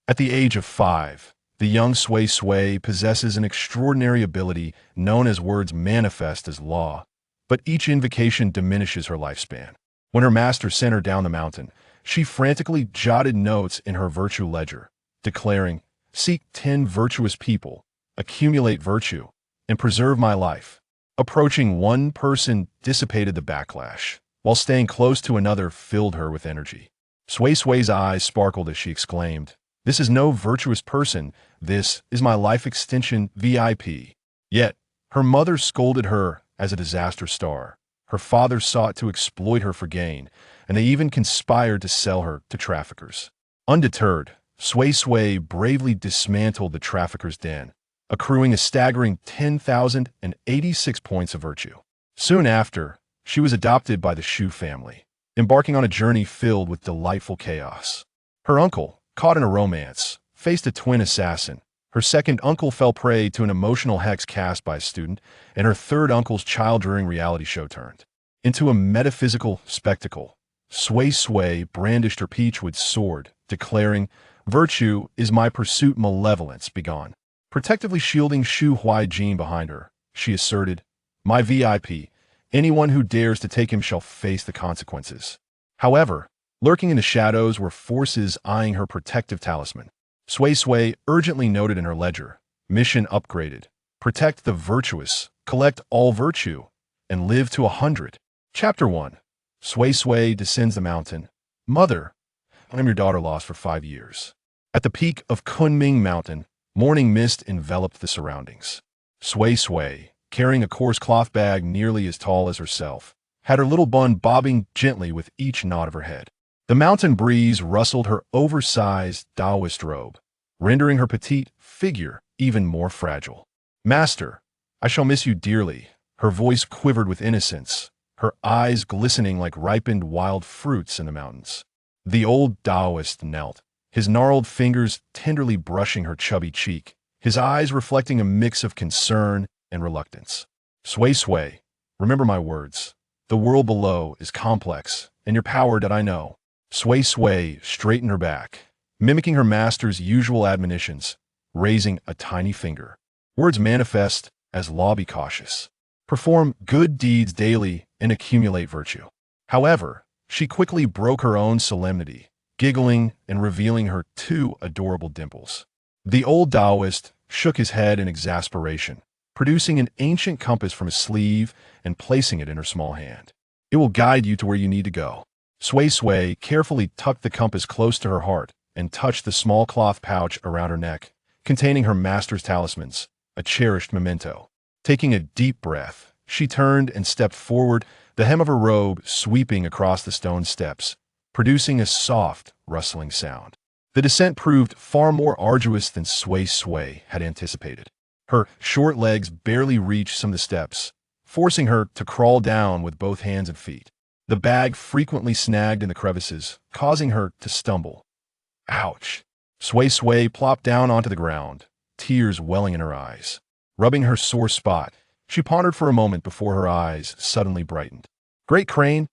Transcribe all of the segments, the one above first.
At the age of 5, the young Sui Sui possesses an extraordinary ability known as words manifest as law, but each invocation diminishes her lifespan. When her master sent her down the mountain, she frantically jotted notes in her virtue ledger, declaring, "Seek 10 virtuous people, accumulate virtue, and preserve my life." Approaching one person dissipated the backlash, while staying close to another filled her with energy. Sui Sui's eyes sparkled as she exclaimed, "This is no virtuous person, this is my life extension VIP." Yet, her mother scolded her as a disaster star. Her father sought to exploit her for gain, and they even conspired to sell her to traffickers. Undeterred, Sui Sui bravely dismantled the traffickers' den, accruing a staggering 10,086 points of virtue. Soon after, she was adopted by the Shu family, embarking on a journey filled with delightful chaos. Her uncle, caught in a romance, faced a twin assassin. Her second uncle fell prey to an emotional hex cast by a student, and her third uncle's child-rearing reality show turned into a metaphysical spectacle. Sui Sui brandished her peachwood sword, declaring, "Virtue is my pursuit, malevolence begone." Protectively shielding Shu Huaijin behind her, she asserted, "My VIP, anyone who dares to take him shall face the consequences." However, lurking in the shadows were forces eyeing her protective talisman. Sui Sui urgently noted in her ledger, "Mission upgraded. Protect the virtuous, collect all virtue, and live to 100. Chapter 1. Sui Sui descends the mountain. Mother, I'm your daughter lost for 5 years. At the peak of Kunming Mountain, morning mist enveloped the surroundings. Sui Sui, carrying a coarse cloth bag nearly as tall as herself, had her little bun bobbing gently with each nod of her head. The mountain breeze rustled her oversized Taoist robe, rendering her petite figure even more fragile. "Master, I shall miss you dearly." Her voice quivered with innocence, her eyes glistening like ripened wild fruits in the mountains. The old Taoist knelt, his gnarled fingers tenderly brushing her chubby cheek, his eyes reflecting a mix of concern and reluctance. "Sui Sui, remember my words. The world below is complex, and your power that I know." Sui Sui straightened her back, mimicking her master's usual admonitions, raising a tiny finger. "Words manifest as law, be cautious. Perform good deeds daily and accumulate virtue." However, she quickly broke her own solemnity, giggling and revealing her 2 adorable dimples. The old Taoist shook his head in exasperation, producing an ancient compass from his sleeve and placing it in her small hand. "It will guide you to where you need to go." Sui Sui carefully tucked the compass close to her heart and touched the small cloth pouch around her neck, containing her master's talismans, a cherished memento. Taking a deep breath, she turned and stepped forward, the hem of her robe sweeping across the stone steps, producing a soft, rustling sound. The descent proved far more arduous than Sui Sui had anticipated. Her short legs barely reached some of the steps, forcing her to crawl down with both hands and feet. The bag frequently snagged in the crevices, causing her to stumble. Ouch! Sui Sui plopped down onto the ground, tears welling in her eyes. Rubbing her sore spot, she pondered for a moment before her eyes suddenly brightened. Great crane,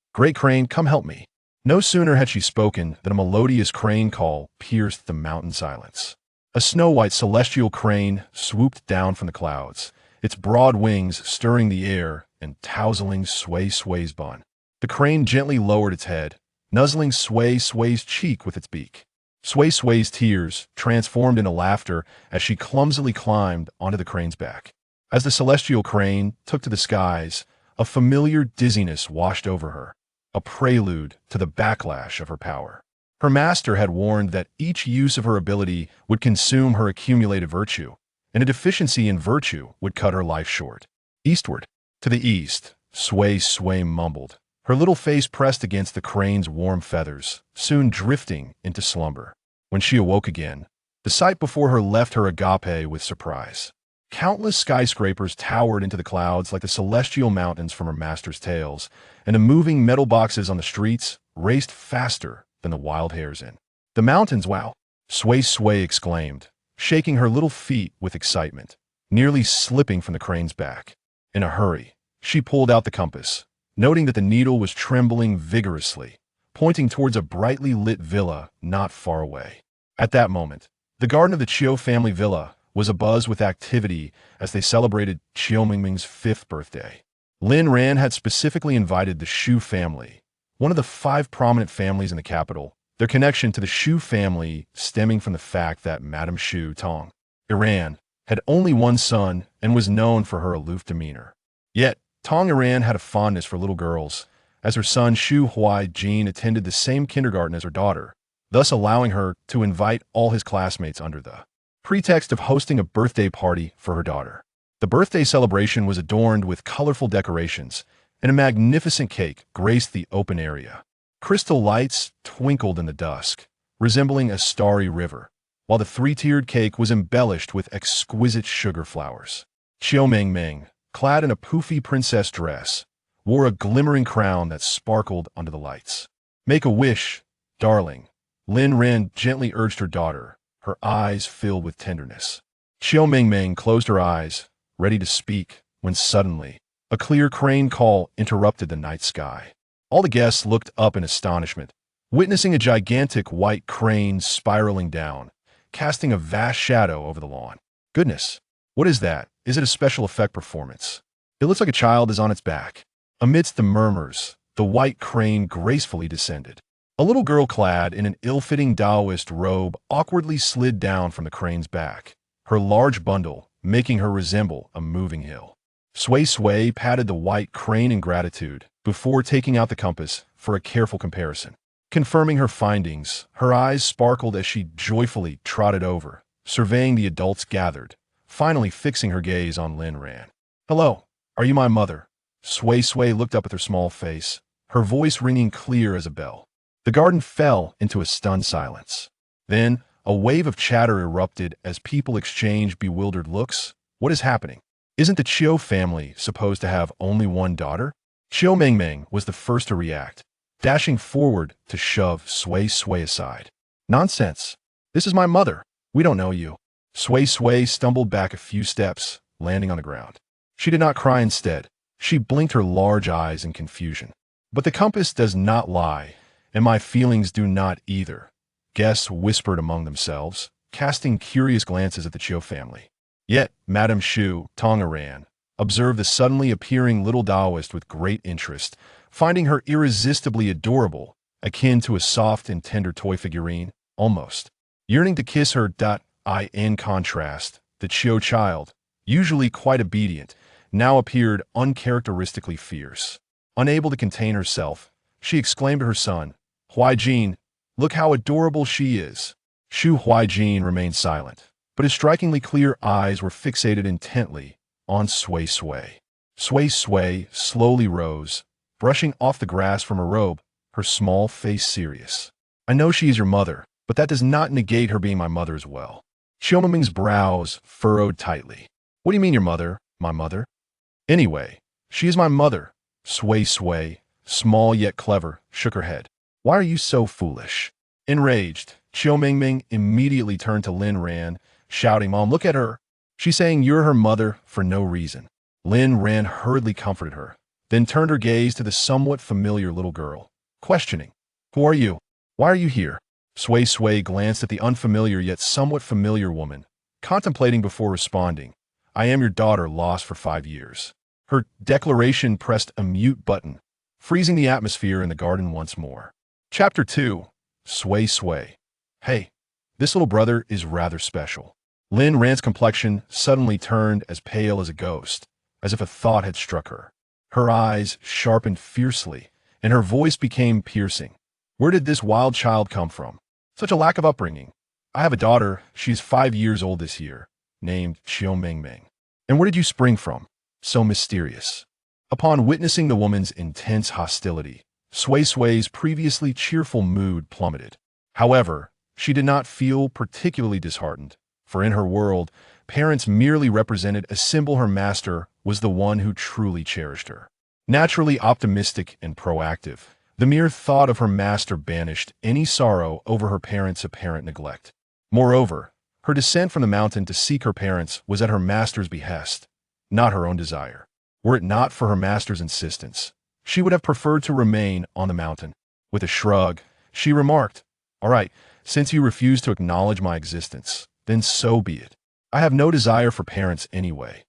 come help me." No sooner had she spoken than a melodious crane call pierced the mountain silence. A snow-white celestial crane swooped down from the clouds, its broad wings stirring the air and tousling Sui Sui's bun. The crane gently lowered its head, nuzzling Sui Sui's cheek with its beak. Sui Sui's tears transformed into laughter as she clumsily climbed onto the crane's back. As the celestial crane took to the skies, a familiar dizziness washed over her, a prelude to the backlash of her power. Her master had warned that each use of her ability would consume her accumulated virtue, and a deficiency in virtue would cut her life short. Eastward. To the east, Sui Sui mumbled, her little face pressed against the crane's warm feathers, soon drifting into slumber. When she awoke again, the sight before her left her agape with surprise. Countless skyscrapers towered into the clouds like the celestial mountains from her master's tales, and the moving metal boxes on the streets raced faster than the wild hares in. "The mountains, wow!" Sui Sui exclaimed, shaking her little feet with excitement, nearly slipping from the crane's back. In a hurry, she pulled out the compass, noting that the needle was trembling vigorously, pointing towards a brightly lit villa not far away. At that moment, The garden of the Chiu family villa was abuzz with activity as they celebrated Chiu Mingming's 5th birthday. Lin Ran had specifically invited the Shu family, one of the 5 prominent families in the capital, their connection to the Shu family stemming from the fact that Madame Shu Tong Iran had only one son and was known for her aloof demeanor. Yet, Tong Iran had a fondness for little girls, as her son Shu Huai Jin attended the same kindergarten as her daughter, thus allowing her to invite all his classmates under the pretext of hosting a birthday party for her daughter. The birthday celebration was adorned with colorful decorations, and a magnificent cake graced the open area. Crystal lights twinkled in the dusk, resembling a starry river, while the 3-tiered cake was embellished with exquisite sugar flowers. Chiu Mingming, clad in a poofy princess dress, wore a glimmering crown that sparkled under the lights. "Make a wish, darling," Lin Ran gently urged her daughter, her eyes filled with tenderness. Chiu Mingming closed her eyes, ready to speak, when suddenly, a clear crane call interrupted the night sky. All the guests looked up in astonishment, witnessing a gigantic white crane spiraling down, casting a vast shadow over the lawn. "Goodness, what is that? Is it a special effect performance? It looks like a child is on its back." Amidst the murmurs, the white crane gracefully descended. A little girl clad in an ill-fitting Taoist robe awkwardly slid down from the crane's back, her large bundle making her resemble a moving hill. Sui Sui patted the white crane in gratitude before taking out the compass for a careful comparison. Confirming her findings, her eyes sparkled as she joyfully trotted over, surveying the adults gathered, finally fixing her gaze on Lin Ran. "Hello, are you my mother?" Sui Sui looked up at her small face, her voice ringing clear as a bell. The garden fell into a stunned silence. Then, a wave of chatter erupted as people exchanged bewildered looks. "What is happening? Isn't the Chiu family supposed to have only one daughter?" Chiu Mingming was the first to react, dashing forward to shove Sui Sui aside. "Nonsense. This is my mother. We don't know you." Sui Sui stumbled back a few steps, landing on the ground. She did not cry instead. She blinked her large eyes in confusion. "But the compass does not lie, and my feelings do not either," guests whispered among themselves, casting curious glances at the Chiu family. Yet, Madame Shu Tong Iran observed the suddenly appearing little Taoist with great interest, finding her irresistibly adorable, akin to a soft and tender toy figurine, almost. Yearning to kiss her. In contrast, the Chiu child, usually quite obedient, now appeared uncharacteristically fierce. Unable to contain herself, she exclaimed to her son, "Huai Jin, look how adorable she is." Shu Huai Jin remained silent, but his strikingly clear eyes were fixated intently on Sui Sui. Sui Sui slowly rose, brushing off the grass from her robe, her small face serious. "I know she is your mother, but that does not negate her being my mother as well." Chiu Ming's brows furrowed tightly. "What do you mean your mother, my mother?" "Anyway, she is my mother." Sui Sui, small yet clever, shook her head. "Why are you so foolish?" Enraged, Chiu Mingming immediately turned to Lin Ran, shouting, "Mom, look at her. She's saying you're her mother for no reason." Lin Ran hurriedly comforted her, then turned her gaze to the somewhat familiar little girl, questioning, "Who are you? Why are you here?" Sui Sui glanced at the unfamiliar yet somewhat familiar woman, contemplating before responding, "I am your daughter lost for 5 years." Her declaration pressed a mute button, freezing the atmosphere in the garden once more. Chapter 2. Sui Sui. "Hey, this little brother is rather special." Lin Ran's complexion suddenly turned as pale as a ghost, as if a thought had struck her. Her eyes sharpened fiercely, and her voice became piercing. "Where did this wild child come from? Such a lack of upbringing." "I have a daughter, she's 5 years old this year, named Chiu Mingming." "And where did you spring from? So mysterious." Upon witnessing the woman's intense hostility, Sui Sui's previously cheerful mood plummeted. However, she did not feel particularly disheartened, for in her world, parents merely represented a symbol her master was the one who truly cherished her. Naturally optimistic and proactive, the mere thought of her master banished any sorrow over her parents' apparent neglect. Moreover, her descent from the mountain to seek her parents was at her master's behest, not her own desire. Were it not for her master's insistence, she would have preferred to remain on the mountain. With a shrug, she remarked, "All right, since you refuse to acknowledge my existence, then so be it. I have no desire for parents anyway.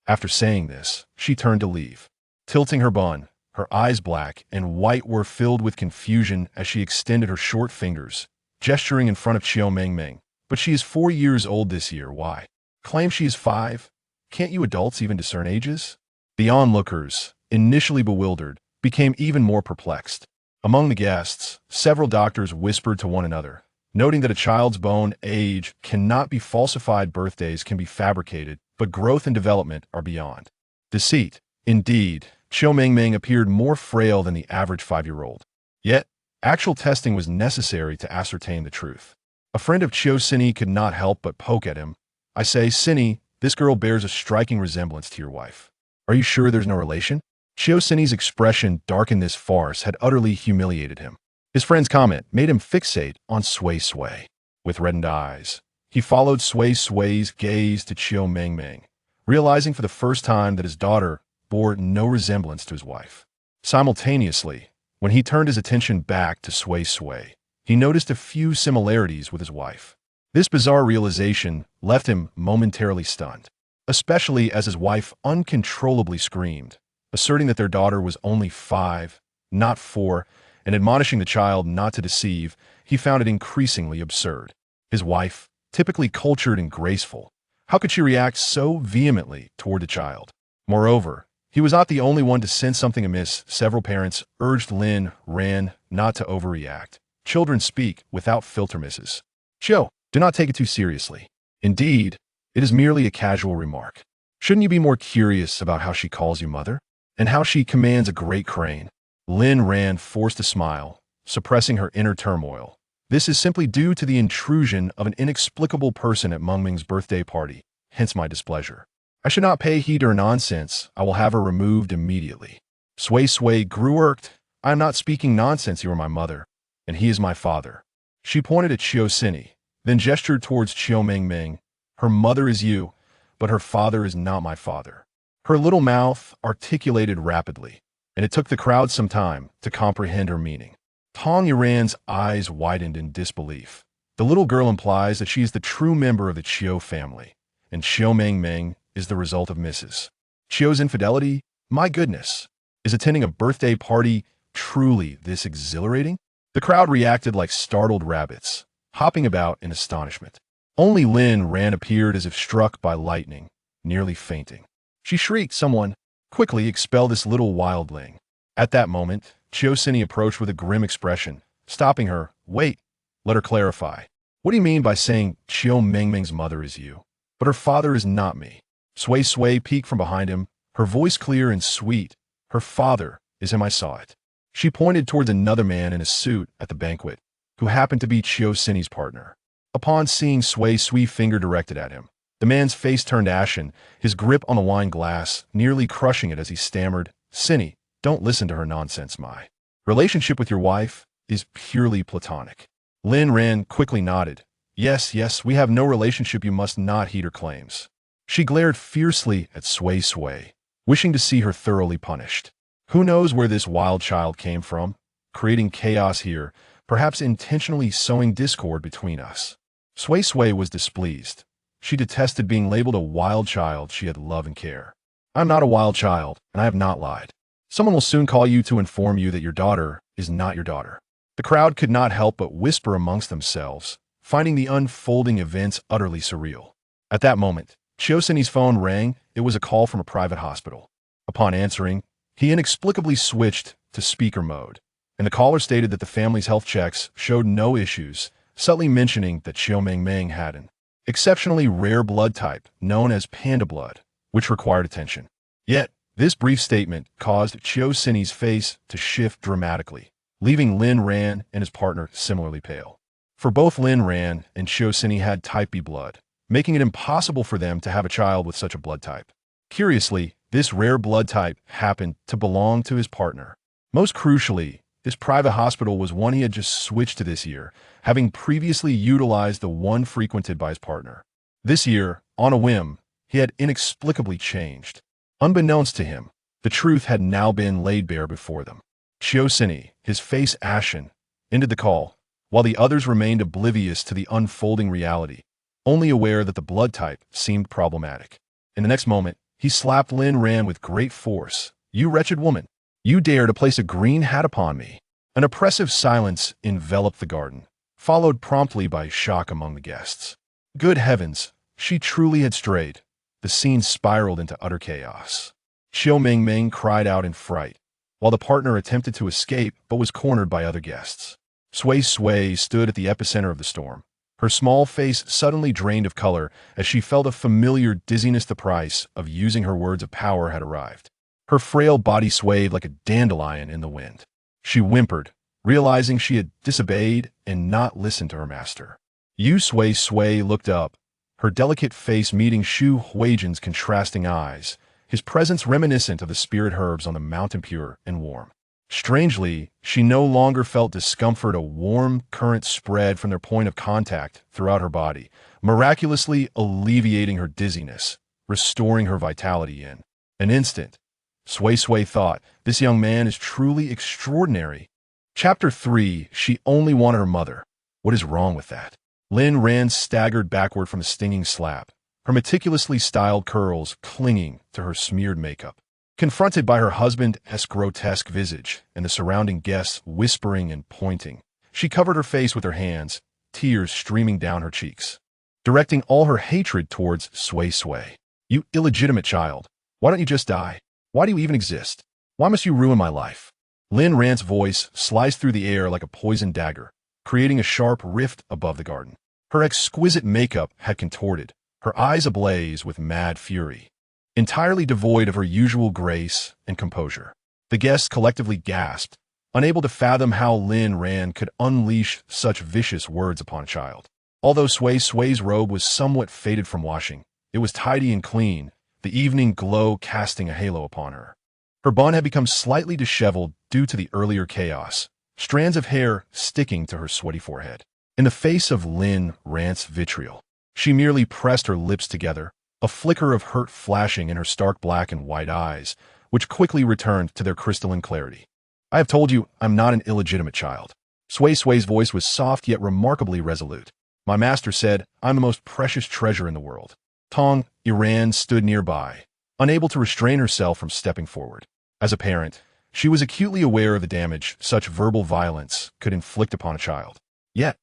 After saying this, she turned to leave. Tilting her bun, her eyes black and white were filled with confusion as she extended her short fingers, gesturing in front of Qiu Mengmeng. But she is 4 years old this year, why? Claim she is 5? Can't you adults even discern ages? The onlookers, initially bewildered, became even more perplexed. Among the guests, several doctors whispered to one another, noting that a child's bone age cannot be falsified. Birthdays can be fabricated, but growth and development are beyond deceit. Indeed, Qiu Mengmeng appeared more frail than the average 5-year-old. Yet, actual testing was necessary to ascertain the truth. A friend of Qiu Sinny could not help but poke at him. I say, Sinny, this girl bears a striking resemblance to your wife. Are you sure there's no relation? Qiu Sinny's expression darkened. This farce had utterly humiliated him. His friend's comment made him fixate on Sui Sui. With reddened eyes, he followed Sui Sui's gaze to Qiu Mengmeng, realizing for the first time that his daughter bore no resemblance to his wife. Simultaneously, when he turned his attention back to Sui Sui, he noticed a few similarities with his wife. This bizarre realization left him momentarily stunned, especially as his wife uncontrollably screamed, asserting that their daughter was only 5, not 4, and admonishing the child not to deceive. He found it increasingly absurd. His wife, typically cultured and graceful, how could she react so vehemently toward the child? Moreover, he was not the only one to sense something amiss. Several parents urged Lin Ran not to overreact. Children speak without filter, Mrs. Qiu. Do not take it too seriously. Indeed, it is merely a casual remark. Shouldn't you be more curious about how she calls you mother? And how she commands a great crane? Lin Ran forced a smile, suppressing her inner turmoil. This is simply due to the intrusion of an inexplicable person at Mengmeng's birthday party, hence my displeasure. I should not pay heed to her nonsense. I will have her removed immediately. Sui Sui grew irked. I am not speaking nonsense. You are my mother, and he is my father. She pointed at Qiu Sinny, then gestured towards Qiu Mengmeng. Her mother is you, but her father is not my father. Her little mouth articulated rapidly, and it took the crowd some time to comprehend her meaning. Tong Yuran's eyes widened in disbelief. The little girl implies that she is the true member of the Qiu family, and Qiu Mengmeng is the result of Mrs. Qiu's infidelity. My goodness, is attending a birthday party truly this exhilarating? The crowd reacted like startled rabbits, hopping about in astonishment. Only Lin Ran appeared as if struck by lightning, nearly fainting. She shrieked, "Someone, quickly expel this little wildling." At that moment, Qiu Sinny approached with a grim expression, stopping her. Wait, let her clarify. What do you mean by saying Qiu Mengmeng's mother is you, but her father is not me? Sui Sui peeked from behind him, her voice clear and sweet. Her father is him, I saw it. She pointed towards another man in a suit at the banquet, who happened to be Qiu Sinny's partner. Upon seeing Sui Sui finger directed at him, the man's face turned ashen, his grip on the wine glass nearly crushing it as he stammered, Sinny, don't listen to her nonsense. My relationship with your wife is purely platonic. Lin Ran quickly nodded. Yes, we have no relationship. You must not heed her claims. She glared fiercely at Sui Sui, wishing to see her thoroughly punished. Who knows where this wild child came from, creating chaos here, perhaps intentionally sowing discord between us. Sui Sui was displeased. She detested being labeled a wild child. She had love and care. I'm not a wild child, and I have not lied. Someone will soon call you to inform you that your daughter is not your daughter. The crowd could not help but whisper amongst themselves, finding the unfolding events utterly surreal. At that moment, Qiu Sinny's phone rang. It was a call from a private hospital. Upon answering, he inexplicably switched to speaker mode, and the caller stated that the family's health checks showed no issues, subtly mentioning that Qiu Mengmeng had an exceptionally rare blood type known as panda blood, which required attention. Yet, this brief statement caused Qiu Sinny's face to shift dramatically, leaving Lin Ran and his partner similarly pale. For both Lin Ran and Qiu Sinny had type B blood, making it impossible for them to have a child with such a blood type. Curiously, this rare blood type happened to belong to his partner. Most crucially, this private hospital was one he had just switched to this year, having previously utilized the one frequented by his partner. This year, on a whim, he had inexplicably changed. Unbeknownst to him, the truth had now been laid bare before them. Qiu Sinny, his face ashen, ended the call, while the others remained oblivious to the unfolding reality. only aware that the blood type seemed problematic. In the next moment, he slapped Lin Ran with great force. "You wretched woman! You dare to place a green hat upon me!" An oppressive silence enveloped the garden, followed promptly by shock among the guests. Good heavens, she truly had strayed. The scene spiraled into utter chaos. Xiao Mingming cried out in fright, while the partner attempted to escape but was cornered by other guests. Sui Sui stood at the epicenter of the storm, her small face suddenly drained of color as she felt a familiar dizziness. The price of using her words of power had arrived. Her frail body swayed like a dandelion in the wind. She whimpered, realizing she had disobeyed and not listened to her master. Sui Sui looked up, her delicate face meeting Shu Huijin's contrasting eyes, his presence reminiscent of the spirit herbs on the mountain, pure and warm. Strangely, she no longer felt discomfort. A warm current spread from their point of contact throughout her body, miraculously alleviating her dizziness, restoring her vitality in an instant. Sui Sui thought, "This young man is truly extraordinary." Chapter 3. She only wanted her mother. What is wrong with that? Lin Ran staggered backward from the stinging slap, her meticulously styled curls clinging to her smeared makeup. Confronted by her husband's grotesque visage and the surrounding guests whispering and pointing, she covered her face with her hands, tears streaming down her cheeks, directing all her hatred towards Sui Sui. "You illegitimate child! Why don't you just die? Why do you even exist? Why must you ruin my life?" Lin Ran's voice sliced through the air like a poisoned dagger, creating a sharp rift above the garden. Her exquisite makeup had contorted, her eyes ablaze with mad fury, entirely devoid of her usual grace and composure. The guests collectively gasped, unable to fathom how Lin Ran could unleash such vicious words upon a child. Although Sui Sui's robe was somewhat faded from washing, it was tidy and clean, the evening glow casting a halo upon her. Her bun had become slightly disheveled due to the earlier chaos, strands of hair sticking to her sweaty forehead. In the face of Lin Ran's vitriol, she merely pressed her lips together, a flicker of hurt flashing in her stark black and white eyes, which quickly returned to their crystalline clarity. "I have told you I'm not an illegitimate child." Sui Sui's voice was soft yet remarkably resolute. "My master said I'm the most precious treasure in the world." Tong Iran stood nearby, unable to restrain herself from stepping forward. As a parent, she was acutely aware of the damage such verbal violence could inflict upon a child. Yet,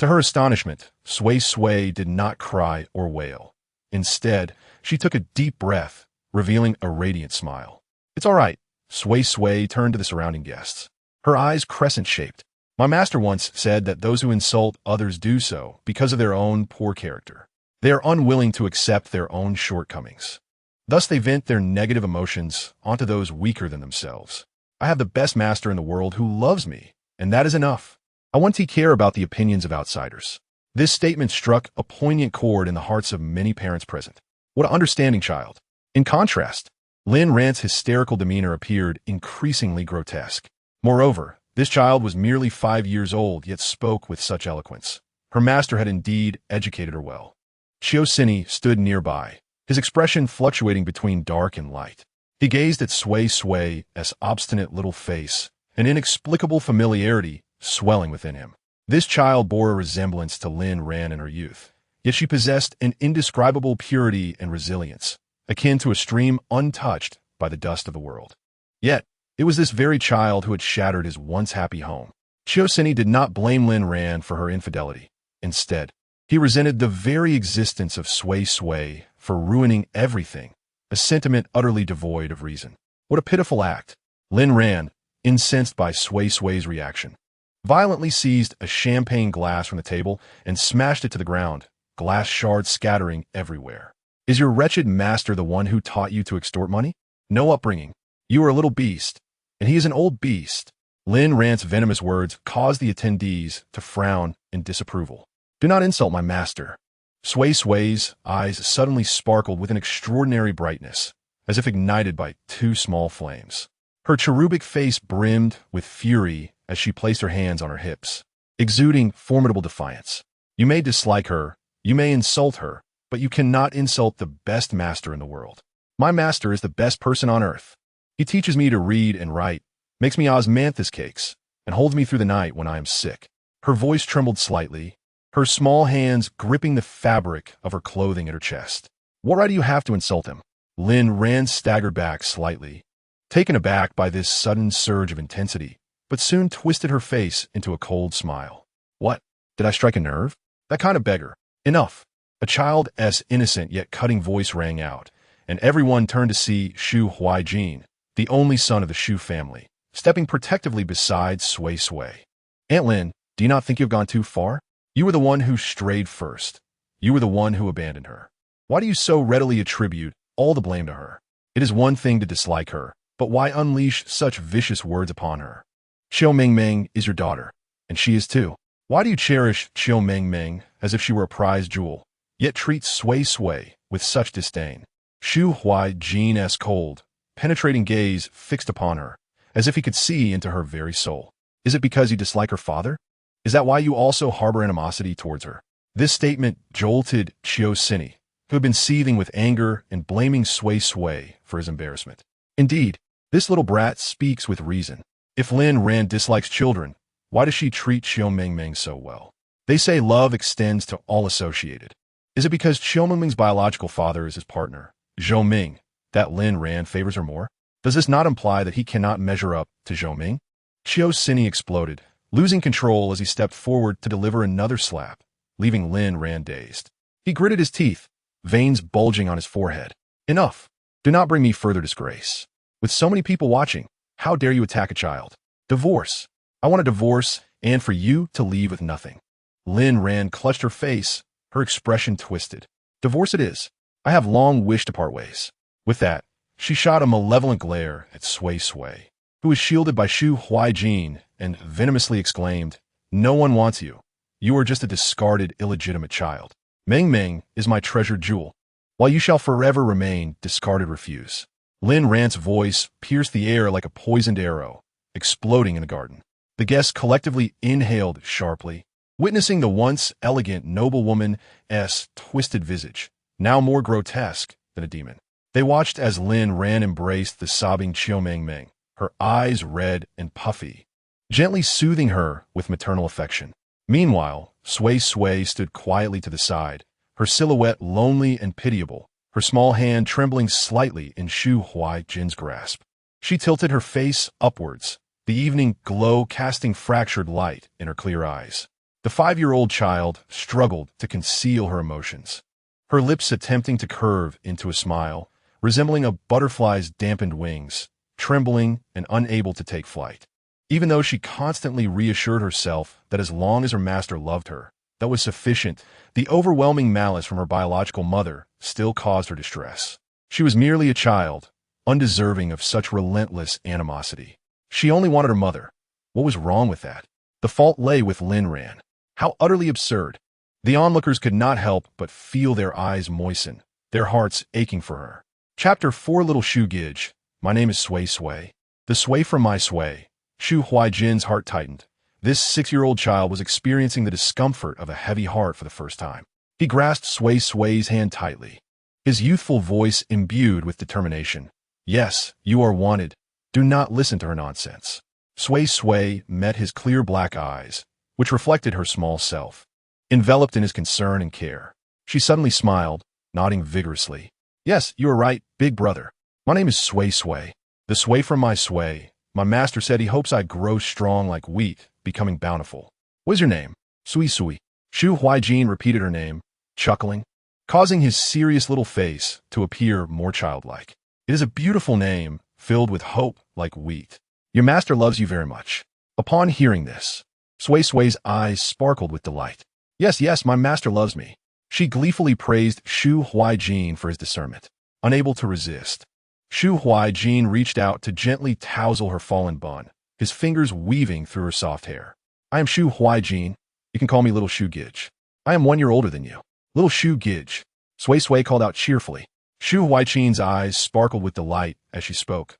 to her astonishment, Sui Sui did not cry or wail. Instead, she took a deep breath, revealing a radiant smile. "It's all right." Sui Sui turned to the surrounding guests, her eyes crescent-shaped. "My master once said that those who insult others do so because of their own poor character. They are unwilling to accept their own shortcomings. Thus they vent their negative emotions onto those weaker than themselves. I have the best master in the world who loves me, and that is enough. I want to care about the opinions of outsiders." This statement struck a poignant chord in the hearts of many parents present. What an understanding child. In contrast, Lin Ran's hysterical demeanor appeared increasingly grotesque. Moreover, this child was merely 5 years old, yet spoke with such eloquence. Her master had indeed educated her well. Chiosini stood nearby, his expression fluctuating between dark and light. He gazed at Sui Sui's obstinate little face, an inexplicable familiarity swelling within him. This child bore a resemblance to Lin Ran in her youth, yet she possessed an indescribable purity and resilience, akin to a stream untouched by the dust of the world. Yet, it was this very child who had shattered his once happy home. Chiosini did not blame Lin Ran for her infidelity. Instead, he resented the very existence of Sui Sui for ruining everything, a sentiment utterly devoid of reason. What a pitiful act. Lin Ran, incensed by Sui Sui's reaction, violently seized a champagne glass from the table and smashed it to the ground, glass shards scattering everywhere. "Is your wretched master the one who taught you to extort money? No upbringing. You are a little beast, and he is an old beast." Lin Ran's venomous words caused the attendees to frown in disapproval. "Do not insult my master." Sui Sui's eyes suddenly sparkled with an extraordinary brightness, as if ignited by 2 small flames. Her cherubic face brimmed with fury as she placed her hands on her hips, exuding formidable defiance. "You may dislike her, you may insult her, but you cannot insult the best master in the world. My master is the best person on earth. He teaches me to read and write, makes me osmanthus cakes, and holds me through the night when I am sick." Her voice trembled slightly, her small hands gripping the fabric of her clothing at her chest. What right do you have to insult him? Lin Ran staggered back slightly, taken aback by this sudden surge of intensity, but soon twisted her face into a cold smile. What? Did I strike a nerve? That kind of beggar. Enough. A child's innocent yet cutting voice rang out, and everyone turned to see Shu Huaijin, the only son of the Shu family, stepping protectively beside Sui Sui. Aunt Lin, do you not think you've gone too far? You were the one who strayed first. You were the one who abandoned her. Why do you so readily attribute all the blame to her? It is one thing to dislike her, but why unleash such vicious words upon her? Qiu Mingming is your daughter, and she is too. Why do you cherish Qiu Mingming as if she were a prized jewel, yet treat Sui Sui with such disdain? Shu Huaijin's cold, penetrating gaze fixed upon her, as if he could see into her very soul. Is it because you dislike her father? Is that why you also harbor animosity towards her? This statement jolted Qiu Sini, who had been seething with anger and blaming Sui Sui for his embarrassment. Indeed, this little brat speaks with reason. If Lin Ran dislikes children, why does she treat Qiu Mingming so well? They say love extends to all associated. Is it because Qiu Mingming's biological father is his partner, Zhou Ming, that Lin Ran favors her more? Does this not imply that he cannot measure up to Zhou Ming? Qiu Sini exploded, losing control as he stepped forward to deliver another slap, leaving Lin Ran dazed. He gritted his teeth, veins bulging on his forehead. Enough. Do not bring me further disgrace. With so many people watching, how dare you attack a child? Divorce. I want a divorce, and for you to leave with nothing. Lin Ran clutched her face, her expression twisted. Divorce it is. I have long wished to part ways. With that, she shot a malevolent glare at Sui Sui, who was shielded by Shu Huaijin, and venomously exclaimed, No one wants you. You are just a discarded, illegitimate child. Ming Ming is my treasured jewel, while you shall forever remain discarded refuse. Lin Ran's voice pierced the air like a poisoned arrow, exploding in the garden. The guests collectively inhaled sharply, witnessing the once elegant noblewoman's twisted visage, now more grotesque than a demon. They watched as Lin Ran embraced the sobbing Qiu Mingming, her eyes red and puffy, gently soothing her with maternal affection. Meanwhile, Sui Sui stood quietly to the side, her silhouette lonely and pitiable, her small hand trembling slightly in Shu Huaijin's grasp. She tilted her face upwards, the evening glow casting fractured light in her clear eyes. The 5-year-old child struggled to conceal her emotions, her lips attempting to curve into a smile, resembling a butterfly's dampened wings, trembling and unable to take flight. Even though she constantly reassured herself that as long as her master loved her, that was sufficient, the overwhelming malice from her biological mother still caused her distress. She was merely a child, undeserving of such relentless animosity. She only wanted her mother. What was wrong with that? The fault lay with Lin Ran. How utterly absurd. The onlookers could not help but feel their eyes moisten, their hearts aching for her. Chapter 4 Little Shu Gij. My name is Sui Sui. The Sui from my Sui. Shu Huaijin's heart tightened. This 6-year-old child was experiencing the discomfort of a heavy heart for the first time. He grasped Sui Sui's hand tightly, his youthful voice imbued with determination. Yes, you are wanted. Do not listen to her nonsense. Sui Sui met his clear black eyes, which reflected her small self. Enveloped in his concern and care, she suddenly smiled, nodding vigorously. Yes, you are right, big brother. My name is Sui Sui. The Sui from my Sui. My master said he hopes I grow strong like wheat, becoming bountiful. What is your name? Sui Sui. Shu Huaijin repeated her name, chuckling, causing his serious little face to appear more childlike. It is a beautiful name, filled with hope like wheat. Your master loves you very much. Upon hearing this, Sui Sui's eyes sparkled with delight. Yes, yes, my master loves me. She gleefully praised Shu Huaijin for his discernment. Unable to resist, Shu Huaijin reached out to gently tousle her fallen bun, his fingers weaving through her soft hair. I am Shu Huaijin. You can call me Little Shu Gij. I am 1 year older than you. Little Shu Gij. Sui Sui called out cheerfully. Shu Huaijin's eyes sparkled with delight as she spoke.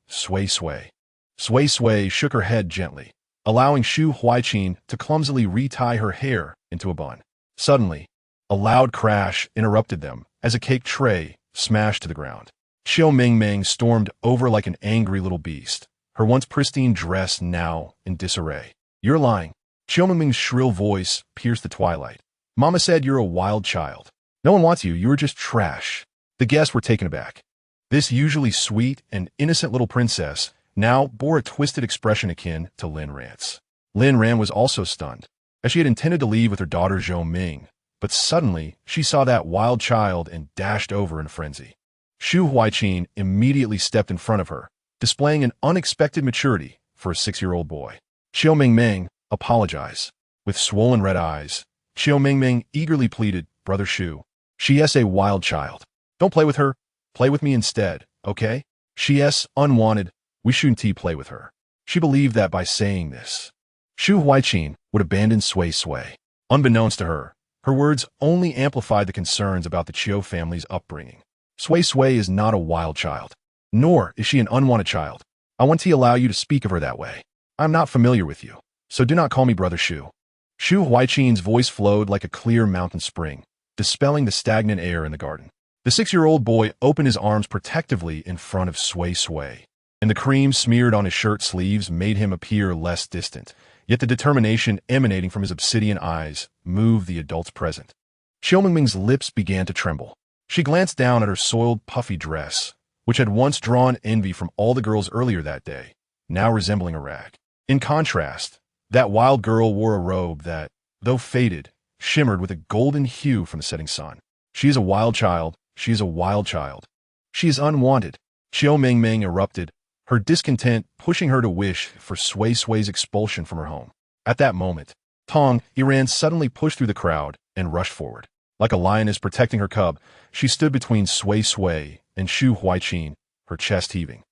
Sui Sui. Sui Sui shook her head gently, allowing Shu Huaijin to clumsily retie her hair into a bun. Suddenly, a loud crash interrupted them as a cake tray smashed to the ground. Qiu Mingming stormed over like an angry little beast, her once pristine dress now in disarray. You're lying. Qiu Mingming's shrill voice pierced the twilight. Mama said you're a wild child. No one wants you, you were just trash. The guests were taken aback. This usually sweet and innocent little princess now bore a twisted expression akin to Lin Ran's. Lin Ran was also stunned, as she had intended to leave with her daughter Zhou Ming, but suddenly she saw that wild child and dashed over in a frenzy. Shu Huaiqin immediately stepped in front of her, displaying an unexpected maturity for a 6-year-old boy. Qiu Mingming, apologize. With swollen red eyes, Qiu Mingming eagerly pleaded, Brother Shu. She is a wild child. Don't play with her. Play with me instead, okay? She is unwanted. We shouldn't play with her. She believed that by saying this, Shu Huaiqin would abandon Sui Sui. Unbeknownst to her, her words only amplified the concerns about the Qiu family's upbringing. Sui Sui is not a wild child, nor is she an unwanted child. I want to allow you to speak of her that way. I'm not familiar with you, so do not call me Brother Shu. Shu Huaiqin's voice flowed like a clear mountain spring, dispelling the stagnant air in the garden. The 6-year-old boy opened his arms protectively in front of Sui Sui, and the cream smeared on his shirt sleeves made him appear less distant, yet the determination emanating from his obsidian eyes moved the adults present. Qiu Mingming's lips began to tremble. She glanced down at her soiled, puffy dress, which had once drawn envy from all the girls earlier that day, now resembling a rag. In contrast, that wild girl wore a robe that, though faded, shimmered with a golden hue from the setting sun. She is a wild child. She is a wild child. She is unwanted. Qiu Mingming erupted, her discontent pushing her to wish for Sui Sui's expulsion from her home. At that moment, Tong Yiran suddenly pushed through the crowd and rushed forward. Like a lioness protecting her cub, she stood between Sui Sui and Shu Huaiqin, her chest heaving.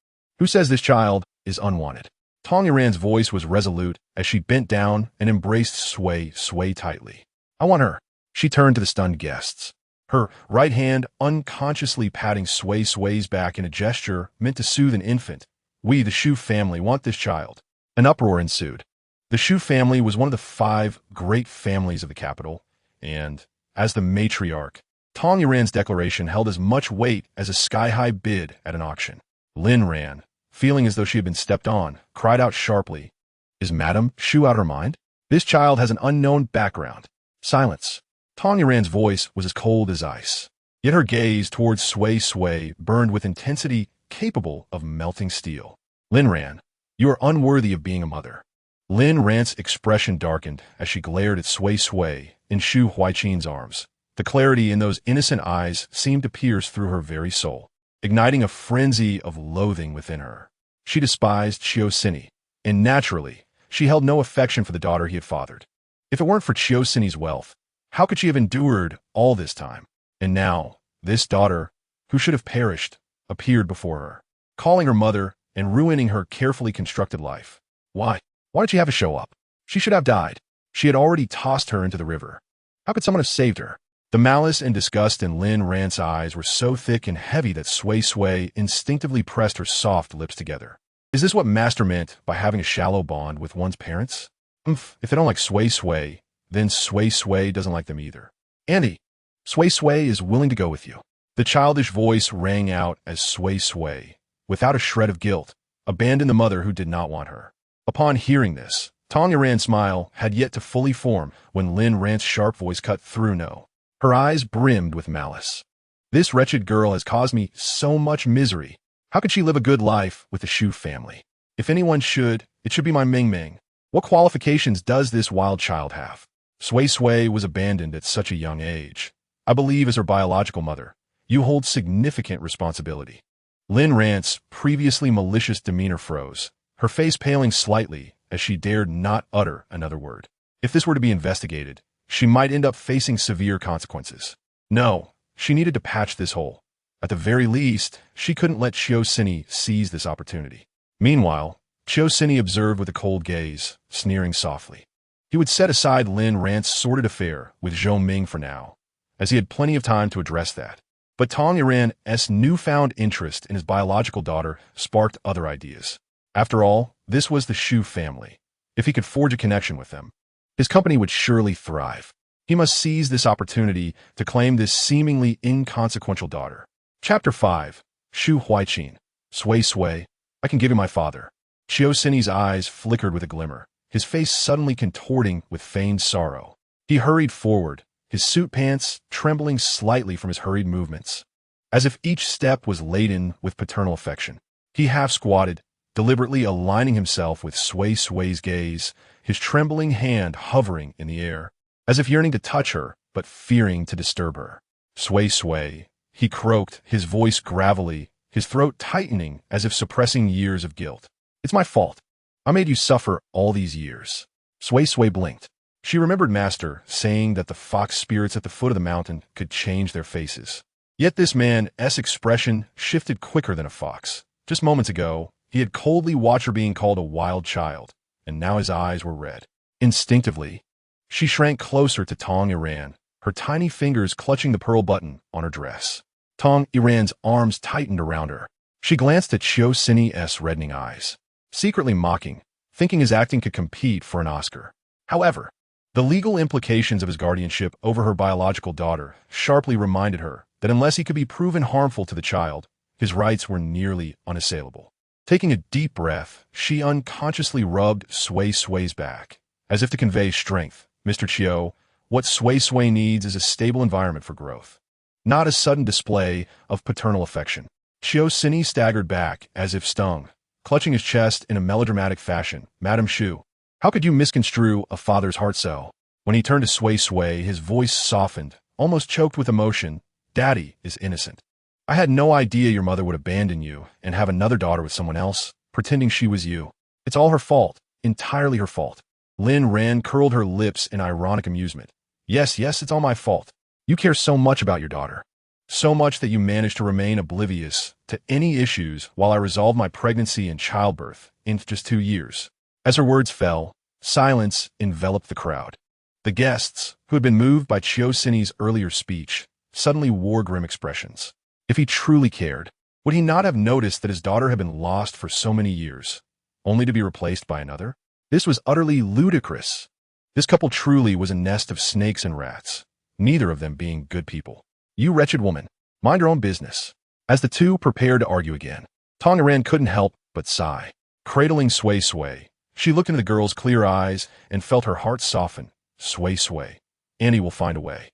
Who says this child is unwanted? Tong Yiran's voice was resolute as she bent down and embraced Sui Sui tightly. I want her. She turned to the stunned guests, her right hand unconsciously patting Sui Sui's back in a gesture meant to soothe an infant. We, the Shu family, want this child. An uproar ensued. The Shu family was one of the 5 great families of the capital, and, as the matriarch, Tong Yiran's declaration held as much weight as a sky-high bid at an auction. Lin Ran, feeling as though she had been stepped on, cried out sharply, Is Madame Shu out of her mind? This child has an unknown background. Silence. Tong Yiran's voice was as cold as ice, yet her gaze towards Sui Sui burned with intensity capable of melting steel. Lin Ran, you are unworthy of being a mother. Lin Ran's expression darkened as she glared at Sui Sui in Shu Huaiqin's arms. The clarity in those innocent eyes seemed to pierce through her very soul, igniting a frenzy of loathing within her. She despised Qiu Sini, and naturally, she held no affection for the daughter he had fathered. If it weren't for Qiu Sini's wealth, how could she have endured all this time? And now, this daughter, who should have perished, appeared before her, calling her mother and ruining her carefully constructed life. Why? Why did she have to show up? She should have died. She had already tossed her into the river. How could someone have saved her? The malice and disgust in Lin Ran's eyes were so thick and heavy that Sui Sui instinctively pressed her soft lips together. Is this what Master meant by having a shallow bond with one's parents? If they don't like Sui Sui, then Sui Sui doesn't like them either. Andy, Sui Sui is willing to go with you. The childish voice rang out as Sui Sui, without a shred of guilt, abandoned the mother who did not want her. Upon hearing this, Tong Yiran's smile had yet to fully form when Lin Ran's sharp voice cut through no. Her eyes brimmed with malice. This wretched girl has caused me so much misery. How could she live a good life with the Shu family? If anyone should, it should be my Ming. What qualifications does this wild child have? Sui Sui was abandoned at such a young age. I believe as her biological mother, you hold significant responsibility. Lin Ran's previously malicious demeanor froze, her face paling slightly as she dared not utter another word. If this were to be investigated, she might end up facing severe consequences. No, she needed to patch this hole. At the very least, she couldn't let Qiu Sini seize this opportunity. Meanwhile, Qiu Sini observed with a cold gaze, sneering softly. He would set aside Lin Ran's sordid affair with Zhou Ming for now, as he had plenty of time to address that. But Tong Yiran's newfound interest in his biological daughter sparked other ideas. After all, this was the Shu family. If he could forge a connection with them, his company would surely thrive. He must seize this opportunity to claim this seemingly inconsequential daughter. Chapter 5. Shu Huaiqin. Sui Sui, I can give you my father. Qiu Sini's eyes flickered with a glimmer, his face suddenly contorting with feigned sorrow. He hurried forward, his suit pants trembling slightly from his hurried movements, as if each step was laden with paternal affection. He half-squatted, deliberately aligning himself with Sui Sui's gaze, his trembling hand hovering in the air, as if yearning to touch her, but fearing to disturb her. Sui Sui, he croaked, his voice gravelly, his throat tightening as if suppressing years of guilt. It's my fault. I made you suffer all these years. Sui Sui blinked. She remembered Master saying that the fox spirits at the foot of the mountain could change their faces. Yet this man's expression shifted quicker than a fox. Just moments ago, he had coldly watched her being called a wild child, and now his eyes were red. Instinctively, she shrank closer to Tong Iran, her tiny fingers clutching the pearl button on her dress. Tong Iran's arms tightened around her. She glanced at Suisui reddening eyes, secretly mocking, thinking his acting could compete for an Oscar. However, the legal implications of his guardianship over her biological daughter sharply reminded her that unless he could be proven harmful to the child, his rights were nearly unassailable. Taking a deep breath, she unconsciously rubbed Sui Sui's back, as if to convey strength. Mr. Chiu, what Sui Sui needs is a stable environment for growth, not a sudden display of paternal affection. Suisui staggered back, as if stung, clutching his chest in a melodramatic fashion. Madam Shu, how could you misconstrue a father's heart so? When he turned to Sui Sui, his voice softened, almost choked with emotion. Daddy is innocent. I had no idea your mother would abandon you and have another daughter with someone else, pretending she was you. It's all her fault, entirely her fault. Lin Ran curled her lips in ironic amusement. Yes, it's all my fault. You care so much about your daughter. So much that you managed to remain oblivious to any issues while I resolved my pregnancy and childbirth in just 2 years. As her words fell, silence enveloped the crowd. The guests, who had been moved by Suisui's earlier speech, suddenly wore grim expressions. If he truly cared, would he not have noticed that his daughter had been lost for so many years, only to be replaced by another? This was utterly ludicrous. This couple truly was a nest of snakes and rats, neither of them being good people. You wretched woman, mind your own business. As the two prepared to argue again, Tong Iran couldn't help but sigh. Cradling Sui Sui, she looked into the girl's clear eyes and felt her heart soften. Sui Sui, Annie will find a way.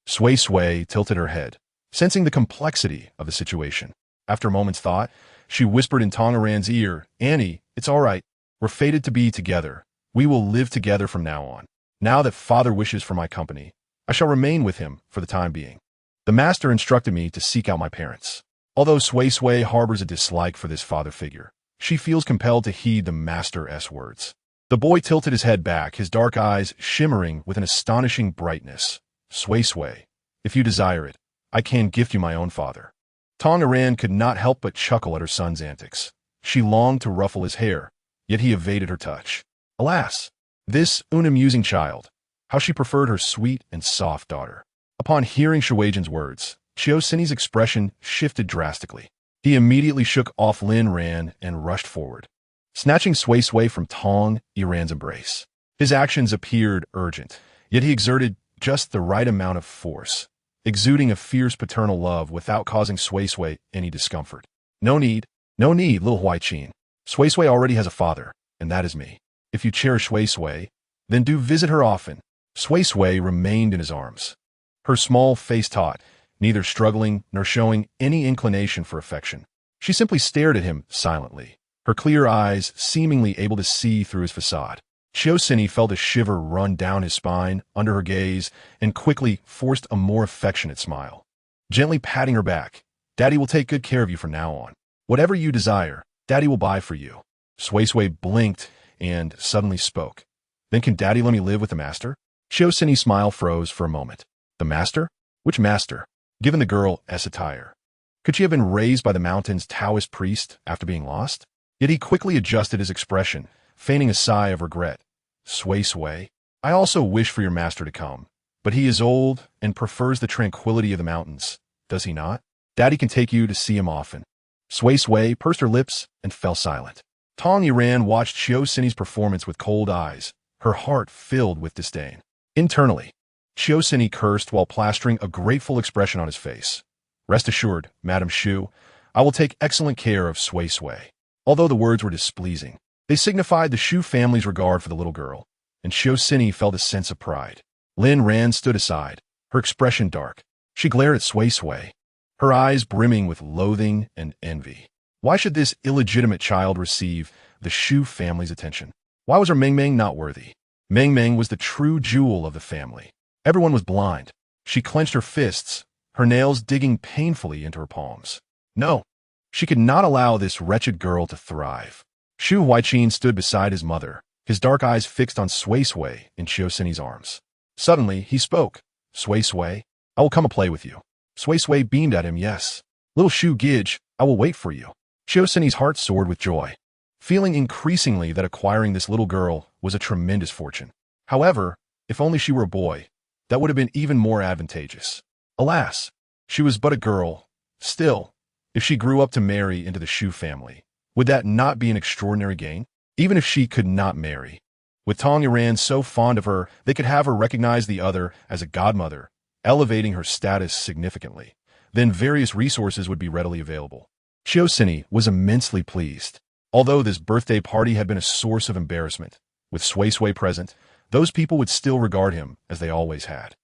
Sui Sui tilted her head, sensing the complexity of the situation. After a moment's thought, she whispered in Tong Iran's ear, Annie, it's all right. We're fated to be together. We will live together from now on. Now that father wishes for my company, I shall remain with him for the time being. The master instructed me to seek out my parents. Although Sui Sui harbors a dislike for this father figure, she feels compelled to heed the master's words. The boy tilted his head back, his dark eyes shimmering with an astonishing brightness. Sui Sui, if you desire it, I can gift you my own father. Tong Iran could not help but chuckle at her son's antics. She longed to ruffle his hair, yet he evaded her touch. Alas, this unamusing child, how she preferred her sweet and soft daughter. Upon hearing Shuaijan's words, Suisui's expression shifted drastically. He immediately shook off Lin Ran and rushed forward, snatching Sui Sui from Tong Iran's embrace. His actions appeared urgent, yet he exerted just the right amount of force, exuding a fierce paternal love without causing Sui Sui any discomfort. No need, little Huai-Chin. Sui Sui already has a father, and that is me. If you cherish Sui Sui, then do visit her often. Sui Sui remained in his arms, her small face taut, neither struggling nor showing any inclination for affection. She simply stared at him silently, her clear eyes seemingly able to see through his facade. Suisui felt a shiver run down his spine under her gaze and quickly forced a more affectionate smile. Gently patting her back, Daddy will take good care of you from now on. Whatever you desire, Daddy will buy for you. Sui Sui blinked and suddenly spoke. Then can Daddy let me live with the master? Suisui's smile froze for a moment. The master? Which master? Given the girl's attire, could she have been raised by the mountain's Taoist priest after being lost? Yet he quickly adjusted his expression, feigning a sigh of regret. Sui Sui, I also wish for your master to come, but he is old and prefers the tranquility of the mountains, does he not? Daddy can take you to see him often. Sui Sui pursed her lips and fell silent. Tong Iran watched Suisui's performance with cold eyes, her heart filled with disdain. Internally, Suisui cursed while plastering a grateful expression on his face. Rest assured, Madam Shu, I will take excellent care of Sui Sui. Although the words were displeasing, They signified the Shu family's regard for the little girl, and Suisui felt a sense of pride. Lin Ran stood aside, her expression dark. She glared at Sui Sui, her eyes brimming with loathing and envy. Why should this illegitimate child receive the Shu family's attention? Why was her Meng Meng not worthy? Meng Meng was the true jewel of the family. Everyone was blind. She clenched her fists, her nails digging painfully into her palms. No, she could not allow this wretched girl to thrive. Shu Huaiqin stood beside his mother, his dark eyes fixed on Sui Sui in Suisuni's arms. Suddenly, he spoke. Sui Sui, I will come and play with you. Sui Sui beamed at him, yes. Little Shu Gij, I will wait for you. Suisuni's heart soared with joy, feeling increasingly that acquiring this little girl was a tremendous fortune. However, if only she were a boy, that would have been even more advantageous. Alas, she was but a girl. Still, if she grew up to marry into the Shu family, would that not be an extraordinary gain? Even if she could not marry. With Tong Yuan so fond of her, they could have her recognize the other as a godmother, elevating her status significantly. Then various resources would be readily available. Suisui was immensely pleased. Although this birthday party had been a source of embarrassment, with Sui Sui present, those people would still regard him as they always had.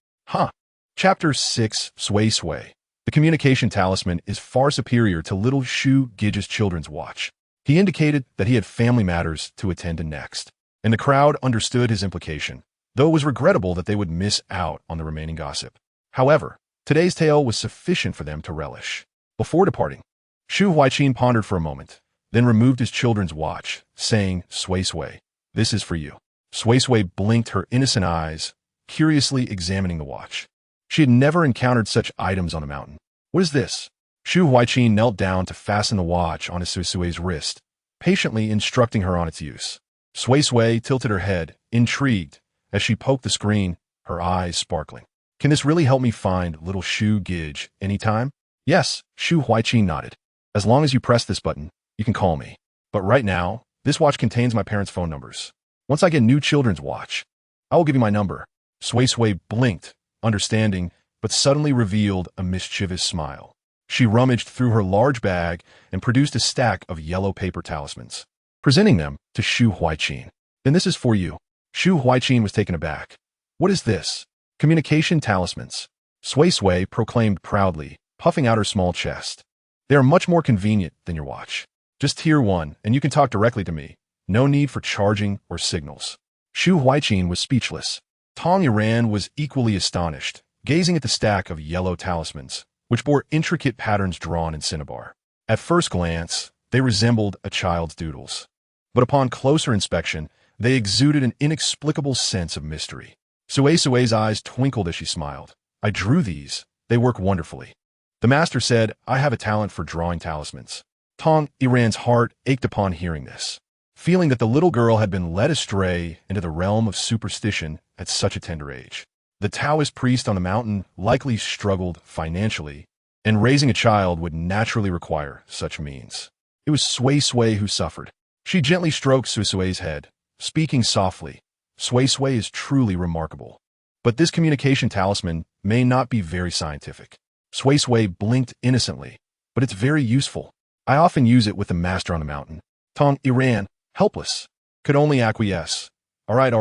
Chapter 6, Sui Sui. The communication talisman is far superior to little Shu Gij's children's watch. He indicated that he had family matters to attend to next, and the crowd understood his implication, though it was regrettable that they would miss out on the remaining gossip. However, today's tale was sufficient for them to relish. Before departing, Shu Huaiqin pondered for a moment, then removed his children's watch, saying, Sui Sui, this is for you. Sui Sui blinked her innocent eyes, curiously examining the watch. She had never encountered such items on a mountain. What is this? Shu Huaiqin knelt down to fasten the watch on his Suisui's wrist, patiently instructing her on its use. Sui Sui tilted her head, intrigued, as she poked the screen, her eyes sparkling. Can this really help me find little Shu Gij anytime? Yes, Shu Huaiqin nodded. As long as you press this button, you can call me. But right now, this watch contains my parents' phone numbers. Once I get a new children's watch, I will give you my number. Sui Sui blinked, understanding, but suddenly revealed a mischievous smile. She rummaged through her large bag and produced a stack of yellow paper talismans, presenting them to Shu Huaiqin. Then this is for you. Shu Huaiqin was taken aback. What is this? Communication talismans. Sui Sui proclaimed proudly, puffing out her small chest. They are much more convenient than your watch. Just tier 1, and you can talk directly to me. No need for charging or signals. Shu Huaiqin was speechless. Tong Yuan was equally astonished, gazing at the stack of yellow talismans, which bore intricate patterns drawn in cinnabar. At first glance, they resembled a child's doodles. But upon closer inspection, they exuded an inexplicable sense of mystery. Sui Sui's eyes twinkled as she smiled. I drew these. They work wonderfully. The master said, I have a talent for drawing talismans. Tong Yuan's heart ached upon hearing this, feeling that the little girl had been led astray into the realm of superstition at such a tender age. The Taoist priest on the mountain likely struggled financially, and raising a child would naturally require such means. It was Sui Sui who suffered. She gently stroked Suisui's head, speaking softly. Sui Sui is truly remarkable. But this communication talisman may not be very scientific. Sui Sui blinked innocently, but it's very useful. I often use it with the master on the mountain. Tong Yuan, helpless, could only acquiesce. All right,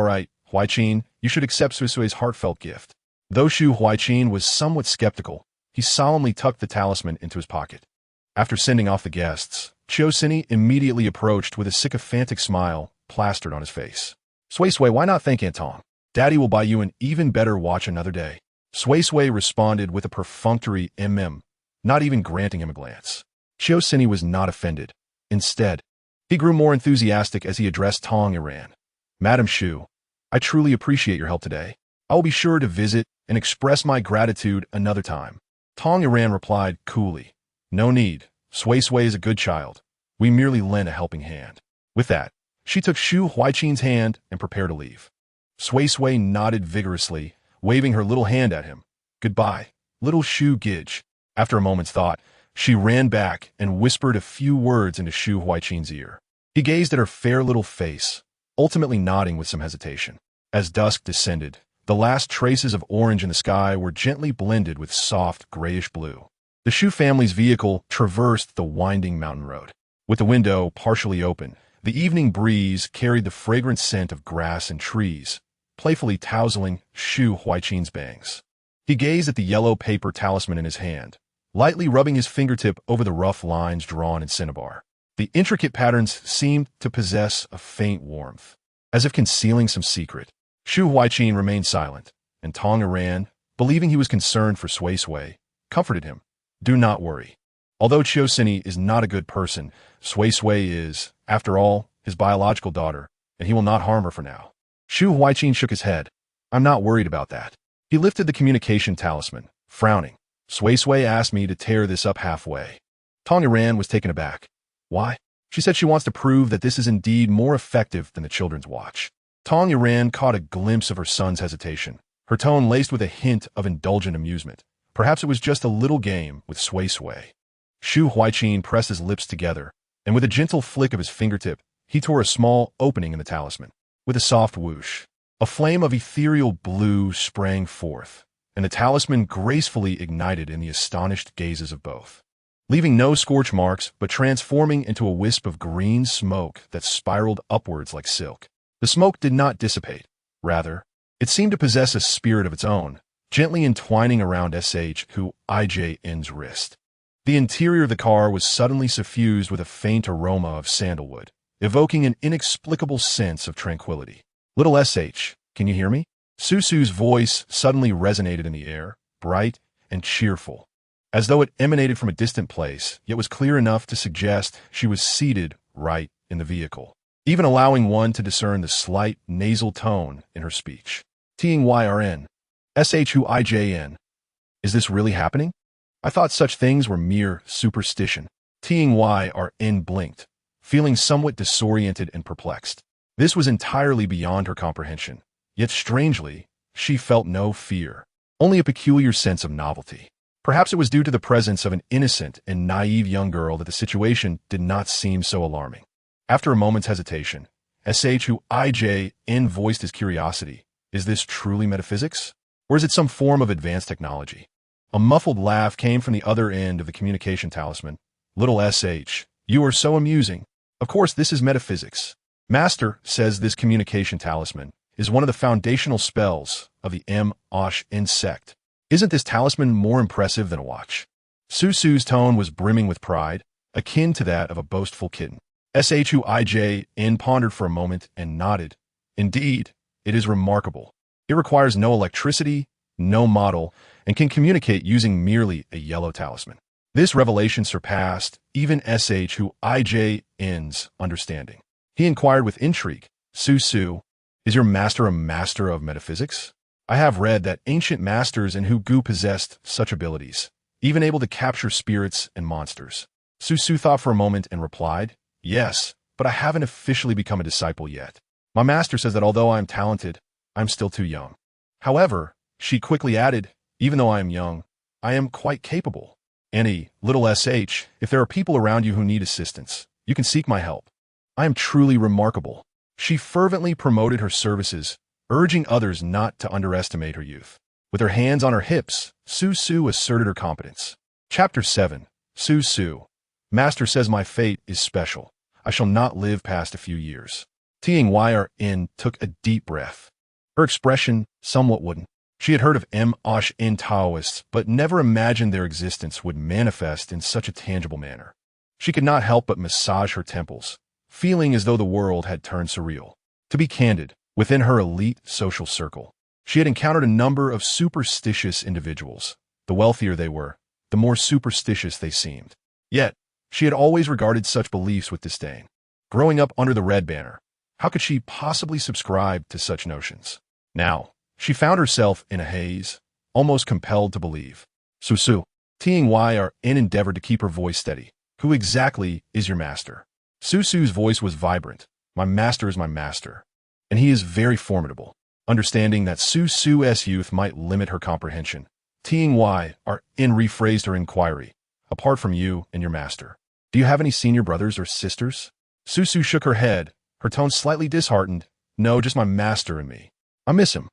Huaiqin, you should accept Suisui's heartfelt gift. Though Shu Huaiqin was somewhat skeptical, he solemnly tucked the talisman into his pocket. After sending off the guests, Suisui immediately approached with a sycophantic smile plastered on his face. Sui Sui, why not thank Aunt Tong? Daddy will buy you an even better watch another day. Sui Sui responded with a perfunctory not even granting him a glance. Suisui was not offended. Instead, he grew more enthusiastic as he addressed Tong Yuan. Madam Shu, I truly appreciate your help today. I will be sure to visit and express my gratitude another time. Tong Yuan replied coolly. No need. Sui Sui is a good child. We merely lend a helping hand. With that, she took Shu Huaiqin's hand and prepared to leave. Sui Sui nodded vigorously, waving her little hand at him. Goodbye, little Shu Gij. After a moment's thought, she ran back and whispered a few words into Shu Huaiqin's ear. He gazed at her fair little face, ultimately nodding with some hesitation. As dusk descended, the last traces of orange in the sky were gently blended with soft grayish blue. The Shu family's vehicle traversed the winding mountain road. With the window partially open, The evening breeze carried the fragrant scent of grass and trees, playfully tousling Shu Huaiqin's bangs. He gazed at the yellow paper talisman in his hand, lightly rubbing his fingertip over the rough lines drawn in cinnabar. The intricate patterns seemed to possess a faint warmth, as if concealing some secret. Shu Huaiqin remained silent, and Tong Iran, believing he was concerned for Sui Sui, comforted him. Do not worry. Although Chiosini is not a good person, Sui Sui is, after all, his biological daughter, and he will not harm her for now. Shu Huaiqin shook his head. I'm not worried about that. He lifted the communication talisman, frowning. Sui Sui asked me to tear this up halfway. Tong Iran was taken aback. Why? She said she wants to prove that this is indeed more effective than the children's watch. Tong Iran caught a glimpse of her son's hesitation, her tone laced with a hint of indulgent amusement. Perhaps it was just a little game with Sui Sui. Shu Huaiqin pressed his lips together, and with a gentle flick of his fingertip, he tore a small opening in the talisman. With a soft whoosh, a flame of ethereal blue sprang forth, and the talisman gracefully ignited in the astonished gazes of both, leaving no scorch marks but transforming into a wisp of green smoke that spiraled upwards like silk. The smoke did not dissipate. Rather, it seemed to possess a spirit of its own, gently entwining around Shui's wrist. The interior of the car was suddenly suffused with a faint aroma of sandalwood, evoking an inexplicable sense of tranquility. Little Sh, can you hear me? Suisu's voice suddenly resonated in the air, bright and cheerful, as though it emanated from a distant place, yet was clear enough to suggest she was seated right in the vehicle, even allowing one to discern the slight nasal tone in her speech. Tynyrn. Shuijn. Is this really happening? I thought such things were mere superstition. Tynyrn blinked, feeling somewhat disoriented and perplexed. This was entirely beyond her comprehension. Yet strangely, she felt no fear, only a peculiar sense of novelty. Perhaps it was due to the presence of an innocent and naive young girl that the situation did not seem so alarming. After a moment's hesitation, Shuijn voiced his curiosity. Is this truly metaphysics? Or is it some form of advanced technology? A muffled laugh came from the other end of the communication talisman. Little Sh, you are so amusing. Of course, this is metaphysics. Master says this communication talisman is one of the foundational spells of the M-Osh-In sect. Isn't this talisman more impressive than a watch? Suisu's tone was brimming with pride, akin to that of a boastful kitten. Shuijn pondered for a moment and nodded. Indeed, it is remarkable. It requires no electricity, no model, and can communicate using merely a yellow talisman. This revelation surpassed even Shuijn's understanding. He inquired with intrigue, Suisui, is your master a master of metaphysics? I have read that ancient masters in Hugu possessed such abilities, even able to capture spirits and monsters. Suisui thought for a moment and replied, yes, but I haven't officially become a disciple yet. My master says that although I am talented, I'm still too young. However, she quickly added, even though I am young, I am quite capable. Little Sh, if there are people around you who need assistance, you can seek my help. I am truly remarkable. She fervently promoted her services, urging others not to underestimate her youth. With her hands on her hips, Suisui asserted her competence. Chapter 7. Suisui. Master says my fate is special. I shall not live past a few years. Tynyrn took a deep breath. Her expression somewhat wooden. She had heard of M-Osh-In Taoists, but never imagined their existence would manifest in such a tangible manner. She could not help but massage her temples, feeling as though the world had turned surreal. To be candid, within her elite social circle, she had encountered a number of superstitious individuals. The wealthier they were, the more superstitious they seemed. Yet, she had always regarded such beliefs with disdain. Growing up under the Red Banner, how could she possibly subscribe to such notions? Now, she found herself in a haze, almost compelled to believe. Suisui. Tynyrn endeavored to keep her voice steady. Who exactly is your master? Suisu's voice was vibrant. My master is my master, and he is very formidable. Understanding that Suisu's youth might limit her comprehension, Tynyrn rephrased her inquiry. Apart from you and your master, do you have any senior brothers or sisters? Suisui shook her head, her tone slightly disheartened. No, just my master and me. I miss him.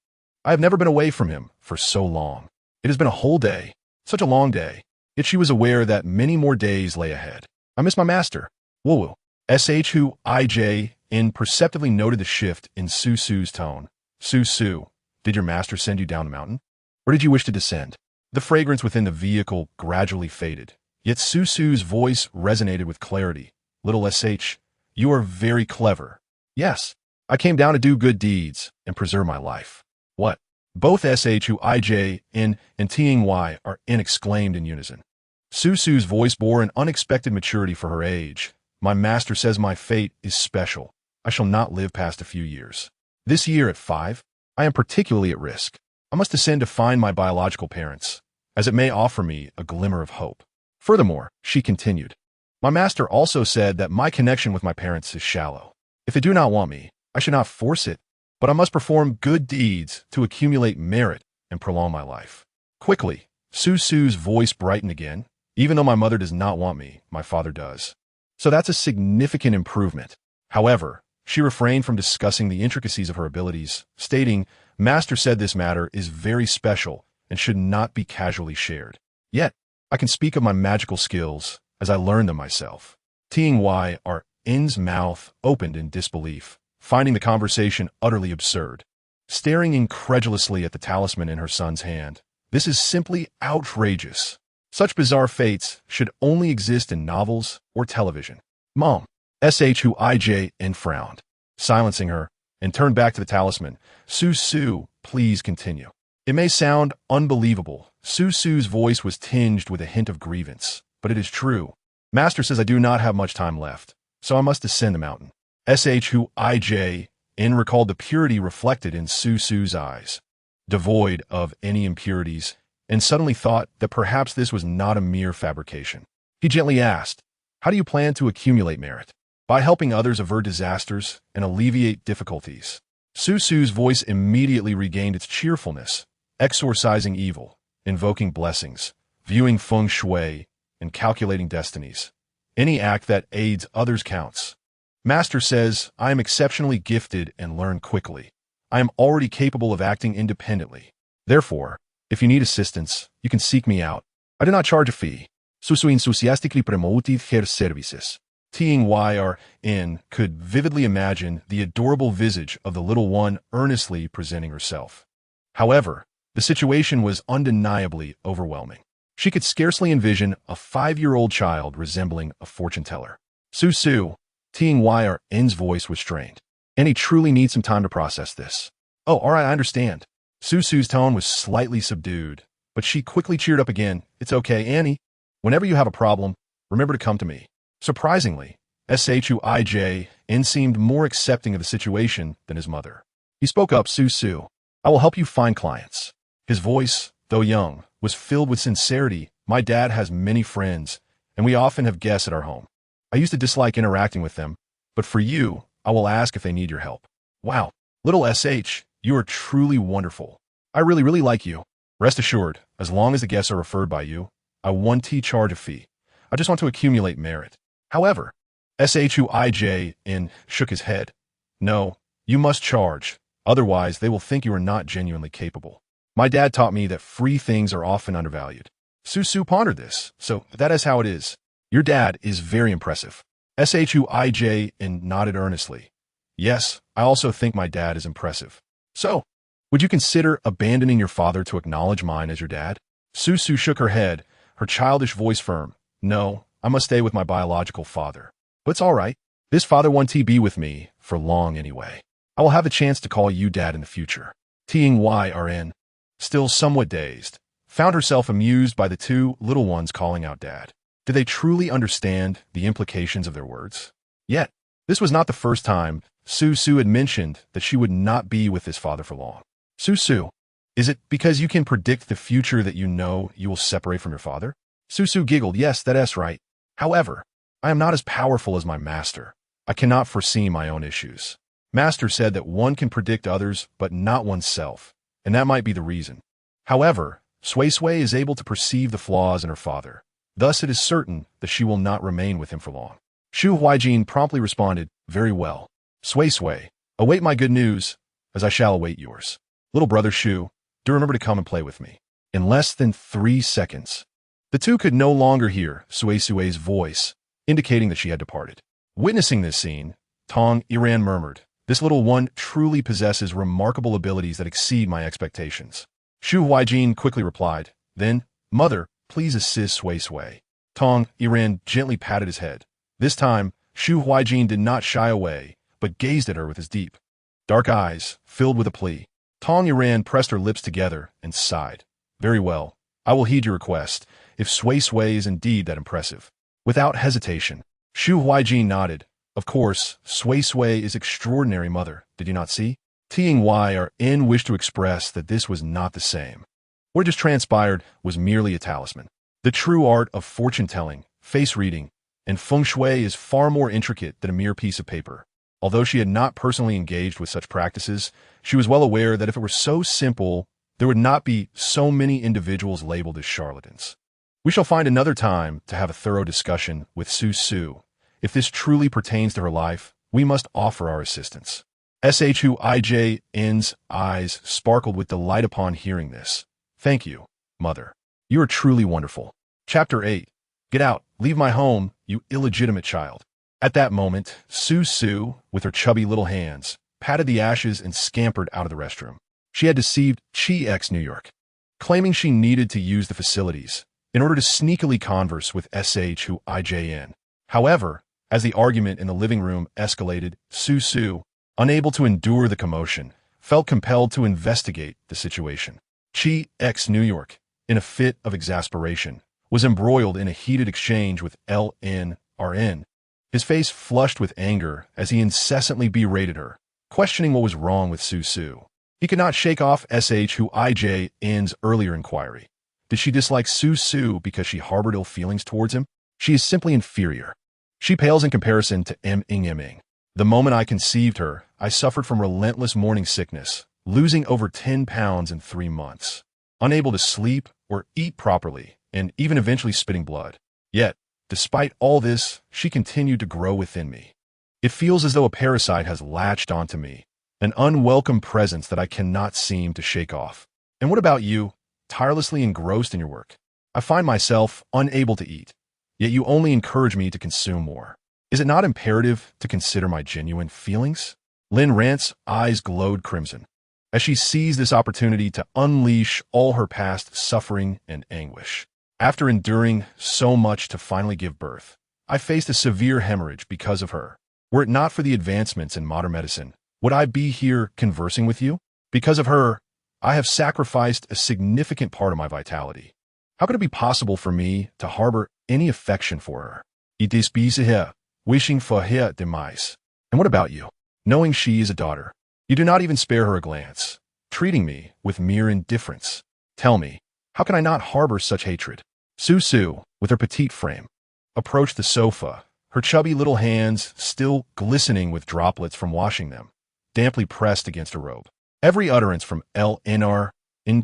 I have never been away from him for so long. It has been a whole day, such a long day. Yet she was aware that many more days lay ahead. I miss my master. Woo-woo. Shui imperceptibly noted the shift in Suisu's tone. Suisu, did your master send you down the mountain? Or did you wish to descend? The fragrance within the vehicle gradually faded, yet Suisu's voice resonated with clarity. Little sh, you are very clever. Yes, I came down to do good deeds and preserve my life. What? Both Shui and Ting are exclaimed in unison. Suisu's voice bore an unexpected maturity for her age. My master says my fate is special. I shall not live past a few years. This year at 5, I am particularly at risk. I must descend to find my biological parents, as it may offer me a glimmer of hope. Furthermore, she continued, my master also said that my connection with my parents is shallow. If they do not want me, I should not force it, but I must perform good deeds to accumulate merit and prolong my life. Quickly, Suisu's voice brightened again. Even though my mother does not want me, my father does. So that's a significant improvement. However, she refrained from discussing the intricacies of her abilities, stating, Master said this matter is very special and should not be casually shared. Yet, I can speak of my magical skills as I learned them myself. N's mouth opened in disbelief, finding the conversation utterly absurd. Staring incredulously at the talisman in her son's hand, this is simply outrageous. Such bizarre fates should only exist in novels or television. Mom, Shui frowned, silencing her, and turned back to the talisman. Suisui, please continue. It may sound unbelievable. Suisu's voice was tinged with a hint of grievance, but it is true. Master says I do not have much time left, so I must descend the mountain. Shui recalled the purity reflected in Suisu's eyes, devoid of any impurities, and suddenly thought that perhaps this was not a mere fabrication. He gently asked, how do you plan to accumulate merit? By helping others avert disasters and alleviate difficulties. Suisu's voice immediately regained its cheerfulness, exorcising evil, invoking blessings, viewing feng shui, and calculating destinies. Any act that aids others counts. Master says, I am exceptionally gifted and learn quickly. I am already capable of acting independently. Therefore, if you need assistance, you can seek me out. I do not charge a fee. Suisui enthusiastically promoted her services. Could vividly imagine the adorable visage of the little one earnestly presenting herself. However, the situation was undeniably overwhelming. She could scarcely envision a 5-year-old child resembling a fortune teller. Suisui, N's voice was strained. Annie truly needs some time to process this. Oh, all right, I understand. Suisu's tone was slightly subdued, but she quickly cheered up again. It's okay, Annie. Whenever you have a problem, remember to come to me. Surprisingly, Shui seemed more accepting of the situation than his mother. He spoke up, Suisui, I will help you find clients. His voice, though young, was filled with sincerity. My dad has many friends, and we often have guests at our home. I used to dislike interacting with them, but for you, I will ask if they need your help. Wow, little you are truly wonderful. I really like you. Rest assured, as long as the guests are referred by you, I won't charge a fee. I just want to accumulate merit. However, Shui shook his head. No, you must charge. Otherwise, they will think you are not genuinely capable. My dad taught me that free things are often undervalued. Suisui pondered this, so that is how it is. Your dad is very impressive. Shui nodded earnestly. Yes, I also think my dad is impressive. So, would you consider abandoning your father to acknowledge mine as your dad? Suisui shook her head, her childish voice firm. No, I must stay with my biological father. But it's all right. This father won't be with me for long anyway. I will have a chance to call you dad in the future. Rn, still somewhat dazed, found herself amused by the two little ones calling out dad. Did they truly understand the implications of their words? Yet, this was not the first time Suisui had mentioned that she would not be with his father for long. Suisui, is it because you can predict the future that you know you will separate from your father? Suisui giggled. Yes, that's right. However, I am not as powerful as my master. I cannot foresee my own issues. Master said that one can predict others, but not oneself, and that might be the reason. However, Suisui is able to perceive the flaws in her father. Thus, it is certain that she will not remain with him for long. Shu Huijin promptly responded, very well. Suisui, await my good news, as I shall await yours. Little brother Shu, do remember to come and play with me. In less than 3 seconds. The two could no longer hear Suisui's voice, indicating that she had departed. Witnessing this scene, Tong Iran murmured, "This little one truly possesses remarkable abilities that exceed my expectations." Shu Huijin quickly replied, "Then, mother, please assist Sui Sui." Tong Iran gently patted his head. This time, Shu Huijin did not shy away, but gazed at her with his deep, dark eyes filled with a plea. Tong Iran pressed her lips together and sighed. "Very well, I will heed your request, if Sui Sui is indeed that impressive." Without hesitation, Shu Huijin nodded. "Of course, Sui Sui is extraordinary, mother, did you not see?" Ting Y or N wished to express that this was not the same. What just transpired was merely a talisman. The true art of fortune-telling, face-reading, and feng shui is far more intricate than a mere piece of paper. Although she had not personally engaged with such practices, she was well aware that if it were so simple, there would not be so many individuals labeled as charlatans. We shall find another time to have a thorough discussion with Suisui. If this truly pertains to her life, we must offer our assistance. Shuijin's eyes sparkled with delight upon hearing this. "Thank you, mother. You are truly wonderful." Chapter 8. Get out, leave my home, you illegitimate child. At that moment, Suisui, with her chubby little hands, patted the ashes and scampered out of the restroom. She had deceived Chi New York, claiming she needed to use the facilities in order to sneakily converse with Shuijin. However, as the argument in the living room escalated, Suisui, unable to endure the commotion, felt compelled to investigate the situation. Chi New York, in a fit of exasperation, was embroiled in a heated exchange with LNRN. His face flushed with anger as he incessantly berated her, questioning what was wrong with Suisui. He could not shake off Shuijin's earlier inquiry. Did she dislike Suisui because she harbored ill feelings towards him? She is simply inferior. She pales in comparison to Ming. The moment I conceived her, I suffered from relentless morning sickness, losing over 10 pounds in 3 months, unable to sleep or eat properly, and even eventually spitting blood. Yet, despite all this, she continued to grow within me. It feels as though a parasite has latched onto me, an unwelcome presence that I cannot seem to shake off. And what about you, tirelessly engrossed in your work? I find myself unable to eat, yet you only encourage me to consume more. Is it not imperative to consider my genuine feelings? Lin Rant's eyes glowed crimson as she seized this opportunity to unleash all her past suffering and anguish. After enduring so much to finally give birth, I faced a severe hemorrhage because of her. Were it not for the advancements in modern medicine, would I be here conversing with you? Because of her, I have sacrificed a significant part of my vitality. How could it be possible for me to harbor any affection for her? It is her, wishing for her demise. And what about you? Knowing she is a daughter, you do not even spare her a glance, treating me with mere indifference. Tell me, how can I not harbor such hatred? Suisui, with her petite frame, approached the sofa, her chubby little hands still glistening with droplets from washing them, damply pressed against her robe. Every utterance from LNR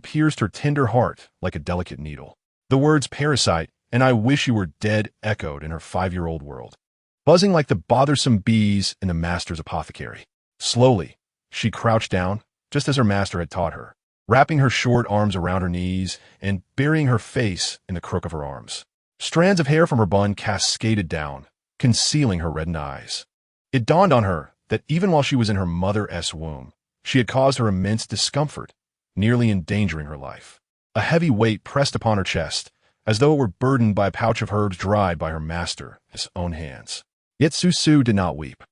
pierced her tender heart like a delicate needle. The words parasite and I wish you were dead echoed in her 5-year-old world, buzzing like the bothersome bees in the master's apothecary. Slowly, she crouched down, just as her master had taught her, wrapping her short arms around her knees and burying her face in the crook of her arms. Strands of hair from her bun cascaded down, concealing her reddened eyes. It dawned on her that even while she was in her mother's womb, she had caused her immense discomfort, nearly endangering her life. A heavy weight pressed upon her chest, as though it were burdened by a pouch of herbs dried by her master's own hands. Yet Suisui did not weep.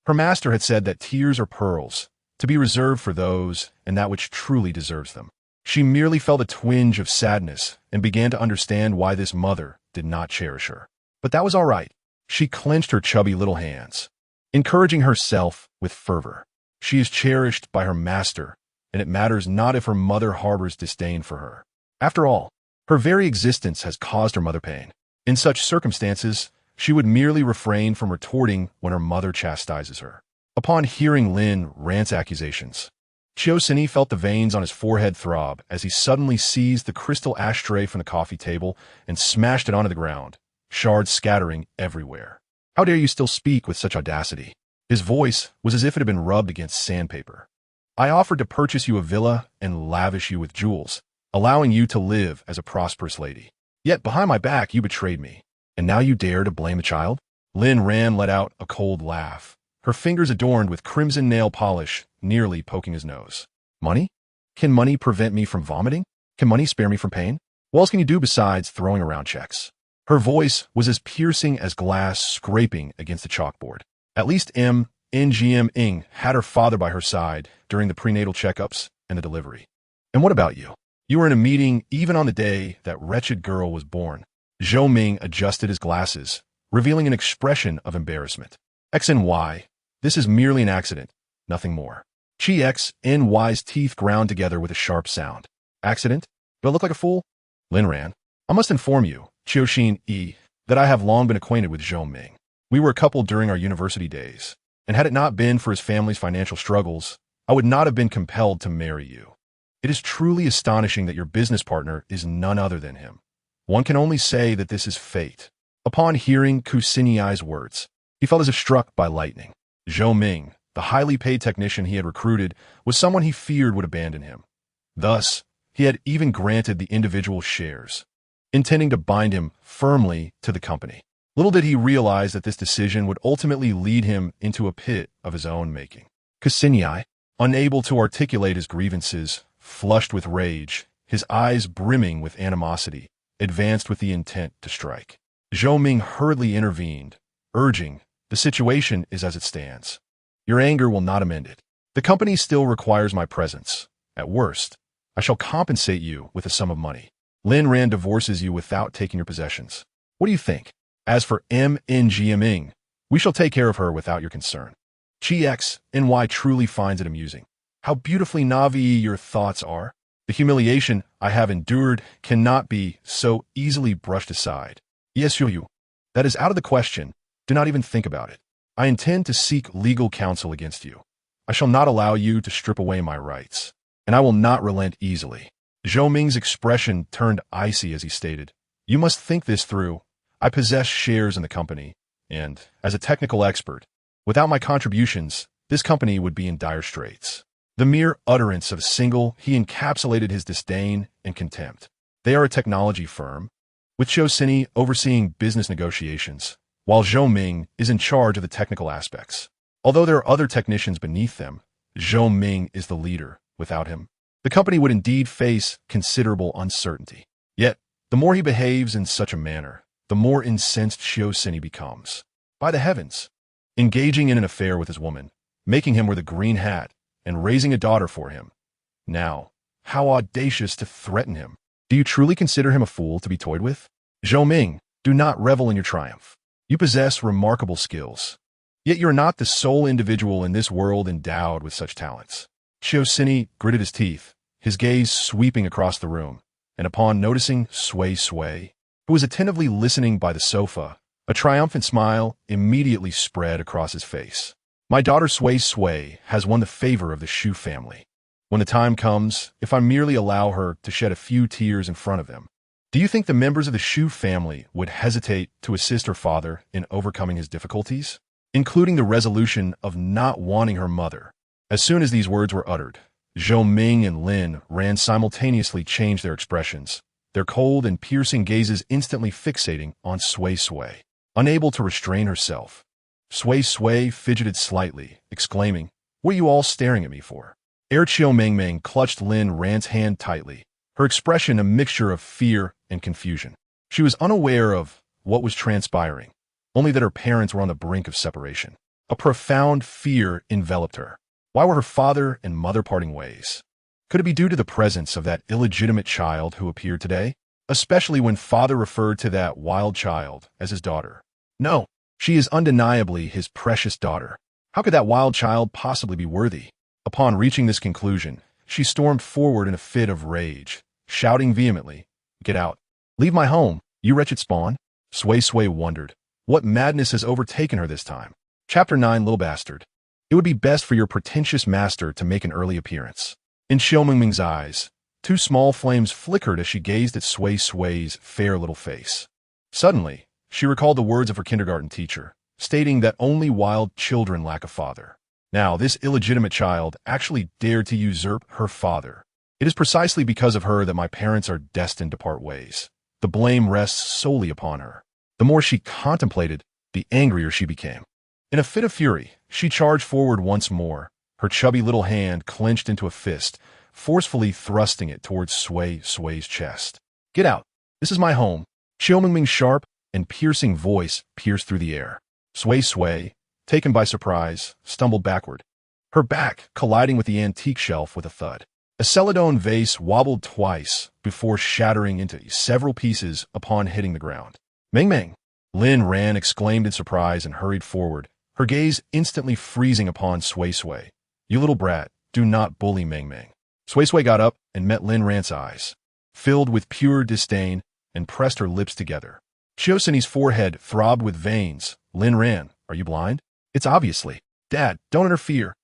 Her master had said that tears are pearls, to be reserved for those and that which truly deserves them. She merely felt a twinge of sadness and began to understand why this mother did not cherish her. But that was all right. She clenched her chubby little hands, encouraging herself with fervor. She is cherished by her master, and it matters not if her mother harbors disdain for her. After all, her very existence has caused her mother pain. In such circumstances, she would merely refrain from retorting when her mother chastises her. Upon hearing Lin Rant's accusations, Chiosini felt the veins on his forehead throb as he suddenly seized the crystal ashtray from the coffee table and smashed it onto the ground, shards scattering everywhere. "How dare you still speak with such audacity?" His voice was as if it had been rubbed against sandpaper. "I offered to purchase you a villa and lavish you with jewels, allowing you to live as a prosperous lady. Yet behind my back you betrayed me, and now you dare to blame the child?" Lin Ran let out a cold laugh, her fingers adorned with crimson nail polish, nearly poking his nose. Money? Can money prevent me from vomiting? Can money spare me from pain? What else can you do besides throwing around checks? Her voice was as piercing as glass scraping against the chalkboard. At least NGM Ing had her father by her side during the prenatal checkups and the delivery. And what about you? You were in a meeting even on the day that wretched girl was born. Zhou Ming adjusted his glasses, revealing an expression of embarrassment. X and Y. This is merely an accident, nothing more. Chi X and Y's teeth ground together with a sharp sound. Accident? Do I look like a fool? Lin Ran. I must inform you, Qiuxin Yi, that I have long been acquainted with Zhou Ming. We were a couple during our university days, and had it not been for his family's financial struggles, I would not have been compelled to marry you. It is truly astonishing that your business partner is none other than him. One can only say that this is fate. Upon hearing Kusiniai's words, he felt as if struck by lightning. Zhou Ming, the highly paid technician he had recruited, was someone he feared would abandon him. Thus, he had even granted the individual shares, intending to bind him firmly to the company. Little did he realize that this decision would ultimately lead him into a pit of his own making. Kusiniai, unable to articulate his grievances, flushed with rage, his eyes brimming with animosity, advanced with the intent to strike. Zhou Ming hurriedly intervened, urging, "The situation is as it stands. Your anger will not amend it. The company still requires my presence. At worst, I shall compensate you with a sum of money. Lin Ran divorces you without taking your possessions. What do you think? As for Ming, we shall take care of her without your concern." Chi X and Y truly finds it amusing. How beautifully Navi your thoughts are. The humiliation I have endured cannot be so easily brushed aside. Yes, you. That is out of the question. Do not even think about it. I intend to seek legal counsel against you. I shall not allow you to strip away my rights, and I will not relent easily. Zhou Ming's expression turned icy as he stated, "You must think this through. I possess shares in the company, and, as a technical expert, without my contributions, this company would be in dire straits." The mere utterance of a single, he encapsulated his disdain and contempt. They are a technology firm, with Qiuxin overseeing business negotiations, while Zhou Ming is in charge of the technical aspects. Although there are other technicians beneath them, Zhou Ming is the leader. Without him, the company would indeed face considerable uncertainty. Yet, the more he behaves in such a manner, the more incensed Qiuxin becomes. By the heavens! Engaging in an affair with his woman, making him wear the green hat, and raising a daughter for him. Now, how audacious to threaten him. Do you truly consider him a fool to be toyed with? Zhou Ming, do not revel in your triumph. You possess remarkable skills. Yet you are not the sole individual in this world endowed with such talents. Qiuxin gritted his teeth, his gaze sweeping across the room, and upon noticing Sui Sui, who was attentively listening by the sofa, a triumphant smile immediately spread across his face. My daughter Sui Sui has won the favor of the Shu family. When the time comes, if I merely allow her to shed a few tears in front of them, do you think the members of the Shu family would hesitate to assist her father in overcoming his difficulties, including the resolution of not wanting her mother? As soon as these words were uttered, Zhou Ming and Lin Ran simultaneously changed their expressions, their cold and piercing gazes instantly fixating on Sui Sui. Unable to restrain herself, Sui Sui fidgeted slightly, exclaiming, "What are you all staring at me for?" Qiu Ming clutched Lin Ran's hand tightly, her expression a mixture of fear and confusion. She was unaware of what was transpiring, only that her parents were on the brink of separation. A profound fear enveloped her. Why were her father and mother parting ways? Could it be due to the presence of that illegitimate child who appeared today, especially when father referred to that wild child as his daughter? No. She is undeniably his precious daughter. How could that wild child possibly be worthy? Upon reaching this conclusion, she stormed forward in a fit of rage, shouting vehemently, "Get out! Leave my home, you wretched spawn!" Sui Sui wondered, what madness has overtaken her this time? Chapter 9, Little Bastard. It would be best for your pretentious master to make an early appearance. In Xiaoming's eyes, two small flames flickered as she gazed at Sui Sui's fair little face. Suddenly, she recalled the words of her kindergarten teacher, stating that only wild children lack a father. Now, this illegitimate child actually dared to usurp her father. It is precisely because of her that my parents are destined to part ways. The blame rests solely upon her. The more she contemplated, the angrier she became. In a fit of fury, she charged forward once more, her chubby little hand clenched into a fist, forcefully thrusting it towards Sui Sui's chest. "Get out! This is my home." Xiao Mingming's sharp and piercing voice pierced through the air. Sui Sui, taken by surprise, stumbled backward, her back colliding with the antique shelf with a thud. A celadone vase wobbled twice before shattering into several pieces upon hitting the ground. "Mingming!" Lin Ran exclaimed in surprise and hurried forward, her gaze instantly freezing upon Sui Sui. "You little brat, do not bully Mingming." Sui Sui got up and met Lin Ran's eyes, filled with pure disdain, and pressed her lips together. Chiosini's forehead throbbed with veins. "Lin Ran, are you blind?" "It's obviously." "Dad, don't interfere."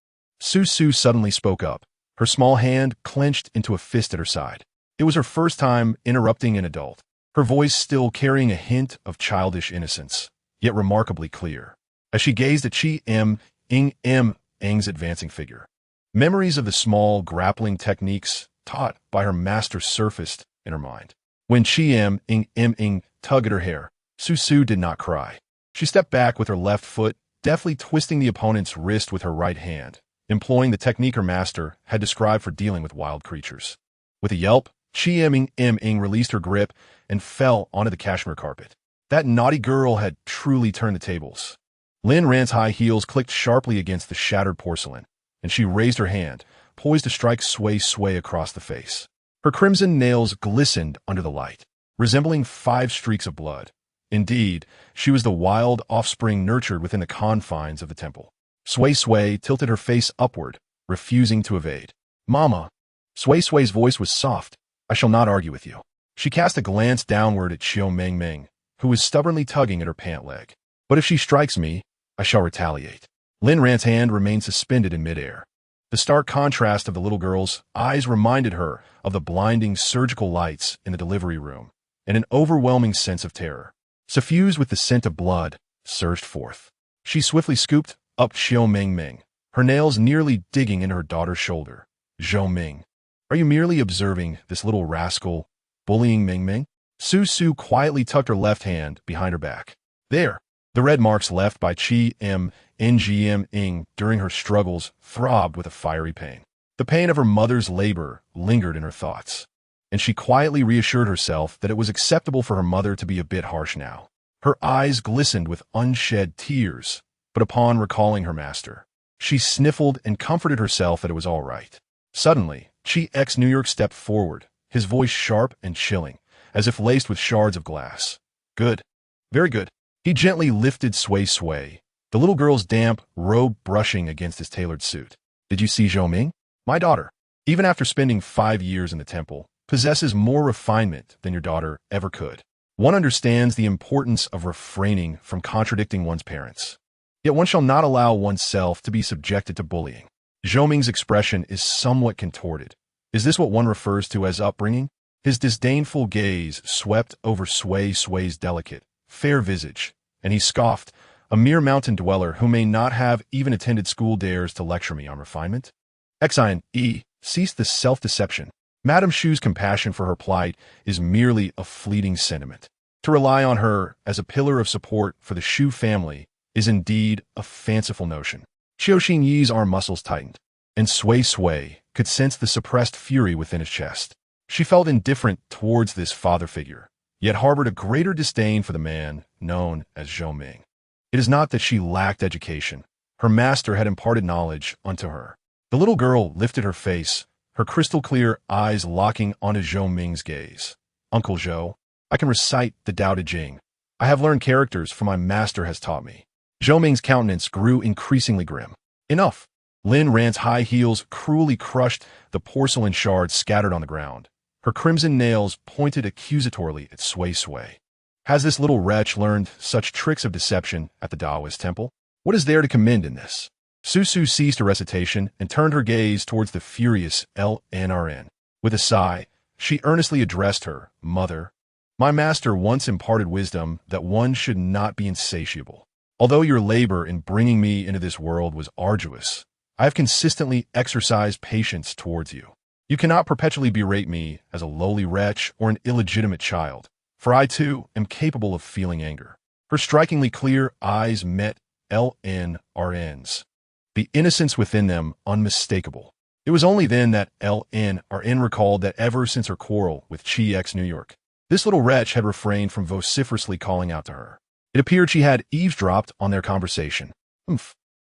Suisui suddenly spoke up, her small hand clenched into a fist at her side. It was her first time interrupting an adult, her voice still carrying a hint of childish innocence, yet remarkably clear. As she gazed at Ng's advancing figure, memories of the small grappling techniques taught by her master surfaced in her mind. When Ng tugged at her hair, Suisui did not cry. She stepped back with her left foot, deftly twisting the opponent's wrist with her right hand, employing the technique her master had described for dealing with wild creatures. With a yelp, Ng released her grip and fell onto the cashmere carpet. That naughty girl had truly turned the tables. Lin Ran's high heels clicked sharply against the shattered porcelain, and she raised her hand, poised to strike Sui Sui across the face. Her crimson nails glistened under the light, resembling 5 streaks of blood. Indeed, she was the wild offspring nurtured within the confines of the temple. Sui Sui tilted her face upward, refusing to evade. "Mama." Sui Sui's voice was soft. "I shall not argue with you." She cast a glance downward at Xiao Mingming, who was stubbornly tugging at her pant leg. "But if she strikes me, I shall retaliate." Lin Ran's hand remained suspended in midair. The stark contrast of the little girl's eyes reminded her of the blinding surgical lights in the delivery room, and an overwhelming sense of terror, suffused with the scent of blood, surged forth. She swiftly scooped up Xiao Mingming, her nails nearly digging into her daughter's shoulder. "Zhou Ming, are you merely observing this little rascal bullying Mingming?" Suisui quietly tucked her left hand behind her back. "There." The red marks left by Ngm during her struggles throbbed with a fiery pain. The pain of her mother's labor lingered in her thoughts, and she quietly reassured herself that it was acceptable for her mother to be a bit harsh now. Her eyes glistened with unshed tears, but upon recalling her master, she sniffled and comforted herself that it was all right. Suddenly, New York stepped forward, his voice sharp and chilling, as if laced with shards of glass. "Good. Very good." He gently lifted Sui Sui, the little girl's damp robe brushing against his tailored suit. "Did you see Zhou Ming? My daughter, even after spending 5 years in the temple, possesses more refinement than your daughter ever could. One understands the importance of refraining from contradicting one's parents. Yet one shall not allow oneself to be subjected to bullying." Zhou Ming's expression is somewhat contorted. Is this what one refers to as upbringing? His disdainful gaze swept over Sui Sui's delicate, fair visage, and he scoffed, "A mere mountain dweller who may not have even attended school dares to lecture me on refinement?" Cease the self-deception. Madame Shu's compassion for her plight is merely a fleeting sentiment. To rely on her as a pillar of support for the Shu family is indeed a fanciful notion. Qiao Xinyi's arm muscles tightened, and Sui Sui could sense the suppressed fury within his chest. She felt indifferent towards this father figure, yet harbored a greater disdain for the man known as Zhou Ming. It is not that she lacked education. Her master had imparted knowledge unto her. The little girl lifted her face, her crystal-clear eyes locking onto Zhou Ming's gaze. "Uncle Zhou, I can recite the Tao Te Ching. I have learned characters, for my master has taught me." Zhou Ming's countenance grew increasingly grim. "Enough." Lin Ran's high heels cruelly crushed the porcelain shards scattered on the ground. Her crimson nails pointed accusatorily at Sui Sui. "Has this little wretch learned such tricks of deception at the Taoist temple? What is there to commend in this?" Suisui ceased her recitation and turned her gaze towards the furious LNRN. With a sigh, she earnestly addressed her, "Mother, my master once imparted wisdom that one should not be insatiable. Although your labor in bringing me into this world was arduous, I have consistently exercised patience towards you. You cannot perpetually berate me as a lowly wretch or an illegitimate child, for I too am capable of feeling anger." Her strikingly clear eyes met LNRN's. The innocence within them unmistakable. It was only then that LNRN recalled that ever since her quarrel with Chi X New York, this little wretch had refrained from vociferously calling out to her. It appeared she had eavesdropped on their conversation.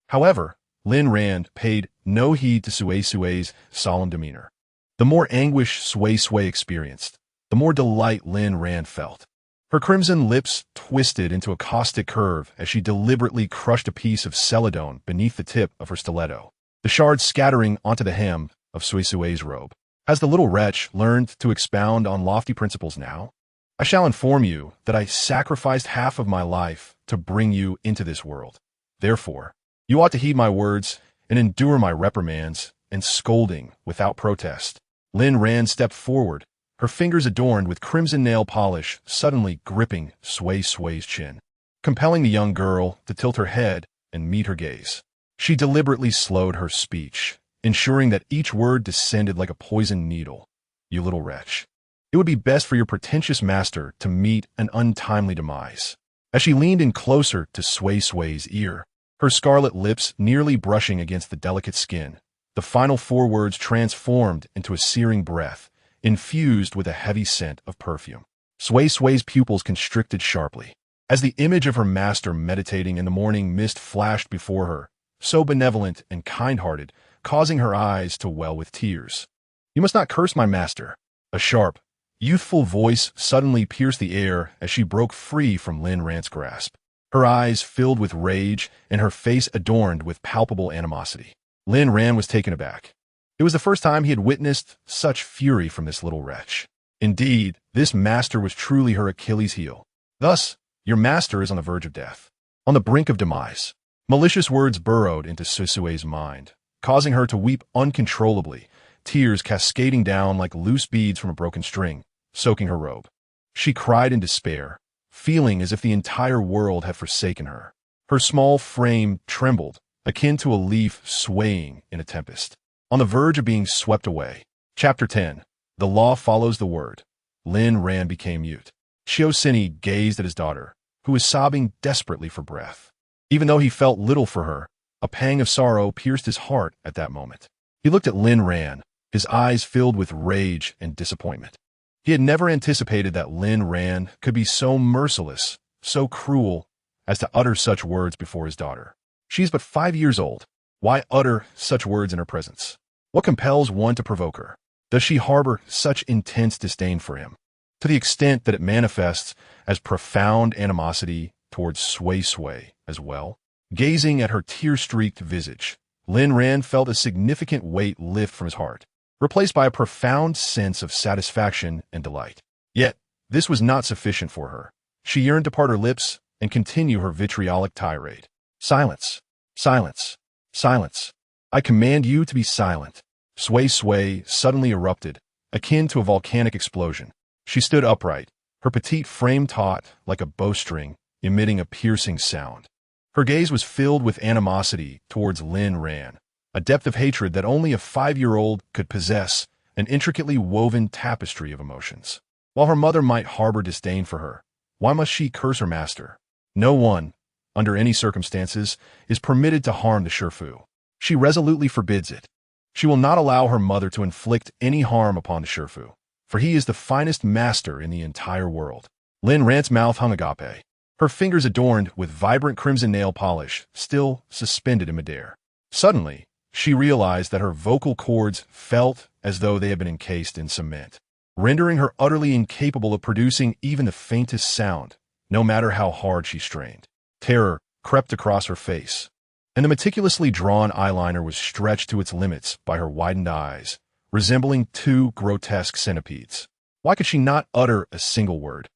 However, Lin Rand paid no heed to Sui Sui's solemn demeanor. The more anguish Sui Sui experienced, the more delight Lin Rand felt. Her crimson lips twisted into a caustic curve as she deliberately crushed a piece of celadone beneath the tip of her stiletto, the shards scattering onto the hem of Suisui's robe. Has the little wretch learned to expound on lofty principles now? I shall inform you that I sacrificed half of my life to bring you into this world. Therefore, you ought to heed my words and endure my reprimands and scolding without protest. Lin Rand stepped forward, her fingers adorned with crimson nail polish suddenly gripping Sui Sui's chin, compelling the young girl to tilt her head and meet her gaze. She deliberately slowed her speech, ensuring that each word descended like a poisoned needle. You little wretch. It would be best for your pretentious master to meet an untimely demise. As she leaned in closer to Sui Sui's ear, her scarlet lips nearly brushing against the delicate skin, the final four words transformed into a searing breath, infused with a heavy scent of perfume. Sui Sui's pupils constricted sharply. As the image of her master meditating in the morning mist flashed before her, so benevolent and kind-hearted, causing her eyes to well with tears. You must not curse my master. A sharp, youthful voice suddenly pierced the air as she broke free from Lin Rand's grasp. Her eyes filled with rage and her face adorned with palpable animosity. Lin Rand was taken aback. It was the first time he had witnessed such fury from this little wretch. Indeed, this master was truly her Achilles' heel. Thus, your master is on the verge of death, on the brink of demise. Malicious words burrowed into Suisui's mind, causing her to weep uncontrollably, tears cascading down like loose beads from a broken string, soaking her robe. She cried in despair, feeling as if the entire world had forsaken her. Her small frame trembled, akin to a leaf swaying in a tempest, on the verge of being swept away. Chapter 10. The Law Follows the Word. Lin Rand became mute. Shiosini gazed at his daughter, who was sobbing desperately for breath. Even though he felt little for her, a pang of sorrow pierced his heart at that moment. He looked at Lin Rand, his eyes filled with rage and disappointment. He had never anticipated that Lin Rand could be so merciless, so cruel, as to utter such words before his daughter. She is but 5 years old. Why utter such words in her presence? What compels one to provoke her? Does she harbor such intense disdain for him, to the extent that it manifests as profound animosity towards Sui Sui as well? Gazing at her tear-streaked visage, Lin Rand felt a significant weight lift from his heart, replaced by a profound sense of satisfaction and delight. Yet, this was not sufficient for her. She yearned to part her lips and continue her vitriolic tirade. Silence! Silence! Silence! I command you to be silent. Sui Sui suddenly erupted, akin to a volcanic explosion. She stood upright, her petite frame taut like a bowstring, emitting a piercing sound. Her gaze was filled with animosity towards Lin Rand, a depth of hatred that only a 5-year-old could possess, an intricately woven tapestry of emotions. While her mother might harbor disdain for her, why must she curse her master? No one, under any circumstances, is permitted to harm the Shifu. She resolutely forbids it. She will not allow her mother to inflict any harm upon the Shifu, for he is the finest master in the entire world. Lin Rand's mouth hung agape, her fingers adorned with vibrant crimson nail polish, still suspended in midair. Suddenly, she realized that her vocal cords felt as though they had been encased in cement, rendering her utterly incapable of producing even the faintest sound, no matter how hard she strained. Terror crept across her face, and the meticulously drawn eyeliner was stretched to its limits by her widened eyes, resembling 2 grotesque centipedes. Why could she not utter a single word?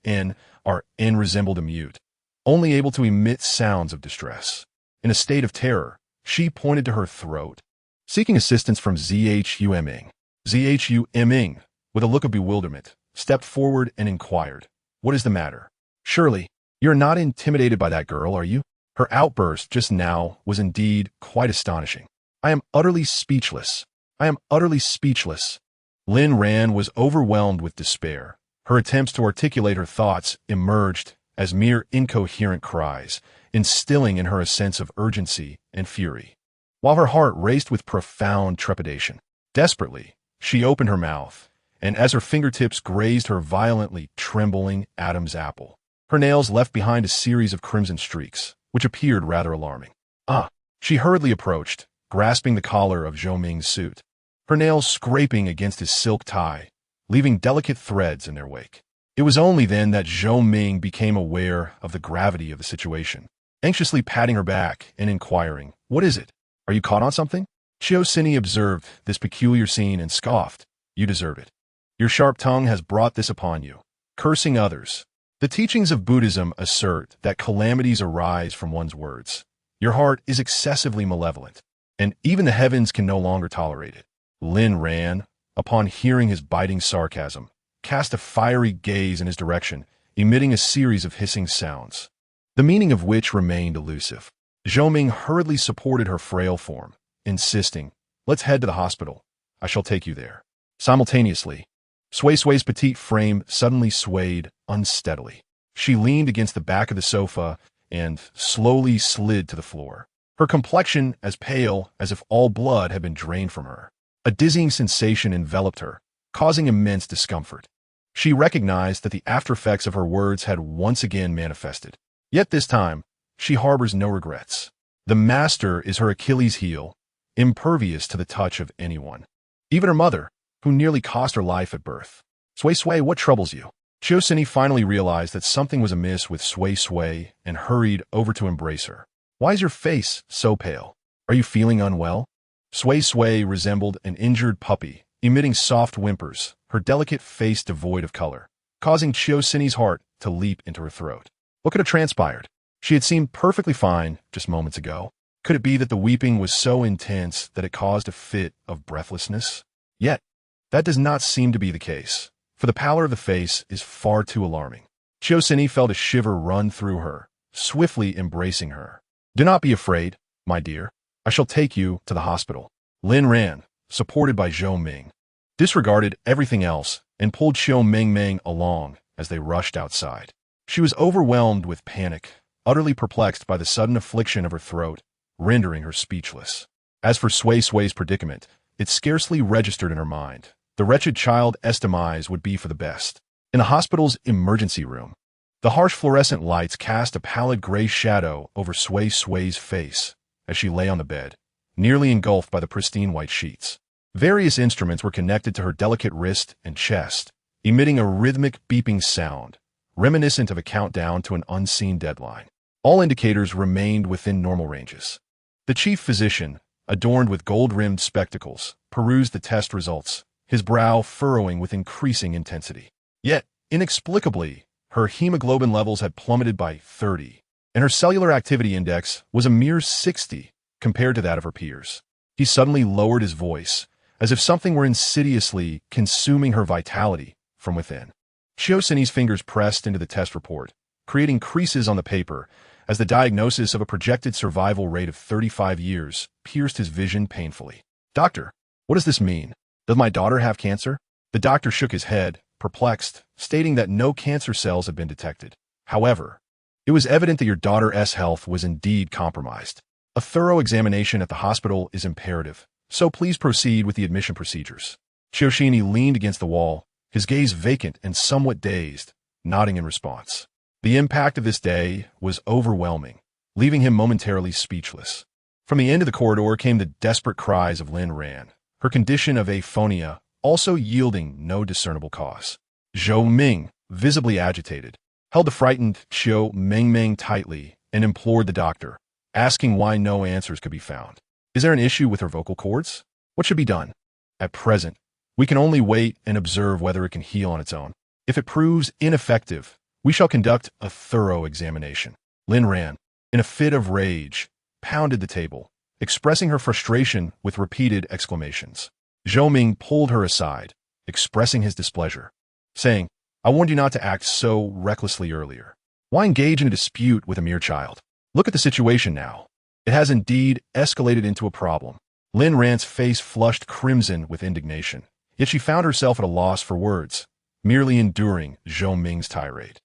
N resembled a mute, only able to emit sounds of distress. In a state of terror, she pointed to her throat, seeking assistance from Zhu Ming, with a look of bewilderment, stepped forward and inquired, "What is the matter? Surely, you're not intimidated by that girl, are you?" Her outburst just now was indeed quite astonishing. I am utterly speechless. I am utterly speechless. Lin Rand was overwhelmed with despair. Her attempts to articulate her thoughts emerged as mere incoherent cries, instilling in her a sense of urgency and fury, while her heart raced with profound trepidation. Desperately, she opened her mouth, and as her fingertips grazed her violently trembling Adam's apple, her nails left behind a series of crimson streaks, which appeared rather alarming. She hurriedly approached, grasping the collar of Zhou Ming's suit, her nails scraping against his silk tie, leaving delicate threads in their wake. It was only then that Zhou Ming became aware of the gravity of the situation, anxiously patting her back and inquiring, "What is it? Are you caught on something?" Suisui observed this peculiar scene and scoffed, "You deserve it. Your sharp tongue has brought this upon you, cursing others. The teachings of Buddhism assert that calamities arise from one's words. Your heart is excessively malevolent, and even the heavens can no longer tolerate it." Lin Ran, upon hearing his biting sarcasm, cast a fiery gaze in his direction, emitting a series of hissing sounds, the meaning of which remained elusive. Zhou Ming hurriedly supported her frail form, insisting, "Let's head to the hospital. I shall take you there." Simultaneously, Sui Sui's petite frame suddenly swayed unsteadily. She leaned against the back of the sofa and slowly slid to the floor, her complexion as pale as if all blood had been drained from her. A dizzying sensation enveloped her, causing immense discomfort. She recognized that the aftereffects of her words had once again manifested. Yet this time, she harbors no regrets. The master is her Achilles heel, impervious to the touch of anyone, even her mother, who nearly cost her life at birth. "Sui Sui, what troubles you?" Suisui finally realized that something was amiss with Sui Sui and hurried over to embrace her. "Why is your face so pale? Are you feeling unwell?" Sui Sui resembled an injured puppy, emitting soft whimpers, her delicate face devoid of color, causing Suisui's heart to leap into her throat. What could have transpired? She had seemed perfectly fine just moments ago. Could it be that the weeping was so intense that it caused a fit of breathlessness? Yet, that does not seem to be the case, for the pallor of the face is far too alarming. Suisui felt a shiver run through her, swiftly embracing her. "Do not be afraid, my dear. I shall take you to the hospital." Lin Ran, supported by Zhou Ming, disregarded everything else and pulled Zhou Ming along as they rushed outside. She was overwhelmed with panic, utterly perplexed by the sudden affliction of her throat, rendering her speechless. As for Sui Sui's predicament, it scarcely registered in her mind. The wretched child estimates would be for the best. In the hospital's emergency room, the harsh fluorescent lights cast a pallid gray shadow over Sui Sui's face as she lay on the bed, nearly engulfed by the pristine white sheets. Various instruments were connected to her delicate wrist and chest, emitting a rhythmic beeping sound, reminiscent of a countdown to an unseen deadline. All indicators remained within normal ranges. The chief physician, adorned with gold-rimmed spectacles, perused the test results, his brow furrowing with increasing intensity. Yet, inexplicably, her hemoglobin levels had plummeted by 30, and her cellular activity index was a mere 60 compared to that of her peers. He suddenly lowered his voice, as if something were insidiously consuming her vitality from within. Suisui's fingers pressed into the test report, creating creases on the paper, as the diagnosis of a projected survival rate of 35 years pierced his vision painfully. "Doctor, what does this mean? Does my daughter have cancer?" The doctor shook his head, perplexed, stating that no cancer cells had been detected. "However, it was evident that your daughter's health was indeed compromised. A thorough examination at the hospital is imperative, so please proceed with the admission procedures." Suisui leaned against the wall, his gaze vacant and somewhat dazed, nodding in response. The impact of this day was overwhelming, leaving him momentarily speechless. From the end of the corridor came the desperate cries of Lin Ran, her condition of aphonia also yielding no discernible cause. Zhou Ming, visibly agitated, held the frightened Zhou Ming tightly and implored the doctor, asking why no answers could be found. "Is there an issue with her vocal cords? What should be done?" "At present, we can only wait and observe whether it can heal on its own. If it proves ineffective, we shall conduct a thorough examination." Lin Ran, in a fit of rage, pounded the table, expressing her frustration with repeated exclamations. Zhou Ming pulled her aside, expressing his displeasure, saying, "I warned you not to act so recklessly earlier. Why engage in a dispute with a mere child? Look at the situation now. It has indeed escalated into a problem." Lin Ran's face flushed crimson with indignation, yet she found herself at a loss for words, merely enduring Zhou Ming's tirade.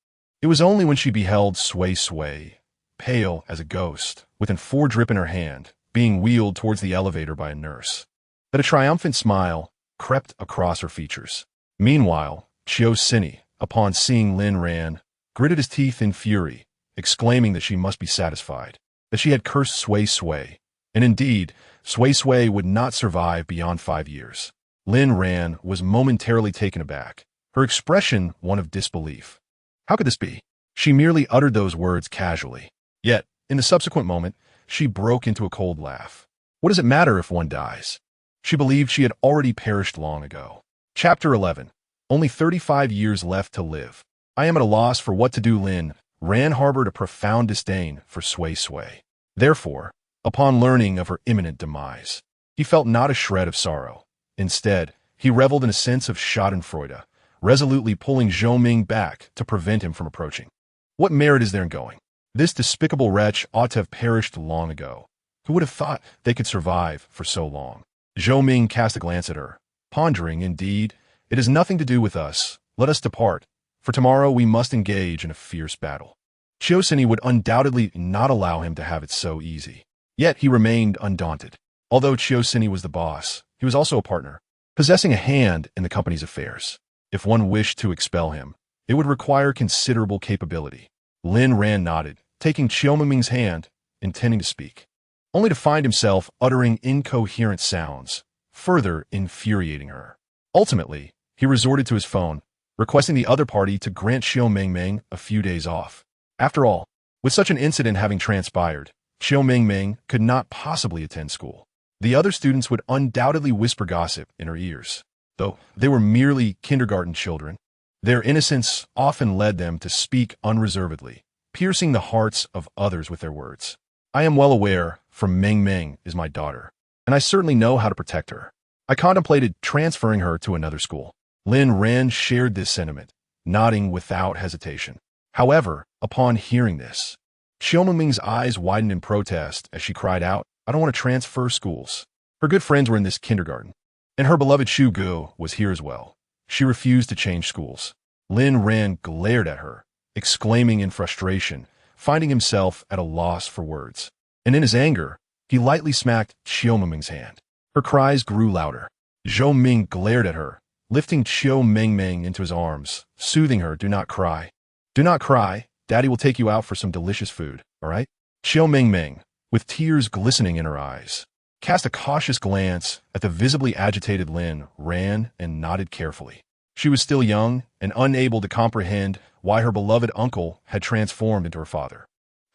It was only when she beheld Sui Sui, pale as a ghost, with an 4 drip in her hand, being wheeled towards the elevator by a nurse, that a triumphant smile crept across her features. Meanwhile, Suisui, upon seeing Lin Ran, gritted his teeth in fury, exclaiming that she must be satisfied, that she had cursed Sui Sui, and indeed, Sui Sui would not survive beyond 5 years. Lin Ran was momentarily taken aback, her expression one of disbelief. How could this be? She merely uttered those words casually. Yet, in the subsequent moment, she broke into a cold laugh. What does it matter if one dies? She believed she had already perished long ago. Chapter 11. Only 35 years left to live. I am at a loss for what to do. Lin Ran harbored a profound disdain for Sui Sui. Therefore, upon learning of her imminent demise, he felt not a shred of sorrow. Instead, he reveled in a sense of schadenfreude, resolutely pulling Zhou Ming back to prevent him from approaching. What merit is there in going? This despicable wretch ought to have perished long ago. Who would have thought they could survive for so long? Zhou Ming cast a glance at her, pondering, indeed, it has nothing to do with us. Let us depart, for tomorrow we must engage in a fierce battle. Suisui would undoubtedly not allow him to have it so easy. Yet he remained undaunted. Although Suisui was the boss, he was also a partner, possessing a hand in the company's affairs. If one wished to expel him, it would require considerable capability. Lin Ran nodded, taking Zhou Ming's hand, intending to speak, only to find himself uttering incoherent sounds, further infuriating her. Ultimately, he resorted to his phone, requesting the other party to grant Zhou Ming a few days off. After all, with such an incident having transpired, Zhou Ming could not possibly attend school. The other students would undoubtedly whisper gossip in her ears. Though they were merely kindergarten children, their innocence often led them to speak unreservedly, piercing the hearts of others with their words. I am well aware, for Ming is my daughter, and I certainly know how to protect her. I contemplated transferring her to another school. Lin Ran shared this sentiment, nodding without hesitation. However, upon hearing this, Zhou Ming's eyes widened in protest as she cried out, I don't want to transfer schools. Her good friends were in this kindergarten, and her beloved Shu Gu was here as well. She refused to change schools. Lin Ran glared at her, exclaiming in frustration, finding himself at a loss for words. And in his anger, he lightly smacked Zhou Ming's hand. Her cries grew louder. Zhou Ming glared at her, lifting Zhou Ming into his arms, soothing her, do not cry. Do not cry, Daddy will take you out for some delicious food, all right? Zhou Ming, with tears glistening in her eyes, cast a cautious glance at the visibly agitated Lin Ran and nodded carefully. She was still young and unable to comprehend why her beloved uncle had transformed into her father.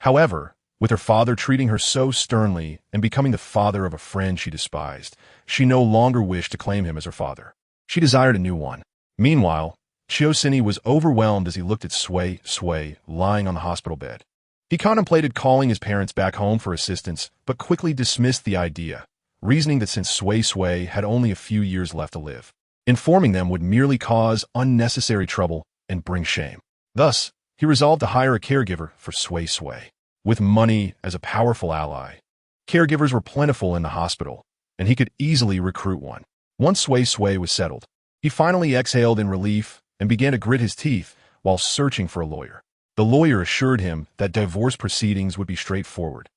However, with her father treating her so sternly and becoming the father of a friend she despised, she no longer wished to claim him as her father. She desired a new one. Meanwhile, Suisui was overwhelmed as he looked at Sui Sui lying on the hospital bed. He contemplated calling his parents back home for assistance, but quickly dismissed the idea, reasoning that since Sui Sui had only a few years left to live, informing them would merely cause unnecessary trouble and bring shame. Thus, he resolved to hire a caregiver for Sui Sui. With money as a powerful ally, caregivers were plentiful in the hospital, and he could easily recruit one. Once Sui Sui was settled, he finally exhaled in relief and began to grit his teeth while searching for a lawyer. The lawyer assured him that divorce proceedings would be straightforward,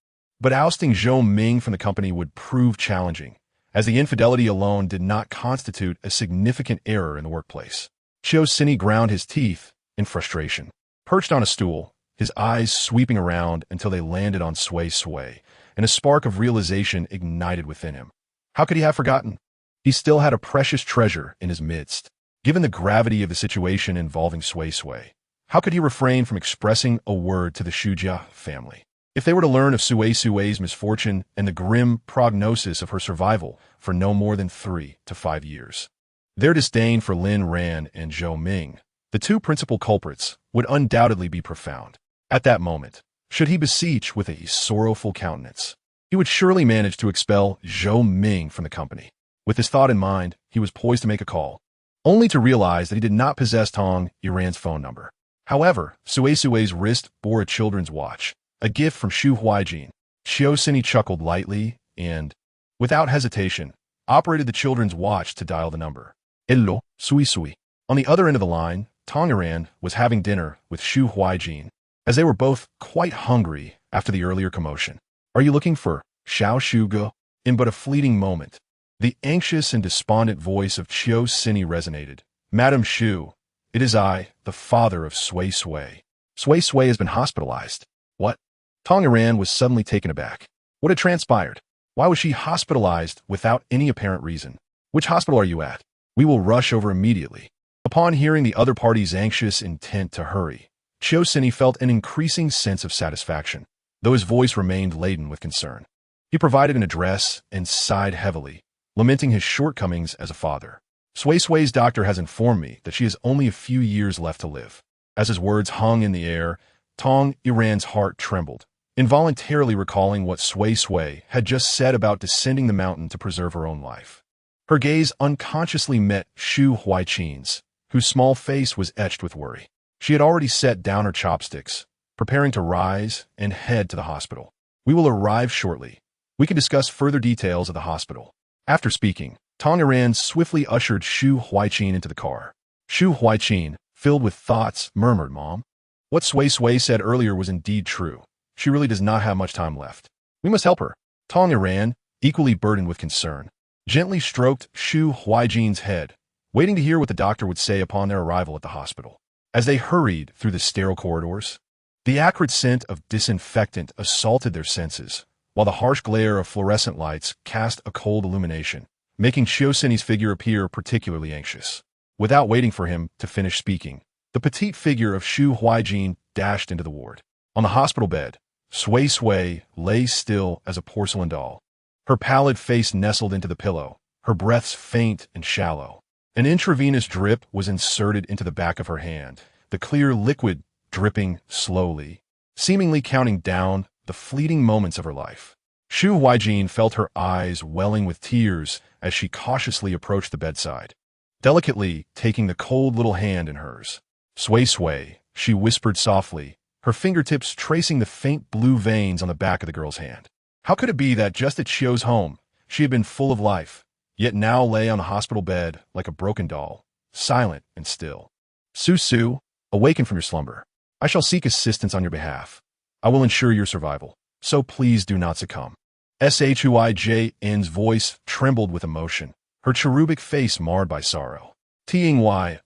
but ousting Zhou Ming from the company would prove challenging, as the infidelity alone did not constitute a significant error in the workplace. Suisui ground his teeth in frustration. Perched on a stool, his eyes sweeping around until they landed on Sui Sui, and a spark of realization ignited within him. How could he have forgotten? He still had a precious treasure in his midst. Given the gravity of the situation involving Sui Sui, how could he refrain from expressing a word to the Shujia family? If they were to learn of Suisui's misfortune and the grim prognosis of her survival for no more than 3 to 5 years, their disdain for Lin Ran and Zhou Ming, the two principal culprits, would undoubtedly be profound. At that moment, should he beseech with a sorrowful countenance, he would surely manage to expel Zhou Ming from the company. With this thought in mind, he was poised to make a call, only to realize that he did not possess Tong Yiran's phone number. However, Suisui's wrist bore a children's watch, a gift from Shu Huijin. Suisui chuckled lightly and, without hesitation, operated the children's watch to dial the number. Hello, Sui Sui. On the other end of the line, Tongaran was having dinner with Shu Huijin, as they were both quite hungry after the earlier commotion. "Are you looking for Xiao Shuge?" In but a fleeting moment, the anxious and despondent voice of Chiu Sini resonated. "Madam Shu, it is I, the father of Sui Sui. Sui Sui has been hospitalized." "What?" Tongaran was suddenly taken aback. What had transpired? Why was she hospitalized without any apparent reason? "Which hospital are you at? We will rush over immediately." Upon hearing the other party's anxious intent to hurry, Chiu Sini felt an increasing sense of satisfaction, though his voice remained laden with concern. He provided an address and sighed heavily, lamenting his shortcomings as a father. "Sui Sui's doctor has informed me that she has only a few years left to live." As his words hung in the air, Tong Iran's heart trembled, involuntarily recalling what Sui Sui had just said about descending the mountain to preserve her own life. Her gaze unconsciously met Shu Huijin's, whose small face was etched with worry. She had already set down her chopsticks, preparing to rise and head to the hospital. "We will arrive shortly. We can discuss further details of the hospital." After speaking, Tong Iran swiftly ushered Shu Huijin into the car. Shu Huijin, filled with thoughts, murmured, "Mom, what Sui Sui said earlier was indeed true. She really does not have much time left. We must help her." Tong Iran, equally burdened with concern, gently stroked Shu Huijin's head, waiting to hear what the doctor would say upon their arrival at the hospital. As they hurried through the sterile corridors, the acrid scent of disinfectant assaulted their senses, while the harsh glare of fluorescent lights cast a cold illumination, making Chiu Sini's figure appear particularly anxious. Without waiting for him to finish speaking, the petite figure of Shu Huijin dashed into the ward. On the hospital bed, Sui Sui lay still as a porcelain doll. Her pallid face nestled into the pillow, her breaths faint and shallow. An intravenous drip was inserted into the back of her hand, the clear liquid dripping slowly, seemingly counting down the fleeting moments of her life. Shu Huijin felt her eyes welling with tears as she cautiously approached the bedside, delicately taking the cold little hand in hers. "Sui Sui," she whispered softly, her fingertips tracing the faint blue veins on the back of the girl's hand. How could it be that just at Chiu's home, she had been full of life, yet now lay on the hospital bed like a broken doll, silent and still? "Suisui, awaken from your slumber. I shall seek assistance on your behalf. I will ensure your survival, so please do not succumb." Shuijin's voice trembled with emotion, her cherubic face marred by sorrow. Tyr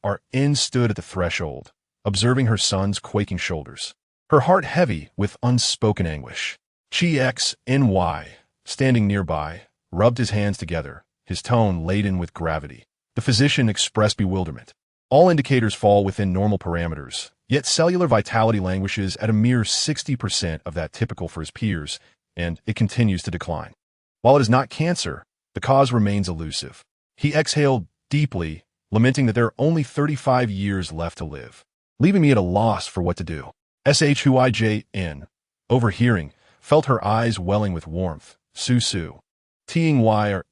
stood at the threshold, observing her son's quaking shoulders, her heart heavy with unspoken anguish. Ny, standing nearby, rubbed his hands together, his tone laden with gravity. The physician expressed bewilderment. All indicators fall within normal parameters, yet cellular vitality languishes at a mere 60% of that typical for his peers, and it continues to decline. While it is not cancer, the cause remains elusive. He exhaled deeply, lamenting that there are only 35 years left to live, leaving me at a loss for what to do. Shuijin, overhearing, felt her eyes welling with warmth. Suisui. Tyr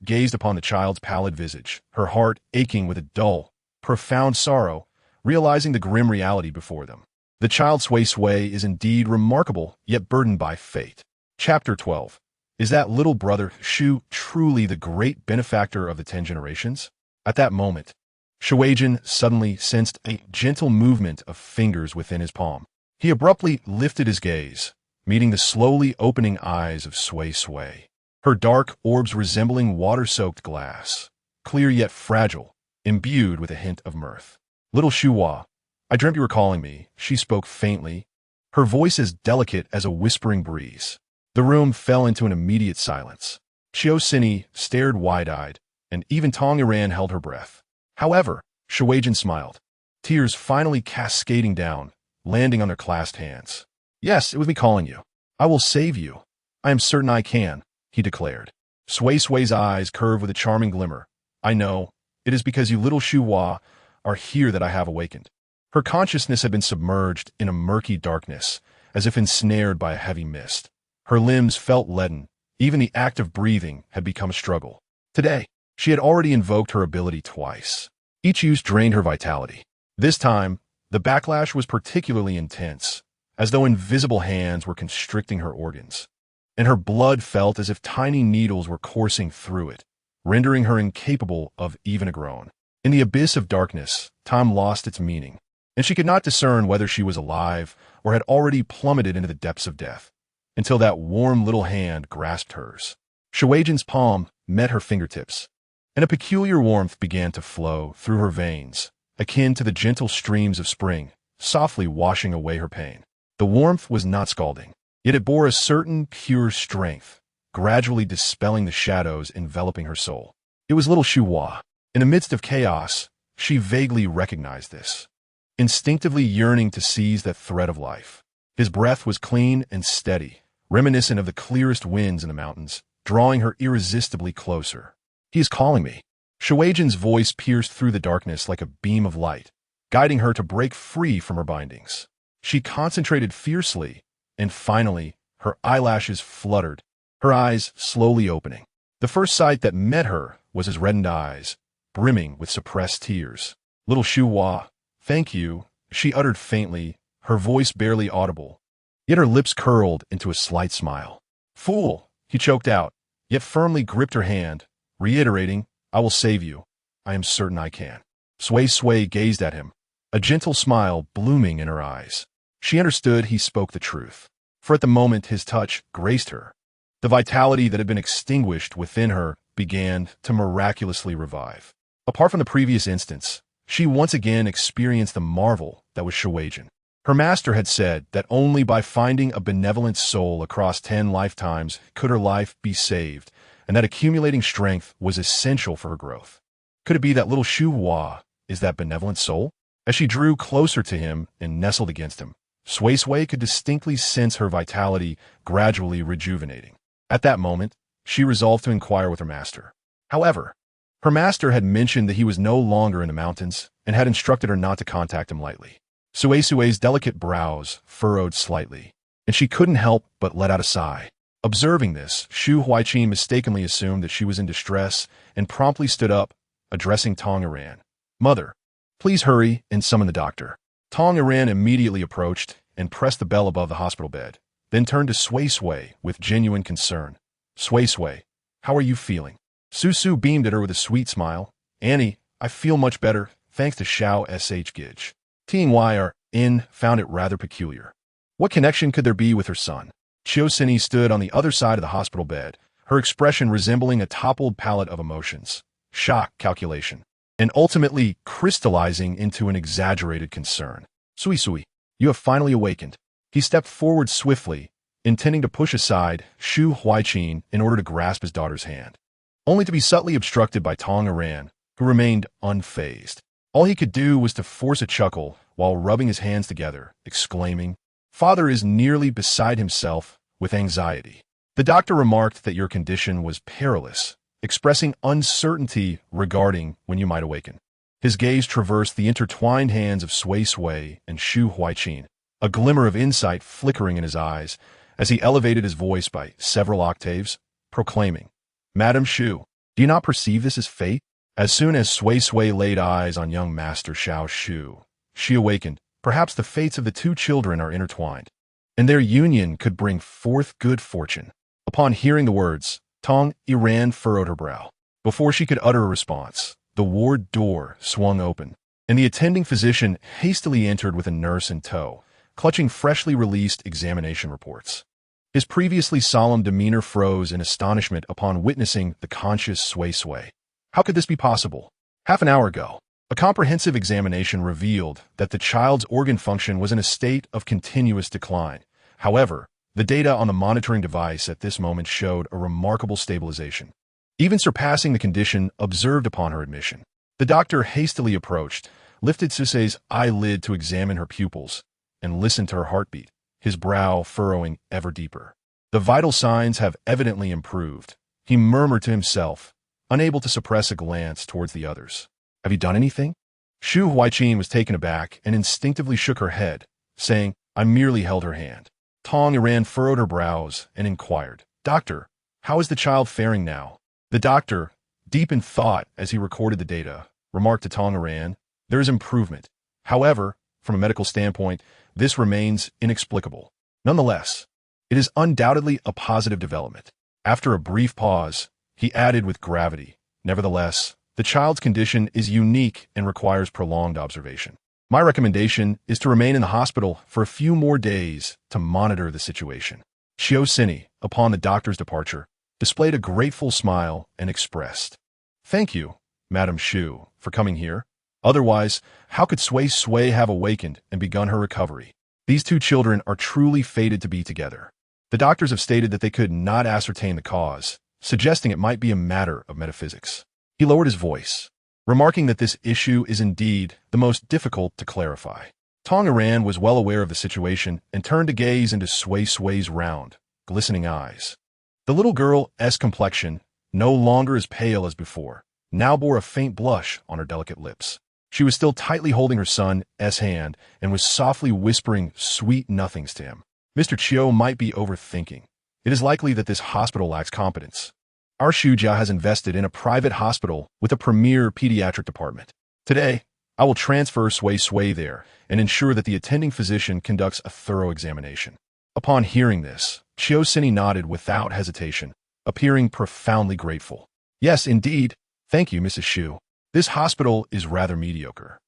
gazed upon the child's pallid visage, her heart aching with a dull, profound sorrow, realizing the grim reality before them. The child Suisui is indeed remarkable, yet burdened by fate. Chapter 12. Is that little brother Shu truly the great benefactor of the 10 generations? At that moment, Shuijin suddenly sensed a gentle movement of fingers within his palm. He abruptly lifted his gaze, meeting the slowly opening eyes of Sui Sui. Her dark orbs resembling water-soaked glass, clear yet fragile, imbued with a hint of mirth. "Little Shuhua, I dreamt you were calling me," she spoke faintly, her voice as delicate as a whispering breeze. The room fell into an immediate silence. Chiu Sini stared wide-eyed, and even Tong Iran held her breath. However, Shuijin smiled, tears finally cascading down, landing on their clasped hands. "Yes, it was me calling you. I will save you. I am certain I can," he declared. Sui Sui's eyes curved with a charming glimmer. "I know. It is because you little Shuhua are here that I have awakened." Her consciousness had been submerged in a murky darkness, as if ensnared by a heavy mist. Her limbs felt leaden. Even the act of breathing had become a struggle. Today, she had already invoked her ability twice. Each use drained her vitality. This time, the backlash was particularly intense, as though invisible hands were constricting her organs, and her blood felt as if tiny needles were coursing through it, rendering her incapable of even a groan. In the abyss of darkness, time lost its meaning, and she could not discern whether she was alive or had already plummeted into the depths of death, until that warm little hand grasped hers. Shuaijan's palm met her fingertips, and a peculiar warmth began to flow through her veins, akin to the gentle streams of spring, softly washing away her pain. The warmth was not scalding, yet it bore a certain pure strength, gradually dispelling the shadows enveloping her soul. It was little Shuhua. In the midst of chaos, she vaguely recognized this, instinctively yearning to seize that thread of life. His breath was clean and steady, reminiscent of the clearest winds in the mountains, drawing her irresistibly closer. "He is calling me." Shuaijan's voice pierced through the darkness like a beam of light, guiding her to break free from her bindings. She concentrated fiercely, and finally, her eyelashes fluttered, her eyes slowly opening. The first sight that met her was his reddened eyes, brimming with suppressed tears. "Little Shuhua, thank you," she uttered faintly, her voice barely audible, yet her lips curled into a slight smile. "Fool," he choked out, yet firmly gripped her hand, reiterating, "I will save you. I am certain I can." Sui Sui gazed at him, a gentle smile blooming in her eyes. She understood he spoke the truth, for at the moment his touch graced her. The vitality that had been extinguished within her began to miraculously revive. Apart from the previous instance, she once again experienced the marvel that was Shuaijan. Her master had said that only by finding a benevolent soul across 10 lifetimes could her life be saved, and that accumulating strength was essential for her growth. Could it be that little Shuhua is that benevolent soul? As she drew closer to him and nestled against him, Sui Sui could distinctly sense her vitality gradually rejuvenating. At that moment, she resolved to inquire with her master. However, her master had mentioned that he was no longer in the mountains and had instructed her not to contact him lightly. Sui Sui's delicate brows furrowed slightly, and she couldn't help but let out a sigh. Observing this, Shu Huaiqin mistakenly assumed that she was in distress and promptly stood up, addressing Tong Iran. "Mother, please hurry and summon the doctor." Tong Iran immediately approached and pressed the bell above the hospital bed, then turned to Sui Sui with genuine concern. "Sui Sui, how are you feeling?" Suisui beamed at her with a sweet smile. "Annie, I feel much better, thanks to Xiao Sh Gij." Ting Y found it rather peculiar. What connection could there be with her son? Chiu Sini stood on the other side of the hospital bed, her expression resembling a toppled pallet of emotions, shock, calculation, and ultimately crystallizing into an exaggerated concern. "Suisui, you have finally awakened." He stepped forward swiftly, intending to push aside Shu Huaiqin in order to grasp his daughter's hand, only to be subtly obstructed by Tong Iran, who remained unfazed. All he could do was to force a chuckle while rubbing his hands together, exclaiming, "Father is nearly beside himself with anxiety." The doctor remarked that your condition was perilous, expressing uncertainty regarding when you might awaken. His gaze traversed the intertwined hands of Sui Sui and Shu Huaiqin, a glimmer of insight flickering in his eyes as he elevated his voice by several octaves, proclaiming, "Madam Shu, do you not perceive this as fate?" As soon as Sui Sui laid eyes on young Master Xiao Shu, she awakened. Perhaps the fates of the two children are intertwined, and their union could bring forth good fortune. Upon hearing the words, Tong Iran furrowed her brow. Before she could utter a response, the ward door swung open, and the attending physician hastily entered with a nurse in tow, clutching freshly released examination reports. His previously solemn demeanor froze in astonishment upon witnessing the conscious Sui Sui. How could this be possible? Half an hour ago, a comprehensive examination revealed that the child's organ function was in a state of continuous decline. However, the data on the monitoring device at this moment showed a remarkable stabilization, even surpassing the condition observed upon her admission. The doctor hastily approached, lifted Suisei's eyelid to examine her pupils, and listened to her heartbeat, his brow furrowing ever deeper. "The vital signs have evidently improved," he murmured to himself, unable to suppress a glance towards the others. "Have you done anything?" Shu Huaiqin was taken aback and instinctively shook her head, saying, "I merely held her hand." Tong Iran furrowed her brows and inquired, "Doctor, how is the child faring now?" The doctor, deep in thought as he recorded the data, remarked to Tong Iran, "There is improvement. However, from a medical standpoint, this remains inexplicable. Nonetheless, it is undoubtedly a positive development." After a brief pause, he added with gravity, "Nevertheless, The child's condition is unique and requires prolonged observation. My recommendation is to remain in the hospital for a few more days to monitor the situation. Suisui, upon the doctor's departure, displayed a grateful smile and expressed, "Thank you, Madam Shu, for coming here. Otherwise, how could Sui Sui have awakened and begun her recovery? These two children are truly fated to be together." The doctors have stated that they could not ascertain the cause, suggesting it might be a matter of metaphysics. He lowered his voice, remarking that this issue is indeed the most difficult to clarify. Tong Iran was well aware of the situation and turned to gaze into Sui Sui's round, glistening eyes. The little girl's complexion, no longer as pale as before, now bore a faint blush on her delicate lips. She was still tightly holding her son's hand and was softly whispering sweet nothings to him. "Mr. Chiu might be overthinking. It is likely that this hospital lacks competence. Our Shujia has invested in a private hospital with a premier pediatric department. Today, I will transfer Sui Sui there and ensure that the attending physician conducts a thorough examination." Upon hearing this, Suisui nodded without hesitation, appearing profoundly grateful. "Yes, indeed. Thank you, Mrs. Shu. This hospital is rather mediocre,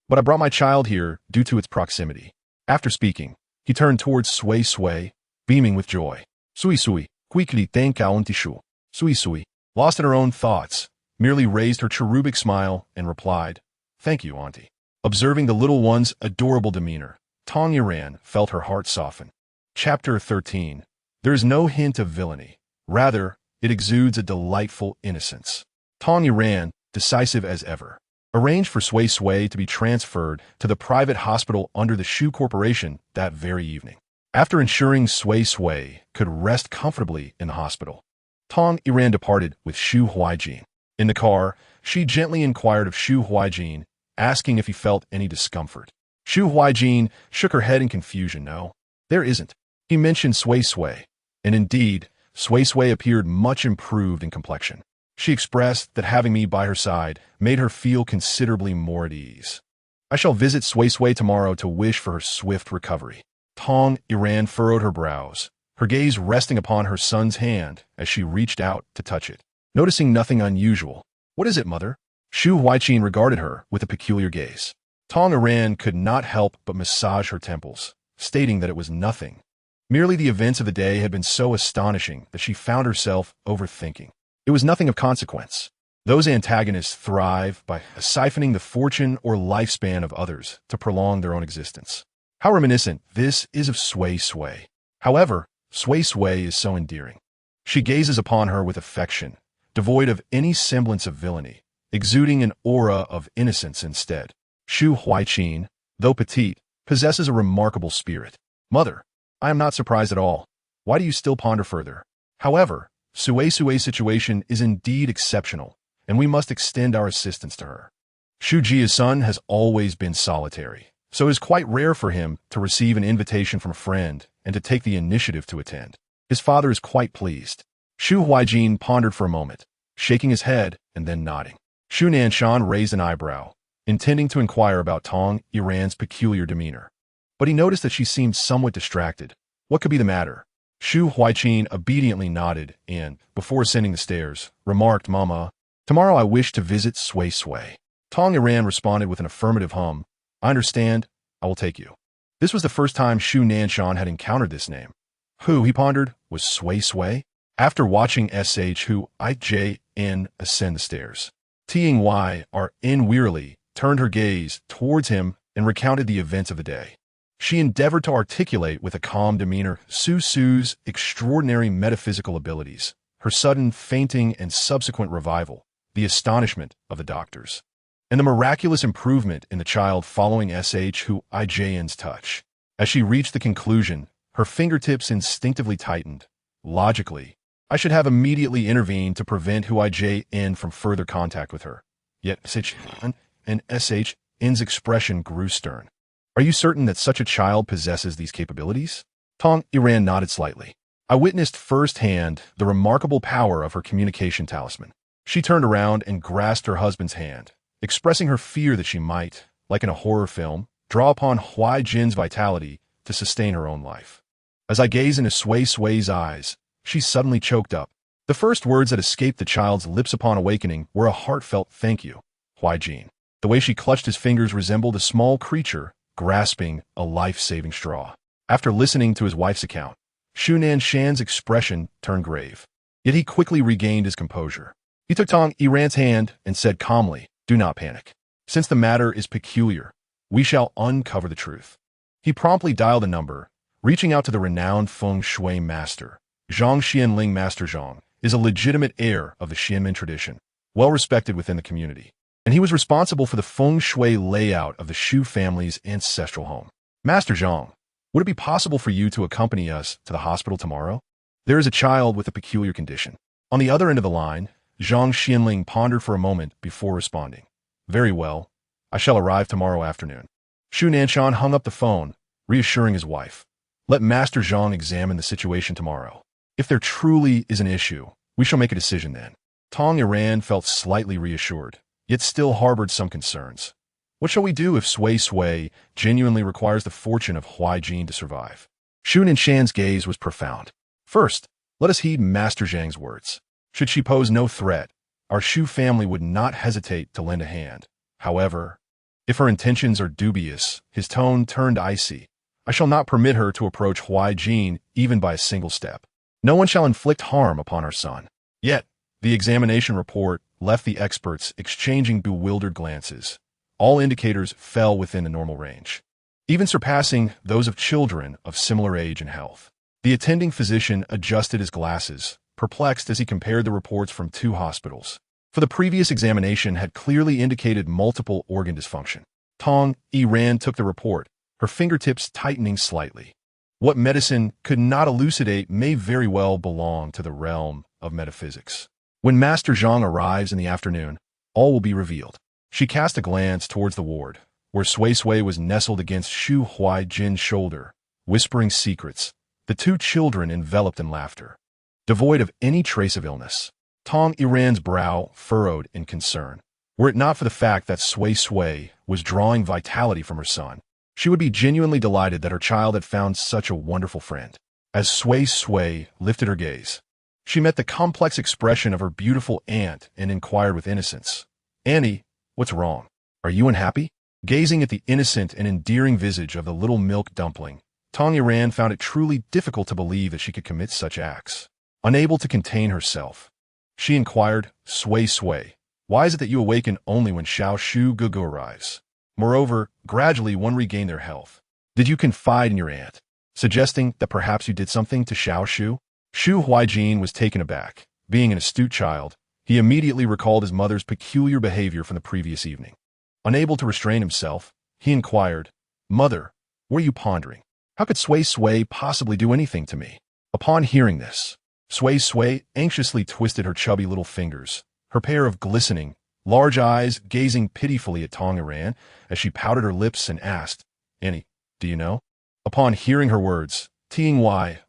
but I brought my child here due to its proximity." After speaking, he turned towards Sui Sui, beaming with joy. Suisui, quickly thank our auntie Shu. Suisui, lost in her own thoughts, merely raised her cherubic smile and replied, "Thank you, auntie." Observing the little one's adorable demeanor, Tong Iran felt her heart soften. Chapter 13. There is no hint of villainy. Rather, it exudes a delightful innocence. Tong Iran, decisive as ever, arranged for Sui Sui to be transferred to the private hospital under the Shu Corporation that very evening. After ensuring Sui Sui could rest comfortably in the hospital, Tong Iran departed with Shu Huijin. In the car, she gently inquired of Shu Huijin, asking if he felt any discomfort. Shu Huijin shook her head in confusion. "No, there isn't." He mentioned Sui Sui, and indeed, Sui Sui appeared much improved in complexion. She expressed that having me by her side made her feel considerably more at ease. "I shall visit Sui Sui tomorrow to wish for her swift recovery." Tong Iran furrowed her brows, her gaze resting upon her son's hand as she reached out to touch it. Noticing nothing unusual, "What is it, mother?" Shu Huijin regarded her with a peculiar gaze. Tong Iran could not help but massage her temples, stating that it was nothing. Merely the events of the day had been so astonishing that she found herself overthinking. It was nothing of consequence. Those antagonists thrive by siphoning the fortune or lifespan of others to prolong their own existence. How reminiscent this is of Sui Sui. However, Sui Sui is so endearing. She gazes upon her with affection, devoid of any semblance of villainy, exuding an aura of innocence instead. Shu Huijin, though petite, possesses a remarkable spirit. "Mother, I am not surprised at all. Why do you still ponder further? However, Sui Sui's situation is indeed exceptional, and we must extend our assistance to her. Shu Jia's son has always been solitary, so it is quite rare for him to receive an invitation from a friend and to take the initiative to attend. His father is quite pleased." Shu Huijin pondered for a moment, shaking his head and then nodding. Shu Nanshan raised an eyebrow, intending to inquire about Tong Iran's peculiar demeanor. But he noticed that she seemed somewhat distracted. What could be the matter? Shu Huijin obediently nodded and, before ascending the stairs, remarked, "Mama, tomorrow I wish to visit Sui Sui." Tong Iran responded with an affirmative hum. "I understand. I will take you." This was the first time Shu Nanshan had encountered this name. Who, he pondered, was Sui Sui? After watching Shu Ijn ascend the stairs, Ting Yn wearily turned her gaze towards him and recounted the events of the day. She endeavored to articulate with a calm demeanor Sui's extraordinary metaphysical abilities, her sudden fainting and subsequent revival, the astonishment of the doctors, and the miraculous improvement in the child following Shu Ijn's touch. As she reached the conclusion, her fingertips instinctively tightened. Logically, I should have immediately intervened to prevent Hu Ijn from further contact with her. Yet Sh's expression grew stern. "Are you certain that such a child possesses these capabilities?" Tong Iran nodded slightly. "I witnessed firsthand the remarkable power of her communication talisman." She turned around and grasped her husband's hand, expressing her fear that she might, like in a horror film, draw upon Huijin's vitality to sustain her own life. As I gazed into Sui Sui's eyes, she suddenly choked up, The first words that escaped the child's lips upon awakening were a heartfelt thank you, Huijin. The way she clutched his fingers resembled a small creature grasping a life-saving straw. After listening to his wife's account, Shunan Shan's expression turned grave. Yet he quickly regained his composure. He took Tong Yiran's hand and said calmly, "Do not panic. Since the matter is peculiar, we shall uncover the truth." He promptly dialed a number, reaching out to the renowned feng shui master. Zhang Xianling Master Zhang is a legitimate heir of the Xianmen tradition, well respected within the community, and he was responsible for the feng shui layout of the Shu family's ancestral home. "Master Zhang, would it be possible for you to accompany us to the hospital tomorrow? There is a child with a peculiar condition." On the other end of the line, Zhang Xianling pondered for a moment before responding. "Very well. I shall arrive tomorrow afternoon." Shu Nanshan hung up the phone, reassuring his wife. "Let Master Zhang examine the situation tomorrow. If there truly is an issue, we shall make a decision then." Tong Yiran felt slightly reassured, yet still harbored some concerns. What shall we do if Sui Sui genuinely requires the fortune of Huijin to survive? Shu Nanshan's gaze was profound. "First, let us heed Master Zhang's words. Should she pose no threat, our Shu family would not hesitate to lend a hand. However, if her intentions are dubious," his tone turned icy, "I shall not permit her to approach Huijin even by a single step. No one shall inflict harm upon our son." Yet, the examination report left the experts exchanging bewildered glances. All indicators fell within the normal range, even surpassing those of children of similar age and health. The attending physician adjusted his glasses, perplexed as he compared the reports from two hospitals. For the previous examination had clearly indicated multiple organ dysfunction. Tong Yiran took the report, her fingertips tightening slightly. What medicine could not elucidate may very well belong to the realm of metaphysics. When Master Zhang arrives in the afternoon, all will be revealed. She cast a glance towards the ward, where Sui Sui was nestled against Shu Huijin's shoulder, whispering secrets, the two children enveloped in laughter. Devoid of any trace of illness, Tong Yiran's brow furrowed in concern. Were it not for the fact that Sui Sui was drawing vitality from her son, she would be genuinely delighted that her child had found such a wonderful friend. As Sui Sui lifted her gaze, she met the complex expression of her beautiful aunt and inquired with innocence, "Annie, what's wrong? Are you unhappy?" Gazing at the innocent and endearing visage of the little milk dumpling, Tong Yiran found it truly difficult to believe that she could commit such acts. Unable to contain herself, she inquired, "Sui Sui, why is it that you awaken only when Xiao Shu Gugu arrives? Moreover, gradually one regained their health. Did you confide in your aunt, suggesting that perhaps you did something to Xiao Shu?" Shu Huijin was taken aback. Being an astute child, he immediately recalled his mother's peculiar behavior from the previous evening. Unable to restrain himself, he inquired, "Mother, what are you pondering? How could Sui Sui possibly do anything to me?" Upon hearing this, Sui Sui anxiously twisted her chubby little fingers, her pair of glistening, large eyes gazing pitifully at Tong Yiran as she pouted her lips and asked, "Annie, do you know?" Upon hearing her words, Ting Y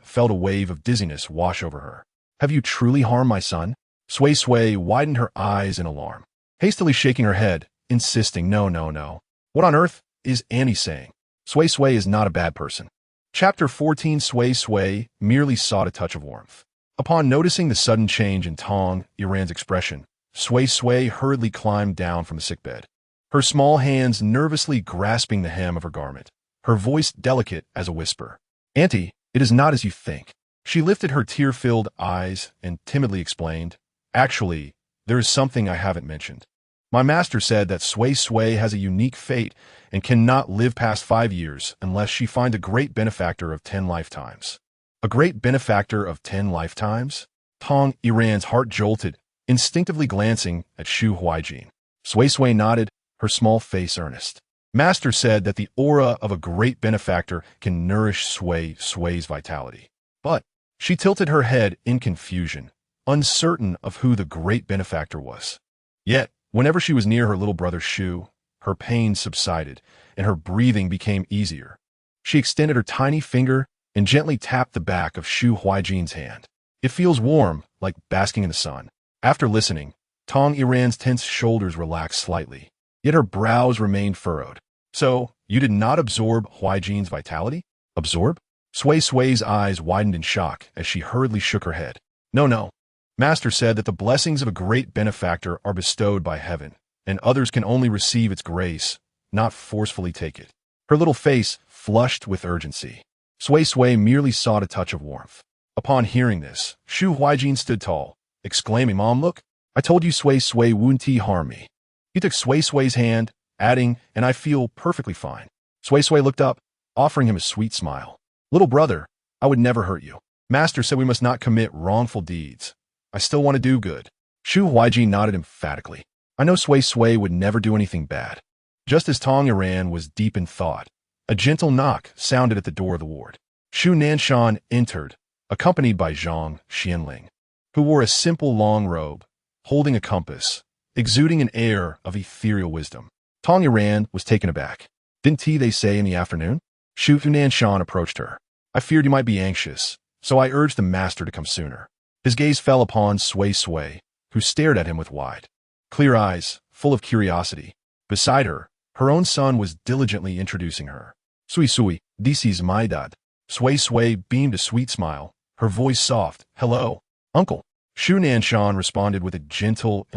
felt a wave of dizziness wash over her. "Have you truly harmed my son?" Sui Sui widened her eyes in alarm, hastily shaking her head, insisting, "No, no, no. What on earth is Annie saying? Sui Sui is not a bad person." Chapter 14. Sui Sui merely sought a touch of warmth. Upon noticing the sudden change in Tong Yiran's expression, Sui Sui hurriedly climbed down from the sickbed, her small hands nervously grasping the hem of her garment, her voice delicate as a whisper. "Auntie, it is not as you think." She lifted her tear-filled eyes and timidly explained, "Actually, there is something I haven't mentioned. My master said that Sui Sui has a unique fate and cannot live past 5 years unless she finds a great benefactor of 10 lifetimes. A great benefactor of 10 lifetimes? Tong Yiran's heart jolted, instinctively glancing at Shu Huijin. Sui Sui nodded, her small face earnest. Master said that the aura of a great benefactor can nourish Sui Sui's vitality. But she tilted her head in confusion, uncertain of who the great benefactor was. Yet, whenever she was near her little brother Shu, her pain subsided, and her breathing became easier. She extended her tiny finger and gently tapped the back of Shu Huijin's hand. "It feels warm, like basking in the sun." After listening, Tong Yiran's tense shoulders relaxed slightly, yet her brows remained furrowed. "So, you did not absorb Huijin's vitality?" "Absorb?" Sui Sui's eyes widened in shock as she hurriedly shook her head. No, no. Master said that the blessings of a great benefactor are bestowed by heaven, and others can only receive its grace, not forcefully take it. Her little face flushed with urgency. Sui Sui merely sought a touch of warmth. Upon hearing this, Shu Huijin stood tall, exclaiming, "Mom, look, I told you Sui Sui wouldn't harm me." He took Sui Sui's hand, adding, "And I feel perfectly fine." Sui Sui looked up, offering him a sweet smile. "Little brother, I would never hurt you. Master said we must not commit wrongful deeds. I still want to do good." Shu Huijin nodded emphatically. "I know Sui Sui would never do anything bad." Just as Tong Iran was deep in thought, a gentle knock sounded at the door of the ward. Shu Nanshan entered, accompanied by Zhang Xianling, who wore a simple long robe, holding a compass, exuding an air of ethereal wisdom. Tong Iran was taken aback. "Didn't they say in the afternoon?" Shu Nanshan approached her. "I feared you might be anxious, so I urged the master to come sooner." His gaze fell upon Sui Sui, who stared at him with wide, clear eyes, full of curiosity. Beside her, her own son was diligently introducing her. "Suisui, this is my dad." Sui Sui beamed a sweet smile, her voice soft. "Hello, uncle." Shu Nanshan responded with a gentle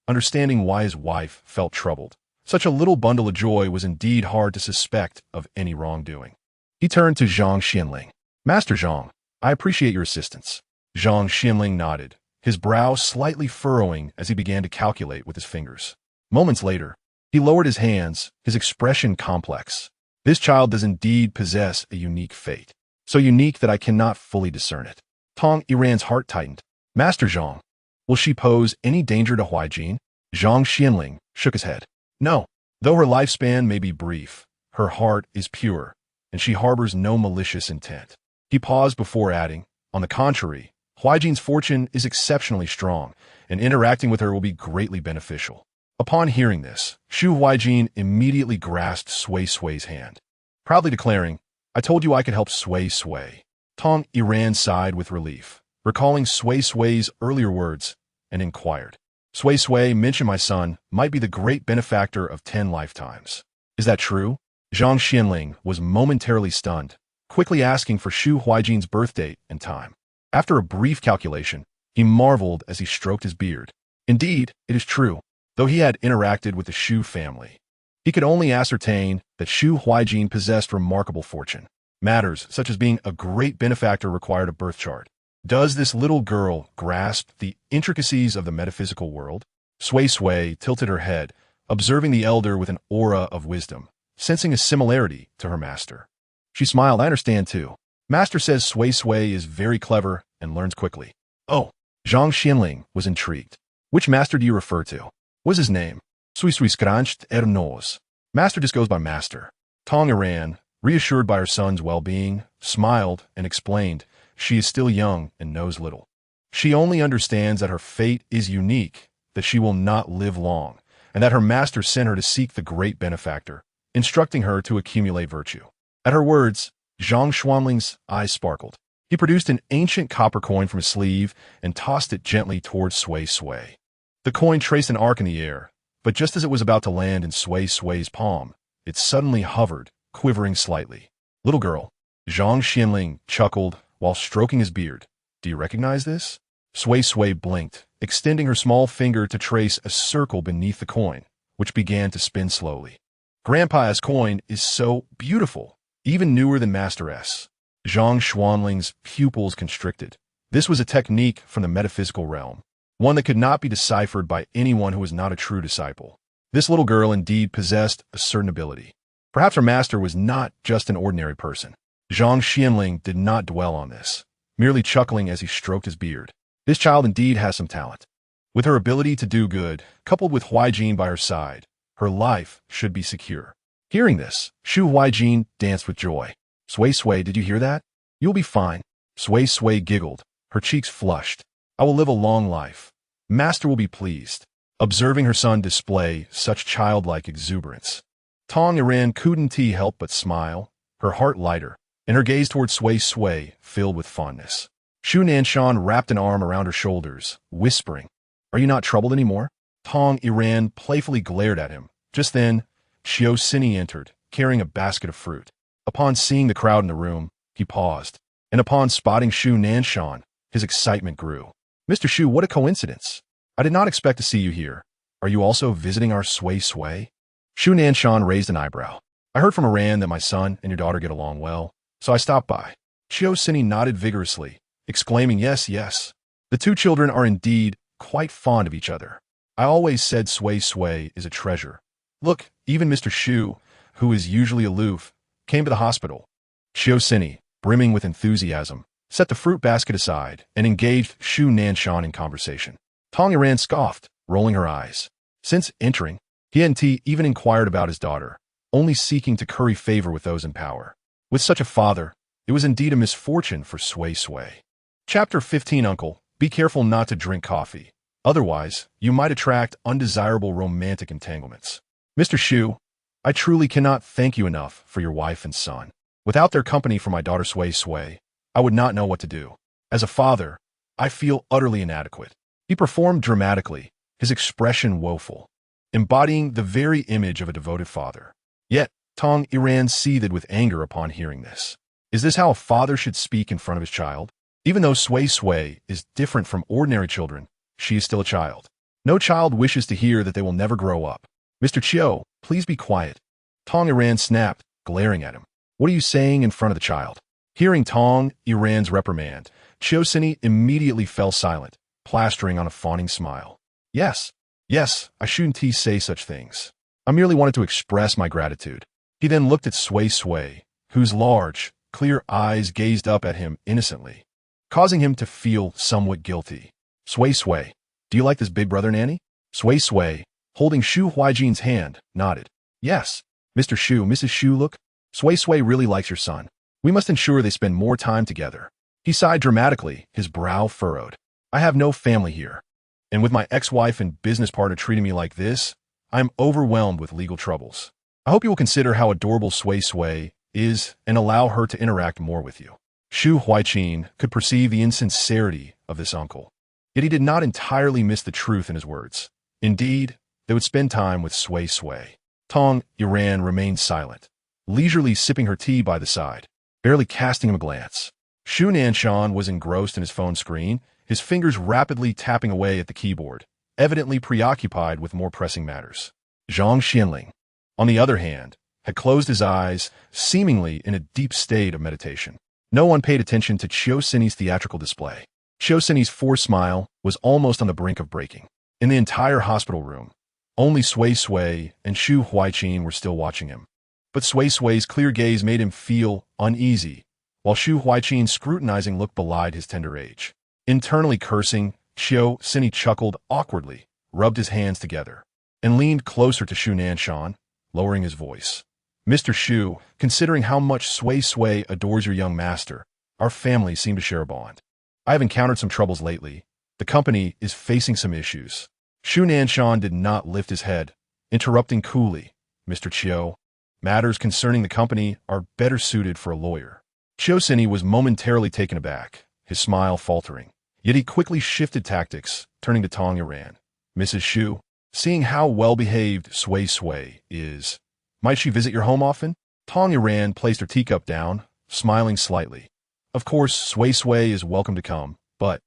understanding why his wife felt troubled. Such a little bundle of joy was indeed hard to suspect of any wrongdoing. He turned to Zhang Xianling. "Master Zhang, I appreciate your assistance." Zhang Xianling nodded, his brow slightly furrowing as he began to calculate with his fingers. Moments later, he lowered his hands, his expression complex. "This child does indeed possess a unique fate, so unique that I cannot fully discern it." Tong Iran's heart tightened. "Master Zhang, will she pose any danger to Huijin?" Zhang Xianling shook his head. "No. Though her lifespan may be brief, her heart is pure, and she harbors no malicious intent." He paused before adding, "On the contrary, Huijin's fortune is exceptionally strong, and interacting with her will be greatly beneficial." Upon hearing this, Shu Huijin immediately grasped Sui Sui's hand, proudly declaring, "I told you I could help Sui Sui." Tong Iran sighed with relief, recalling Sui Sui's earlier words, and inquired, "Sui Sui mentioned my son might be the great benefactor of 10 lifetimes. Is that true?" Zhang Xianling was momentarily stunned, quickly asking for Shu Huijin's birth date and time. After a brief calculation, he marveled as he stroked his beard. Indeed, it is true. Though he had interacted with the Shu family, he could only ascertain that Shu Huijin possessed remarkable fortune. Matters such as being a great benefactor required a birth chart. Does this little girl grasp the intricacies of the metaphysical world? Sui Sui tilted her head, observing the elder with an aura of wisdom, sensing a similarity to her master. She smiled. "I understand too. Master says Sui Sui is very clever and learns quickly." "Oh." Zhang Xianling was intrigued. "Which master do you refer to? What's his name?" Suisui scrunched her nose. "Master just goes by master." Tong Iran, reassured by her son's well-being, smiled and explained, "She is still young and knows little. She only understands that her fate is unique, that she will not live long, and that her master sent her to seek the great benefactor, instructing her to accumulate virtue." At her words, Zhang Xuanling's eyes sparkled. He produced an ancient copper coin from his sleeve and tossed it gently towards Sui Sui. The coin traced an arc in the air, but just as it was about to land in Sui Sui's palm, it suddenly hovered, quivering slightly. "Little girl," Zhang Xianling chuckled while stroking his beard. "Do you recognize this?" Sui Sui blinked, extending her small finger to trace a circle beneath the coin, which began to spin slowly. "Grandpa's coin is so beautiful, even newer than Master S." Zhang Xuanling's pupils constricted. This was a technique from the metaphysical realm, one that could not be deciphered by anyone who was not a true disciple. This little girl indeed possessed a certain ability. Perhaps her master was not just an ordinary person. Zhang Xianling did not dwell on this, merely chuckling as he stroked his beard. This child indeed has some talent. With her ability to do good, coupled with Huijin by her side, her life should be secure. Hearing this, Shu Huijin danced with joy. "Sui Sui, did you hear that? You'll be fine." Sui Sui giggled, her cheeks flushed. "I will live a long life. Master will be pleased." Observing her son display such childlike exuberance, Tong Iran couldn't help but smile, her heart lighter, and her gaze toward Sui Sui filled with fondness. Shu Nanshan wrapped an arm around her shoulders, whispering, "Are you not troubled anymore?" Tong Iran playfully glared at him. Just then, Xiao Sini entered, carrying a basket of fruit. Upon seeing the crowd in the room, he paused, and upon spotting Shu Nanshan, His excitement grew. Mr. Shu, what a coincidence. I did not expect to see you here. Are you also visiting our Sui Sui? Shu Nanshan raised an eyebrow. I heard from Iran that my son and your daughter get along well, so I stopped by. Suisui nodded vigorously, exclaiming, yes, yes. The two children are indeed quite fond of each other. I always said Sui Sui is a treasure. Look, even Mr. Shu, who is usually aloof, came to the hospital. Suisui, brimming with enthusiasm, set the fruit basket aside and engaged Shu Nanshan in conversation. Tong Iran scoffed, rolling her eyes. Since entering, he hadn't even inquired about his daughter, only seeking to curry favor with those in power. With such a father, it was indeed a misfortune for Sui Sui. Chapter 15. Uncle, be careful not to drink coffee. Otherwise, you might attract undesirable romantic entanglements. Mr. Shu, I truly cannot thank you enough for your wife and son. Without their company for my daughter Sui Sui, I would not know what to do. As a father, I feel utterly inadequate. He performed dramatically, his expression woeful, embodying the very image of a devoted father. Yet, Tong Iran seethed with anger upon hearing this. Is this how a father should speak in front of his child? Even though Sui Sui is different from ordinary children, she is still a child. No child wishes to hear that they will never grow up. Mr. Chiu, please be quiet. Tong Iran snapped, glaring at him. What are you saying in front of the child? Hearing Tong Iran's reprimand, Suisui immediately fell silent, plastering on a fawning smile. Yes, I shouldn't say such things. I merely wanted to express my gratitude. He then looked at Sui Sui, whose large, clear eyes gazed up at him innocently, causing him to feel somewhat guilty. Sui Sui, do you like this big brother nanny? Sui Sui, holding Shu Huijin's hand, nodded. Yes, Mr. Shu, Mrs. Shu, look. Sui Sui really likes your son. We must ensure they spend more time together. He sighed dramatically, his brow furrowed. I have no family here. And with my ex-wife and business partner treating me like this, I am overwhelmed with legal troubles. I hope you will consider how adorable Sui Sui is and allow her to interact more with you. Shu Huijin could perceive the insincerity of this uncle. Yet he did not entirely miss the truth in his words. Indeed, they would spend time with Sui Sui. Tong Iran remained silent, leisurely sipping her tea by the side, barely casting him a glance. Shu Nanshan was engrossed in his phone screen, his fingers rapidly tapping away at the keyboard, evidently preoccupied with more pressing matters. Zhang Xianling, on the other hand, had closed his eyes, seemingly in a deep state of meditation. No one paid attention to Suisui's theatrical display. Suisui's forced smile was almost on the brink of breaking. In the entire hospital room, only Sui Sui and Shu Huijin were still watching him. But Sui Sui's clear gaze made him feel uneasy, while Shu Huijin's scrutinizing look belied his tender age. Internally cursing, Suisui chuckled awkwardly, rubbed his hands together, and leaned closer to Shu Nanshan, lowering his voice. Mr. Shu, considering how much Sui Sui adores your young master, our families seem to share a bond. I have encountered some troubles lately. The company is facing some issues. Shu Nanshan did not lift his head, interrupting coolly. Mr. Chiu, matters concerning the company are better suited for a lawyer. Suisui was momentarily taken aback, his smile faltering. Yet he quickly shifted tactics, turning to Tong Iran. Mrs. Shu, seeing how well-behaved Sui Sui is, might she visit your home often? Tong Iran placed her teacup down, smiling slightly. Of course, Sui Sui is welcome to come, but...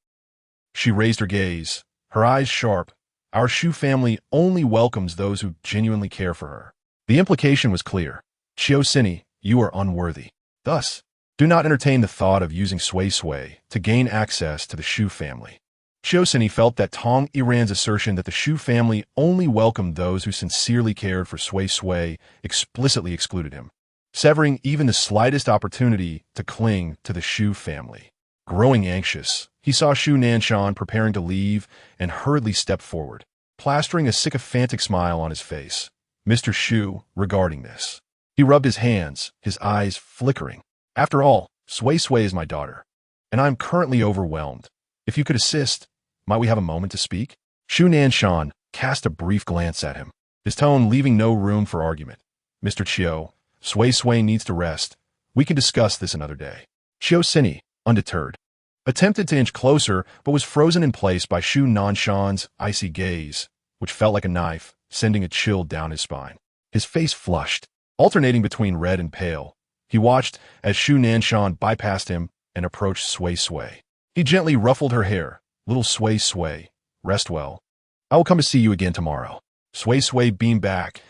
She raised her gaze, her eyes sharp. Our Shu family only welcomes those who genuinely care for her. The implication was clear. Suisui, you are unworthy. Thus, do not entertain the thought of using Sui Sui to gain access to the Shu family. Suisui felt that Tong Iran's assertion that the Shu family only welcomed those who sincerely cared for Sui Sui explicitly excluded him, severing even the slightest opportunity to cling to the Shu family. Growing anxious, he saw Shu Nanshan preparing to leave and hurriedly stepped forward, plastering a sycophantic smile on his face. Mr. Shu, regarding this. He rubbed his hands, his eyes flickering. After all, Sui Sui is my daughter, and I am currently overwhelmed. If you could assist, might we have a moment to speak? Shu Nanshan cast a brief glance at him, his tone leaving no room for argument. Mr. Chiu, Sui Sui needs to rest. We can discuss this another day. Suisui, undeterred, attempted to inch closer but was frozen in place by Shu Nanshan's icy gaze, which felt like a knife, sending a chill down his spine. His face flushed, alternating between red and pale. He watched as Shu Nanshan bypassed him and approached Sui Sui. He gently ruffled her hair. Little Sui Sui, rest well. I will come to see you again tomorrow. Sui Sui beamed back.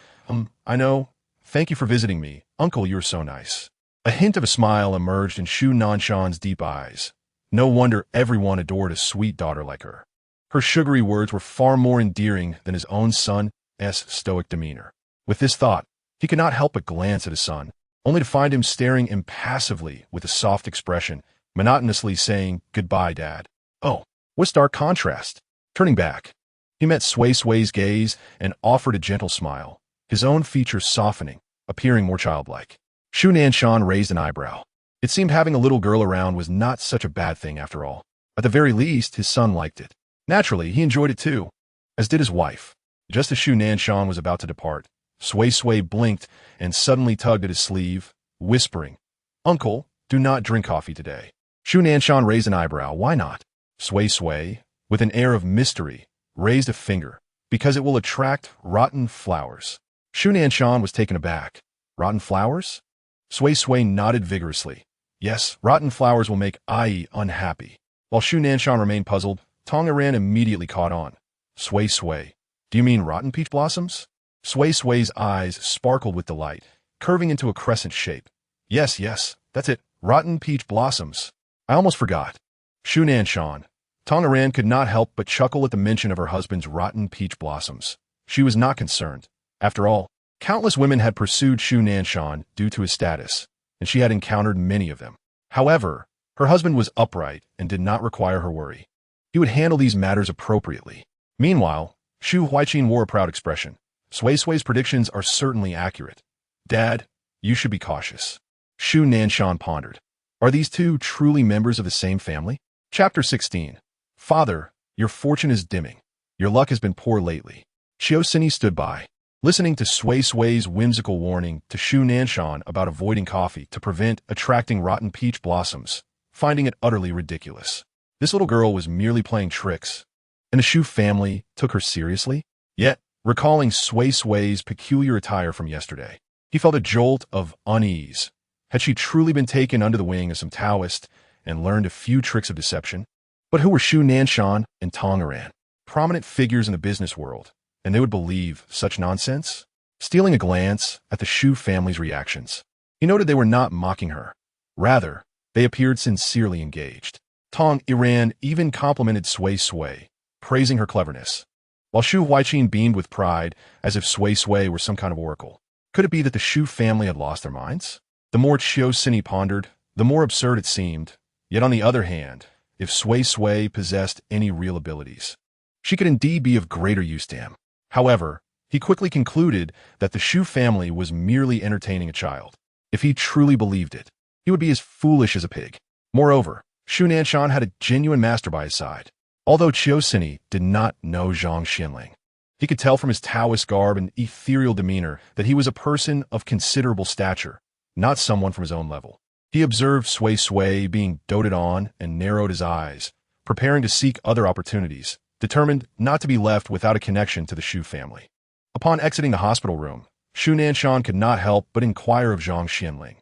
I know. Thank you for visiting me. Uncle, you're so nice. A hint of a smile emerged in Shu Nanshan's deep eyes. No wonder everyone adored a sweet daughter like her. Her sugary words were far more endearing than his own son's stoic demeanor. With this thought, he could not help but glance at his son, only to find him staring impassively with a soft expression, monotonously saying, "Goodbye, Dad." Oh, what stark contrast. Turning back, he met Sui Sui's gaze and offered a gentle smile, his own features softening, appearing more childlike. Shu Nanshan raised an eyebrow. It seemed having a little girl around was not such a bad thing after all. At the very least, his son liked it. Naturally, he enjoyed it too, as did his wife. Just as Shu Nanshan was about to depart, Sui Sui blinked and suddenly tugged at his sleeve, whispering, "Uncle, do not drink coffee today." Shu Nanshan raised an eyebrow. Why not? Sui Sui, with an air of mystery, raised a finger, "Because it will attract rotten flowers." Shu Nanshan was taken aback. Rotten flowers? Sui Sui nodded vigorously. Yes, rotten flowers will make Ai unhappy. While Shu Nanshan remained puzzled, Tong Iran immediately caught on. Sui Sui, do you mean rotten peach blossoms? Sui Sui's eyes sparkled with delight, curving into a crescent shape. Yes, that's it, rotten peach blossoms. I almost forgot. Shu Nanshan. Tong Iran could not help but chuckle at the mention of her husband's rotten peach blossoms. She was not concerned. After all, countless women had pursued Shu Nanshan due to his status, and she had encountered many of them. However, her husband was upright and did not require her worry. He would handle these matters appropriately. Meanwhile, Shu Huaiqin wore a proud expression. Sui Sui's predictions are certainly accurate. Dad, you should be cautious. Shu Nanshan pondered. Are these two truly members of the same family? Chapter 16. Father, your fortune is dimming. Your luck has been poor lately. Suisui stood by, listening to Sui Sui's whimsical warning to Shu Nanshan about avoiding coffee to prevent attracting rotten peach blossoms, finding it utterly ridiculous. This little girl was merely playing tricks, and the Shu family took her seriously? Yet, recalling Sui Sui's peculiar attire from yesterday, he felt a jolt of unease. Had she truly been taken under the wing of some Taoist and learned a few tricks of deception? But who were Shu Nanshan and Tong Iran? Prominent figures in the business world, and they would believe such nonsense? Stealing a glance at the Shu family's reactions, he noted they were not mocking her. Rather, they appeared sincerely engaged. Tong Iran even complimented Sui Sui, praising her cleverness, while Shu Huaiqin beamed with pride as if Sui Sui were some kind of oracle. Could it be that the Shu family had lost their minds? The more Suisui pondered, the more absurd it seemed. Yet on the other hand, if Sui Sui possessed any real abilities, she could indeed be of greater use to him. However, he quickly concluded that the Shu family was merely entertaining a child. If he truly believed it, he would be as foolish as a pig. Moreover, Shu Nanshan had a genuine master by his side. Although Suisui did not know Zhang Xianling, he could tell from his Taoist garb and ethereal demeanor that he was a person of considerable stature, not someone from his own level. He observed Sui Sui being doted on and narrowed his eyes, preparing to seek other opportunities, determined not to be left without a connection to the Shu family. Upon exiting the hospital room, Shu Nanshan could not help but inquire of Zhang Xianling.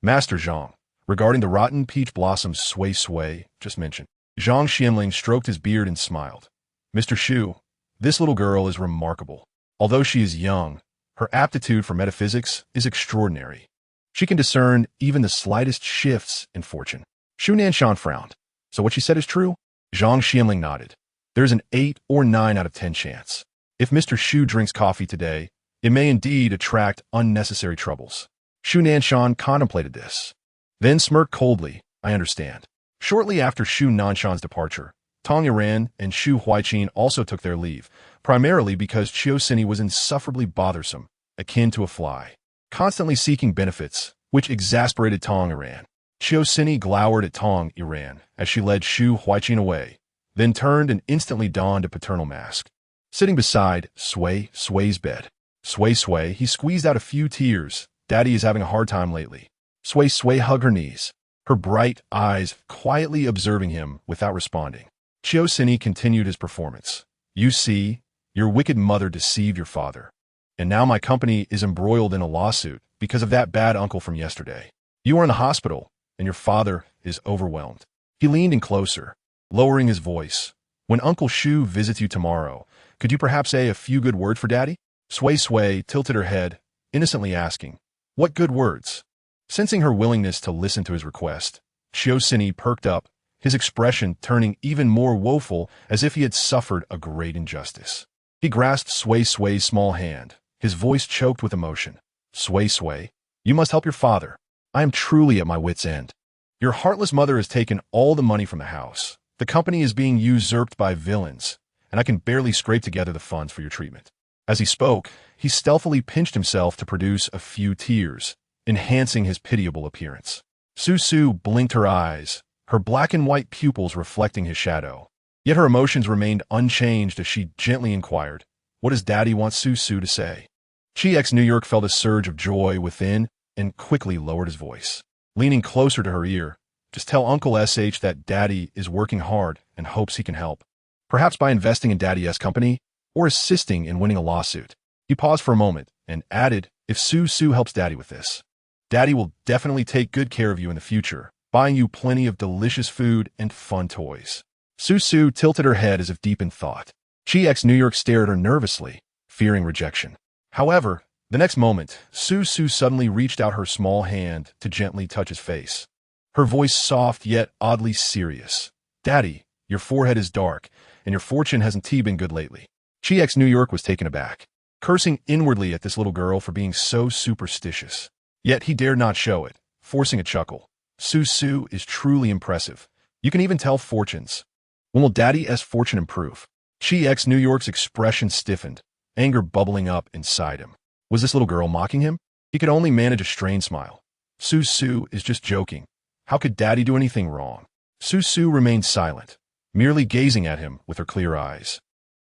Master Zhang, regarding the rotten peach blossoms Sui Sui just mentioned. Zhang Xianling stroked his beard and smiled. Mr. Shu, this little girl is remarkable. Although she is young, her aptitude for metaphysics is extraordinary. She can discern even the slightest shifts in fortune. Shu Nanshan frowned. So what she said is true? Zhang Xianling nodded. There's an 8 or 9 out of 10 chance. If Mr. Shu drinks coffee today, it may indeed attract unnecessary troubles. Shu Nanshan contemplated this, then smirked coldly. I understand. Shortly after Shu Nanshan's departure, Tong Iran and Shu Huaiqin also took their leave, primarily because Suisui was insufferably bothersome, akin to a fly, constantly seeking benefits, which exasperated Tong Iran. Suisui glowered at Tong Iran as she led Shu Huaiqin away, then turned and instantly donned a paternal mask. Sitting beside Sui Sui's bed, Sui Sui, he squeezed out a few tears. Daddy is having a hard time lately. Sui Sui hugged her knees, her bright eyes quietly observing him without responding. Suisui continued his performance. You see, your wicked mother deceived your father. And now my company is embroiled in a lawsuit because of that bad uncle from yesterday. You are in the hospital, and your father is overwhelmed. He leaned in closer, lowering his voice. When Uncle Shu visits you tomorrow, could you perhaps say a few good words for Daddy? Sui Sui tilted her head, innocently asking, what good words? Sensing her willingness to listen to his request, Suisui perked up, his expression turning even more woeful as if he had suffered a great injustice. He grasped Sui Sui's small hand, his voice choked with emotion. Sui Sui, you must help your father. I am truly at my wit's end. Your heartless mother has taken all the money from the house. The company is being usurped by villains, and I can barely scrape together the funds for your treatment. As he spoke, he stealthily pinched himself to produce a few tears, enhancing his pitiable appearance. Suisui blinked her eyes, her black and white pupils reflecting his shadow. Yet her emotions remained unchanged as she gently inquired, what does Daddy want Suisui to say? Chi New York felt a surge of joy within and quickly lowered his voice. Leaning closer to her ear, just tell Uncle SH that Daddy is working hard and hopes he can help. Perhaps by investing in Daddy's company or assisting in winning a lawsuit. He paused for a moment and added, if Suisui helps Daddy with this, Daddy will definitely take good care of you in the future, buying you plenty of delicious food and fun toys. Suisui tilted her head as if deep in thought. Chi New York stared at her nervously, fearing rejection. However, the next moment, Suisui suddenly reached out her small hand to gently touch his face. Her voice soft yet oddly serious. Daddy, your forehead is dark, and your fortune hasn't been good lately. Chi New York was taken aback, cursing inwardly at this little girl for being so superstitious. Yet he dared not show it, forcing a chuckle. Suisui is truly impressive. You can even tell fortunes. When will Daddy's fortune improve? Chi New York's expression stiffened, anger bubbling up inside him. Was this little girl mocking him? He could only manage a strained smile. Suisui is just joking. How could Daddy do anything wrong? Suisui remained silent, merely gazing at him with her clear eyes,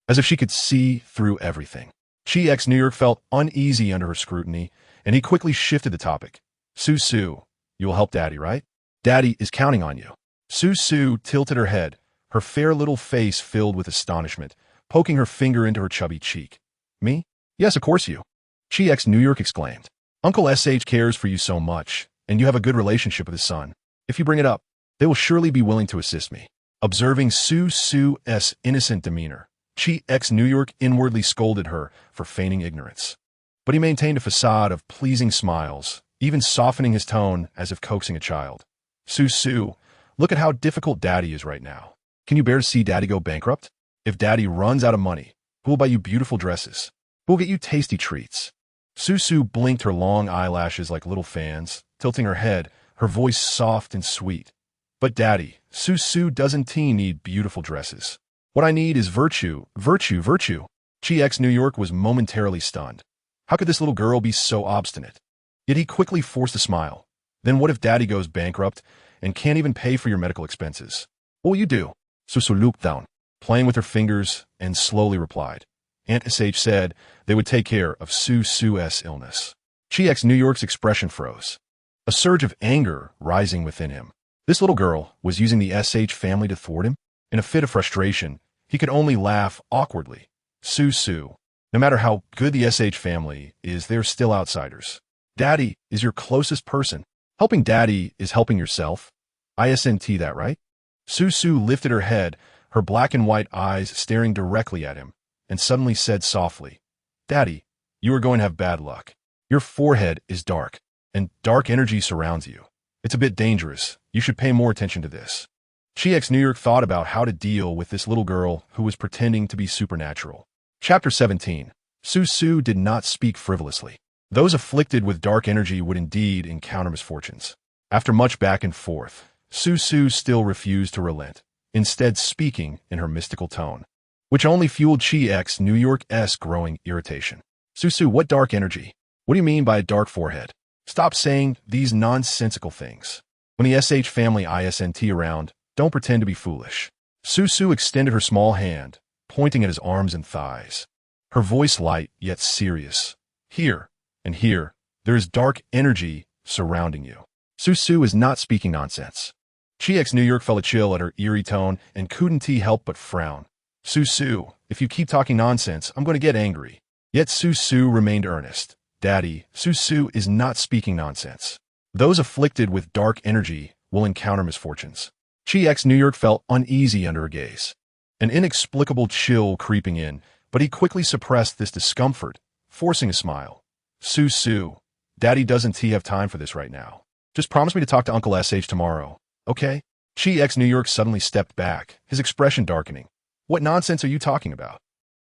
as if she could see through everything. Chi New York felt uneasy under her scrutiny, and he quickly shifted the topic. Suisui, you will help Daddy, right? Daddy is counting on you. Suisui tilted her head, her fair little face filled with astonishment, poking her finger into her chubby cheek. Me? Yes, of course you. Chi New York exclaimed. Uncle SH cares for you so much, and you have a good relationship with his son. If you bring it up, they will surely be willing to assist me. Observing Suisui's innocent demeanor, Chi New York inwardly scolded her for feigning ignorance. But he maintained a facade of pleasing smiles, even softening his tone as if coaxing a child. Suisui, look at how difficult Daddy is right now. Can you bear to see Daddy go bankrupt? If Daddy runs out of money, who will buy you beautiful dresses? Who will get you tasty treats? Suisui blinked her long eyelashes like little fans, tilting her head, her voice soft and sweet. But Daddy, Suisui doesn't need beautiful dresses. What I need is virtue, virtue, virtue. Chi New York was momentarily stunned. How could this little girl be so obstinate? Yet he quickly forced a smile. Then what if Daddy goes bankrupt and can't even pay for your medical expenses? What will you do? Suisui looked down, playing with her fingers, and slowly replied. Aunt SH said they would take care of Suisui's illness. Chi New York's expression froze, a surge of anger rising within him. This little girl was using the SH family to thwart him? In a fit of frustration, he could only laugh awkwardly. Suisui, no matter how good the SH family is, they're still outsiders. Daddy is your closest person. Helping Daddy is helping yourself. Isn't that right? Suisui lifted her head, her black and white eyes staring directly at him, and suddenly said softly, Daddy, you are going to have bad luck. Your forehead is dark, and dark energy surrounds you. It's a bit dangerous. You should pay more attention to this. Chi New York thought about how to deal with this little girl who was pretending to be supernatural. Chapter 17. Suisui did not speak frivolously. Those afflicted with dark energy would indeed encounter misfortunes. After much back and forth, Suisui still refused to relent, instead speaking in her mystical tone, which only fueled Chi New York's growing irritation. Suisui, what dark energy? What do you mean by a dark forehead? Stop saying these nonsensical things. When the SH family isn't around, don't pretend to be foolish. Suisui extended her small hand, pointing at his arms and thighs. Her voice light yet serious. Here, and here, there is dark energy surrounding you. Suisui is not speaking nonsense. Chi New York felt a chill at her eerie tone and couldn't help but frown. Suisui, if you keep talking nonsense, I'm going to get angry. Yet Suisui remained earnest. Daddy, Suisui is not speaking nonsense. Those afflicted with dark energy will encounter misfortunes. Chi X New York felt uneasy under her gaze. An inexplicable chill creeping in, but he quickly suppressed this discomfort, forcing a smile. Sui Sui, Daddy doesn't have time for this right now. Just promise me to talk to Uncle SH tomorrow, okay? Chi X New York suddenly stepped back, his expression darkening. What nonsense are you talking about?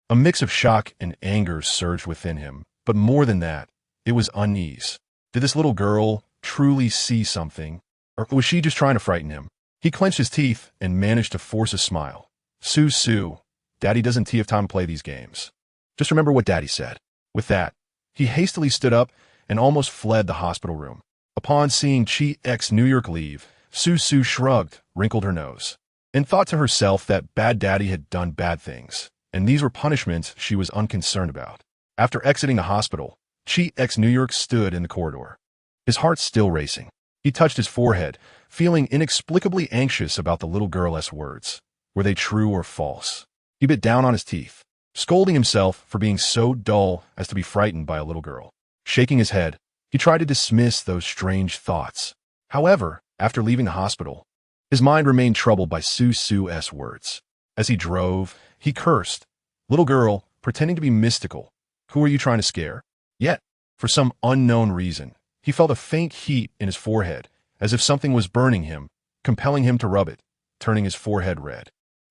A mix of shock and anger surged within him, but more than that, it was unease. Did this little girl truly see something, or was she just trying to frighten him? He clenched his teeth and managed to force a smile. Sui Sui, Daddy doesn't have time to play these games. Just remember what Daddy said. With that, he hastily stood up and almost fled the hospital room. Upon seeing Chi X New York leave, Sui Sui shrugged, wrinkled her nose, and thought to herself that Bad Daddy had done bad things, and these were punishments she was unconcerned about. After exiting the hospital, Chi X New York stood in the corridor, his heart still racing. He touched his forehead, feeling inexplicably anxious about the little girl's words. Were they true or false? He bit down on his teeth, scolding himself for being so dull as to be frightened by a little girl. Shaking his head, he tried to dismiss those strange thoughts. However, after leaving the hospital, his mind remained troubled by Sui Sui's words. As he drove, he cursed. Little girl, pretending to be mystical. Who are you trying to scare? Yet, for some unknown reason, he felt a faint heat in his forehead, as if something was burning him, compelling him to rub it, turning his forehead red.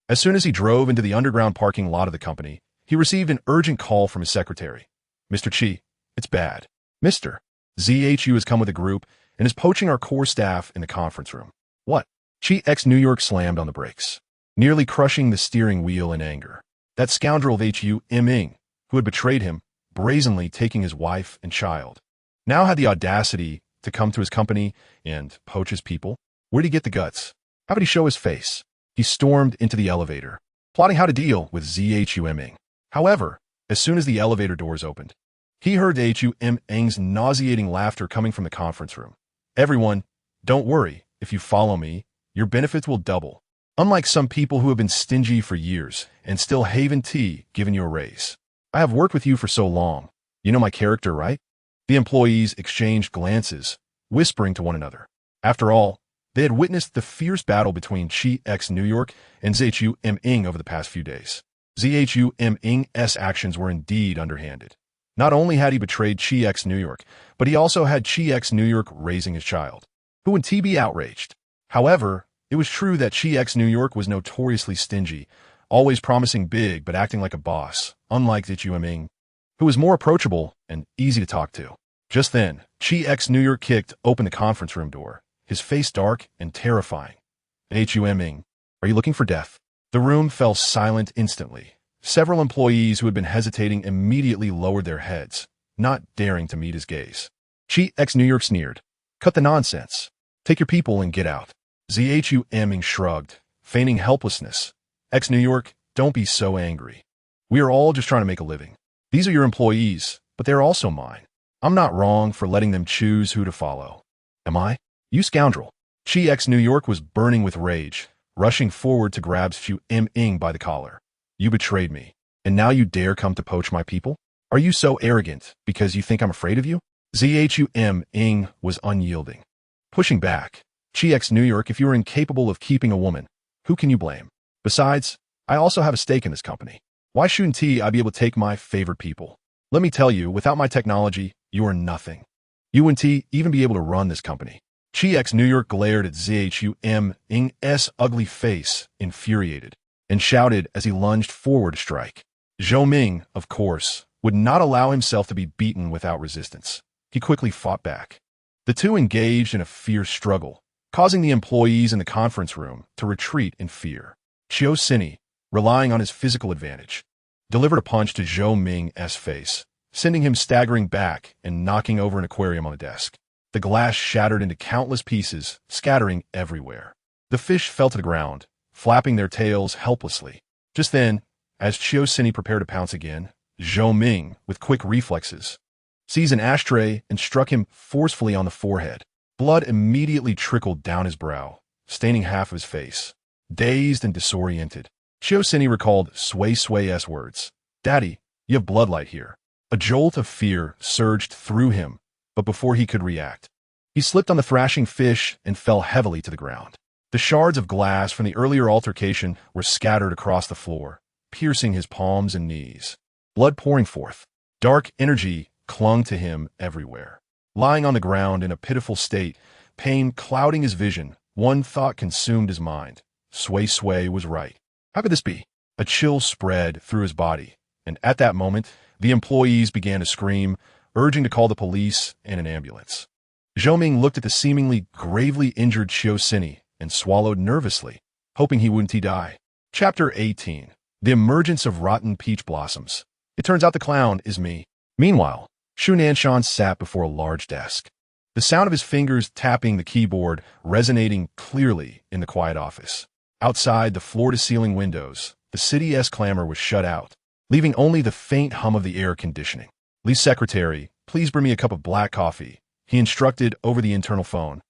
As soon as he drove into the underground parking lot of the company, he received an urgent call from his secretary. Mr. Chi, it's bad. Mr. ZHU has come with a group and is poaching our core staff in the conference room. What? Chi X New York slammed on the brakes, nearly crushing the steering wheel in anger. That scoundrel of HU Ming, who had betrayed him, brazenly taking his wife and child, now had the audacity to come to his company and poach his people. Where'd he get the guts? How would he show his face? He stormed into the elevator, plotting how to deal with ZHU Ming. However, as soon as the elevator doors opened, he heard HU Ming's nauseating laughter coming from the conference room. Everyone, don't worry, if you follow me, your benefits will double. Unlike some people who have been stingy for years and still haven't given you a raise. I have worked with you for so long. You know my character, right? The employees exchanged glances, whispering to one another. After all, they had witnessed the fierce battle between Chi X New York and ZHU Ming over the past few days. ZHU Ming's actions were indeed underhanded. Not only had he betrayed Chi X New York, but he also had Chi X New York raising his child, who would be outraged. However, it was true that Chi X New York was notoriously stingy, always promising big but acting like a boss, unlike ZHU Ming, who was more approachable and easy to talk to. Just then, Chi X New York kicked open the conference room door, his face dark and terrifying. HU Ming, are you looking for death? The room fell silent instantly. Several employees who had been hesitating immediately lowered their heads, not daring to meet his gaze. Chi X New York sneered. Cut the nonsense. Take your people and get out. ZHU Ming shrugged, feigning helplessness. X New York, don't be so angry. We are all just trying to make a living. These are your employees, but they're also mine. I'm not wrong for letting them choose who to follow. Am I? You scoundrel. Chi X New York was burning with rage, rushing forward to grab Shu Ming by the collar. You betrayed me, and now you dare come to poach my people? Are you so arrogant because you think I'm afraid of you? ZHU Ming was unyielding, pushing back. Chi X New York, if you are incapable of keeping a woman, who can you blame? Besides, I also have a stake in this company. Why shouldn't I be able to take my favorite people? Let me tell you, without my technology, you are nothing. You wouldn't even be able to run this company. Chi X New York glared at ZHU Ming's ugly face, infuriated, and shouted as he lunged forward to strike. Zhou Ming, of course, would not allow himself to be beaten without resistance. He quickly fought back. The two engaged in a fierce struggle, causing the employees in the conference room to retreat in fear. Suisui, relying on his physical advantage, delivered a punch to Zhou Ming's face, sending him staggering back and knocking over an aquarium on the desk. The glass shattered into countless pieces, scattering everywhere. The fish fell to the ground, flapping their tails helplessly. Just then, as Suisui prepared to pounce again, Zhou Ming, with quick reflexes, seized an ashtray and struck him forcefully on the forehead. Blood immediately trickled down his brow, staining half of his face. Dazed and disoriented, Suisui recalled Sui Sui's words. Daddy, you have bloodlight here. A jolt of fear surged through him, but before he could react, he slipped on the thrashing fish and fell heavily to the ground. The shards of glass from the earlier altercation were scattered across the floor, piercing his palms and knees. Blood pouring forth. Dark energy clung to him everywhere. Lying on the ground in a pitiful state, pain clouding his vision, one thought consumed his mind. Sui Sui was right. How could this be? A chill spread through his body, and at that moment, the employees began to scream, urging to call the police and an ambulance. Zhou Ming looked at the seemingly gravely injured Suisui and swallowed nervously, hoping he wouldn't die. Chapter 18. The Emergence of Rotten Peach Blossoms. It turns out the clown is me. Meanwhile, Shu Nanshan sat before a large desk. The sound of his fingers tapping the keyboard resonating clearly in the quiet office. Outside the floor-to-ceiling windows, the city's clamor was shut out, leaving only the faint hum of the air conditioning. Li's secretary, please bring me a cup of black coffee, he instructed over the internal phone,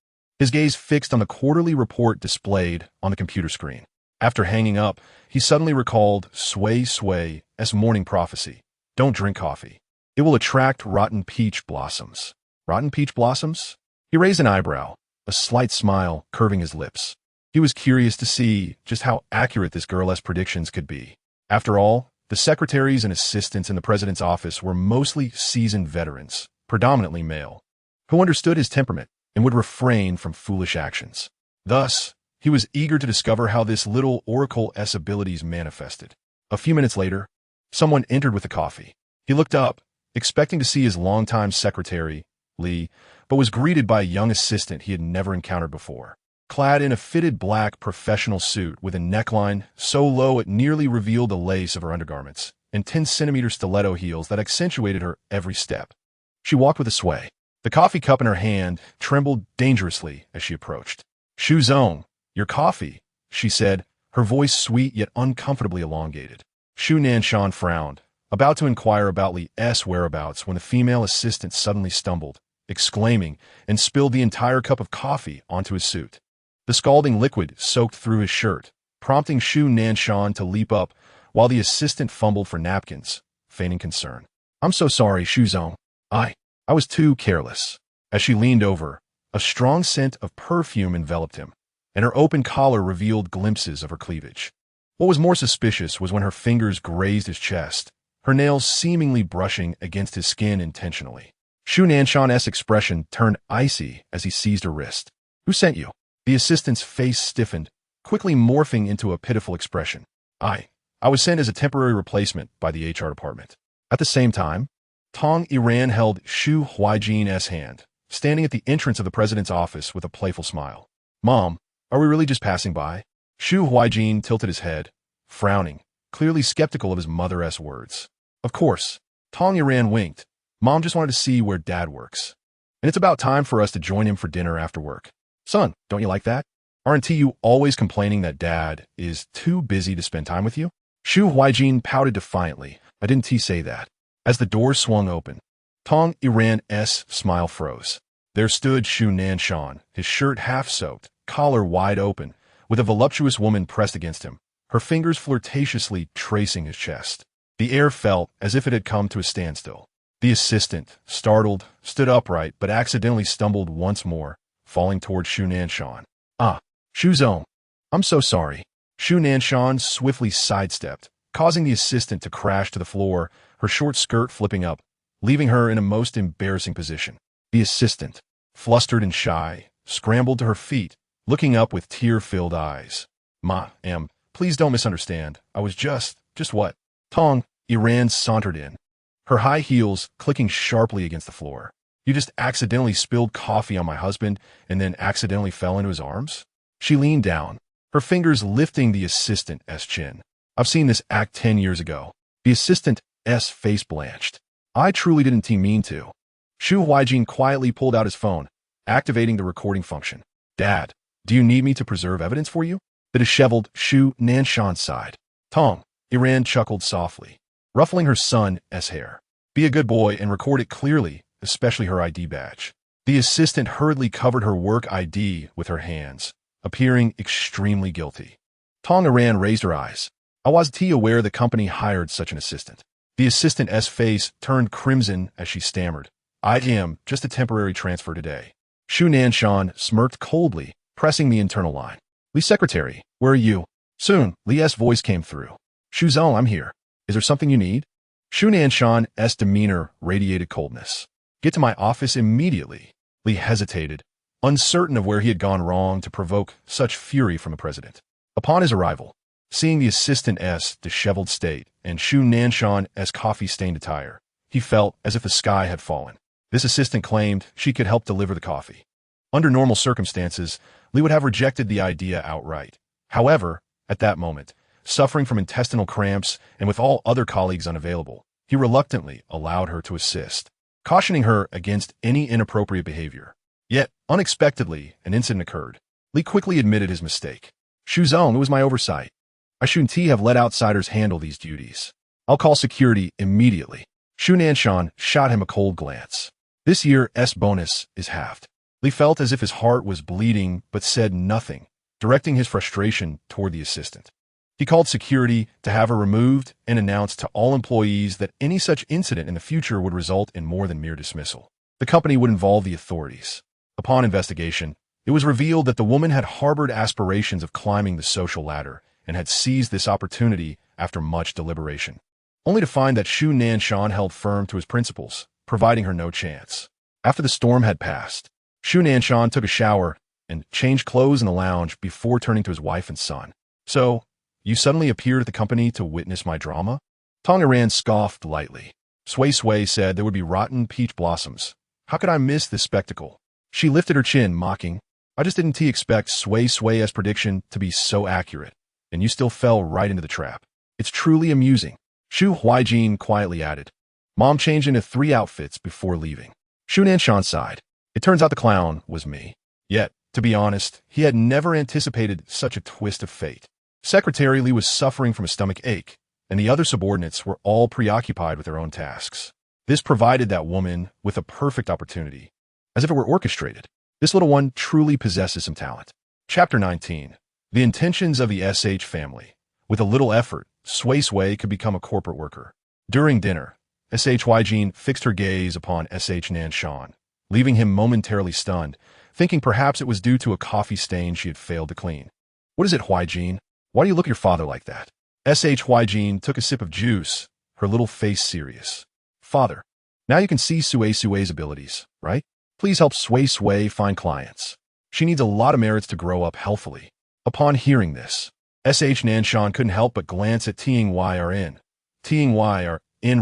his gaze fixed on the quarterly report displayed on the computer screen. After hanging up, he suddenly recalled Sui Sui's morning prophecy. Don't drink coffee. It will attract rotten peach blossoms. Rotten peach blossoms? He raised an eyebrow, a slight smile curving his lips. He was curious to see just how accurate this girl's predictions could be. After all, the secretaries and assistants in the president's office were mostly seasoned veterans, predominantly male, who understood his temperament and would refrain from foolish actions. Thus, he was eager to discover how this little oracle's abilities manifested. A few minutes later, someone entered with the coffee. He looked up, expecting to see his longtime secretary, Li, but was greeted by a young assistant he had never encountered before. Clad in a fitted black professional suit with a neckline so low it nearly revealed the lace of her undergarments, and 10-centimeter stiletto heels that accentuated her every step. She walked with a sway. The coffee cup in her hand trembled dangerously as she approached. Shu Zong, your coffee, she said, her voice sweet yet uncomfortably elongated. Shu Nanshan frowned, about to inquire about Li's whereabouts when the female assistant suddenly stumbled, exclaiming, and spilled the entire cup of coffee onto his suit. The scalding liquid soaked through his shirt, prompting Shu Nanshan to leap up while the assistant fumbled for napkins, feigning concern. I'm so sorry, Shu Zong. I was too careless. As she leaned over, a strong scent of perfume enveloped him, and her open collar revealed glimpses of her cleavage. What was more suspicious was when her fingers grazed his chest, her nails seemingly brushing against his skin intentionally. Shu Nanshan's expression turned icy as he seized her wrist. Who sent you? The assistant's face stiffened, quickly morphing into a pitiful expression. I was sent as a temporary replacement by the HR department. At the same time, Tong Iran held Shu Huijin's hand, standing at the entrance of the president's office with a playful smile. Mom, are we really just passing by? Shu Huijin tilted his head, frowning, clearly skeptical of his mother's words. Of course. Tong Iran winked. Mom just wanted to see where Dad works. And it's about time for us to join him for dinner after work. Son, don't you like that? Aren't you always complaining that Dad is too busy to spend time with you? Shu Huijin pouted defiantly. I didn't say that. As the door swung open, Tong Iran's smile froze. There stood Shu Nanshan, his shirt half-soaked, collar wide open, with a voluptuous woman pressed against him, her fingers flirtatiously tracing his chest. The air felt as if it had come to a standstill. The assistant, startled, stood upright but accidentally stumbled once more, falling toward Shu Nanshan. Shu Zong. I'm so sorry. Shu Nanshan swiftly sidestepped, causing the assistant to crash to the floor, her short skirt flipping up, leaving her in a most embarrassing position. The assistant, flustered and shy, scrambled to her feet, looking up with tear-filled eyes. Please don't misunderstand. I was just what? Tong Iran sauntered in, her high heels clicking sharply against the floor. You just accidentally spilled coffee on my husband and then accidentally fell into his arms? She leaned down, her fingers lifting the assistant's chin. I've seen this act 10 years ago. The assistant's face blanched. I truly didn't mean to. Shu Huijin quietly pulled out his phone, activating the recording function. Dad, do you need me to preserve evidence for you? The disheveled Shu Nanshan sighed. Tong Iran chuckled softly, ruffling her son's hair. Be a good boy and record it clearly, especially her ID badge. The assistant hurriedly covered her work ID with her hands, appearing extremely guilty. Tong Iran raised her eyes. I wasn't aware the company hired such an assistant. The assistant's face turned crimson as she stammered. I am just a temporary transfer today. Shu Nanshan smirked coldly, pressing the internal line. Li's secretary, where are you? Soon, Li's voice came through. Shuzong, I'm here. Is there something you need? Shu Nanshan's demeanor radiated coldness. Get to my office immediately. Li hesitated, uncertain of where he had gone wrong to provoke such fury from the president. Upon his arrival, seeing the assistant's disheveled state and Shu Nanshan's coffee-stained attire, he felt as if the sky had fallen. This assistant claimed she could help deliver the coffee. Under normal circumstances, Li would have rejected the idea outright. However, at that moment, suffering from intestinal cramps and with all other colleagues unavailable, he reluctantly allowed her to assist, cautioning her against any inappropriate behavior. Yet, unexpectedly, an incident occurred. Li quickly admitted his mistake. Shuzong, it was my oversight. I shouldn't have let outsiders handle these duties. I'll call security immediately. Shu Nanshan shot him a cold glance. This year's bonus is halved. Li felt as if his heart was bleeding but said nothing, directing his frustration toward the assistant. He called security to have her removed and announced to all employees that any such incident in the future would result in more than mere dismissal. The company would involve the authorities. Upon investigation, it was revealed that the woman had harbored aspirations of climbing the social ladder and had seized this opportunity after much deliberation, only to find that Shu Nanshan held firm to his principles, providing her no chance. After the storm had passed, Shu Nanshan took a shower and changed clothes in the lounge before turning to his wife and son. So, you suddenly appeared at the company to witness my drama? Tongaran scoffed lightly. Sui Sui said there would be rotten peach blossoms. How could I miss this spectacle? She lifted her chin, mocking. I just didn't expect Sui Sui's prediction to be so accurate, and you still fell right into the trap. It's truly amusing. Shu Huijin quietly added. Mom changed into 3 outfits before leaving. Shu Nanshan sighed. It turns out the clown was me. Yet, to be honest, he had never anticipated such a twist of fate. Secretary Li was suffering from a stomach ache, and the other subordinates were all preoccupied with their own tasks. This provided that woman with a perfect opportunity, as if it were orchestrated. This little one truly possesses some talent. Chapter 19. The Intentions of the SH Family. With a little effort, Sui Sui could become a corporate worker. During dinner, SH Huijin fixed her gaze upon SH Nanshan, leaving him momentarily stunned, thinking perhaps it was due to a coffee stain she had failed to clean. What is it, Huijin? Why do you look at your father like that? SH Huijin took a sip of juice, her little face serious. Father, now you can see Sui Sui's abilities, right? Please help Sui Sui find clients. She needs a lot of merits to grow up healthily. Upon hearing this, SH Nanshan couldn't help but glance at Tying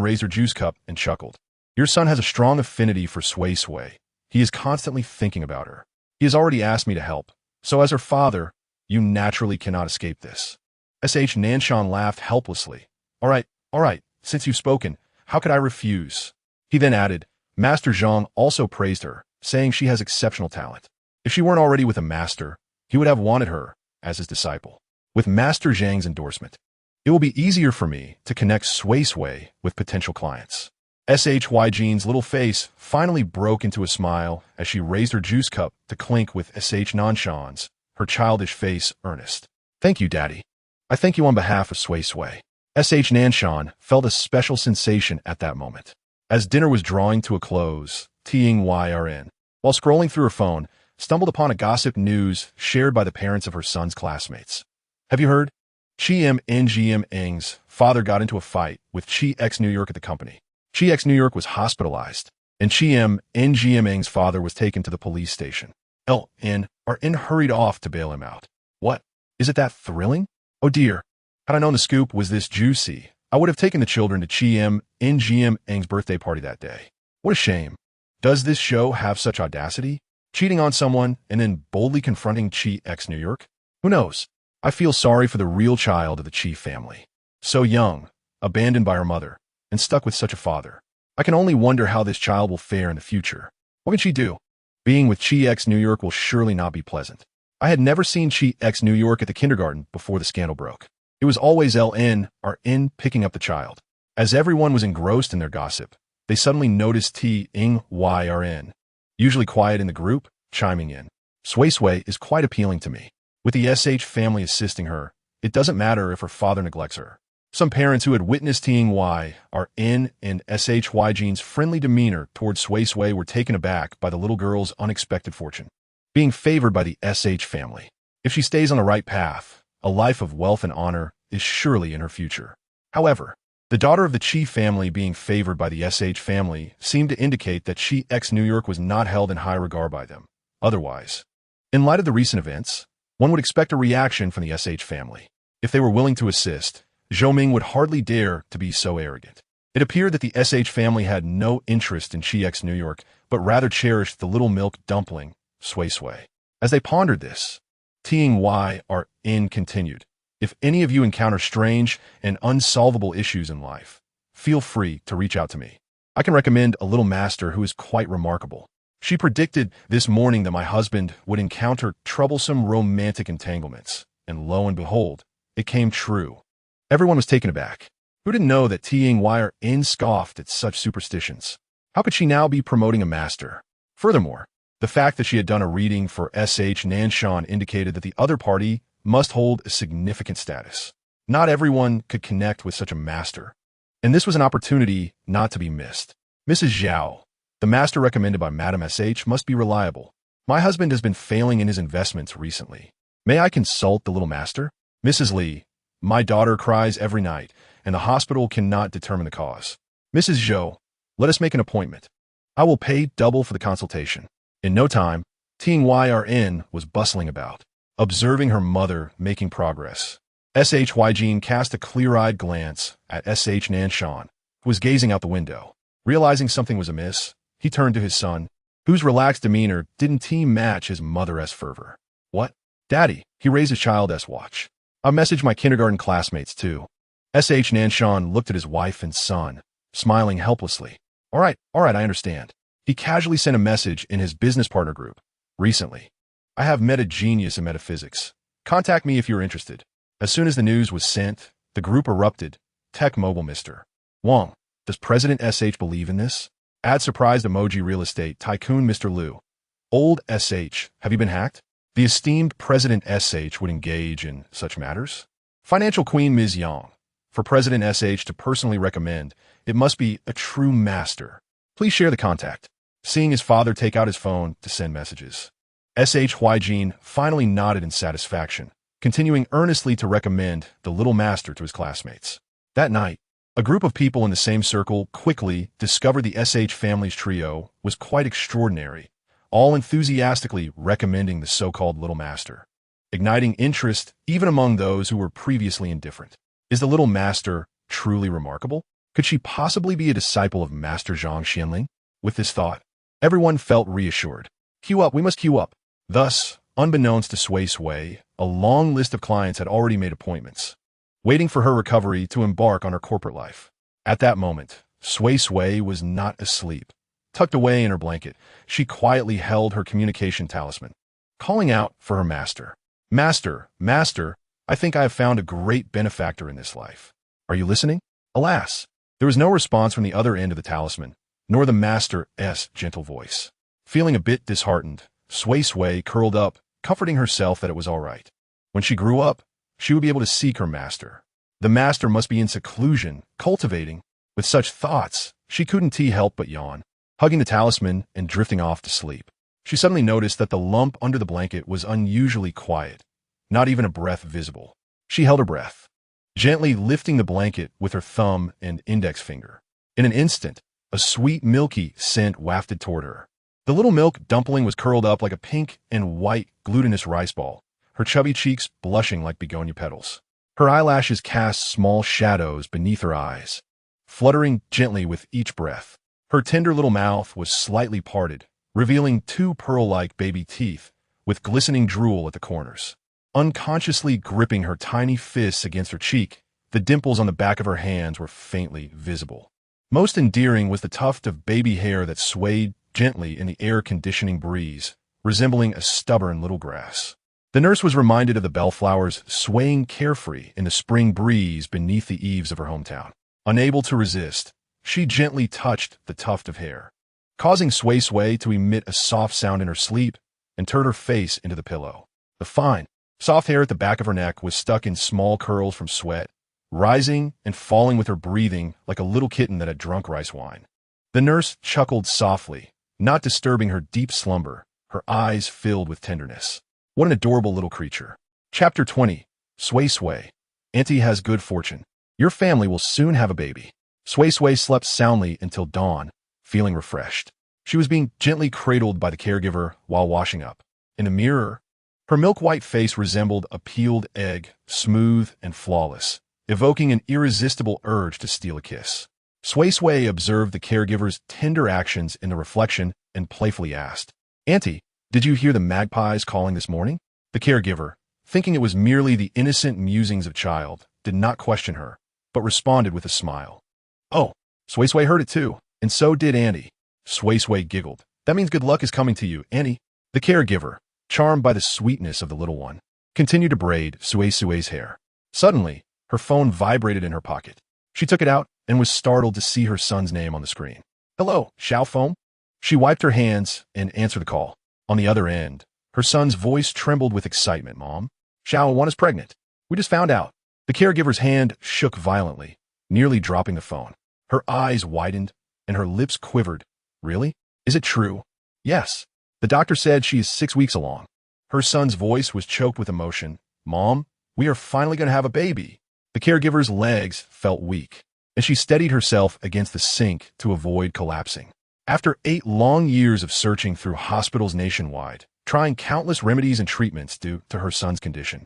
raised her juice cup and chuckled. Your son has a strong affinity for Sui Sui. He is constantly thinking about her. He has already asked me to help, so as her father, you naturally cannot escape this. SH Nanshan laughed helplessly. All right, since you've spoken, how could I refuse? He then added, Master Zhang also praised her, saying she has exceptional talent. If she weren't already with a master, he would have wanted her as his disciple. With Master Zhang's endorsement, it will be easier for me to connect Sui Sui with potential clients. SH Huijin's little face finally broke into a smile as she raised her juice cup to clink with SH Nanshan's, her childish face earnest. Thank you, Daddy. I thank you on behalf of Sui Sui. SH Nanshan felt a special sensation at that moment. As dinner was drawing to a close, Tying, while scrolling through her phone, stumbled upon a gossip news shared by the parents of her son's classmates. Have you heard? Chi Ngm Eng's father got into a fight with Chi X New York at the company. Chi X New York was hospitalized, and Chi Ngm Eng's father was taken to the police station. N hurried off to bail him out. What? Is it that thrilling? Oh dear. Had I known the scoop was this juicy, I would have taken the children to Chi Ngm Eng's birthday party that day. What a shame. Does this show have such audacity? Cheating on someone and then boldly confronting Chi X New York? Who knows? I feel sorry for the real child of the Chi family. So young, abandoned by her mother, and stuck with such a father. I can only wonder how this child will fare in the future. What can she do? Being with Chi X New York will surely not be pleasant. I had never seen Chi X New York at the kindergarten before the scandal broke. It was always LN picking up the child. As everyone was engrossed in their gossip, they suddenly noticed Tying, usually quiet in the group, chiming in. Sui Sui is quite appealing to me. With the SH family assisting her, it doesn't matter if her father neglects her. Some parents who had witnessed Tying and SH Huijin's friendly demeanor towards Sui Sui were taken aback by the little girl's unexpected fortune. Being favored by the SH family. If she stays on the right path, a life of wealth and honor is surely in her future. However, the daughter of the Chi family being favored by the SH family seemed to indicate that Chi X New York was not held in high regard by them. Otherwise, in light of the recent events, one would expect a reaction from the SH family. If they were willing to assist, Zhou Ming would hardly dare to be so arrogant. It appeared that the SH family had no interest in Chi X New York, but rather cherished the little milk dumpling, Sui Sui. As they pondered this, T-Y-R-N continued. If any of you encounter strange and unsolvable issues in life, feel free to reach out to me. I can recommend a little master who is quite remarkable. She predicted this morning that my husband would encounter troublesome romantic entanglements, and lo and behold, it came true. Everyone was taken aback. Who didn't know that T-Y-R-N scoffed at such superstitions? How could she now be promoting a master? Furthermore, the fact that she had done a reading for S.H. Nanshan indicated that the other party must hold a significant status. Not everyone could connect with such a master, and this was an opportunity not to be missed. Mrs. Zhao, the master recommended by Madam S.H. must be reliable. My husband has been failing in his investments recently. May I consult the little master? Mrs. Li, my daughter cries every night, and the hospital cannot determine the cause. Mrs. Zhou, let us make an appointment. I will pay double for the consultation. In no time, T-Y-R-N was bustling about, observing her mother making progress. S.H. Huijin cast a clear-eyed glance at S.H. Nanshan, who was gazing out the window. Realizing something was amiss, he turned to his son, whose relaxed demeanor didn't match his mother-esque fervor. What? Daddy, he raised his child-esque watch. I messaged my kindergarten classmates, too. S.H. Nanshan looked at his wife and son, smiling helplessly. All right, I understand. He casually sent a message in his business partner group. Recently, I have met a genius in metaphysics. Contact me if you're interested. As soon as the news was sent, the group erupted. Tech Mobile Mr. Wang, does President SH believe in this? Add surprised emoji real estate tycoon Mr. Liu. Old SH, have you been hacked? The esteemed President SH would engage in such matters? Financial Queen Ms. Yang. For President SH to personally recommend, it must be a true master. Please share the contact. Seeing his father take out his phone to send messages, S.H. Huijin finally nodded in satisfaction, continuing earnestly to recommend the little master to his classmates. That night, a group of people in the same circle quickly discovered the S.H. family's trio was quite extraordinary, all enthusiastically recommending the so-called little master, igniting interest even among those who were previously indifferent. Is the little master truly remarkable? Could she possibly be a disciple of Master Zhang Xianling? With this thought, everyone felt reassured. Queue up, we must queue up. Thus, unbeknownst to Sui Sui, a long list of clients had already made appointments, waiting for her recovery to embark on her corporate life. At that moment, Sui Sui was not asleep. Tucked away in her blanket, she quietly held her communication talisman, calling out for her master. Master, master, I think I have found a great benefactor in this life. Are you listening? Alas, there was no response from the other end of the talisman, nor the master's gentle voice. Feeling a bit disheartened, Sui Sui curled up, comforting herself that it was all right. When she grew up, she would be able to seek her master. The master must be in seclusion, cultivating. With such thoughts, she couldn't help but yawn, hugging the talisman and drifting off to sleep. She suddenly noticed that the lump under the blanket was unusually quiet, not even a breath visible. She held her breath, gently lifting the blanket with her thumb and index finger. In an instant, a sweet, milky scent wafted toward her. The little milk dumpling was curled up like a pink and white glutinous rice ball, her chubby cheeks blushing like begonia petals. Her eyelashes cast small shadows beneath her eyes, fluttering gently with each breath. Her tender little mouth was slightly parted, revealing two pearl-like baby teeth with glistening drool at the corners. Unconsciously gripping her tiny fists against her cheek, the dimples on the back of her hands were faintly visible. Most endearing was the tuft of baby hair that swayed gently in the air-conditioning breeze, resembling a stubborn little grass. The nurse was reminded of the bellflowers swaying carefree in the spring breeze beneath the eaves of her hometown. Unable to resist, she gently touched the tuft of hair, causing Sui Sui to emit a soft sound in her sleep and turn her face into the pillow. The fine, soft hair at the back of her neck was stuck in small curls from sweat, rising and falling with her breathing like a little kitten that had drunk rice wine. The nurse chuckled softly, not disturbing her deep slumber, her eyes filled with tenderness. What an adorable little creature. Chapter 20. Sui Sui. Auntie has good fortune. Your family will soon have a baby. Sui Sui slept soundly until dawn, feeling refreshed. She was being gently cradled by the caregiver while washing up. In the mirror, her milk-white face resembled a peeled egg, smooth and flawless, evoking an irresistible urge to steal a kiss. Sui Sui observed the caregiver's tender actions in the reflection and playfully asked, "Auntie, did you hear the magpies calling this morning?" The caregiver, thinking it was merely the innocent musings of a child, did not question her, but responded with a smile. "Oh, Sui Sui heard it too, and so did Auntie." Sui Sui giggled. "That means good luck is coming to you, Auntie." The caregiver, charmed by the sweetness of the little one, continued to braid Sui Sui's hair. Suddenly, her phone vibrated in her pocket. She took it out and was startled to see her son's name on the screen. "Hello, Xiao Foam?" She wiped her hands and answered the call. On the other end, her son's voice trembled with excitement. "Mom, Xiao 1 is pregnant. We just found out." The caregiver's hand shook violently, nearly dropping the phone. Her eyes widened and her lips quivered. "Really? Is it true?" "Yes. The doctor said she is 6 weeks along." Her son's voice was choked with emotion. "Mom, we are finally going to have a baby." The caregiver's legs felt weak, and she steadied herself against the sink to avoid collapsing. After 8 long years of searching through hospitals nationwide, trying countless remedies and treatments due to her son's condition,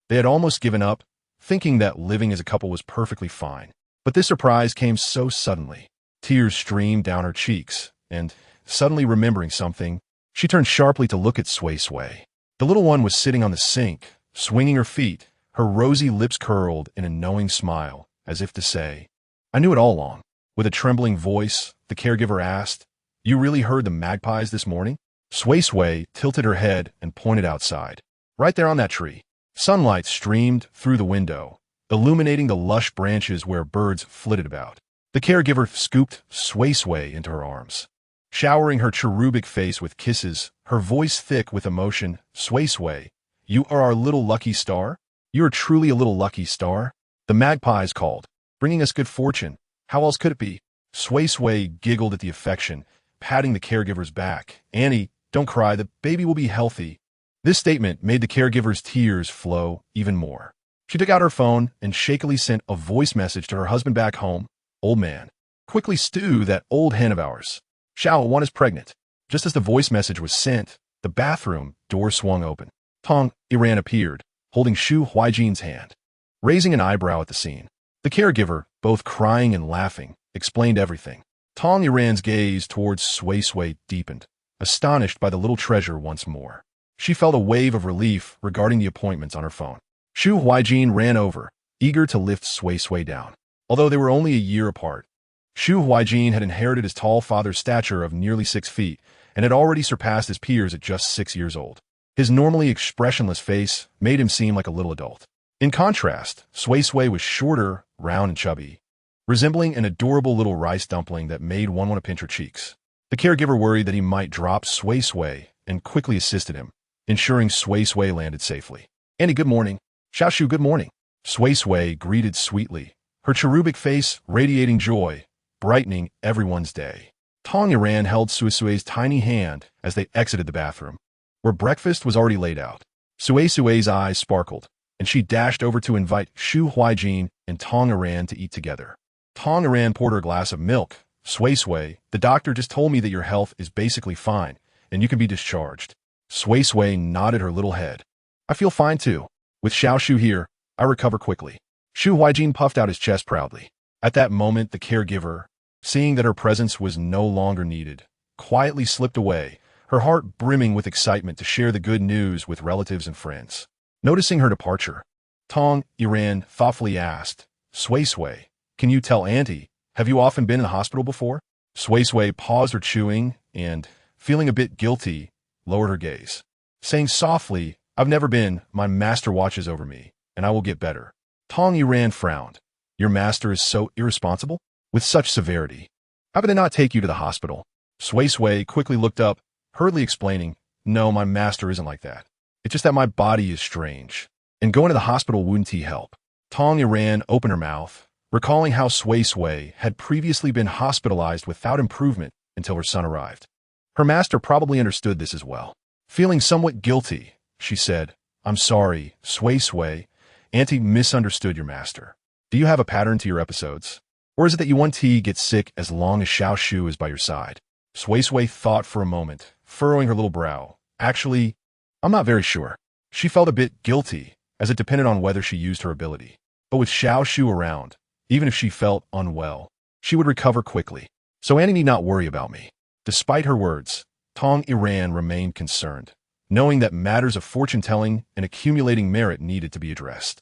they had almost given up, thinking that living as a couple was perfectly fine. But this surprise came so suddenly. Tears streamed down her cheeks, and, suddenly remembering something, she turned sharply to look at Sui Sui. The little one was sitting on the sink, swinging her feet, her rosy lips curled in a knowing smile, as if to say, "I knew it all along." With a trembling voice, the caregiver asked, "You really heard the magpies this morning?" Sui Sui tilted her head and pointed outside. Right there on that tree. Sunlight streamed through the window, illuminating the lush branches where birds flitted about. The caregiver scooped Sui Sui into her arms, showering her cherubic face with kisses, her voice thick with emotion. "Sui Sui, you are our little lucky star. You are truly a little lucky star." The magpies called, bringing us good fortune. How else could it be? Sui Sui giggled at the affection, patting the caregiver's back. "Annie, don't cry, the baby will be healthy." This statement made the caregiver's tears flow even more. She took out her phone and shakily sent a voice message to her husband back home. "Old man, quickly stew that old hen of ours. Xiao 1 is pregnant." Just as the voice message was sent, the bathroom door swung open. Tong Iran appeared, holding Shu Huijin's hand, raising an eyebrow at the scene. The caregiver, both crying and laughing, explained everything. Tong Iran's gaze towards Sui Sui deepened, astonished by the little treasure once more. She felt a wave of relief regarding the appointments on her phone. Shu Huijin ran over, eager to lift Sui Sui down. Although they were only a year apart, Shu Huijin had inherited his tall father's stature of nearly 6 feet and had already surpassed his peers at just 6 years old. His normally expressionless face made him seem like a little adult. In contrast, Sui Sui was shorter, round and chubby, resembling an adorable little rice dumpling that made one want to pinch her cheeks. The caregiver worried that he might drop Sui Sui and quickly assisted him, ensuring Sui Sui landed safely. "Annie, good morning." "Xiao Shu, good morning." Sui Sui greeted sweetly, her cherubic face radiating joy, brightening everyone's day. Tong Iran held Suisui's tiny hand as they exited the bathroom, where breakfast was already laid out. Sui Sui's eyes sparkled, and she dashed over to invite Shu Huijin and Tong Iran to eat together. Tong Iran poured her a glass of milk. "Sui Sui, the doctor just told me that your health is basically fine, and you can be discharged." Sui Sui nodded her little head. "I feel fine too. With Xiao Shu here, I recover quickly." Shu Huijin puffed out his chest proudly. At that moment, the caregiver, seeing that her presence was no longer needed, quietly slipped away, her heart brimming with excitement to share the good news with relatives and friends. Noticing her departure, Tong Iran thoughtfully asked, "Sui Sui, can you tell Auntie, have you often been in the hospital before?" Sui Sui paused her chewing and, feeling a bit guilty, lowered her gaze, saying softly, "I've never been, my master watches over me, and I will get better." Tong Iran frowned. "Your master is so irresponsible? With such severity? How could I not take you to the hospital?" Sui Sui quickly looked up, hurriedly explaining, "No, my master isn't like that. It's just that my body is strange, and going to the hospital wouldn't help." Tong Iran opened her mouth, recalling how Sui Sui had previously been hospitalized without improvement until her son arrived. Her master probably understood this as well. Feeling somewhat guilty she said. I'm sorry, Sui Sui. Auntie misunderstood your master. Do you have a pattern to your episodes? Or is it that you want to get sick as long as Xiao Shu is by your side? Suisui thought for a moment, furrowing her little brow. Actually, I'm not very sure. She felt a bit guilty, as it depended on whether she used her ability. But with Xiao Shu around, even if she felt unwell, she would recover quickly. So Annie need not worry about me. Despite her words, Tong Iran remained concerned, knowing that matters of fortune-telling and accumulating merit needed to be addressed.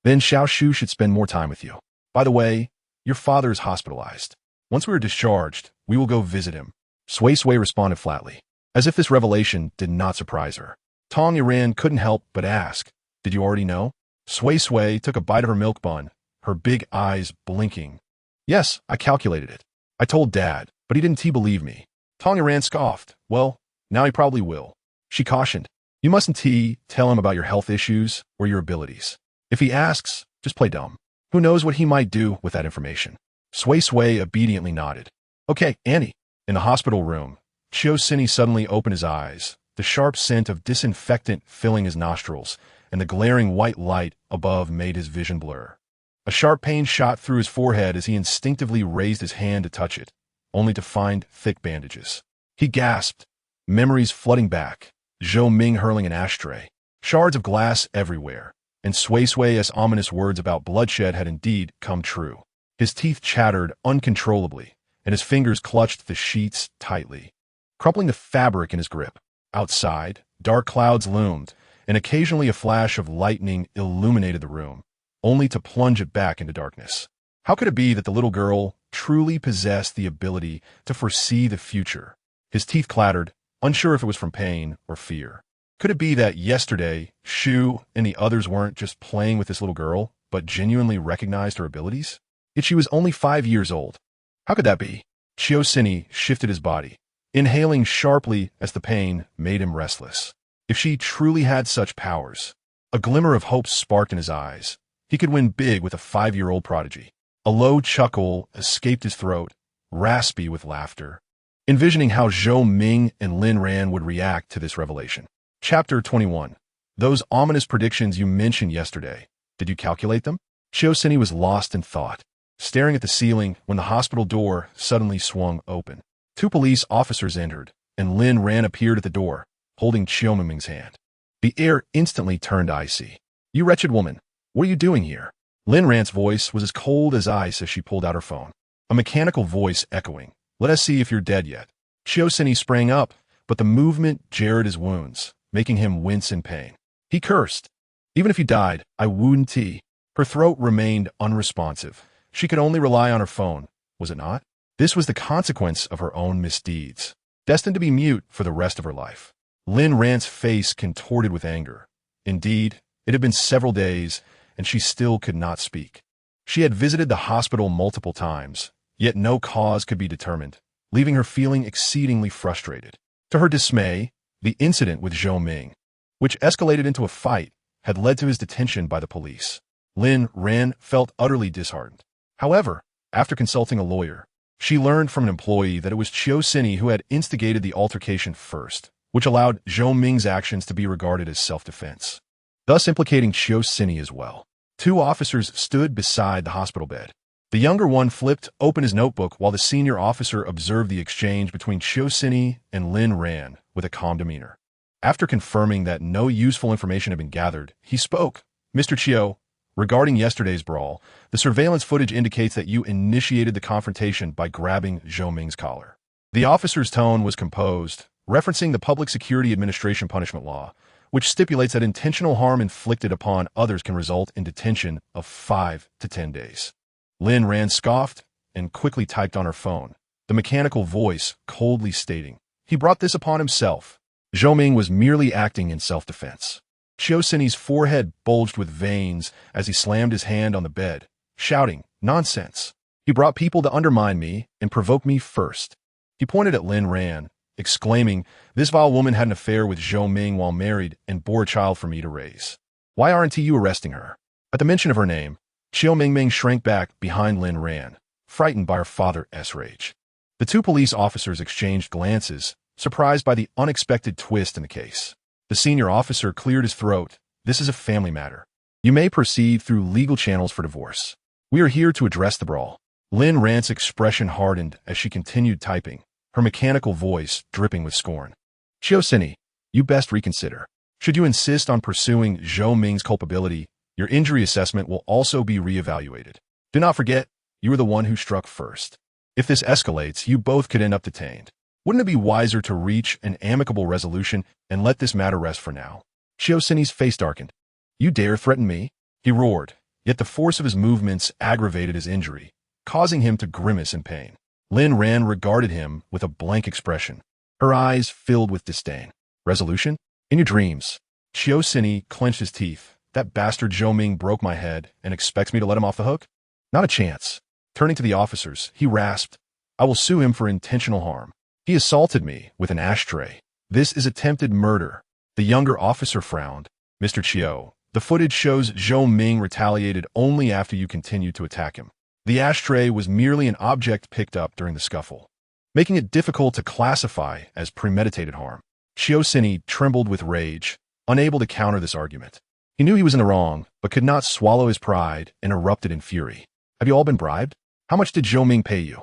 Then Xiao Shu should spend more time with you. By the way, your father is hospitalized. Once we are discharged, we will go visit him. Suisui responded flatly, as if this revelation did not surprise her. Tong Iran couldn't help but ask, did you already know? Suisui took a bite of her milk bun, her big eyes blinking. Yes, I calculated it. I told Dad, but he didn't believe me. Tong Iran scoffed. Well, now he probably will. She cautioned, you mustn't tell him about your health issues or your abilities. If he asks, just play dumb. Who knows what he might do with that information? Suisui obediently nodded. Okay, Annie. In the hospital room, Suisui suddenly opened his eyes, the sharp scent of disinfectant filling his nostrils, and the glaring white light above made his vision blur. A sharp pain shot through his forehead as he instinctively raised his hand to touch it, only to find thick bandages. He gasped, memories flooding back, Zhou Ming hurling an ashtray, shards of glass everywhere, and Suisui's ominous words about bloodshed had indeed come true. His teeth chattered uncontrollably, and his fingers clutched the sheets tightly, crumpling the fabric in his grip. Outside, dark clouds loomed, and occasionally a flash of lightning illuminated the room, only to plunge it back into darkness. How could it be that the little girl truly possessed the ability to foresee the future? His teeth clattered, unsure if it was from pain or fear. Could it be that yesterday, Shu and the others weren't just playing with this little girl, but genuinely recognized her abilities? Yet she was only 5 years old. How could that be? Suisui shifted his body, inhaling sharply as the pain made him restless. If she truly had such powers, a glimmer of hope sparked in his eyes. He could win big with a 5-year-old prodigy. A low chuckle escaped his throat, raspy with laughter, envisioning how Zhou Ming and Lin Ran would react to this revelation. Chapter 21. Those ominous predictions you mentioned yesterday, did you calculate them? Suisui was lost in thought, staring at the ceiling when the hospital door suddenly swung open. 2 police officers entered, and Lin Ran appeared at the door, holding Qiu Ming's hand. The air instantly turned icy. You wretched woman, what are you doing here? Lin Ran's voice was as cold as ice as she pulled out her phone. A mechanical voice echoing, let us see if you're dead yet. Suisui sprang up, but the movement jarred his wounds, making him wince in pain. He cursed. Even if you died, I wouldn't. Her throat remained unresponsive. She could only rely on her phone, was it not? This was the consequence of her own misdeeds, destined to be mute for the rest of her life. Lin Ran's face contorted with anger. Indeed, it had been several days, and she still could not speak. She had visited the hospital multiple times, yet no cause could be determined, leaving her feeling exceedingly frustrated. To her dismay, the incident with Zhou Ming, which escalated into a fight, had led to his detention by the police. Lin Ran felt utterly disheartened. However, after consulting a lawyer, she learned from an employee that it was Suisui who had instigated the altercation first, which allowed Zhou Ming's actions to be regarded as self-defense, thus implicating Suisui as well. 2 officers stood beside the hospital bed. The younger one flipped open his notebook while the senior officer observed the exchange between Suisui and Lin Ran with a calm demeanor. After confirming that no useful information had been gathered, he spoke. Mr. Chiu, regarding yesterday's brawl, the surveillance footage indicates that you initiated the confrontation by grabbing Zhou Ming's collar. The officer's tone was composed, referencing the Public Security Administration punishment law, which stipulates that intentional harm inflicted upon others can result in detention of 5 to 10 days. Lin Ran scoffed and quickly typed on her phone, the mechanical voice coldly stating, he brought this upon himself. Zhou Ming was merely acting in self-defense. Suisui's forehead bulged with veins as he slammed his hand on the bed, shouting, nonsense. He brought people to undermine me and provoke me first. He pointed at Lin Ran, exclaiming, this vile woman had an affair with Zhou Ming while married and bore a child for me to raise. Why aren't you arresting her? At the mention of her name, Qiu Mingming shrank back behind Lin Ran, frightened by her father's rage. The 2 police officers exchanged glances, surprised by the unexpected twist in the case. The senior officer cleared his throat. This is a family matter. You may proceed through legal channels for divorce. We are here to address the brawl. Lin Ran's expression hardened as she continued typing, her mechanical voice dripping with scorn. Suisui, you best reconsider. Should you insist on pursuing Zhou Ming's culpability, your injury assessment will also be reevaluated. Do not forget, you were the one who struck first. If this escalates, you both could end up detained. Wouldn't it be wiser to reach an amicable resolution and let this matter rest for now? Suisui's face darkened. You dare threaten me? He roared, yet the force of his movements aggravated his injury, causing him to grimace in pain. Lin Ran regarded him with a blank expression, her eyes filled with disdain. Resolution? In your dreams. Suisui clenched his teeth. That bastard Zhou Ming broke my head and expects me to let him off the hook? Not a chance. Turning to the officers, he rasped, I will sue him for intentional harm. He assaulted me with an ashtray. This is attempted murder. The younger officer frowned. Mr. Chiu, the footage shows Zhou Ming retaliated only after you continued to attack him. The ashtray was merely an object picked up during the scuffle, making it difficult to classify as premeditated harm. Suisui trembled with rage, unable to counter this argument. He knew he was in the wrong, but could not swallow his pride and erupted in fury. Have you all been bribed? How much did Zhou Ming pay you?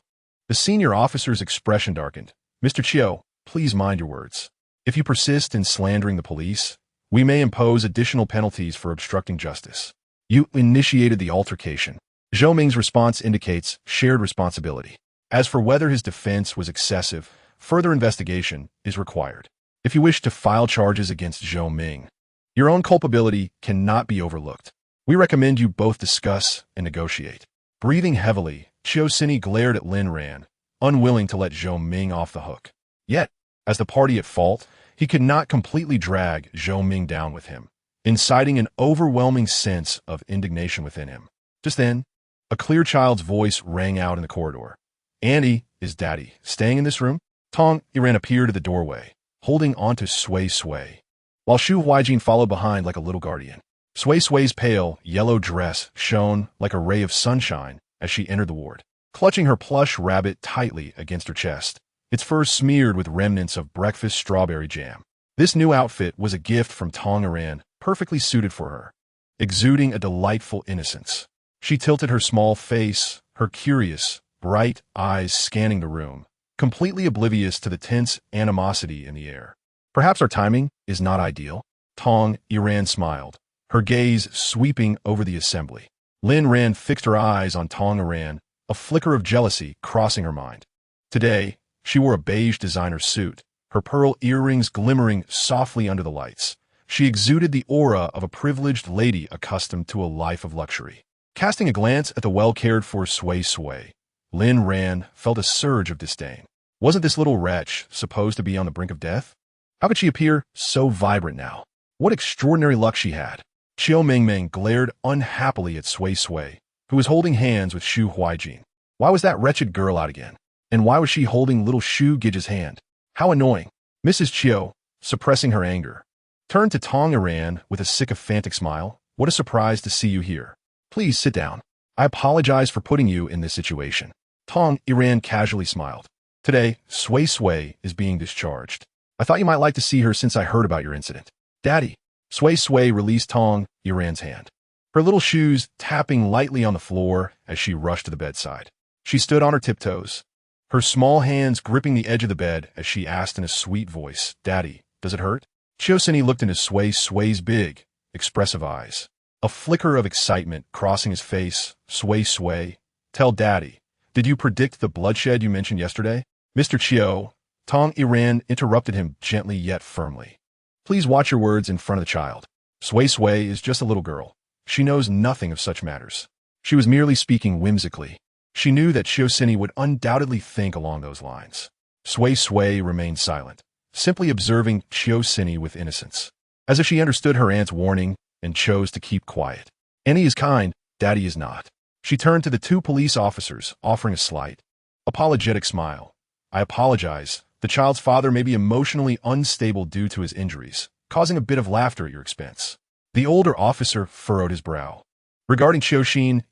The senior officer's expression darkened. Mr. Chiu, please mind your words. If you persist in slandering the police, we may impose additional penalties for obstructing justice. You initiated the altercation. Zhou Ming's response indicates shared responsibility. As for whether his defense was excessive, further investigation is required. If you wish to file charges against Zhou Ming, your own culpability cannot be overlooked. We recommend you both discuss and negotiate. Breathing heavily, Suisui glared at Lin Ran, unwilling to let Zhou Ming off the hook. Yet, as the party at fault, he could not completely drag Zhou Ming down with him, inciting an overwhelming sense of indignation within him. Just then, a clear child's voice rang out in the corridor. Annie, is Daddy staying in this room? Tong Yiran appeared at the doorway, holding onto Sui Sui, while Shu Huijin followed behind like a little guardian. Sui Sui's pale, yellow dress shone like a ray of sunshine as she entered the ward, clutching her plush rabbit tightly against her chest, its fur smeared with remnants of breakfast strawberry jam. This new outfit was a gift from Tong Yiran, perfectly suited for her, exuding a delightful innocence. She tilted her small face, her curious, bright eyes scanning the room, completely oblivious to the tense animosity in the air. Perhaps our timing is not ideal. Tong Yiran smiled, her gaze sweeping over the assembly. Lin Ran fixed her eyes on Tong Yiran, a flicker of jealousy crossing her mind. Today, she wore a beige designer suit, her pearl earrings glimmering softly under the lights. She exuded the aura of a privileged lady accustomed to a life of luxury. Casting a glance at the well-cared-for Sui Sui, Lin Ran felt a surge of disdain. Wasn't this little wretch supposed to be on the brink of death? How could she appear so vibrant now? What extraordinary luck she had. Qiu Mingming glared unhappily at Sui Sui, who was holding hands with Shu Huijin. Why was that wretched girl out again? And why was she holding little Shu Gij's hand? How annoying. Mrs. Qiu, suppressing her anger, turned to Tong Yiran with a sycophantic smile. What a surprise to see you here. Please sit down. I apologize for putting you in this situation. Tong Yiran casually smiled. Today, Sui Sui is being discharged. I thought you might like to see her since I heard about your incident. Daddy. Sui Sui released Tong Yiran's hand, her little shoes tapping lightly on the floor as she rushed to the bedside. She stood on her tiptoes, her small hands gripping the edge of the bed as she asked in a sweet voice, Daddy, does it hurt? Suisui looked into Sui Sui's big, expressive eyes, a flicker of excitement crossing his face. Sui Sui, tell Daddy, did you predict the bloodshed you mentioned yesterday? Mr. Chiu, Tong Yiran interrupted him gently yet firmly. Please watch your words in front of the child. Sui Sui is just a little girl. She knows nothing of such matters. She was merely speaking whimsically. She knew that Suisui would undoubtedly think along those lines. Sui Sui remained silent, simply observing Suisui with innocence, as if she understood her aunt's warning and chose to keep quiet. Annie is kind, Daddy is not. She turned to the two police officers, offering a slight, apologetic smile. I apologize. The child's father may be emotionally unstable due to his injuries, causing a bit of laughter at your expense. The older officer furrowed his brow, regarding Qiuxin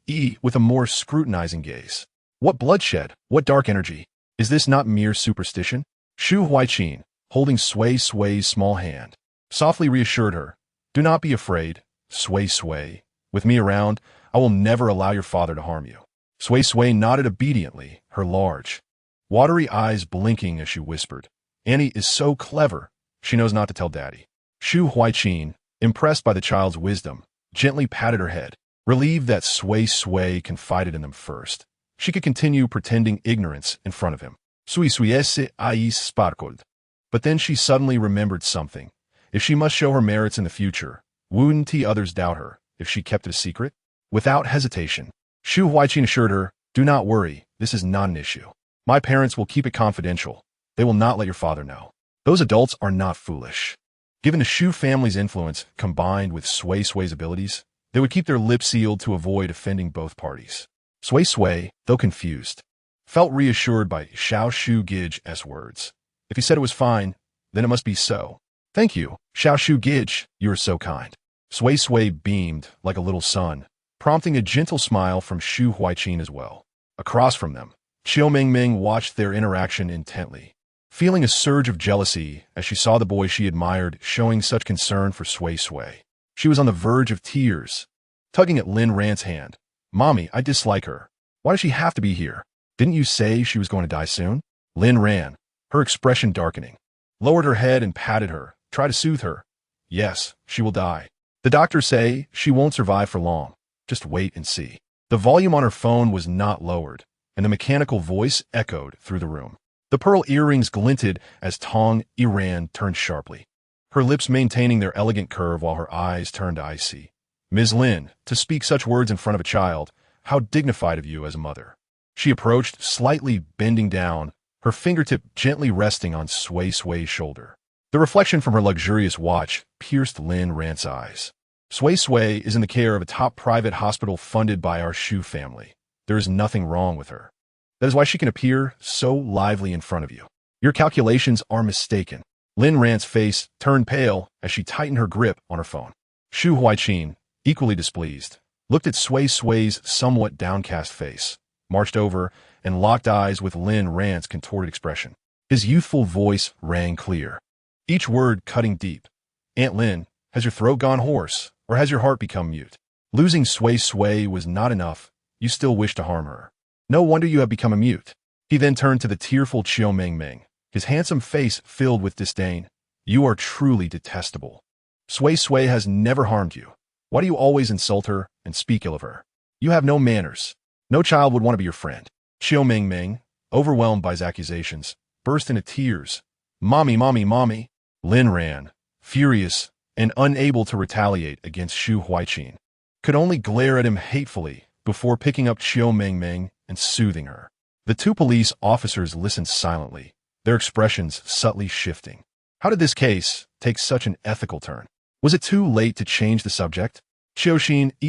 with a more scrutinizing gaze. What bloodshed? What dark energy? Is this not mere superstition? Shu Huijin, holding Sui Sui's small hand, softly reassured her. Do not be afraid, Sui Sui. With me around, I will never allow your father to harm you. Sui Sui nodded obediently, her large, watery eyes blinking as she whispered. Annie is so clever, she knows not to tell Daddy. Shu Huaiqin, impressed by the child's wisdom, gently patted her head, relieved that Sui Sui confided in them first. She could continue pretending ignorance in front of him. Sui Sui esse ais sparkled. But then she suddenly remembered something. If she must show her merits in the future, wouldn't others doubt her if she kept it a secret? Without hesitation, Shu Huaiqin assured her, do not worry, this is not an issue. My parents will keep it confidential. They will not let your father know. Those adults are not foolish. Given the Shu family's influence combined with Sui Sui's abilities, they would keep their lips sealed to avoid offending both parties. Sui Sui, though confused, felt reassured by Xiao Shu Gij's words. If he said it was fine, then it must be so. Thank you, Xiao Shu Gij, you are so kind. Sui Sui beamed like a little sun, prompting a gentle smile from Shu Huaiqin as well. Across from them, Qiu Mingming watched their interaction intently, feeling a surge of jealousy as she saw the boy she admired showing such concern for Sui Sui. She was on the verge of tears, tugging at Lin Ran's hand. Mommy, I dislike her. Why does she have to be here? Didn't you say she was going to die soon? Lin Ran, her expression darkening, lowered her head and patted her, tried to soothe her. Yes, she will die. The doctors say she won't survive for long. Just wait and see. The volume on her phone was not lowered, and the mechanical voice echoed through the room. The pearl earrings glinted as Tong Iran turned sharply, her lips maintaining their elegant curve while her eyes turned icy. Ms. Lin, to speak such words in front of a child, how dignified of you as a mother. She approached, slightly bending down, her fingertip gently resting on Sui Sui's shoulder. The reflection from her luxurious watch pierced Lin Ran's eyes. Sui Sui is in the care of a top private hospital funded by our Shu family. There is nothing wrong with her. That is why she can appear so lively in front of you. Your calculations are mistaken. Lin Ran's face turned pale as she tightened her grip on her phone. Shu Huaiqin, equally displeased, looked at Sui Sui's somewhat downcast face, marched over, and locked eyes with Lin Ran's contorted expression. His youthful voice rang clear, each word cutting deep. Aunt Lin, has your throat gone hoarse, or has your heart become mute? Losing Sui Sui was not enough. You still wish to harm her. No wonder you have become a mute. He then turned to the tearful Qiu Mingming, his handsome face filled with disdain. You are truly detestable. Sui Sui has never harmed you. Why do you always insult her and speak ill of her? You have no manners. No child would want to be your friend. Qiu Mingming, overwhelmed by his accusations, burst into tears. Mommy, mommy, mommy. Lin Ran, furious and unable to retaliate against Shu Huaiqin, could only glare at him hatefully before picking up Qiu Mingming and soothing her. The two police officers listened silently, their expressions subtly shifting. How did this case take such an ethical turn? Was it too late to change the subject? Qiu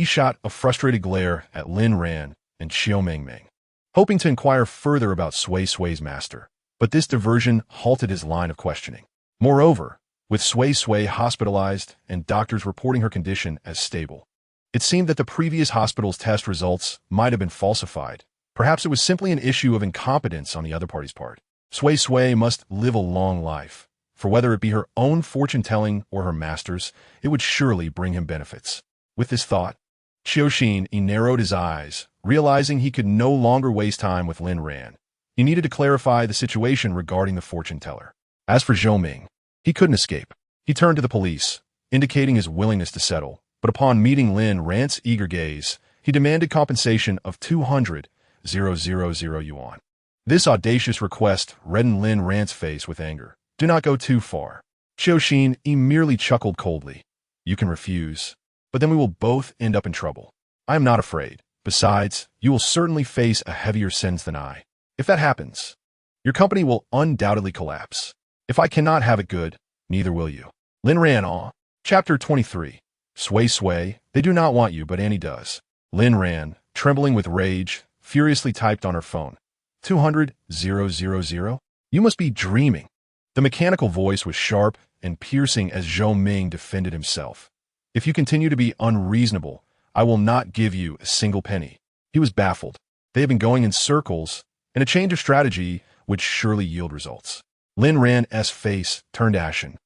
shot a frustrated glare at Lin Ran and Qiu Mingming, hoping to inquire further about Sui Sui's master, but this diversion halted his line of questioning. Moreover, with Sui Sui hospitalized and doctors reporting her condition as stable, it seemed that the previous hospital's test results might have been falsified. Perhaps it was simply an issue of incompetence on the other party's part. Sui Sui must live a long life, for whether it be her own fortune-telling or her master's, it would surely bring him benefits. With this thought, Qiu narrowed his eyes, realizing he could no longer waste time with Lin Ran. He needed to clarify the situation regarding the fortune-teller. As for Zhou Ming, he couldn't escape. He turned to the police, indicating his willingness to settle, but upon meeting Lin Ran's eager gaze, he demanded compensation of 200,000 yuan. This audacious request reddened Lin Ran's face with anger. Do not go too far. Qiu merely chuckled coldly. You can refuse, but then we will both end up in trouble. I am not afraid. Besides, you will certainly face a heavier sentence than I. If that happens, your company will undoubtedly collapse. If I cannot have it good, neither will you. Lin Ran Aw. Chapter 23. Sui Sui, they do not want you, but Annie does. Lin Ran, trembling with rage, furiously typed on her phone. 200,000? You must be dreaming. The mechanical voice was sharp and piercing as Zhou Ming defended himself. If you continue to be unreasonable, I will not give you a single penny. He was baffled. They had been going in circles, and a change of strategy would surely yield results. Lin Ran's face turned ashen.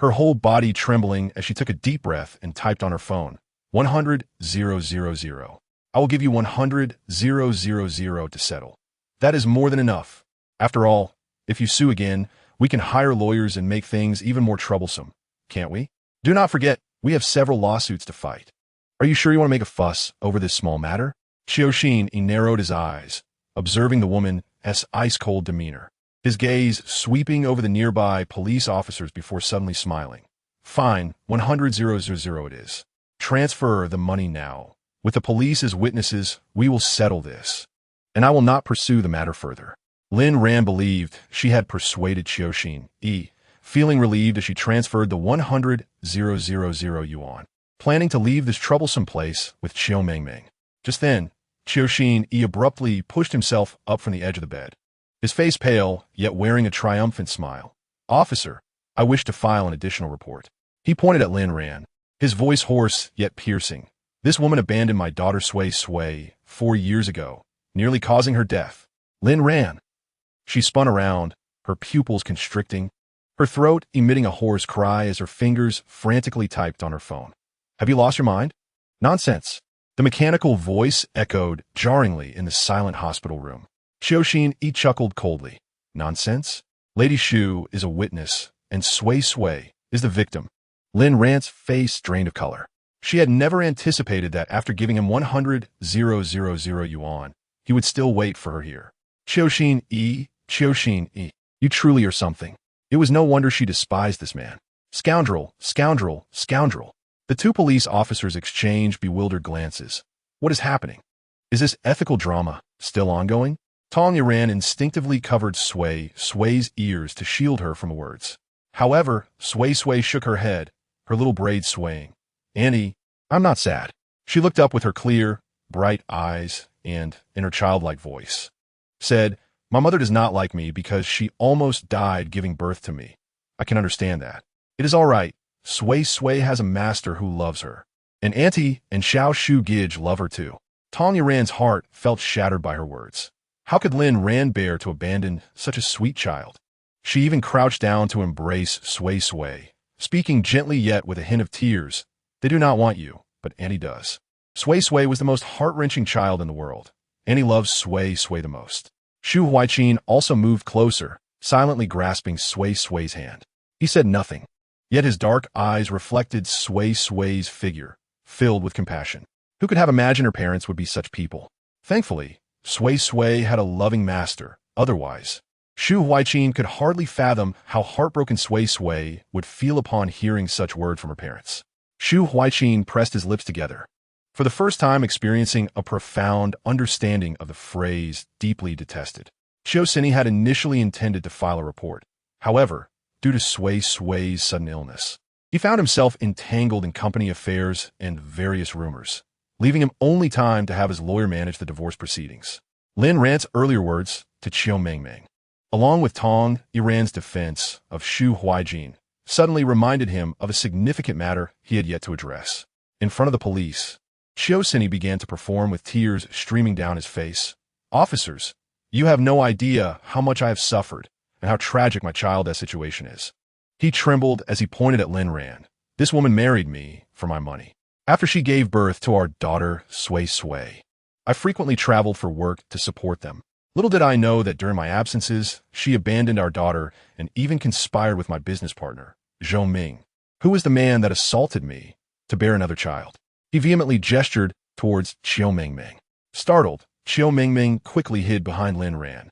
her whole body trembling as she took a deep breath and typed on her phone, 100,000. I will give you 100,000 to settle. That is more than enough. After all, if you sue again, we can hire lawyers and make things even more troublesome, can't we? Do not forget, we have several lawsuits to fight. Are you sure you want to make a fuss over this small matter? Shine narrowed his eyes, observing the woman's ice-cold demeanor, his gaze sweeping over the nearby police officers before suddenly smiling. Fine, 100,000 it is. Transfer the money now. With the police as witnesses, we will settle this. And I will not pursue the matter further. Lin Ran believed she had persuaded Shine, feeling relieved as she transferred the 100,000 yuan, planning to leave this troublesome place with Qiu Mengmeng. Just then, Shine abruptly pushed himself up from the edge of the bed, his face pale, yet wearing a triumphant smile. Officer, I wish to file an additional report. He pointed at Lin Ran, his voice hoarse yet piercing. This woman abandoned my daughter Sui Sui 4 years ago, nearly causing her death. Lin Ran. She spun around, her pupils constricting, her throat emitting a hoarse cry as her fingers frantically typed on her phone. Have you lost your mind? Nonsense. The mechanical voice echoed jarringly in the silent hospital room. Shine chuckled coldly. Nonsense? Lady Shu is a witness, and Sui Sui is the victim. Lin Ran's face drained of color. She had never anticipated that after giving him 100,000 yuan, he would still wait for her here. Shine, you truly are something. It was no wonder she despised this man. Scoundrel, scoundrel, scoundrel. The two police officers exchanged bewildered glances. What is happening? Is this ethical drama still ongoing? Tong Yuran instinctively covered Sui's ears to shield her from words. However, Sui shook her head, her little braids swaying. Annie, I'm not sad. She looked up with her clear, bright eyes and, in her childlike voice, said, my mother does not like me because she almost died giving birth to me. I can understand that. It is all right. Sui has a master who loves her. And Auntie and Xiao Shu Gij love her too. Tong Yuran's heart felt shattered by her words. How could Lin Ran bear to abandon such a sweet child? She even crouched down to embrace Sui, speaking gently yet with a hint of tears. They do not want you, but Annie does. Sui was the most heart-wrenching child in the world. Annie loves Sui the most. Shu Huaiqin also moved closer, silently grasping Sui's hand. He said nothing, yet his dark eyes reflected Sui's figure, filled with compassion. Who could have imagined her parents would be such people? Thankfully, Sui had a loving master. Otherwise, Shu Huaiqin could hardly fathom how heartbroken Sui would feel upon hearing such word from her parents. Shu Huaiqin pressed his lips together, for the first time experiencing a profound understanding of the phrase deeply detested. Suisui had initially intended to file a report. However, due to Sui's sudden illness, he found himself entangled in company affairs and various rumors, leaving him only time to have his lawyer manage the divorce proceedings. Lin Ran's earlier words to Qiu Mengmeng, along with Tong Yuran's defense of Shu Huaiqin, suddenly reminded him of a significant matter he had yet to address. In front of the police, Suisui began to perform with tears streaming down his face. Officers, you have no idea how much I have suffered and how tragic my child's situation is. He trembled as he pointed at Lin Ran. This woman married me for my money. After she gave birth to our daughter, Sui, I frequently traveled for work to support them. Little did I know that during my absences, she abandoned our daughter and even conspired with my business partner, Zhou Ming, who was the man that assaulted me, to bear another child. He vehemently gestured towards Qiu Mengmeng. Startled, Qiu Mengmeng quickly hid behind Lin Ran,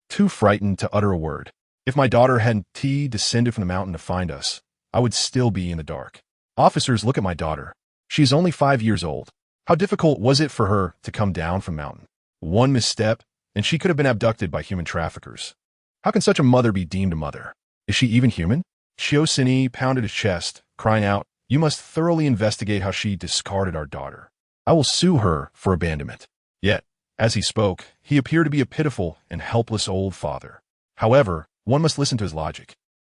too frightened to utter a word. If my daughter hadn't descended from the mountain to find us, I would still be in the dark. Officers, look at my daughter. She is only 5 years old. How difficult was it for her to come down from the mountain? One misstep, and she could have been abducted by human traffickers. How can such a mother be deemed a mother? Is she even human? Suisui pounded his chest, crying out, you must thoroughly investigate how she discarded our daughter. I will sue her for abandonment. Yet, as he spoke, he appeared to be a pitiful and helpless old father. However, one must listen to his logic.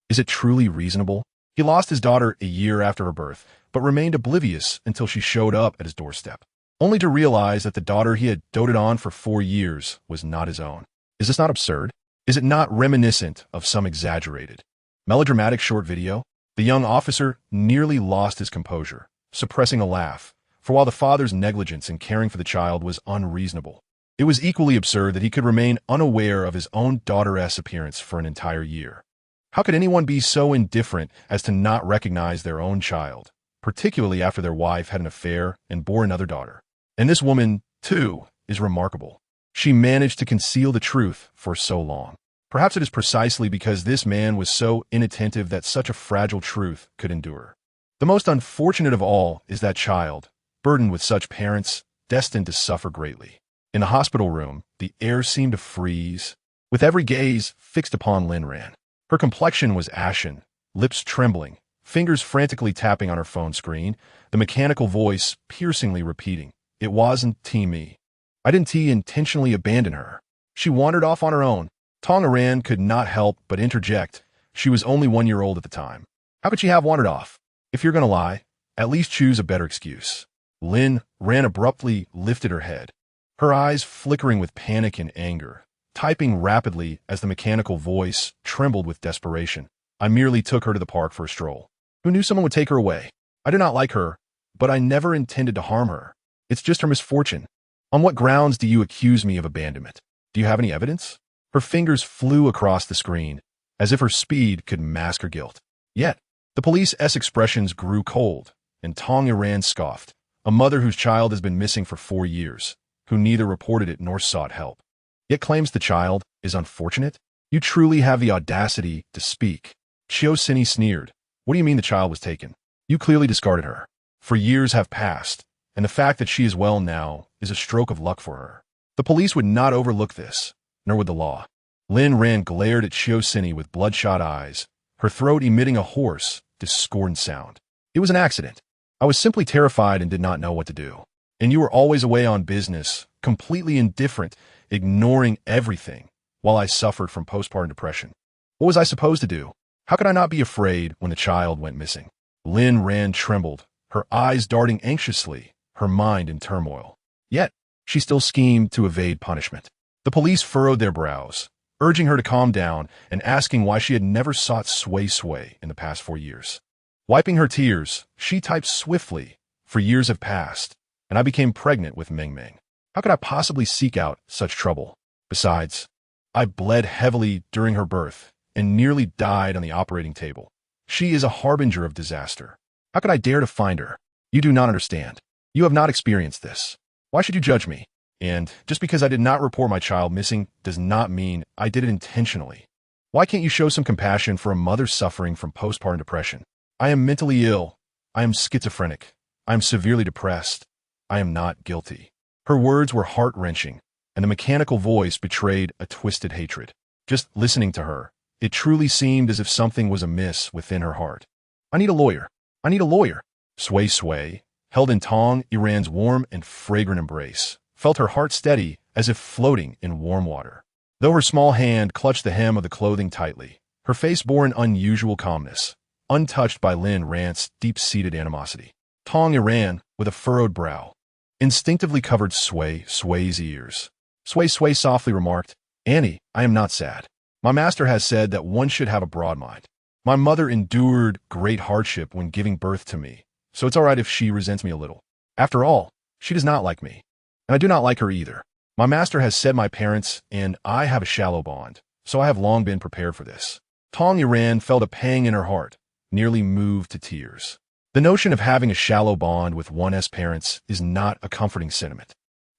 Is it truly reasonable? He lost his daughter a year after her birth, but remained oblivious until she showed up at his doorstep, only to realize that the daughter he had doted on for 4 years was not his own. Is this not absurd? Is it not reminiscent of some exaggerated, melodramatic short video? The young officer nearly lost his composure, suppressing a laugh, for while the father's negligence in caring for the child was unreasonable, it was equally absurd that he could remain unaware of his own daughter's appearance for an entire year. How could anyone be so indifferent as to not recognize their own child, particularly after their wife had an affair and bore another daughter? And this woman, too, is remarkable. She managed to conceal the truth for so long. Perhaps it is precisely because this man was so inattentive that such a fragile truth could endure. The most unfortunate of all is that child, burdened with such parents, destined to suffer greatly. In the hospital room, the air seemed to freeze, with every gaze fixed upon Lin Ran. Her complexion was ashen, lips trembling, fingers frantically tapping on her phone screen, the mechanical voice piercingly repeating, "It wasn't me. I didn't intentionally abandon her. She wandered off on her own." Tong Ran could not help but interject. She was only 1 year old at the time. How could she have wandered off? If you're going to lie, at least choose a better excuse. Lin Ran abruptly lifted her head, her eyes flickering with panic and anger, typing rapidly as the mechanical voice trembled with desperation. "I merely took her to the park for a stroll. Who knew someone would take her away? I do not like her, but I never intended to harm her. It's just her misfortune. On what grounds do you accuse me of abandonment? Do you have any evidence?" Her fingers flew across the screen, as if her speed could mask her guilt. Yet, the police's expressions grew cold, and Tong Ran scoffed. A mother whose child has been missing for 4 years, who neither reported it nor sought help, yet claims the child is unfortunate? You truly have the audacity to speak. Suisui sneered. What do you mean the child was taken? You clearly discarded her. For years have passed, and the fact that she is well now is a stroke of luck for her. The police would not overlook this, nor would the law. Lin Ran glared at Suisui with bloodshot eyes, her throat emitting a hoarse, discordant sound. It was an accident. I was simply terrified and did not know what to do. And you were always away on business, completely indifferent, ignoring everything, while I suffered from postpartum depression. What was I supposed to do? How could I not be afraid when the child went missing? Lin Ran trembled, her eyes darting anxiously, her mind in turmoil. Yet, she still schemed to evade punishment. The police furrowed their brows, urging her to calm down and asking why she had never sought Sui Sui in the past 4 years. Wiping her tears, she typed swiftly, "For years have passed, and I became pregnant with Meng Meng. How could I possibly seek out such trouble? Besides, I bled heavily during her birth and nearly died on the operating table. She is a harbinger of disaster. How could I dare to find her? You do not understand. You have not experienced this. Why should you judge me? And just because I did not report my child missing does not mean I did it intentionally. Why can't you show some compassion for a mother suffering from postpartum depression? I am mentally ill. I am schizophrenic. I am severely depressed. I am not guilty." Her words were heart-wrenching, and the mechanical voice betrayed a twisted hatred. Just listening to her, it truly seemed as if something was amiss within her heart. "I need a lawyer. I need a lawyer." Suisui, held in Tong Ran's warm and fragrant embrace, felt her heart steady as if floating in warm water. Though her small hand clutched the hem of the clothing tightly, her face bore an unusual calmness, untouched by Lin Ran's deep-seated animosity. Tong Ran, with a furrowed brow, instinctively covered Sui's ears. Suisui softly remarked, "Annie, I am not sad. My master has said that one should have a broad mind. My mother endured great hardship when giving birth to me, so it's all right if she resents me a little. After all, she does not like me, and I do not like her either. My master has said my parents and I have a shallow bond, so I have long been prepared for this." Tong Ran felt a pang in her heart, nearly moved to tears. The notion of having a shallow bond with one's parents is not a comforting sentiment.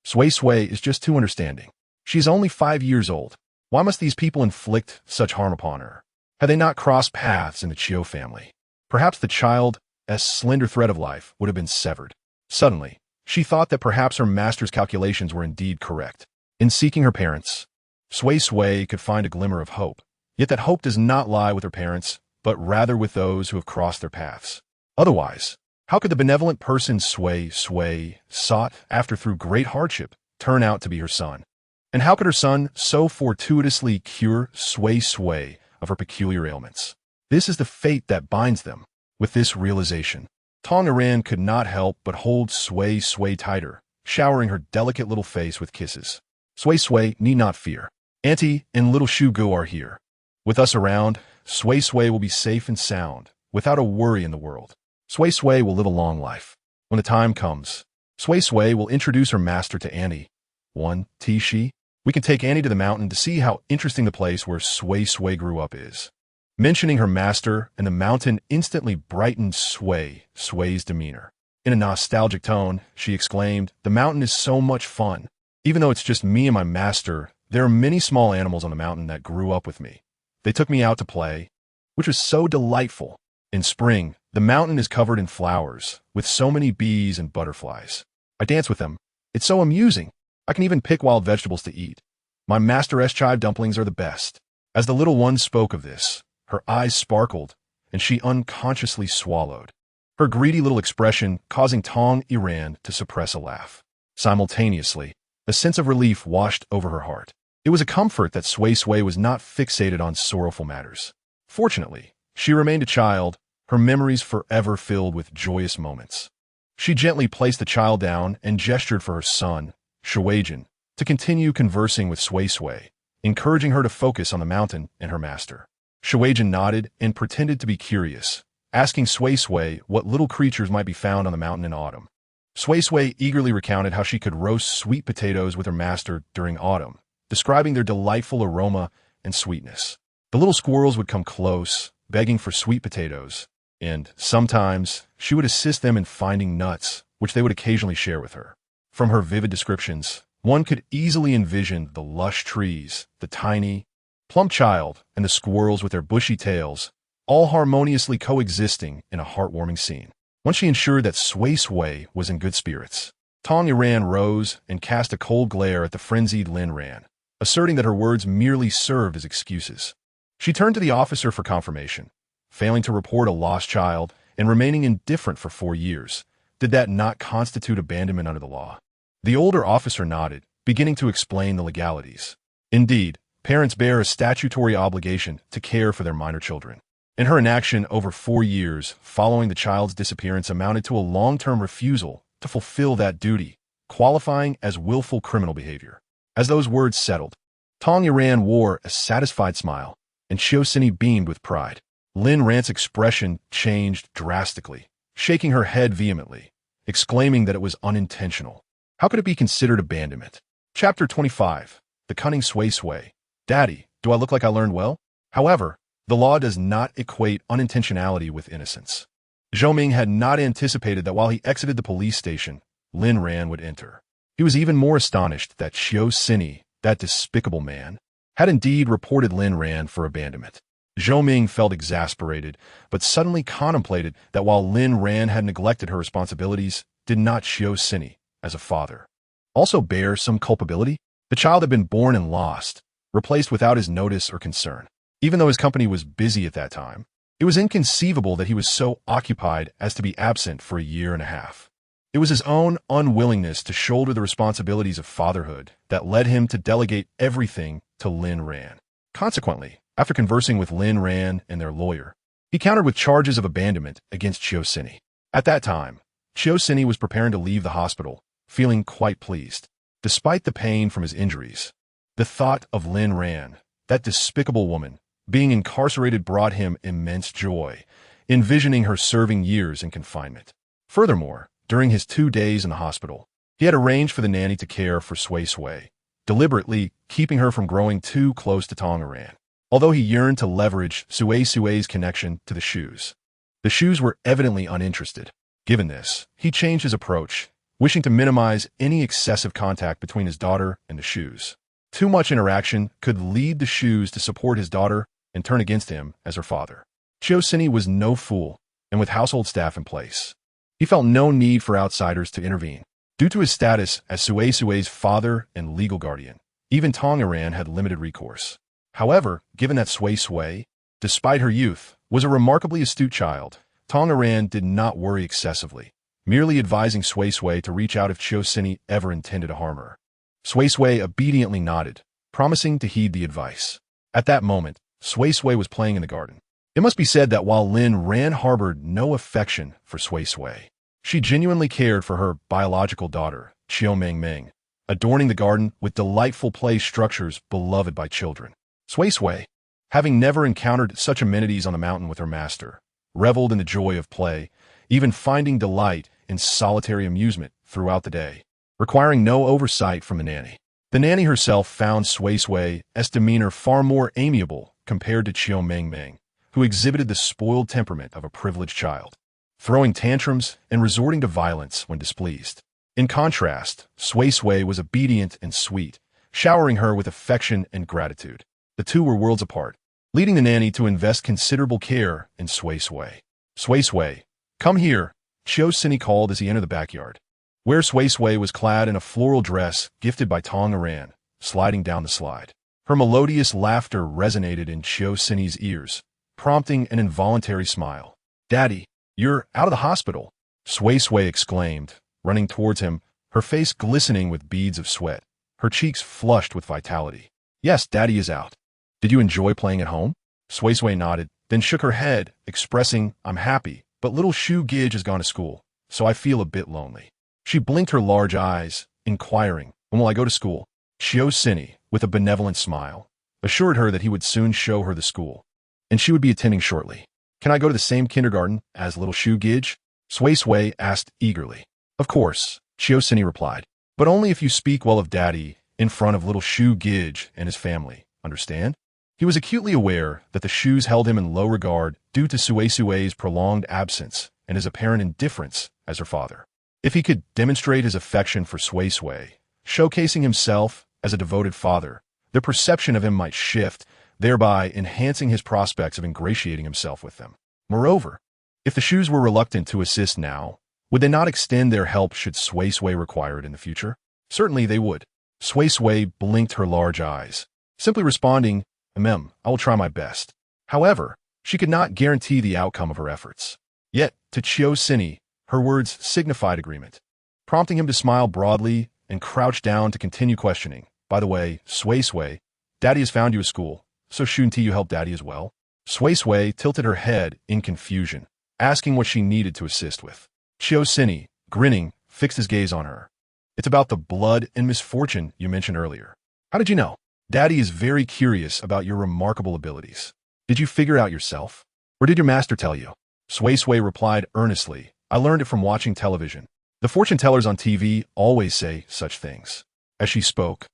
Suisui is just too understanding. She is only 5 years old. Why must these people inflict such harm upon her? Had they not crossed paths in the Chiu family, perhaps the child's slender thread of life would have been severed. Suddenly, she thought that perhaps her master's calculations were indeed correct. In seeking her parents, Suisui could find a glimmer of hope. Yet that hope does not lie with her parents, but rather with those who have crossed their paths. Otherwise, how could the benevolent person Suisui sought after through great hardship turn out to be her son? And how could her son so fortuitously cure Suisui of her peculiar ailments? This is the fate that binds them. With this realization, Tong Ran could not help but hold Suisui tighter, showering her delicate little face with kisses. "Suisui need not fear. Auntie and little Shu Gu are here. With us around, Suisui will be safe and sound, without a worry in the world. Sui Sui will live a long life. When the time comes, Sui Sui will introduce her master to Annie. 1. She. We can take Annie to the mountain to see how interesting the place where Sui Sui grew up is. Mentioning her master and the mountain instantly brightened Sui's demeanor. In a nostalgic tone, she exclaimed, "The mountain is so much fun. Even though it's just me and my master, there are many small animals on the mountain that grew up with me. They took me out to play, which was so delightful. In spring, the mountain is covered in flowers, with so many bees and butterflies. I dance with them. It's so amusing. I can even pick wild vegetables to eat. My master's chive dumplings are the best." As the little one spoke of this, her eyes sparkled, and she unconsciously swallowed, her greedy little expression causing Tong Iran to suppress a laugh. Simultaneously, a sense of relief washed over her heart. It was a comfort that Sui Sui was not fixated on sorrowful matters. Fortunately, she remained a child, her memories forever filled with joyous moments. She gently placed the child down and gestured for her son, Shuijin, to continue conversing with Sui Sui, encouraging her to focus on the mountain and her master. Shuijin nodded and pretended to be curious, asking Sui Sui what little creatures might be found on the mountain in autumn. Sui Sui eagerly recounted how she could roast sweet potatoes with her master during autumn, describing their delightful aroma and sweetness. The little squirrels would come close, begging for sweet potatoes, and sometimes she would assist them in finding nuts, which they would occasionally share with her. From her vivid descriptions, one could easily envision the lush trees, the tiny, plump child, and the squirrels with their bushy tails, all harmoniously coexisting in a heartwarming scene. Once she ensured that Sui Sui was in good spirits, Tong Iran rose and cast a cold glare at the frenzied Lin Ran, asserting that her words merely served as excuses. She turned to the officer for confirmation, failing to report a lost child and remaining indifferent for 4 years. Did that not constitute abandonment under the law? The older officer nodded, beginning to explain the legalities. Indeed, parents bear a statutory obligation to care for their minor children, and her inaction over 4 years following the child's disappearance amounted to a long-term refusal to fulfill that duty, qualifying as willful criminal behavior. As those words settled, Tong Iran wore a satisfied smile, and Suisui beamed with pride. Lin Ran's expression changed drastically, shaking her head vehemently, exclaiming that it was unintentional. How could it be considered abandonment? Chapter 25. The Cunning Sui Sui. Daddy, do I look like I learned well? However, the law does not equate unintentionality with innocence. Zhou Ming had not anticipated that while he exited the police station, Lin Ran would enter. He was even more astonished that Suisui, that despicable man, had indeed reported Lin Ran for abandonment. Zhou Ming felt exasperated, but suddenly contemplated that while Lin Ran had neglected her responsibilities, did not Suisui, as a father, also bear some culpability? The child had been born and lost, replaced without his notice or concern. Even though his company was busy at that time, it was inconceivable that he was so occupied as to be absent for 1.5 years. It was his own unwillingness to shoulder the responsibilities of fatherhood that led him to delegate everything to Lin Ran. Consequently, after conversing with Lin Ran and their lawyer, he countered with charges of abandonment against Suisui. At that time, Suisui was preparing to leave the hospital, feeling quite pleased. Despite the pain from his injuries, the thought of Lin Ran, that despicable woman, being incarcerated brought him immense joy, envisioning her serving years in confinement. Furthermore, during his 2 days in the hospital, he had arranged for the nanny to care for Sui Sui, deliberately keeping her from growing too close to Tong Iran. Although he yearned to leverage Suisui's connection to the shoes, the shoes were evidently uninterested. Given this, he changed his approach, wishing to minimize any excessive contact between his daughter and the shoes. Too much interaction could lead the shoes to support his daughter and turn against him as her father. Suisui was no fool, and with household staff in place, he felt no need for outsiders to intervene. Due to his status as Suisui's father and legal guardian, even Tong Iran had limited recourse. However, given that Sui Sui, despite her youth, was a remarkably astute child, Tong Iran did not worry excessively, merely advising Sui Sui to reach out if Suisui ever intended to harm her. Sui Sui obediently nodded, promising to heed the advice. At that moment, Sui Sui was playing in the garden. It must be said that while Lin Ran harbored no affection for Sui Sui, she genuinely cared for her biological daughter, Chiu Meng Meng, adorning the garden with delightful play structures beloved by children. Sui Sui, having never encountered such amenities on the mountain with her master, reveled in the joy of play, even finding delight in solitary amusement throughout the day, requiring no oversight from the nanny. The nanny herself found Suisui's demeanor far more amiable compared to Chiu Meng, who exhibited the spoiled temperament of a privileged child, throwing tantrums and resorting to violence when displeased. In contrast, Suisui was obedient and sweet, showering her with affection and gratitude. The two were worlds apart, leading the nanny to invest considerable care in Suisui. Suisui, come here, Suisui called as he entered the backyard, where Suisui was clad in a floral dress gifted by Tong Aran, sliding down the slide. Her melodious laughter resonated in Suisui's ears, prompting an involuntary smile. "Daddy, you're out of the hospital," Suisui exclaimed, running towards him, her face glistening with beads of sweat, her cheeks flushed with vitality. "Yes, Daddy is out. Did you enjoy playing at home?" Suisui nodded, then shook her head, expressing, "I'm happy, but little Shu Gij has gone to school, so I feel a bit lonely." She blinked her large eyes, inquiring, "When will I go to school?" Suisui, with a benevolent smile, assured her that he would soon show her the school, and she would be attending shortly. "Can I go to the same kindergarten as little Shu Gij?" Suisui asked eagerly. "Of course," Suisui replied, "but only if you speak well of Daddy in front of little Shu Gij and his family, understand?" He was acutely aware that the Shus held him in low regard due to Suisui's prolonged absence and his apparent indifference as her father. If he could demonstrate his affection for Suisui, showcasing himself as a devoted father, their perception of him might shift, thereby enhancing his prospects of ingratiating himself with them. Moreover, if the Shus were reluctant to assist now, would they not extend their help should Suisui require it in the future? Certainly they would. Suisui blinked her large eyes, simply responding, I will try my best." However, she could not guarantee the outcome of her efforts. Yet, to Suisui, her words signified agreement, prompting him to smile broadly and crouch down to continue questioning. "By the way, Suisui, Daddy has found you a school, so shouldn't you help Daddy as well?" Suisui tilted her head in confusion, asking what she needed to assist with. Suisui, grinning, fixed his gaze on her. "It's about the blood and misfortune you mentioned earlier. How did you know?" "Daddy is very curious about your remarkable abilities. Did you figure it out yourself? Or did your master tell you?" Suisui replied earnestly, "I learned it from watching television. The fortune tellers on TV always say such things." As she spoke,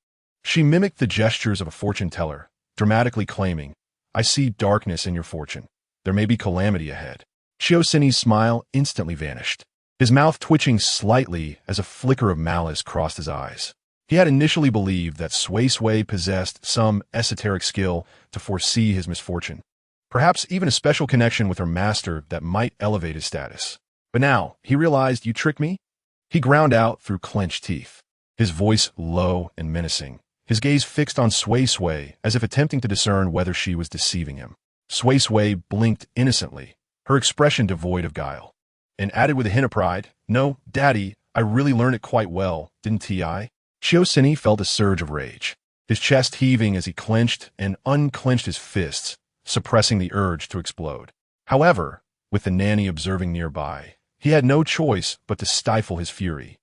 she mimicked the gestures of a fortune teller, dramatically claiming, "I see darkness in your fortune. There may be calamity ahead." Suisui's smile instantly vanished, his mouth twitching slightly as a flicker of malice crossed his eyes. He had initially believed that Suisui possessed some esoteric skill to foresee his misfortune, perhaps even a special connection with her master that might elevate his status. But now, he realized, "You tricked me?" He ground out through clenched teeth, his voice low and menacing, his gaze fixed on Suisui as if attempting to discern whether she was deceiving him. Suisui blinked innocently, her expression devoid of guile, and added with a hint of pride, "No, Daddy, I really learned it quite well, didn't I?" Suisui felt a surge of rage, his chest heaving as he clenched and unclenched his fists, suppressing the urge to explode. However, with the nanny observing nearby, he had no choice but to stifle his fury,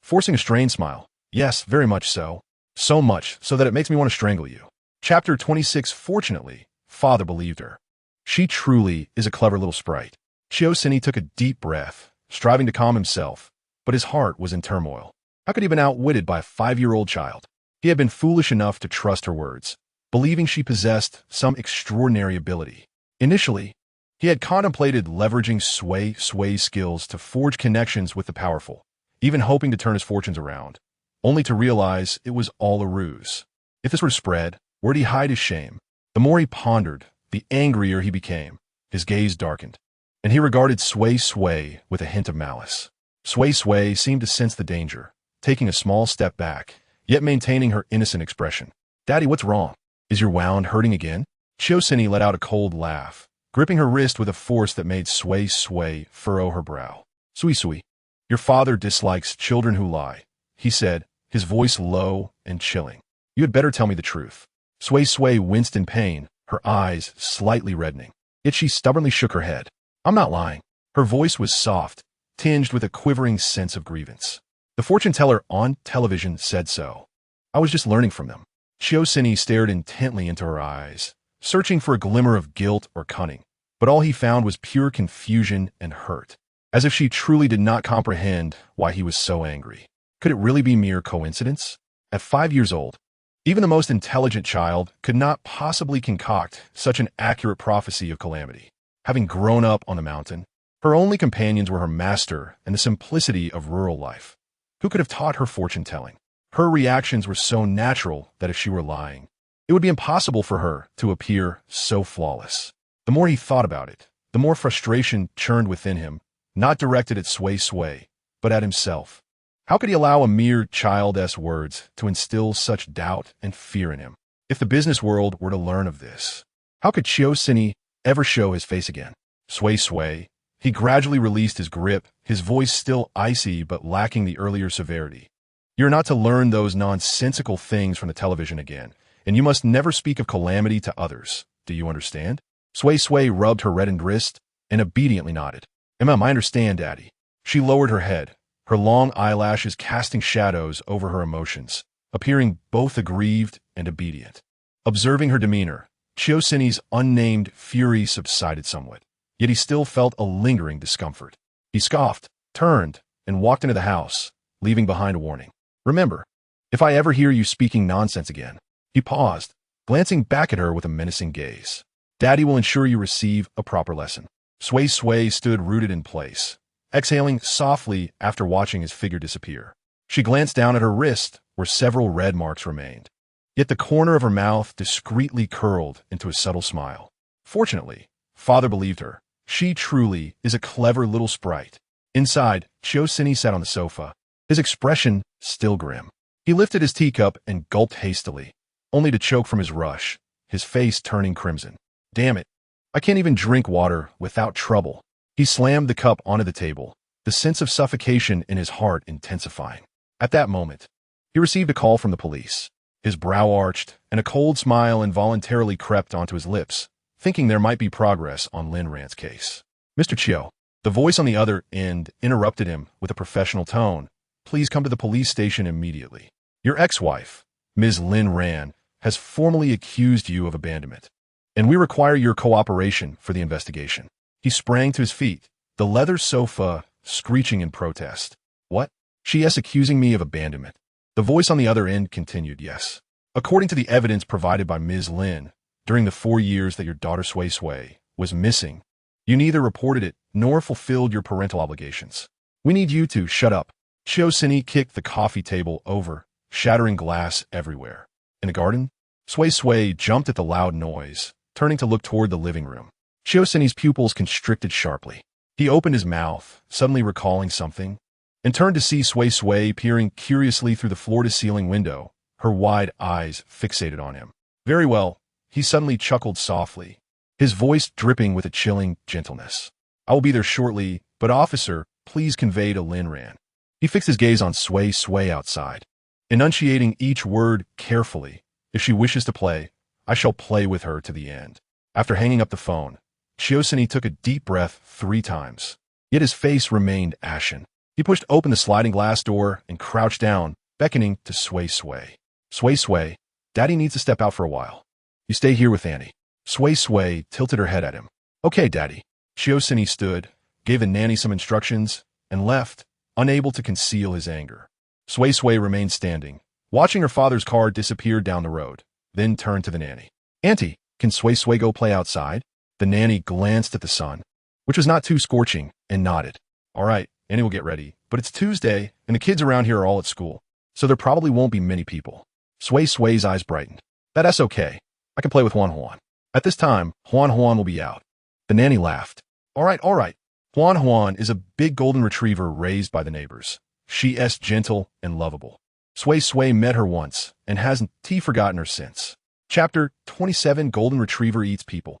forcing a strained smile. "Yes, very much so. So much so that it makes me want to strangle you." Chapter 26. Fortunately, Father believed her. She truly is a clever little sprite. Suisui took a deep breath, striving to calm himself, but his heart was in turmoil. How could he have been outwitted by a 5-year-old child? He had been foolish enough to trust her words, believing she possessed some extraordinary ability. Initially, he had contemplated leveraging Suisui's skills to forge connections with the powerful, even hoping to turn his fortunes around, only to realize it was all a ruse. If this were to spread, where'd he hide his shame? The more he pondered, the angrier he became. His gaze darkened, and he regarded Suisui with a hint of malice. Suisui seemed to sense the danger, taking a small step back, yet maintaining her innocent expression. "Daddy, what's wrong? Is your wound hurting again?" Suisui let out a cold laugh, gripping her wrist with a force that made Suisui furrow her brow. "Suisui, your father dislikes children who lie," he said, his voice low and chilling. "You had better tell me the truth." Suisui winced in pain, her eyes slightly reddening. Yet she stubbornly shook her head. "I'm not lying." Her voice was soft, tinged with a quivering sense of grievance. "The fortune teller on television said so. I was just learning from them." Suisui stared intently into her eyes, searching for a glimmer of guilt or cunning, but all he found was pure confusion and hurt, as if she truly did not comprehend why he was so angry. Could it really be mere coincidence? At 5 years old, even the most intelligent child could not possibly concoct such an accurate prophecy of calamity. Having grown up on the mountain, her only companions were her master and the simplicity of rural life. Who could have taught her fortune-telling? Her reactions were so natural that if she were lying, it would be impossible for her to appear so flawless. The more he thought about it, the more frustration churned within him, not directed at Sui Sui, but at himself. How could he allow a mere child's words to instill such doubt and fear in him? If the business world were to learn of this, how could Suisui ever show his face again? Sui Sui. He gradually released his grip, his voice still icy but lacking the earlier severity. You're not to learn those nonsensical things from the television again, and you must never speak of calamity to others. Do you understand? Sui Sui rubbed her reddened wrist and obediently nodded. I understand, Daddy. She lowered her head, her long eyelashes casting shadows over her emotions, appearing both aggrieved and obedient. Observing her demeanor, Suisui's unnamed fury subsided somewhat, yet he still felt a lingering discomfort. He scoffed, turned, and walked into the house, leaving behind a warning. Remember, if I ever hear you speaking nonsense again. He paused, glancing back at her with a menacing gaze. Daddy will ensure you receive a proper lesson. Sui Sui stood rooted in place, exhaling softly after watching his figure disappear. She glanced down at her wrist, where several red marks remained. Yet the corner of her mouth discreetly curled into a subtle smile. Fortunately, Father believed her. She truly is a clever little sprite. Inside, Suisui sat on the sofa, his expression still grim. He lifted his teacup and gulped hastily, only to choke from his rush, his face turning crimson. Damn it. I can't even drink water without trouble. He slammed the cup onto the table, the sense of suffocation in his heart intensifying. At that moment, he received a call from the police. His brow arched, and a cold smile involuntarily crept onto his lips, thinking there might be progress on Lin Ran's case. Mr. Chiu, the voice on the other end interrupted him with a professional tone. Please come to the police station immediately. Your ex-wife, Ms. Lin Ran, has formally accused you of abandonment, and we require your cooperation for the investigation. He sprang to his feet, the leather sofa screeching in protest. What? She is accusing me of abandonment. The voice on the other end continued, yes. According to the evidence provided by Ms. Lin, during the 4 years that your daughter Sui Sui was missing, you neither reported it nor fulfilled your parental obligations. We need you to shut up. Suisui kicked the coffee table over, shattering glass everywhere. In the garden, Sui Sui jumped at the loud noise, turning to look toward the living room. Suisui's pupils constricted sharply. He opened his mouth, suddenly recalling something, and turned to see Sui Sui peering curiously through the floor-to-ceiling window, her wide eyes fixated on him. Very well, he suddenly chuckled softly, his voice dripping with a chilling gentleness. I will be there shortly, but officer, please convey to Lin Ran. He fixed his gaze on Sui Sui outside, enunciating each word carefully. If she wishes to play, I shall play with her to the end. After hanging up the phone, Suisui took a deep breath 3 times, yet his face remained ashen. He pushed open the sliding glass door and crouched down, beckoning to Sui Sui. Sui Sui, Daddy needs to step out for a while. You stay here with Annie. Sui Sui tilted her head at him. Okay, Daddy. Suisui stood, gave the nanny some instructions, and left, unable to conceal his anger. Sui Sui remained standing, watching her father's car disappear down the road, then turned to the nanny. Auntie, can Sui Sui go play outside? The nanny glanced at the sun, which was not too scorching, and nodded. All right, Annie will get ready, but it's Tuesday, and the kids around here are all at school, so there probably won't be many people. Sui Sui's eyes brightened. That's okay. I can play with Juan Juan. At this time, Juan Juan will be out. The nanny laughed. All right. Juan Juan is a big golden retriever raised by the neighbors. She is gentle and lovable. Sui Sui met her once and hasn't forgotten her since. Chapter 27 Golden Retriever Eats People.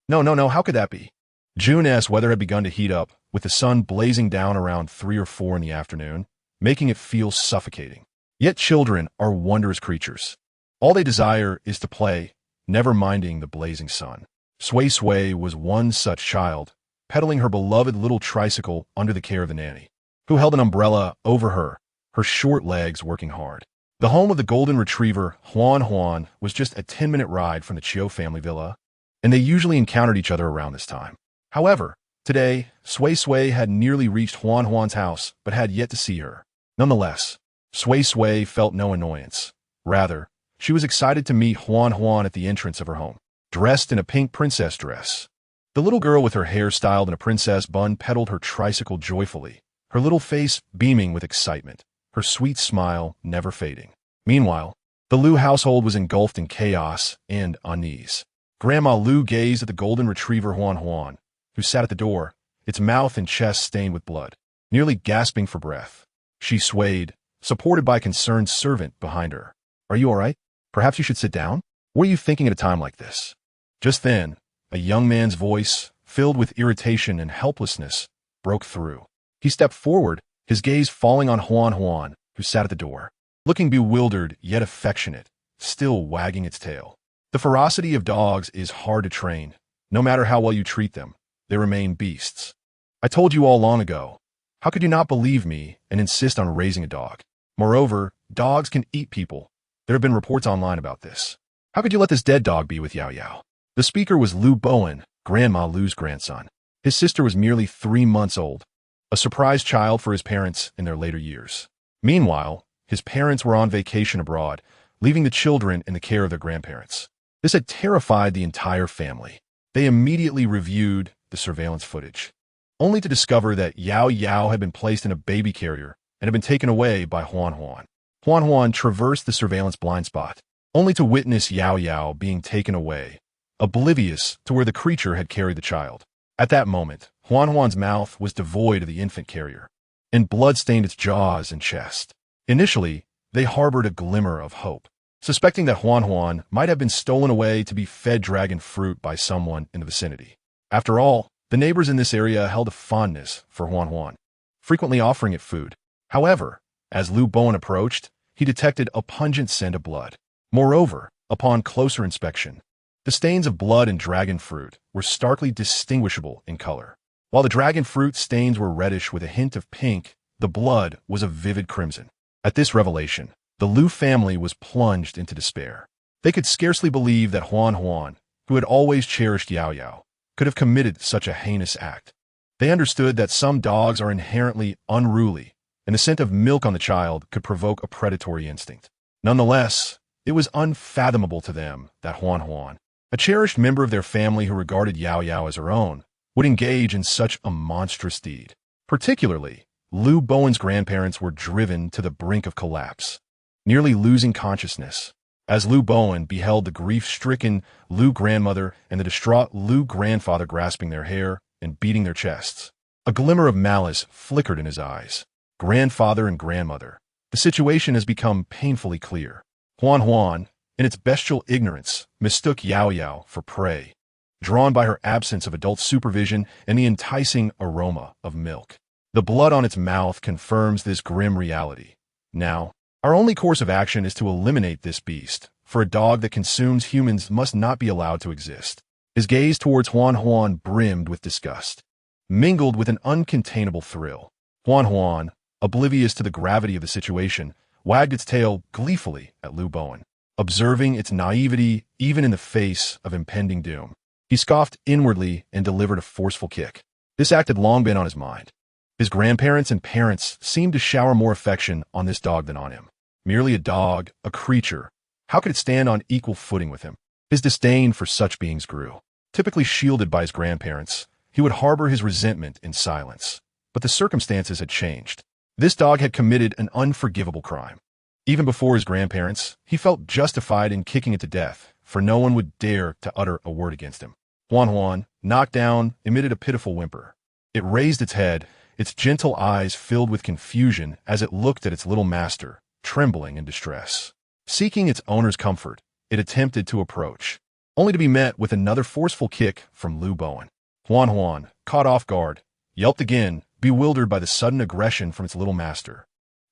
No, how could that be? June's weather had begun to heat up, with the sun blazing down around 3 or 4 in the afternoon, making it feel suffocating. Yet children are wondrous creatures. All they desire is to play, never minding the blazing sun. Sui Sui was one such child, pedaling her beloved little tricycle under the care of the nanny, who held an umbrella over her, her short legs working hard. The home of the golden retriever Juan Juan was just a 10-minute ride from the Chiu family villa, and they usually encountered each other around this time. However, today, Sui Sui had nearly reached Huan Huan's house but had yet to see her. Nonetheless, Sui Sui felt no annoyance. Rather, she was excited to meet Huan Huan at the entrance of her home, dressed in a pink princess dress. The little girl with her hair styled in a princess bun pedaled her tricycle joyfully, her little face beaming with excitement, her sweet smile never fading. Meanwhile, the Liu household was engulfed in chaos and unease. Grandma Liu gazed at the golden retriever Huan Huan, who sat at the door, its mouth and chest stained with blood, nearly gasping for breath. She swayed, supported by a concerned servant behind her. "Are you all right? Perhaps you should sit down? What are you thinking at a time like this?" Just then, a young man's voice, filled with irritation and helplessness, broke through. He stepped forward, his gaze falling on Huan Huan, who sat at the door, looking bewildered yet affectionate, still wagging its tail. The ferocity of dogs is hard to train. No matter how well you treat them, they remain beasts. I told you all long ago. How could you not believe me and insist on raising a dog? Moreover, dogs can eat people. There have been reports online about this. How could you let this dead dog be with Yao Yao? The speaker was Liu Bowen, Grandma Liu's grandson. His sister was merely 3 months old, a surprise child for his parents in their later years. Meanwhile, his parents were on vacation abroad, leaving the children in the care of their grandparents. This had terrified the entire family. They immediately reviewed the surveillance footage, only to discover that Yao Yao had been placed in a baby carrier and had been taken away by Huan Huan. Huan Huan traversed the surveillance blind spot, only to witness Yao Yao being taken away, oblivious to where the creature had carried the child. At that moment, Huan Huan's mouth was devoid of the infant carrier, and blood stained its jaws and chest. Initially, they harbored a glimmer of hope, suspecting that Huan Huan might have been stolen away to be fed dragon fruit by someone in the vicinity. After all, the neighbors in this area held a fondness for Huan Huan, frequently offering it food. However, as Liu Bowen approached, he detected a pungent scent of blood. Moreover, upon closer inspection, the stains of blood and dragon fruit were starkly distinguishable in color. While the dragon fruit stains were reddish with a hint of pink, the blood was a vivid crimson. At this revelation, the Liu family was plunged into despair. They could scarcely believe that Huan Huan, who had always cherished Yao Yao, could have committed such a heinous act. They understood that some dogs are inherently unruly, and the scent of milk on the child could provoke a predatory instinct. Nonetheless, it was unfathomable to them that Huan Huan, a cherished member of their family who regarded Yao Yao as her own, would engage in such a monstrous deed. Particularly, Liu Bowen's grandparents were driven to the brink of collapse, nearly losing consciousness, as Liu Bowen beheld the grief-stricken Liu grandmother and the distraught Liu grandfather grasping their hair and beating their chests. A glimmer of malice flickered in his eyes. Grandfather and grandmother. The situation has become painfully clear. Huan Huan, in its bestial ignorance, mistook Yao Yao for prey, drawn by her absence of adult supervision and the enticing aroma of milk. The blood on its mouth confirms this grim reality. Now, our only course of action is to eliminate this beast, for a dog that consumes humans must not be allowed to exist. His gaze towards Huan Huan brimmed with disgust, mingled with an uncontainable thrill. Huan Huan, oblivious to the gravity of the situation, wagged its tail gleefully at Liu Bowen, observing its naivety even in the face of impending doom. He scoffed inwardly and delivered a forceful kick. This act had long been on his mind. His grandparents and parents seemed to shower more affection on this dog than on him. Merely a dog, a creature. How could it stand on equal footing with him? His disdain for such beings grew. Typically shielded by his grandparents, he would harbor his resentment in silence. But the circumstances had changed. This dog had committed an unforgivable crime. Even before his grandparents, he felt justified in kicking it to death, for no one would dare to utter a word against him. Huan Huan, knocked down, emitted a pitiful whimper. It raised its head, its gentle eyes filled with confusion as it looked at its little master, trembling in distress. Seeking its owner's comfort, it attempted to approach, only to be met with another forceful kick from Liu Bowen. Huan Huan, caught off guard, yelped again, bewildered by the sudden aggression from its little master,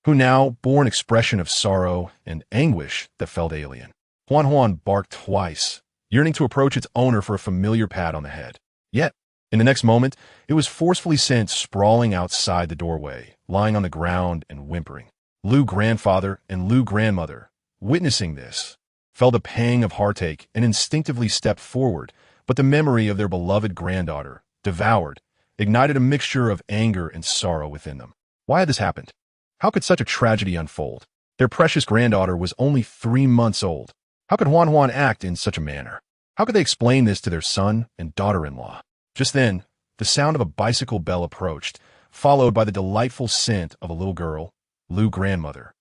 who now bore an expression of sorrow and anguish that felt alien. Huan Huan barked twice, yearning to approach its owner for a familiar pat on the head. Yet, in the next moment, it was forcefully sent sprawling outside the doorway, lying on the ground and whimpering. Liu grandfather and Liu grandmother, witnessing this, felt a pang of heartache and instinctively stepped forward, But the memory of their beloved granddaughter, devoured, ignited a mixture of anger and sorrow within them. Why had this happened? How could such a tragedy unfold? Their precious granddaughter was only 3 months old. How could Huan Huan act in such a manner? How could they explain this to their son and daughter-in-law? Just then, the sound of a bicycle bell approached, followed by the delightful scent of a little girl, Lu grandmother.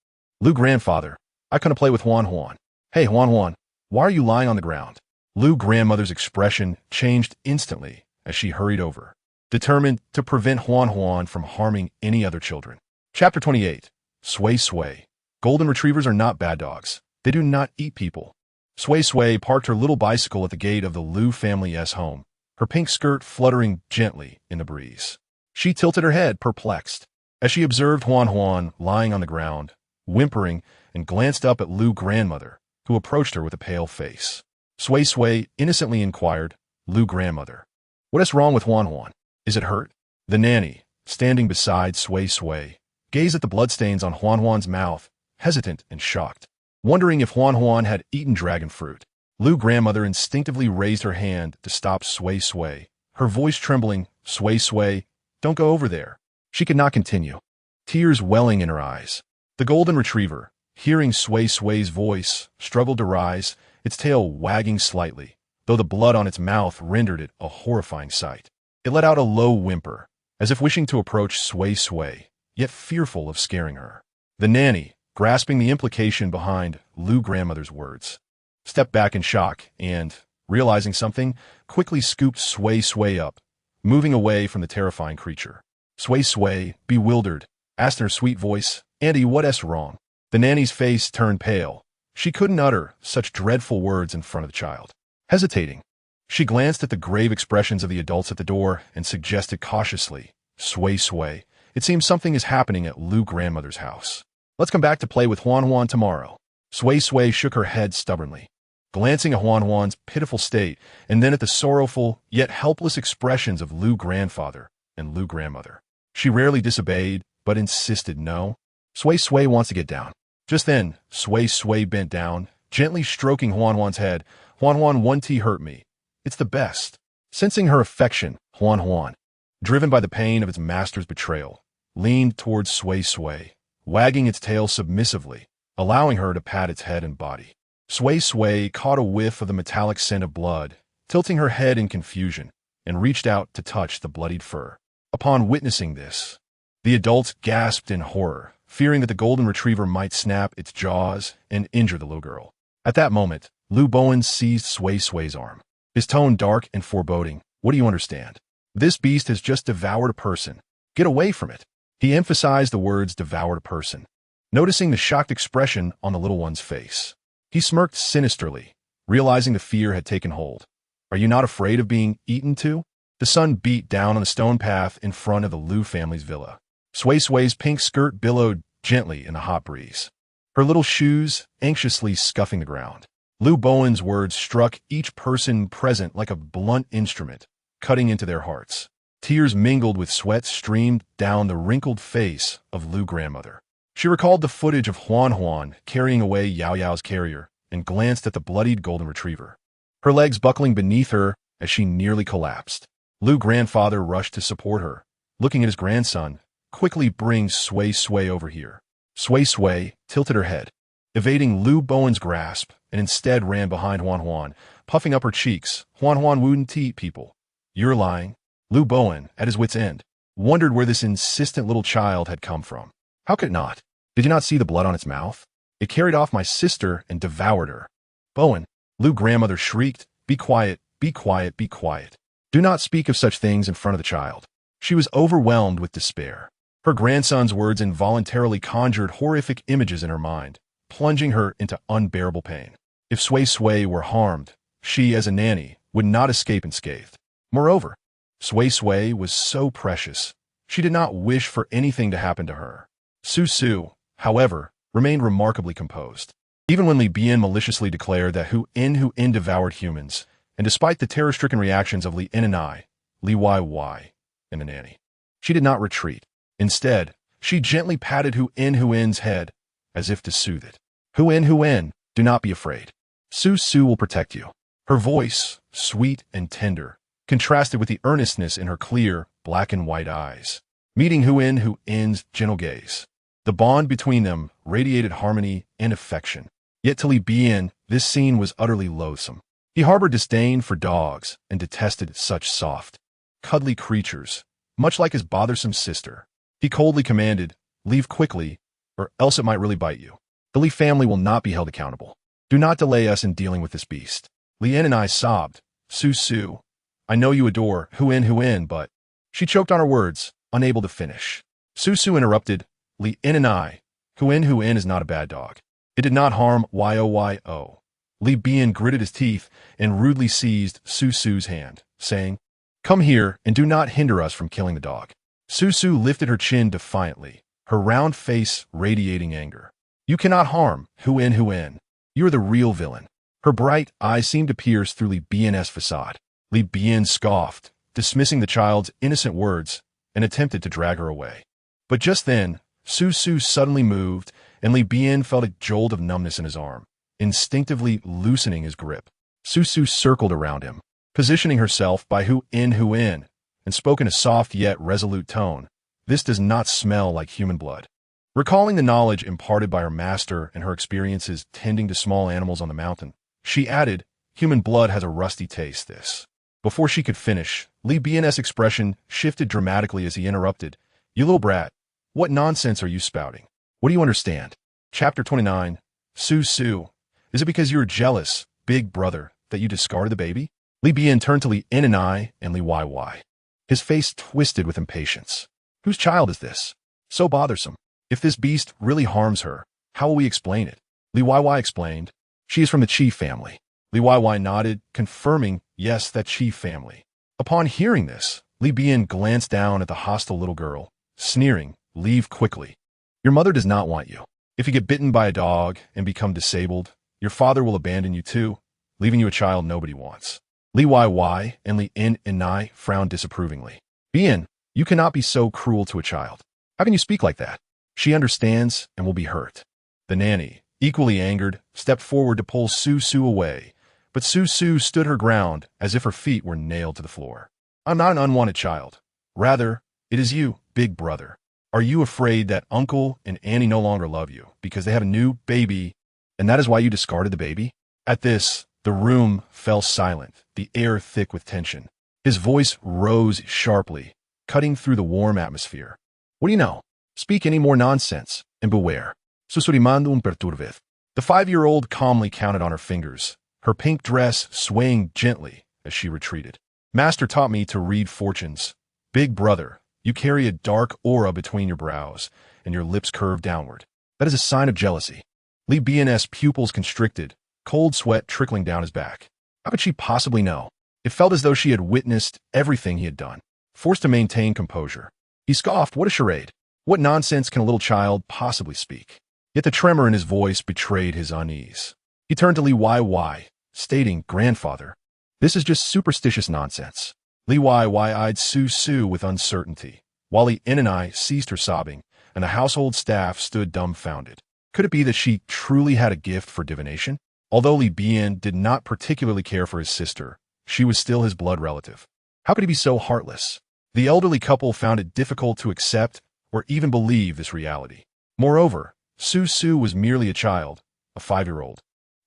Lu grandfather, I couldn't play with Huan Huan. Hey Huan Huan, why are you lying on the ground? Lu grandmother's expression changed instantly as she hurried over, determined to prevent Huan Huan from harming any other children. Chapter 28. Sui Sui. Golden retrievers are not bad dogs. They do not eat people. Sui Sui parked her little bicycle at the gate of the Lu family's home, her pink skirt fluttering gently in the breeze. She tilted her head, perplexed, as she observed Huan Huan lying on the ground, whimpering, and glanced up at Lu grandmother, who approached her with a pale face. Sui Sui innocently inquired, Lu grandmother, what is wrong with Huan Huan? Is it hurt? The nanny, standing beside Sui Sui, gazed at the bloodstains on Huan Huan's mouth, hesitant and shocked, wondering if Huan Huan had eaten dragon fruit. Lu grandmother instinctively raised her hand to stop Sui Sui, her voice trembling, Sui Sui, don't go over there. She could not continue, tears welling in her eyes. The golden retriever, hearing Sui Sui's voice, struggled to rise, its tail wagging slightly, though the blood on its mouth rendered it a horrifying sight. It let out a low whimper, as if wishing to approach Sui Sui, yet fearful of scaring her. The nanny, grasping the implication behind Lu grandmother's words, stepped back in shock and, realizing something, quickly scooped Sui Sui up, moving away from the terrifying creature. Sui Sui, bewildered, asked in her sweet voice, Auntie, what's wrong? The nanny's face turned pale. She couldn't utter such dreadful words in front of the child. Hesitating, she glanced at the grave expressions of the adults at the door and suggested cautiously, Sui Sui, it seems something is happening at Lu grandmother's house. Let's come back to play with Huan Huan tomorrow. Sui Sui shook her head stubbornly, glancing at Huan Huan's pitiful state and then at the sorrowful yet helpless expressions of Lu grandfather and Lu grandmother. She rarely disobeyed, but insisted no. Sui Sui wants to get down. Just then, Sui Sui bent down, gently stroking Huan Huan's head. Huan Huan, one tea hurt me. It's the best. Sensing her affection, Huan Huan, driven by the pain of its master's betrayal, leaned towards Sui Sui, wagging its tail submissively, allowing her to pat its head and body. Sui Sui caught a whiff of the metallic scent of blood, tilting her head in confusion, and reached out to touch the bloodied fur. Upon witnessing this, the adults gasped in horror, fearing that the golden retriever might snap its jaws and injure the little girl. At that moment, Lu Bowen seized Sui Sui's arm, his tone dark and foreboding. What do you understand? This beast has just devoured a person. Get away from it. He emphasized the words devoured a person, noticing the shocked expression on the little one's face. He smirked sinisterly, realizing the fear had taken hold. Are you not afraid of being eaten too? The sun beat down on the stone path in front of the Lu family's villa. Sui Sui's pink skirt billowed gently in the hot breeze, her little shoes anxiously scuffing the ground. Lu Bowen's words struck each person present like a blunt instrument, cutting into their hearts. Tears mingled with sweat streamed down the wrinkled face of Lu grandmother. She recalled the footage of Huan Huan carrying away Yao Yao's carrier and glanced at the bloodied golden retriever, her legs buckling beneath her as she nearly collapsed. Lu grandfather rushed to support her, looking at his grandson. Quickly bring Sui Sui over here. Sui Sui tilted her head, evading Lu Bowen's grasp, and instead ran behind Huan Huan, puffing up her cheeks. Huan Huan wouldn't eat people. You're lying. Lu Bowen, at his wit's end, wondered where this insistent little child had come from. How could it not? Did you not see the blood on its mouth? It carried off my sister and devoured her. Bowen, Lu grandmother shrieked, be quiet, be quiet, be quiet. Do not speak of such things in front of the child. She was overwhelmed with despair. Her grandson's words involuntarily conjured horrific images in her mind, plunging her into unbearable pain. If Sui Sui were harmed, she, as a nanny, would not escape unscathed. Moreover, Sui Sui was so precious, she did not wish for anything to happen to her. Suisui, however, remained remarkably composed. Even when Li Bian maliciously declared that Hu In devoured humans, and despite the terror-stricken reactions of Li In and I, Li Yi, and the nanny, she did not retreat. Instead, she gently patted Hu In's head, as if to soothe it. Hu In, do not be afraid. Suisui will protect you. Her voice, sweet and tender, contrasted with the earnestness in her clear, black and white eyes, meeting Hu In's gentle gaze. The bond between them radiated harmony and affection. Yet to Li Bian, this scene was utterly loathsome. He harbored disdain for dogs and detested such soft, cuddly creatures, much like his bothersome sister. He coldly commanded, "Leave quickly, or else it might really bite you. The Li family will not be held accountable. Do not delay us in dealing with this beast." Li En and I sobbed, "Susu, I know you adore Hu In, but—" She choked on her words, unable to finish. Susu interrupted, "Li En and I, Hu In is not a bad dog. It did not harm Yo. Li Bian gritted his teeth and rudely seized Susu's hand, saying, "Come here and do not hinder us from killing the dog." Susu lifted her chin defiantly, her round face radiating anger. "You cannot harm Hu In. You are the real villain." Her bright eyes seemed to pierce through Li Bian's facade. Li Bian scoffed, dismissing the child's innocent words, and attempted to drag her away. But just then, Susu suddenly moved, and Li Bian felt a jolt of numbness in his arm, instinctively loosening his grip. Susu circled around him, positioning herself by Hu In, and spoke in a soft yet resolute tone. "This does not smell like human blood." Recalling the knowledge imparted by her master and her experiences tending to small animals on the mountain, she added, "Human blood has a rusty taste, this." Before she could finish, Li Bian's expression shifted dramatically as he interrupted, "You little brat, what nonsense are you spouting? What do you understand?" Chapter 29, Susu. "Is it because you were jealous, big brother, that you discarded the baby?" Li Bian turned to Li En and I and Li YY. His face twisted with impatience. "Whose child is this? So bothersome. If this beast really harms her, how will we explain it?" Li YY explained, "She is from the Chi family." Li YY nodded, confirming, yes, that Chi family. Upon hearing this, Li Bian glanced down at the hostile little girl, sneering, "Leave quickly. Your mother does not want you. If you get bitten by a dog and become disabled, your father will abandon you too, leaving you a child nobody wants." Li YY and Li En and I frowned disapprovingly. "Bian, you cannot be so cruel to a child. How can you speak like that? She understands and will be hurt." The nanny, equally angered, stepped forward to pull Susu away, but Susu stood her ground as if her feet were nailed to the floor. "I'm not an unwanted child. Rather, it is you, big brother. Are you afraid that Uncle and Annie no longer love you because they have a new baby, and that is why you discarded the baby?" At this, the room fell silent, the air thick with tension. His voice rose sharply, cutting through the warm atmosphere. "What do you know? Speak any more nonsense, and beware. Susurimando un perturved." The 5-year-old calmly counted on her fingers, her pink dress swaying gently as she retreated. "Master taught me to read fortunes. Big brother, you carry a dark aura between your brows, and your lips curve downward. That is a sign of jealousy." Li Bian's pupils constricted, cold sweat trickling down his back. How could she possibly know? It felt as though she had witnessed everything he had done. Forced to maintain composure, he scoffed, "What a charade. What nonsense can a little child possibly speak?" Yet the tremor in his voice betrayed his unease. He turned to Li YY, stating, "Grandfather, this is just superstitious nonsense." Li YY eyed Susu with uncertainty, while Li En and I ceased her sobbing, and the household staff stood dumbfounded. Could it be that she truly had a gift for divination? Although Li Bian did not particularly care for his sister, she was still his blood relative. How could he be so heartless? The elderly couple found it difficult to accept or even believe this reality. Moreover, Susu was merely a child, a 5-year-old.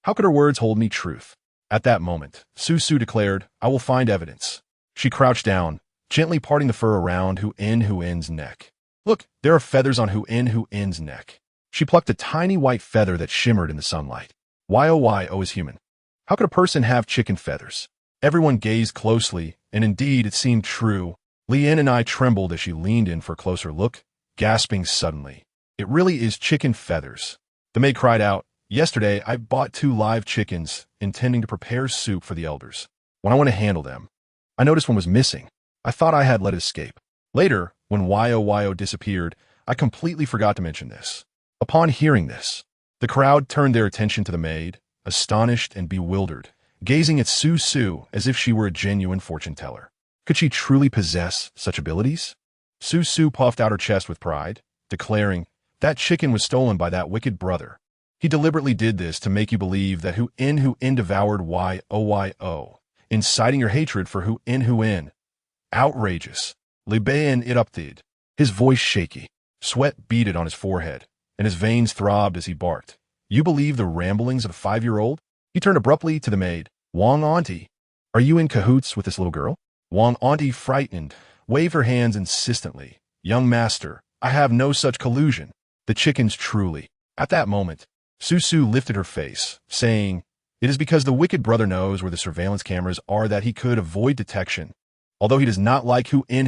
How could her words hold any truth? At that moment, Susu declared, "I will find evidence." She crouched down, gently parting the fur around Hu In's neck. "Look, there are feathers on Hu In's neck." She plucked a tiny white feather that shimmered in the sunlight. Yo is human. How could a person have chicken feathers? Everyone gazed closely, and indeed it seemed true. Li En and I trembled as she leaned in for a closer look, gasping suddenly, "It really is chicken feathers." The maid cried out, "Yesterday I bought 2 live chickens, intending to prepare soup for the elders. When I went to handle them, I noticed one was missing. I thought I had let it escape. Later, when Yo disappeared, I completely forgot to mention this." Upon hearing this, the crowd turned their attention to the maid, astonished and bewildered, gazing at Susu as if she were a genuine fortune-teller. Could she truly possess such abilities? Susu puffed out her chest with pride, declaring, "That chicken was stolen by that wicked brother. He deliberately did this to make you believe that Hu In devoured Yo, inciting your hatred for Hu In. Outrageous. Li Bian erupted, his voice shaky. Sweat beaded on his forehead, and his veins throbbed as he barked. You believe the ramblings of a 5-year-old? He turned abruptly to the maid. Wang Auntie, are you in cahoots with this little girl? Wang Auntie, frightened, waved her hands insistently. Young master, I have no such collusion. The chickens truly. At that moment, Suisui lifted her face, saying, it is because the wicked brother knows where the surveillance cameras are that he could avoid detection. Although he does not like Hu In.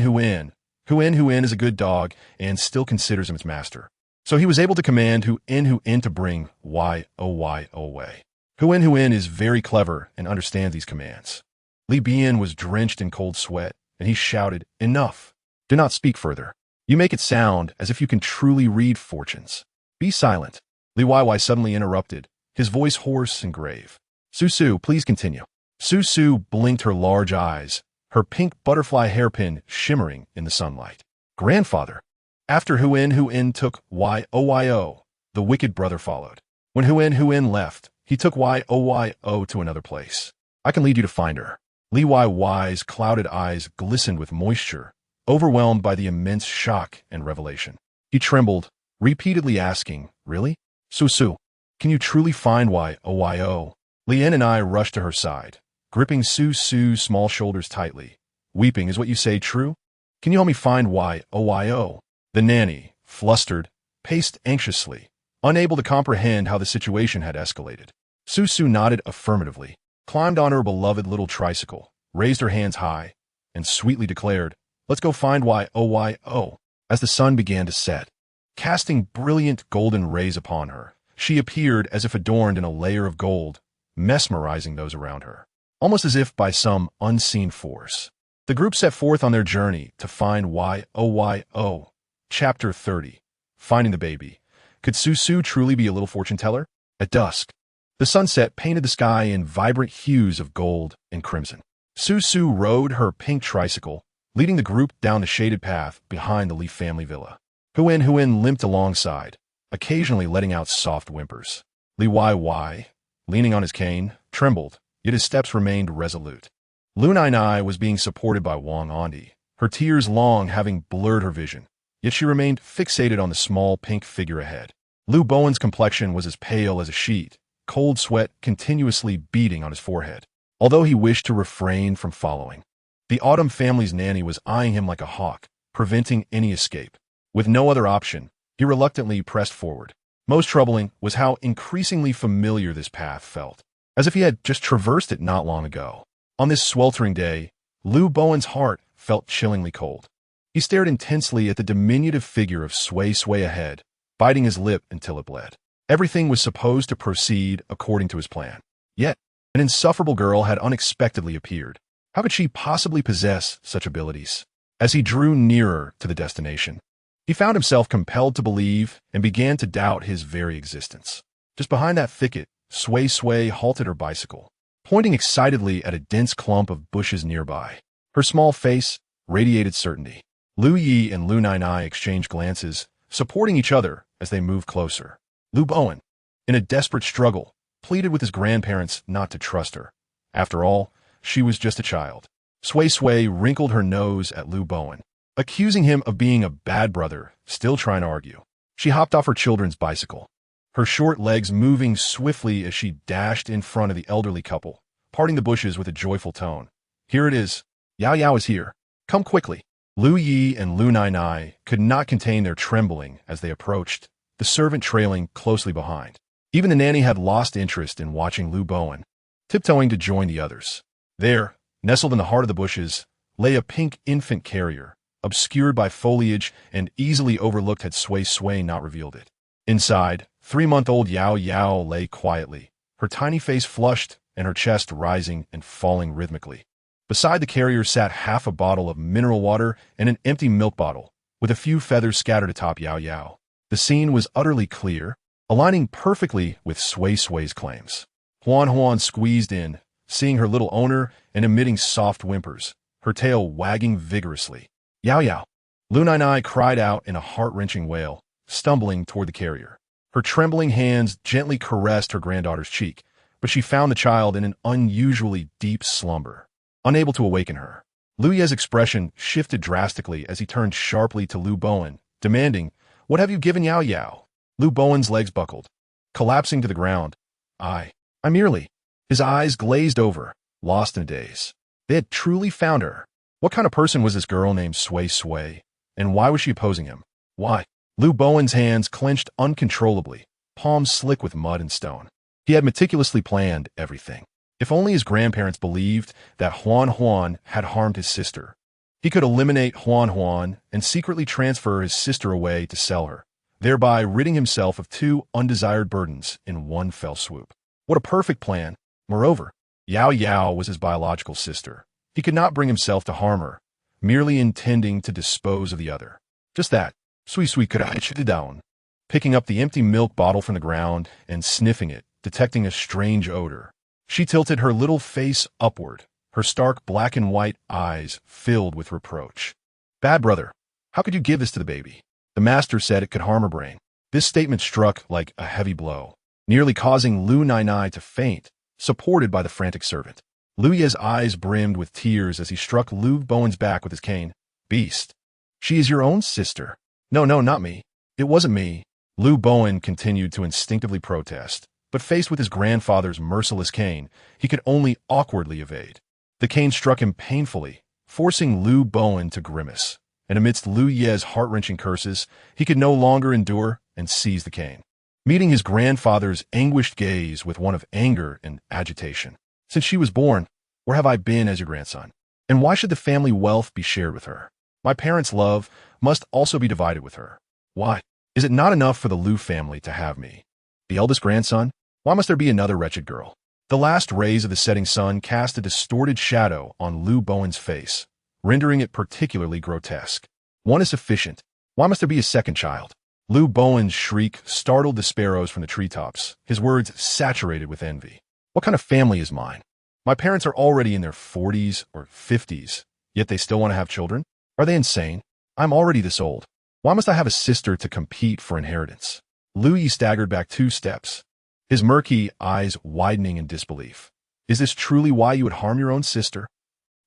Hu In is a good dog and still considers him its master. So he was able to command Hu In to bring Yo away. Hu In is very clever and understands these commands. Li Bian was drenched in cold sweat, and he shouted, enough. Do not speak further. You make it sound as if you can truly read fortunes. Be silent. Li Wai suddenly interrupted, his voice hoarse and grave. Suisui, please continue. Suisui blinked her large eyes, her pink butterfly hairpin shimmering in the sunlight. Grandfather. After Hu In took Yo, the wicked brother followed. When Hu In left, he took Yo to another place. I can lead you to find her. Li Wai's clouded eyes glistened with moisture, overwhelmed by the immense shock and revelation. He trembled, repeatedly asking, really? Suisui, can you truly find Yo? Lien and I rushed to her side, gripping Suisui's small shoulders tightly. Weeping, is what you say true? Can you help me find Yo? The nanny, flustered, paced anxiously, unable to comprehend how the situation had escalated. Suisui nodded affirmatively, climbed on her beloved little tricycle, raised her hands high, and sweetly declared, let's go find Yo. As the sun began to set, casting brilliant golden rays upon her, she appeared as if adorned in a layer of gold, mesmerizing those around her, almost as if by some unseen force. The group set forth on their journey to find Yo. Chapter 30. Finding the baby. Could Suisui truly be a little fortune teller? At dusk, the sunset painted the sky in vibrant hues of gold and crimson. Suisui rode her pink tricycle, leading the group down the shaded path behind the Li family villa. Hu In limped alongside, occasionally letting out soft whimpers. Li Wai, leaning on his cane, trembled, yet his steps remained resolute. Lu Nai was being supported by Wang Auntie, her tears long having blurred her vision, yet she remained fixated on the small pink figure ahead. Lu Bowen's complexion was as pale as a sheet, cold sweat continuously beading on his forehead, although he wished to refrain from following. The Autumn family's nanny was eyeing him like a hawk, preventing any escape. With no other option, he reluctantly pressed forward. Most troubling was how increasingly familiar this path felt, as if he had just traversed it not long ago. On this sweltering day, Lu Bowen's heart felt chillingly cold. He stared intensely at the diminutive figure of Sui Sui ahead, biting his lip until it bled. Everything was supposed to proceed according to his plan. Yet, an insufferable girl had unexpectedly appeared. How could she possibly possess such abilities? As he drew nearer to the destination, he found himself compelled to believe and began to doubt his very existence. Just behind that thicket, Sui Sui halted her bicycle, pointing excitedly at a dense clump of bushes nearby. Her small face radiated certainty. Lu Yi and Lu Nai exchanged glances, supporting each other as they moved closer. Lu Bowen, in a desperate struggle, pleaded with his grandparents not to trust her. After all, she was just a child. Sui Sui wrinkled her nose at Lu Bowen, accusing him of being a bad brother, still trying to argue. She hopped off her children's bicycle, her short legs moving swiftly as she dashed in front of the elderly couple, parting the bushes with a joyful tone. Here it is. Yao is here. Come quickly. Lu Yi and Lu Nai could not contain their trembling as they approached, the servant trailing closely behind. Even the nanny had lost interest in watching Lu Bowen, tiptoeing to join the others. There, nestled in the heart of the bushes, lay a pink infant carrier, obscured by foliage and easily overlooked had Sui Sui not revealed it. Inside, 3-month-old Yao lay quietly, her tiny face flushed and her chest rising and falling rhythmically. Beside the carrier sat half a bottle of mineral water and an empty milk bottle, with a few feathers scattered atop Yao. The scene was utterly clear, aligning perfectly with Sui Sui's claims. Huan squeezed in, seeing her little owner and emitting soft whimpers, her tail wagging vigorously. Yao! Lu Nai cried out in a heart-wrenching wail, stumbling toward the carrier. Her trembling hands gently caressed her granddaughter's cheek, but she found the child in an unusually deep slumber, unable to awaken her. Lu Ye's expression shifted drastically as he turned sharply to Lu Bowen, demanding, "What have you given Yao Yao?" Lu Bowen's legs buckled, collapsing to the ground. I merely." His eyes glazed over, lost in a daze. They had truly found her. What kind of person was this girl named Sui Sui, and why was she opposing him? Why? Lu Bowen's hands clenched uncontrollably, palms slick with mud and stone. He had meticulously planned everything. If only his grandparents believed that Huan Huan had harmed his sister, he could eliminate Huan Huan and secretly transfer his sister away to sell her, thereby ridding himself of two undesired burdens in one fell swoop. What a perfect plan. Moreover, Yao Yao was his biological sister. He could not bring himself to harm her, merely intending to dispose of the other. Just that, Sui Sui could have down, picking up the empty milk bottle from the ground and sniffing it, detecting a strange odor. She tilted her little face upward, her stark black and white eyes filled with reproach. "Bad brother, how could you give this to the baby?" The master said it could harm her brain. This statement struck like a heavy blow, nearly causing Lu Nai to faint, supported by the frantic servant. Lu Ye's eyes brimmed with tears as he struck Lu Bowen's back with his cane. "Beast. She is your own sister." No, not me. It wasn't me." Lu Bowen continued to instinctively protest, but faced with his grandfather's merciless cane, he could only awkwardly evade. The cane struck him painfully, forcing Lu Bowen to grimace, and amidst Lu Ye's heart-wrenching curses, he could no longer endure and seized the cane, meeting his grandfather's anguished gaze with one of anger and agitation. "Since she was born, where have I been as your grandson? And why should the family wealth be shared with her? My parents' love must also be divided with her. Why? Is it not enough for the Lu family to have me, the eldest grandson? Why must there be another wretched girl?" The last rays of the setting sun cast a distorted shadow on Lu Bowen's face, rendering it particularly grotesque. "One is sufficient. Why must there be a second child?" Lu Bowen's shriek startled the sparrows from the treetops, his words saturated with envy. "What kind of family is mine? My parents are already in their 40s or 50s, yet they still want to have children? Are they insane? I'm already this old. Why must I have a sister to compete for inheritance?" Lu Yi staggered back 2 steps, his murky eyes widening in disbelief. "Is this truly why you would harm your own sister?"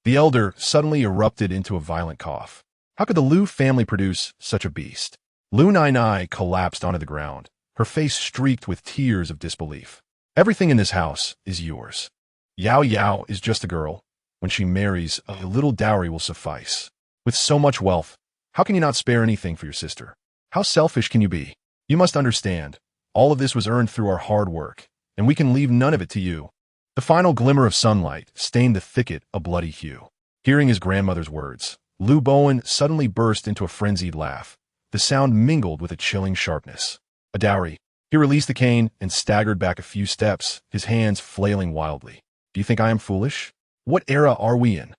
The elder suddenly erupted into a violent cough. How could the Lu family produce such a beast? Lu Nai collapsed onto the ground, her face streaked with tears of disbelief. "Everything in this house is yours. Yao Yao is just a girl. When she marries, a little dowry will suffice. With so much wealth, how can you not spare anything for your sister? How selfish can you be? You must understand, all of this was earned through our hard work, and we can leave none of it to you." The final glimmer of sunlight stained the thicket a bloody hue. Hearing his grandmother's words, Lu Bowen suddenly burst into a frenzied laugh. The sound mingled with a chilling sharpness. "A dowry." He released the cane and staggered back a few steps, his hands flailing wildly. "Do you think I am foolish? What era are we in?"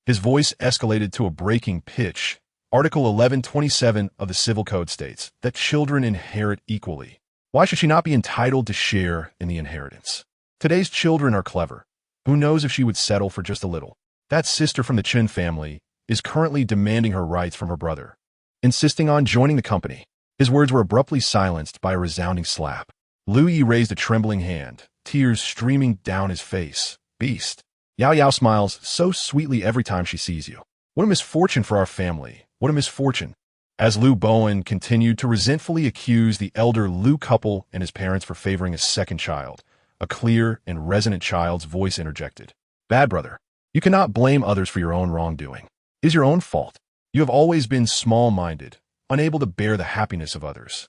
His voice escalated to a breaking pitch. Article 1127 of the Civil Code states that children inherit equally. Why should she not be entitled to share in the inheritance? Today's children are clever. Who knows if she would settle for just a little? That sister from the Chen family is currently demanding her rights from her brother, insisting on joining the company. His words were abruptly silenced by a resounding slap. Lu Yi raised a trembling hand, tears streaming down his face. "Beast." Yao Yao smiles so sweetly every time she sees you. What a misfortune for our family. What a misfortune. As Lu Bowen continued to resentfully accuse the elder Lu couple and his parents for favoring a second child, a clear and resonant child's voice interjected. "Bad brother, you cannot blame others for your own wrongdoing. It is your own fault. You have always been small-minded, unable to bear the happiness of others.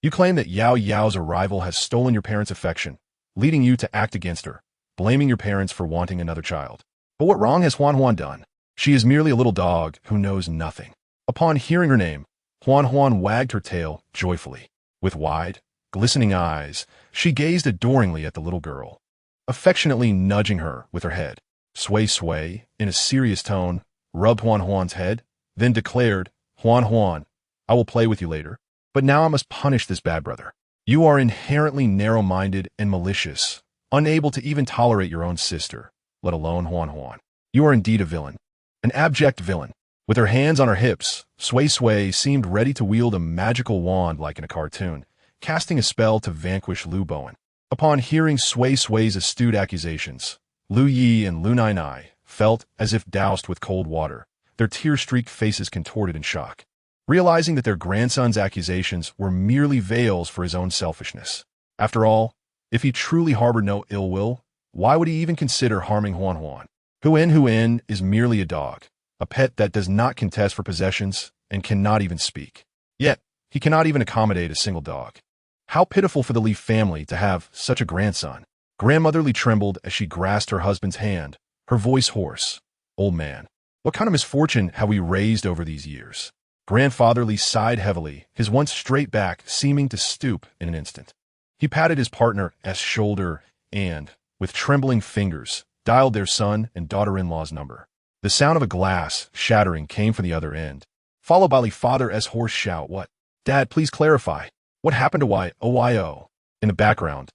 You claim that Yao Yao's arrival has stolen your parents' affection, leading you to act against her, blaming your parents for wanting another child. But what wrong has Huan Huan done? She is merely a little dog who knows nothing." Upon hearing her name, Huan Huan wagged her tail joyfully. With wide, glistening eyes, she gazed adoringly at the little girl, affectionately nudging her with her head. Sui Sui, in a serious tone, rubbed Huan Huan's head, then declared, "Huan Huan, I will play with you later. But now I must punish this bad brother. You are inherently narrow-minded and malicious, unable to even tolerate your own sister, let alone Huan Huan. You are indeed a villain, an abject villain." With her hands on her hips, Sui Sui seemed ready to wield a magical wand like in a cartoon, casting a spell to vanquish Lu Bowen. Upon hearing Sui Sui's astute accusations, Lu Yi and Lu Nai Nai felt as if doused with cold water, their tear-streaked faces contorted in shock, realizing that their grandson's accusations were merely veils for his own selfishness. After all, if he truly harbored no ill will, why would he even consider harming Huan Huan? Huan is merely a dog, a pet that does not contest for possessions and cannot even speak. Yet, he cannot even accommodate a single dog. How pitiful for the Li family to have such a grandson. Grandmother Li trembled as she grasped her husband's hand, her voice hoarse. Old man, what kind of misfortune have we raised over these years? Grandfather Li sighed heavily, his once straight back seeming to stoop in an instant. He patted his partner's shoulder and, with trembling fingers, dialed their son and daughter-in-law's number. The sound of a glass shattering came from the other end, followed by Li father's hoarse shout, "What? Dad, please clarify. What happened to Yo?" In the background,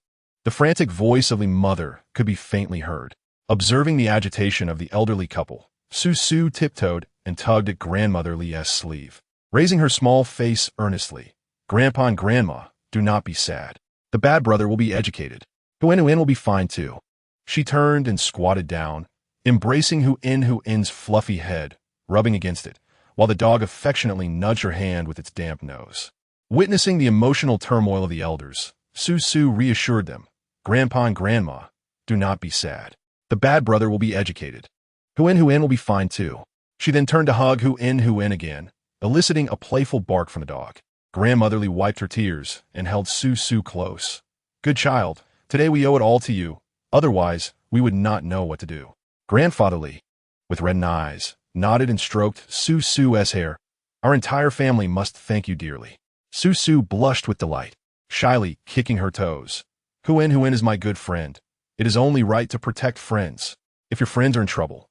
the frantic voice of Li mother could be faintly heard. Observing the agitation of the elderly couple, Suisui tiptoed and tugged at grandmother Li's sleeve. Raising her small face earnestly, "Grandpa and Grandma, do not be sad. The bad brother will be educated. Huan will be fine too." She turned and squatted down, embracing Huan's fluffy head, rubbing against it, while the dog affectionately nudged her hand with its damp nose. Witnessing the emotional turmoil of the elders, Suisui reassured them, "Grandpa and Grandma, do not be sad. The bad brother will be educated. Huan will be fine too." She then turned to hug Huan again, eliciting a playful bark from the dog. Grandmother Li wiped her tears and held Suisui close. "Good child, today we owe it all to you. Otherwise, we would not know what to do." Grandfather Li, with reddened eyes, nodded and stroked Suisui's hair. "Our entire family must thank you dearly." Suisui blushed with delight, shyly kicking her toes. Huan is my good friend. It is only right to protect friends. If your friends are in trouble,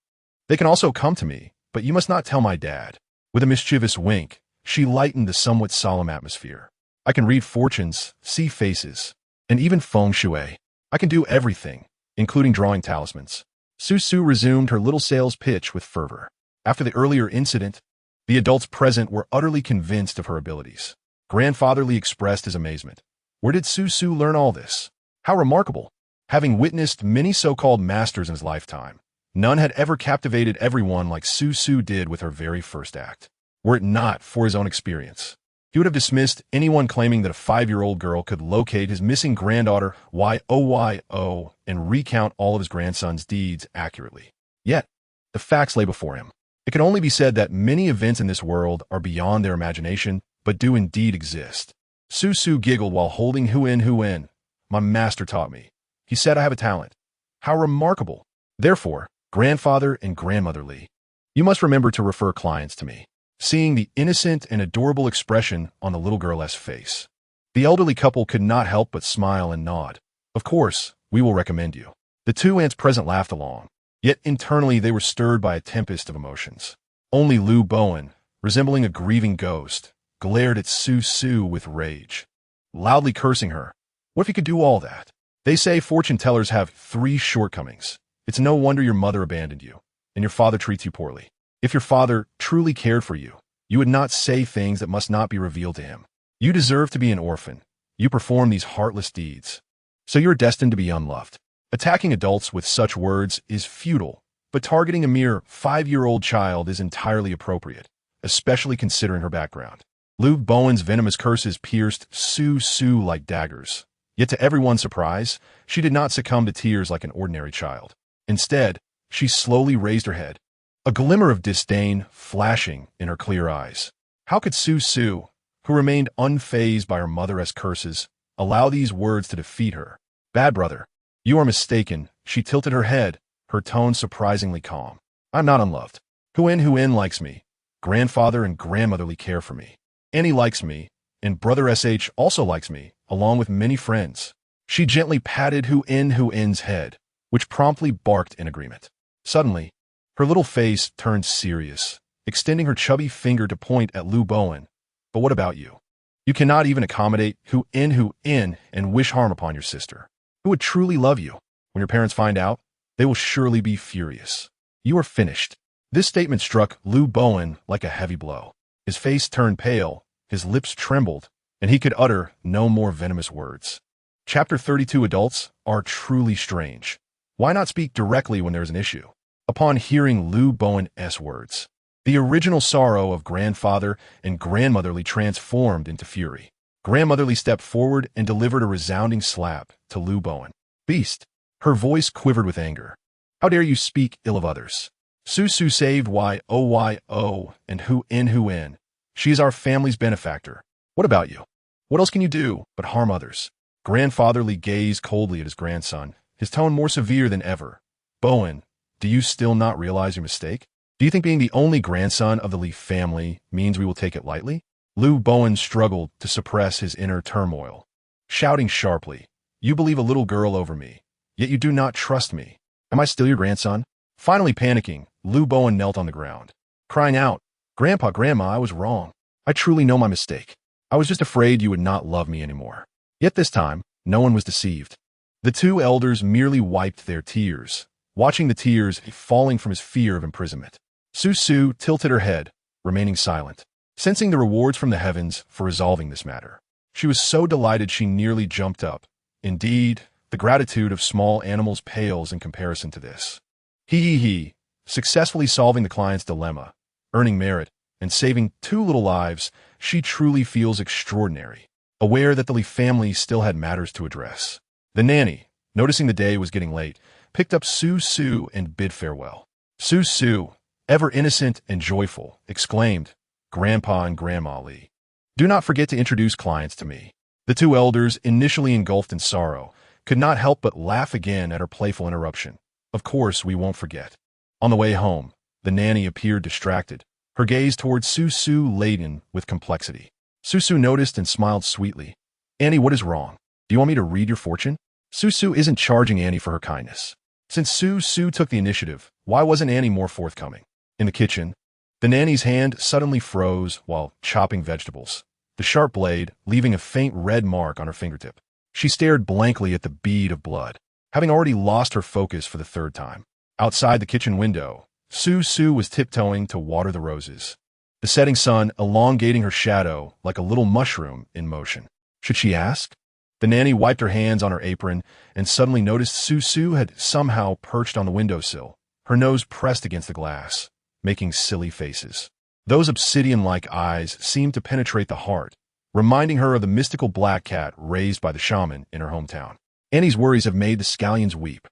they can also come to me, but you must not tell my dad." With a mischievous wink, she lightened the somewhat solemn atmosphere. "I can read fortunes, see faces, and even feng shui. I can do everything, including drawing talismans." Suisui resumed her little sales pitch with fervor. After the earlier incident, the adults present were utterly convinced of her abilities. Grandfather Li expressed his amazement. Where did Suisui learn all this? How remarkable! Having witnessed many so-called masters in his lifetime, none had ever captivated everyone like Suisui did with her very first act. Were it not for his own experience, he would have dismissed anyone claiming that a 5-year-old girl could locate his missing granddaughter Yo and recount all of his grandson's deeds accurately. Yet, the facts lay before him. It can only be said that many events in this world are beyond their imagination, but do indeed exist. Suisui giggled while holding Huan. "My master taught me. He said I have a talent. How remarkable! Therefore, Grandfather and Grandmother Li, you must remember to refer clients to me." Seeing the innocent and adorable expression on the little girl's face, the elderly couple could not help but smile and nod. "Of course, we will recommend you." The two aunts present laughed along, yet internally they were stirred by a tempest of emotions. Only Lu Bowen, resembling a grieving ghost, glared at Suisui with rage, loudly cursing her. What if he could do all that? They say fortune tellers have 3 shortcomings. It's no wonder your mother abandoned you, and your father treats you poorly. If your father truly cared for you, you would not say things that must not be revealed to him. You deserve to be an orphan. You perform these heartless deeds, so you're destined to be unloved. Attacking adults with such words is futile, but targeting a mere 5-year-old child is entirely appropriate, especially considering her background. Lu Bowen's venomous curses pierced Suisui like daggers. Yet to everyone's surprise, she did not succumb to tears like an ordinary child. Instead, she slowly raised her head, a glimmer of disdain flashing in her clear eyes. How could Suisui, who remained unfazed by her mother's curses, allow these words to defeat her? "Bad brother, you are mistaken." She tilted her head, her tone surprisingly calm. "I'm not unloved. Huan likes me. Grandfather and Grandmother Li care for me. Annie likes me, and Brother SH also likes me, along with many friends." She gently patted Huan's head, which promptly barked in agreement. Suddenly, her little face turned serious, extending her chubby finger to point at Lu Bowen. "But what about you? You cannot even accommodate Huan and wish harm upon your sister. Who would truly love you? When your parents find out, they will surely be furious. You are finished." This statement struck Lu Bowen like a heavy blow. His face turned pale, his lips trembled, and he could utter no more venomous words. Chapter 32. Adults are truly strange. Why not speak directly when there is an issue? Upon hearing Lu Bowen's words, the original sorrow of grandfather and grandmotherly transformed into fury. Grandmotherly stepped forward and delivered a resounding slap to Lu Bowen. Beast! Her voice quivered with anger. How dare you speak ill of others? Suisui saved YOYO and who in. She is our family's benefactor. What about you? What else can you do but harm others? Grandfatherly gazed coldly at his grandson, his tone more severe than ever. Bowen, do you still not realize your mistake? Do you think being the only grandson of the Lee family means we will take it lightly? Lu Bowen struggled to suppress his inner turmoil, shouting sharply, You believe a little girl over me, yet you do not trust me. Am I still your grandson? Finally panicking, Lu Bowen knelt on the ground, crying out, Grandpa, Grandma, I was wrong. I truly know my mistake. I was just afraid you would not love me anymore. Yet this time, no one was deceived. The two elders merely wiped their tears, watching the tears falling from his fear of imprisonment. Suisui tilted her head, remaining silent, sensing the rewards from the heavens for resolving this matter. She was so delighted she nearly jumped up. Indeed, the gratitude of small animals pales in comparison to this. He, successfully solving the client's dilemma, earning merit, and saving 2 little lives, she truly feels extraordinary, aware that the Lee family still had matters to address. The nanny, noticing the day was getting late, picked up Suisui and bid farewell. Suisui, ever innocent and joyful, exclaimed, Grandpa and Grandma Lee, do not forget to introduce clients to me. The two elders, initially engulfed in sorrow, could not help but laugh again at her playful interruption. Of course, we won't forget. On the way home, the nanny appeared distracted, her gaze towards Suisui laden with complexity. Suisui noticed and smiled sweetly. Annie, what is wrong? Do you want me to read your fortune? Suisui isn't charging Annie for her kindness. Since Suisui took the initiative, why wasn't Annie more forthcoming? In the kitchen, the nanny's hand suddenly froze while chopping vegetables, the sharp blade leaving a faint red mark on her fingertip. She stared blankly at the bead of blood, having already lost her focus for the 3rd time. Outside the kitchen window, Suisui was tiptoeing to water the roses, the setting sun elongating her shadow like a little mushroom in motion. Should she ask? The nanny wiped her hands on her apron and suddenly noticed Suisui had somehow perched on the windowsill, her nose pressed against the glass, making silly faces. Those obsidian-like eyes seemed to penetrate the heart, reminding her of the mystical black cat raised by the shaman in her hometown. Annie's worries have made the scallions weep.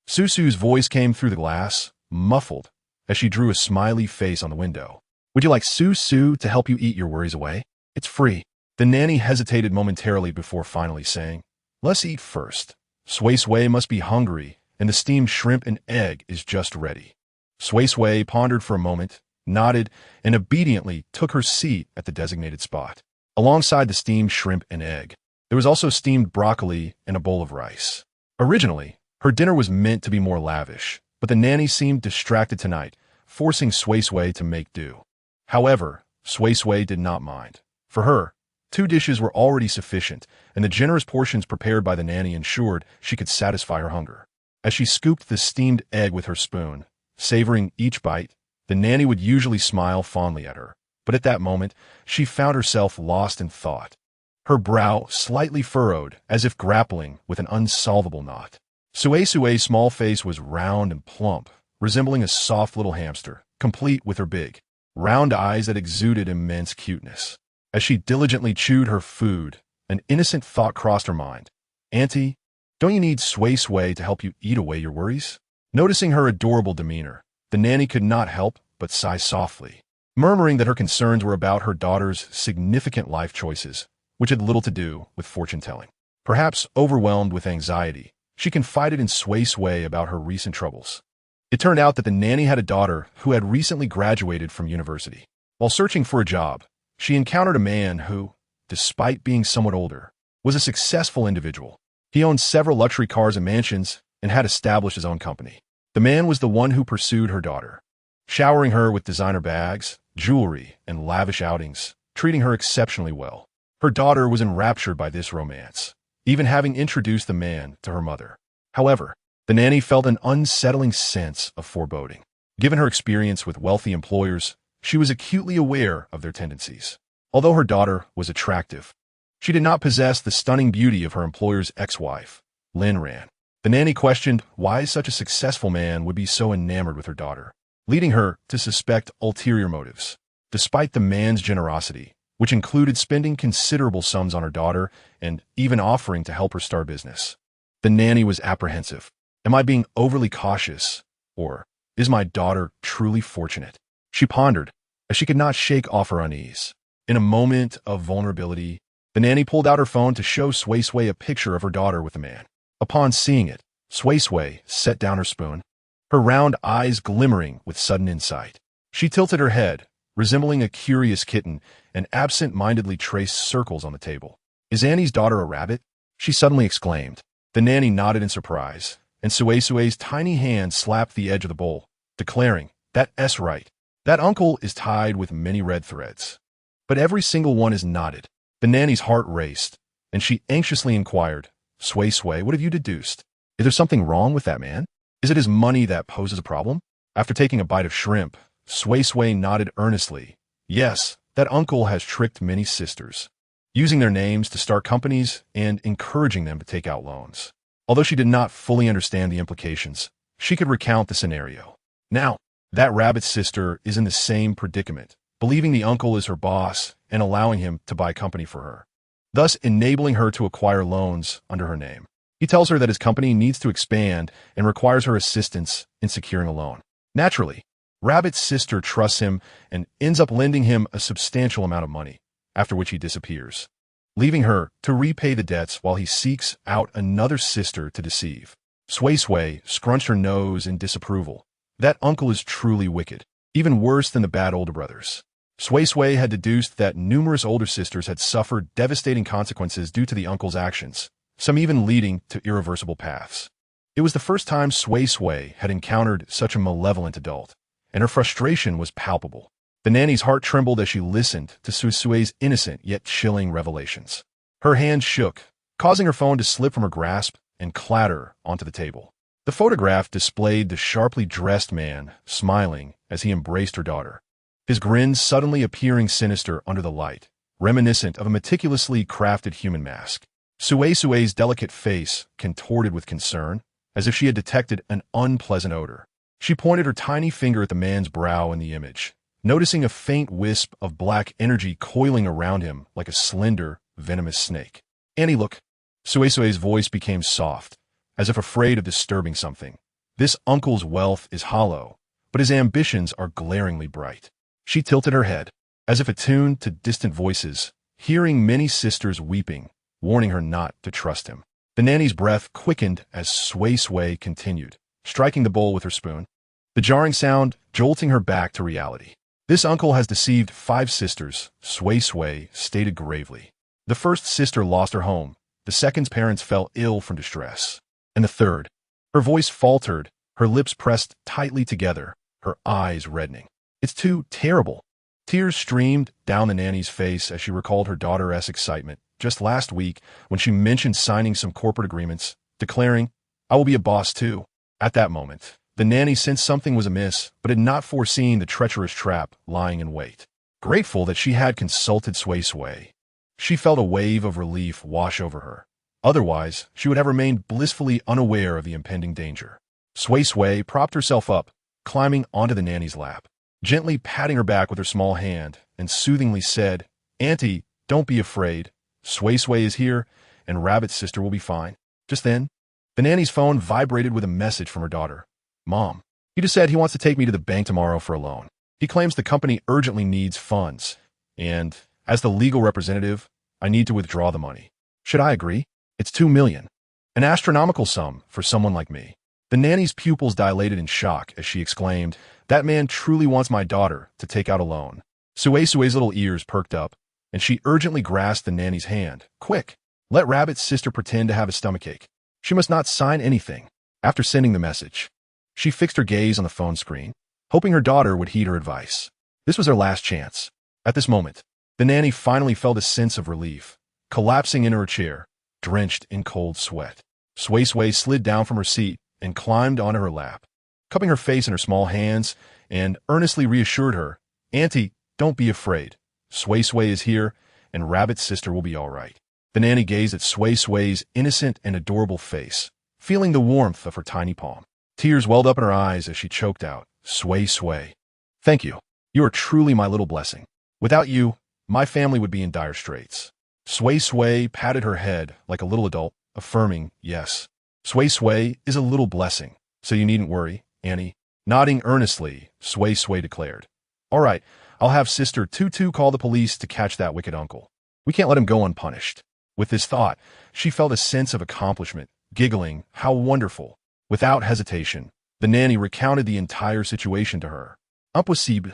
Suisui's voice came through the glass, muffled, as she drew a smiley face on the window. Would you like Suisui to help you eat your worries away? It's free. The nanny hesitated momentarily before finally saying, Let's eat first. Suisui must be hungry, and the steamed shrimp and egg is just ready. Suisui pondered for a moment, nodded, and obediently took her seat at the designated spot. Alongside the steamed shrimp and egg, there was also steamed broccoli and a bowl of rice. Originally, her dinner was meant to be more lavish, but the nanny seemed distracted tonight, forcing Suisui to make do. However, Suisui did not mind. For her, 2 dishes were already sufficient, and the generous portions prepared by the nanny ensured she could satisfy her hunger. As she scooped the steamed egg with her spoon, savoring each bite, the nanny would usually smile fondly at her, but at that moment, she found herself lost in thought. Her brow slightly furrowed, as if grappling with an unsolvable knot. Suisui's small face was round and plump, resembling a soft little hamster, complete with her big, round eyes that exuded immense cuteness. As she diligently chewed her food, an innocent thought crossed her mind. Auntie, don't you need Suisui to help you eat away your worries? Noticing her adorable demeanor, the nanny could not help but sigh softly, murmuring that her concerns were about her daughter's significant life choices, which had little to do with fortune-telling. Perhaps overwhelmed with anxiety, she confided in Suisui about her recent troubles. It turned out that the nanny had a daughter who had recently graduated from university. While searching for a job, she encountered a man who, despite being somewhat older, was a successful individual. He owned several luxury cars and mansions and had established his own company. The man was the one who pursued her daughter, showering her with designer bags, jewelry, and lavish outings, treating her exceptionally well. Her daughter was enraptured by this romance, even having introduced the man to her mother. However, the nanny felt an unsettling sense of foreboding. Given her experience with wealthy employers, she was acutely aware of their tendencies. Although her daughter was attractive, She did not possess the stunning beauty of her employer's ex-wife, Lin Ran. The nanny questioned why such a successful man would be so enamored with her daughter, leading her to suspect ulterior motives. Despite the man's generosity, which included spending considerable sums on her daughter and even offering to help her start business, the nanny was apprehensive. Am I being overly cautious? Or is my daughter truly fortunate? She pondered, as she could not shake off her unease. In a moment of vulnerability, the nanny pulled out her phone to show Sui Sui a picture of her daughter with the man. Upon seeing it, Sui Sui set down her spoon, her round eyes glimmering with sudden insight. She tilted her head, resembling a curious kitten, and absent-mindedly traced circles on the table. Is Annie's daughter a rabbit? She suddenly exclaimed. The nanny nodded in surprise, and Sui Sui's tiny hand slapped the edge of the bowl, declaring, "That's right. That uncle is tied with many red threads. But every single one is knotted." The nanny's heart raced, and she anxiously inquired, Sui Sui, what have you deduced? Is there something wrong with that man? Is it his money that poses a problem? After taking a bite of shrimp, Sui Sui nodded earnestly. Yes, that uncle has tricked many sisters, using their names to start companies and encouraging them to take out loans. Although she did not fully understand the implications, she could recount the scenario. Now, that rabbit's sister is in the same predicament, believing the uncle is her boss and allowing him to buy company for her, thus enabling her to acquire loans under her name. He tells her that his company needs to expand and requires her assistance in securing a loan. Naturally, Rabbit's sister trusts him and ends up lending him a substantial amount of money, after which he disappears, leaving her to repay the debts while he seeks out another sister to deceive. Sui Sui scrunched her nose in disapproval. That uncle is truly wicked, even worse than the bad older brothers. Sui Sui had deduced that numerous older sisters had suffered devastating consequences due to the uncle's actions, some even leading to irreversible paths. It was the first time Sui Sui had encountered such a malevolent adult, and her frustration was palpable. The nanny's heart trembled as she listened to Suisui's innocent yet chilling revelations. Her hand shook, causing her phone to slip from her grasp and clatter onto the table. The photograph displayed the sharply dressed man, smiling as he embraced her daughter, his grin suddenly appearing sinister under the light, reminiscent of a meticulously crafted human mask. Sui Sui's delicate face contorted with concern, as if she had detected an unpleasant odor. She pointed her tiny finger at the man's brow in the image, noticing a faint wisp of black energy coiling around him like a slender, venomous snake. Annie, look. Sui Sui's voice became soft, as if afraid of disturbing something. This uncle's wealth is hollow, but his ambitions are glaringly bright. She tilted her head, as if attuned to distant voices, hearing many sisters weeping, warning her not to trust him. The nanny's breath quickened as Sui Sui continued, striking the bowl with her spoon, the jarring sound jolting her back to reality. This uncle has deceived 5 sisters, Sui Sui stated gravely. The first sister lost her home, the second's parents fell ill from distress, and the third. Her voice faltered, her lips pressed tightly together, her eyes reddening. It's too terrible. Tears streamed down the nanny's face as she recalled her daughter's excitement just last week when she mentioned signing some corporate agreements, declaring, "I will be a boss too." At that moment, the nanny sensed something was amiss, but had not foreseen the treacherous trap lying in wait. Grateful that she had consulted Sui Sui, she felt a wave of relief wash over her. Otherwise, she would have remained blissfully unaware of the impending danger. Sui Sui propped herself up, climbing onto the nanny's lap, gently patting her back with her small hand, and soothingly said, "Auntie, don't be afraid. Sui Sui is here, and Rabbit's sister will be fine." Just then, the nanny's phone vibrated with a message from her daughter. "Mom, he just said he wants to take me to the bank tomorrow for a loan. He claims the company urgently needs funds, and as the legal representative, I need to withdraw the money. Should I agree? It's $2 million, an astronomical sum for someone like me." The nanny's pupils dilated in shock as she exclaimed, "That man truly wants my daughter to take out a loan." Sui Sui's little ears perked up, and she urgently grasped the nanny's hand. "Quick, let Rabbit's sister pretend to have a stomachache. She must not sign anything." After sending the message, she fixed her gaze on the phone screen, hoping her daughter would heed her advice. This was her last chance. At this moment, the nanny finally felt a sense of relief, collapsing into her chair, drenched in cold sweat. Sui Sui slid down from her seat and climbed onto her lap, cupping her face in her small hands, and earnestly reassured her, "Auntie, don't be afraid. Sui Sui is here, and Rabbit's sister will be all right." The nanny gazed at Sui Sui's innocent and adorable face, feeling the warmth of her tiny palm. Tears welled up in her eyes as she choked out, Sui Sui. Thank you. You are truly my little blessing. Without you, my family would be in dire straits. Sui Sui patted her head like a little adult, affirming, yes. Sui Sui is a little blessing, so you needn't worry, Annie. Nodding earnestly, Sui Sui declared. All right, I'll have Sister Tutu call the police to catch that wicked uncle. We can't let him go unpunished. With this thought, she felt a sense of accomplishment, giggling, how wonderful. Without hesitation, the nanny recounted the entire situation to her. Impossible.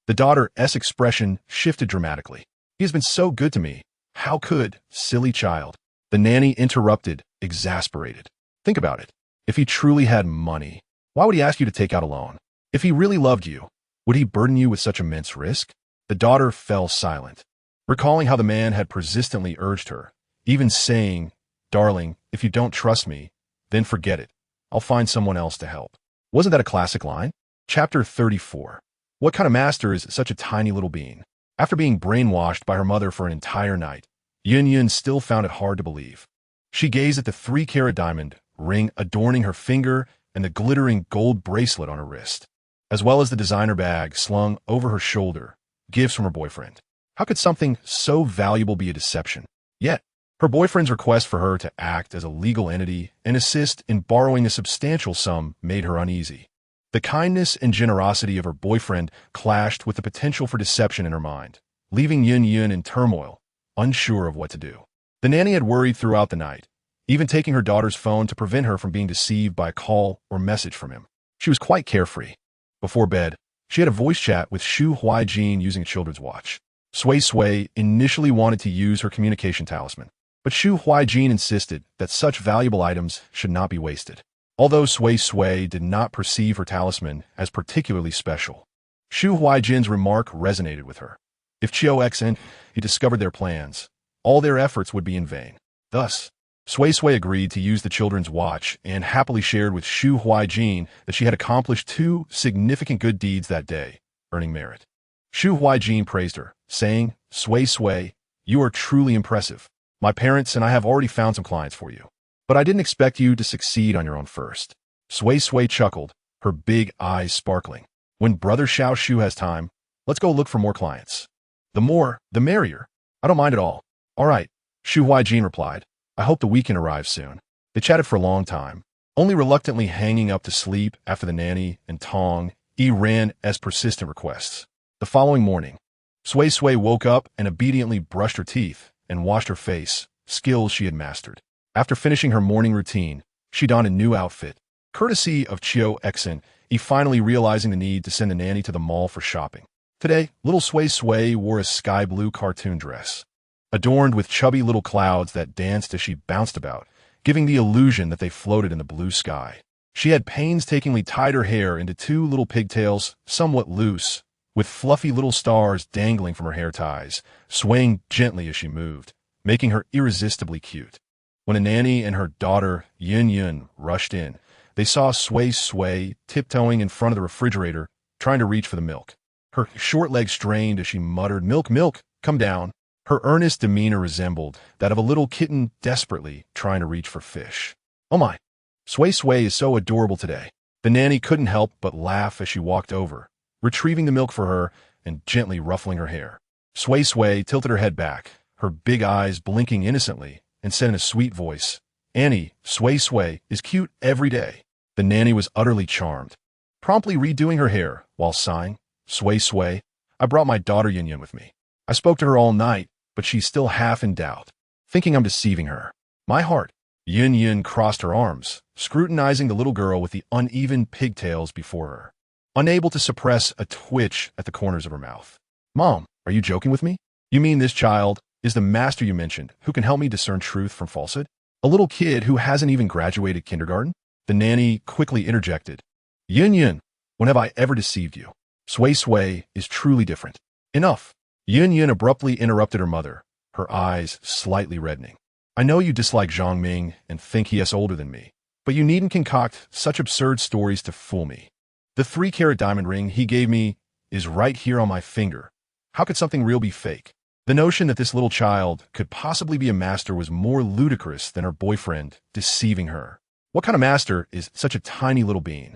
The daughter's expression shifted dramatically. He has been so good to me. How could, silly child? The nanny interrupted, exasperated. Think about it. If he truly had money, why would he ask you to take out a loan? If he really loved you, would he burden you with such immense risk? The daughter fell silent, recalling how the man had persistently urged her, even saying, darling, if you don't trust me, then forget it. I'll find someone else to help. Wasn't that a classic line? Chapter 34. What kind of master is such a tiny little being? After being brainwashed by her mother for an entire night, Yun Yun still found it hard to believe. She gazed at the 3-carat diamond ring adorning her finger and the glittering gold bracelet on her wrist, as well as the designer bag slung over her shoulder, gifts from her boyfriend. How could something so valuable be a deception? Yet, her boyfriend's request for her to act as a legal entity and assist in borrowing a substantial sum made her uneasy. The kindness and generosity of her boyfriend clashed with the potential for deception in her mind, leaving Yun Yun in turmoil, unsure of what to do. The nanny had worried throughout the night, even taking her daughter's phone to prevent her from being deceived by a call or message from him. She was quite carefree. Before bed, she had a voice chat with Shu Huijin using a children's watch. Sui Sui initially wanted to use her communication talisman, but Shu Huijin insisted that such valuable items should not be wasted. Although Sui Sui did not perceive her talisman as particularly special, Shu Huijin's remark resonated with her. If Chiu and he discovered their plans, all their efforts would be in vain. Thus, Sui Sui agreed to use the children's watch and happily shared with Shu Huijin that she had accomplished 2 significant good deeds that day, earning merit. Shu Huijin praised her, saying, Sui Sui, you are truly impressive. My parents and I have already found some clients for you. But I didn't expect you to succeed on your own first. Sui Sui chuckled, her big eyes sparkling. When Brother Xiao Shu has time, let's go look for more clients. The more, the merrier. I don't mind at all. All right, Shu Huijin replied. I hope the weekend arrives soon. They chatted for a long time, only reluctantly hanging up to sleep after the nanny and Tong ran as persistent requests. The following morning, Sui Sui woke up and obediently brushed her teeth and washed her face, skills she had mastered. After finishing her morning routine, she donned a new outfit. Courtesy of Chiu Exen, finally realizing the need to send the nanny to the mall for shopping. Today, little Sui Sui wore a sky blue cartoon dress, adorned with chubby little clouds that danced as she bounced about, giving the illusion that they floated in the blue sky. She had painstakingly tied her hair into 2 little pigtails, somewhat loose, with fluffy little stars dangling from her hair ties, swaying gently as she moved, making her irresistibly cute. When a nanny and her daughter, Yun Yun, rushed in, they saw Sui Sui tiptoeing in front of the refrigerator, trying to reach for the milk. Her short legs strained as she muttered, milk, milk, come down. Her earnest demeanor resembled that of a little kitten desperately trying to reach for fish. Oh my, Sui Sui is so adorable today. The nanny couldn't help but laugh as she walked over, retrieving the milk for her and gently ruffling her hair. Sui Sui tilted her head back, her big eyes blinking innocently, and said in a sweet voice, Annie, Sui Sui is cute every day. The nanny was utterly charmed, promptly redoing her hair while sighing, Sui Sui, I brought my daughter Yun Yun with me. I spoke to her all night, but she's still half in doubt, thinking I'm deceiving her. My heart. Yun Yun crossed her arms, scrutinizing the little girl with the uneven pigtails before her, unable to suppress a twitch at the corners of her mouth. Mom, are you joking with me? You mean this child is the master you mentioned who can help me discern truth from falsehood? A little kid who hasn't even graduated kindergarten? The nanny quickly interjected. Yun Yun, when have I ever deceived you? Sui Sui is truly different. Enough. Yun Yun abruptly interrupted her mother, her eyes slightly reddening. I know you dislike Zhang Ming and think he is older than me, but you needn't concoct such absurd stories to fool me. The 3-carat diamond ring he gave me is right here on my finger. How could something real be fake? The notion that this little child could possibly be a master was more ludicrous than her boyfriend deceiving her. What kind of master is such a tiny little being?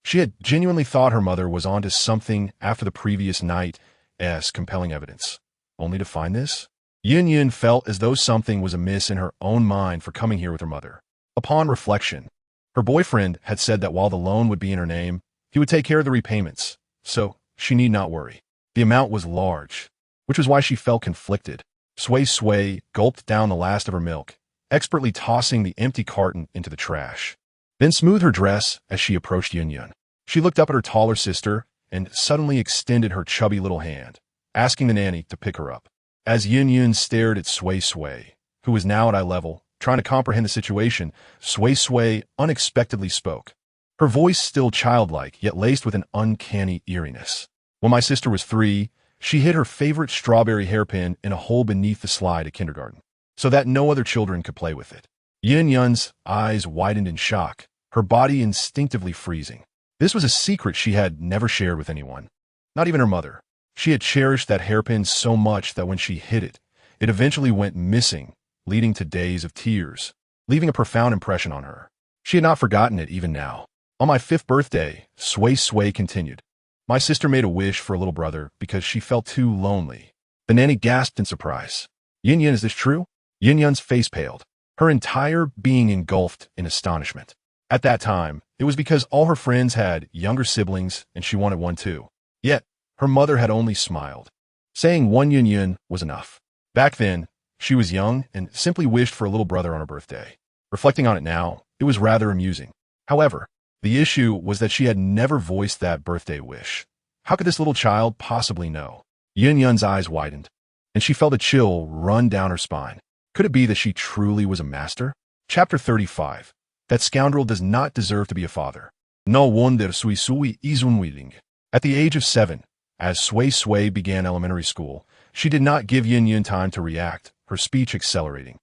She had genuinely thought her mother was onto something after the previous night's compelling evidence. Only to find this? Yun felt as though something was amiss in her own mind for coming here with her mother. Upon reflection, her boyfriend had said that while the loan would be in her name, he would take care of the repayments, so she need not worry. The amount was large, which was why she felt conflicted. Sui Sui gulped down the last of her milk, expertly tossing the empty carton into the trash. Then smoothed her dress as she approached Yun. She looked up at her taller sister and suddenly extended her chubby little hand, asking the nanny to pick her up. As Yun stared at Sui Sui, who was now at eye level, trying to comprehend the situation, Sui Sui unexpectedly spoke. Her voice still childlike, yet laced with an uncanny eeriness. When my sister was 3, she hid her favorite strawberry hairpin in a hole beneath the slide at kindergarten, so that no other children could play with it. Yun's eyes widened in shock, her body instinctively freezing. This was a secret she had never shared with anyone, not even her mother. She had cherished that hairpin so much that when she hid it, it eventually went missing, leading to days of tears, leaving a profound impression on her. She had not forgotten it even now. On my 5th birthday, Sui Sui continued. My sister made a wish for a little brother because she felt too lonely. The nanny gasped in surprise. Yun, is this true? Yun's face paled, her entire being engulfed in astonishment. At that time, it was because all her friends had younger siblings and she wanted one too. Yet, her mother had only smiled, saying one Yun was enough. Back then, she was young and simply wished for a little brother on her birthday. Reflecting on it now, it was rather amusing. However, the issue was that she had never voiced that birthday wish. How could this little child possibly know? Yun's eyes widened, and she felt a chill run down her spine. Could it be that she truly was a master? Chapter 35. That scoundrel does not deserve to be a father. No wonder Suisui is unwilling. At the age of 7, as Sui Sui began elementary school, she did not give Yun time to react, her speech accelerating.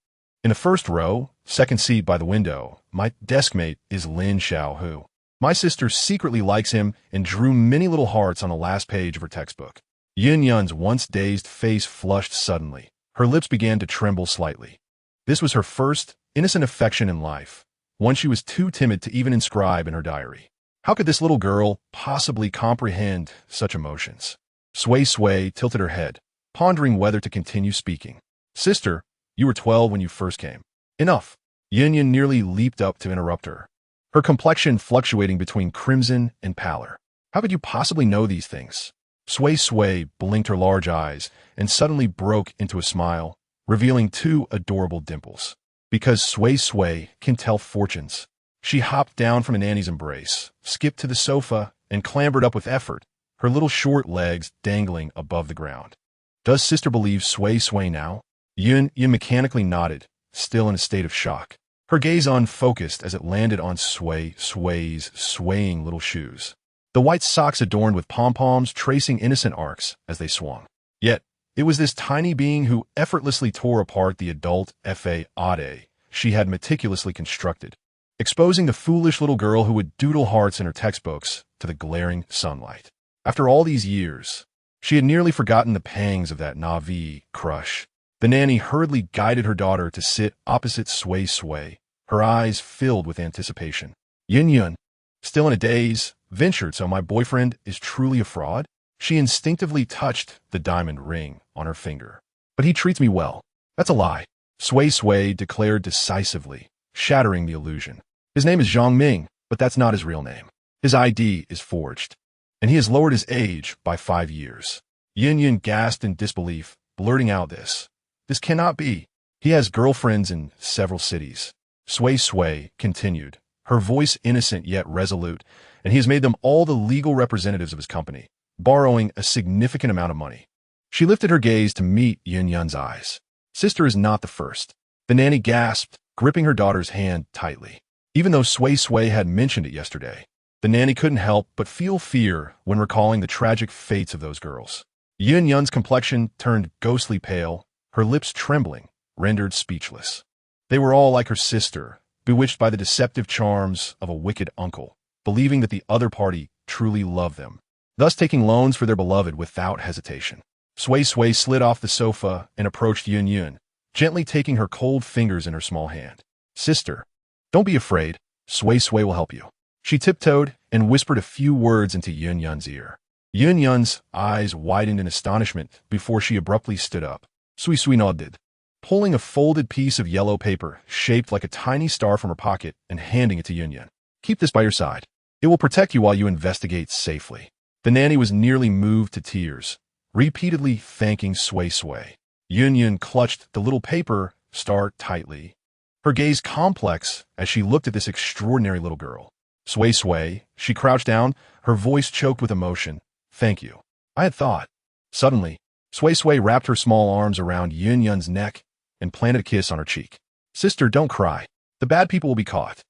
In the first row, second seat by the window, my deskmate is Lin Xiaohu. My sister secretly likes him and drew many little hearts on the last page of her textbook. Yun's once dazed face flushed suddenly. Her lips began to tremble slightly. This was her first innocent affection in life, one she was too timid to even inscribe in her diary. How could this little girl possibly comprehend such emotions? Sui Sui tilted her head, pondering whether to continue speaking. Sister, you were 12 when you first came. Enough. Yun nearly leaped up to interrupt her, her complexion fluctuating between crimson and pallor. How could you possibly know these things? Sui Sui blinked her large eyes and suddenly broke into a smile, revealing 2 adorable dimples. Because Sui Sui can tell fortunes. She hopped down from a nanny's embrace, skipped to the sofa, and clambered up with effort, her little short legs dangling above the ground. Does sister believe Sui Sui now? Yun mechanically nodded, still in a state of shock. Her gaze unfocused as it landed on Sui Sui's swaying little shoes. The white socks adorned with pom-poms tracing innocent arcs as they swung. Yet, it was this tiny being who effortlessly tore apart the adult fade she had meticulously constructed, exposing the foolish little girl who would doodle hearts in her textbooks to the glaring sunlight. After all these years, she had nearly forgotten the pangs of that Navi crush. The nanny hurriedly guided her daughter to sit opposite Sui Sui, her eyes filled with anticipation. Yun, still in a daze, ventured, so my boyfriend is truly a fraud? She instinctively touched the diamond ring on her finger. But he treats me well. That's a lie. Sui Sui declared decisively, shattering the illusion. His name is Zhang Ming, but that's not his real name. His ID is forged, and he has lowered his age by 5 years. Yun gasped in disbelief, blurting out this. This cannot be. He has girlfriends in several cities. Sui Sui continued, her voice innocent yet resolute, and he has made them all the legal representatives of his company, borrowing a significant amount of money. She lifted her gaze to meet Yun's eyes. Sister is not the first. The nanny gasped, gripping her daughter's hand tightly. Even though Sui Sui had mentioned it yesterday, the nanny couldn't help but feel fear when recalling the tragic fates of those girls. Yun's complexion turned ghostly pale, her lips trembling, rendered speechless. They were all like her sister, bewitched by the deceptive charms of a wicked uncle, believing that the other party truly loved them, thus taking loans for their beloved without hesitation. Sui Sui slid off the sofa and approached Yun Yun, gently taking her cold fingers in her small hand. Sister, don't be afraid. Sui Sui will help you. She tiptoed and whispered a few words into Yun Yun's ear. Yun Yun's eyes widened in astonishment before she abruptly stood up. Suisui nodded, pulling a folded piece of yellow paper shaped like a tiny star from her pocket and handing it to Yun Yun. Keep this by your side. It will protect you while you investigate safely. The nanny was nearly moved to tears, repeatedly thanking Sui Sui. Yun Yun clutched the little paper star tightly, her gaze complex as she looked at this extraordinary little girl. Sui Sui, she crouched down, her voice choked with emotion. Thank you. I had thought. Suddenly, Sui Sui wrapped her small arms around Yun Yun's neck and planted a kiss on her cheek. Sister, don't cry. The bad people will be caught.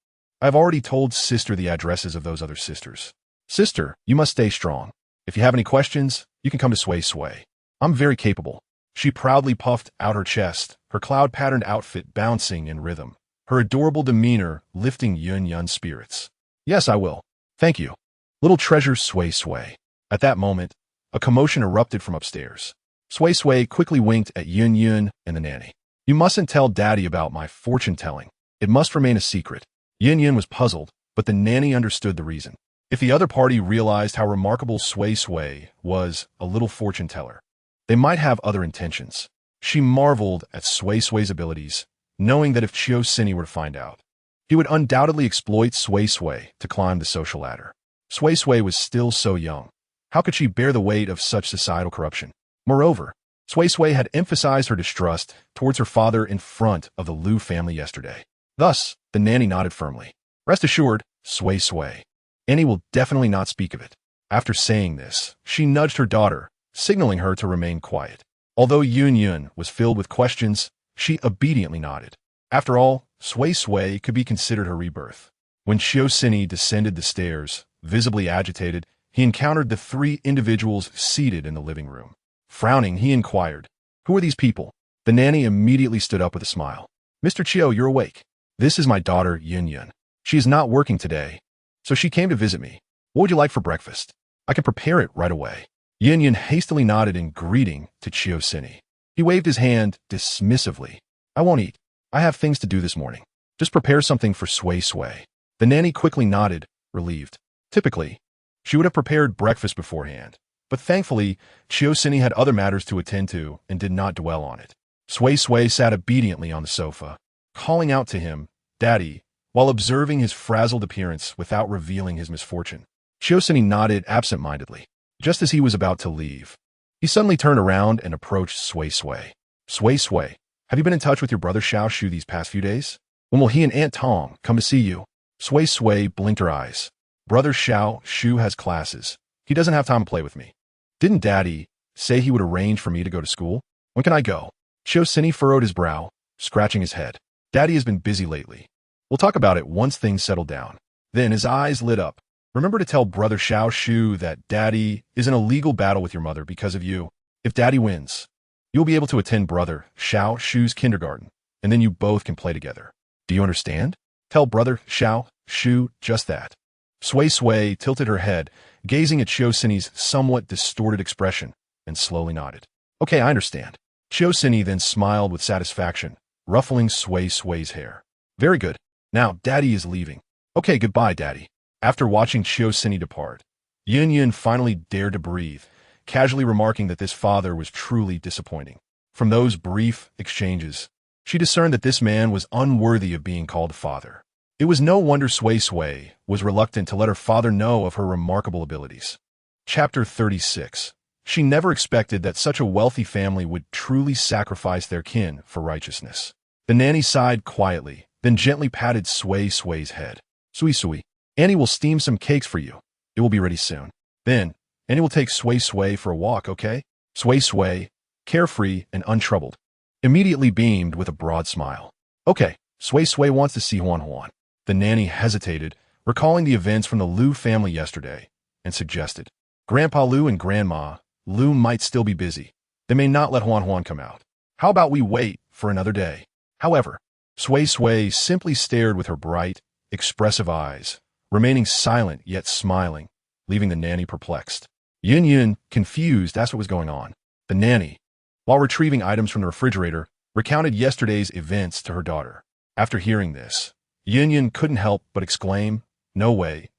I've already told Sister the addresses of those other sisters. Sister, you must stay strong. If you have any questions, you can come to Sui Sui. I'm very capable. She proudly puffed out her chest, her cloud-patterned outfit bouncing in rhythm, her adorable demeanor lifting Yun Yun's spirits. Yes, I will. Thank you. Little treasure Sui Sui. At that moment, a commotion erupted from upstairs. Sui Sui quickly winked at Yun Yun and the nanny. You mustn't tell Daddy about my fortune-telling. It must remain a secret. Yun Yun was puzzled, but the nanny understood the reason. If the other party realized how remarkable Sui Sui was, a little fortune-teller, they might have other intentions. She marveled at Sui Sui's abilities, knowing that if Chiu Sini were to find out, he would undoubtedly exploit Sui Sui to climb the social ladder. Sui Sui was still so young. How could she bear the weight of such societal corruption? Moreover, Sui Sui had emphasized her distrust towards her father in front of the Liu family yesterday. Thus, the nanny nodded firmly. Rest assured, Sui Sui. Annie will definitely not speak of it. After saying this, she nudged her daughter, signaling her to remain quiet. Although Yun Yun was filled with questions, she obediently nodded. After all, Sui Sui could be considered her rebirth. When Chiu Sini descended the stairs, visibly agitated, he encountered the three individuals seated in the living room. Frowning, he inquired, Who are these people? The nanny immediately stood up with a smile. Mr. Chiu, you're awake. This is my daughter, Yun Yun. She is not working today, so she came to visit me. What would you like for breakfast? I can prepare it right away. Yun Yun hastily nodded in greeting to Chiu Sini. He waved his hand dismissively. I won't eat. I have things to do this morning. Just prepare something for Sui Sui. The nanny quickly nodded, relieved. Typically, she would have prepared breakfast beforehand, but thankfully, Chiu Sini had other matters to attend to and did not dwell on it. Sui Sui sat obediently on the sofa, calling out to him, Daddy, while observing his frazzled appearance without revealing his misfortune. Chiu Sini nodded absent-mindedly. Just as he was about to leave, he suddenly turned around and approached Sui Sui. Sui Sui, have you been in touch with your brother Xiao Shu these past few days? When will he and Aunt Tong come to see you? Sui Sui blinked her eyes. Brother Xiao Shu has classes. He doesn't have time to play with me. Didn't Daddy say he would arrange for me to go to school? When can I go? Chiu Sini furrowed his brow, scratching his head. Daddy has been busy lately. We'll talk about it once things settle down. Then his eyes lit up. Remember to tell Brother Xiao Shu that Daddy is in a legal battle with your mother because of you. If Daddy wins, you'll be able to attend Brother Xiao Shu's kindergarten, and then you both can play together. Do you understand? Tell Brother Xiao Shu just that. Sui Sui tilted her head, gazing at Chiu Sini's somewhat distorted expression, and slowly nodded. Okay, I understand. Chiu Sini then smiled with satisfaction, ruffling Sui Sui's hair. Very good. Now, Daddy is leaving. Okay, goodbye, Daddy. After watching Chiu Sini depart, Yun Yun finally dared to breathe, casually remarking that this father was truly disappointing. From those brief exchanges, she discerned that this man was unworthy of being called father. It was no wonder Sui Sui was reluctant to let her father know of her remarkable abilities. Chapter 36. She never expected that such a wealthy family would truly sacrifice their kin for righteousness. The nanny sighed quietly, then gently patted Sui Sui's head. Sui Sui, Annie will steam some cakes for you. It will be ready soon. Then, Annie will take Sui Sui for a walk, okay? Sui Sui, carefree and untroubled, immediately beamed with a broad smile. Okay, Sui Sui wants to see Huan Huan. The nanny hesitated, recalling the events from the Liu family yesterday, and suggested, Grandpa Liu and Grandma Liu might still be busy. They may not let Huan Huan come out. How about we wait for another day? However, Sui Sui simply stared with her bright, expressive eyes, remaining silent yet smiling, leaving the nanny perplexed. Yun Yun, confused, asked what was going on. The nanny, while retrieving items from the refrigerator, recounted yesterday's events to her daughter. After hearing this, Yin couldn't help but exclaim, "No way.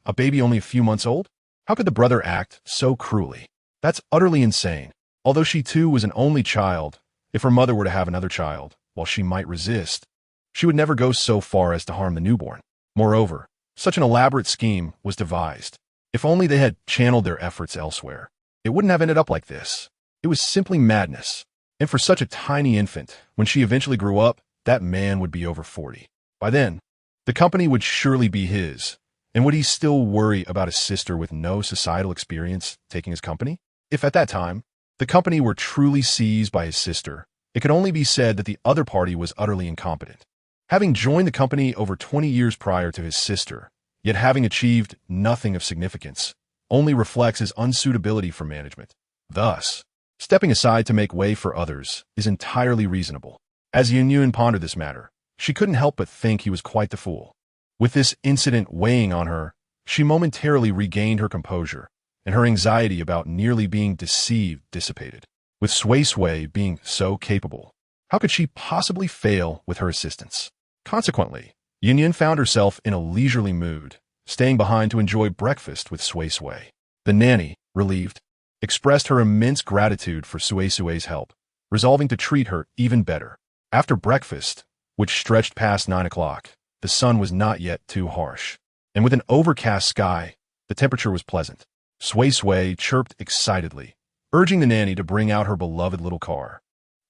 A baby only a few months old? How could the brother act so cruelly? That's utterly insane." Although she too was an only child, if her mother were to have another child, while she might resist, she would never go so far as to harm the newborn. Moreover, such an elaborate scheme was devised. If only they had channeled their efforts elsewhere, it wouldn't have ended up like this. It was simply madness. And for such a tiny infant, when she eventually grew up, that man would be over 40. By then, the company would surely be his. And would he still worry about his sister with no societal experience taking his company? If at that time, the company were truly seized by his sister, it could only be said that the other party was utterly incompetent. Having joined the company over 20 years prior to his sister, yet having achieved nothing of significance, only reflects his unsuitability for management. Thus, stepping aside to make way for others is entirely reasonable. As Yun pondered this matter, she couldn't help but think he was quite the fool. With this incident weighing on her, she momentarily regained her composure, and her anxiety about nearly being deceived dissipated. With Suisui being so capable, how could she possibly fail with her assistance? Consequently, Yun found herself in a leisurely mood, staying behind to enjoy breakfast with Suisui. The nanny, relieved, expressed her immense gratitude for Suisui's help, resolving to treat her even better. After breakfast, which stretched past 9 o'clock, the sun was not yet too harsh, and with an overcast sky, the temperature was pleasant. Suisui chirped excitedly, urging the nanny to bring out her beloved little car,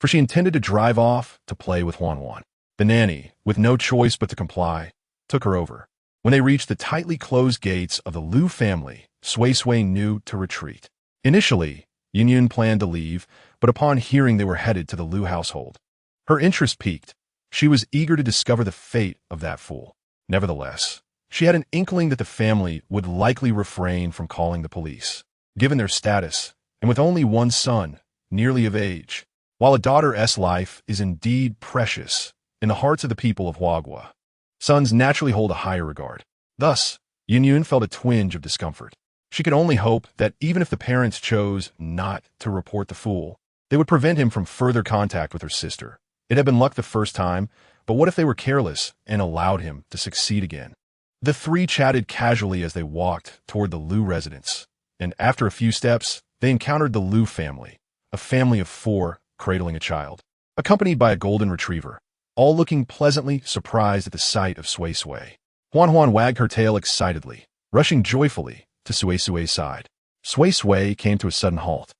for she intended to drive off to play with Huan. The nanny, with no choice but to comply, took her over. When they reached the tightly closed gates of the Liu family, Suisui knew to retreat. Initially, Yun planned to leave, but upon hearing they were headed to the Liu household, her interest piqued. She was eager to discover the fate of that fool. Nevertheless, she had an inkling that the family would likely refrain from calling the police, given their status, and with only one son, nearly of age. While a daughter's life is indeed precious in the hearts of the people of Huagua, sons naturally hold a higher regard. Thus, Yun felt a twinge of discomfort. She could only hope that even if the parents chose not to report the fool, they would prevent him from further contact with her sister. It had been luck the first time, but what if they were careless and allowed him to succeed again? The three chatted casually as they walked toward the Liu residence, and after a few steps, they encountered the Liu family, a family of 4 cradling a child, accompanied by a golden retriever, all looking pleasantly surprised at the sight of Suisui. Huan wagged her tail excitedly, rushing joyfully to Suisui's side. Suisui came to a sudden halt,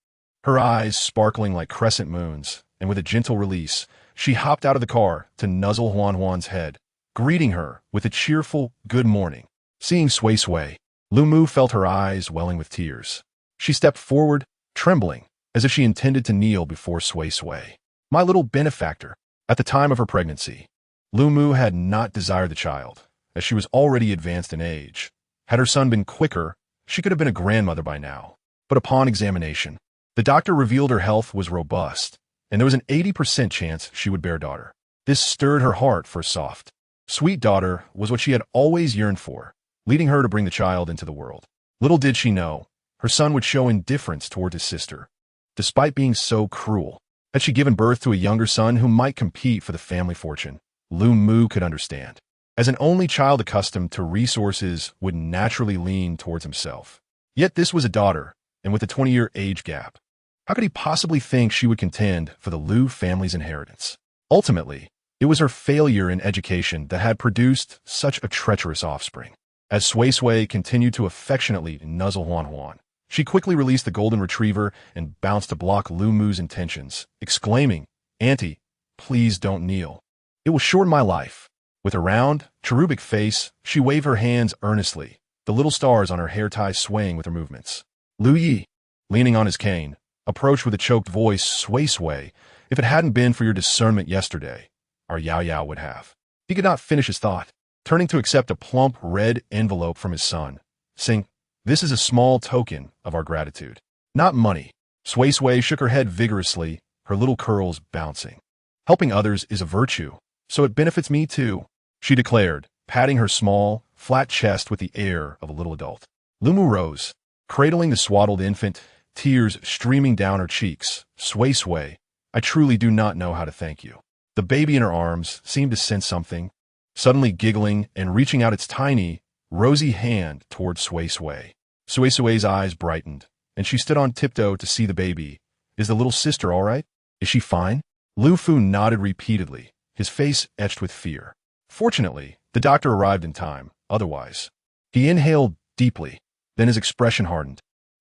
her eyes sparkling like crescent moons, and with a gentle release, she hopped out of the car to nuzzle Huan's head, greeting her with a cheerful good morning. Seeing Suisui, Lu felt her eyes welling with tears. She stepped forward, trembling, as if she intended to kneel before Suisui. My little benefactor. At the time of her pregnancy, Lu had not desired the child, as she was already advanced in age. Had her son been quicker, she could have been a grandmother by now. But upon examination, the doctor revealed her health was robust, and there was an 80% chance she would bear a daughter. This stirred her heart for a soft, sweet daughter was what she had always yearned for, leading her to bring the child into the world. Little did she know, her son would show indifference toward his sister, despite being so cruel. Had she given birth to a younger son who might compete for the family fortune, Lu could understand. As an only child accustomed to resources would naturally lean towards himself. Yet this was a daughter, and with a 20-year age gap, how could he possibly think she would contend for the Liu family's inheritance? Ultimately, it was her failure in education that had produced such a treacherous offspring. As Suisui continued to affectionately nuzzle Huan, she quickly released the golden retriever and bounced to block Lu's intentions, exclaiming, "Auntie, please don't kneel. It will shorten my life." With a round, cherubic face, she waved her hands earnestly, the little stars on her hair ties swaying with her movements. Lu Yi, leaning on his cane, approached with a choked voice. "Suisui, if it hadn't been for your discernment yesterday, our Yao would have." He could not finish his thought, turning to accept a plump red envelope from his son, saying, "This is a small token of our gratitude. Not money." Suisui shook her head vigorously, her little curls bouncing. "Helping others is a virtue, so it benefits me too," she declared, patting her small, flat chest with the air of a little adult. Lu rose, cradling the swaddled infant, tears streaming down her cheeks. Sui Sui, I truly do not know how to thank you. The baby in her arms seemed to sense something, suddenly giggling and reaching out its tiny, rosy hand toward Sui Sui. Sui Sui's eyes brightened, and she stood on tiptoe to see the baby. Is the little sister all right? Is she fine? Lu Fu nodded repeatedly, his face etched with fear. Fortunately, the doctor arrived in time. Otherwise, he inhaled deeply, then his expression hardened.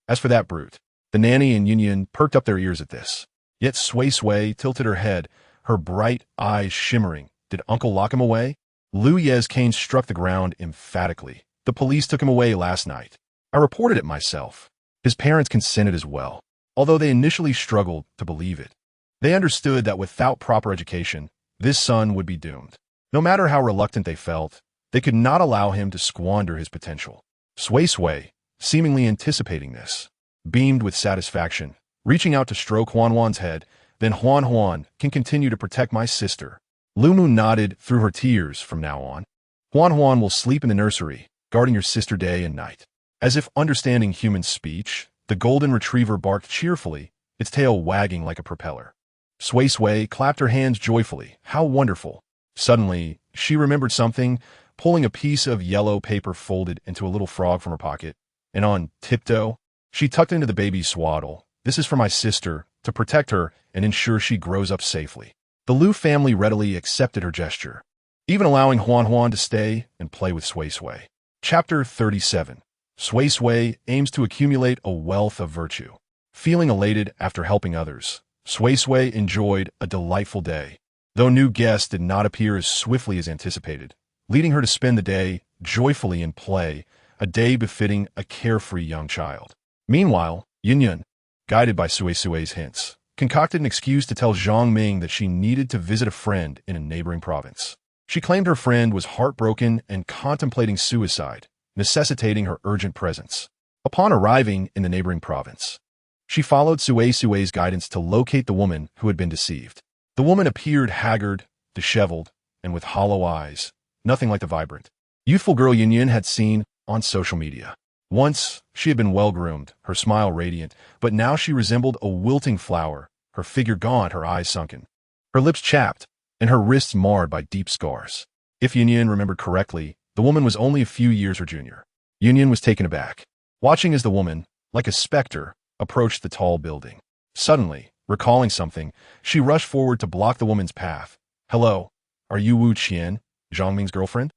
As for that brute, the nanny and Yun perked up their ears at this. Yet Sui Sui tilted her head, her bright eyes shimmering. Did Uncle lock him away? Lu Ye's cane struck the ground emphatically. The police took him away last night. I reported it myself. His parents consented as well, although they initially struggled to believe it. They understood that without proper education, this son would be doomed. No matter how reluctant they felt, they could not allow him to squander his potential. Sui Sui, seemingly anticipating this, beamed with satisfaction, reaching out to stroke Huan Huan's head. Then Huan Huan can continue to protect my sister. Lu Mu nodded through her tears. From now on, Huan Huan will sleep in the nursery, guarding your sister day and night. As if understanding human speech, the golden retriever barked cheerfully, its tail wagging like a propeller. Sui Sui clapped her hands joyfully. How wonderful! Suddenly, she remembered something, pulling a piece of yellow paper folded into a little frog from her pocket, and on tiptoe, she tucked into the baby's swaddle. This is for my sister, to protect her and ensure she grows up safely. The Lu family readily accepted her gesture, even allowing Huan Huan to stay and play with Sui Sui. Chapter 37. Sui Sui aims to accumulate a wealth of virtue. Feeling elated after helping others, Sui Sui enjoyed a delightful day, though new guests did not appear as swiftly as anticipated, leading her to spend the day joyfully in play, a day befitting a carefree young child. Meanwhile, Yun, guided by Sui Sui's hints, concocted an excuse to tell Zhang Ming that she needed to visit a friend in a neighboring province. She claimed her friend was heartbroken and contemplating suicide, necessitating her urgent presence. Upon arriving in the neighboring province, she followed Sui Sui's guidance to locate the woman who had been deceived. The woman appeared haggard, disheveled, and with hollow eyes, nothing like the vibrant, youthful girl Yun had seen on social media. Once, she had been well-groomed, her smile radiant, but now she resembled a wilting flower, her figure gaunt, her eyes sunken, her lips chapped, and her wrists marred by deep scars. If Yun remembered correctly, the woman was only a few years her junior. Yun was taken aback, watching as the woman, like a specter, approached the tall building. Suddenly, recalling something, she rushed forward to block the woman's path. Hello, are you Wu Qian, Zhang Ming's girlfriend?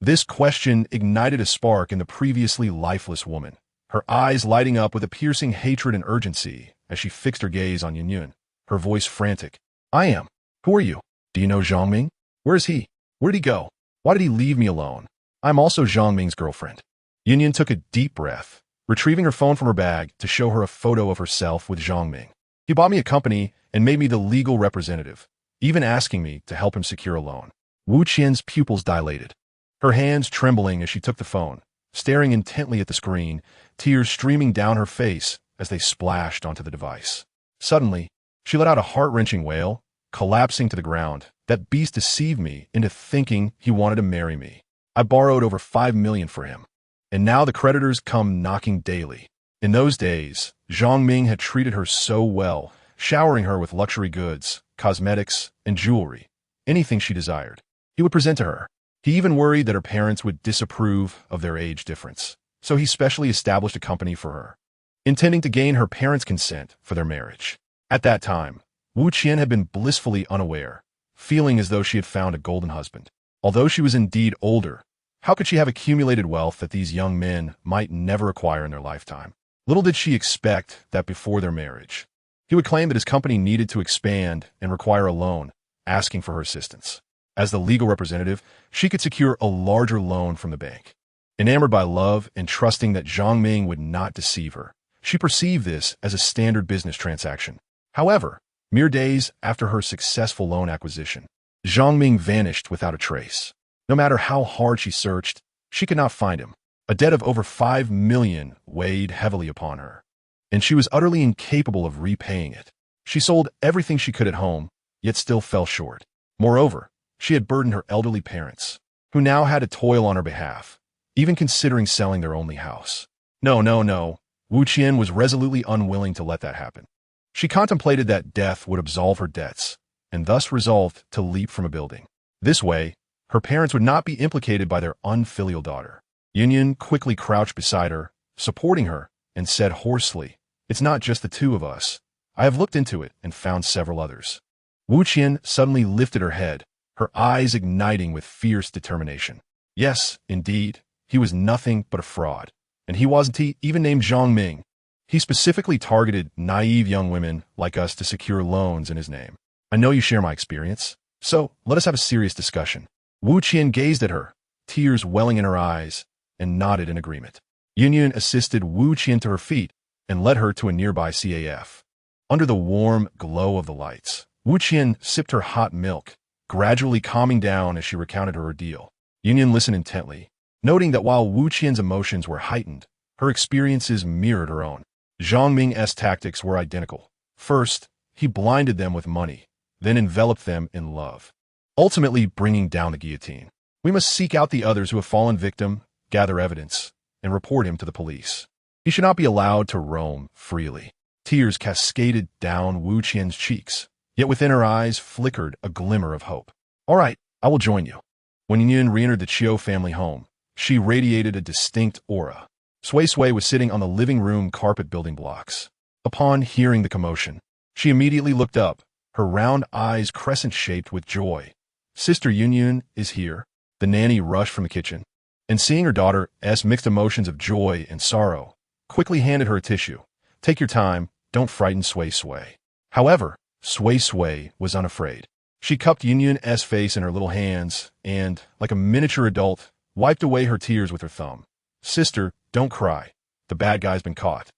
This question ignited a spark in the previously lifeless woman, her eyes lighting up with a piercing hatred and urgency as she fixed her gaze on Yun, her voice frantic. I am. Who are you? Do you know Zhang Ming? Where is he? Where did he go? Why did he leave me alone? I'm also Zhang Ming's girlfriend. Yun took a deep breath, retrieving her phone from her bag to show her a photo of herself with Zhang Ming. He bought me a company and made me the legal representative, even asking me to help him secure a loan. Wu Qian's pupils dilated, her hands trembling as she took the phone, staring intently at the screen, tears streaming down her face as they splashed onto the device. Suddenly, she let out a heart-wrenching wail, collapsing to the ground. That beast deceived me into thinking he wanted to marry me. I borrowed over 5 million for him, and now the creditors come knocking daily. In those days, Zhang Ming had treated her so well, showering her with luxury goods, cosmetics, and jewelry, anything she desired. He would present to her. He even worried that her parents would disapprove of their age difference, so he specially established a company for her, intending to gain her parents' consent for their marriage. At that time, Wu Qian had been blissfully unaware, feeling as though she had found a golden husband. Although she was indeed older, how could she have accumulated wealth that these young men might never acquire in their lifetime? Little did she expect that before their marriage, he would claim that his company needed to expand and require a loan, asking for her assistance. As the legal representative, she could secure a larger loan from the bank. Enamored by love and trusting that Zhang Ming would not deceive her, she perceived this as a standard business transaction. However, mere days after her successful loan acquisition, Zhang Ming vanished without a trace. No matter how hard she searched, she could not find him. A debt of over 5 million weighed heavily upon her, and she was utterly incapable of repaying it. She sold everything she could at home, yet still fell short. Moreover, she had burdened her elderly parents, who now had to toil on her behalf, even considering selling their only house. No. Wu Qian was resolutely unwilling to let that happen. She contemplated that death would absolve her debts, and thus resolved to leap from a building. This way, her parents would not be implicated by their unfilial daughter. Yun quickly crouched beside her, supporting her, and said hoarsely, "It's not just the two of us. I have looked into it and found several others." Wu Qian suddenly lifted her head, her eyes igniting with fierce determination. Yes, indeed, he was nothing but a fraud. And he wasn't even named Zhang Ming. He specifically targeted naive young women like us to secure loans in his name. I know you share my experience, so let us have a serious discussion. Wu Qian gazed at her, tears welling in her eyes, and nodded in agreement. Yun assisted Wu Qian to her feet and led her to a nearby CAF. Under the warm glow of the lights, Wu Qian sipped her hot milk, gradually calming down as she recounted her ordeal. Yun listened intently, noting that while Wu Qian's emotions were heightened, her experiences mirrored her own. Zhang Ming's tactics were identical. First, he blinded them with money, then enveloped them in love, ultimately bringing down the guillotine. We must seek out the others who have fallen victim, gather evidence, and report him to the police. He should not be allowed to roam freely. Tears cascaded down Wu Qian's cheeks, yet within her eyes flickered a glimmer of hope. All right, I will join you. When Yun re-entered the Chiu family home, she radiated a distinct aura. Sui Sui was sitting on the living room carpet building blocks. Upon hearing the commotion, she immediately looked up, her round eyes crescent-shaped with joy. Sister Yun is here. The nanny rushed from the kitchen, and seeing her daughter's mixed emotions of joy and sorrow, quickly handed her a tissue. Take your time, don't frighten Sui Sui. However, Sui Sui was unafraid. She cupped Yun's face in her little hands and, like a miniature adult, wiped away her tears with her thumb. Sister, don't cry. The bad guy's been caught.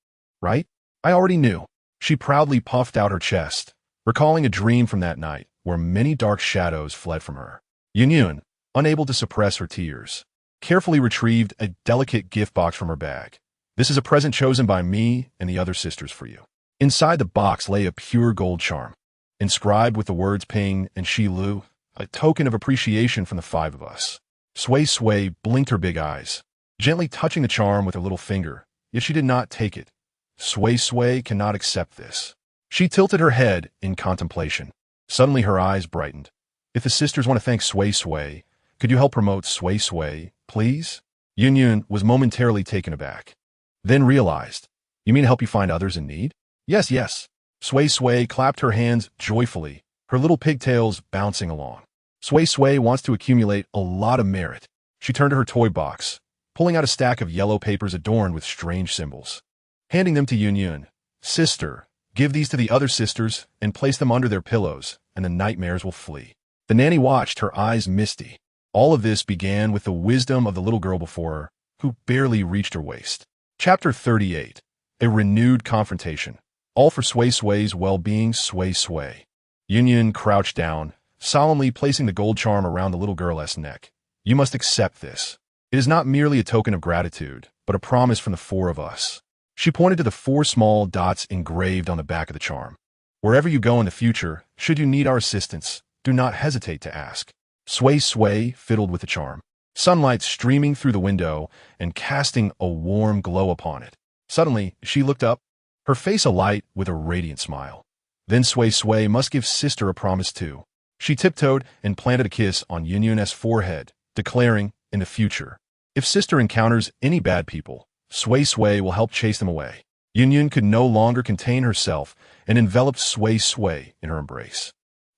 Right? I already knew. She proudly puffed out her chest, recalling a dream from that night where many dark shadows fled from her. Yun, unable to suppress her tears, carefully retrieved a delicate gift box from her bag. This is a present chosen by me and the other sisters for you. Inside the box lay a pure gold charm, inscribed with the words Ping and Shi Lu, a token of appreciation from the five of us. Sui Sui blinked her big eyes, gently touching the charm with her little finger, yet she did not take it. Sui Sui cannot accept this. She tilted her head in contemplation. Suddenly her eyes brightened. If the sisters want to thank Sui Sui, could you help promote Sui Sui, please? Yun was momentarily taken aback, then realized, you mean help you find others in need? Yes, yes. Sui Sui clapped her hands joyfully, her little pigtails bouncing along. Sui Sui wants to accumulate a lot of merit. She turned to her toy box, pulling out a stack of yellow papers adorned with strange symbols. Handing them to Yun. Sister, give these to the other sisters and place them under their pillows, and the nightmares will flee. The nanny watched, her eyes misty. All of this began with the wisdom of the little girl before her, who barely reached her waist. Chapter 38. A renewed confrontation. All for Sui Sui's well-being. Sui Sui. Yun crouched down, solemnly placing the gold charm around the little girl's neck. You must accept this. It is not merely a token of gratitude, but a promise from the four of us. She pointed to the 4 small dots engraved on the back of the charm. Wherever you go in the future, should you need our assistance, do not hesitate to ask. Sui Sui fiddled with the charm, sunlight streaming through the window and casting a warm glow upon it. Suddenly, she looked up, her face alight with a radiant smile. Then Sui Sui must give sister a promise too. She tiptoed and planted a kiss on Yun's forehead, declaring, in the future, if sister encounters any bad people, Sui Sui will help chase them away. Yun could no longer contain herself and enveloped Sui Sui in her embrace.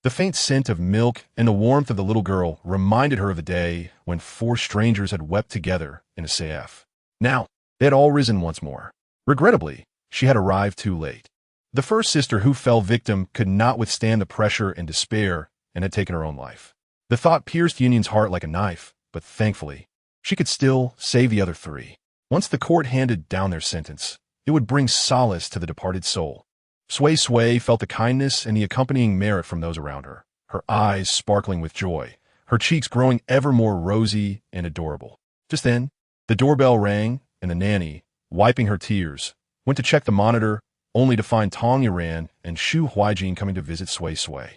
The faint scent of milk and the warmth of the little girl reminded her of the day when 4 strangers had wept together in a CF. Now, they had all risen once more. Regrettably, she had arrived too late. The first sister who fell victim could not withstand the pressure and despair and had taken her own life. The thought pierced Yun's heart like a knife, but thankfully, she could still save the other 3. Once the court handed down their sentence, it would bring solace to the departed soul. Sui Sui felt the kindness and the accompanying merit from those around her, her eyes sparkling with joy, her cheeks growing ever more rosy and adorable. Just then, the doorbell rang, and the nanny, wiping her tears, went to check the monitor, only to find Tong Yuran and Shu Huijin coming to visit Sui Sui.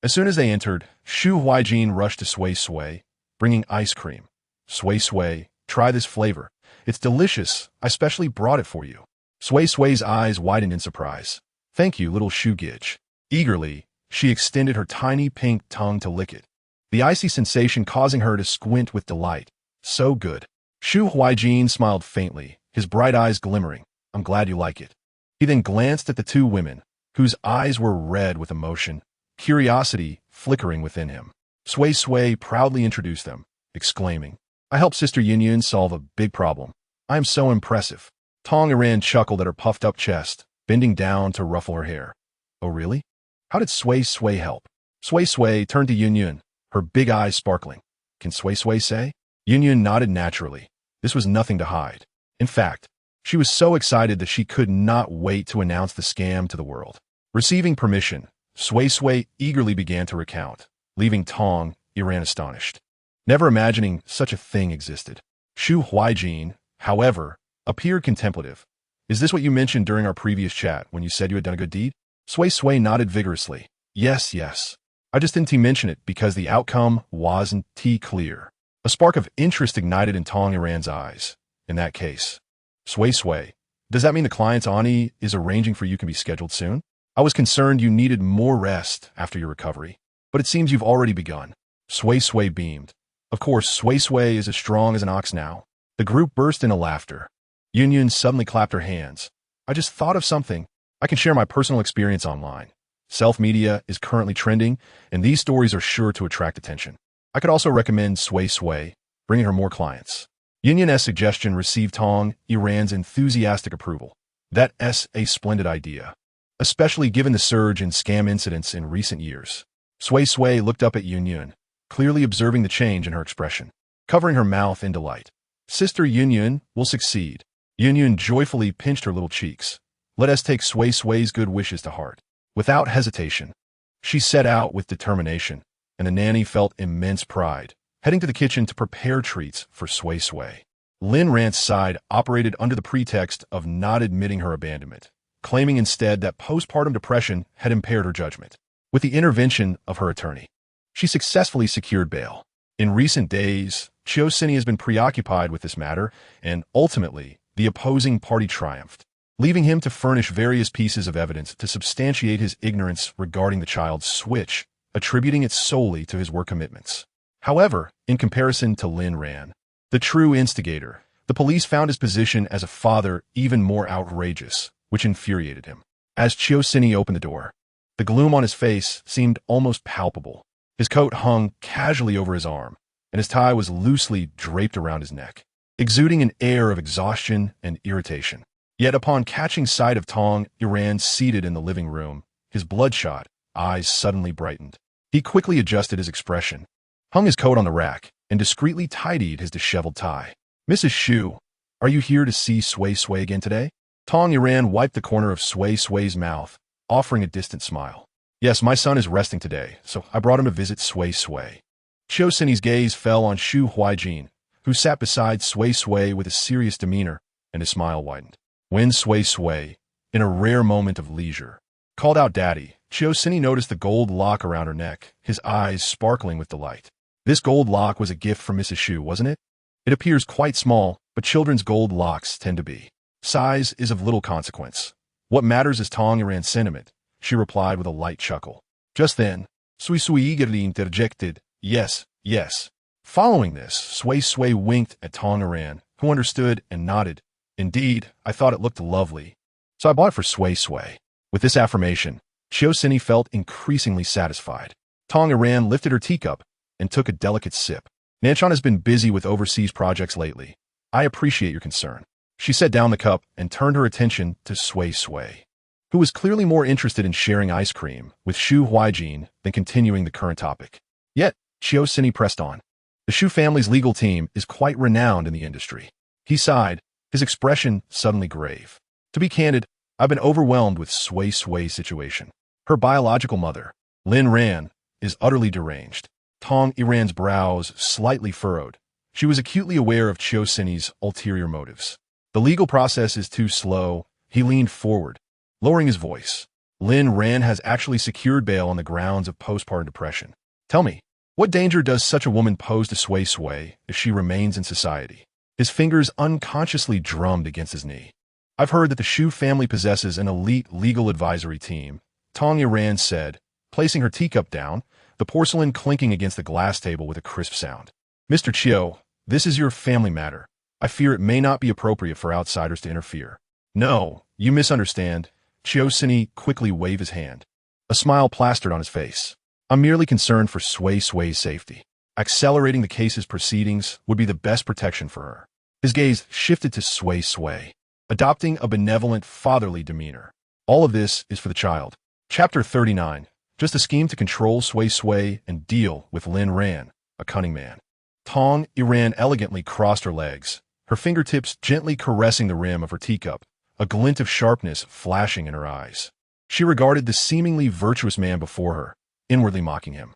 As soon as they entered, Shu Huijin rushed to Sui Sui, bringing ice cream. Sui Sui, try this flavor. It's delicious. I specially brought it for you. Sui Sui's eyes widened in surprise. Thank you, little shoe gidge. Eagerly, she extended her tiny pink tongue to lick it, the icy sensation causing her to squint with delight. So good. Shu Huijin smiled faintly, his bright eyes glimmering. I'm glad you like it. He then glanced at the two women, whose eyes were red with emotion, curiosity flickering within him. Sui Sui proudly introduced them, exclaiming, I helped Sister Yin solve a big problem. I am so impressive. Tong Iran chuckled at her puffed-up chest, bending down to ruffle her hair. Oh really? How did Sui Sui help? Sui Sui turned to Yun, her big eyes sparkling. Can Sui Sui say? Yun nodded naturally. This was nothing to hide. In fact, she was so excited that she could not wait to announce the scam to the world. Receiving permission, Sui Sui eagerly began to recount, leaving Tong Iran astonished, never imagining such a thing existed. Shu Huijin, however, appeared contemplative. Is this what you mentioned during our previous chat when you said you had done a good deed? Sui Sui nodded vigorously. Yes. I just didn't mention it because the outcome wasn't clear. A spark of interest ignited in Tong Iran's eyes. In that case, Sui Sui, does that mean the client's Ani is arranging for you can be scheduled soon? I was concerned you needed more rest after your recovery, but it seems you've already begun. Sui Sui beamed. Of course, Sui Sui is as strong as an ox now. The group burst into laughter. Yun suddenly clapped her hands. I just thought of something. I can share my personal experience online. Self-media is currently trending, and these stories are sure to attract attention. I could also recommend Sui Sui, bringing her more clients. Yun's suggestion received Tong Iran's enthusiastic approval. That's a splendid idea, especially given the surge in scam incidents in recent years. Sui Sui looked up at Yun, clearly observing the change in her expression, covering her mouth in delight. Sister Yun will succeed. Yun joyfully pinched her little cheeks. Let us take Sui Sui's good wishes to heart. Without hesitation, she set out with determination, and the nanny felt immense pride, heading to the kitchen to prepare treats for Sui Sui. Lin Rant's side operated under the pretext of not admitting her abandonment, claiming instead that postpartum depression had impaired her judgment. With the intervention of her attorney, she successfully secured bail. In recent days, Suisui has been preoccupied with this matter, and ultimately, the opposing party triumphed, leaving him to furnish various pieces of evidence to substantiate his ignorance regarding the child's switch, attributing it solely to his work commitments. However, in comparison to Lin Ran, the true instigator, the police found his position as a father even more outrageous, which infuriated him. As Suisui opened the door, the gloom on his face seemed almost palpable. His coat hung casually over his arm, and his tie was loosely draped around his neck, exuding an air of exhaustion and irritation. Yet upon catching sight of Tong Iran seated in the living room, his bloodshot eyes suddenly brightened. He quickly adjusted his expression, hung his coat on the rack, and discreetly tidied his disheveled tie. Mrs. Shu, are you here to see Sui Sui again today? Tong Iran wiped the corner of Sui Sui's mouth, offering a distant smile. Yes, my son is resting today, so I brought him to visit Sui Sui. Suisui's gaze fell on Shu Huijin, who sat beside Sui Sui with a serious demeanor, and his smile widened. When Sui Sui, in a rare moment of leisure, called out Daddy, Suisui noticed the gold lock around her neck, his eyes sparkling with delight. This gold lock was a gift from Mrs. Shu, wasn't it? It appears quite small, but children's gold locks tend to be. Size is of little consequence. What matters is Tong Iran's sentiment, she replied with a light chuckle. Just then, Suisui eagerly interjected, Yes. Following this, Sui Sui winked at Tong Iran, who understood and nodded. Indeed, I thought it looked lovely, so I bought it for Sui Sui. With this affirmation, Suisui felt increasingly satisfied. Tong Iran lifted her teacup and took a delicate sip. Nanchan has been busy with overseas projects lately. I appreciate your concern. She set down the cup and turned her attention to Sui Sui, who was clearly more interested in sharing ice cream with Shu Huijin than continuing the current topic. Yet, Suisui pressed on. The Shu family's legal team is quite renowned in the industry. He sighed, his expression suddenly grave. To be candid, I've been overwhelmed with Sui Sui's situation. Her biological mother, Lin Ran, is utterly deranged. Tong Iran's brows slightly furrowed. She was acutely aware of Suisui's ulterior motives. The legal process is too slow. He leaned forward, lowering his voice. Lin Ran has actually secured bail on the grounds of postpartum depression. Tell me, what danger does such a woman pose to Sui Sui if she remains in society? His fingers unconsciously drummed against his knee. I've heard that the Shu family possesses an elite legal advisory team, Tong Iran said, placing her teacup down, the porcelain clinking against the glass table with a crisp sound. Mr. Chiu, this is your family matter. I fear it may not be appropriate for outsiders to interfere. No, you misunderstand. Chiu Sini quickly waved his hand. A smile plastered on his face. I'm merely concerned for Sui Sui's safety. Accelerating the case's proceedings would be the best protection for her. His gaze shifted to Sui Sui, adopting a benevolent, fatherly demeanor. All of this is for the child. Chapter 39. Just a scheme to control Sui Sui and deal with Lin Ran, a cunning man. Tong Iran elegantly crossed her legs, her fingertips gently caressing the rim of her teacup, a glint of sharpness flashing in her eyes. She regarded the seemingly virtuous man before her, inwardly mocking him.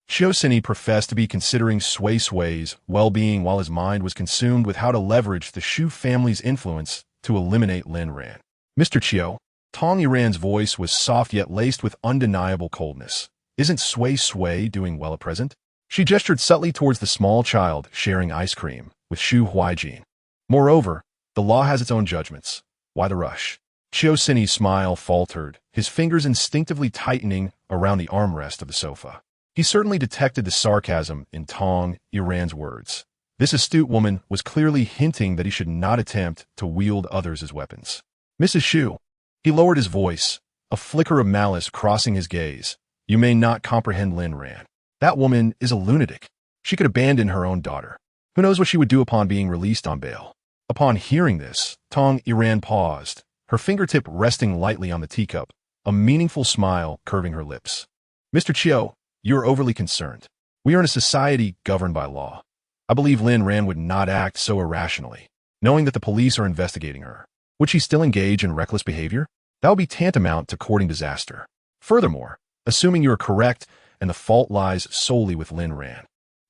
Suisui professed to be considering Sui Sui's well-being while his mind was consumed with how to leverage the Shu family's influence to eliminate Lin Ran. Mr. Chiu, Tong Iran's voice was soft yet laced with undeniable coldness. Isn't Sui Sui doing well at present? She gestured subtly towards the small child sharing ice cream with Shu Huijin. Moreover, the law has its own judgments. Why the rush? Chiu-Sini's smile faltered, his fingers instinctively tightening around the armrest of the sofa. He certainly detected the sarcasm in Tong Iran's words. This astute woman was clearly hinting that he should not attempt to wield others as weapons. Mrs. Shu. He lowered his voice, a flicker of malice crossing his gaze. You may not comprehend Lin Ran. That woman is a lunatic. She could abandon her own daughter. Who knows what she would do upon being released on bail? Upon hearing this, Tong Iran paused, her fingertip resting lightly on the teacup, a meaningful smile curving her lips. Mr. Chiu, you are overly concerned. We are in a society governed by law. I believe Lin Ran would not act so irrationally. Knowing that the police are investigating her, would she still engage in reckless behavior? That would be tantamount to courting disaster. Furthermore, assuming you are correct and the fault lies solely with Lin Ran,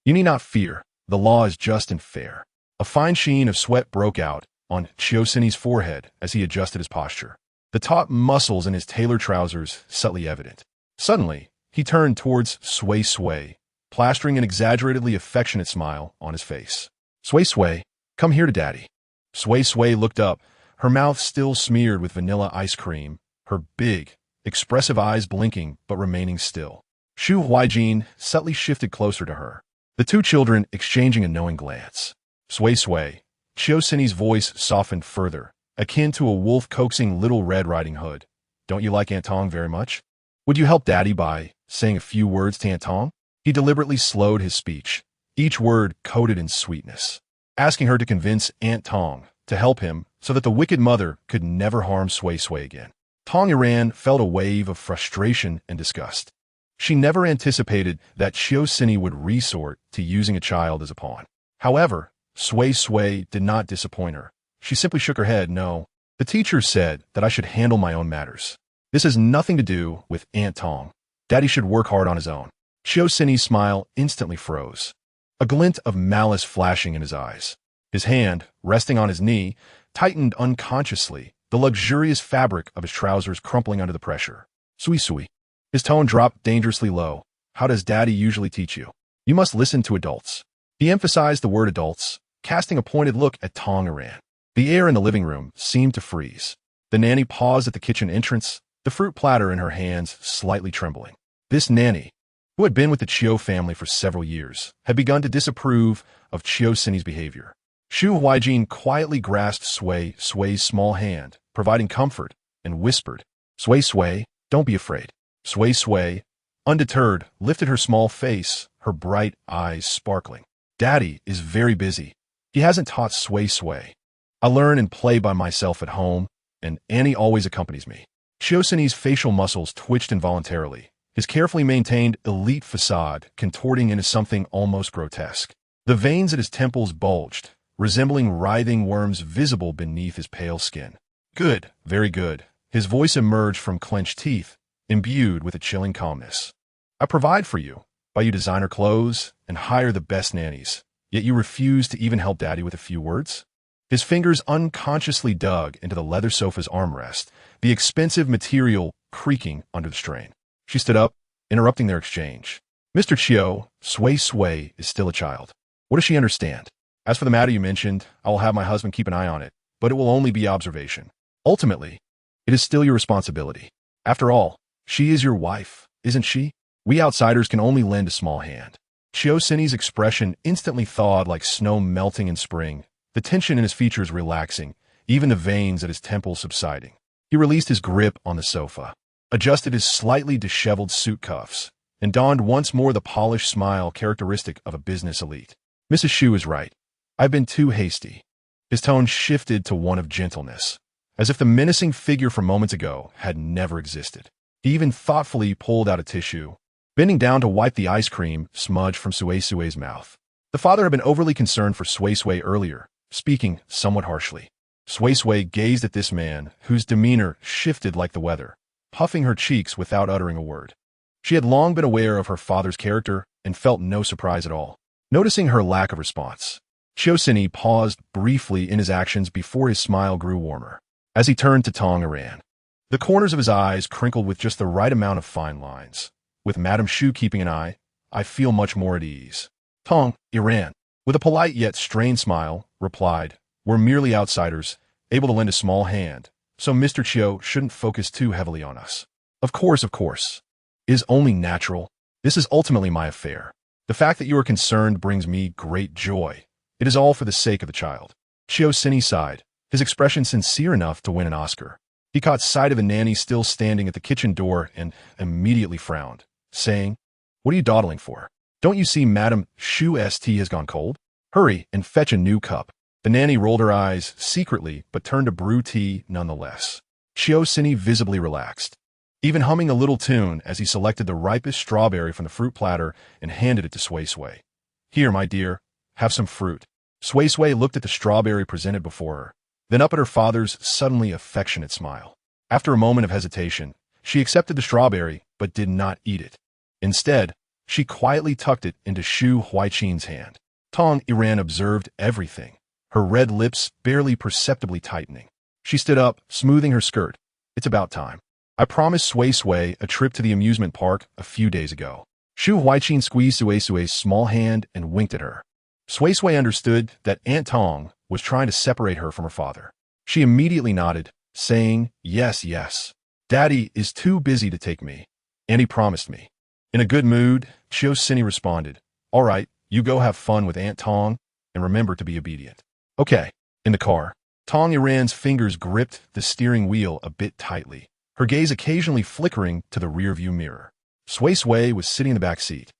you need not fear. The law is just and fair. A fine sheen of sweat broke out on Chiu-Sini's forehead as he adjusted his posture, the taut muscles in his tailored trousers subtly evident. Suddenly, he turned towards Sui Sui, plastering an exaggeratedly affectionate smile on his face. Sui Sui, come here to Daddy. Sui Sui looked up, her mouth still smeared with vanilla ice cream, her big, expressive eyes blinking but remaining still. Shu Huijin subtly shifted closer to her, the two children exchanging a knowing glance. Sui Sui, Chiu-Sini's voice softened further, akin to a wolf coaxing Little Red Riding Hood. Don't you like Aunt Tong very much? Would you help Daddy by saying a few words to Aunt Tong? He deliberately slowed his speech, each word coated in sweetness, asking her to convince Aunt Tong to help him so that the wicked mother could never harm Sui Sui again. Tong Iran felt a wave of frustration and disgust. She never anticipated that Chiu-Sini would resort to using a child as a pawn. However, Sui Sui did not disappoint her. She simply shook her head. No, the teacher said that I should handle my own matters. This has nothing to do with Aunt Tong. Daddy should work hard on his own. Chiu-Sini's smile instantly froze, a glint of malice flashing in his eyes. His hand, resting on his knee, tightened unconsciously, the luxurious fabric of his trousers crumpling under the pressure. Suisui. His tone dropped dangerously low. How does Daddy usually teach you? You must listen to adults. He emphasized the word adults, casting a pointed look at Tong Iran. The air in the living room seemed to freeze. The nanny paused at the kitchen entrance, the fruit platter in her hands slightly trembling. This nanny, who had been with the Chiu family for several years, had begun to disapprove of Chiu-Sini's behavior. Shu Huijin quietly grasped Sui Sui's small hand, providing comfort, and whispered, Sui Sui, don't be afraid. Sui Sui, undeterred, lifted her small face, her bright eyes sparkling. Daddy is very busy. He hasn't taught Sui Sui. I learn and play by myself at home, and Annie always accompanies me. Chiu-Sini's facial muscles twitched involuntarily, his carefully maintained elite facade contorting into something almost grotesque. The veins at his temples bulged, resembling writhing worms visible beneath his pale skin. Good, very good. His voice emerged from clenched teeth, imbued with a chilling calmness. I provide for you, buy you designer clothes, and hire the best nannies, yet you refuse to even help Daddy with a few words? His fingers unconsciously dug into the leather sofa's armrest, the expensive material creaking under the strain. She stood up, interrupting their exchange. Mr. Chiu, Sui Sui is still a child. What does she understand? As for the matter you mentioned, I will have my husband keep an eye on it, but it will only be observation. Ultimately, it is still your responsibility. After all, she is your wife, isn't she? We outsiders can only lend a small hand. Suisuni's expression instantly thawed like snow melting in spring, the tension in his features relaxing, even the veins at his temples subsiding. He released his grip on the sofa, adjusted his slightly disheveled suit cuffs, and donned once more the polished smile characteristic of a business elite. Mrs. Shu is right. I've been too hasty. His tone shifted to one of gentleness, as if the menacing figure from moments ago had never existed. He even thoughtfully pulled out a tissue, bending down to wipe the ice cream smudge from Suisui's mouth. The father had been overly concerned for Suisui earlier, speaking somewhat harshly. Suisui gazed at this man, whose demeanor shifted like the weather, puffing her cheeks without uttering a word. She had long been aware of her father's character and felt no surprise at all. Noticing her lack of response, Suisui paused briefly in his actions before his smile grew warmer. As he turned to Tong Iran, the corners of his eyes crinkled with just the right amount of fine lines. With Madame Shu keeping an eye, I feel much more at ease. Tong Iran, with a polite yet strained smile, replied, we're merely outsiders, able to lend a small hand, so Mr. Chiu shouldn't focus too heavily on us. Of course. It is only natural. This is ultimately my affair. The fact that you are concerned brings me great joy. It is all for the sake of the child. Suisui sighed, his expression sincere enough to win an Oscar. He caught sight of the nanny still standing at the kitchen door and immediately frowned, saying, what are you dawdling for? Don't you see Madame Shu's tea has gone cold? Hurry and fetch a new cup. The nanny rolled her eyes secretly but turned to brew tea nonetheless. Suisui visibly relaxed, even humming a little tune as he selected the ripest strawberry from the fruit platter and handed it to Suisui. Here, my dear, have some fruit. Suisui looked at the strawberry presented before her, then up at her father's suddenly affectionate smile. After a moment of hesitation, she accepted the strawberry but did not eat it. Instead, she quietly tucked it into Shu Huaiqin's hand. Tong Iran observed everything, her red lips barely perceptibly tightening. She stood up, smoothing her skirt. It's about time. I promised Suisui a trip to the amusement park a few days ago. Shu Huaiqin squeezed Suisui's small hand and winked at her. Suisui understood that Aunt Tong was trying to separate her from her father. She immediately nodded, saying, yes. Daddy is too busy to take me, and he promised me. In a good mood, Suisui responded, all right, you go have fun with Aunt Tong, and remember to be obedient. Okay. In the car, Tong Iran's fingers gripped the steering wheel a bit tightly, her gaze occasionally flickering to the rearview mirror. Suisui was sitting in the back seat,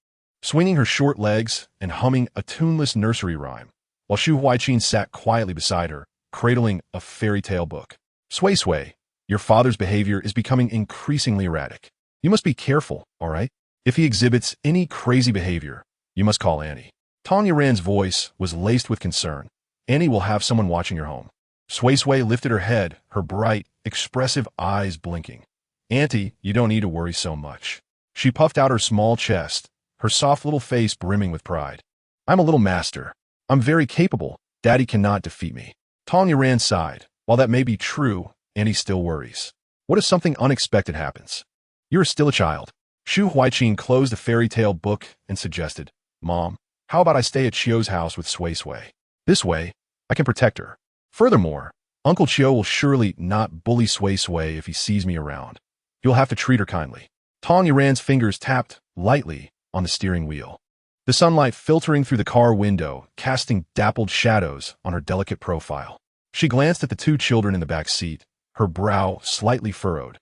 swinging her short legs and humming a tuneless nursery rhyme, while Shu Huaiqin sat quietly beside her, cradling a fairy tale book. Suisui, your father's behavior is becoming increasingly erratic. You must be careful, all right? If he exhibits any crazy behavior, you must call Annie. Tong Iran's voice was laced with concern. Annie will have someone watching your home. Suisui lifted her head, her bright, expressive eyes blinking. Auntie, you don't need to worry so much. She puffed out her small chest, her soft little face brimming with pride. I'm a little master. I'm very capable. Daddy cannot defeat me. Tong Iran sighed. While that may be true, Annie still worries. What if something unexpected happens? You're still a child. Shu Huaiqin closed the fairy tale book and suggested, Mom, how about I stay at Chiu's house with Suisui? This way, I can protect her. Furthermore, Uncle Chiu will surely not bully Suisui if he sees me around. You'll have to treat her kindly. Tong Iran's fingers tapped lightly on the steering wheel, the sunlight filtering through the car window, casting dappled shadows on her delicate profile. She glanced at the two children in the back seat, her brow slightly furrowed.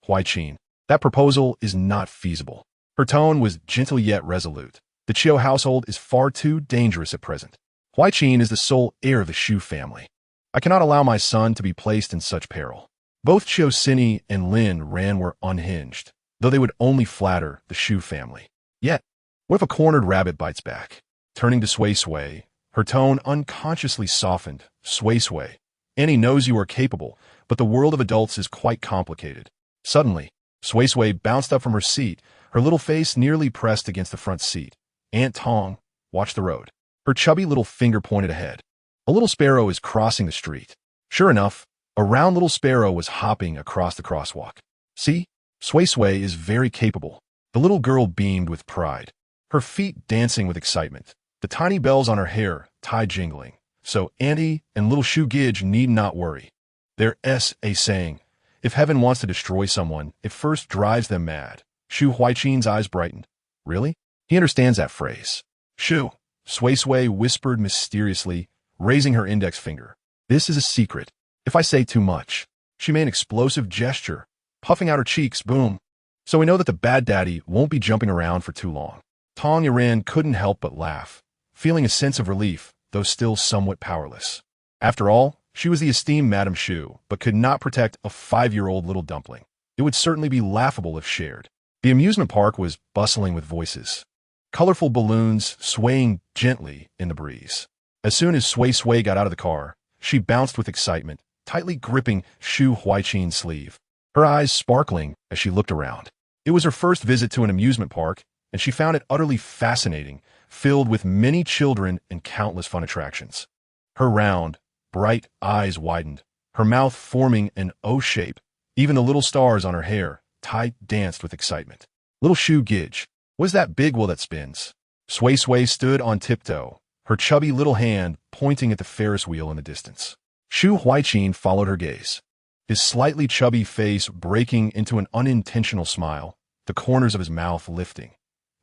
Huaiqin, that proposal is not feasible. Her tone was gentle yet resolute. The Chiu household is far too dangerous at present. Huaiqin is the sole heir of the Shu family. I cannot allow my son to be placed in such peril. Both Suisui and Lin Ran were unhinged, though they would only flatter the Shu family. Yet, what if a cornered rabbit bites back? Turning to Suisui, her tone unconsciously softened. Suisui, Annie knows you are capable, but the world of adults is quite complicated. Suddenly, Suisui bounced up from her seat, her little face nearly pressed against the front seat. Aunt Tong, watch the road. Her chubby little finger pointed ahead. A little sparrow is crossing the street. Sure enough, a round little sparrow was hopping across the crosswalk. See? Suisui is very capable. The little girl beamed with pride, her feet dancing with excitement, the tiny bells on her hair tied jingling. So Auntie and little Shu Gidge need not worry. There's a saying, if heaven wants to destroy someone, it first drives them mad. Shu Huaiqin's eyes brightened. Really? He understands that phrase. Shu, Suisui whispered mysteriously, raising her index finger. This is a secret. If I say too much. She made an explosive gesture, puffing out her cheeks, boom. So we know that the bad daddy won't be jumping around for too long. Tong Yuran couldn't help but laugh, feeling a sense of relief, though still somewhat powerless. After all, she was the esteemed Madame Shu, but could not protect a 5-year-old little dumpling. It would certainly be laughable if shared. The amusement park was bustling with voices, colorful balloons swaying gently in the breeze. As soon as Suisui got out of the car, she bounced with excitement, tightly gripping Shu Huaiqin's sleeve, her eyes sparkling as she looked around. It was her first visit to an amusement park, and she found it utterly fascinating, filled with many children and countless fun attractions. Her round, bright eyes widened, her mouth forming an O shape. Even the little stars on her hair tight danced with excitement. Little Shu Gidge, what is that big wheel that spins? Suisui stood on tiptoe, her chubby little hand pointing at the Ferris wheel in the distance. Shu Huaiqin followed her gaze, his slightly chubby face breaking into an unintentional smile, the corners of his mouth lifting.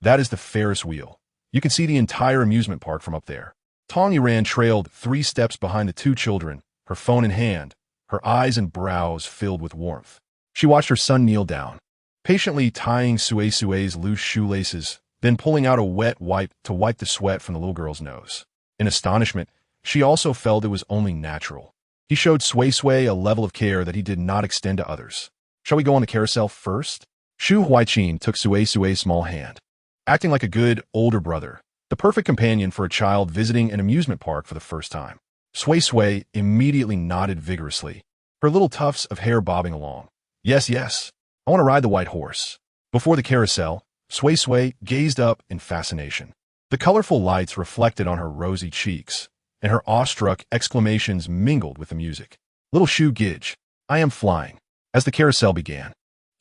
That is the Ferris wheel. You can see the entire amusement park from up there. Tong Yuran trailed 3 steps behind the 2 children, her phone in hand, her eyes and brows filled with warmth. She watched her son kneel down, patiently tying Suisui's loose shoelaces, then pulling out a wet wipe to wipe the sweat from the little girl's nose. In astonishment, she also felt it was only natural. He showed Suisui a level of care that he did not extend to others. Shall we go on the carousel first? Shu Huaiqin took Suisui's small hand, acting like a good older brother, the perfect companion for a child visiting an amusement park for the first time. Suisui immediately nodded vigorously, her little tufts of hair bobbing along. Yes, yes, I want to ride the white horse. Before the carousel, Suisui gazed up in fascination. The colorful lights reflected on her rosy cheeks, and her awestruck exclamations mingled with the music. Little Shu Gidge, I am flying. As the carousel began,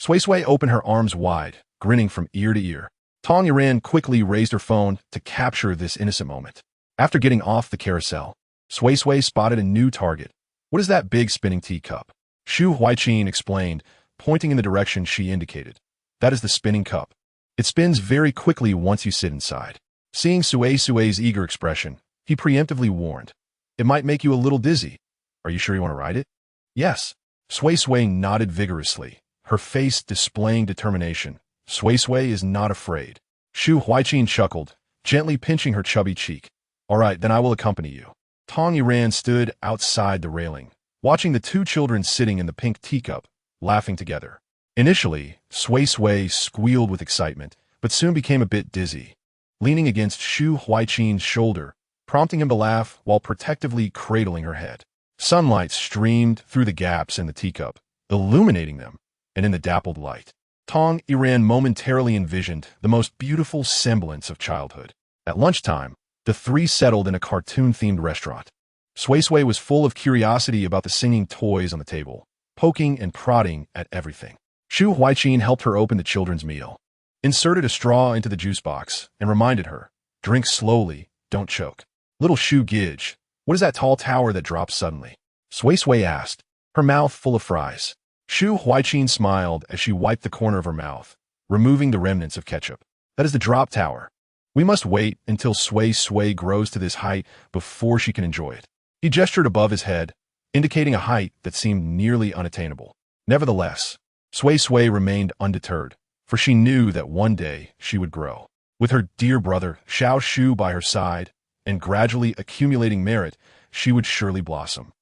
Suisui opened her arms wide, grinning from ear to ear. Tong Yuran quickly raised her phone to capture this innocent moment. After getting off the carousel, Suisui spotted a new target. What is that big spinning teacup? Shu Huaiqin explained, pointing in the direction she indicated. That is the spinning cup. It spins very quickly once you sit inside. Seeing Suisui's eager expression, he preemptively warned, it might make you a little dizzy. Are you sure you want to ride it? Yes. Suisui nodded vigorously, her face displaying determination. Suisui is not afraid. Shu Huaiqin chuckled, gently pinching her chubby cheek. All right, then I will accompany you. Tong Yuran stood outside the railing, watching the 2 children sitting in the pink teacup, laughing together. Initially, Suisui squealed with excitement, but soon became a bit dizzy, leaning against Shu Huaiqin's shoulder, prompting him to laugh while protectively cradling her head. Sunlight streamed through the gaps in the teacup, illuminating them, and in the dappled light, Tong Yuran momentarily envisioned the most beautiful semblance of childhood. At lunchtime, the 3 settled in a cartoon-themed restaurant. Suisui was full of curiosity about the singing toys on the table, poking and prodding at everything. Shu Huaiqin helped her open the children's meal, inserted a straw into the juice box, and reminded her, drink slowly, don't choke. Little Shu Gidge, what is that tall tower that drops suddenly? Suisui asked, her mouth full of fries. Shu Huaiqin smiled as she wiped the corner of her mouth, removing the remnants of ketchup. That is the drop tower. We must wait until Suisui grows to this height before she can enjoy it. He gestured above his head, indicating a height that seemed nearly unattainable. Nevertheless, Suisui remained undeterred, for she knew that one day she would grow. With her dear brother, Xiao Shu, by her side, and gradually accumulating merit, she would surely blossom.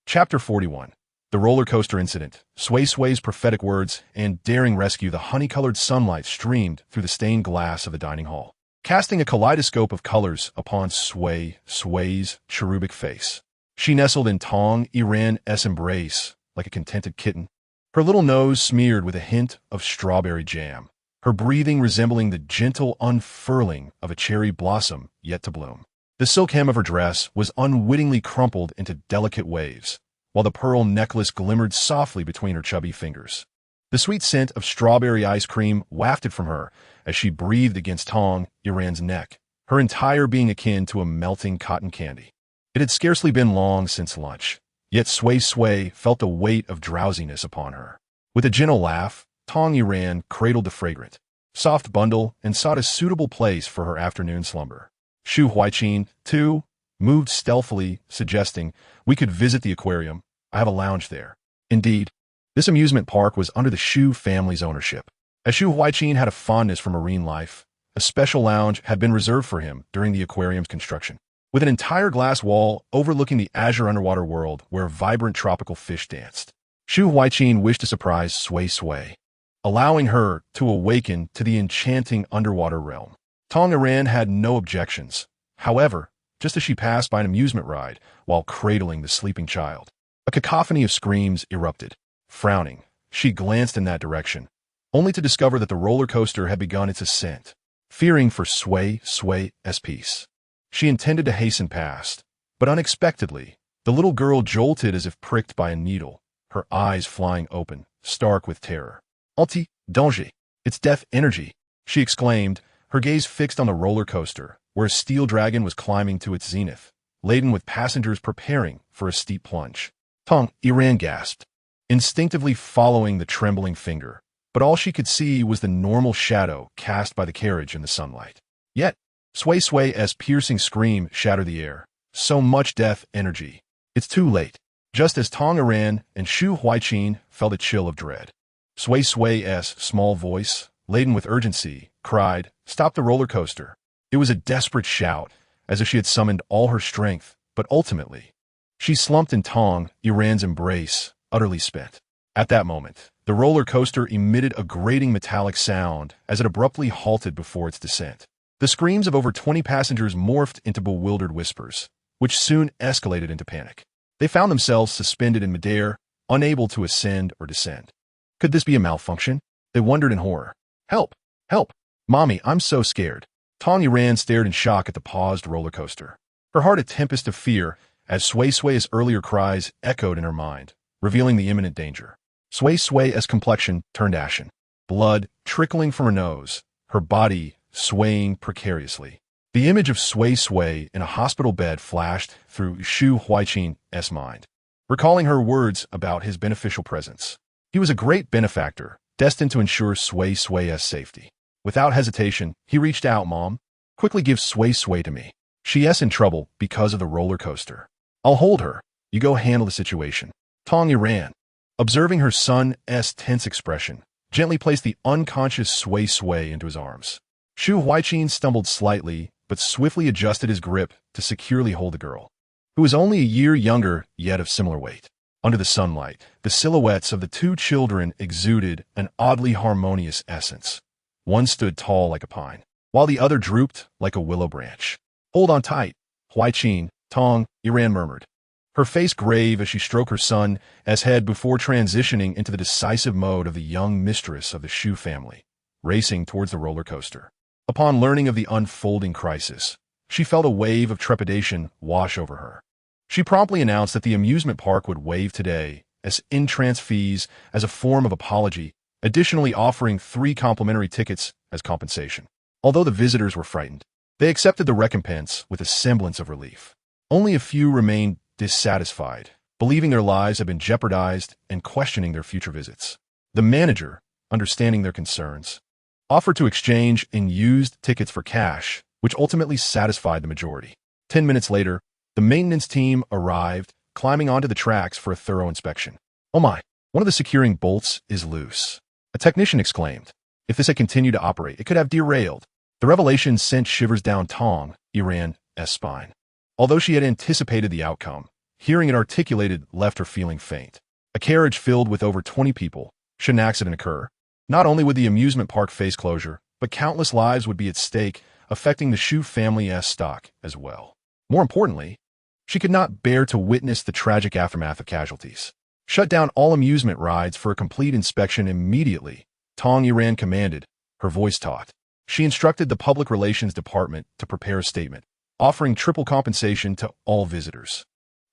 Chapter 41. The roller coaster incident. Suisui's prophetic words and daring rescue. The honey-colored sunlight streamed through the stained glass of the dining hall, casting a kaleidoscope of colors upon Sui's cherubic face. She nestled in Tong Yuran's embrace like a contented kitten, her little nose smeared with a hint of strawberry jam, her breathing resembling the gentle unfurling of a cherry blossom yet to bloom. The silk hem of her dress was unwittingly crumpled into delicate waves, while the pearl necklace glimmered softly between her chubby fingers. The sweet scent of strawberry ice cream wafted from her as she breathed against Tong Yuran's neck, her entire being akin to a melting cotton candy. It had scarcely been long since lunch, Yet Sui Sui felt the weight of drowsiness upon her. With a gentle laugh, Tong Yiran cradled the fragrant, soft bundle and sought a suitable place for her afternoon slumber. Shu Huaiqin, too, moved stealthily, suggesting, "We could visit the aquarium. I have a lounge there." Indeed, this amusement park was under the Shu family's ownership. As Shu Huaiqin had a fondness for marine life, a special lounge had been reserved for him during the aquarium's construction. With an entire glass wall overlooking the azure underwater world where vibrant tropical fish danced, Shu Huaiqin wished to surprise Sui Sui, allowing her to awaken to the enchanting underwater realm. Tong Yiran had no objections. However, just as she passed by an amusement ride while cradling the sleeping child, a cacophony of screams erupted. Frowning, she glanced in that direction, only to discover that the roller coaster had begun its ascent. Fearing for Sui Sui's peace, she intended to hasten past, but unexpectedly, the little girl jolted as if pricked by a needle, her eyes flying open, stark with terror. "Anti danger! It's death energy!" she exclaimed, her gaze fixed on the roller coaster, where a steel dragon was climbing to its zenith, laden with passengers preparing for a steep plunge. Tong Yiran gasped, instinctively following the trembling finger, but all she could see was the normal shadow cast by the carriage in the sunlight. Yet, Sui Sui's piercing scream shattered the air. So much death energy. It's too late. Just as Tong Yiran and Shu Huaiqin felt a chill of dread, Sui Sui's small voice, laden with urgency, cried, "Stop the roller coaster." It was a desperate shout, as if she had summoned all her strength, but ultimately, she slumped in Tong Yiran's embrace, utterly spent. At that moment, the roller coaster emitted a grating metallic sound as it abruptly halted before its descent. The screams of over 20 passengers morphed into bewildered whispers, which soon escalated into panic. They found themselves suspended in midair, unable to ascend or descend. Could this be a malfunction? They wondered in horror. "Help! Help! Mommy, I'm so scared." Tong Yiran stared in shock at the paused roller coaster, her heart a tempest of fear as Sui Sui's earlier cries echoed in her mind, revealing the imminent danger. Sui Sui's complexion turned ashen, blood trickling from her nose, her body swaying precariously. The image of Sui Sui in a hospital bed flashed through Shu Huaiqin's mind, recalling her words about his beneficial presence. He was a great benefactor, destined to ensure Sui Sui's safety. Without hesitation, he reached out. "Mom, quickly give Sui Sui to me. She's in trouble because of the roller coaster. I'll hold her. You go handle the situation." Tong Yiran, observing her son's tense expression, gently placed the unconscious Sui Sui into his arms. Shu Huaiqin stumbled slightly, but swiftly adjusted his grip to securely hold the girl, who was only a year younger yet of similar weight. Under the sunlight, the silhouettes of the two children exuded an oddly harmonious essence. One stood tall like a pine, while the other drooped like a willow branch. "Hold on tight, Huaiqin," Tong Yiran murmured, her face grave as she stroked her son's head before transitioning into the decisive mode of the young mistress of the Shu family, racing towards the roller coaster. Upon learning of the unfolding crisis, she felt a wave of trepidation wash over her. She promptly announced that the amusement park would waive today as entrance fees as a form of apology, additionally offering 3 complimentary tickets as compensation. Although the visitors were frightened, they accepted the recompense with a semblance of relief. Only a few remained dissatisfied, believing their lives had been jeopardized and questioning their future visits. The manager, understanding their concerns, offered to exchange in used tickets for cash, which ultimately satisfied the majority. 10 minutes later, the maintenance team arrived, climbing onto the tracks for a thorough inspection. "Oh my, one of the securing bolts is loose," a technician exclaimed. If this had continued to operate, it could have derailed. The revelation sent shivers down Tong Yiran's spine. Although she had anticipated the outcome, hearing it articulated left her feeling faint. A carriage filled with over 20 people, should an accident occur, not only would the amusement park face closure, but countless lives would be at stake, affecting the Shu family's stock as well. More importantly, she could not bear to witness the tragic aftermath of casualties. "Shut down all amusement rides for a complete inspection immediately," Tong Yiran commanded, her voice taut. She instructed the public relations department to prepare a statement, offering triple compensation to all visitors.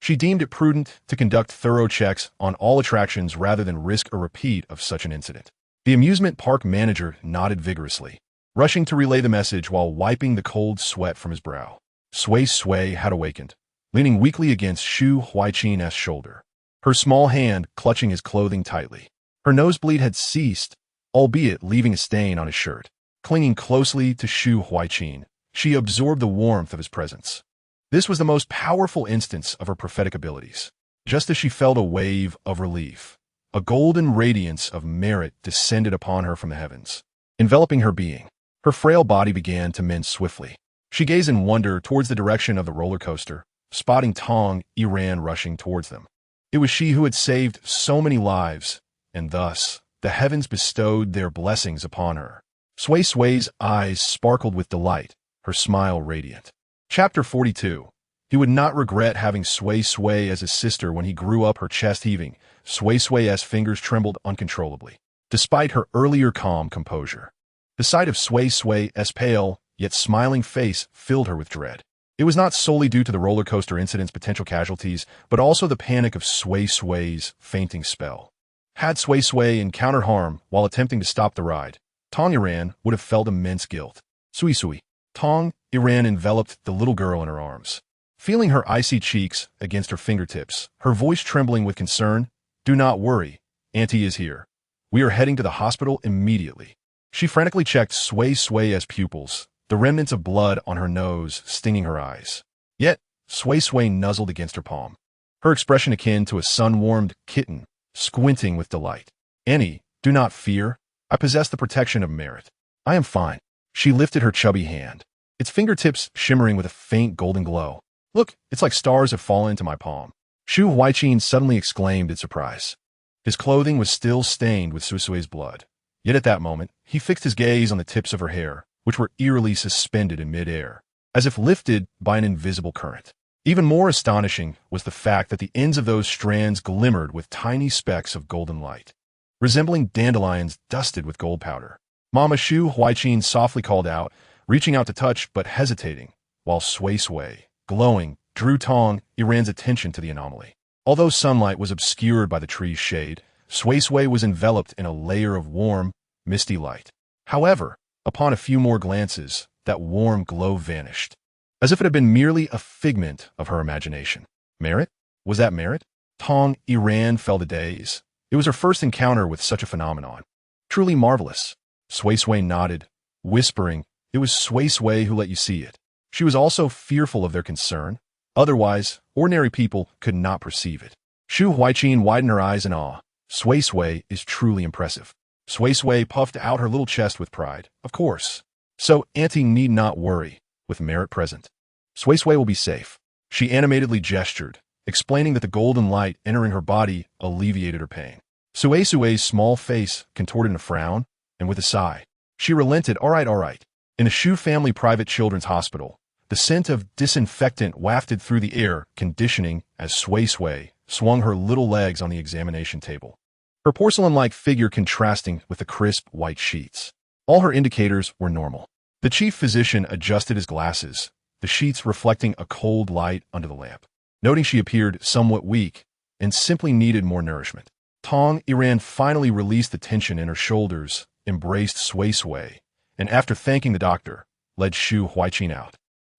She deemed it prudent to conduct thorough checks on all attractions rather than risk a repeat of such an incident. The amusement park manager nodded vigorously, rushing to relay the message while wiping the cold sweat from his brow. Sui Sui had awakened, leaning weakly against Shu Huaiqin's shoulder, her small hand clutching his clothing tightly. Her nosebleed had ceased, albeit leaving a stain on his shirt. Clinging closely to Shu Huaiqin, she absorbed the warmth of his presence. This was the most powerful instance of her prophetic abilities. Just as she felt a wave of relief, a golden radiance of merit descended upon her from the heavens, enveloping her being. Her frail body began to mend swiftly. She gazed in wonder towards the direction of the roller coaster, spotting Tong Iran rushing towards them. It was she who had saved so many lives, and thus the heavens bestowed their blessings upon her. Sui Sui's eyes sparkled with delight, her smile radiant. Chapter 42. He would not regret having Sui Sui as his sister when he grew up, her chest heaving. Sui Sui's fingers trembled uncontrollably, despite her earlier calm composure. The sight of Sui Sui's pale, yet smiling face filled her with dread. It was not solely due to the roller coaster incident's potential casualties, but also the panic of Sui Sui's fainting spell. Had Sui Sui encountered harm while attempting to stop the ride, Tong Iran would have felt immense guilt. Suisui. Tong Iran enveloped the little girl in her arms. Feeling her icy cheeks against her fingertips, her voice trembling with concern, "Do not worry, Auntie is here. We are heading to the hospital immediately." She frantically checked Sui Sui's pupils, the remnants of blood on her nose stinging her eyes. Yet, Sui Sui nuzzled against her palm, her expression akin to a sun-warmed kitten, squinting with delight. "Annie, do not fear. I possess the protection of merit. I am fine." She lifted her chubby hand, its fingertips shimmering with a faint golden glow. "Look, it's like stars have fallen into my palm." Shu Huaiqin suddenly exclaimed in surprise. His clothing was still stained with Suisui's blood. Yet at that moment, he fixed his gaze on the tips of her hair, which were eerily suspended in midair, as if lifted by an invisible current. Even more astonishing was the fact that the ends of those strands glimmered with tiny specks of golden light, resembling dandelions dusted with gold powder. Mama Shu Huaiqin softly called out, reaching out to touch but hesitating, while Sui Sui, glowing, drew Tong Iran's attention to the anomaly. Although sunlight was obscured by the tree's shade, Sui Sui was enveloped in a layer of warm, misty light. However, upon a few more glances, that warm glow vanished, as if it had been merely a figment of her imagination. Merit? Was that merit? Tong Iran felt a daze. It was her first encounter with such a phenomenon. Truly marvelous. Sui Sui nodded, whispering, "It was Sui Sui who let you see it." She was also fearful of their concern. Otherwise, ordinary people could not perceive it. Shu Huaiqin widened her eyes in awe. Sui Sui is truly impressive. Sui Sui puffed out her little chest with pride. "Of course. So Auntie need not worry, with merit present. Sui Sui will be safe." She animatedly gestured, explaining that the golden light entering her body alleviated her pain. Sui Sui's small face contorted in a frown, and with a sigh, she relented. All right. In the Shu family private children's hospital, the scent of disinfectant wafted through the air conditioning as Sui Sui swung her little legs on the examination table, her porcelain-like figure contrasting with the crisp white sheets. All her indicators were normal. The chief physician adjusted his glasses, the sheets reflecting a cold light under the lamp, noting she appeared somewhat weak and simply needed more nourishment. Tong Iran finally released the tension in her shoulders, embraced Sui Sui, and after thanking the doctor, led Shu Huaiqin out.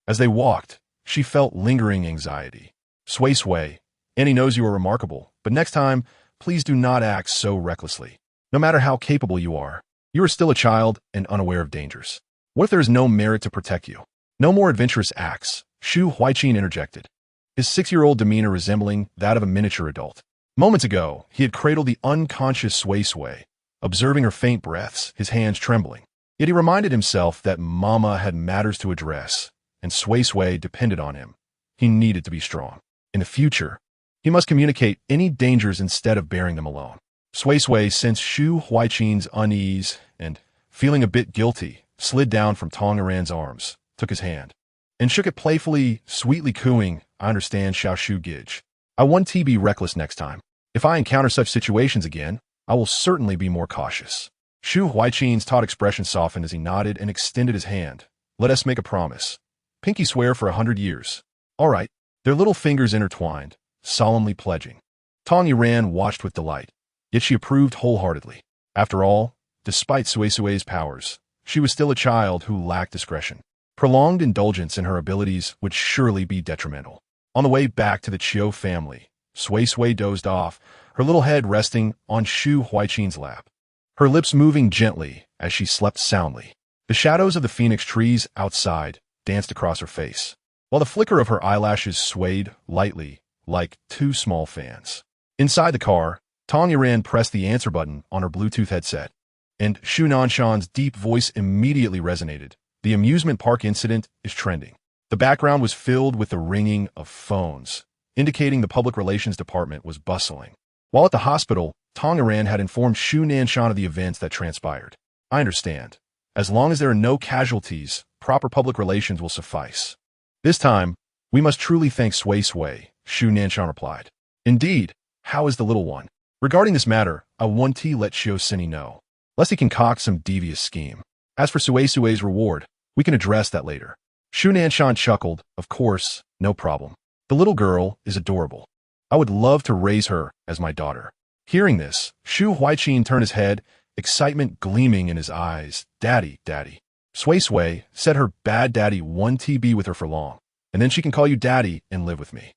As they walked, she felt lingering anxiety. "Sui Sui, Annie knows you are remarkable, but next time, please do not act so recklessly. No matter how capable you are still a child and unaware of dangers. What if there is no merit to protect you?" "No more adventurous acts," Shu Huaiqin interjected, his 6-year-old demeanor resembling that of a miniature adult. Moments ago, he had cradled the unconscious Sui Sui, observing her faint breaths, his hands trembling. Yet he reminded himself that Mama had matters to address, and Sui Sui depended on him. He needed to be strong. In the future, he must communicate any dangers instead of bearing them alone. Sui Sui sensed Shu Huaiqin's unease and, feeling a bit guilty, slid down from Tong Iran's arms, took his hand, and shook it playfully, sweetly cooing, "I understand, Xiao Shu Gij. I want to be reckless next time. If I encounter such situations again, I will certainly be more cautious." Shu Huaiqin's taut expression softened as he nodded and extended his hand. "Let us make a promise. Pinky swear for 100 years. All right." Their little fingers intertwined, solemnly pledging. Tong Iran watched with delight, yet she approved wholeheartedly. After all, despite Sui Sui's powers, she was still a child who lacked discretion. Prolonged indulgence in her abilities would surely be detrimental. On the way back to the Chiu family, Sui Sui dozed off, her little head resting on Shu Huaiqin's lap, her lips moving gently as she slept soundly. The shadows of the phoenix trees outside danced across her face, while the flicker of her eyelashes swayed lightly like two small fans. Inside the car, Tong Yuran pressed the answer button on her Bluetooth headset, and Shu Nanshan's deep voice immediately resonated. The amusement park incident is trending. The background was filled with the ringing of phones, indicating the public relations department was bustling. While at the hospital, Tong Yuran had informed Shu Nanshan of the events that transpired. I understand. As long as there are no casualties, proper public relations will suffice. This time, we must truly thank Sui Sui, Shu Nanshan replied. Indeed, how is the little one? Regarding this matter, I want to let Suisui know, lest he concoct some devious scheme. As for Suisui's reward, we can address that later. Shu Nanshan chuckled. Of course, no problem. The little girl is adorable. I would love to raise her as my daughter. Hearing this, Shu Huaiqin turned his head, excitement gleaming in his eyes. Daddy, daddy. Suisui said her bad daddy won't be with her for long, and then she can call you daddy and live with me.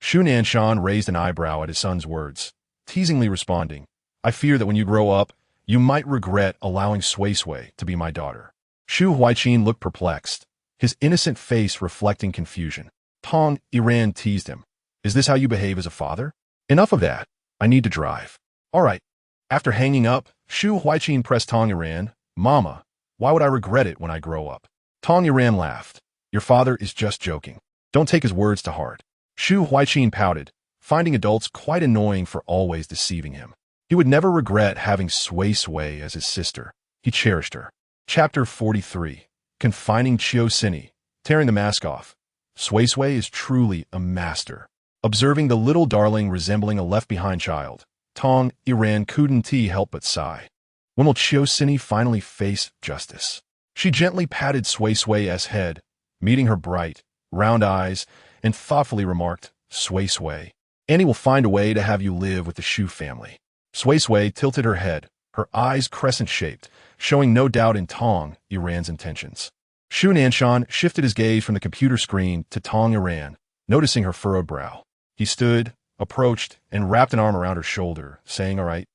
Shu Nanshan raised an eyebrow at his son's words, teasingly responding, I fear that when you grow up, you might regret allowing Suisui to be my daughter. Shu Huaiqin looked perplexed, his innocent face reflecting confusion. Tong Yuran teased him. Is this how you behave as a father? Enough of that. I need to drive. All right. After hanging up, Shu Huaiqin pressed Tong Yuran. Mama, why would I regret it when I grow up? Tong Yuran laughed. Your father is just joking. Don't take his words to heart. Shu Huaiqin pouted, finding adults quite annoying for always deceiving him. He would never regret having Suisui as his sister. He cherished her. Chapter 43. Confining Suisui, tearing the mask off. Suisui is truly a master. Observing the little darling resembling a left-behind child, Tong Yuran couldn't help but sigh. When will Suisui finally face justice? She gently patted Suisui's head, meeting her bright, round eyes, and thoughtfully remarked, Suisui, Annie will find a way to have you live with the Shu family. Suisui tilted her head, her eyes crescent-shaped, showing no doubt in Tong Yuran's intentions. Shu Nanshan shifted his gaze from the computer screen to Tong Yuran, noticing her furrowed brow. He stood, approached, and wrapped an arm around her shoulder, saying, All right,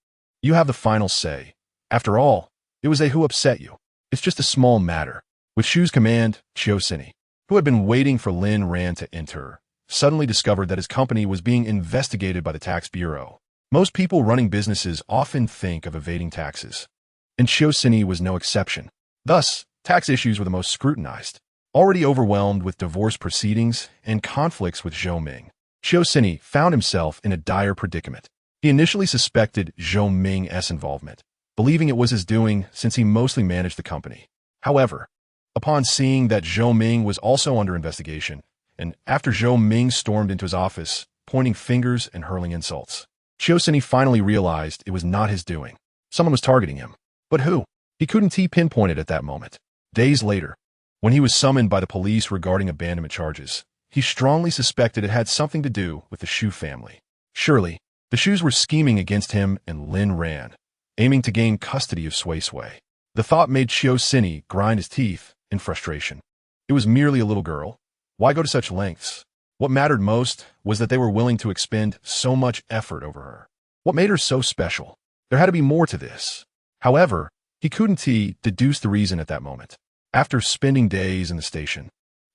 you have the final say. After all, it was they who upset you. It's just a small matter. With Shu's command, Suisui, who had been waiting for Lin Ran to enter, suddenly discovered that his company was being investigated by the tax bureau. Most people running businesses often think of evading taxes, and Suisui was no exception. Thus, tax issues were the most scrutinized. Already overwhelmed with divorce proceedings and conflicts with Zhou Ming, Suisui found himself in a dire predicament. He initially suspected Zhou Ming's involvement, believing it was his doing since he mostly managed the company. However, upon seeing that Zhou Ming was also under investigation, and after Zhou Ming stormed into his office, pointing fingers and hurling insults, Suisui finally realized it was not his doing. Someone was targeting him. But who? He couldn't pinpoint it at that moment. Days later, when he was summoned by the police regarding abandonment charges, he strongly suspected it had something to do with the Shu family. Surely, the Shus were scheming against him and Lin Ran, aiming to gain custody of Suisui. The thought made Suisui grind his teeth in frustration. It was merely a little girl. Why go to such lengths? What mattered most was that they were willing to expend so much effort over her. What made her so special? There had to be more to this. However, he couldn't deduce the reason at that moment. After spending days in the station,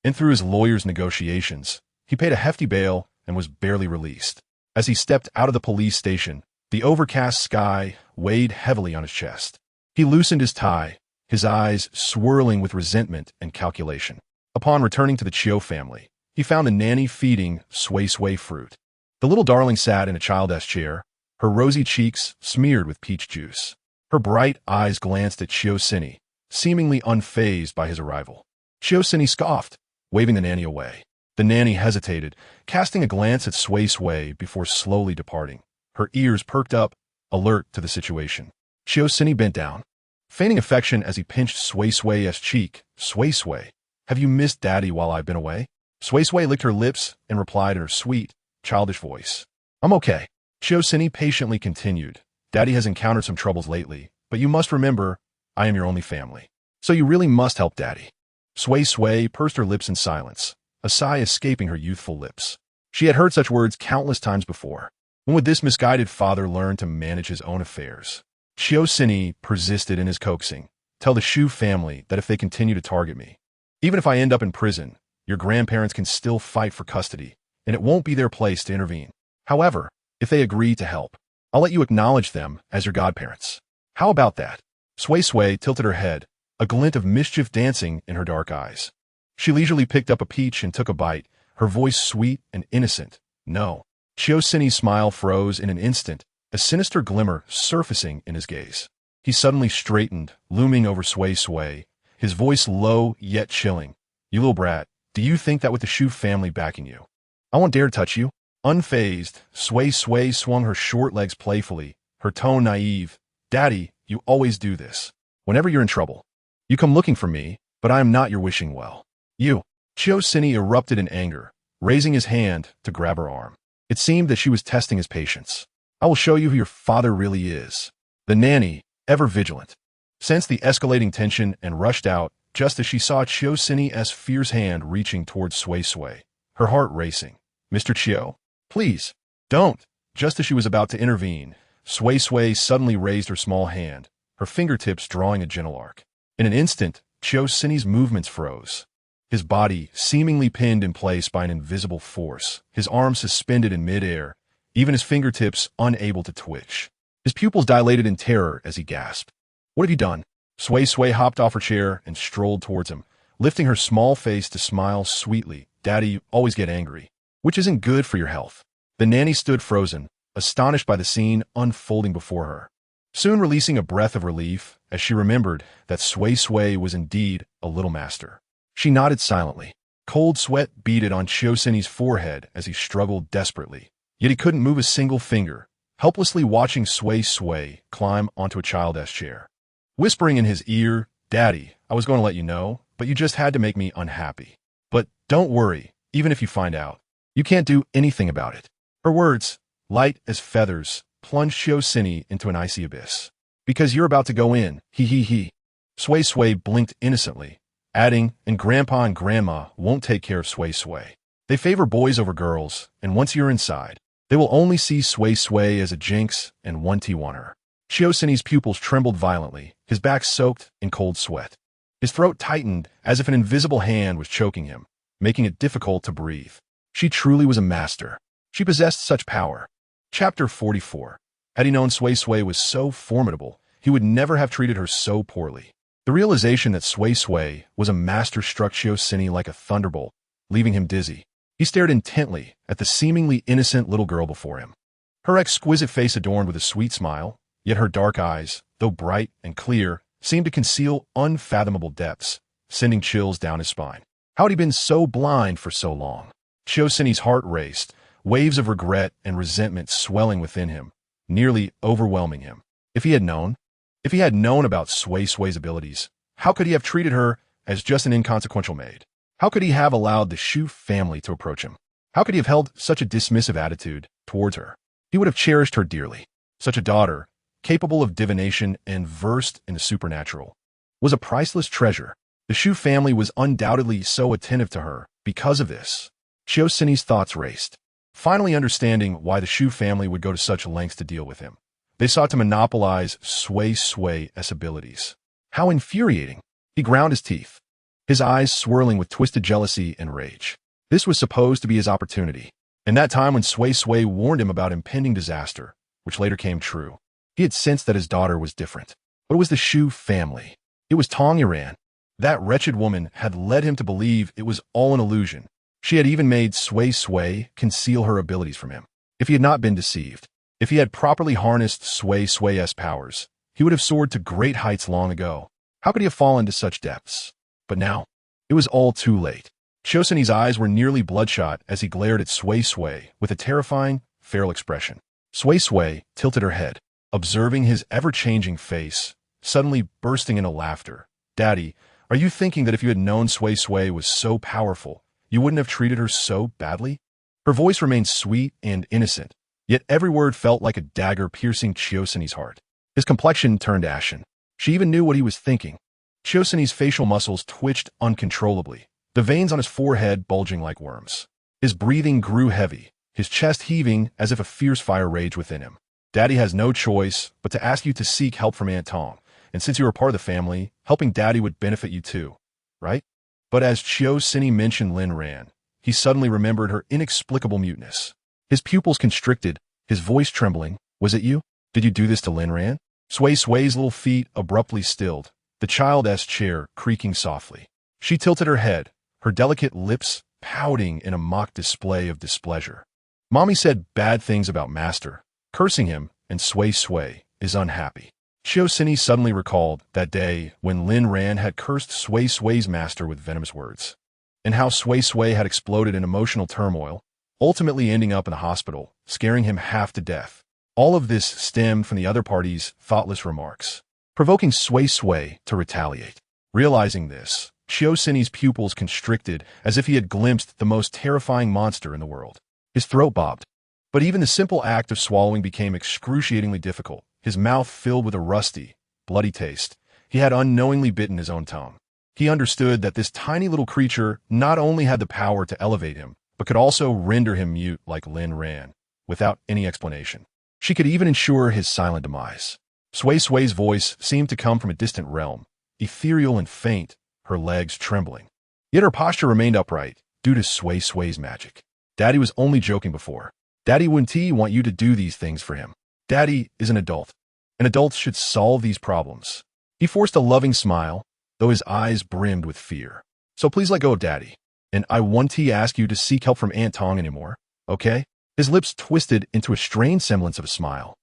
and through his lawyer's negotiations, he paid a hefty bail and was barely released. As he stepped out of the police station, the overcast sky weighed heavily on his chest. He loosened his tie, his eyes swirling with resentment and calculation. Upon returning to the Chiu family, he found the nanny feeding Suisui fruit. The little darling sat in a childish chair, her rosy cheeks smeared with peach juice. Her bright eyes glanced at Suisui, seemingly unfazed by his arrival. Suisui scoffed, waving the nanny away. The nanny hesitated, casting a glance at Suisui before slowly departing. Her ears perked up, alert to the situation. Suisui bent down, feigning affection as he pinched Suisui's cheek. Suisui, have you missed Daddy while I've been away? Suisui licked her lips and replied in her sweet, childish voice. I'm okay. Suisui patiently continued. Daddy has encountered some troubles lately, but you must remember, I am your only family. So you really must help Daddy. Suisui pursed her lips in silence, a sigh escaping her youthful lips. She had heard such words countless times before. When would this misguided father learn to manage his own affairs? Suisui persisted in his coaxing. Tell the Shu family that if they continue to target me, even if I end up in prison, your grandparents can still fight for custody, and it won't be their place to intervene. However, if they agree to help, I'll let you acknowledge them as your godparents. How about that? Suisui tilted her head, a glint of mischief dancing in her dark eyes. She leisurely picked up a peach and took a bite, her voice sweet and innocent. No. Suisui's smile froze in an instant, a sinister glimmer surfacing in his gaze. He suddenly straightened, looming over Suisui, his voice low yet chilling. You little brat, do you think that with the Shu family backing you, I won't dare touch you? Unfazed, Suisui swung her short legs playfully, her tone naive. Daddy, you always do this. Whenever you're in trouble, you come looking for me, but I am not your wishing well. You. Suisui erupted in anger, raising his hand to grab her arm. It seemed that she was testing his patience. I will show you who your father really is. The nanny, ever vigilant, sensed the escalating tension and rushed out just as she saw Suisui's fierce hand reaching towards Suisui, her heart racing. Mr. Chiu, please, don't. Just as she was about to intervene, Suisui suddenly raised her small hand, her fingertips drawing a gentle arc. In an instant, Suisui's movements froze. His body seemingly pinned in place by an invisible force, his arms suspended in midair, even his fingertips unable to twitch. His pupils dilated in terror as he gasped. What have you done? Suisui hopped off her chair and strolled towards him, lifting her small face to smile sweetly. Daddy, you always get angry, which isn't good for your health. The nanny stood frozen, astonished by the scene unfolding before her, soon releasing a breath of relief as she remembered that Suisui was indeed a little master. She nodded silently. Cold sweat beaded on Suisui's forehead as he struggled desperately, yet he couldn't move a single finger, helplessly watching Suisui climb onto a childish chair. Whispering in his ear, Daddy, I was going to let you know, but you just had to make me unhappy. But don't worry, even if you find out, you can't do anything about it. Her words, light as feathers, plunged Suisui into an icy abyss. Because you're about to go in, he. Suisui blinked innocently, adding, and Grandpa and Grandma won't take care of Suisui. They favor boys over girls, and once you're inside, they will only see Suisui as a jinx and one want her. Suisui's pupils trembled violently, his back soaked in cold sweat. His throat tightened as if an invisible hand was choking him, making it difficult to breathe. She truly was a master. She possessed such power. Chapter 44. Had he known Suisui was so formidable, he would never have treated her so poorly. The realization that Suisui was a master struck Suisui like a thunderbolt, leaving him dizzy. He stared intently at the seemingly innocent little girl before him. Her exquisite face adorned with a sweet smile, yet her dark eyes, though bright and clear, seemed to conceal unfathomable depths, sending chills down his spine. How had he been so blind for so long? Suisui's heart raced, waves of regret and resentment swelling within him, nearly overwhelming him. If he had known about Suisui's abilities, how could he have treated her as just an inconsequential maid? How could he have allowed the Shu family to approach him? How could he have held such a dismissive attitude towards her? He would have cherished her dearly. Such a daughter, capable of divination and versed in the supernatural, was a priceless treasure. The Shu family was undoubtedly so attentive to her because of this. Suisui's thoughts raced. Finally understanding why the Shu family would go to such lengths to deal with him, they sought to monopolize Suisui's abilities. How infuriating! He ground his teeth, his eyes swirling with twisted jealousy and rage. This was supposed to be his opportunity, and that time when Suisui warned him about impending disaster, which later came true. He had sensed that his daughter was different. But it was the Shu family. It was Tong Yuran. That wretched woman had led him to believe it was all an illusion. She had even made Suisui conceal her abilities from him. If he had not been deceived, if he had properly harnessed Suisui's powers, he would have soared to great heights long ago. How could he have fallen to such depths? But now, it was all too late. Suisui's eyes were nearly bloodshot as he glared at Suisui with a terrifying, feral expression. Suisui tilted her head, observing his ever-changing face, suddenly bursting into laughter. Daddy, are you thinking that if you had known Suisui was so powerful, you wouldn't have treated her so badly? Her voice remained sweet and innocent, yet every word felt like a dagger piercing Suisui's heart. His complexion turned ashen. She even knew what he was thinking. Suisui's facial muscles twitched uncontrollably, the veins on his forehead bulging like worms. His breathing grew heavy, his chest heaving as if a fierce fire raged within him. Daddy has no choice but to ask you to seek help from Aunt Tong, and since you are part of the family, helping Daddy would benefit you too, right? But as Suisui mentioned Lin Ran, he suddenly remembered her inexplicable muteness. His pupils constricted, his voice trembling. Was it you? Did you do this to Lin Ran? Sui Sui's little feet abruptly stilled, the child's chair creaking softly. She tilted her head, her delicate lips pouting in a mock display of displeasure. Mommy said bad things about Master, cursing him, and Sui Sui is unhappy. Suisui suddenly recalled that day when Lin Ran had cursed Sui Sui's master with venomous words, and how Sui Sui had exploded in emotional turmoil, ultimately ending up in the hospital, scaring him half to death. All of this stemmed from the other party's thoughtless remarks, provoking Sui Sui to retaliate. Realizing this, Suisui's pupils constricted as if he had glimpsed the most terrifying monster in the world. His throat bobbed. But even the simple act of swallowing became excruciatingly difficult, his mouth filled with a rusty, bloody taste. He had unknowingly bitten his own tongue. He understood that this tiny little creature not only had the power to elevate him, but could also render him mute like Lin Ran, without any explanation. She could even ensure his silent demise. Sui Sui's voice seemed to come from a distant realm, ethereal and faint, her legs trembling. Yet her posture remained upright, due to Sui Sui's magic. Daddy was only joking before. Daddy wouldn't want you to do these things for him. Daddy is an adult, and adults should solve these problems. He forced a loving smile, though his eyes brimmed with fear. So please let go of Daddy, and I won't ask you to seek help from Aunt Tong anymore, okay? His lips twisted into a strained semblance of a smile,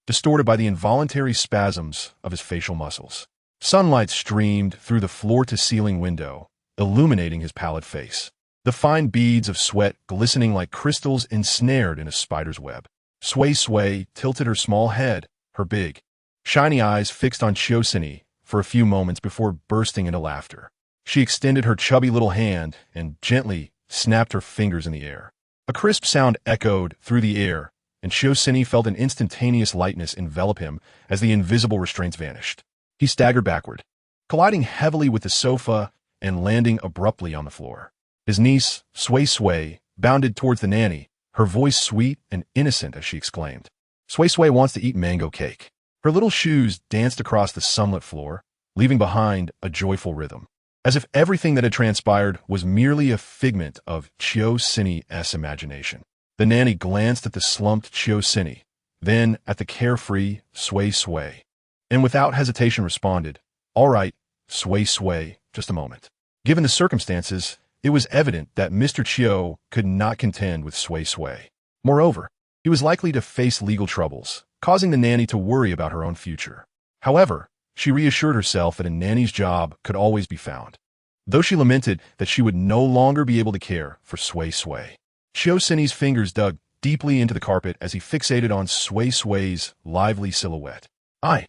distorted by the involuntary spasms of his facial muscles. Sunlight streamed through the floor-to-ceiling window, illuminating his pallid face, the fine beads of sweat glistening like crystals ensnared in a spider's web. Sui Sui tilted her small head, her big, shiny eyes fixed on Suisui for a few moments before bursting into laughter. She extended her chubby little hand and gently snapped her fingers in the air. A crisp sound echoed through the air, and Suisui felt an instantaneous lightness envelop him as the invisible restraints vanished. He staggered backward, colliding heavily with the sofa and landing abruptly on the floor. His niece, Sui Sui, bounded towards the nanny, her voice sweet and innocent as she exclaimed, "Sui Sui wants to eat mango cake." Her little shoes danced across the sunlit floor, leaving behind a joyful rhythm, as if everything that had transpired was merely a figment of Suisui's imagination. The nanny glanced at the slumped Suisui, then at the carefree Sui Sui, and without hesitation responded, "All right, Sui Sui, just a moment." Given the circumstances, it was evident that Mr. Chiu could not contend with Sui Sui. Moreover, he was likely to face legal troubles, causing the nanny to worry about her own future. However, she reassured herself that a nanny's job could always be found, though she lamented that she would no longer be able to care for Sui Sui. Suisui's fingers dug deeply into the carpet as he fixated on Sui Sui's lively silhouette. I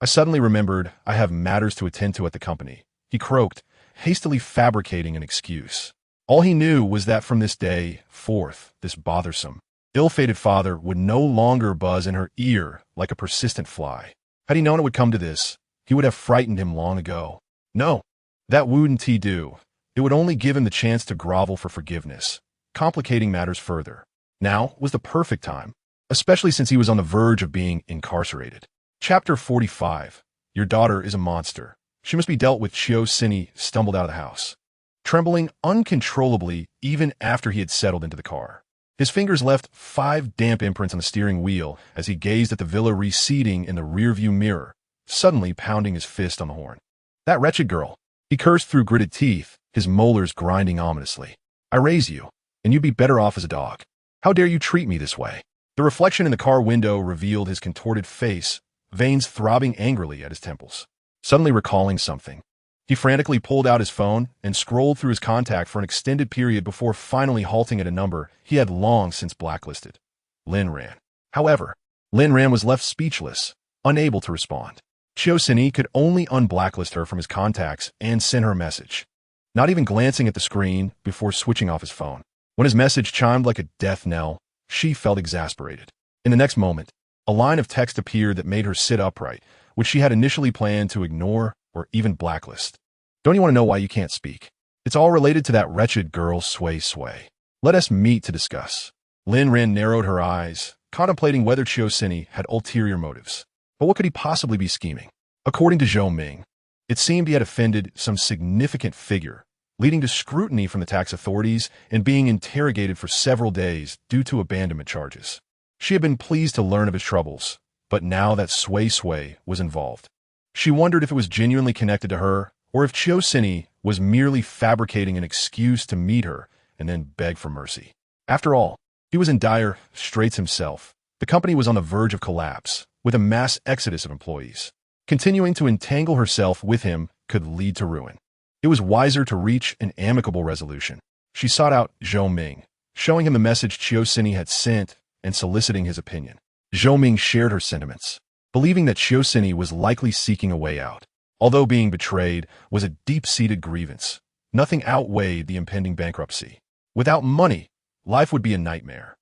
suddenly remembered I have matters to attend to at the company," he croaked, hastily fabricating an excuse. All he knew was that from this day forth, this bothersome, ill-fated father would no longer buzz in her ear like a persistent fly. Had he known it would come to this, he would have frightened him long ago. No, that wouldn't he do. It would only give him the chance to grovel for forgiveness, complicating matters further. Now was the perfect time, especially since he was on the verge of being incarcerated. Chapter 45. Your daughter is a monster. She must be dealt with. Suisui stumbled out of the house, trembling uncontrollably even after he had settled into the car. His fingers left 5 damp imprints on the steering wheel as he gazed at the villa receding in the rearview mirror, suddenly pounding his fist on the horn. That wretched girl. He cursed through gritted teeth, his molars grinding ominously. I raise you, and you'd be better off as a dog. How dare you treat me this way? The reflection in the car window revealed his contorted face, veins throbbing angrily at his temples. Suddenly recalling something, he frantically pulled out his phone and scrolled through his contact for an extended period before finally halting at a number he had long since blacklisted. Lin Ran. However, Lin Ran was left speechless, unable to respond. Suisui could only unblacklist her from his contacts and send her a message, not even glancing at the screen before switching off his phone. When his message chimed like a death knell, she felt exasperated. In the next moment, a line of text appeared that made her sit upright, which she had initially planned to ignore or even blacklist. Don't you want to know why you can't speak? It's all related to that wretched girl Sui Sui. Let us meet to discuss. Lin Ran narrowed her eyes, contemplating whether Suisui had ulterior motives. But what could he possibly be scheming? According to Zhou Ming, it seemed he had offended some significant figure, leading to scrutiny from the tax authorities and being interrogated for several days due to abandonment charges. She had been pleased to learn of his troubles, but now that Sui Sui was involved, she wondered if it was genuinely connected to her or if Suisui was merely fabricating an excuse to meet her and then beg for mercy. After all, he was in dire straits himself. The company was on the verge of collapse, with a mass exodus of employees. Continuing to entangle herself with him could lead to ruin. It was wiser to reach an amicable resolution. She sought out Zhou Ming, showing him the message Suisui had sent and soliciting his opinion. Zhou Ming shared her sentiments, believing that Suisui was likely seeking a way out. Although being betrayed was a deep-seated grievance, nothing outweighed the impending bankruptcy. Without money, life would be a nightmare.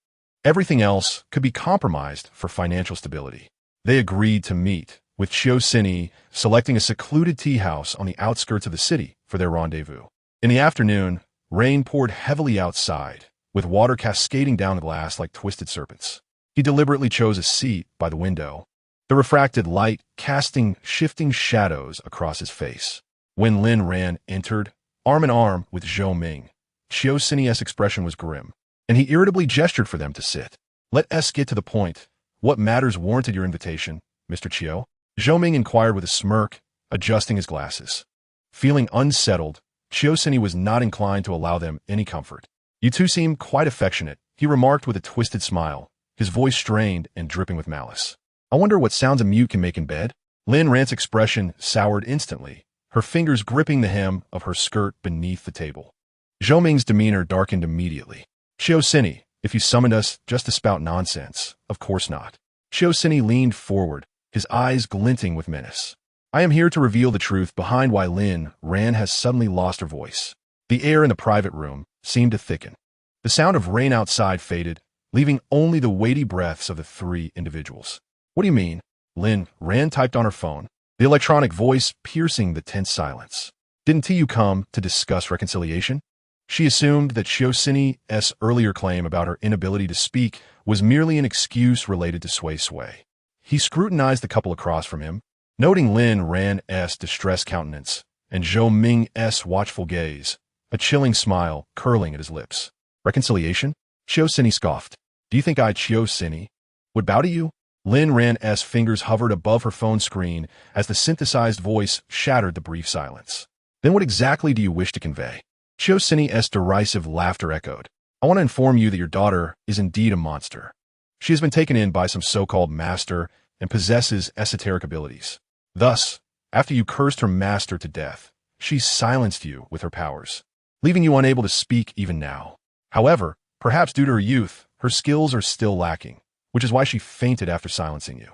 Everything else could be compromised for financial stability. They agreed to meet, with Suisui selecting a secluded tea house on the outskirts of the city for their rendezvous. In the afternoon, rain poured heavily outside, with water cascading down the glass like twisted serpents. He deliberately chose a seat by the window, the refracted light casting shifting shadows across his face. When Lin Ran entered, arm in arm with Zhou Ming, Suisui's expression was grim, and he irritably gestured for them to sit. Let us get to the point. What matters warranted your invitation, Mr. Chiu? Zhou Ming inquired with a smirk, adjusting his glasses. Feeling unsettled, Suisui was not inclined to allow them any comfort. You two seem quite affectionate, he remarked with a twisted smile, his voice strained and dripping with malice. I wonder what sounds a mute can make in bed? Lin Ran's expression soured instantly, her fingers gripping the hem of her skirt beneath the table. Zhou Ming's demeanor darkened immediately. Suisui, if you summoned us just to spout nonsense, of course not. Suisui leaned forward, his eyes glinting with menace. I am here to reveal the truth behind why Lin Ran has suddenly lost her voice. The air in the private room seemed to thicken. The sound of rain outside faded, leaving only the weighty breaths of the three individuals. What do you mean? Lin Ran typed on her phone, the electronic voice piercing the tense silence. Didn't you come to discuss reconciliation? She assumed that Suisui's earlier claim about her inability to speak was merely an excuse related to Sui Sui. He scrutinized the couple across from him, noting Lin Ran's distressed countenance and Zhou Ming's watchful gaze, a chilling smile curling at his lips. Reconciliation? Suisui scoffed. Do you think Suisui would bow to you? Lin Ran's fingers hovered above her phone screen as the synthesized voice shattered the brief silence. Then what exactly do you wish to convey? Suisui's derisive laughter echoed. I want to inform you that your daughter is indeed a monster. She has been taken in by some so-called master and possesses esoteric abilities. Thus, after you cursed her master to death, she silenced you with her powers, leaving you unable to speak even now. However, perhaps due to her youth, her skills are still lacking, which is why she fainted after silencing you.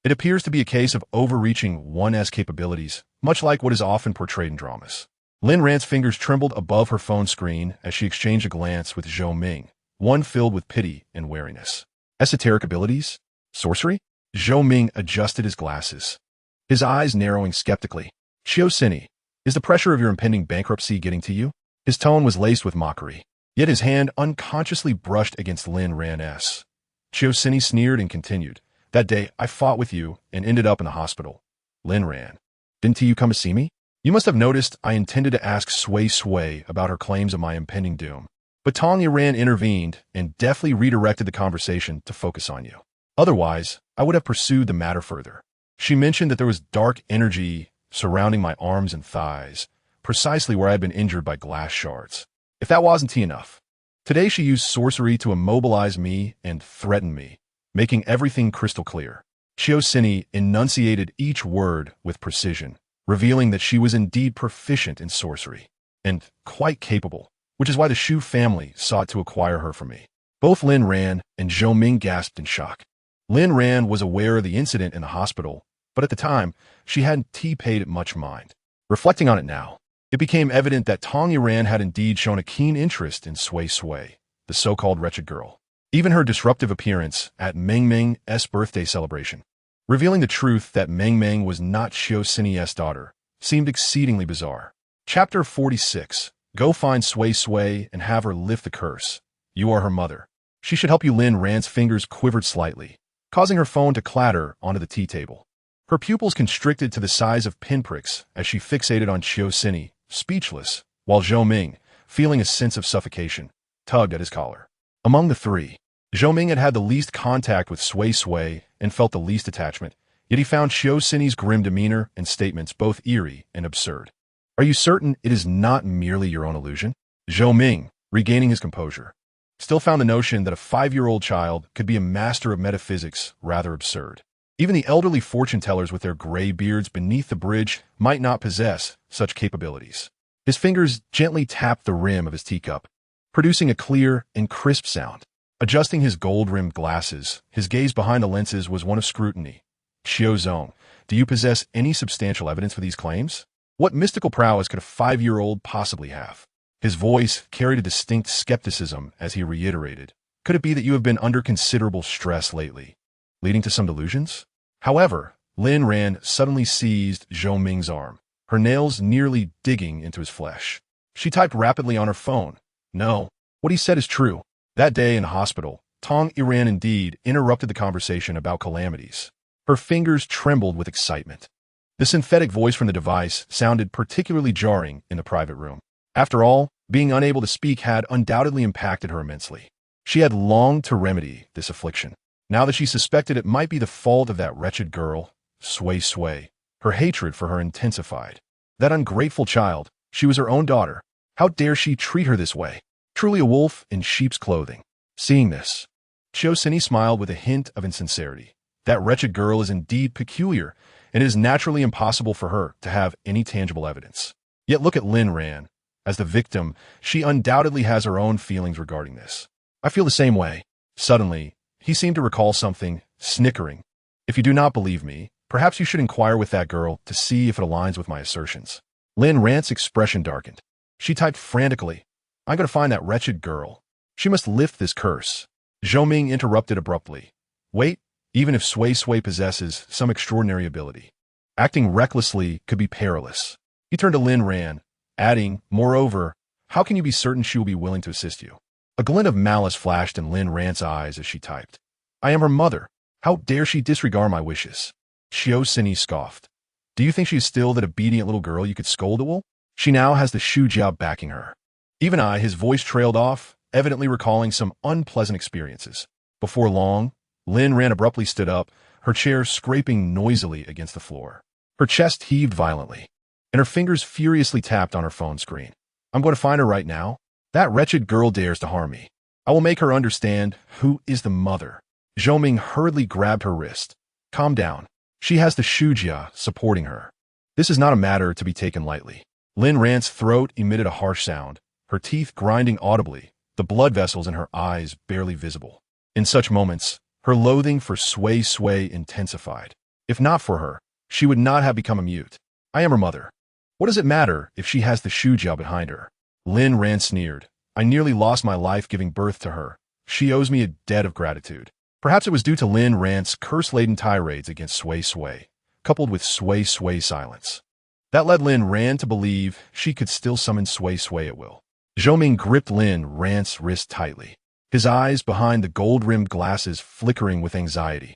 It appears to be a case of overreaching one's capabilities, much like what is often portrayed in dramas. Lin Ran's fingers trembled above her phone screen as she exchanged a glance with Zhou Ming, one filled with pity and wariness. Esoteric abilities? Sorcery? Zhou Ming adjusted his glasses, his eyes narrowing skeptically. Suisui, is the pressure of your impending bankruptcy getting to you? His tone was laced with mockery, yet his hand unconsciously brushed against Lin Ran's. Suisui sneered and continued. That day, I fought with you and ended up in the hospital. Lin Ran. Didn't you come to see me? You must have noticed I intended to ask Sui Sui about her claims of my impending doom. But Toddler Ran intervened and deftly redirected the conversation to focus on you. Otherwise, I would have pursued the matter further. She mentioned that there was dark energy surrounding my arms and thighs, precisely where I had been injured by glass shards. If that wasn't enough, today she used sorcery to immobilize me and threaten me, making everything crystal clear. Suisui enunciated each word with precision, revealing that she was indeed proficient in sorcery, and quite capable, which is why the Shu family sought to acquire her from me. Both Lin Ran and Zhou Ming gasped in shock. Lin Ran was aware of the incident in the hospital, but at the time, she hadn't paid it much mind. Reflecting on it now, it became evident that Toddler Ran had indeed shown a keen interest in Sui Sui, the so-called wretched girl. Even her disruptive appearance at Meng Meng's birthday celebration, revealing the truth that Meng Meng was not Suisui's daughter, seemed exceedingly bizarre. Chapter 46. Go find Sui Sui and have her lift the curse. You are her mother. She should help you. Lin Ran's fingers quivered slightly, causing her phone to clatter onto the tea table. Her pupils constricted to the size of pinpricks as she fixated on Suisui, speechless, while Zhou Ming, feeling a sense of suffocation, tugged at his collar. Among the three, Zhou Ming had had the least contact with Sui Sui and felt the least attachment, yet he found Suisui's grim demeanor and statements both eerie and absurd. Are you certain it is not merely your own illusion? Zhou Ming, regaining his composure, still found the notion that a 5-year-old child could be a master of metaphysics rather absurd. Even the elderly fortune-tellers with their gray beards beneath the bridge might not possess such capabilities. His fingers gently tapped the rim of his teacup, producing a clear and crisp sound. Adjusting his gold-rimmed glasses, his gaze behind the lenses was one of scrutiny. Xiaozong, do you possess any substantial evidence for these claims? What mystical prowess could a 5-year-old possibly have? His voice carried a distinct skepticism as he reiterated, could it be that you have been under considerable stress lately, leading to some delusions? However, Lin Ran suddenly seized Zhou Ming's arm, her nails nearly digging into his flesh. She typed rapidly on her phone. No, what he said is true. That day in hospital, Tong Iran indeed interrupted the conversation about calamities. Her fingers trembled with excitement. The synthetic voice from the device sounded particularly jarring in the private room. After all, being unable to speak had undoubtedly impacted her immensely. She had longed to remedy this affliction. Now that she suspected it might be the fault of that wretched girl, Sui Sui, her hatred for her intensified. That ungrateful child, she was her own daughter. How dare she treat her this way? Truly a wolf in sheep's clothing. Seeing this, Suisui smiled with a hint of insincerity. That wretched girl is indeed peculiar, and it is naturally impossible for her to have any tangible evidence. Yet look at Lin Ran. As the victim, she undoubtedly has her own feelings regarding this. I feel the same way. Suddenly, he seemed to recall something, snickering. If you do not believe me, perhaps you should inquire with that girl to see if it aligns with my assertions. Lin Ran's expression darkened. She typed frantically, I'm going to find that wretched girl. She must lift this curse. Zhou Ming interrupted abruptly. Wait, even if Sui Sui possesses some extraordinary ability, acting recklessly could be perilous. He turned to Lin Ran, adding, moreover, how can you be certain she will be willing to assist you? A glint of malice flashed in Lin Ran's eyes as she typed. I am her mother. How dare she disregard my wishes? Suisui scoffed. Do you think she is still that obedient little girl you could scold at will? She now has the Shujiao backing her. Even I, his voice trailed off, evidently recalling some unpleasant experiences. Before long, Lin Ran abruptly stood up, her chair scraping noisily against the floor. Her chest heaved violently, and her fingers furiously tapped on her phone screen. I'm going to find her right now. That wretched girl dares to harm me. I will make her understand who is the mother. Zhou Ming hurriedly grabbed her wrist. Calm down. She has the Shujia supporting her. This is not a matter to be taken lightly. Lin Ran's throat emitted a harsh sound, her teeth grinding audibly, the blood vessels in her eyes barely visible. In such moments, her loathing for Sui Sui intensified. If not for her, she would not have become a mute. I am her mother. What does it matter if she has the Shujia behind her? Lin Ran sneered. I nearly lost my life giving birth to her. She owes me a debt of gratitude. Perhaps it was due to Lin Ran's curse-laden tirades against Sui Sui, coupled with Sui Sui's silence. That led Lin Ran to believe she could still summon Sui Sui at will. Zhou Ming gripped Lin Ran's wrist tightly, his eyes behind the gold-rimmed glasses flickering with anxiety.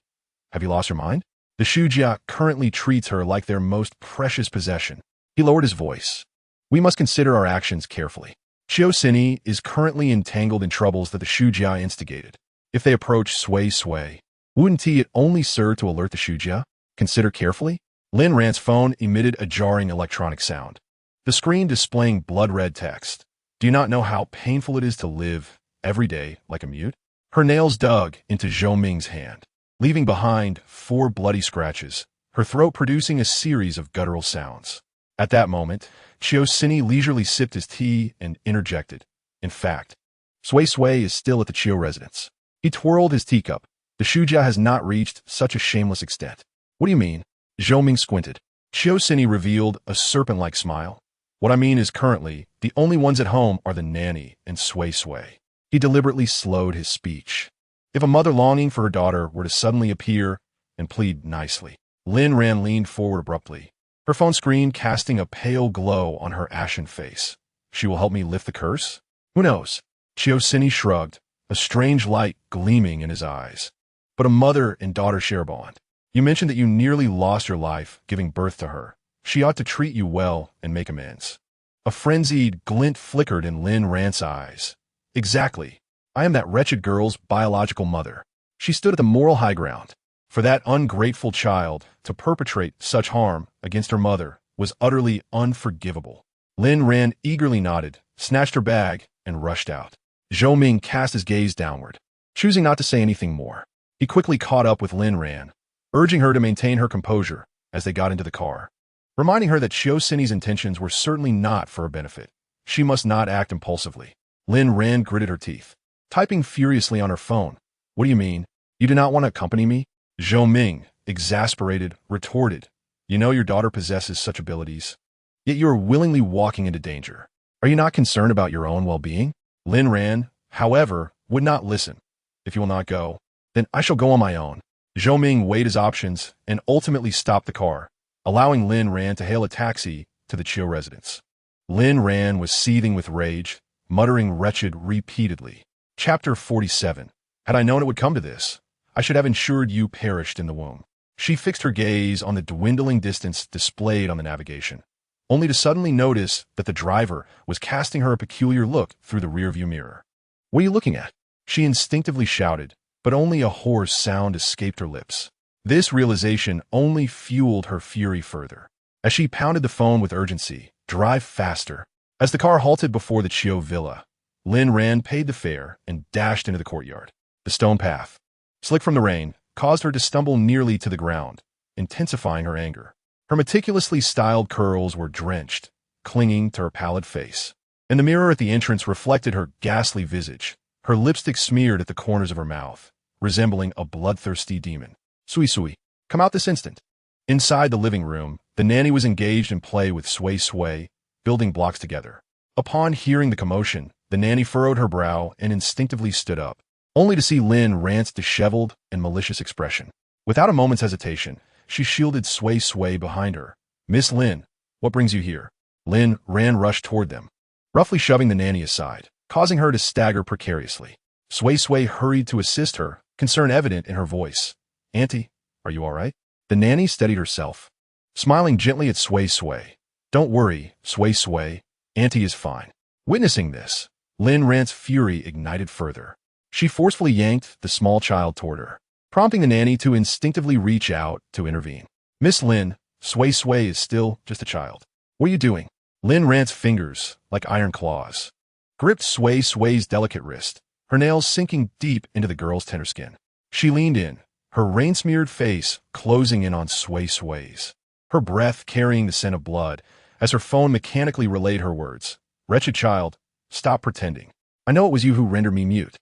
Have you lost your mind? The Shujia currently treats her like their most precious possession. He lowered his voice. We must consider our actions carefully. Suisui is currently entangled in troubles that the Shujia instigated. If they approach Sui Sui, wouldn't it only serve to alert the Shujia? Consider carefully. Lin Ran's phone emitted a jarring electronic sound, the screen displaying blood-red text. Do you not know how painful it is to live every day like a mute? Her nails dug into Zhou Ming's hand, leaving behind 4 bloody scratches, her throat producing a series of guttural sounds. At that moment, Suisui leisurely sipped his tea and interjected. In fact, Sui Sui is still at the Chiu residence. He twirled his teacup. The Shujia has not reached such a shameless extent. What do you mean? Zhou Ming squinted. Suisui revealed a serpent-like smile. What I mean is currently, the only ones at home are the nanny and Sui Sui. He deliberately slowed his speech. If a mother longing for her daughter were to suddenly appear and plead nicely, Lin Ran leaned forward abruptly, her phone screen casting a pale glow on her ashen face. She will help me lift the curse? Who knows? Suisui shrugged, a strange light gleaming in his eyes. But a mother and daughter share a bond. You mentioned that you nearly lost your life giving birth to her. She ought to treat you well and make amends. A frenzied glint flickered in Lin Rant's eyes. Exactly. I am that wretched girl's biological mother. She stood at the moral high ground. For that ungrateful child to perpetrate such harm against her mother was utterly unforgivable. Lin Ran eagerly nodded, snatched her bag, and rushed out. Zhou Ming cast his gaze downward, choosing not to say anything more. He quickly caught up with Lin Ran, urging her to maintain her composure as they got into the car, reminding her that Xiao Xinyi's intentions were certainly not for her benefit. She must not act impulsively. Lin Ran gritted her teeth, typing furiously on her phone. What do you mean? You do not want to accompany me? Zhou Ming, exasperated, retorted. You know your daughter possesses such abilities. Yet you are willingly walking into danger. Are you not concerned about your own well-being? Lin Ran, however, would not listen. If you will not go, then I shall go on my own. Zhou Ming weighed his options and ultimately stopped the car, allowing Lin Ran to hail a taxi to the Chiu residence. Lin Ran was seething with rage, muttering wretched repeatedly. Chapter 47. Had I known it would come to this, I should have ensured you perished in the womb. She fixed her gaze on the dwindling distance displayed on the navigation, only to suddenly notice that the driver was casting her a peculiar look through the rearview mirror. What are you looking at? She instinctively shouted, but only a hoarse sound escaped her lips. This realization only fueled her fury further. As she pounded the phone with urgency, drive faster. As the car halted before the Chiu villa, Lin Ran paid the fare and dashed into the courtyard. The stone path, slick from the rain, caused her to stumble nearly to the ground, intensifying her anger. Her meticulously styled curls were drenched, clinging to her pallid face, and the mirror at the entrance reflected her ghastly visage, her lipstick smeared at the corners of her mouth, resembling a bloodthirsty demon. Sui Sui, come out this instant. Inside the living room, the nanny was engaged in play with Sui Sui, building blocks together. Upon hearing the commotion, the nanny furrowed her brow and instinctively stood up, only to see Lin Rant's disheveled and malicious expression. Without a moment's hesitation, she shielded Sui Sui behind her. Miss Lin, what brings you here? Lin Ran rushed toward them, roughly shoving the nanny aside, causing her to stagger precariously. Sui Sui hurried to assist her, concern evident in her voice. Auntie, are you all right? The nanny steadied herself, smiling gently at Sui Sui. Don't worry, Sui Sui, Auntie is fine. Witnessing this, Lin Rant's fury ignited further. She forcefully yanked the small child toward her, prompting the nanny to instinctively reach out to intervene. Miss Lin, Sui Sui is still just a child. What are you doing? Lin Rant's fingers, like iron claws, gripped Sui Sui's delicate wrist, her nails sinking deep into the girl's tender skin. She leaned in, her rain-smeared face closing in on Sui Sui's, her breath carrying the scent of blood, as her phone mechanically relayed her words. Wretched child, stop pretending. I know it was you who rendered me mute.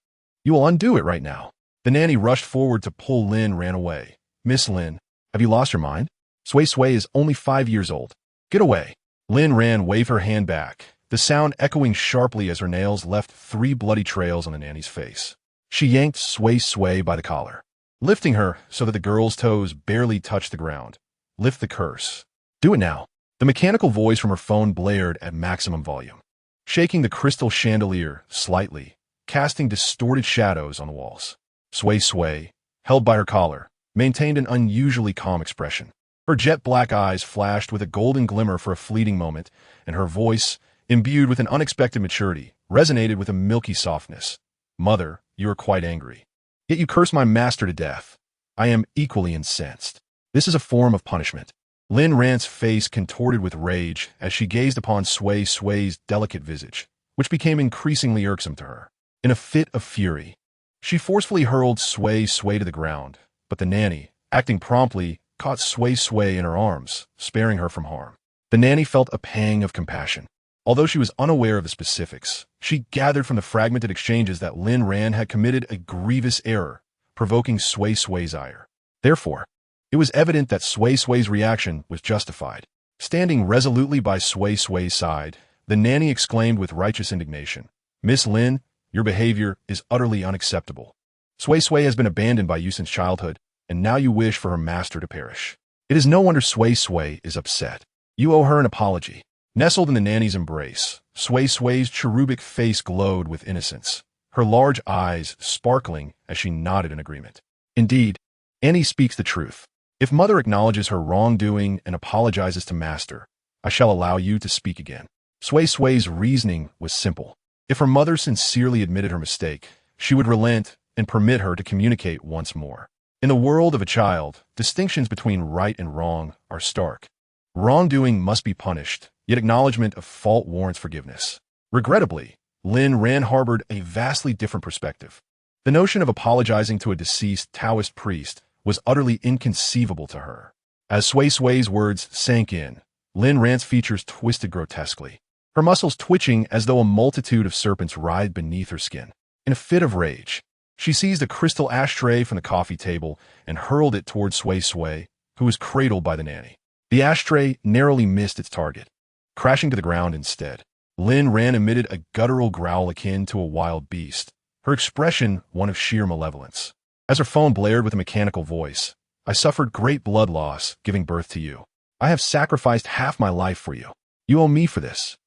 You will undo it right now. The nanny rushed forward to pull Lin Ran away. Miss Lin, have you lost your mind? Sui Sui is only 5 years old. Get away. Lin Ran waved her hand back, the sound echoing sharply as her nails left 3 bloody trails on the nanny's face. She yanked Sui Sui by the collar, lifting her so that the girl's toes barely touched the ground. Lift the curse. Do it now. The mechanical voice from her phone blared at maximum volume, shaking the crystal chandelier slightly, casting distorted shadows on the walls. Sui Sui, held by her collar, maintained an unusually calm expression. Her jet-black eyes flashed with a golden glimmer for a fleeting moment, and her voice, imbued with an unexpected maturity, resonated with a milky softness. Mother, you are quite angry. Yet you curse my master to death. I am equally incensed. This is a form of punishment. Lin Rant's face contorted with rage as she gazed upon Sui Sui's delicate visage, which became increasingly irksome to her. In a fit of fury, she forcefully hurled Sui Sui to the ground, but the nanny, acting promptly, caught Sui Sui in her arms, sparing her from harm. The nanny felt a pang of compassion. Although she was unaware of the specifics, she gathered from the fragmented exchanges that Lin Ran had committed a grievous error, provoking Sui Sui's ire. Therefore, it was evident that Sui Sui's reaction was justified. Standing resolutely by Sui Sui's side, the nanny exclaimed with righteous indignation, Miss Lin, your behavior is utterly unacceptable. Sui Sui has been abandoned by you since childhood, and now you wish for her master to perish. It is no wonder Sui Sui is upset. You owe her an apology. Nestled in the nanny's embrace, Sui Sui's cherubic face glowed with innocence. her large eyes sparkling as she nodded in agreement. Indeed, Annie speaks the truth. If Mother acknowledges her wrongdoing and apologizes to Master, I shall allow you to speak again. Sui Sui's reasoning was simple. If her mother sincerely admitted her mistake, she would relent and permit her to communicate once more. In the world of a child, distinctions between right and wrong are stark. Wrongdoing must be punished, yet acknowledgement of fault warrants forgiveness. Regrettably, Lin Ran harbored a vastly different perspective. The notion of apologizing to a deceased Taoist priest was utterly inconceivable to her. As Sui Sui's words sank in, Lin Ran's features twisted grotesquely, her muscles twitching as though a multitude of serpents writhed beneath her skin. In a fit of rage, she seized a crystal ashtray from the coffee table and hurled it toward Sui Sui, who was cradled by the nanny. The ashtray narrowly missed its target, crashing to the ground instead. Lin Ran emitted a guttural growl akin to a wild beast, her expression one of sheer malevolence. As her phone blared with a mechanical voice, I suffered great blood loss giving birth to you. I have sacrificed half my life for you. You owe me for this.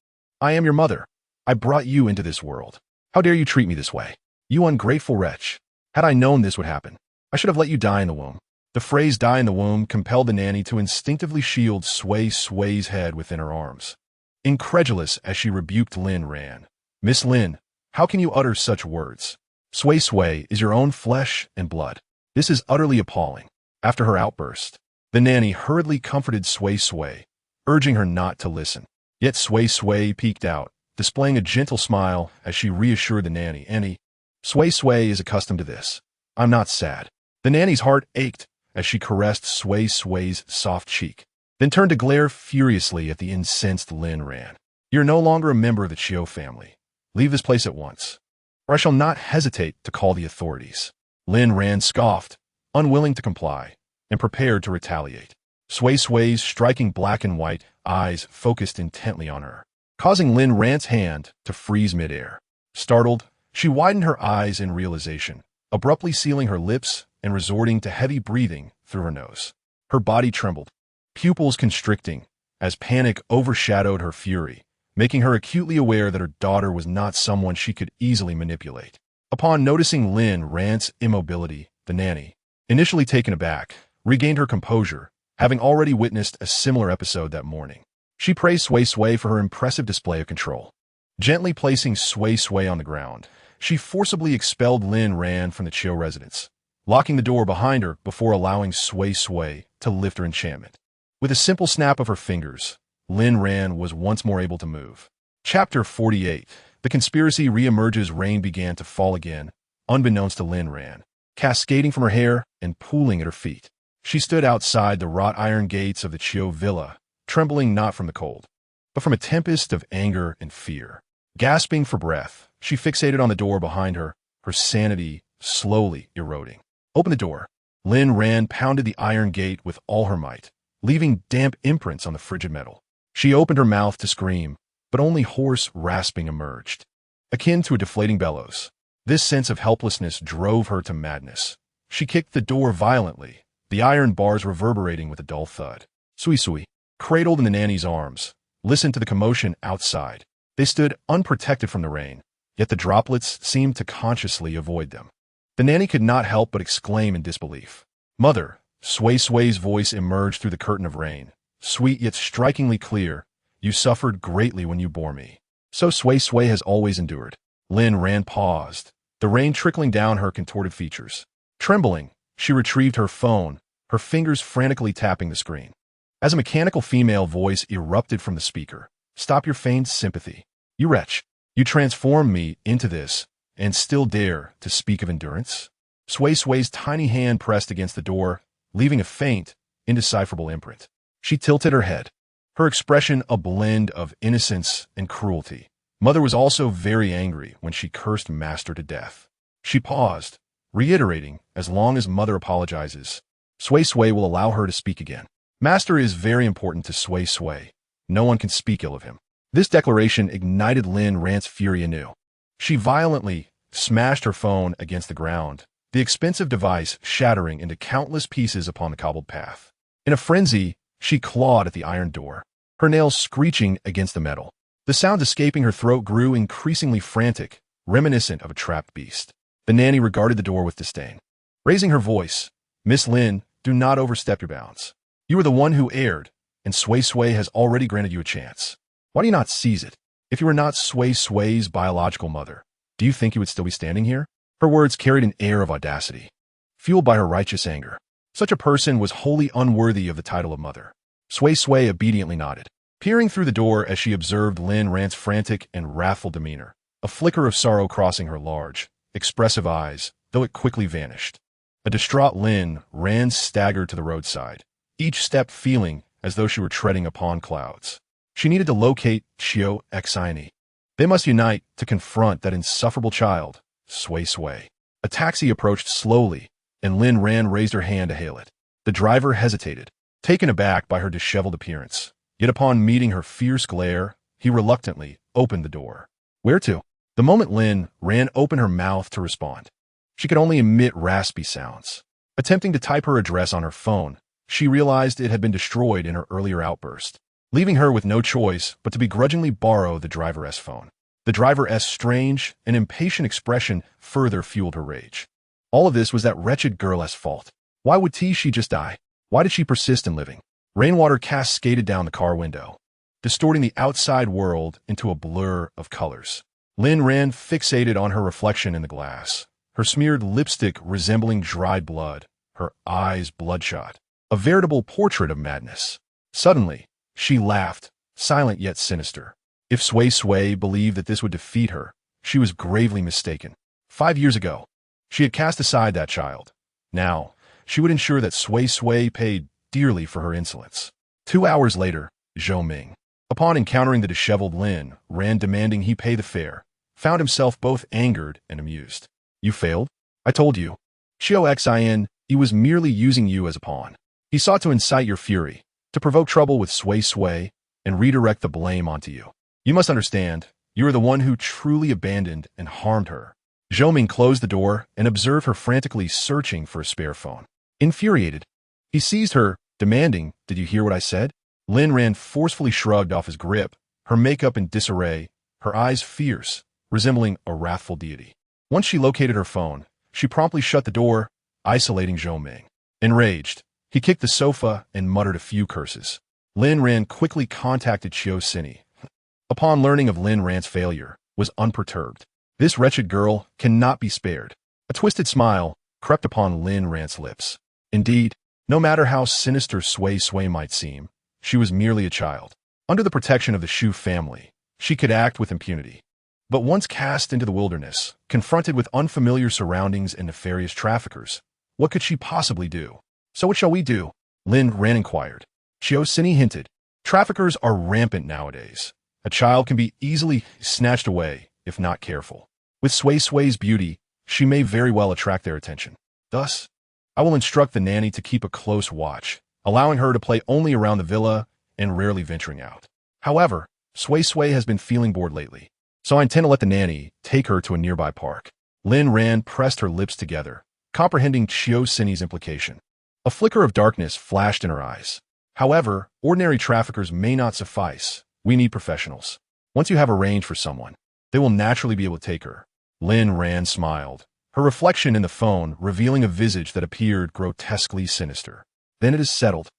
I am your mother. I brought you into this world. How dare you treat me this way? You ungrateful wretch. Had I known this would happen, I should have let you die in the womb. The phrase die in the womb compelled the nanny to instinctively shield Sui Sui's head within her arms. Incredulous as she rebuked Lin Ran. Miss Lin, how can you utter such words? Sui Sui is your own flesh and blood. This is utterly appalling. After her outburst, the nanny hurriedly comforted Sui Sui, urging her not to listen. Yet Sui Sui peeked out, displaying a gentle smile as she reassured the nanny. Annie, Sui Sui is accustomed to this. I'm not sad. The nanny's heart ached as she caressed Sui Sui's soft cheek, then turned to glare furiously at the incensed Lin Ran. You're no longer a member of the Chiu family. Leave this place at once, or I shall not hesitate to call the authorities. Lin Ran scoffed, unwilling to comply, and prepared to retaliate. Sui Sui's striking black and white eyes focused intently on her, causing Lin Ran's hand to freeze midair. Startled, she widened her eyes in realization, abruptly sealing her lips and resorting to heavy breathing through her nose. Her body trembled, pupils constricting, as panic overshadowed her fury, making her acutely aware that her daughter was not someone she could easily manipulate. Upon noticing Lin Ran's immobility, the nanny, initially taken aback, regained her composure, having already witnessed a similar episode that morning. She praised Sui Sui for her impressive display of control. Gently placing Sui Sui on the ground, she forcibly expelled Lin Ran from the Chiu residence, locking the door behind her before allowing Sui Sui to lift her enchantment. With a simple snap of her fingers, Lin Ran was once more able to move. Chapter 48. The conspiracy re-emerges. Rain began to fall again, unbeknownst to Lin Ran, cascading from her hair and pooling at her feet. She stood outside the wrought iron gates of the Chiu villa, trembling not from the cold, but from a tempest of anger and fear. Gasping for breath, she fixated on the door behind her, her sanity slowly eroding. Open the door. Lin Ran pounded the iron gate with all her might, leaving damp imprints on the frigid metal. She opened her mouth to scream, but only hoarse rasping emerged, akin to a deflating bellows. This sense of helplessness drove her to madness. She kicked the door violently, the iron bars reverberating with a dull thud. Suisui, cradled in the nanny's arms, listened to the commotion outside. They stood unprotected from the rain, yet the droplets seemed to consciously avoid them. The nanny could not help but exclaim in disbelief. Mother, Sui Sui's voice emerged through the curtain of rain, sweet yet strikingly clear. You suffered greatly when you bore me. So Sui Sui has always endured. Lin Ran paused, the rain trickling down her contorted features. Trembling, she retrieved her phone, her fingers frantically tapping the screen. As a mechanical female voice erupted from the speaker, stop your feigned sympathy. You wretch, you transformed me into this, and still dare to speak of endurance? Sui Sui's tiny hand pressed against the door, leaving a faint, indecipherable imprint. She tilted her head, her expression a blend of innocence and cruelty. Mother was also very angry when she cursed Master to death. She paused, reiterating, as long as Mother apologizes, Sui Sui will allow her to speak again. Master is very important to Sui Sui. No one can speak ill of him. This declaration ignited Lin Ran's fury anew. She violently smashed her phone against the ground, the expensive device shattering into countless pieces upon the cobbled path. In a frenzy, she clawed at the iron door, her nails screeching against the metal. The sounds escaping her throat grew increasingly frantic reminiscent of a trapped beast. The nanny regarded the door with disdain. Raising her voice, "Miss Lin, do not overstep your bounds. You are the one who erred, and Sui Sui has already granted you a chance. Why do you not seize it? If you were not Sui Sui's biological mother, do you think you would still be standing here?" Her words carried an air of audacity, fueled by her righteous anger. Such a person was wholly unworthy of the title of mother. Sui Sui obediently nodded, peering through the door as she observed Lin Ran's frantic and wrathful demeanor, a flicker of sorrow crossing her large, expressive eyes, though it quickly vanished. A distraught Lin Ran staggered to the roadside, each step feeling as though she were treading upon clouds. She needed to locate Xiao Xiani. They must unite to confront that insufferable child, Sui Sui. A taxi approached slowly, and Lin Ran raised her hand to hail it. The driver hesitated, taken aback by her disheveled appearance. Yet upon meeting her fierce glare, he reluctantly opened the door. Where to? The moment Lin Ran opened her mouth to respond, she could only emit raspy sounds. Attempting to type her address on her phone, she realized it had been destroyed in her earlier outburst, leaving her with no choice but to begrudgingly borrow the driver's phone. The driver's strange and impatient expression further fueled her rage. All of this was that wretched girl's fault. Why would she just die? Why did she persist in living? Rainwater cascaded down the car window, distorting the outside world into a blur of colors. Lin Ran fixated on her reflection in the glass, her smeared lipstick resembling dried blood, her eyes bloodshot, a veritable portrait of madness. Suddenly, she laughed, silent yet sinister. If Sui Sui believed that this would defeat her, she was gravely mistaken. 5 years ago, she had cast aside that child. Now, she would ensure that Sui Sui paid dearly for her insolence. 2 hours later, Zhou Ming, upon encountering the disheveled Lin Ran demanding he pay the fare, found himself both angered and amused. "You failed? I told you. Xiao Xin, he was merely using you as a pawn. He sought to incite your fury, to provoke trouble with Sui Sui, and redirect the blame onto you. You must understand, you are the one who truly abandoned and harmed her." Zhou Ming closed the door and observed her frantically searching for a spare phone. Infuriated, he seized her, demanding, "Did you hear what I said?" Lin Ran forcefully shrugged off his grip, her makeup in disarray, her eyes fierce, resembling a wrathful deity. Once she located her phone, she promptly shut the door, isolating Zhou Ming. Enraged, he kicked the sofa and muttered a few curses. Lin Ran quickly contacted Suisui. Upon learning of Lin Ran's failure, was unperturbed. This wretched girl cannot be spared. A twisted smile crept upon Lin Ran's lips. Indeed, no matter how sinister Sui Sui might seem, she was merely a child. Under the protection of the Shu family, she could act with impunity. But once cast into the wilderness, confronted with unfamiliar surroundings and nefarious traffickers, what could she possibly do? "So what shall we do?" Lin Ran inquired. Suisui hinted. "Traffickers are rampant nowadays. A child can be easily snatched away, if not careful. With Sui Sui's beauty, she may very well attract their attention. Thus, I will instruct the nanny to keep a close watch, allowing her to play only around the villa and rarely venturing out. However, Sui Sui has been feeling bored lately, so I intend to let the nanny take her to a nearby park." Lin Ran pressed her lips together, comprehending Suisui's implication. A flicker of darkness flashed in her eyes. "However, ordinary traffickers may not suffice. We need professionals. Once you have arranged for someone, they will naturally be able to take her." Lin Ran smiled, her reflection in the phone revealing a visage that appeared grotesquely sinister. "Then it is settled."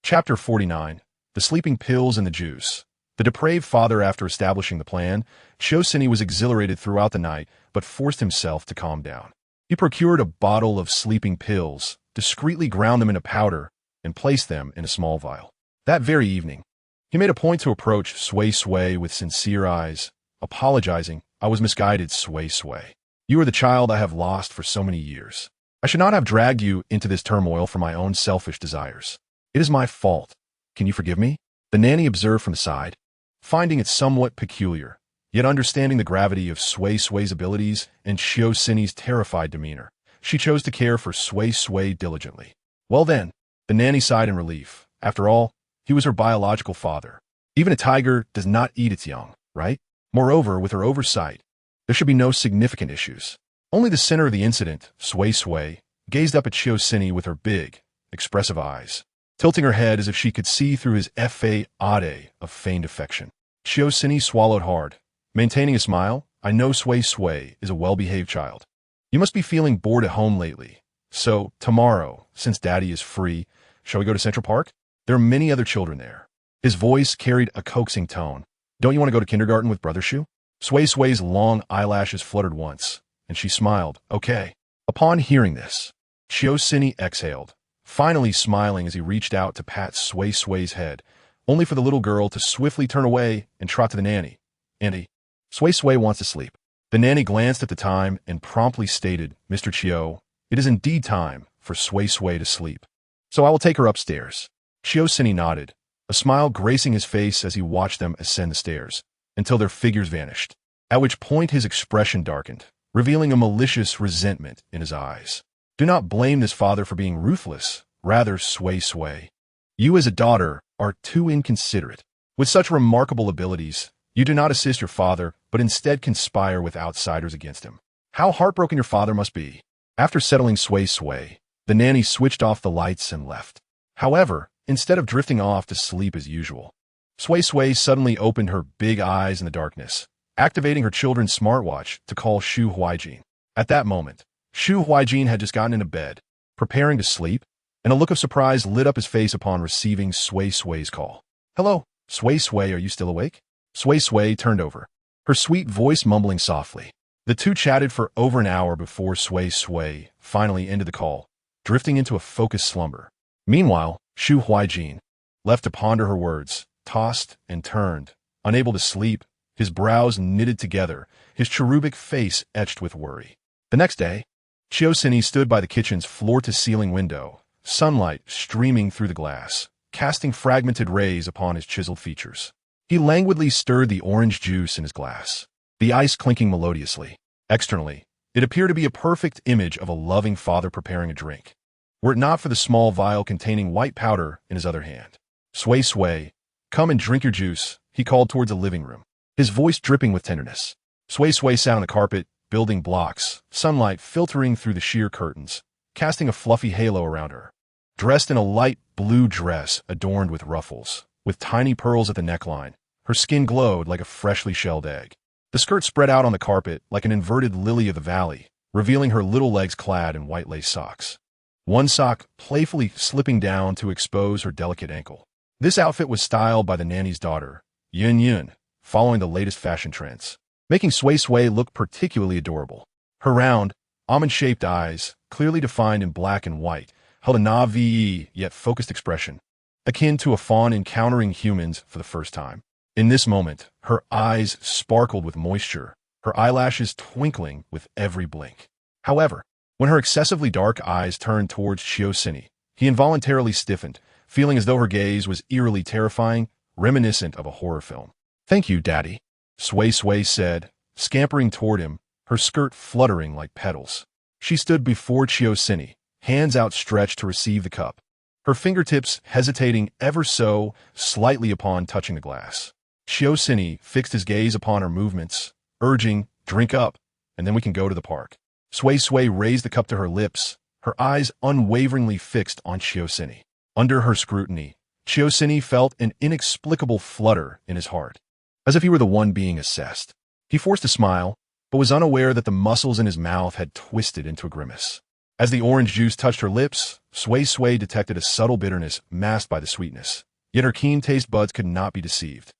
Chapter 49, The Sleeping Pills and the Juice. The depraved father, after establishing the plan, Suisui was exhilarated throughout the night, but forced himself to calm down. He procured a bottle of sleeping pills, discreetly ground them into powder, and placed them in a small vial. That very evening, he made a point to approach Sui Sui with sincere eyes, apologizing. "I was misguided, Sui Sui. You are the child I have lost for so many years. I should not have dragged you into this turmoil for my own selfish desires. It is my fault. Can you forgive me?" The nanny observed from the side, finding it somewhat peculiar, yet understanding the gravity of Sui Sui's abilities and Suisui's terrified demeanor. She chose to care for Sui Sui diligently. "Well then," the nanny sighed in relief. After all, he was her biological father. Even a tiger does not eat its young, right? Moreover, with her oversight, there should be no significant issues. Only the center of the incident, Sui Sui, gazed up at Suisui with her big, expressive eyes, tilting her head as if she could see through his facade of feigned affection. Suisui swallowed hard, maintaining a smile, I know Sui Sui is a well-behaved child. You must be feeling bored at home lately. So, tomorrow, since Daddy is free, shall we go to Central Park? There are many other children there. His voice carried a coaxing tone. Don't you want to go to kindergarten with Brother Shu? Sui Sui's long eyelashes fluttered once, and she smiled. Okay. Upon hearing this, Suisui exhaled, finally smiling as he reached out to pat Sui Sui's head, only for the little girl to swiftly turn away and trot to the nanny. Auntie, Sui Sui wants to sleep. The nanny glanced at the time and promptly stated, Mr. Chio, it is indeed time for Sui Sui to sleep. So I will take her upstairs. Suisui nodded, a smile gracing his face as he watched them ascend the stairs, until their figures vanished, at which point his expression darkened, revealing a malicious resentment in his eyes. Do not blame this father for being ruthless, rather Sui Sui. You as a daughter are too inconsiderate. With such remarkable abilities, you do not assist your father, but instead conspire with outsiders against him. How heartbroken your father must be. After settling Sui Sui, the nanny switched off the lights and left. However, instead of drifting off to sleep as usual, Sui Sui suddenly opened her big eyes in the darkness, activating her children's smartwatch to call Shu Huijin. At that moment, Shu Huijin had just gotten into bed, preparing to sleep, and a look of surprise lit up his face upon receiving Sui Sui's call. Hello, Sui Sui, are you still awake? Sui Sui turned over, her sweet voice mumbling softly. The two chatted for over an hour before Sui Sui finally ended the call, drifting into a focused slumber. Meanwhile, Shu Huijin, left to ponder her words, tossed and turned, unable to sleep, his brows knitted together, his cherubic face etched with worry. The next day, Suisui stood by the kitchen's floor-to-ceiling window, sunlight streaming through the glass, casting fragmented rays upon his chiseled features. He languidly stirred the orange juice in his glass, the ice clinking melodiously. Externally, it appeared to be a perfect image of a loving father preparing a drink, were it not for the small vial containing white powder in his other hand. Sui Sui, come and drink your juice, he called towards the living room, his voice dripping with tenderness. Sui Sui sat on the carpet, building blocks, sunlight filtering through the sheer curtains, casting a fluffy halo around her. Dressed in a light blue dress adorned with ruffles, with tiny pearls at the neckline, her skin glowed like a freshly shelled egg. The skirt spread out on the carpet like an inverted lily of the valley, revealing her little legs clad in white lace socks. One sock playfully slipping down to expose her delicate ankle. This outfit was styled by the nanny's daughter, Yun Yun, following the latest fashion trends, making Sui Sui look particularly adorable. Her round, almond-shaped eyes, clearly defined in black and white, held a naive yet focused expression, akin to a fawn encountering humans for the first time. In this moment, her eyes sparkled with moisture, her eyelashes twinkling with every blink. However, when her excessively dark eyes turned towards Suisui, he involuntarily stiffened, feeling as though her gaze was eerily terrifying, reminiscent of a horror film. Thank you, Daddy, Sui Sui said, scampering toward him, her skirt fluttering like petals. She stood before Suisui, hands outstretched to receive the cup, her fingertips hesitating ever so slightly upon touching the glass. Suisui fixed his gaze upon her movements, urging, drink up, and then we can go to the park. Sui Sui raised the cup to her lips, her eyes unwaveringly fixed on Suisui. Under her scrutiny, Suisui felt an inexplicable flutter in his heart, as if he were the one being assessed. He forced a smile, but was unaware that the muscles in his mouth had twisted into a grimace. As the orange juice touched her lips, Sui Sui detected a subtle bitterness masked by the sweetness, yet her keen taste buds could not be deceived.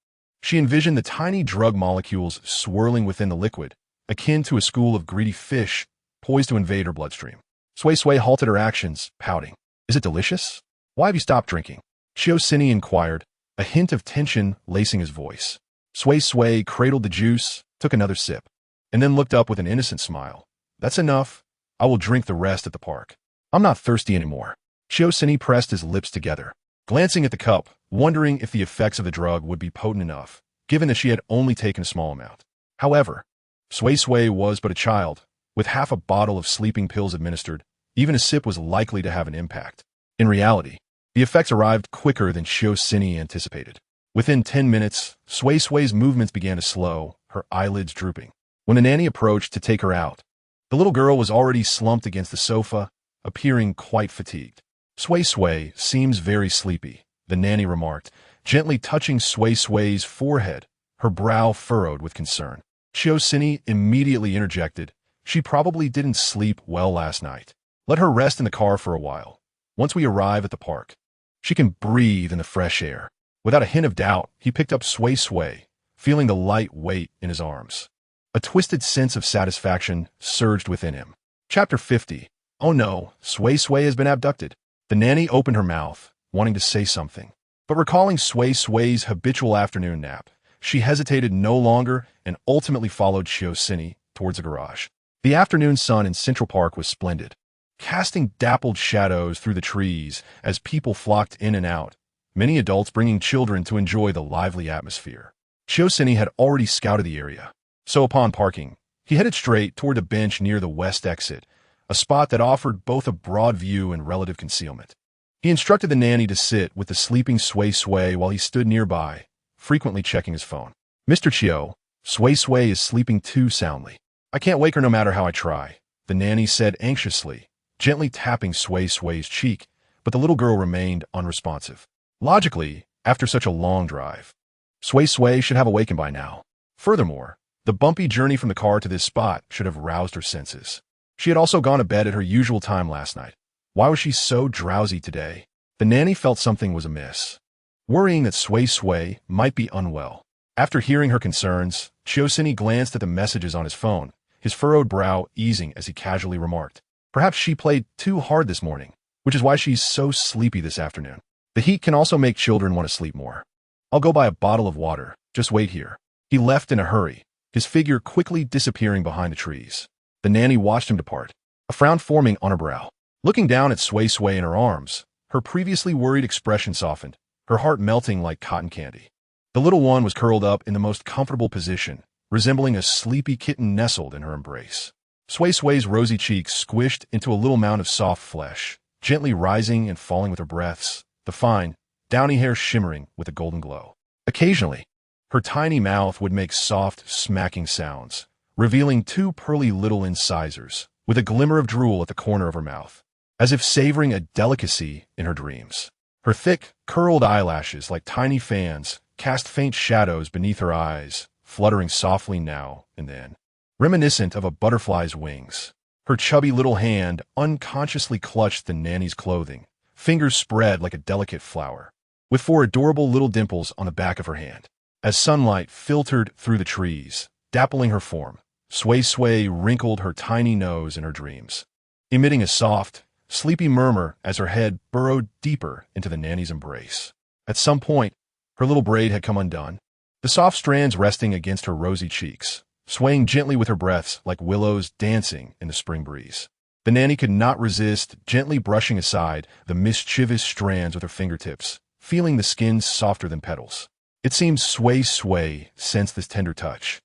She envisioned the tiny drug molecules swirling within the liquid, akin to a school of greedy fish poised to invade her bloodstream. Sui Sui halted her actions, pouting. Is it delicious? Why have you stopped drinking? Suisui inquired, a hint of tension lacing his voice. Sui Sui cradled the juice, took another sip, and then looked up with an innocent smile. That's enough. I will drink the rest at the park. I'm not thirsty anymore. Suisui pressed his lips together, glancing at the cup, wondering if the effects of the drug would be potent enough, given that she had only taken a small amount. However, Sui Sui was but a child. With half a bottle of sleeping pills administered, even a sip was likely to have an impact. In reality, the effects arrived quicker than Suisui anticipated. Within 10 minutes, Sui Sui's movements began to slow, her eyelids drooping. When the nanny approached to take her out, the little girl was already slumped against the sofa, appearing quite fatigued. Sui Sui seems very sleepy, the nanny remarked, gently touching Sui Sui's forehead, her brow furrowed with concern. Suisui immediately interjected. She probably didn't sleep well last night. Let her rest in the car for a while. Once we arrive at the park, she can breathe in the fresh air. Without a hint of doubt, he picked up Sui Sui, feeling the light weight in his arms. A twisted sense of satisfaction surged within him. Chapter 50. Oh no, Sui Sui has been abducted. The nanny opened her mouth, wanting to say something. But recalling Sui Sui's habitual afternoon nap, she hesitated no longer and ultimately followed Suisui towards the garage. The afternoon sun in Central Park was splendid, casting dappled shadows through the trees as people flocked in and out, many adults bringing children to enjoy the lively atmosphere. Suisui had already scouted the area, so upon parking, he headed straight toward a bench near the west exit, a spot that offered both a broad view and relative concealment. He instructed the nanny to sit with the sleeping Sui Sui while he stood nearby, frequently checking his phone. Mr. Chio, Sui Sui is sleeping too soundly. I can't wake her no matter how I try, the nanny said anxiously, gently tapping Sui Sui's cheek, but the little girl remained unresponsive. Logically, after such a long drive, Sui Sui should have awakened by now. Furthermore, the bumpy journey from the car to this spot should have roused her senses. She had also gone to bed at her usual time last night. Why was she so drowsy today? The nanny felt something was amiss, worrying that Sui Sui might be unwell. After hearing her concerns, Suisui glanced at the messages on his phone, his furrowed brow easing as he casually remarked, "Perhaps she played too hard this morning, which is why she's so sleepy this afternoon. The heat can also make children want to sleep more. I'll go buy a bottle of water. Just wait here." He left in a hurry, his figure quickly disappearing behind the trees. The nanny watched him depart, a frown forming on her brow. Looking down at Sui Sui in her arms, her previously worried expression softened, her heart melting like cotton candy. The little one was curled up in the most comfortable position, resembling a sleepy kitten nestled in her embrace. Sui Sui's rosy cheeks squished into a little mound of soft flesh, gently rising and falling with her breaths, the fine, downy hair shimmering with a golden glow. Occasionally, her tiny mouth would make soft, smacking sounds, revealing two pearly little incisors, with a glimmer of drool at the corner of her mouth, as if savoring a delicacy in her dreams. Her thick, curled eyelashes, like tiny fans, cast faint shadows beneath her eyes, fluttering softly now and then, reminiscent of a butterfly's wings. Her chubby little hand unconsciously clutched the nanny's clothing, fingers spread like a delicate flower, with four adorable little dimples on the back of her hand. As sunlight filtered through the trees, dappling her form, Sui Sui wrinkled her tiny nose in her dreams, emitting a soft, sleepy murmur as her head burrowed deeper into the nanny's embrace. At some point, her little braid had come undone, the soft strands resting against her rosy cheeks, swaying gently with her breaths like willows dancing in the spring breeze. The nanny could not resist gently brushing aside the mischievous strands with her fingertips, feeling the skin softer than petals. It seemed Sui Sui sensed this tender touch,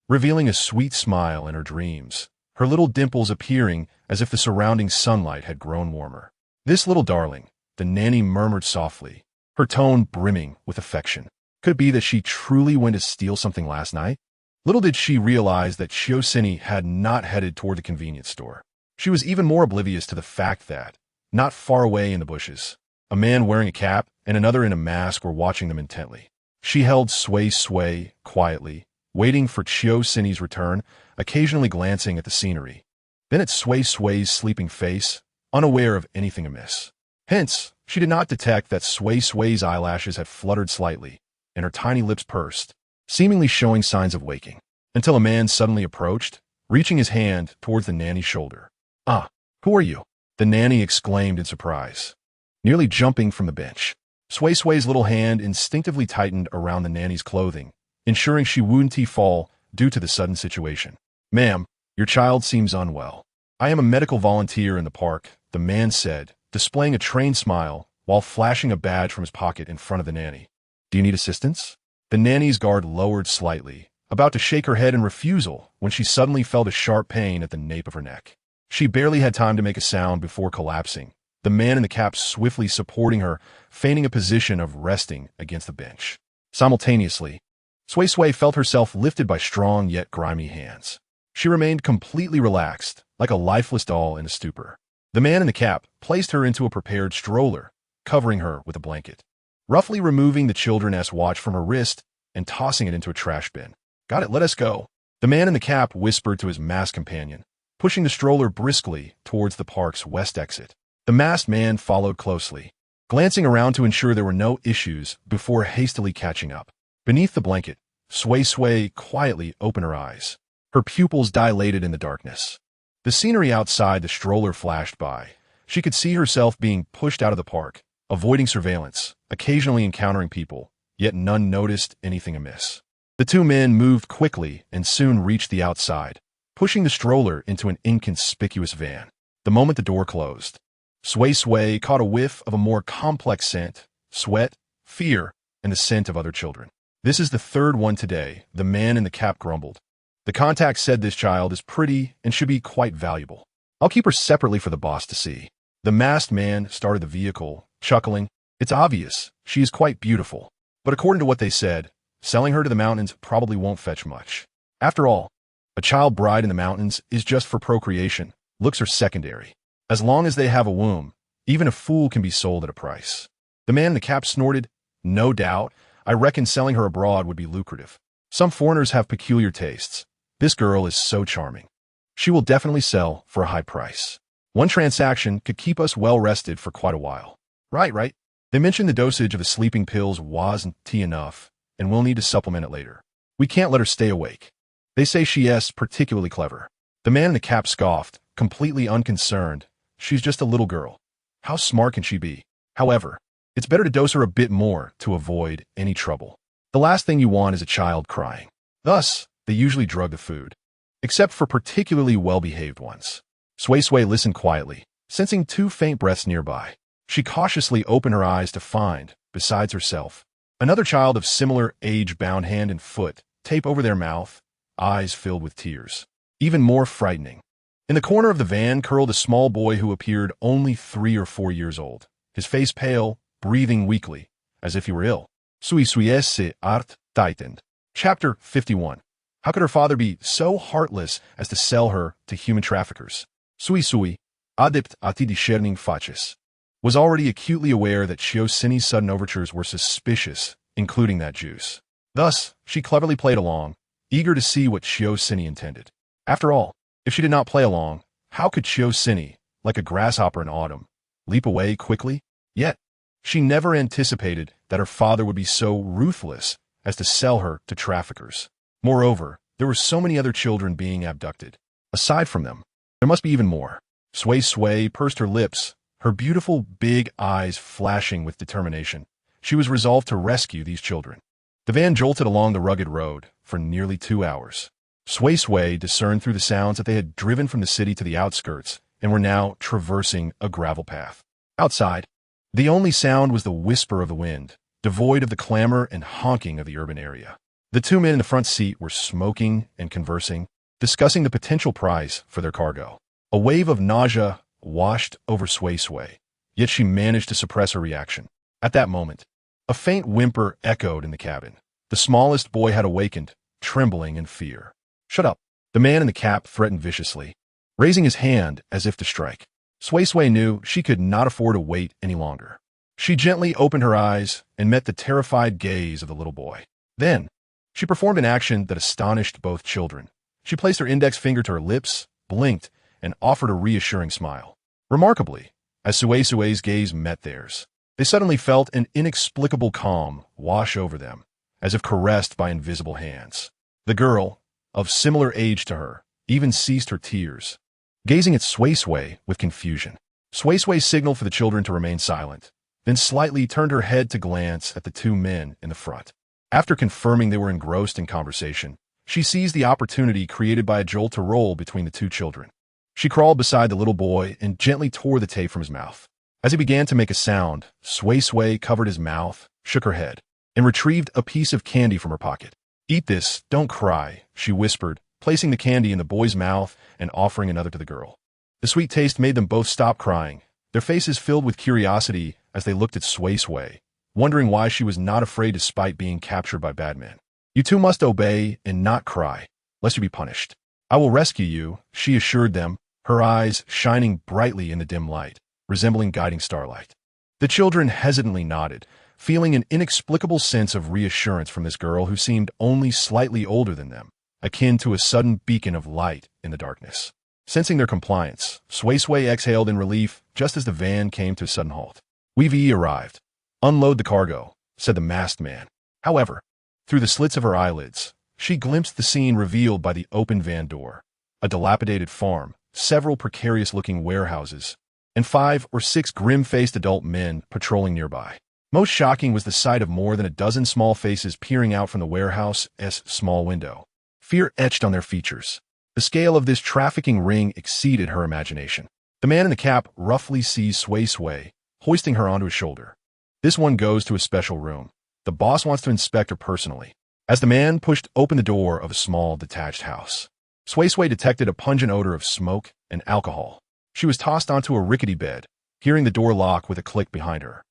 revealing a sweet smile in her dreams, her little dimples appearing as if the surrounding sunlight had grown warmer. "This little darling," the nanny murmured softly, her tone brimming with affection. Could it be that she truly went to steal something last night? Little did she realize that Suisui had not headed toward the convenience store. She was even more oblivious to the fact that, not far away in the bushes, a man wearing a cap and another in a mask were watching them intently. She held Sui Sui quietly, waiting for Suisui's return, occasionally glancing at the scenery, then at Sui Sui's sleeping face, unaware of anything amiss. Hence, she did not detect that Sui Sui's eyelashes had fluttered slightly, and her tiny lips pursed, seemingly showing signs of waking, until a man suddenly approached, reaching his hand towards the nanny's shoulder. "Ah, who are you?" the nanny exclaimed in surprise, nearly jumping from the bench. Sui Sui's little hand instinctively tightened around the nanny's clothing, ensuring she wouldn't fall due to the sudden situation. "Ma'am, your child seems unwell. I am a medical volunteer in the park," the man said, displaying a trained smile while flashing a badge from his pocket in front of the nanny. "Do you need assistance?" The nanny's guard lowered slightly, about to shake her head in refusal when she suddenly felt a sharp pain at the nape of her neck. She barely had time to make a sound before collapsing, the man in the cap swiftly supporting her, feigning a position of resting against the bench. Simultaneously, Sui Sui felt herself lifted by strong yet grimy hands. She remained completely relaxed, like a lifeless doll in a stupor. The man in the cap placed her into a prepared stroller, covering her with a blanket, roughly removing the children's watch from her wrist and tossing it into a trash bin. "Got it, let us go." The man in the cap whispered to his masked companion, pushing the stroller briskly towards the park's west exit. The masked man followed closely, glancing around to ensure there were no issues before hastily catching up. Beneath the blanket, Suisui quietly opened her eyes. Her pupils dilated in the darkness. The scenery outside the stroller flashed by. She could see herself being pushed out of the park, avoiding surveillance, occasionally encountering people, yet none noticed anything amiss. The two men moved quickly and soon reached the outside, pushing the stroller into an inconspicuous van. The moment the door closed, Suisui caught a whiff of a more complex scent: sweat, fear, and the scent of other children. "This is the third one today," the man in the cap grumbled. "The contact said this child is pretty and should be quite valuable. I'll keep her separately for the boss to see." The masked man started the vehicle, chuckling. "It's obvious she is quite beautiful, but according to what they said, selling her to the mountains probably won't fetch much. After all, a child bride in the mountains is just for procreation. Looks are secondary. As long as they have a womb, even a fool can be sold at a price." The man in the cap snorted. "No doubt. I reckon selling her abroad would be lucrative. Some foreigners have peculiar tastes. This girl is so charming. She will definitely sell for a high price. One transaction could keep us well rested for quite a while." Right. They mentioned the dosage of the sleeping pills wasn't enough, and we'll need to supplement it later. We can't let her stay awake. They say she is particularly clever." The man in the cap scoffed, completely unconcerned. "She's just a little girl. How smart can she be? However, it's better to dose her a bit more to avoid any trouble. The last thing you want is a child crying." Thus, they usually drug the food, except for particularly well-behaved ones. Suisui listened quietly, sensing two faint breaths nearby. She cautiously opened her eyes to find, besides herself, another child of similar age bound hand and foot, tape over their mouth, eyes filled with tears. Even more frightening, in the corner of the van curled a small boy who appeared only 3 or 4 years old, his face pale, breathing weakly, as if he were ill. Suisui's art tightened. Chapter 51. How could her father be so heartless as to sell her to human traffickers? Suisui, adept ati discerning faces, was already acutely aware that Suisini's sudden overtures were suspicious, including that juice. Thus, she cleverly played along, eager to see what Suisini intended. After all, if she did not play along, how could Suisini, like a grasshopper in autumn, leap away quickly? Yet, she never anticipated that her father would be so ruthless as to sell her to traffickers. Moreover, there were so many other children being abducted. Aside from them, there must be even more. Suisui pursed her lips, her beautiful big eyes flashing with determination. She was resolved to rescue these children. The van jolted along the rugged road for nearly 2 hours. Suisui discerned through the sounds that they had driven from the city to the outskirts and were now traversing a gravel path. Outside, the only sound was the whisper of the wind, devoid of the clamor and honking of the urban area. The two men in the front seat were smoking and conversing, discussing the potential price for their cargo. A wave of nausea washed over Suisui, yet she managed to suppress her reaction. At that moment, a faint whimper echoed in the cabin. The smallest boy had awakened, trembling in fear. "Shut up," the man in the cap threatened viciously, raising his hand as if to strike. Suisui knew she could not afford to wait any longer. She gently opened her eyes and met the terrified gaze of the little boy. Then, she performed an action that astonished both children. She placed her index finger to her lips, blinked, and offered a reassuring smile. Remarkably, as Suisui's gaze met theirs, they suddenly felt an inexplicable calm wash over them, as if caressed by invisible hands. The girl, of similar age to her, even ceased her tears, gazing at Suisui with confusion. Suisui signaled for the children to remain silent, then slightly turned her head to glance at the two men in the front. After confirming they were engrossed in conversation, she seized the opportunity created by a jolt to roll between the two children. She crawled beside the little boy and gently tore the tape from his mouth. As he began to make a sound, Suisui covered his mouth, shook her head, and retrieved a piece of candy from her pocket. "Eat this, don't cry," she whispered, placing the candy in the boy's mouth and offering another to the girl. The sweet taste made them both stop crying, their faces filled with curiosity as they looked at Suisui, wondering why she was not afraid despite being captured by bad men. "You two must obey and not cry, lest you be punished. I will rescue you," she assured them, her eyes shining brightly in the dim light, resembling guiding starlight. The children hesitantly nodded, feeling an inexplicable sense of reassurance from this girl who seemed only slightly older than them, akin to a sudden beacon of light in the darkness. Sensing their compliance, Suisui exhaled in relief just as the van came to a sudden halt. "We've arrived. Unload the cargo," said the masked man. However, through the slits of her eyelids, she glimpsed the scene revealed by the open van door. A dilapidated farm, several precarious-looking warehouses, and 5 or 6 grim-faced adult men patrolling nearby. Most shocking was the sight of more than a dozen small faces peering out from the warehouse's small window. Fear etched on their features. The scale of this trafficking ring exceeded her imagination. The man in the cap roughly seized Suisui, hoisting her onto his shoulder. "This one goes to a special room. The boss wants to inspect her personally." As the man pushed open the door of a small, detached house, Suisui detected a pungent odor of smoke and alcohol. She was tossed onto a rickety bed, hearing the door lock with a click behind her.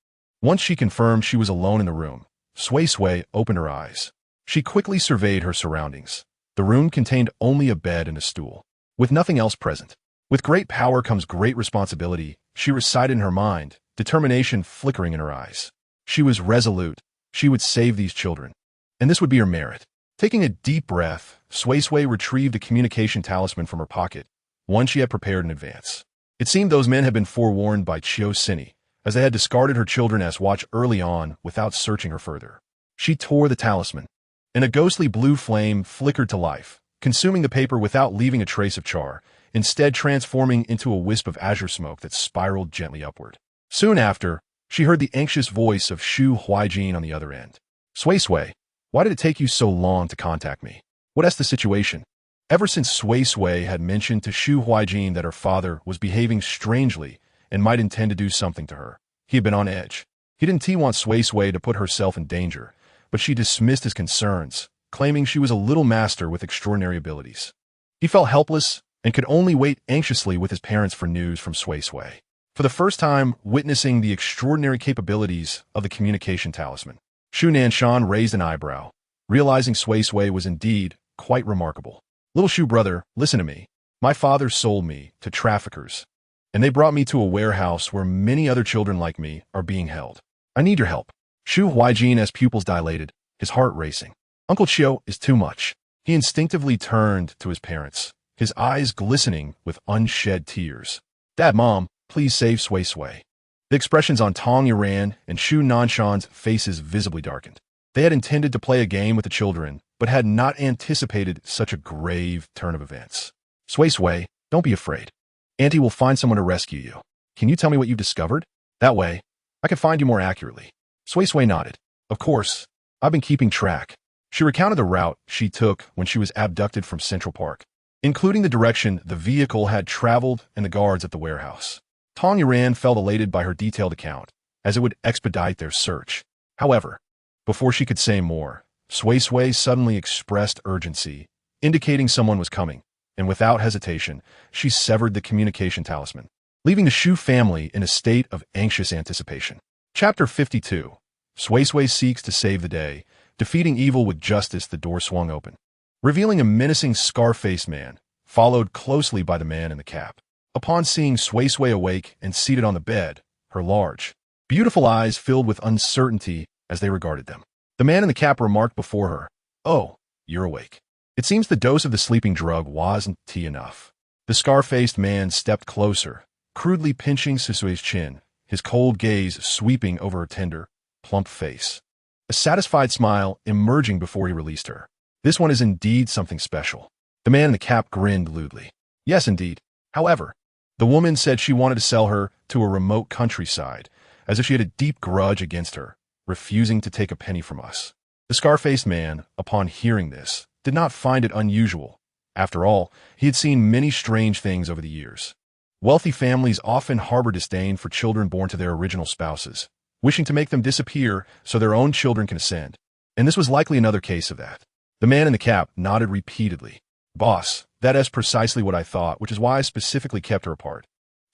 Once she confirmed she was alone in the room, Suisui opened her eyes. She quickly surveyed her surroundings. The room contained only a bed and a stool, with nothing else present. "With great power comes great responsibility," she recited in her mind, determination flickering in her eyes. She was resolute. She would save these children, and this would be her merit. Taking a deep breath, Suisui retrieved a communication talisman from her pocket, one she had prepared in advance. It seemed those men had been forewarned by Suisui, as they had discarded her children as watch early on without searching her further. She tore the talisman, and a ghostly blue flame flickered to life, consuming the paper without leaving a trace of char, instead transforming into a wisp of azure smoke that spiraled gently upward. Soon after, she heard the anxious voice of Shu Huijin on the other end. "Suisui, why did it take you so long to contact me? What's the situation?" Ever since Suisui had mentioned to Shu Huijin that her father was behaving strangely and might intend to do something to her, he had been on edge. He didn't want Suisui to put herself in danger, but she dismissed his concerns, claiming she was a little master with extraordinary abilities. He felt helpless and could only wait anxiously with his parents for news from Suisui. For the first time, witnessing the extraordinary capabilities of the communication talisman, Shu Nanshan raised an eyebrow, realizing Suisui was indeed quite remarkable. "Little Shu brother, listen to me. My father sold me to traffickers, and they brought me to a warehouse where many other children like me are being held. I need your help." Shu Huijin's pupils dilated, his heart racing. Uncle Chio is too much. He instinctively turned to his parents, his eyes glistening with unshed tears. "Dad, Mom, please save Suisui." The expressions on Tong Yuran and Shu Nanshan's faces visibly darkened. They had intended to play a game with the children, but had not anticipated such a grave turn of events. "Suisui, don't be afraid. Auntie will find someone to rescue you. Can you tell me what you've discovered? That way, I can find you more accurately." Suisui nodded. "Of course, I've been keeping track." She recounted the route she took when she was abducted from Central Park, including the direction the vehicle had traveled and the guards at the warehouse. Tong Yuran felt elated by her detailed account, as it would expedite their search. However, before she could say more, Suisui suddenly expressed urgency, indicating someone was coming, and without hesitation, she severed the communication talisman, leaving the Shu family in a state of anxious anticipation. Chapter 52. Suisui seeks to save the day. Defeating evil with justice. The door swung open, revealing a menacing scar-faced man, followed closely by the man in the cap. Upon seeing Suisui awake and seated on the bed, her large, beautiful eyes filled with uncertainty as they regarded them. The man in the cap remarked before her, "Oh, you're awake. It seems the dose of the sleeping drug wasn't enough." The scar-faced man stepped closer, crudely pinching Suisui's chin, his cold gaze sweeping over her tender, plump face. A satisfied smile emerging before he released her. "This one is indeed something special." The man in the cap grinned lewdly. "Yes, indeed. However, the woman said she wanted to sell her to a remote countryside, as if she had a deep grudge against her, refusing to take a penny from us." The scar-faced man, upon hearing this, did not find it unusual. After all, he had seen many strange things over the years. Wealthy families often harbor disdain for children born to their original spouses, wishing to make them disappear so their own children can ascend. And this was likely another case of that. The man in the cap nodded repeatedly. "Boss, that is precisely what I thought, which is why I specifically kept her apart."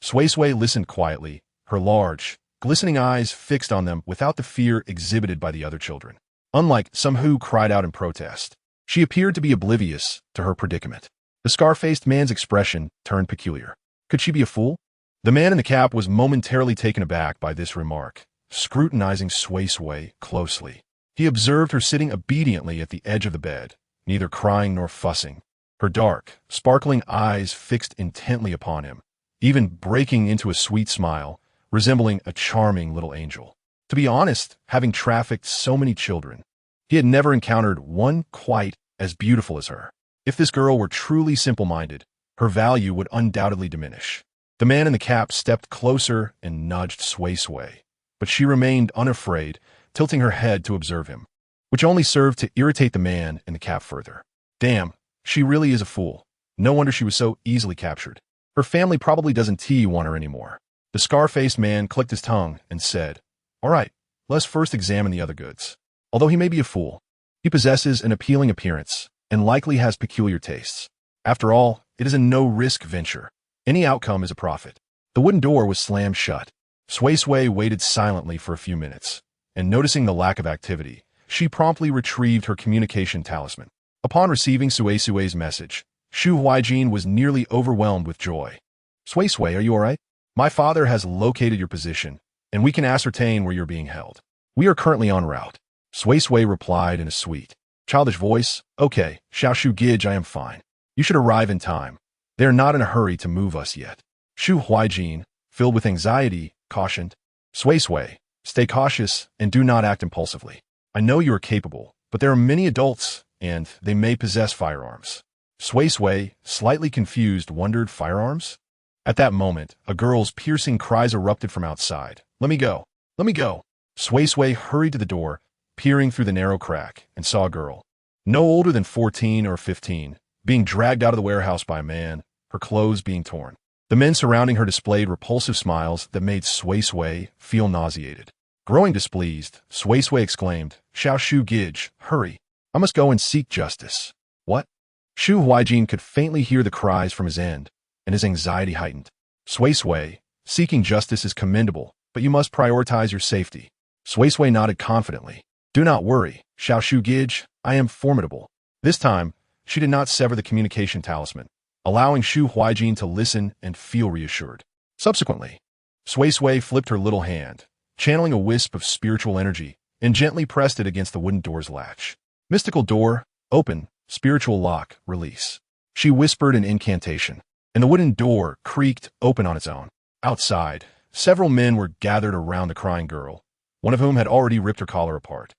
Suisui listened quietly, her large, glistening eyes fixed on them without the fear exhibited by the other children. Unlike some who cried out in protest, she appeared to be oblivious to her predicament. The scar-faced man's expression turned peculiar. Could she be a fool? The man in the cap was momentarily taken aback by this remark, scrutinizing Suisui closely. He observed her sitting obediently at the edge of the bed, neither crying nor fussing. Her dark, sparkling eyes fixed intently upon him, even breaking into a sweet smile, resembling a charming little angel. To be honest, having trafficked so many children, he had never encountered one quite as beautiful as her. If this girl were truly simple-minded, her value would undoubtedly diminish. The man in the cap stepped closer and nudged Sui Sui, but she remained unafraid, tilting her head to observe him, which only served to irritate the man in the cap further. Damn, she really is a fool. No wonder she was so easily captured. Her family probably doesn't want her anymore. The scar-faced man clicked his tongue and said, "All right, let's first examine the other goods. Although he may be a fool, he possesses an appealing appearance and likely has peculiar tastes. After all, it is a no-risk venture. Any outcome is a profit." The wooden door was slammed shut. Sui Sui waited silently for a few minutes, and noticing the lack of activity, she promptly retrieved her communication talisman. Upon receiving Sui Sui's message, Shu Huijin was nearly overwhelmed with joy. "Sui Sui, are you all right? My father has located your position, and we can ascertain where you're being held. We are currently en route." Sui Sui replied in a sweet, childish voice, "Okay, Xiao Shu Gij, I am fine. You should arrive in time. They are not in a hurry to move us yet." Shu Huijin, filled with anxiety, cautioned, "Sui Sui, stay cautious and do not act impulsively. I know you are capable, but there are many adults, and they may possess firearms." Sui Sui, slightly confused, wondered, firearms? At that moment, a girl's piercing cries erupted from outside. "Let me go! Let me go!" Sui Sui hurried to the door, peering through the narrow crack, and saw a girl, no older than 14 or 15, being dragged out of the warehouse by a man, her clothes being torn. The men surrounding her displayed repulsive smiles that made Sui Sui feel nauseated. Growing displeased, Sui Sui exclaimed, "Xiao Shu Gij, hurry! I must go and seek justice." "What?" Shu Huijin could faintly hear the cries from his end, and his anxiety heightened. "Sui Sui, seeking justice is commendable, but you must prioritize your safety." Sui Sui nodded confidently. "Do not worry, Xiao Shu Gij, I am formidable." This time, she did not sever the communication talisman, allowing Shu Huijin to listen and feel reassured. Subsequently, Sui Sui flipped her little hand, channeling a wisp of spiritual energy, and gently pressed it against the wooden door's latch. "Mystical door, open, spiritual lock, release." She whispered an incantation, and the wooden door creaked open on its own. Outside, several men were gathered around the crying girl, one of whom had already ripped her collar apart,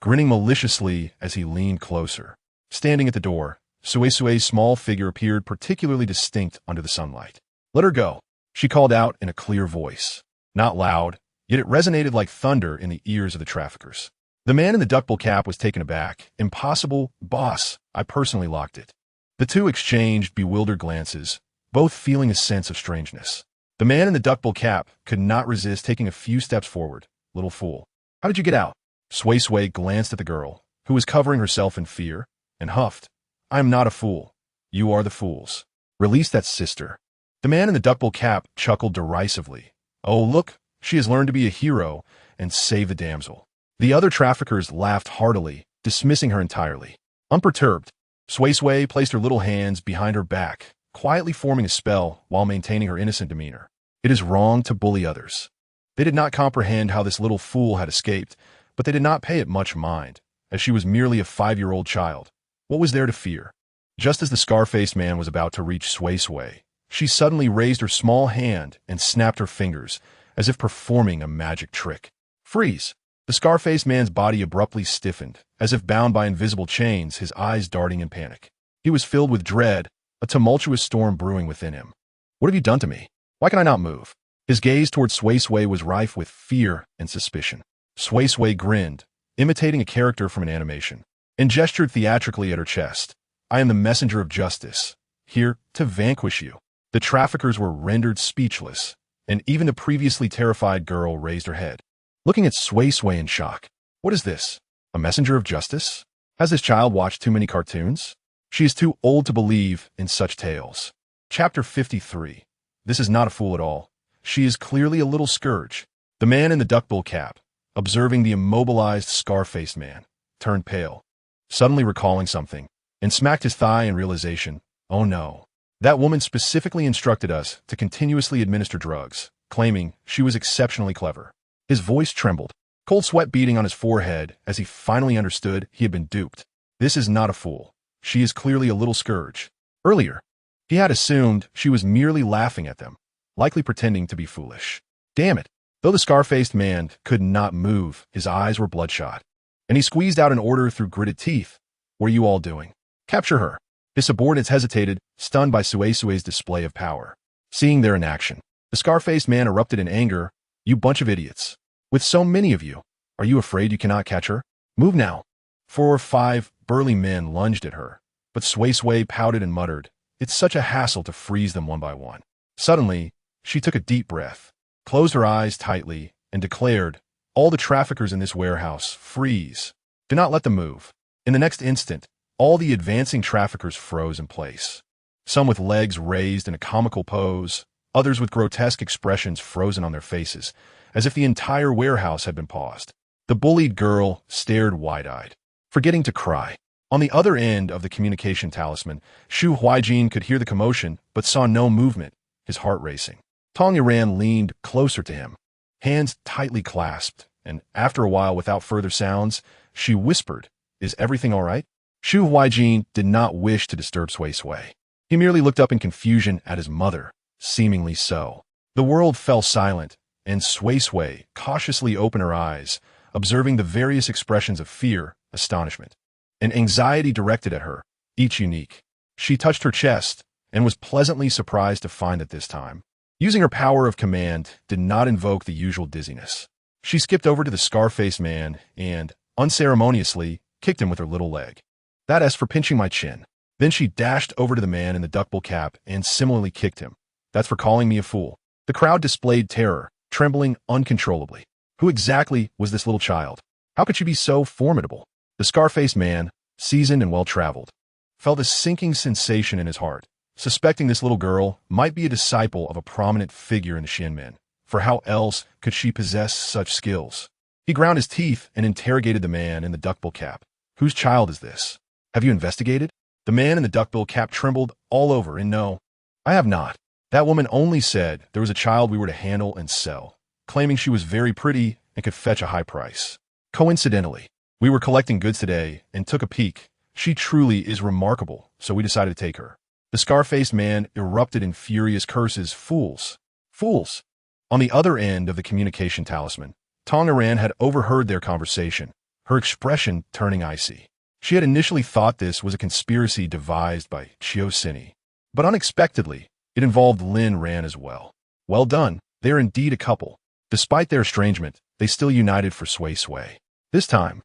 grinning maliciously as he leaned closer. Standing at the door, Sui Sui's small figure appeared particularly distinct under the sunlight. "Let her go," she called out in a clear voice. Not loud, yet it resonated like thunder in the ears of the traffickers. The man in the duckbill cap was taken aback. "Impossible, boss, I personally locked it." The two exchanged bewildered glances, both feeling a sense of strangeness. The man in the duckbill cap could not resist taking a few steps forward. "Little fool. How did you get out?" Sui Sui glanced at the girl, who was covering herself in fear, and huffed, "I am not a fool. You are the fools. Release that sister." The man in the duckbill cap chuckled derisively. "Oh, look, she has learned to be a hero and save the damsel." The other traffickers laughed heartily, dismissing her entirely. Unperturbed, Sui Sui placed her little hands behind her back, quietly forming a spell while maintaining her innocent demeanor. It is wrong to bully others. They did not comprehend how this little fool had escaped, but they did not pay it much mind, as she was merely a 5-year-old child. What was there to fear? Just as the scar-faced man was about to reach Sui Sui, she suddenly raised her small hand and snapped her fingers, as if performing a magic trick. "Freeze!" The scar-faced man's body abruptly stiffened, as if bound by invisible chains, his eyes darting in panic. He was filled with dread, a tumultuous storm brewing within him. "What have you done to me? Why can I not move?" His gaze toward Sui Sui was rife with fear and suspicion. Sui Sui grinned, imitating a character from an animation, and gestured theatrically at her chest. "I am the messenger of justice, here to vanquish you." The traffickers were rendered speechless, and even the previously terrified girl raised her head, looking at Sui Sui in shock. "What is this? A messenger of justice? Has this child watched too many cartoons? She is too old to believe in such tales." Chapter 53. This is not a fool at all. She is clearly a little scourge. The man in the duckbill cap, observing the immobilized, scar-faced man, turned pale, suddenly recalling something, and smacked his thigh in realization. "Oh no. That woman specifically instructed us to continuously administer drugs, claiming she was exceptionally clever." His voice trembled, cold sweat beading on his forehead as he finally understood he had been duped. This is not a fool. She is clearly a little scourge. Earlier, he had assumed she was merely laughing at them, likely pretending to be foolish. Damn it. Though the scar-faced man could not move, his eyes were bloodshot, and he squeezed out an order through gritted teeth. What are you all doing? Capture her. His subordinates hesitated, stunned by Suisui's display of power. Seeing their inaction, the scar-faced man erupted in anger. You bunch of idiots. With so many of you, are you afraid you cannot catch her? Move now. 4 or 5 burly men lunged at her, but Suisui pouted and muttered, it's such a hassle to freeze them one by one. Suddenly, she took a deep breath, closed her eyes tightly, and declared, all the traffickers in this warehouse, freeze. Do not let them move. In the next instant, all the advancing traffickers froze in place. Some with legs raised in a comical pose, others with grotesque expressions frozen on their faces, as if the entire warehouse had been paused. The bullied girl stared wide-eyed, forgetting to cry. On the other end of the communication talisman, Shu Huijin could hear the commotion, but saw no movement, his heart racing. Tong Yuran leaned closer to him, hands tightly clasped, and after a while, without further sounds, she whispered, is everything all right? Shu Huijin did not wish to disturb Sui Sui. He merely looked up in confusion at his mother, seemingly so. The world fell silent, and Sui Sui cautiously opened her eyes, observing the various expressions of fear, astonishment, and anxiety directed at her, each unique. She touched her chest and was pleasantly surprised to find that this time, using her power of command did not invoke the usual dizziness. She skipped over to the scar-faced man and, unceremoniously, kicked him with her little leg. That is for pinching my chin. Then she dashed over to the man in the duckbill cap and similarly kicked him. That's for calling me a fool. The crowd displayed terror, trembling uncontrollably. Who exactly was this little child? How could she be so formidable? The scar-faced man, seasoned and well-traveled, felt a sinking sensation in his heart, suspecting this little girl might be a disciple of a prominent figure in the Shinmen, for how else could she possess such skills? He ground his teeth and interrogated the man in the duckbill cap. Whose child is this? Have you investigated? The man in the duckbill cap trembled all over, and no, I have not. That woman only said there was a child we were to handle and sell, claiming she was very pretty and could fetch a high price. Coincidentally, we were collecting goods today and took a peek. She truly is remarkable, so we decided to take her. The scar-faced man erupted in furious curses. Fools! Fools! On the other end of the communication talisman, Tong Yuran had overheard their conversation, her expression turning icy. She had initially thought this was a conspiracy devised by Chiu Sini, but unexpectedly, it involved Lin Ran as well. Well done, they are indeed a couple. Despite their estrangement, they still united for Sui Sui. This time,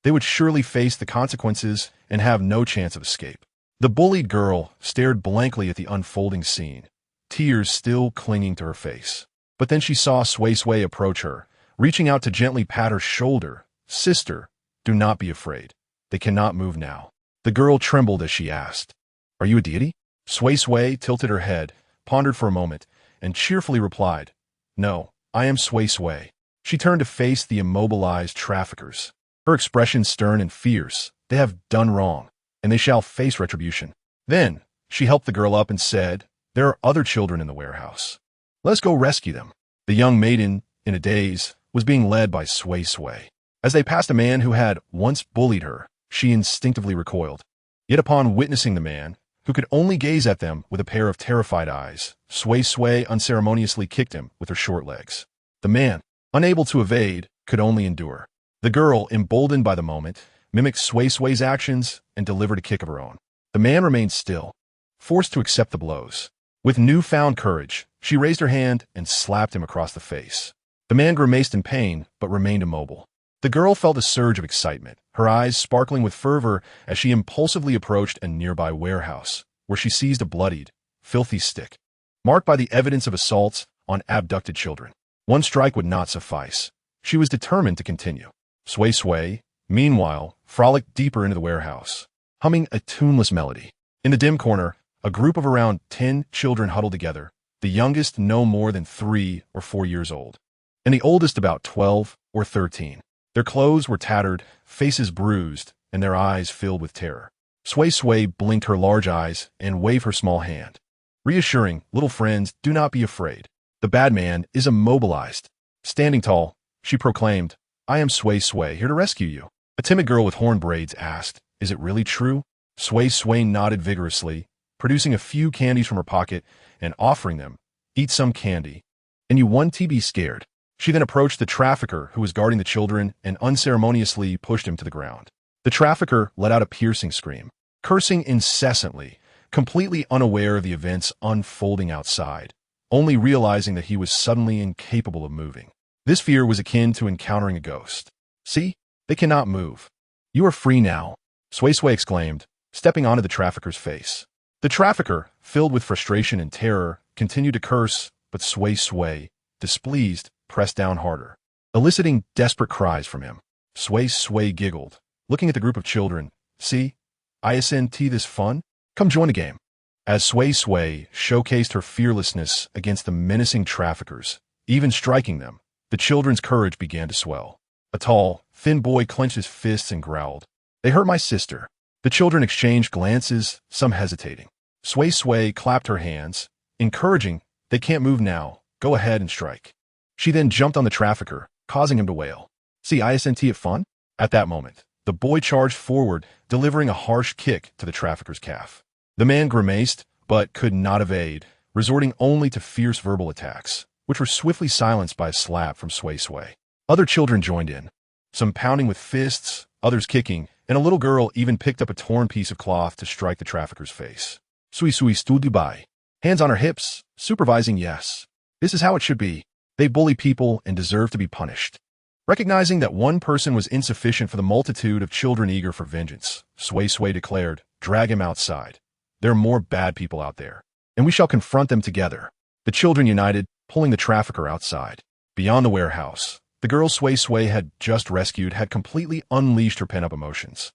they would surely face the consequences and have no chance of escape. The bullied girl stared blankly at the unfolding scene, tears still clinging to her face. But then she saw Sui Sui approach her, reaching out to gently pat her shoulder. Sister, do not be afraid. They cannot move now. The girl trembled as she asked, are you a deity? Sui Sui tilted her head, pondered for a moment, and cheerfully replied, no, I am Sui Sui. She turned to face the immobilized traffickers, her expression stern and fierce. They have done wrong, and they shall face retribution. Then, she helped the girl up and said, there are other children in the warehouse. Let's go rescue them. The young maiden, in a daze, was being led by Sui Sui. As they passed a man who had once bullied her, she instinctively recoiled. Yet upon witnessing the man, who could only gaze at them with a pair of terrified eyes, Sui Sui unceremoniously kicked him with her short legs. The man, unable to evade, could only endure. The girl, emboldened by the moment, mimicked Sui Sui's actions and delivered a kick of her own. The man remained still, forced to accept the blows. With newfound courage, she raised her hand and slapped him across the face. The man grimaced in pain, but remained immobile. The girl felt a surge of excitement, her eyes sparkling with fervor as she impulsively approached a nearby warehouse, where she seized a bloodied, filthy stick, marked by the evidence of assaults on abducted children. One strike would not suffice. She was determined to continue. Sui Sui, meanwhile, frolicked deeper into the warehouse, humming a tuneless melody. In the dim corner, a group of around 10 children huddled together, the youngest no more than 3 or 4 years old, and the oldest about 12 or 13. Their clothes were tattered, faces bruised, and their eyes filled with terror. Sui Sui blinked her large eyes and waved her small hand, reassuring, little friends, do not be afraid. The bad man is immobilized. Standing tall, she proclaimed, I am Sui Sui, here to rescue you. A timid girl with horn braids asked, is it really true? Sui Sui nodded vigorously, producing a few candies from her pocket and offering them. Eat some candy. And you want to be scared. She then approached the trafficker who was guarding the children and unceremoniously pushed him to the ground. The trafficker let out a piercing scream, cursing incessantly, completely unaware of the events unfolding outside, only realizing that he was suddenly incapable of moving. This fear was akin to encountering a ghost. See? They cannot move. You are free now, Sui Sui exclaimed, stepping onto the trafficker's face. The trafficker, filled with frustration and terror, continued to curse, but Sui Sui, displeased, pressed down harder, eliciting desperate cries from him. Sui Sui giggled, looking at the group of children. See? Isn't this fun? Come join the game. As Sui Sui showcased her fearlessness against the menacing traffickers, even striking them, the children's courage began to swell. A tall, thin boy clenched his fists and growled. They hurt my sister. The children exchanged glances, some hesitating. Sui Sui clapped her hands, encouraging, they can't move now, go ahead and strike. She then jumped on the trafficker, causing him to wail. See, isn't it fun? At that moment, the boy charged forward, delivering a harsh kick to the trafficker's calf. The man grimaced, but could not evade, resorting only to fierce verbal attacks, which were swiftly silenced by a slap from Sui Sui. Other children joined in, some pounding with fists, others kicking, and a little girl even picked up a torn piece of cloth to strike the trafficker's face. Suisui stood by, hands on her hips, supervising yes. This is how it should be. They bully people and deserve to be punished. Recognizing that one person was insufficient for the multitude of children eager for vengeance, Sui Sui declared, drag him outside. There are more bad people out there, and we shall confront them together. The children united, pulling the trafficker outside. Beyond the warehouse, the girl Sui Sui had just rescued had completely unleashed her pent-up emotions.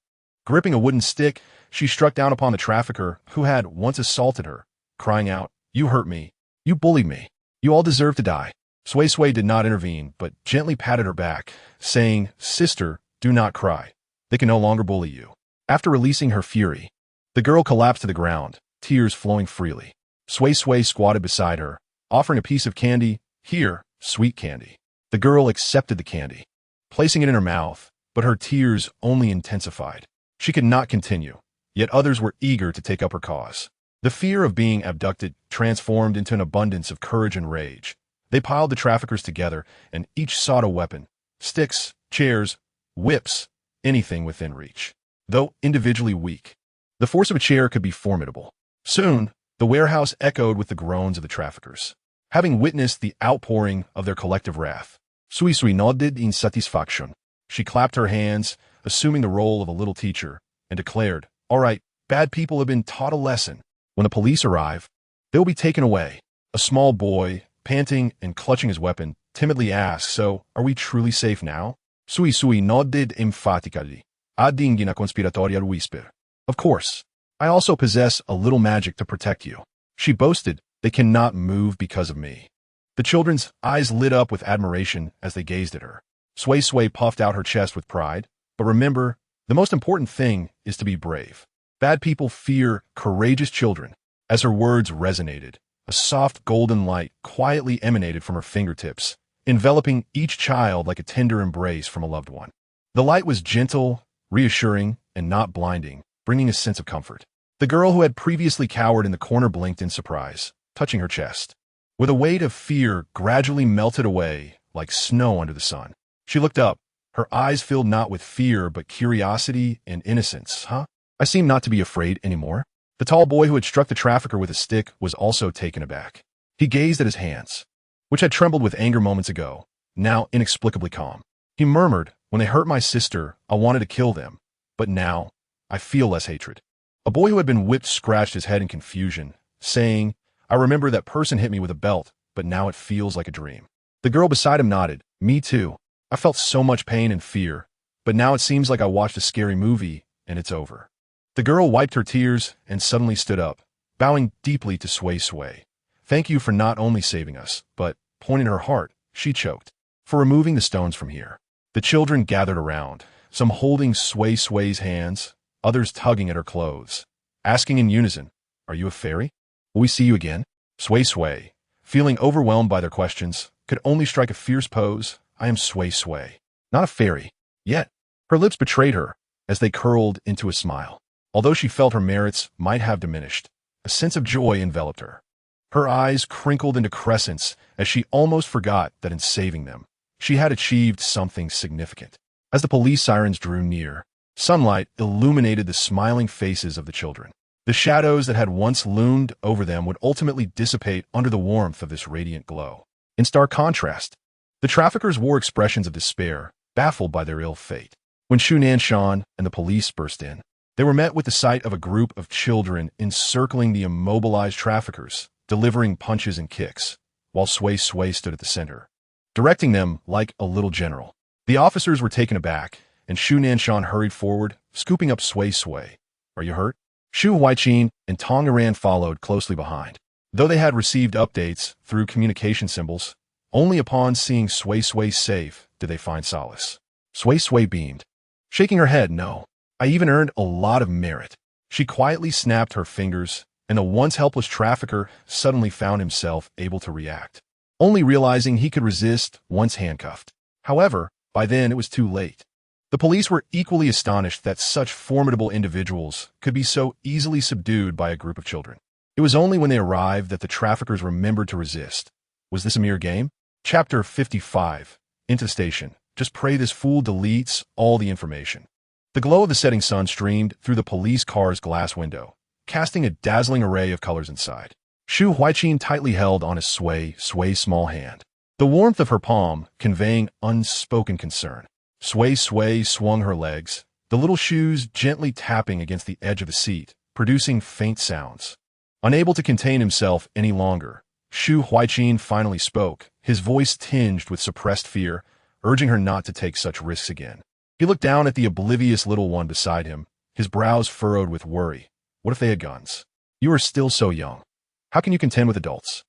Gripping a wooden stick, she struck down upon the trafficker who had once assaulted her, crying out, "You hurt me. You bullied me. You all deserve to die." Sui Sui did not intervene, but gently patted her back, saying, "Sister, do not cry. They can no longer bully you." After releasing her fury, the girl collapsed to the ground, tears flowing freely. Sui Sui squatted beside her, offering a piece of candy. Here, sweet candy. The girl accepted the candy, placing it in her mouth, but her tears only intensified. She could not continue, yet others were eager to take up her cause. The fear of being abducted transformed into an abundance of courage and rage. They piled the traffickers together, and each sought a weapon. Sticks, chairs, whips, anything within reach. Though individually weak, the force of a chair could be formidable. Soon, the warehouse echoed with the groans of the traffickers. Having witnessed the outpouring of their collective wrath, Suisui nodded in satisfaction. She clapped her hands, assuming the role of a little teacher, and declared, "All right, bad people have been taught a lesson. When the police arrive, they will be taken away." A small boy, panting and clutching his weapon, timidly asked, "So, are we truly safe now?" Suisui nodded emphatically, adding in a conspiratorial whisper, "Of course. I also possess a little magic to protect you." She boasted, "They cannot move because of me." The children's eyes lit up with admiration as they gazed at her. Sui Sui puffed out her chest with pride. But remember, the most important thing is to be brave. Bad people fear courageous children. As her words resonated, a soft golden light quietly emanated from her fingertips, enveloping each child like a tender embrace from a loved one. The light was gentle, reassuring, and not blinding, bringing a sense of comfort. The girl who had previously cowered in the corner blinked in surprise, touching her chest. With a weight of fear gradually melted away like snow under the sun. She looked up, her eyes filled not with fear but curiosity and innocence. "Huh? I seem not to be afraid anymore." The tall boy who had struck the trafficker with a stick was also taken aback. He gazed at his hands, which had trembled with anger moments ago, now inexplicably calm. He murmured, "When they hurt my sister, I wanted to kill them, but now I feel less hatred." A boy who had been whipped scratched his head in confusion, saying, "I remember that person hit me with a belt, but now it feels like a dream." The girl beside him nodded, "Me too. I felt so much pain and fear, but now it seems like I watched a scary movie and it's over." The girl wiped her tears and suddenly stood up, bowing deeply to Sui Sui. "Thank you for not only saving us, but," pointing her heart, she choked, "for removing the stones from here." The children gathered around, some holding Sui Sui's hands, others tugging at her clothes, asking in unison, "Are you a fairy? Will we see you again?" Sui Sui, feeling overwhelmed by their questions, could only strike a fierce pose. "I am Sui Sui, not a fairy." Yet, her lips betrayed her, as they curled into a smile. Although she felt her merits might have diminished, a sense of joy enveloped her. Her eyes crinkled into crescents as she almost forgot that in saving them, she had achieved something significant. As the police sirens drew near, sunlight illuminated the smiling faces of the children. The shadows that had once loomed over them would ultimately dissipate under the warmth of this radiant glow. In stark contrast, the traffickers wore expressions of despair, baffled by their ill fate. When Shone and the police burst in, they were met with the sight of a group of children encircling the immobilized traffickers, delivering punches and kicks, while Sui Sui stood at the center, directing them like a little general. The officers were taken aback, and Shone hurried forward, scooping up Sui Sui. "Are you hurt?" Shu Huaiqin and Tong Yuran followed closely behind. Though they had received updates through communication symbols, only upon seeing Sui Sui safe did they find solace. Sui Sui beamed, shaking her head. "No, I even earned a lot of merit." She quietly snapped her fingers, and the once helpless trafficker suddenly found himself able to react, only realizing he could resist once handcuffed. However, by then it was too late. The police were equally astonished that such formidable individuals could be so easily subdued by a group of children. It was only when they arrived that the traffickers remembered to resist. Was this a mere game? Chapter 55. Into the station. Just pray this fool deletes all the information. The glow of the setting sun streamed through the police car's glass window, casting a dazzling array of colors inside. Shu Huaiqin tightly held on his Sui's small hand, the warmth of her palm conveying unspoken concern. Sui swung her legs, the little shoes gently tapping against the edge of the seat, producing faint sounds. Unable to contain himself any longer, Shu Huaiqin finally spoke, his voice tinged with suppressed fear, urging her not to take such risks again. He looked down at the oblivious little one beside him, his brows furrowed with worry. What if they had guns? You are still so young. How can you contend with adults?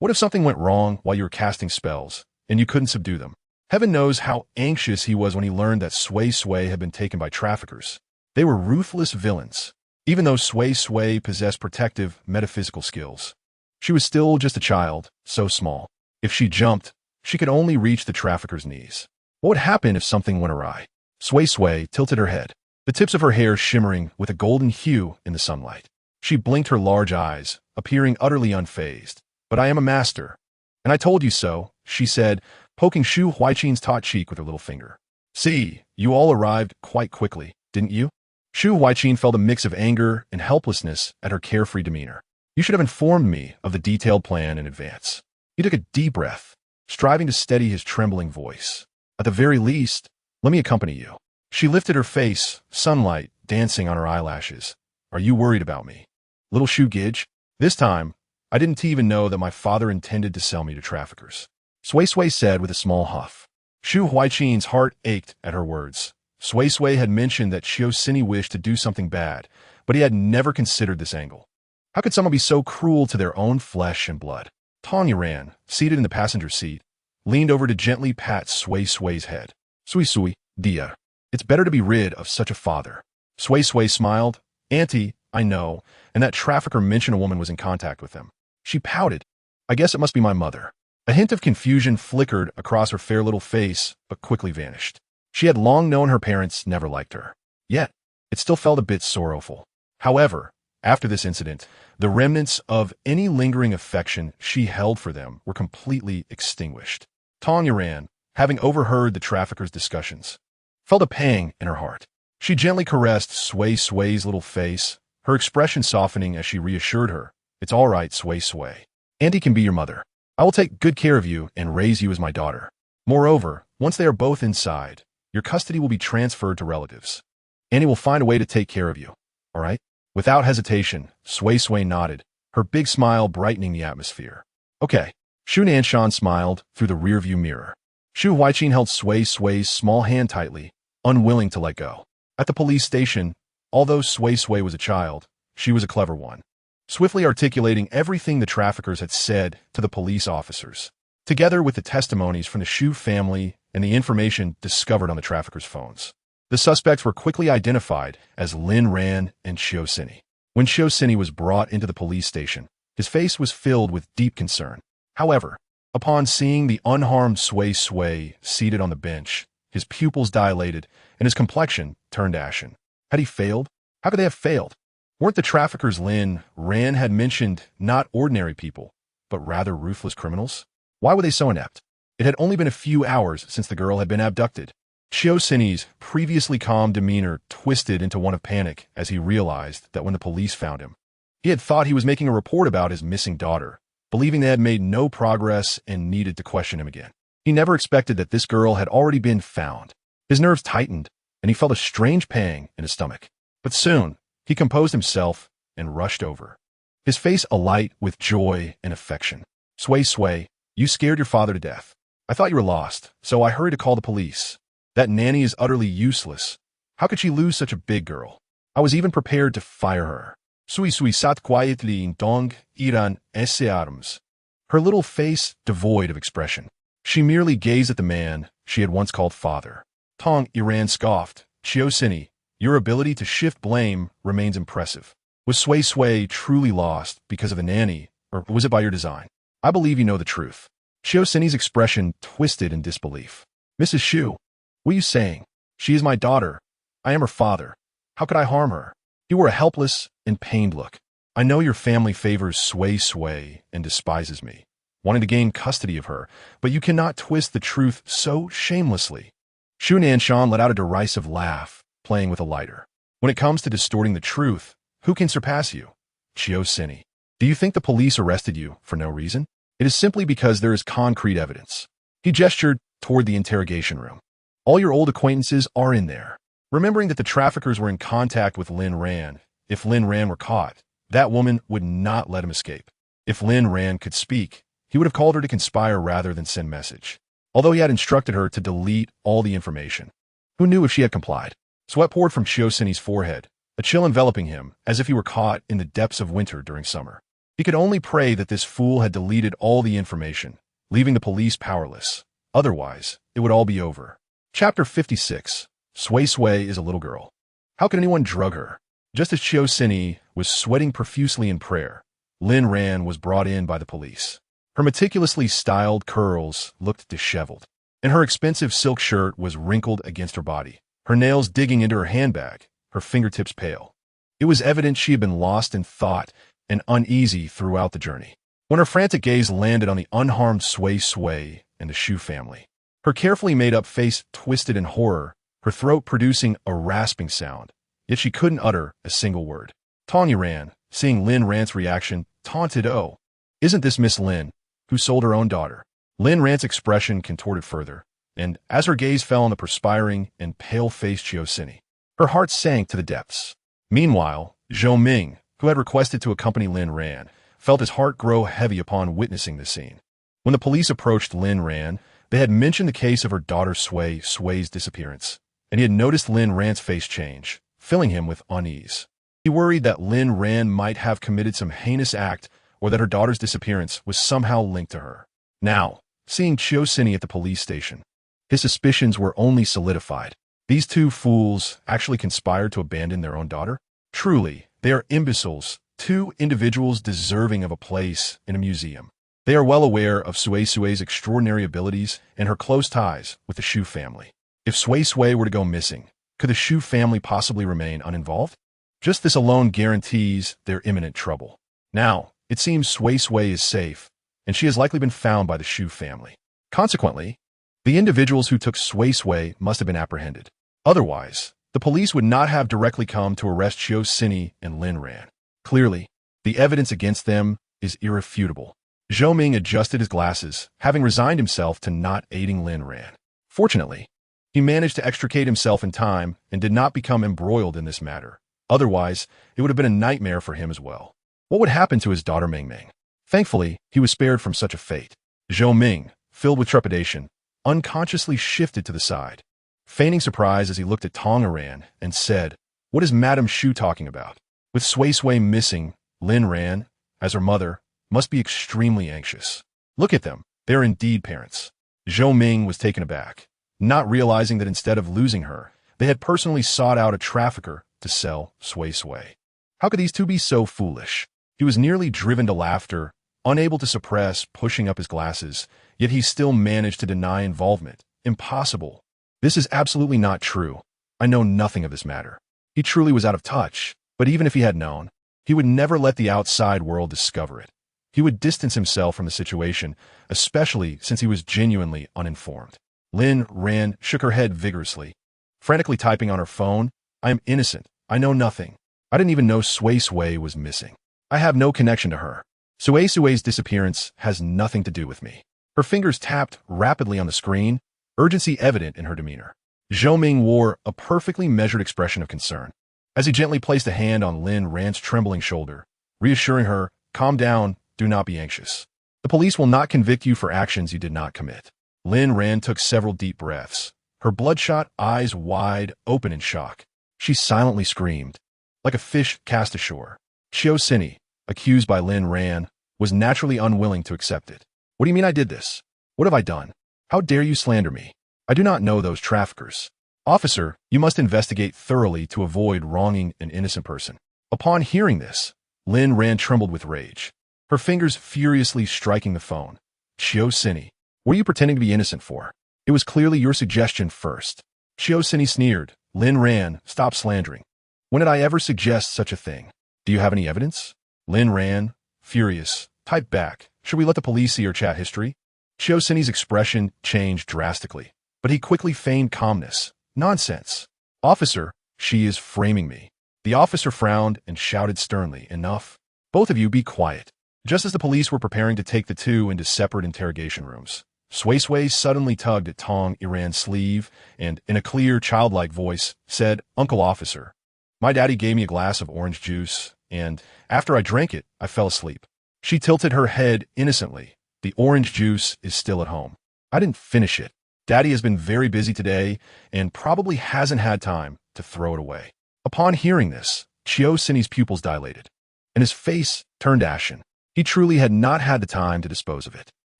What if something went wrong while you were casting spells, and you couldn't subdue them? Heaven knows how anxious he was when he learned that Sui Sui had been taken by traffickers. They were ruthless villains. Even though Sui Sui possessed protective, metaphysical skills, she was still just a child, so small. If she jumped, she could only reach the trafficker's knees. What would happen if something went awry? Sui Sui tilted her head, the tips of her hair shimmering with a golden hue in the sunlight. She blinked her large eyes, appearing utterly unfazed. "But I am a master. And I told you so," she said, poking Shu Huaiqin's taut cheek with her little finger. "See, you all arrived quite quickly, didn't you?" Shu Huaiqin felt a mix of anger and helplessness at her carefree demeanor. "You should have informed me of the detailed plan in advance." He took a deep breath, striving to steady his trembling voice. "At the very least, let me accompany you." She lifted her face, sunlight dancing on her eyelashes. "Are you worried about me, little Shu Gidge? This time, I didn't even know that my father intended to sell me to traffickers." Sui Sui said with a small huff. Shu Huaiqin's heart ached at her words. Sui Sui had mentioned that Suisui wished to do something bad, but he had never considered this angle. How could someone be so cruel to their own flesh and blood? Tong Yuran, seated in the passenger seat, leaned over to gently pat Sui Sui's head. "Suisui, dear, it's better to be rid of such a father." Sui Sui smiled. "Auntie, I know, and that trafficker mentioned a woman was in contact with them." She pouted. "I guess it must be my mother." A hint of confusion flickered across her fair little face, but quickly vanished. She had long known her parents never liked her. Yet, it still felt a bit sorrowful. However, after this incident, the remnants of any lingering affection she held for them were completely extinguished. Tong Yuran, having overheard the traffickers' discussions, felt a pang in her heart. She gently caressed Sui Sui's little face, her expression softening as she reassured her. "It's all right, Sui Sui. Auntie can be your mother. I will take good care of you and raise you as my daughter. Moreover, once they are both inside, your custody will be transferred to relatives. Annie will find a way to take care of you. All right?" Without hesitation, Sui Sui nodded, her big smile brightening the atmosphere. "Okay." Shu Nanshan smiled through the rearview mirror. Shu Huaiqin held Sui Sui's small hand tightly, unwilling to let go. At the police station, although Sui Sui was a child, she was a clever one, swiftly articulating everything the traffickers had said to the police officers, together with the testimonies from the Shu family and the information discovered on the traffickers' phones. The suspects were quickly identified as Lin Ran and Suisui. When Suisui was brought into the police station, his face was filled with deep concern. However, upon seeing the unharmed Sui Sui seated on the bench, his pupils dilated and his complexion turned ashen. Had he failed? How could they have failed? Weren't the traffickers Lin Ran had mentioned not ordinary people, but rather ruthless criminals? Why were they so inept? It had only been a few hours since the girl had been abducted. Suisuni's previously calm demeanor twisted into one of panic as he realized that when the police found him, he had thought he was making a report about his missing daughter, believing they had made no progress and needed to question him again. He never expected that this girl had already been found. His nerves tightened, and he felt a strange pang in his stomach. But soon, he composed himself and rushed over, his face alight with joy and affection. Sui Sui, you scared your father to death. I thought you were lost, so I hurried to call the police. That nanny is utterly useless. How could she lose such a big girl? I was even prepared to fire her. Suisui sat quietly in dong iran esse arms, her little face devoid of expression. She merely gazed at the man she had once called father. Tong Iran scoffed. Suisui, your ability to shift blame remains impressive. Was Sui Sui truly lost because of the nanny, or was it by your design? I believe you know the truth. Suisui's expression twisted in disbelief. Mrs. Shu, what are you saying? She is my daughter. I am her father. How could I harm her? He wore a helpless and pained look. I know your family favors Sui Sui and despises me, wanting to gain custody of her, but you cannot twist the truth so shamelessly. Shu Nanshan let out a derisive laugh, playing with a lighter. When it comes to distorting the truth, who can surpass you? Suisui, do you think the police arrested you for no reason? It is simply because there is concrete evidence. He gestured toward the interrogation room. All your old acquaintances are in there. Remembering that the traffickers were in contact with Lin Ran, if Lin Ran were caught, that woman would not let him escape. If Lin Ran could speak, he would have called her to conspire rather than send message, although he had instructed her to delete all the information. Who knew if she had complied? Sweat poured from Suisui's forehead, a chill enveloping him as if he were caught in the depths of winter during summer. He could only pray that this fool had deleted all the information, leaving the police powerless. Otherwise, it would all be over. Chapter 56. Sui Sui is a little girl. How could anyone drug her? Just as Suisui was sweating profusely in prayer, Lin Ran was brought in by the police. Her meticulously styled curls looked disheveled, and her expensive silk shirt was wrinkled against her body, her nails digging into her handbag, her fingertips pale. It was evident she had been lost in thought and uneasy throughout the journey. When her frantic gaze landed on the unharmed Sui Sui and the Shu family, her carefully made-up face twisted in horror, her throat producing a rasping sound, yet she couldn't utter a single word. Tanya ran, seeing Lin Ran's reaction, taunted, "Oh, isn't this Miss Lin, who sold her own daughter?" Lin Ran's expression contorted further, and as her gaze fell on the perspiring and pale-faced Suisui, her heart sank to the depths. Meanwhile, Zhou Ming, who had requested to accompany Lin Ran, felt his heart grow heavy upon witnessing the scene. When the police approached Lin Ran, they had mentioned the case of her daughter Sui Sui's disappearance, and he had noticed Lin Ran's face change, filling him with unease. He worried that Lin Ran might have committed some heinous act or that her daughter's disappearance was somehow linked to her. Now, seeing Suisui at the police station, his suspicions were only solidified. These two fools actually conspired to abandon their own daughter? Truly, they are imbeciles, two individuals deserving of a place in a museum. They are well aware of Sui Sui's extraordinary abilities and her close ties with the Shu family. If Sui Sui were to go missing, could the Shu family possibly remain uninvolved? Just this alone guarantees their imminent trouble. Now, it seems Sui Sui is safe, and she has likely been found by the Shu family. Consequently, the individuals who took Sui Sui must have been apprehended. Otherwise, the police would not have directly come to arrest Suisui and Lin Ran. Clearly, the evidence against them is irrefutable. Zhou Ming adjusted his glasses, having resigned himself to not aiding Lin Ran. Fortunately, he managed to extricate himself in time and did not become embroiled in this matter. Otherwise, it would have been a nightmare for him as well. What would happen to his daughter Ming Ming? Thankfully, he was spared from such a fate. Zhou Ming, filled with trepidation, unconsciously shifted to the side, feigning surprise as he looked at Tong Ran and said, "What is Madame Shu talking about?" With Sui Sui missing, Lin Ran, as her mother, must be extremely anxious. Look at them, they are indeed parents. Zhou Ming was taken aback, not realizing that instead of losing her, they had personally sought out a trafficker to sell Sui Sui. How could these two be so foolish? He was nearly driven to laughter, unable to suppress pushing up his glasses, yet he still managed to deny involvement. Impossible. This is absolutely not true. I know nothing of this matter. He truly was out of touch, but even if he had known, he would never let the outside world discover it. He would distance himself from the situation, especially since he was genuinely uninformed. Lin Ran shook her head vigorously, frantically typing on her phone. I am innocent. I know nothing. I didn't even know Sui Sui was missing. I have no connection to her. Sui Sui's disappearance has nothing to do with me. Her fingers tapped rapidly on the screen, urgency evident in her demeanor. Zhou Ming wore a perfectly measured expression of concern, as he gently placed a hand on Lin Ran's trembling shoulder, reassuring her, calm down, do not be anxious. The police will not convict you for actions you did not commit. Lin Ran took several deep breaths, her bloodshot eyes wide open in shock. She silently screamed, like a fish cast ashore. Suisui, accused by Lin Ran, was naturally unwilling to accept it. What do you mean I did this? What have I done? How dare you slander me? I do not know those traffickers. Officer, you must investigate thoroughly to avoid wronging an innocent person. Upon hearing this, Lin Ran trembled with rage, her fingers furiously striking the phone. Suisui, what are you pretending to be innocent for? It was clearly your suggestion first. Suisui sneered. Lin Ran, stop slandering. When did I ever suggest such a thing? Do you have any evidence? Lin Ran, furious, typed back. Should we let the police see your chat history? Suisui's expression changed drastically, but he quickly feigned calmness. Nonsense. Officer, she is framing me. The officer frowned and shouted sternly, enough. Both of you be quiet. Just as the police were preparing to take the two into separate interrogation rooms, Suisui suddenly tugged at Tong Iran's sleeve and, in a clear, childlike voice, said, Uncle Officer, my daddy gave me a glass of orange juice, and, after I drank it, I fell asleep. She tilted her head innocently. The orange juice is still at home. I didn't finish it. Daddy has been very busy today and probably hasn't had time to throw it away. Upon hearing this, Suisui's pupils dilated, and his face turned ashen. He truly had not had the time to dispose of it.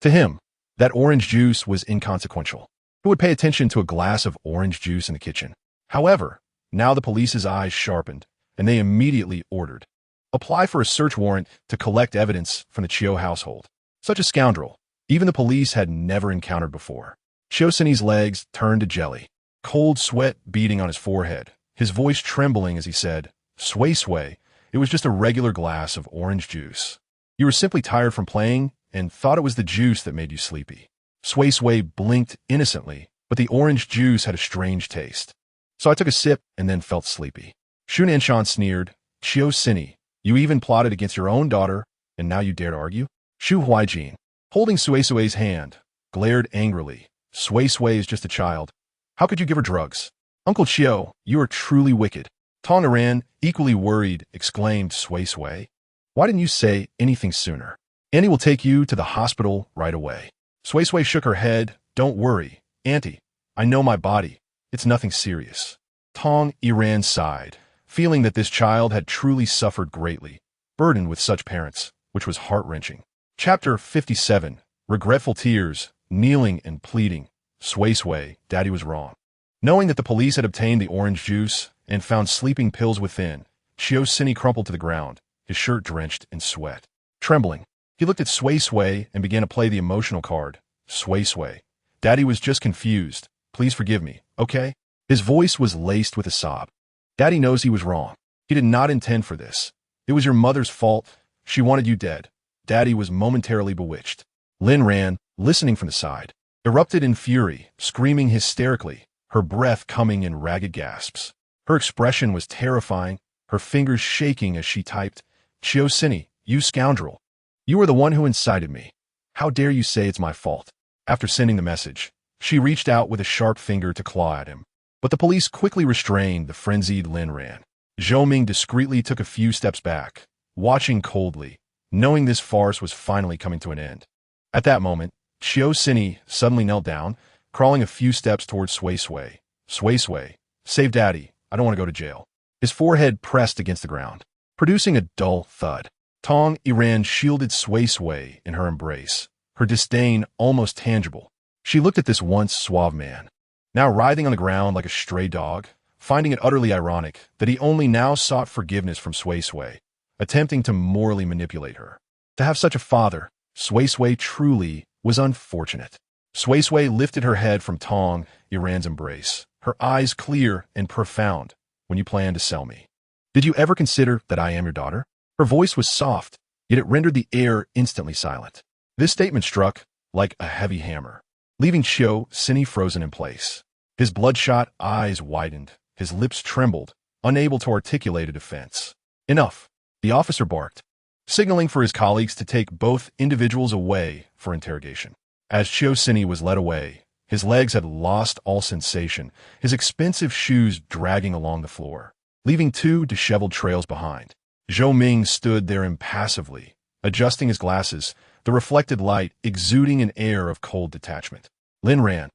To him, that orange juice was inconsequential. Who would pay attention to a glass of orange juice in the kitchen? However, now the police's eyes sharpened, and they immediately ordered, apply for a search warrant to collect evidence from the Chiu household. Such a scoundrel, even the police had never encountered before. Suisui's legs turned to jelly, cold sweat beading on his forehead, his voice trembling as he said, Sui Sui, it was just a regular glass of orange juice. You were simply tired from playing and thought it was the juice that made you sleepy. Sui Sui blinked innocently, but the orange juice had a strange taste. So I took a sip and then felt sleepy. Xu Nanshan sneered, Suisui, you even plotted against your own daughter, and now you dare to argue? Xu Huaijin, holding Suisui's hand, glared angrily. Suisui is just a child. How could you give her drugs? Uncle Chiu, you are truly wicked. Tong Iran, equally worried, exclaimed Suisui. Why didn't you say anything sooner? Auntie will take you to the hospital right away. Suisui shook her head. Don't worry, Auntie. I know my body. It's nothing serious. Tong Iran sighed, feeling that this child had truly suffered greatly, burdened with such parents, which was heart-wrenching. Chapter 57. Regretful tears, kneeling and pleading. Suisui, Daddy was wrong. Knowing that the police had obtained the orange juice and found sleeping pills within, Suisui crumpled to the ground, his shirt drenched in sweat. Trembling, he looked at Suisui and began to play the emotional card. Suisui, Daddy was just confused. Please forgive me, okay? His voice was laced with a sob. Daddy knows he was wrong. He did not intend for this. It was your mother's fault. She wanted you dead. Daddy was momentarily bewitched. Lin Ran, listening from the side, erupted in fury, screaming hysterically, her breath coming in ragged gasps. Her expression was terrifying, her fingers shaking as she typed, Suisui, you scoundrel. You are the one who incited me. How dare you say it's my fault? After sending the message, she reached out with a sharp finger to claw at him. But the police quickly restrained the frenzied Lin Ran. Zhou Ming discreetly took a few steps back, watching coldly, knowing this farce was finally coming to an end. At that moment, Suisui suddenly knelt down, crawling a few steps towards Suisui. Suisui, save Daddy, I don't want to go to jail. His forehead pressed against the ground, producing a dull thud. Tong Iran shielded Suisui in her embrace, her disdain almost tangible. She looked at this once suave man, now writhing on the ground like a stray dog, finding it utterly ironic that he only now sought forgiveness from Suisui, attempting to morally manipulate her. To have such a father, Suisui truly was unfortunate. Suisui lifted her head from Tong Iran's embrace, her eyes clear and profound, when you plan to sell me. Did you ever consider that I am your daughter? Her voice was soft, yet it rendered the air instantly silent. This statement struck like a heavy hammer, leaving Suisui frozen in place. His bloodshot eyes widened, his lips trembled, unable to articulate a defense. Enough, the officer barked, signaling for his colleagues to take both individuals away for interrogation. As Suisui was led away, his legs had lost all sensation, his expensive shoes dragging along the floor, leaving two disheveled trails behind. Zhou Ming stood there impassively, adjusting his glasses, the reflected light exuding an air of cold detachment. Lin Ran.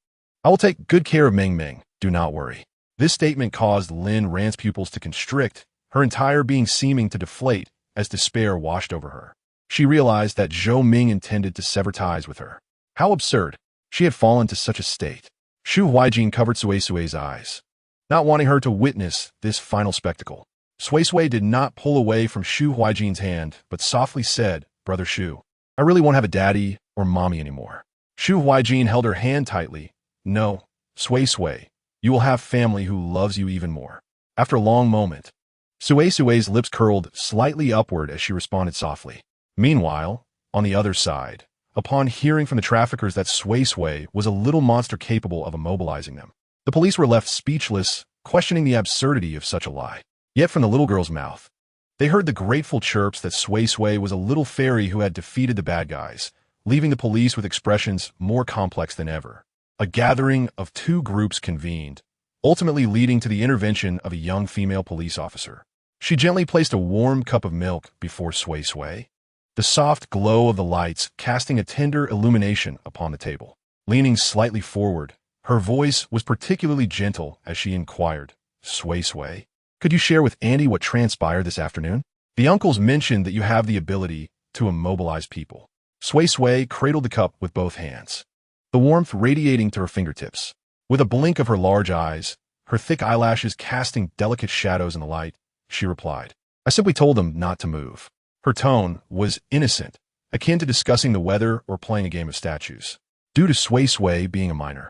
I will take good care of Ming Ming, do not worry. This statement caused Lin Ran's pupils to constrict, her entire being seeming to deflate as despair washed over her. She realized that Zhou Ming intended to sever ties with her. How absurd. She had fallen to such a state. Shu Huijin covered Suisui's eyes, not wanting her to witness this final spectacle. Suisui did not pull away from Shu Huijin's hand, but softly said, Brother Shu, I really won't have a daddy or mommy anymore. Shu Huijin held her hand tightly. No, Suisui, you will have family who loves you even more. After a long moment, Suisui's lips curled slightly upward as she responded softly. Meanwhile, on the other side, upon hearing from the traffickers that Suisui was a little monster capable of immobilizing them, the police were left speechless, questioning the absurdity of such a lie. Yet from the little girl's mouth, they heard the grateful chirps that Suisui was a little fairy who had defeated the bad guys, leaving the police with expressions more complex than ever. A gathering of two groups convened, ultimately leading to the intervention of a young female police officer. She gently placed a warm cup of milk before Suisui, the soft glow of the lights casting a tender illumination upon the table. Leaning slightly forward, her voice was particularly gentle as she inquired, Suisui, could you share with Andy what transpired this afternoon? The uncles mentioned that you have the ability to immobilize people. Suisui cradled the cup with both hands, the warmth radiating to her fingertips. With a blink of her large eyes, her thick eyelashes casting delicate shadows in the light, she replied, I simply told them not to move. Her tone was innocent, akin to discussing the weather or playing a game of statues. Due to Suisui being a minor,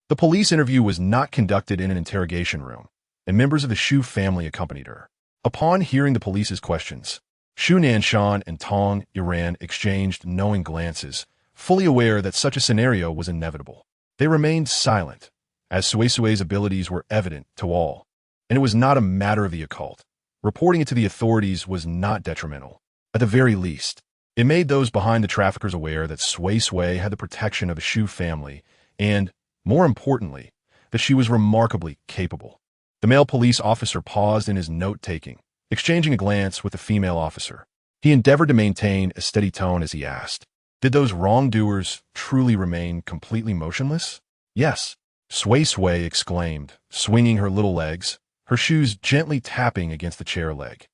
the police interview was not conducted in an interrogation room, and members of the Shu family accompanied her. Upon hearing the police's questions, Shu Nanshan and Tong Iran exchanged knowing glances, fully aware that such a scenario was inevitable. They remained silent, as Suisui's abilities were evident to all, and it was not a matter of the occult. Reporting it to the authorities was not detrimental. At the very least, it made those behind the traffickers aware that Suisui had the protection of the Shu family and, more importantly, that she was remarkably capable. The male police officer paused in his note-taking, exchanging a glance with the female officer. He endeavored to maintain a steady tone as he asked, did those wrongdoers truly remain completely motionless? Yes, Suisui exclaimed, swinging her little legs, her shoes gently tapping against the chair leg.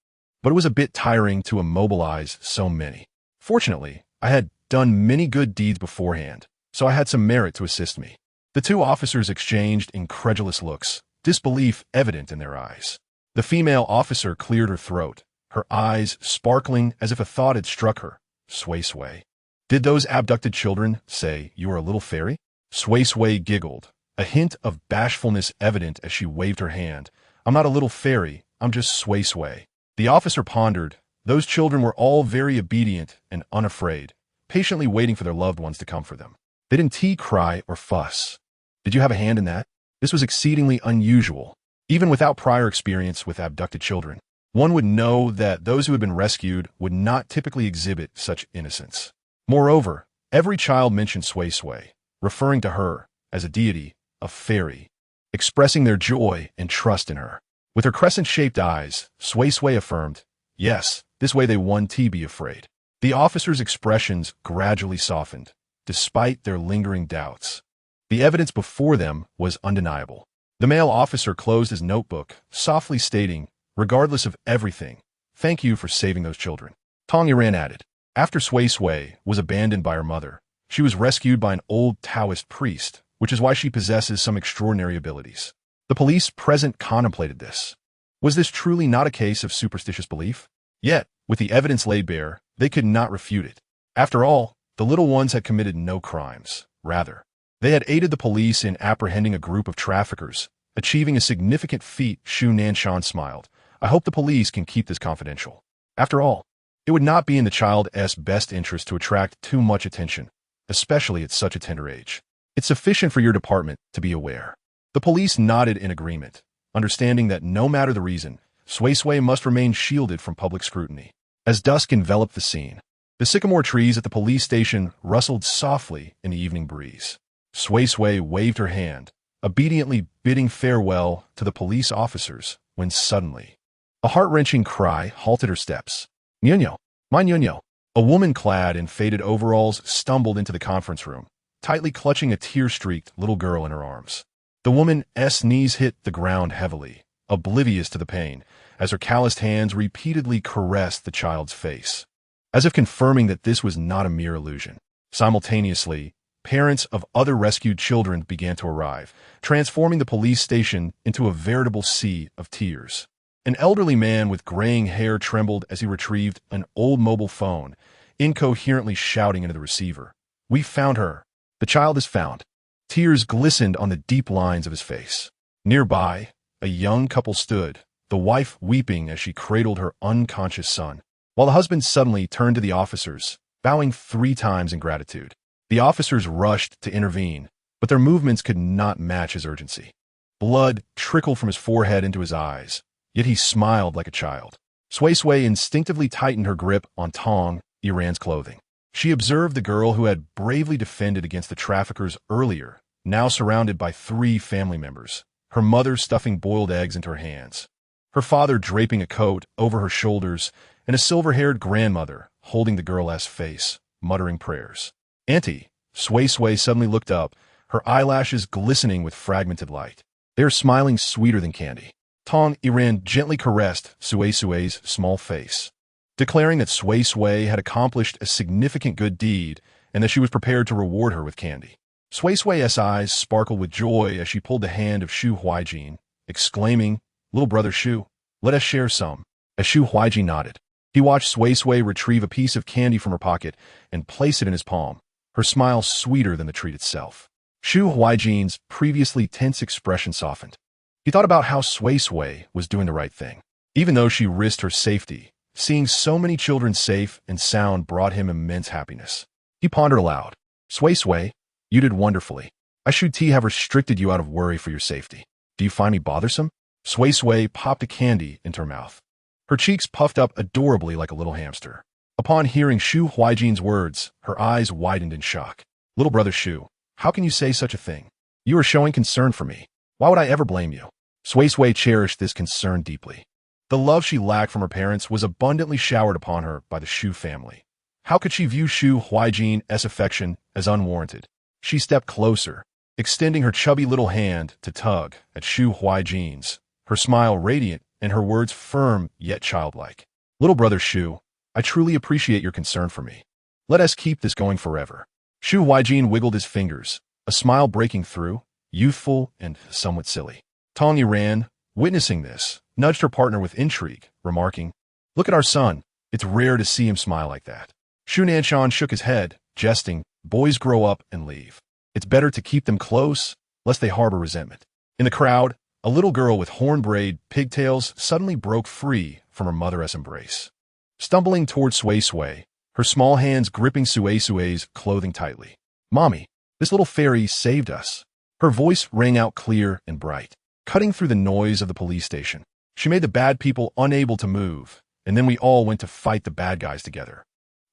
But it was a bit tiring to immobilize so many. Fortunately, I had done many good deeds beforehand, so I had some merit to assist me. The two officers exchanged incredulous looks, disbelief evident in their eyes. The female officer cleared her throat, her eyes sparkling as if a thought had struck her. Suisui, did those abducted children say you are a little fairy? Suisui giggled, a hint of bashfulness evident as she waved her hand. I'm not a little fairy, I'm just Suisui. The officer pondered. Those children were all very obedient and unafraid, patiently waiting for their loved ones to come for them. They didn't cry or fuss. Did you have a hand in that? This was exceedingly unusual. Even without prior experience with abducted children, one would know that those who had been rescued would not typically exhibit such innocence. Moreover, every child mentioned Suisui, referring to her as a deity, a fairy, expressing their joy and trust in her. With her crescent-shaped eyes, Suisui affirmed, yes, this way they won't be afraid. The officers' expressions gradually softened, despite their lingering doubts. The evidence before them was undeniable. The male officer closed his notebook, softly stating, regardless of everything, thank you for saving those children. Tong Iran added, after Suisui was abandoned by her mother, she was rescued by an old Taoist priest, which is why she possesses some extraordinary abilities. The police present contemplated this. Was this truly not a case of superstitious belief? Yet, with the evidence laid bare, they could not refute it. After all, the little ones had committed no crimes. Rather, they had aided the police in apprehending a group of traffickers, Achieving a significant feat, Shu Nanshan smiled. I hope the police can keep this confidential. After all, it would not be in the child's best interest to attract too much attention, especially at such a tender age. It's sufficient for your department to be aware. The police nodded in agreement, understanding that no matter the reason, Sui Sui must remain shielded from public scrutiny. As dusk enveloped the scene, the sycamore trees at the police station rustled softly in the evening breeze. Sui Sui waved her hand, obediently bidding farewell to the police officers, when suddenly, a heart-wrenching cry halted her steps. Nyunyo, my Nyunyo. A woman clad in faded overalls stumbled into the conference room, tightly clutching a tear-streaked little girl in her arms. The woman's knees hit the ground heavily, oblivious to the pain, as her calloused hands repeatedly caressed the child's face, as if confirming that this was not a mere illusion. Simultaneously, parents of other rescued children began to arrive, transforming the police station into a veritable sea of tears. An elderly man with graying hair trembled as he retrieved an old mobile phone, incoherently shouting into the receiver. We found her. The child is found. Tears glistened on the deep lines of his face. Nearby, a young couple stood, the wife weeping as she cradled her unconscious son, while the husband suddenly turned to the officers, bowing 3 times in gratitude. The officers rushed to intervene, but their movements could not match his urgency. Blood trickled from his forehead into his eyes, yet he smiled like a child. Sui Sui instinctively tightened her grip on Tong Iran's clothing. She observed the girl who had bravely defended against the traffickers earlier, now surrounded by 3 family members, her mother stuffing boiled eggs into her hands, her father draping a coat over her shoulders, and a silver-haired grandmother holding the girl's face, muttering prayers. Auntie, Sui Sui suddenly looked up, her eyelashes glistening with fragmented light. They are smiling sweeter than candy. Tong Iran gently caressed Sui Sui's small face, declaring that Sui Sui had accomplished a significant good deed and that she was prepared to reward her with candy. Sui Sui's eyes sparkled with joy as she pulled the hand of Shu Huijin, exclaiming, Little brother Shu, let us share some. As Shu Huijin nodded, he watched Sui Sui retrieve a piece of candy from her pocket and place it in his palm, her smile sweeter than the treat itself. Shu Huijin's previously tense expression softened. He thought about how Sui Sui was doing the right thing. Even though she risked her safety, seeing so many children safe and sound brought him immense happiness. He pondered aloud. Sui Sui, you did wonderfully. I should have restricted you out of worry for your safety. Do you find me bothersome? Sui Sui popped a candy into her mouth. Her cheeks puffed up adorably like a little hamster. Upon hearing Shu Huijin's words, her eyes widened in shock. Little brother Shu, how can you say such a thing? You are showing concern for me. Why would I ever blame you? Sui Sui cherished this concern deeply. The love she lacked from her parents was abundantly showered upon her by the Shu family. How could she view Shu Huijin's affection as unwarranted? She stepped closer, extending her chubby little hand to tug at Shu Huijin's, her smile radiant and her words firm yet childlike. Little brother Shu, I truly appreciate your concern for me. Let us keep this going forever. Shu Huijin wiggled his fingers, a smile breaking through, youthful and somewhat silly. Tong Iran, witnessing this, nudged her partner with intrigue, remarking, Look at our son. It's rare to see him smile like that. Shu Nanshan shook his head, jesting, Boys grow up and leave. It's better to keep them close, lest they harbor resentment. In the crowd, a little girl with horn-braid pigtails suddenly broke free from her mother's embrace. Stumbling toward Sui Sui, her small hands gripping Sui Sui's clothing tightly. Mommy, this little fairy saved us. Her voice rang out clear and bright, cutting through the noise of the police station. She made the bad people unable to move, and then we all went to fight the bad guys together.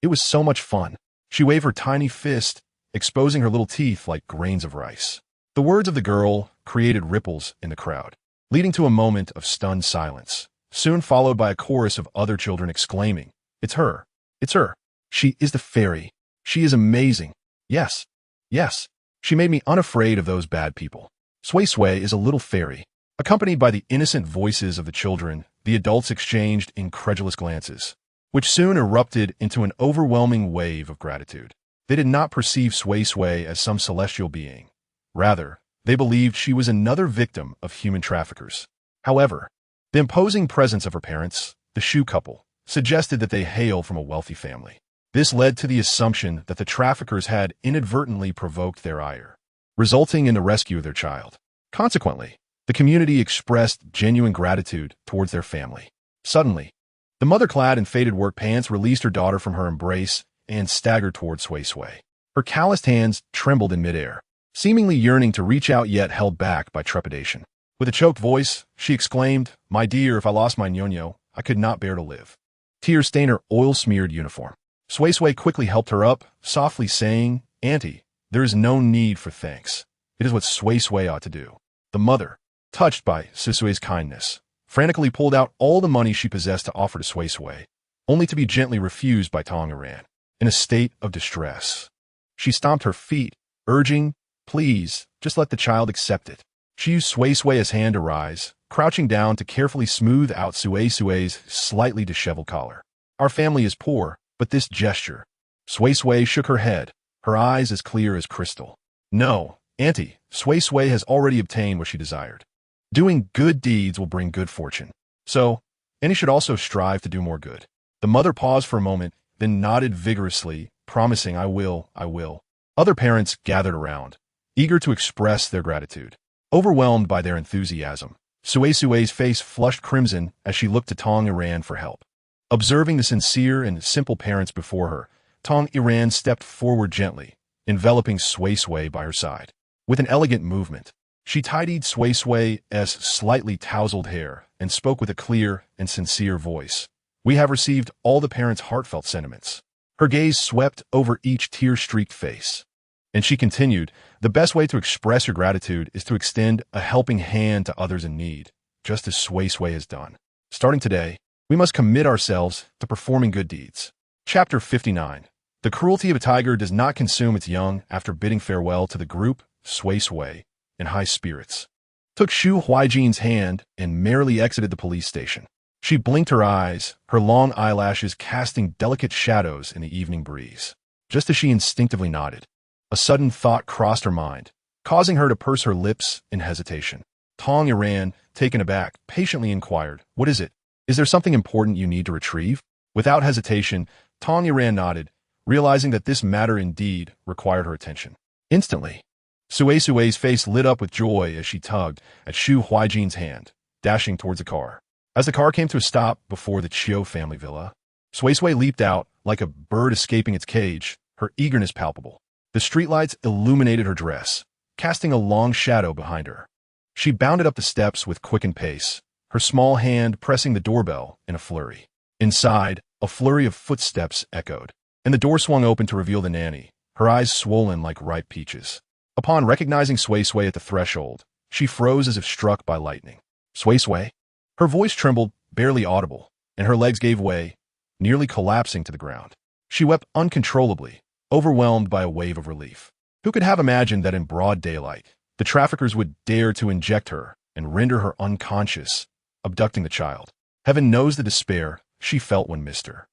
It was so much fun. She waved her tiny fist, exposing her little teeth like grains of rice. The words of the girl created ripples in the crowd, leading to a moment of stunned silence, soon followed by a chorus of other children exclaiming, It's her! It's her! She is the fairy! She is amazing! Yes! Yes! She made me unafraid of those bad people. Sui Sui is a little fairy. Accompanied by the innocent voices of the children, the adults exchanged incredulous glances, which soon erupted into an overwhelming wave of gratitude. They did not perceive Sui Sui as some celestial being. Rather, they believed she was another victim of human traffickers. However, the imposing presence of her parents, the Shu couple, suggested that they hail from a wealthy family. This led to the assumption that the traffickers had inadvertently provoked their ire, resulting in the rescue of their child. Consequently, The community expressed genuine gratitude towards their family. Suddenly, the mother clad in faded work pants released her daughter from her embrace and staggered toward Sui Sui. Her calloused hands trembled in midair, seemingly yearning to reach out yet held back by trepidation. With a choked voice, she exclaimed, "My dear, if I lost my ñoño, I could not bear to live." Tears stained her oil-smeared uniform. Sui Sui quickly helped her up, softly saying, "Auntie, there is no need for thanks. It is what Sui Sui ought to do." The mother, touched by Suisui's kindness, frantically pulled out all the money she possessed to offer to Sui Sui, only to be gently refused by Tong Iran. In a state of distress, she stomped her feet, urging, "Please, just let the child accept it." She used Sui Sui's hand to rise, crouching down to carefully smooth out Sui Sui's slightly disheveled collar. "Our family is poor, but this gesture..." Sui Sui shook her head, her eyes as clear as crystal. "No, Auntie, Sui Sui has already obtained what she desired. Doing good deeds will bring good fortune. So, Annie should also strive to do more good." The mother paused for a moment, then nodded vigorously, promising, I will. Other parents gathered around, eager to express their gratitude. Overwhelmed by their enthusiasm, Sui Sui's face flushed crimson as she looked to Tong Iran for help. Observing the sincere and simple parents before her, Tong Iran stepped forward gently, enveloping Sui Sui by her side. With an elegant movement, she tidied Sui Sui's slightly tousled hair and spoke with a clear and sincere voice. "We have received all the parents' heartfelt sentiments." Her gaze swept over each tear-streaked face. And she continued, "The best way to express your gratitude is to extend a helping hand to others in need, just as Sui Sui has done. Starting today, we must commit ourselves to performing good deeds." Chapter 59. The cruelty of a tiger does not consume its young. After bidding farewell to the group, Sui Sui, in high spirits, took Shu Huijin's hand and merrily exited the police station. She blinked her eyes, her long eyelashes casting delicate shadows in the evening breeze. Just as she instinctively nodded, a sudden thought crossed her mind, causing her to purse her lips in hesitation. Tong Iran, taken aback, patiently inquired, "What is it? Is there something important you need to retrieve?" Without hesitation, Tong Iran nodded, realizing that this matter indeed required her attention. Instantly, Sui Sui's face lit up with joy as she tugged at Shu Huijin's hand, dashing towards the car. As the car came to a stop before the Chiu family villa, Sui Sui leaped out like a bird escaping its cage, her eagerness palpable. The streetlights illuminated her dress, casting a long shadow behind her. She bounded up the steps with quickened pace, her small hand pressing the doorbell in a flurry. Inside, a flurry of footsteps echoed, and the door swung open to reveal the nanny, her eyes swollen like ripe peaches. Upon recognizing Sui Sui at the threshold, she froze as if struck by lightning. "Sui Sui?" Her voice trembled, barely audible, and her legs gave way, nearly collapsing to the ground. She wept uncontrollably, overwhelmed by a wave of relief. Who could have imagined that in broad daylight, the traffickers would dare to inject her and render her unconscious, abducting the child? Heaven knows the despair she felt when Mr.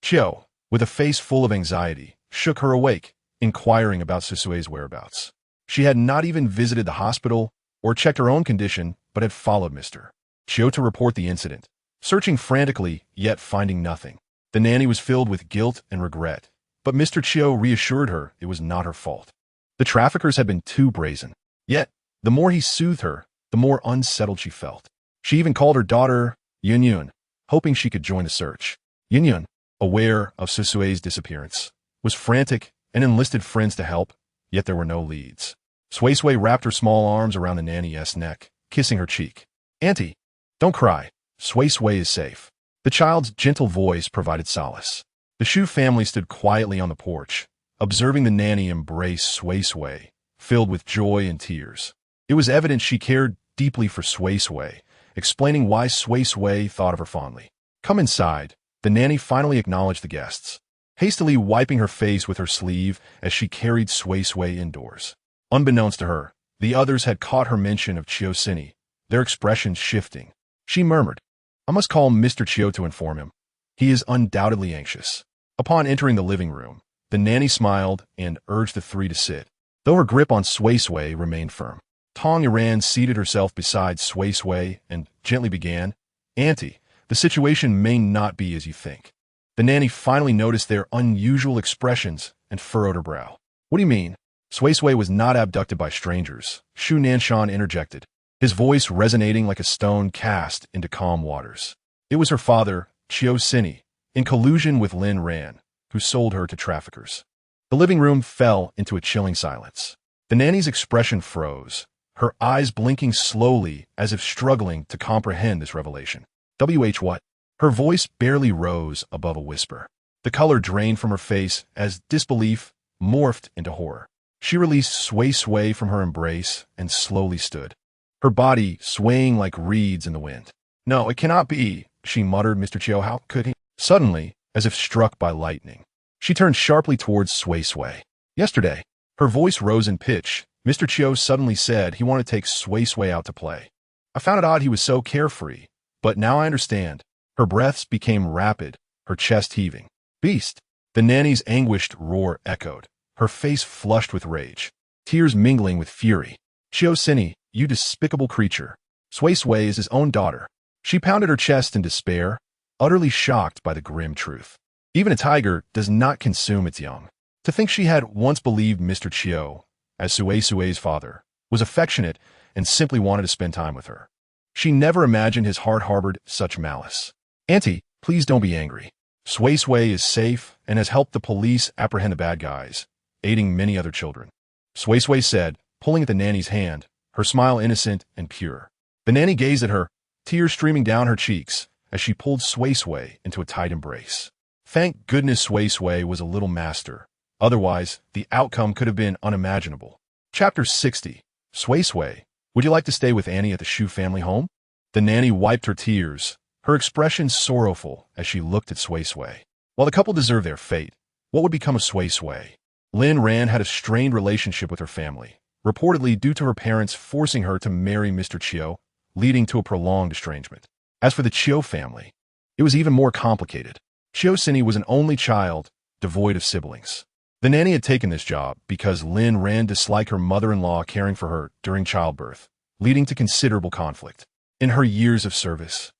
Chiu, with a face full of anxiety, shook her awake, inquiring about Suisui's whereabouts. She had not even visited the hospital or checked her own condition, but had followed Mr. Chiu to report the incident, searching frantically, yet finding nothing. The nanny was filled with guilt and regret, but Mr. Chiu reassured her it was not her fault. The traffickers had been too brazen. Yet, the more he soothed her, the more unsettled she felt. She even called her daughter Yunyun, hoping she could join the search. Yunyun, aware of Suisui's disappearance, was frantic and enlisted friends to help, yet there were no leads. Sui Sui wrapped her small arms around the nanny's neck, kissing her cheek. "Auntie, don't cry. Sui Sui is safe." The child's gentle voice provided solace. The Shu family stood quietly on the porch, observing the nanny embrace Sui Sui, filled with joy and tears. It was evident she cared deeply for Sui Sui, explaining why Sui Sui thought of her fondly. "Come inside." The nanny finally acknowledged the guests, hastily wiping her face with her sleeve as she carried Sui Sui indoors. Unbeknownst to her, the others had caught her mention of Chiu Sini, their expressions shifting. She murmured, "I must call Mr. Chiu to inform him. He is undoubtedly anxious." Upon entering the living room, the nanny smiled and urged the three to sit, though her grip on Sui Sui remained firm. Tong Iran seated herself beside Sui Sui and gently began, "Auntie, the situation may not be as you think." The nanny finally noticed their unusual expressions and furrowed her brow. "What do you mean?" Sui Sui was not abducted by strangers, Shu Nanshan interjected. his voice resonating like a stone cast into calm waters. It was her father, Suisui, in collusion with Lin Ran, who sold her to traffickers. The living room fell into a chilling silence. The nanny's expression froze, her eyes blinking slowly as if struggling to comprehend this revelation. What? Her voice barely rose above a whisper. The color drained from her face as disbelief morphed into horror. She released Sui Sui from her embrace and slowly stood, her body swaying like reeds in the wind. "No, it cannot be," she muttered. "Mr. Chiao, how could he?" Suddenly, as if struck by lightning, she turned sharply towards Sui Sui. "Yesterday," her voice rose in pitch, Mr. Chiao suddenly said he wanted to take Sui Sui out to play. "I found it odd he was so carefree, but now I understand." Her breaths became rapid, her chest heaving. "Beast!" The nanny's anguished roar echoed, her face flushed with rage, tears mingling with fury. "Suisui, you despicable creature. Sui Sui is his own daughter." She pounded her chest in despair, utterly shocked by the grim truth. Even a tiger does not consume its young. To think she had once believed Mr. Chiao, as Suisui's father, was affectionate and simply wanted to spend time with her. She never imagined his heart harbored such malice. "Auntie, please don't be angry. Sui Sui is safe and has helped the police apprehend the bad guys, aiding many other children," Sui Sui said, pulling at the nanny's hand, her smile innocent and pure. The nanny gazed at her, tears streaming down her cheeks, as she pulled Sui Sui into a tight embrace. Thank goodness Sui Sui was a little master. Otherwise, the outcome could have been unimaginable. Chapter 60. Sui Sui, would you like to stay with Annie at the Shu family home? The nanny wiped her tears, her expression sorrowful as she looked at Sui Sui. While the couple deserved their fate, what would become of Sui Sui? Lin Ran had a strained relationship with her family, reportedly due to her parents forcing her to marry Mr. Chiao, leading to a prolonged estrangement. As for the Chiao family, it was even more complicated. Suisui was an only child, devoid of siblings. The nanny had taken this job because Lin Ran disliked her mother-in-law caring for her during childbirth, leading to considerable conflict. In her years of service,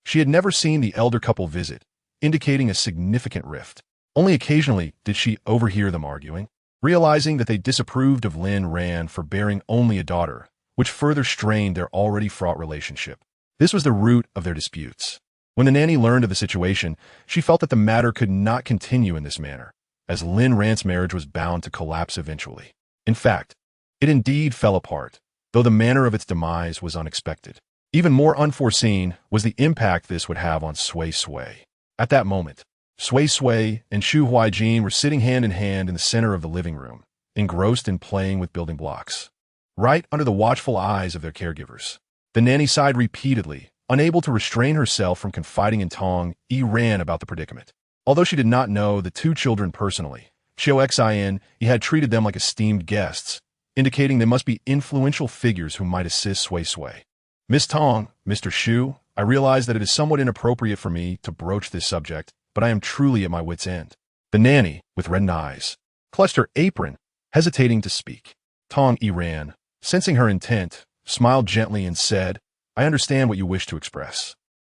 she had never seen the elder couple visit, indicating a significant rift. Only occasionally did she overhear them arguing, realizing that they disapproved of Lin Ran for bearing only a daughter, which further strained their already fraught relationship. This was the root of their disputes. When the nanny learned of the situation, she felt that the matter could not continue in this manner, as Lin Ran's marriage was bound to collapse eventually. In fact, it indeed fell apart, though the manner of its demise was unexpected. Even more unforeseen was the impact this would have on Sui Sui. At that moment, Sui Sui and Shu Huaijin were sitting hand in hand in the center of the living room, engrossed in playing with building blocks, right under the watchful eyes of their caregivers. The nanny sighed repeatedly, unable to restrain herself from confiding in Tong Ran about the predicament. Although she did not know the two children personally, Chiao Xin had treated them like esteemed guests, indicating they must be influential figures who might assist Sui Sui. "Miss Tong, Mr. Shu, I realize that it is somewhat inappropriate for me to broach this subject, but I am truly at my wit's end." The nanny, with reddened eyes, clutched her apron, hesitating to speak. Tong Ran, sensing her intent, smiled gently and said, "I understand what you wish to express.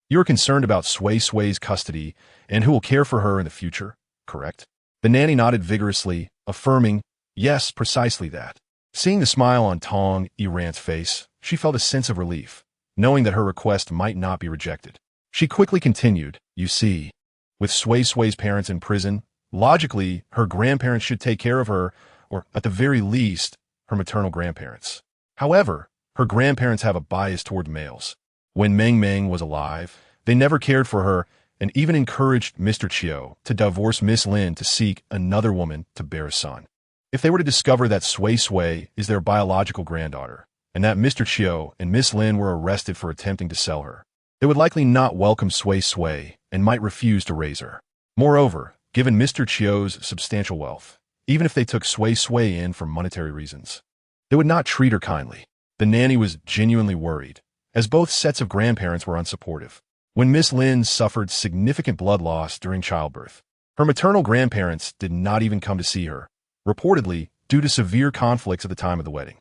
You are concerned about Sui Sui's custody and who will care for her in the future, correct?" The nanny nodded vigorously, affirming, "Yes, precisely that." Seeing the smile on Tong Ran's face, she felt a sense of relief, knowing that her request might not be rejected. She quickly continued, "You see, with Sui Sui's parents in prison, logically, her grandparents should take care of her, or at the very least, her maternal grandparents. However, her grandparents have a bias toward males. When Meng Meng was alive, they never cared for her and even encouraged Mr. Chiao to divorce Miss Lin to seek another woman to bear a son. If they were to discover that Sui Sui is their biological granddaughter, and that Mr. Chiao and Miss Lin were arrested for attempting to sell her, they would likely not welcome Sui Sui and might refuse to raise her. Moreover, given Mr. Chiao's substantial wealth, even if they took Sui Sui in for monetary reasons, they would not treat her kindly." The nanny was genuinely worried, as both sets of grandparents were unsupportive. When Miss Lin suffered significant blood loss during childbirth, her maternal grandparents did not even come to see her, reportedly due to severe conflicts at the time of the wedding.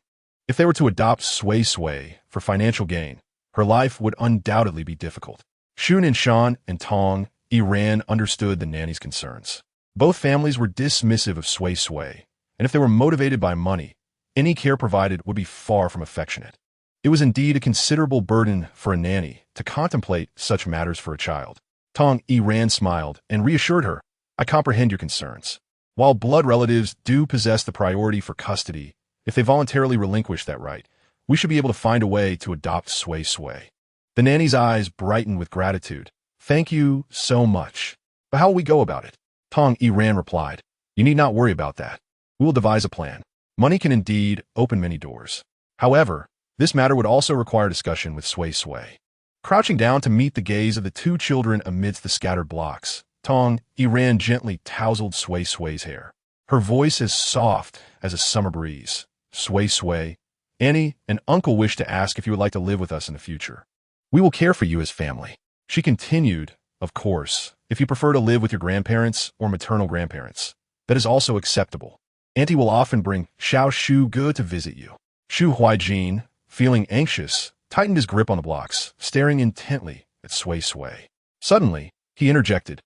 If they were to adopt Sui Sui for financial gain, her life would undoubtedly be difficult. Shone and Tong Ran understood the nanny's concerns. Both families were dismissive of Sui Sui, and if they were motivated by money, any care provided would be far from affectionate. It was indeed a considerable burden for a nanny to contemplate such matters for a child. Tong Ran smiled and reassured her, I comprehend your concerns. While blood relatives do possess the priority for custody, if they voluntarily relinquish that right, we should be able to find a way to adopt Sui Sui. The nanny's eyes brightened with gratitude. Thank you so much. But how will we go about it? Tong Ran replied, You need not worry about that. We will devise a plan. Money can indeed open many doors. However, this matter would also require discussion with Sui Sui. Crouching down to meet the gaze of the two children amidst the scattered blocks, Tong Ran gently tousled Sui Sui's hair. Her voice as soft as a summer breeze. Sui Sui, Annie and Uncle wish to ask if you would like to live with us in the future. We will care for you as family. She continued, Of course, if you prefer to live with your grandparents or maternal grandparents, that is also acceptable. Auntie will often bring Xiao Shu Ge to visit you. Shu Huijin, feeling anxious, tightened his grip on the blocks, staring intently at Sui Sui. Suddenly, he interjected,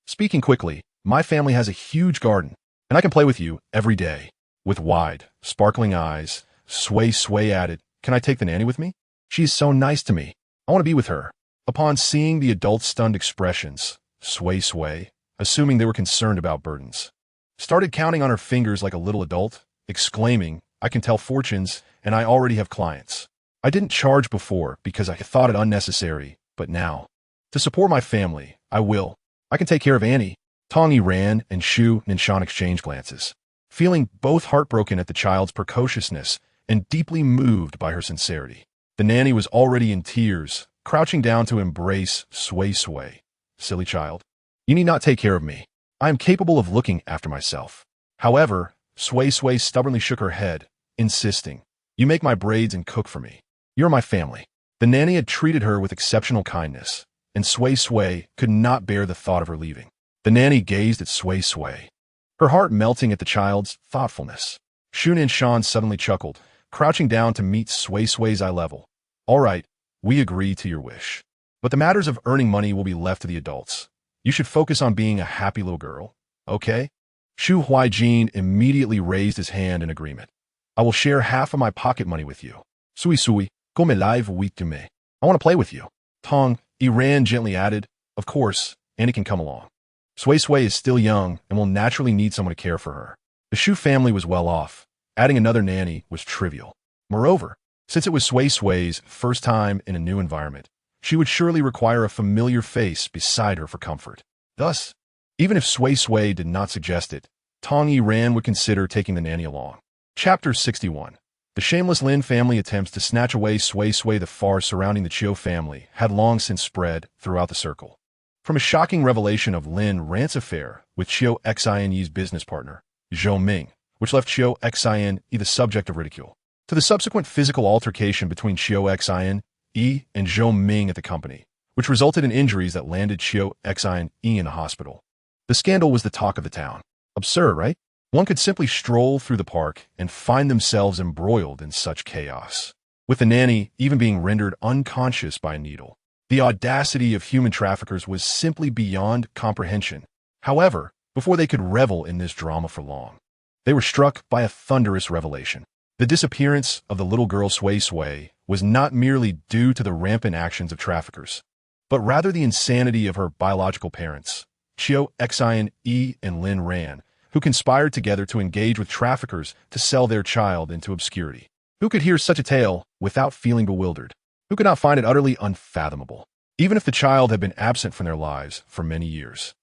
Speaking quickly, my family has a huge garden, and I can play with you every day. With wide, sparkling eyes, Sui Sui added, Can I take the nanny with me? She is so nice to me. I want to be with her. Upon seeing the adults' stunned expressions, Sui Sui, assuming they were concerned about burdens, started counting on her fingers like a little adult, exclaiming, I can tell fortunes, and I already have clients. I didn't charge before because I thought it unnecessary, but now, to support my family, I will. I can take care of Annie. Tong Ran and Shu Ninshan exchanged glances, feeling both heartbroken at the child's precociousness and deeply moved by her sincerity. The nanny was already in tears, crouching down to embrace Sui Sui. Silly child. You need not take care of me. I am capable of looking after myself. However, Sui Sui stubbornly shook her head, insisting, You make my braids and cook for me. You're my family. The nanny had treated her with exceptional kindness, and Sui Sui could not bear the thought of her leaving. The nanny gazed at Sui Sui, her heart melting at the child's thoughtfulness. Shun and Shan suddenly chuckled, crouching down to meet Sui Sui's eye level. All right, we agree to your wish. But the matters of earning money will be left to the adults. You should focus on being a happy little girl, okay? Shu Huijin immediately raised his hand in agreement. I will share half of my pocket money with you. Sui Sui, come live with me. I want to play with you. Tong Ran gently added, Of course, Annie can come along. Sui Sui is still young and will naturally need someone to care for her. The Shu family was well off. Adding another nanny was trivial. Moreover, since it was Sui Sui's first time in a new environment, she would surely require a familiar face beside her for comfort. Thus, even if Sui Sui did not suggest it, Tong Ran would consider taking the nanny along. Chapter 61. The shameless Lin family attempts to snatch away Sui Sui. The farce surrounding the Chiu family had long since spread throughout the circle. From a shocking revelation of Lin Rant's affair with Chiu Xian's business partner, Zhou Ming, which left Chiu Xian the subject of ridicule, to the subsequent physical altercation between Chiu Xian and Zhou Ming at the company, which resulted in injuries that landed Chiu Xian in a hospital. The scandal was the talk of the town. Absurd, right? One could simply stroll through the park and find themselves embroiled in such chaos, with the nanny even being rendered unconscious by a needle. The audacity of human traffickers was simply beyond comprehension. However, before they could revel in this drama for long, they were struck by a thunderous revelation. The disappearance of the little girl Sui Sui was not merely due to the rampant actions of traffickers, but rather the insanity of her biological parents, Chiu Xian and Lin Ran, who conspired together to engage with traffickers to sell their child into obscurity. Who could hear such a tale without feeling bewildered? Who could not find it utterly unfathomable, even if the child had been absent from their lives for many years?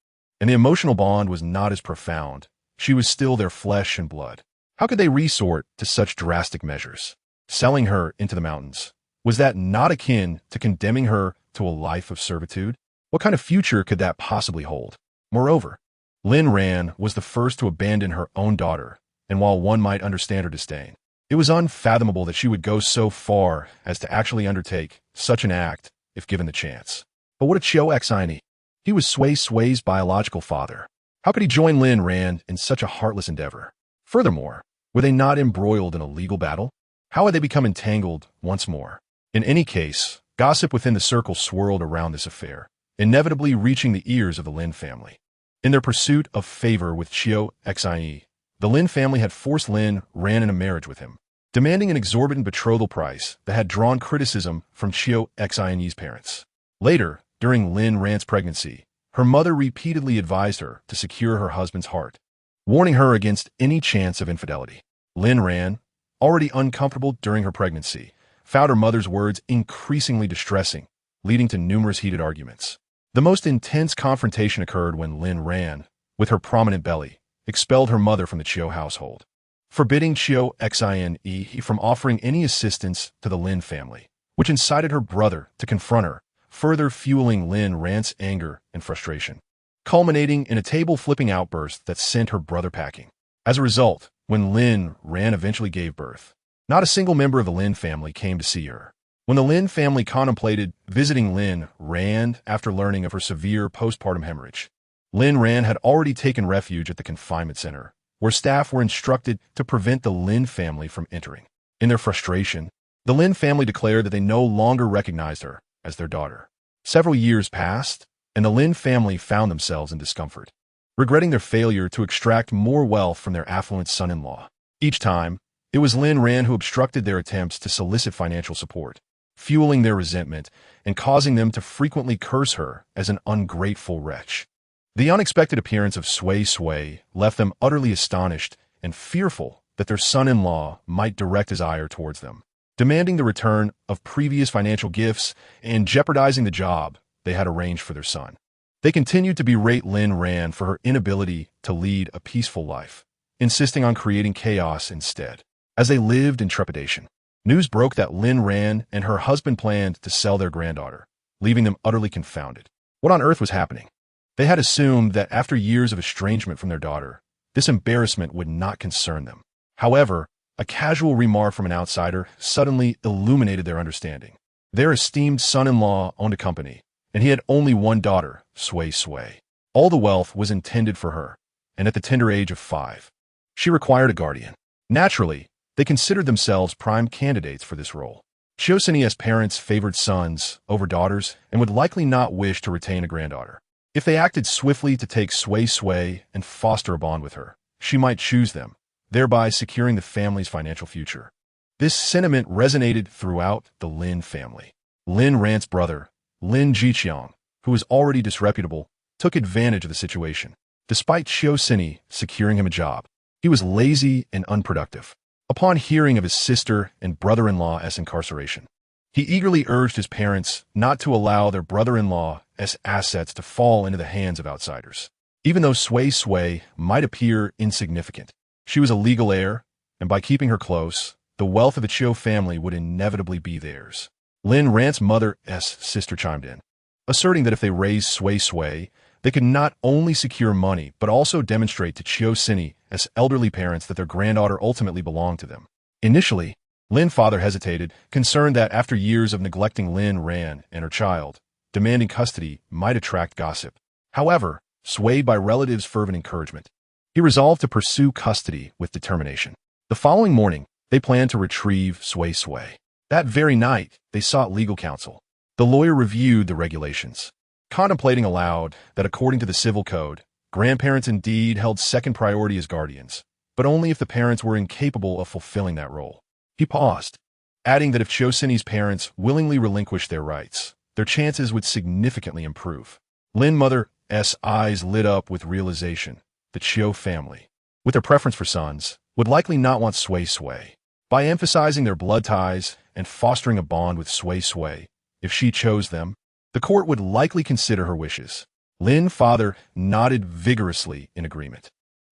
And the emotional bond was not as profound. She was still their flesh and blood. How could they resort to such drastic measures? Selling her into the mountains, was that not akin to condemning her to a life of servitude? What kind of future could that possibly hold? Moreover, Lin Ran was the first to abandon her own daughter, and while one might understand her disdain, it was unfathomable that she would go so far as to actually undertake such an act if given the chance. But what of Chiu Xian? He was Sui Sui's biological father. How could he join Lin Ran in such a heartless endeavor? Furthermore, were they not embroiled in a legal battle? How had they become entangled once more? In any case, gossip within the circle swirled around this affair, inevitably reaching the ears of the Lin family. In their pursuit of favor with Chiu Xian, the Lin family had forced Lin Ran in a marriage with him. demanding an exorbitant betrothal price that had drawn criticism from Chiu Xian's parents. Later, during Lin Ran's pregnancy, her mother repeatedly advised her to secure her husband's heart, warning her against any chance of infidelity. Lin Ran, already uncomfortable during her pregnancy, found her mother's words increasingly distressing, leading to numerous heated arguments. The most intense confrontation occurred when Lin Ran, with her prominent belly, expelled her mother from the Chiu household, forbidding Chiu Xine from offering any assistance to the Lin family, which incited her brother to confront her, further fueling Lin Ran's anger and frustration, culminating in a table-flipping outburst that sent her brother packing. As a result, when Lin Ran eventually gave birth, not a single member of the Lin family came to see her. When the Lin family contemplated visiting Lin Ran after learning of her severe postpartum hemorrhage, Lin Ran had already taken refuge at the confinement center, where staff were instructed to prevent the Lin family from entering. In their frustration, the Lin family declared that they no longer recognized her as their daughter. Several years passed, and the Lin family found themselves in discomfort, regretting their failure to extract more wealth from their affluent son-in-law. Each time, it was Lin Ran who obstructed their attempts to solicit financial support, fueling their resentment and causing them to frequently curse her as an ungrateful wretch. The unexpected appearance of Sui Sui left them utterly astonished and fearful that their son-in-law might direct his ire towards them, demanding the return of previous financial gifts and jeopardizing the job they had arranged for their son. They continued to berate Lin Ran for her inability to lead a peaceful life, insisting on creating chaos instead. As they lived in trepidation, news broke that Lin Ran and her husband planned to sell their granddaughter, leaving them utterly confounded. What on earth was happening? They had assumed that after years of estrangement from their daughter, this embarrassment would not concern them. However, a casual remark from an outsider suddenly illuminated their understanding. Their esteemed son-in-law owned a company, and he had only one daughter, Sui Sui. All the wealth was intended for her, and at the tender age of 5, she required a guardian. Naturally, they considered themselves prime candidates for this role. Suisuni's parents favored sons over daughters and would likely not wish to retain a granddaughter. If they acted swiftly to take Sui Sui and foster a bond with her, she might choose them, thereby securing the family's financial future. This sentiment resonated throughout the Lin family. Lin Ran's brother, Lin Jiqiang, who was already disreputable, took advantage of the situation. Despite Suisui securing him a job, he was lazy and unproductive. Upon hearing of his sister and brother-in-law's incarceration, he eagerly urged his parents not to allow their brother-in-law's assets to fall into the hands of outsiders. Even though Sui Sui might appear insignificant, she was a legal heir, and by keeping her close, the wealth of the Chiu family would inevitably be theirs. Lin Ran's mother's sister chimed in, asserting that if they raised Sui Sui, they could not only secure money, but also demonstrate to Suisui as elderly parents that their granddaughter ultimately belonged to them. Initially, Lin's father hesitated, concerned that after years of neglecting Lin Ran and her child, demanding custody might attract gossip. However, swayed by relatives' fervent encouragement, he resolved to pursue custody with determination. The following morning, they planned to retrieve Sui Sui. That very night, they sought legal counsel. The lawyer reviewed the regulations, contemplating aloud that according to the civil code, grandparents indeed held second priority as guardians, but only if the parents were incapable of fulfilling that role. He paused, adding that if Suisui's parents willingly relinquished their rights, their chances would significantly improve. Lin's mother's eyes lit up with realization. The Chiu family, with their preference for sons, would likely not want Sui Sui. By emphasizing their blood ties and fostering a bond with Sui Sui, if she chose them, the court would likely consider her wishes. Lin's father nodded vigorously in agreement,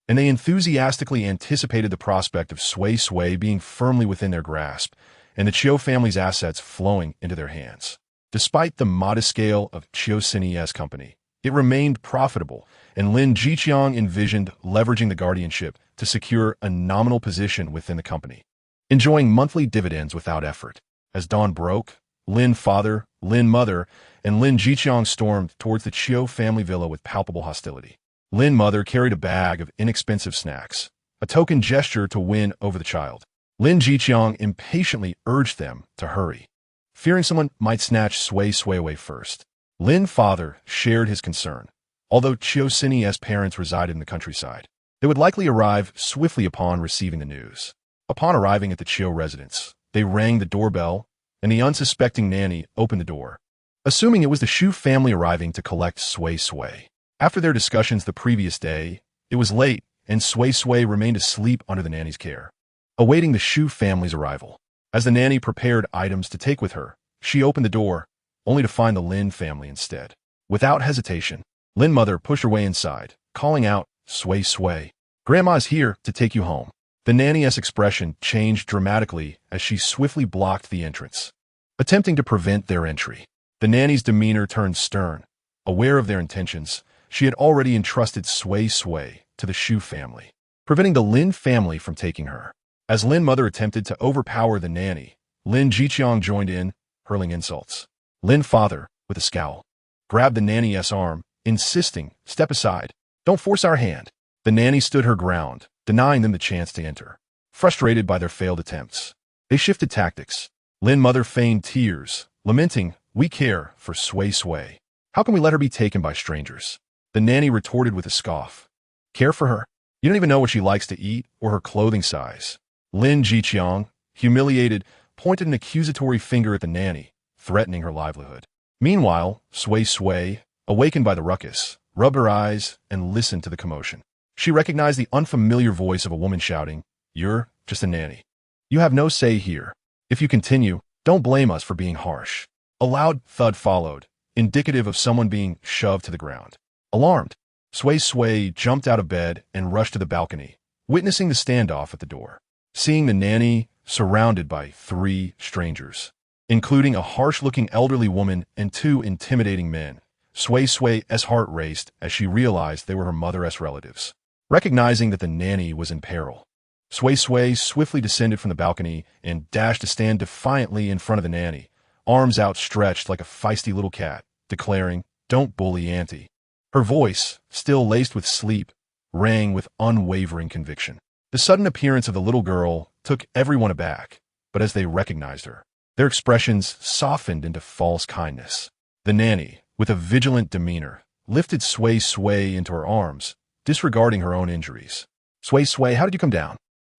and they enthusiastically anticipated the prospect of Sui Sui being firmly within their grasp and the Chiu family's assets flowing into their hands. Despite the modest scale of Suisuni's company, it remained profitable, and Lin Jiqiang envisioned leveraging the guardianship to secure a nominal position within the company, enjoying monthly dividends without effort. As dawn broke, Lin's father, Lin's mother, and Lin Jiqiang stormed towards the Chiu family villa with palpable hostility. Lin's mother carried a bag of inexpensive snacks, a token gesture to win over the child. Lin Jiqiang impatiently urged them to hurry, fearing someone might snatch Sui Sui away first. Lin's father shared his concern. Although Suisuni's parents resided in the countryside, they would likely arrive swiftly upon receiving the news. Upon arriving at the Chiu residence, they rang the doorbell, and the unsuspecting nanny opened the door, assuming it was the Shu family arriving to collect Sui Sui. After their discussions the previous day, it was late, and Sui Sui remained asleep under the nanny's care, awaiting the Shu family's arrival. As the nanny prepared items to take with her, she opened the door, only to find the Lin family instead. Without hesitation, Lin mother pushed her way inside, calling out, "Sui Sui, Grandma's here to take you home." The nanny's expression changed dramatically as she swiftly blocked the entrance, attempting to prevent their entry. The nanny's demeanor turned stern. Aware of their intentions, she had already entrusted Sui Sui to the Shu family, preventing the Lin family from taking her. As Lin mother attempted to overpower the nanny, Lin Jiqiang joined in, hurling insults. Lin father, with a scowl, grabbed the nanny's arm, insisting, "Step aside. Don't force our hand." The nanny stood her ground, denying them the chance to enter. Frustrated by their failed attempts, they shifted tactics. Lin mother feigned tears, lamenting, "We care for Sui Sui. How can we let her be taken by strangers?" The nanny retorted with a scoff. "Care for her? You don't even know what she likes to eat or her clothing size." Lin Jiqiang, humiliated, pointed an accusatory finger at the nanny, threatening her livelihood. Meanwhile, Sui Sui, awakened by the ruckus, rubbed her eyes and listened to the commotion. She recognized the unfamiliar voice of a woman shouting, "You're just a nanny. You have no say here. If you continue, don't blame us for being harsh." A loud thud followed, indicative of someone being shoved to the ground. Alarmed, Sui Sui jumped out of bed and rushed to the balcony, witnessing the standoff at the door. Seeing the nanny surrounded by 3 strangers, including a harsh-looking elderly woman and 2 intimidating men, Sui Sui's heart raced as she realized they were her mother's relatives. Recognizing that the nanny was in peril, Sui Sui swiftly descended from the balcony and dashed to stand defiantly in front of the nanny, arms outstretched like a feisty little cat, declaring, "Don't bully Auntie." Her voice, still laced with sleep, rang with unwavering conviction. The sudden appearance of the little girl took everyone aback, but as they recognized her, their expressions softened into false kindness. The nanny, with a vigilant demeanor, lifted Sui Sui into her arms, disregarding her own injuries. "Sui Sui, how did you come down?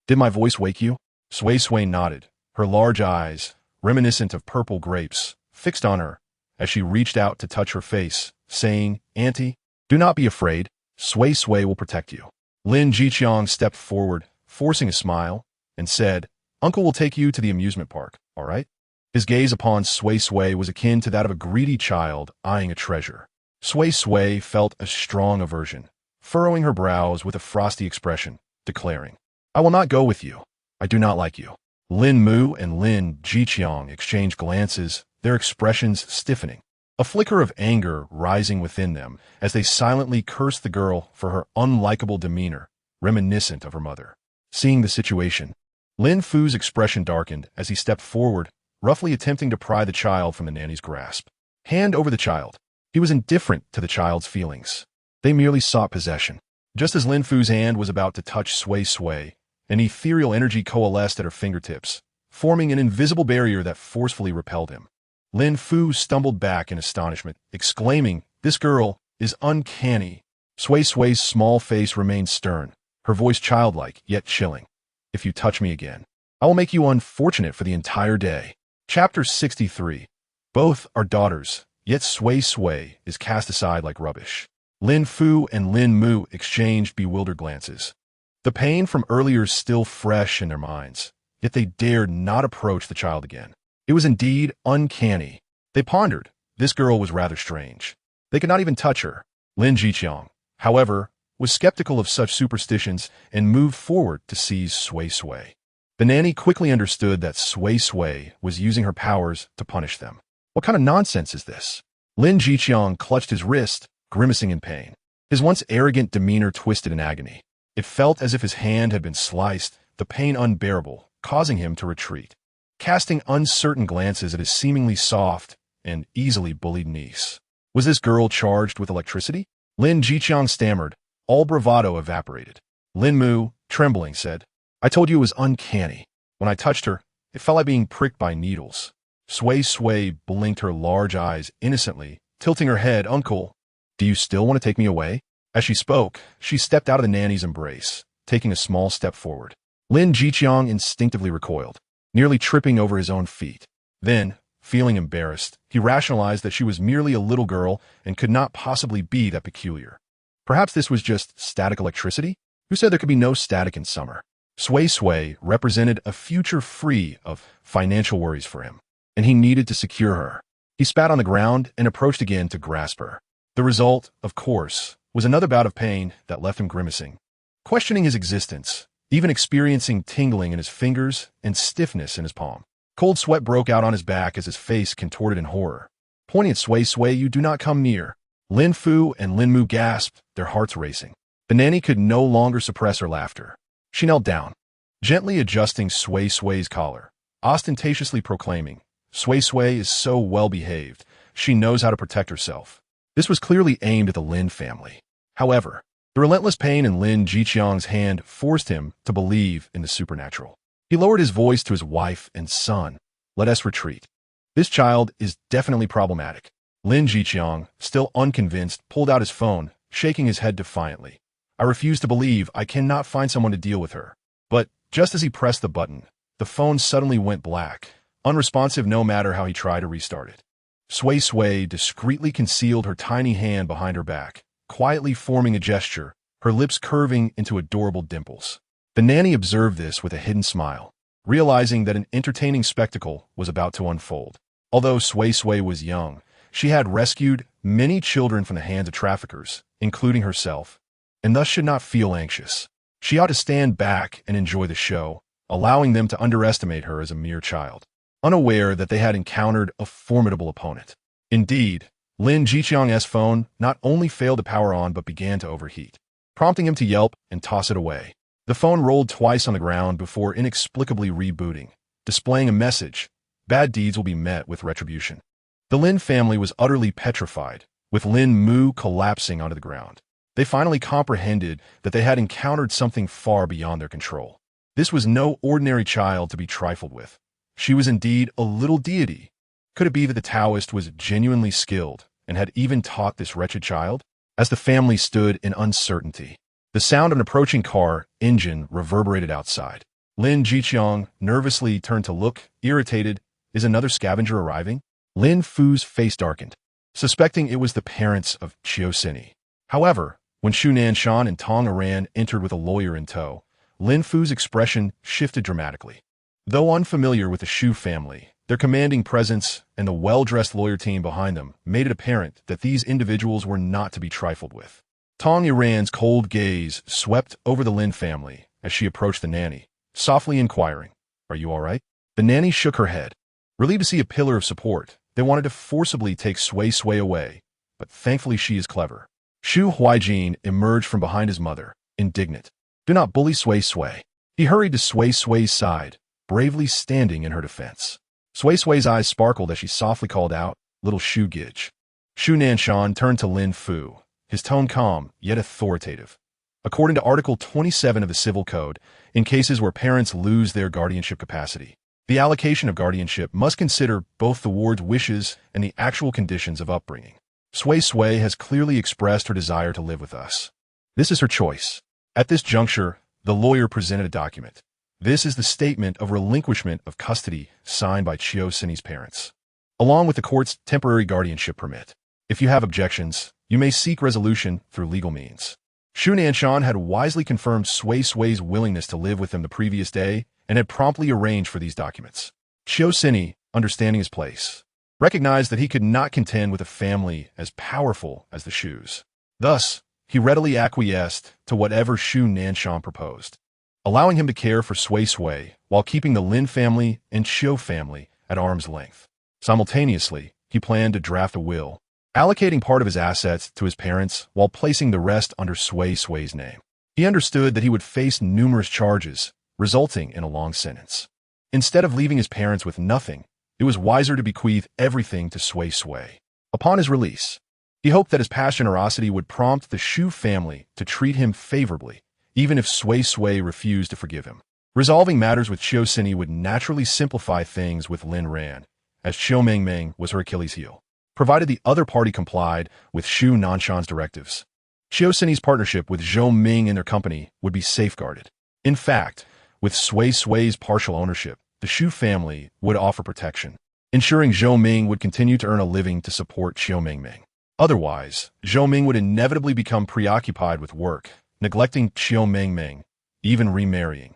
Did my voice wake you?" Sui Sui nodded, her large eyes, reminiscent of purple grapes, fixed on her as she reached out to touch her face, saying, "Auntie, do not be afraid. Sui Sui will protect you." Lin Jiqiang stepped forward, forcing a smile, and said, "Uncle will take you to the amusement park, all right?" His gaze upon Sui Sui was akin to that of a greedy child eyeing a treasure. Sui Sui felt a strong aversion, furrowing her brows with a frosty expression, declaring, "I will not go with you. I do not like you." Lin Mu and Lin Jiqiang exchanged glances, their expressions stiffening, a flicker of anger rising within them as they silently cursed the girl for her unlikable demeanor, reminiscent of her mother. Seeing the situation, Lin Fu's expression darkened as he stepped forward, roughly attempting to pry the child from the nanny's grasp. Hand over the child. He was indifferent to the child's feelings. They merely sought possession. Just as Lin Fu's hand was about to touch Sui Sui, an ethereal energy coalesced at her fingertips, forming an invisible barrier that forcefully repelled him. Lin Fu stumbled back in astonishment, exclaiming, "This girl is uncanny." Sui Sui's small face remained stern, her voice childlike yet chilling. "If you touch me again, I will make you unfortunate for the entire day." Chapter 63. Both are daughters, yet Sui Sui is cast aside like rubbish. Lin Fu and Lin Mu exchanged bewildered glances. The pain from earlier still fresh in their minds, yet they dared not approach the child again. It was indeed uncanny. They pondered. This girl was rather strange. They could not even touch her. Lin Jiqiang, however, was skeptical of such superstitions and moved forward to seize Sui Sui. The nanny quickly understood that Sui Sui was using her powers to punish them. What kind of nonsense is this? Lin Jiqiang clutched his wrist, grimacing in pain. His once arrogant demeanor twisted in agony. It felt as if his hand had been sliced, the pain unbearable, causing him to retreat. Casting uncertain glances at his seemingly soft and easily bullied niece. Was this girl charged with electricity? Lin Jiqiang stammered. All bravado evaporated. Lin Mu, trembling, said, "I told you it was uncanny. When I touched her, it felt like being pricked by needles." Sui Sui blinked her large eyes innocently, tilting her head. "Uncle, do you still want to take me away?" As she spoke, she stepped out of the nanny's embrace, taking a small step forward. Lin Jiqiang instinctively recoiled, nearly tripping over his own feet. Then, feeling embarrassed, he rationalized that she was merely a little girl and could not possibly be that peculiar. Perhaps this was just static electricity? Who said there could be no static in summer? Sui Sui represented a future free of financial worries for him, and he needed to secure her. He spat on the ground and approached again to grasp her. The result, of course, was another bout of pain that left him grimacing, questioning his existence, even experiencing tingling in his fingers and stiffness in his palm. Cold sweat broke out on his back as his face contorted in horror. Pointing at Sui Sui, "You do not come near." Lin Fu and Lin Mu gasped, their hearts racing. The nanny could no longer suppress her laughter. She knelt down, gently adjusting Sui Sui's collar, ostentatiously proclaiming, "Sui Sui is so well-behaved, she knows how to protect herself." This was clearly aimed at the Lin family. However, the relentless pain in Lin Jiqiang's hand forced him to believe in the supernatural. He lowered his voice to his wife and son. "Let us retreat. This child is definitely problematic." Lin Jiqiang, still unconvinced, pulled out his phone, shaking his head defiantly. "I refuse to believe I cannot find someone to deal with her." But just as he pressed the button, the phone suddenly went black, unresponsive no matter how he tried to restart it. Sui Sui discreetly concealed her tiny hand behind her back, quietly forming a gesture, her lips curving into adorable dimples. The nanny observed this with a hidden smile, realizing that an entertaining spectacle was about to unfold. Although Sui Sui was young, she had rescued many children from the hands of traffickers, including herself, and thus should not feel anxious. She ought to stand back and enjoy the show, allowing them to underestimate her as a mere child, unaware that they had encountered a formidable opponent. Indeed, Lin Jiqiang's phone not only failed to power on but began to overheat, prompting him to yelp and toss it away. The phone rolled twice on the ground before inexplicably rebooting, displaying a message: "Bad deeds will be met with retribution." The Lin family was utterly petrified, with Lin Mu collapsing onto the ground. They finally comprehended that they had encountered something far beyond their control. This was no ordinary child to be trifled with. She was indeed a little deity. Could it be that the Taoist was genuinely skilled and had even taught this wretched child? As the family stood in uncertainty, the sound of an approaching car engine reverberated outside. Lin Jiqiang nervously turned to look, irritated. Is another scavenger arriving? Lin Fu's face darkened, suspecting it was the parents of Suisui. However, when Shu Nanshan and Tong Aran entered with a lawyer in tow, Lin Fu's expression shifted dramatically. Though unfamiliar with the Shu family, their commanding presence and the well-dressed lawyer team behind them made it apparent that these individuals were not to be trifled with. Tong Iran's cold gaze swept over the Lin family as she approached the nanny, softly inquiring, "Are you all right?" The nanny shook her head. Relieved to see a pillar of support, they wanted to forcibly take Sui Sui away, but thankfully she is clever. Shu Huijin emerged from behind his mother, indignant. "Do not bully Sui Sui." He hurried to Sui Sui's side, bravely standing in her defense. Sui Sui's eyes sparkled as she softly called out, "Little Shu Gidge." Shu Nanshan turned to Lin Fu, his tone calm, yet authoritative. According to Article 27 of the Civil Code, in cases where parents lose their guardianship capacity, the allocation of guardianship must consider both the ward's wishes and the actual conditions of upbringing. Sui Sui has clearly expressed her desire to live with us. This is her choice. At this juncture, the lawyer presented a document. This is the statement of relinquishment of custody signed by Suisuni's parents, along with the court's temporary guardianship permit. If you have objections, you may seek resolution through legal means. Shu Nanshan had wisely confirmed Sui Sui's willingness to live with him the previous day and had promptly arranged for these documents. Suisui, understanding his place, recognized that he could not contend with a family as powerful as the Shus. Thus, he readily acquiesced to whatever Shu Nanshan proposed, allowing him to care for Sui Sui while keeping the Lin family and Qiu family at arm's length. Simultaneously, he planned to draft a will, allocating part of his assets to his parents while placing the rest under Sui Sui's name. He understood that he would face numerous charges, resulting in a long sentence. Instead of leaving his parents with nothing, it was wiser to bequeath everything to Sui Sui. Upon his release, he hoped that his past generosity would prompt the Shu family to treat him favorably, even if Sui Sui refused to forgive him. Resolving matters with Suisui would naturally simplify things with Lin Ran, as Qiu Mengmeng was her Achilles heel, provided the other party complied with Shu Nanshan's directives. Suisui's partnership with Zhou Ming and their company would be safeguarded. In fact, With Sui Sui's partial ownership, the Shu family would offer protection, ensuring Zhou Ming would continue to earn a living to support Xiao Mingming. Otherwise, Zhou Ming would inevitably become preoccupied with work, neglecting Xiao Mingming, even remarrying,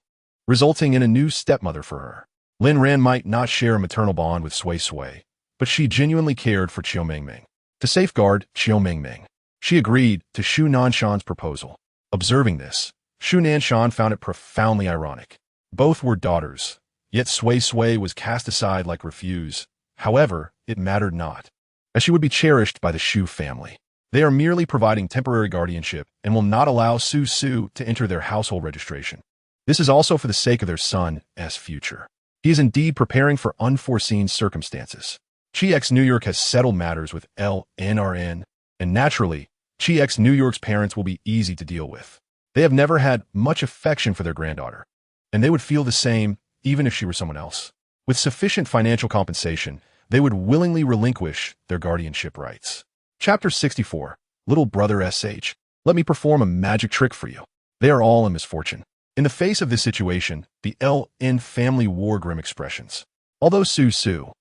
resulting in a new stepmother for her. Lin Ran might not share a maternal bond with Sui Sui, but she genuinely cared for Xiao Mingming. To safeguard Xiao Mingming, she agreed to Shu Nanshan's proposal. Observing this, Shu Nanshan found it profoundly ironic. Both were daughters, yet Sui Sui was cast aside like refuse. However, it mattered not, as she would be cherished by the Shu family. They are merely providing temporary guardianship and will not allow Suisui to enter their household registration. This is also for the sake of their son's future. He is indeed preparing for unforeseen circumstances. Chi-X New York has settled matters with LNRN, and naturally, Chi-X New York's parents will be easy to deal with. They have never had much affection for their granddaughter, and they would feel the same even if she were someone else. With sufficient financial compensation, they would willingly relinquish their guardianship rights. Chapter 64. Little Brother SH. Let me perform a magic trick for you. They are all in misfortune. In the face of this situation, the LN family wore grim expressions. Although Suisui,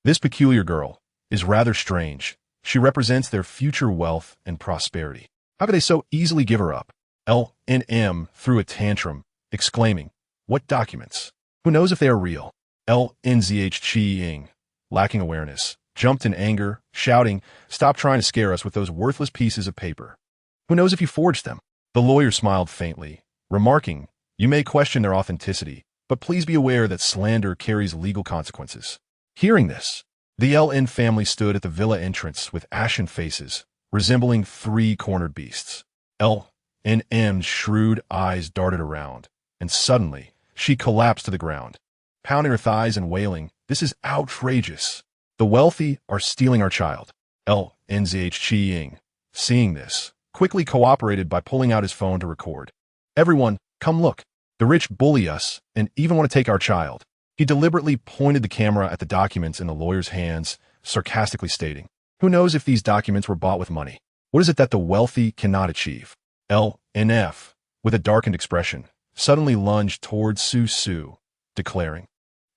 this peculiar girl, is rather strange, she represents their future wealth and prosperity. How could they so easily give her up? LNM threw a tantrum, exclaiming, "What documents? Who knows if they are real?" LNZH Chi-Ying, lacking awareness, jumped in anger, shouting, "Stop trying to scare us with those worthless pieces of paper. Who knows if you forged them?" The lawyer smiled faintly, remarking, "You may question their authenticity, but please be aware that slander carries legal consequences." Hearing this, the LN family stood at the villa entrance with ashen faces, resembling three-cornered beasts. LNM's shrewd eyes darted around, and suddenly, she collapsed to the ground, pounding her thighs and wailing, "This is outrageous. The wealthy are stealing our child." LNZH Chi-Ying, seeing this, quickly cooperated by pulling out his phone to record. "Everyone, come look. The rich bully us and even want to take our child." He deliberately pointed the camera at the documents in the lawyer's hands, sarcastically stating, "Who knows if these documents were bought with money? What is it that the wealthy cannot achieve?" LNF, with a darkened expression, suddenly lunged towards Suisui, declaring,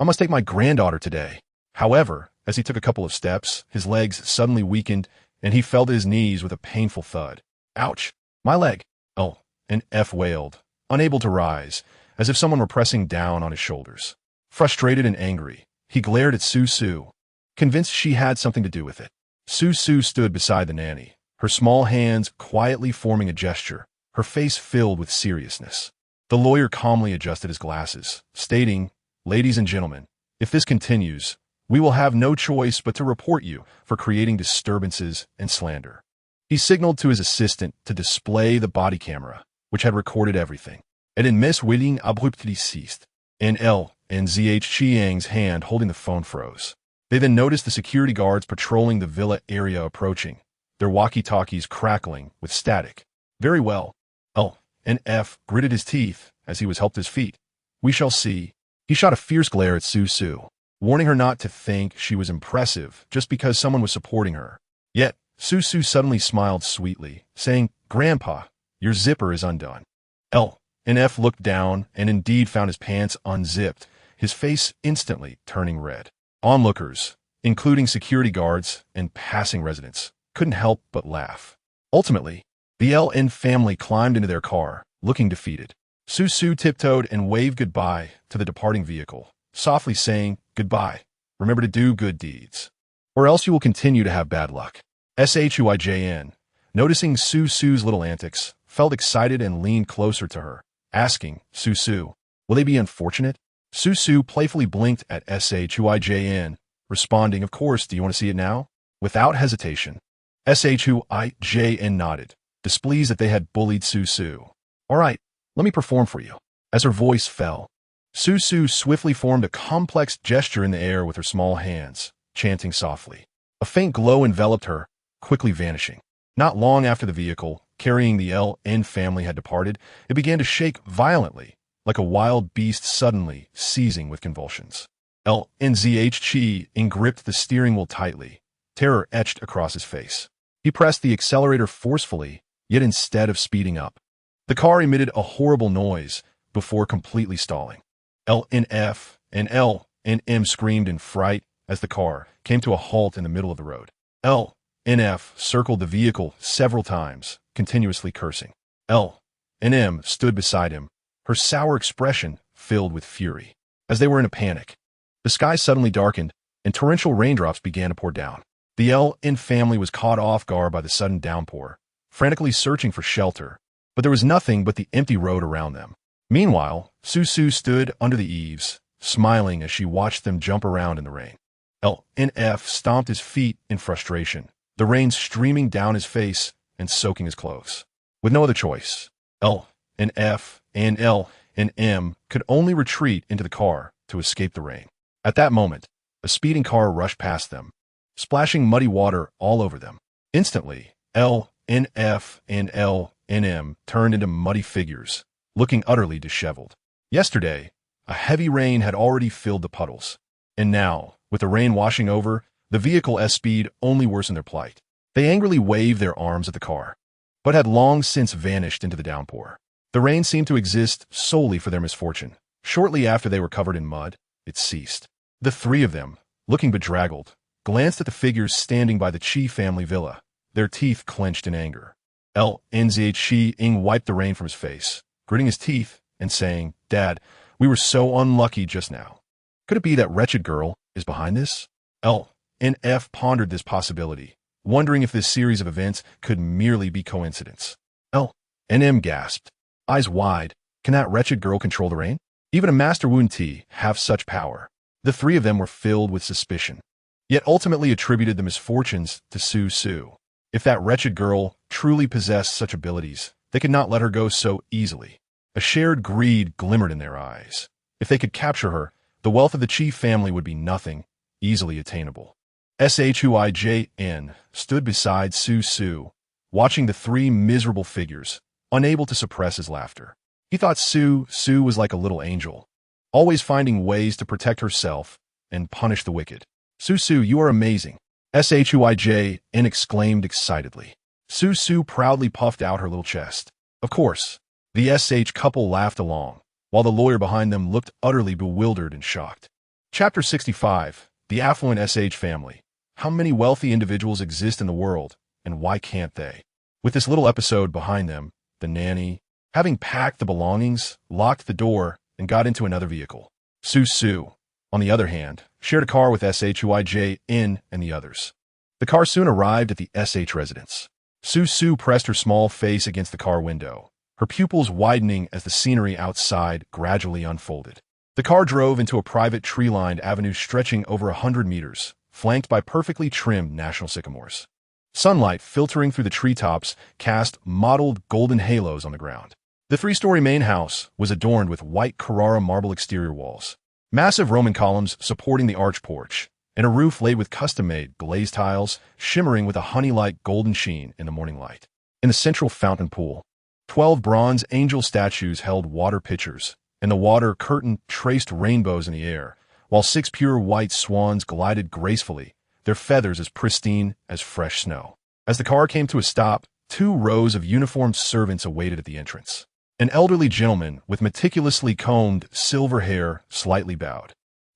"I must take my granddaughter today." However, as he took a couple of steps, his legs suddenly weakened, and he fell to his knees with a painful thud. "Ouch! My leg!" LNF wailed, unable to rise, as if someone were pressing down on his shoulders. Frustrated and angry, he glared at Suisui, convinced she had something to do with it. Suisui stood beside the nanny, her small hands quietly forming a gesture, her face filled with seriousness. The lawyer calmly adjusted his glasses, stating, "Ladies and gentlemen, if this continues, we will have no choice but to report you for creating disturbances and slander." He signaled to his assistant to display the body camera, which had recorded everything. And in Miss Willing abruptly ceased. LNZH Chi-Ying's hand holding the phone froze. They then noticed the security guards patrolling the villa area approaching, their walkie-talkies crackling with static. "Very well." LNF gritted his teeth as he was helped to his feet. "We shall see." He shot a fierce glare at Suisui, warning her not to think she was impressive just because someone was supporting her. Yet, Suisui suddenly smiled sweetly, saying, "Grandpa, your zipper is undone." LNF looked down and indeed found his pants unzipped, his face instantly turning red. Onlookers, including security guards and passing residents, couldn't help but laugh. Ultimately, the LN family climbed into their car, looking defeated. Suisui tiptoed and waved goodbye to the departing vehicle, softly saying, "Goodbye. Remember to do good deeds, or else you will continue to have bad luck." Shuijn, noticing Suisui's little antics, felt excited and leaned closer to her, asking, "Suisui, will they be unfortunate?" Suisui playfully blinked at Shuijn, responding, "Of course, do you want to see it now?" Without hesitation, Shuijn nodded, displeased that they had bullied Suisui. "All right, let me perform for you." As her voice fell, Suisui swiftly formed a complex gesture in the air with her small hands, chanting softly. A faint glow enveloped her, quickly vanishing. Not long after the vehicle, carrying the LN family, had departed, it began to shake violently, like a wild beast suddenly seizing with convulsions. LNZH Chi gripped the steering wheel tightly, terror etched across his face. He pressed the accelerator forcefully, yet instead of speeding up, the car emitted a horrible noise before completely stalling. L and F and L and M screamed in fright as the car came to a halt in the middle of the road. L and F circled the vehicle several times, continuously cursing. L and M stood beside him, her sour expression filled with fury. As they were in a panic, the sky suddenly darkened and torrential raindrops began to pour down. The L and family was caught off guard by the sudden downpour, frantically searching for shelter, but there was nothing but the empty road around them. Meanwhile, Suisui stood under the eaves, smiling as she watched them jump around in the rain. L and F stomped his feet in frustration, the rain streaming down his face and soaking his clothes. With no other choice, L and F and L and M could only retreat into the car to escape the rain. At that moment, a speeding car rushed past them, splashing muddy water all over them. Instantly, L and F and L and M turned into muddy figures, looking utterly disheveled. Yesterday, a heavy rain had already filled the puddles, and now, with the rain washing over, the vehicle's speed only worsened their plight. They angrily waved their arms at the car, but had long since vanished into the downpour. The rain seemed to exist solely for their misfortune. Shortly after they were covered in mud, it ceased. The three of them, looking bedraggled, glanced at the figures standing by the Chi family villa, their teeth clenched in anger. L N Z Chi Ing wiped the rain from his face, gritting his teeth and saying, "Dad, we were so unlucky just now. Could it be that wretched girl is behind this?" L and F pondered this possibility, wondering if this series of events could merely be coincidence. L and M gasped, eyes wide. Can that wretched girl control the rain? Even a Master Wound Tea have such power. The three of them were filled with suspicion, yet ultimately attributed the misfortunes to Suisui. If that wretched girl truly possessed such abilities, they could not let her go so easily. A shared greed glimmered in their eyes. If they could capture her, the wealth of the Chi family would be nothing, easily attainable. Shuijn stood beside Suisui, watching the three miserable figures, unable to suppress his laughter. He thought Suisui was like a little angel, always finding ways to protect herself and punish the wicked. "Suisui, you are amazing," Shuijn exclaimed excitedly. Suisui proudly puffed out her little chest. Of course, the SH couple laughed along, while the lawyer behind them looked utterly bewildered and shocked. Chapter 65. The Affluent SH Family. How many wealthy individuals exist in the world, and why can't they? With this little episode behind them, the nanny, having packed the belongings, locked the door, and got into another vehicle. Suisui, on the other hand, shared a car with Shuijn and the others. The car soon arrived at the SH residence. Suisui pressed her small face against the car window, her pupils widening as the scenery outside gradually unfolded. The car drove into a private tree-lined avenue stretching over 100 meters, flanked by perfectly trimmed national sycamores. Sunlight filtering through the treetops cast mottled golden halos on the ground. The three-story main house was adorned with white Carrara marble exterior walls, massive Roman columns supporting the arch porch, and a roof laid with custom-made glazed tiles shimmering with a honey-like golden sheen in the morning light. In the central fountain pool, 12 bronze angel statues held water pitchers, and the water curtain traced rainbows in the air, while 6 pure white swans glided gracefully, their feathers as pristine as fresh snow. As the car came to a stop, 2 rows of uniformed servants awaited at the entrance. An elderly gentleman with meticulously combed silver hair slightly bowed.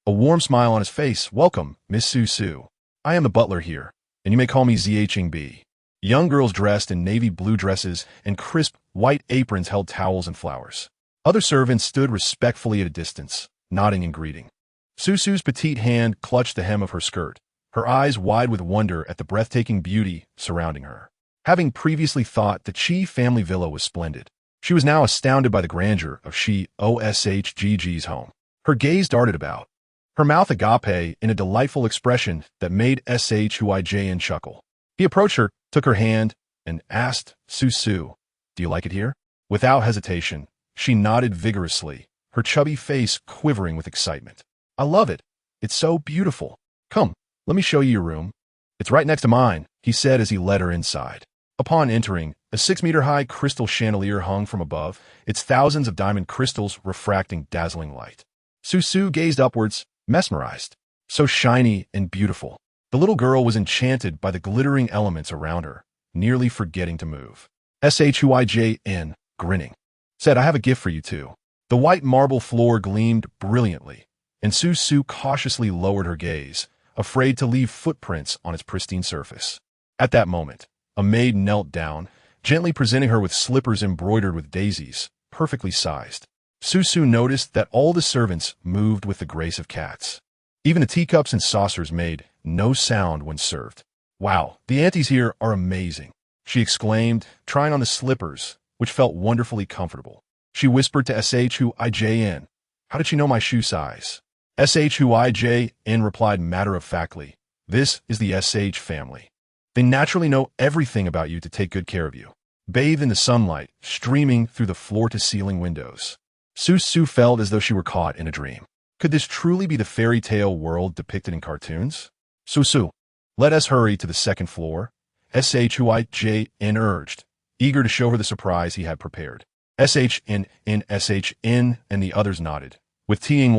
A warm smile on his face. "Welcome, Miss Suisui. I am the butler here, and you may call me ZHB." Young girls dressed in navy blue dresses and crisp white aprons held towels and flowers. Other servants stood respectfully at a distance, nodding in greeting. Suisui's petite hand clutched the hem of her skirt, her eyes wide with wonder at the breathtaking beauty surrounding her. Having previously thought the Chi family villa was splendid, she was now astounded by the grandeur of Oshgg's home. Her gaze darted about, her mouth agape in a delightful expression that made Shuijn chuckle. He approached her, took her hand, and asked, "Suisui, do you like it here?" Without hesitation, she nodded vigorously, her chubby face quivering with excitement. "I love it. It's so beautiful. Come, let me show you your room. It's right next to mine," he said as he led her inside. Upon entering, a 6-meter-high crystal chandelier hung from above, its thousands of diamond crystals refracting dazzling light. Suisui gazed upwards, mesmerized. So shiny and beautiful. The little girl was enchanted by the glittering elements around her, nearly forgetting to move. Shuijn, grinning, said, "I have a gift for you too." The white marble floor gleamed brilliantly, and Suisui cautiously lowered her gaze, afraid to leave footprints on its pristine surface. At that moment, a maid knelt down, gently presenting her with slippers embroidered with daisies, perfectly sized. Suisui noticed that all the servants moved with the grace of cats. Even the teacups and saucers made no sound when served. "Wow, the aunties here are amazing," she exclaimed, trying on the slippers, which felt wonderfully comfortable. She whispered to Shuijin, "How did she know my shoe size?" Shuijin replied matter-of-factly, "This is the SH family. They naturally know everything about you to take good care of you." Bathed in the sunlight, streaming through the floor-to-ceiling windows, Suisui felt as though she were caught in a dream. Could this truly be the fairy tale world depicted in cartoons? "Suisui, let us hurry to the second floor," Shuijin urged, eager to show her the surprise he had prepared. SHN, and the others nodded, with Tying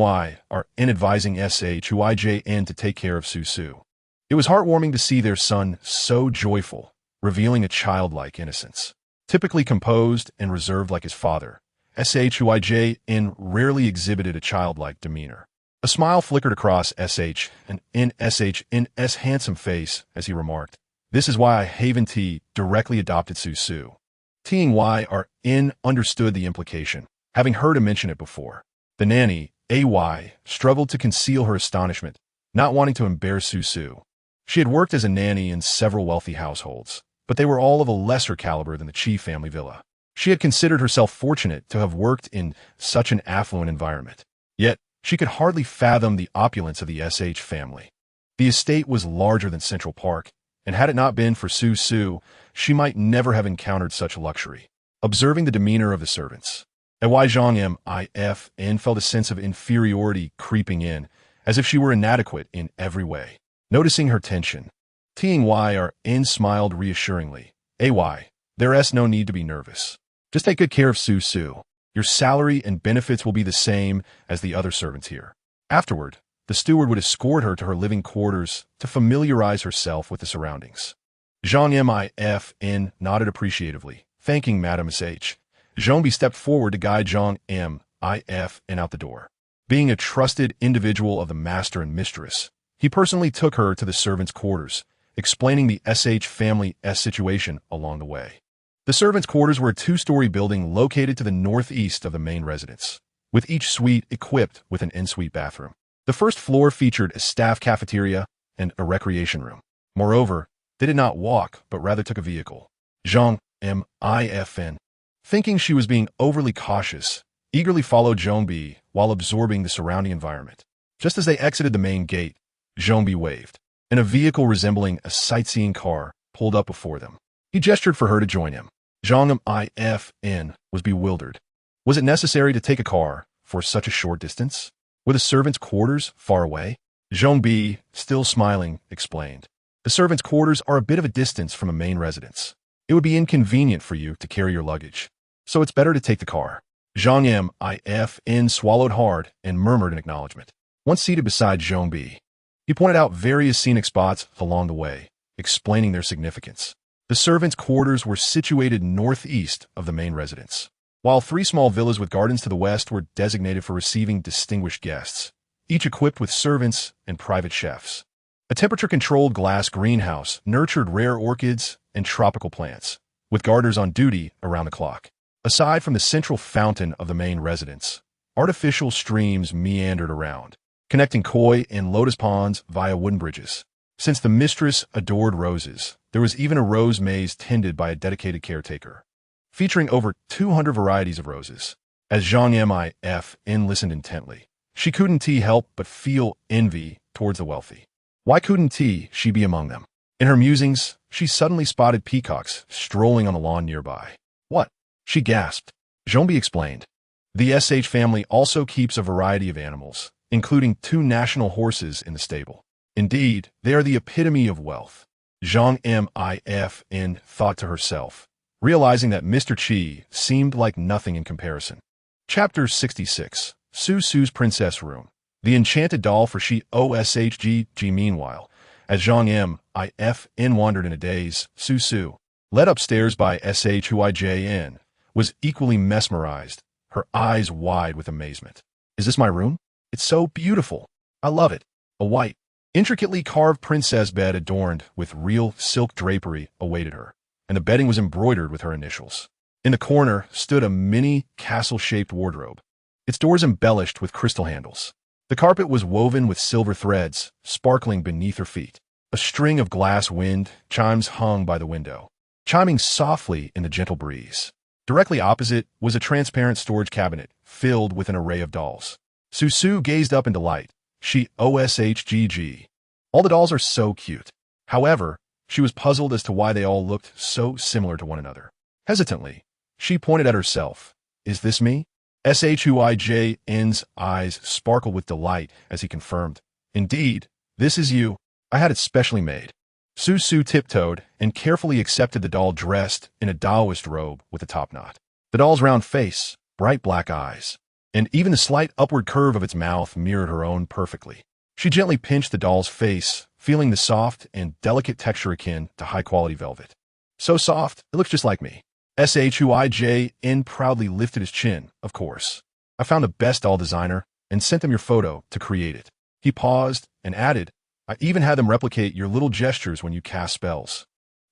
advising Shuijin to take care of Suisui. It was heartwarming to see their son so joyful, revealing a childlike innocence. Typically composed and reserved like his father, Shuijin rarely exhibited a childlike demeanor. A smile flickered across SHN's handsome face as he remarked, "This is why Haven T directly adopted Suisui." Tying understood the implication, having heard him mention it before. The nanny, AY, struggled to conceal her astonishment, not wanting to embarrass Suisui. She had worked as a nanny in several wealthy households, but they were all of a lesser caliber than the Chi family villa. She had considered herself fortunate to have worked in such an affluent environment. Yet, she could hardly fathom the opulence of the SH family. The estate was larger than Central Park, and had it not been for Suisui, she might never have encountered such luxury. Observing the demeanor of the servants, Zhang felt a sense of inferiority creeping in, as if she were inadequate in every way. Noticing her tension, Tying smiled reassuringly. There's no need to be nervous. Just take good care of Suisui. Your salary and benefits will be the same as the other servants here. Afterward, the steward would escort her to her living quarters to familiarize herself with the surroundings. Zhang nodded appreciatively, thanking Madame SH. Zhongbi stepped forward to guide Zhang out the door. Being a trusted individual of the master and mistress, he personally took her to the servants' quarters, explaining the SH family's situation along the way. The servants' quarters were a two-story building located to the northeast of the main residence, with each suite equipped with an en-suite bathroom. The first floor featured a staff cafeteria and a recreation room. Moreover, they did not walk, but rather took a vehicle. Zhang, thinking she was being overly cautious, eagerly followed Zhongbi while absorbing the surrounding environment. Just as they exited the main gate, Zhongbi waved, and a vehicle resembling a sightseeing car pulled up before them. He gestured for her to join him. Zhang was bewildered. Was it necessary to take a car for such a short distance? Were the servants' quarters far away? Zhongbi, still smiling, explained. The servants' quarters are a bit of a distance from a main residence. It would be inconvenient for you to carry your luggage, so it's better to take the car. Zhang swallowed hard and murmured in acknowledgement. Once seated beside Zhongbi, he pointed out various scenic spots along the way, explaining their significance. The servants' quarters were situated northeast of the main residence, while three small villas with gardens to the west were designated for receiving distinguished guests, each equipped with servants and private chefs. A temperature-controlled glass greenhouse nurtured rare orchids and tropical plants, with gardeners on duty around the clock. Aside from the central fountain of the main residence, artificial streams meandered around, connecting koi and lotus ponds via wooden bridges. Since the mistress adored roses, there was even a rose maze tended by a dedicated caretaker, featuring over 200 varieties of roses. As Zhang listened intently, she couldn't help but feel envy towards the wealthy. Why couldn't she be among them? In her musings, she suddenly spotted peacocks strolling on the lawn nearby. "What?" she gasped. Zhongbi explained. The SH family also keeps a variety of animals, including 2 national horses in the stable. Indeed, they are the epitome of wealth. Zhang thought to herself, realizing that Mr. Qi seemed like nothing in comparison. Chapter 66, Suisui's Princess Room. The enchanted doll for Oshg. Meanwhile, as Zhang wandered in a daze, Suisui, led upstairs by Shuijin, was equally mesmerized her eyes wide with amazement. Is this my room? It's so beautiful. I love it. A white, intricately carved princess bed adorned with real silk drapery awaited her, and the bedding was embroidered with her initials. In the corner stood a mini castle-shaped wardrobe, its doors embellished with crystal handles. The carpet was woven with silver threads, sparkling beneath her feet. A string of glass wind chimes hung by the window, chiming softly in the gentle breeze. Directly opposite was a transparent storage cabinet filled with an array of dolls. Suisui gazed up in delight. She OSHGG. All the dolls are so cute. However, she was puzzled as to why they all looked so similar to one another. Hesitantly, she pointed at herself. Is this me? Suijn's eyes sparkled with delight as he confirmed. Indeed, this is you. I had it specially made. Suisui tiptoed and carefully accepted the doll dressed in a Taoist robe with a top knot. The doll's round face, bright black eyes, and even the slight upward curve of its mouth mirrored her own perfectly. She gently pinched the doll's face, feeling the soft and delicate texture akin to high-quality velvet. So soft, it looks just like me. Suijn proudly lifted his chin, of course. I found the best doll designer and sent them your photo to create it. He paused and added, I even had them replicate your little gestures when you cast spells.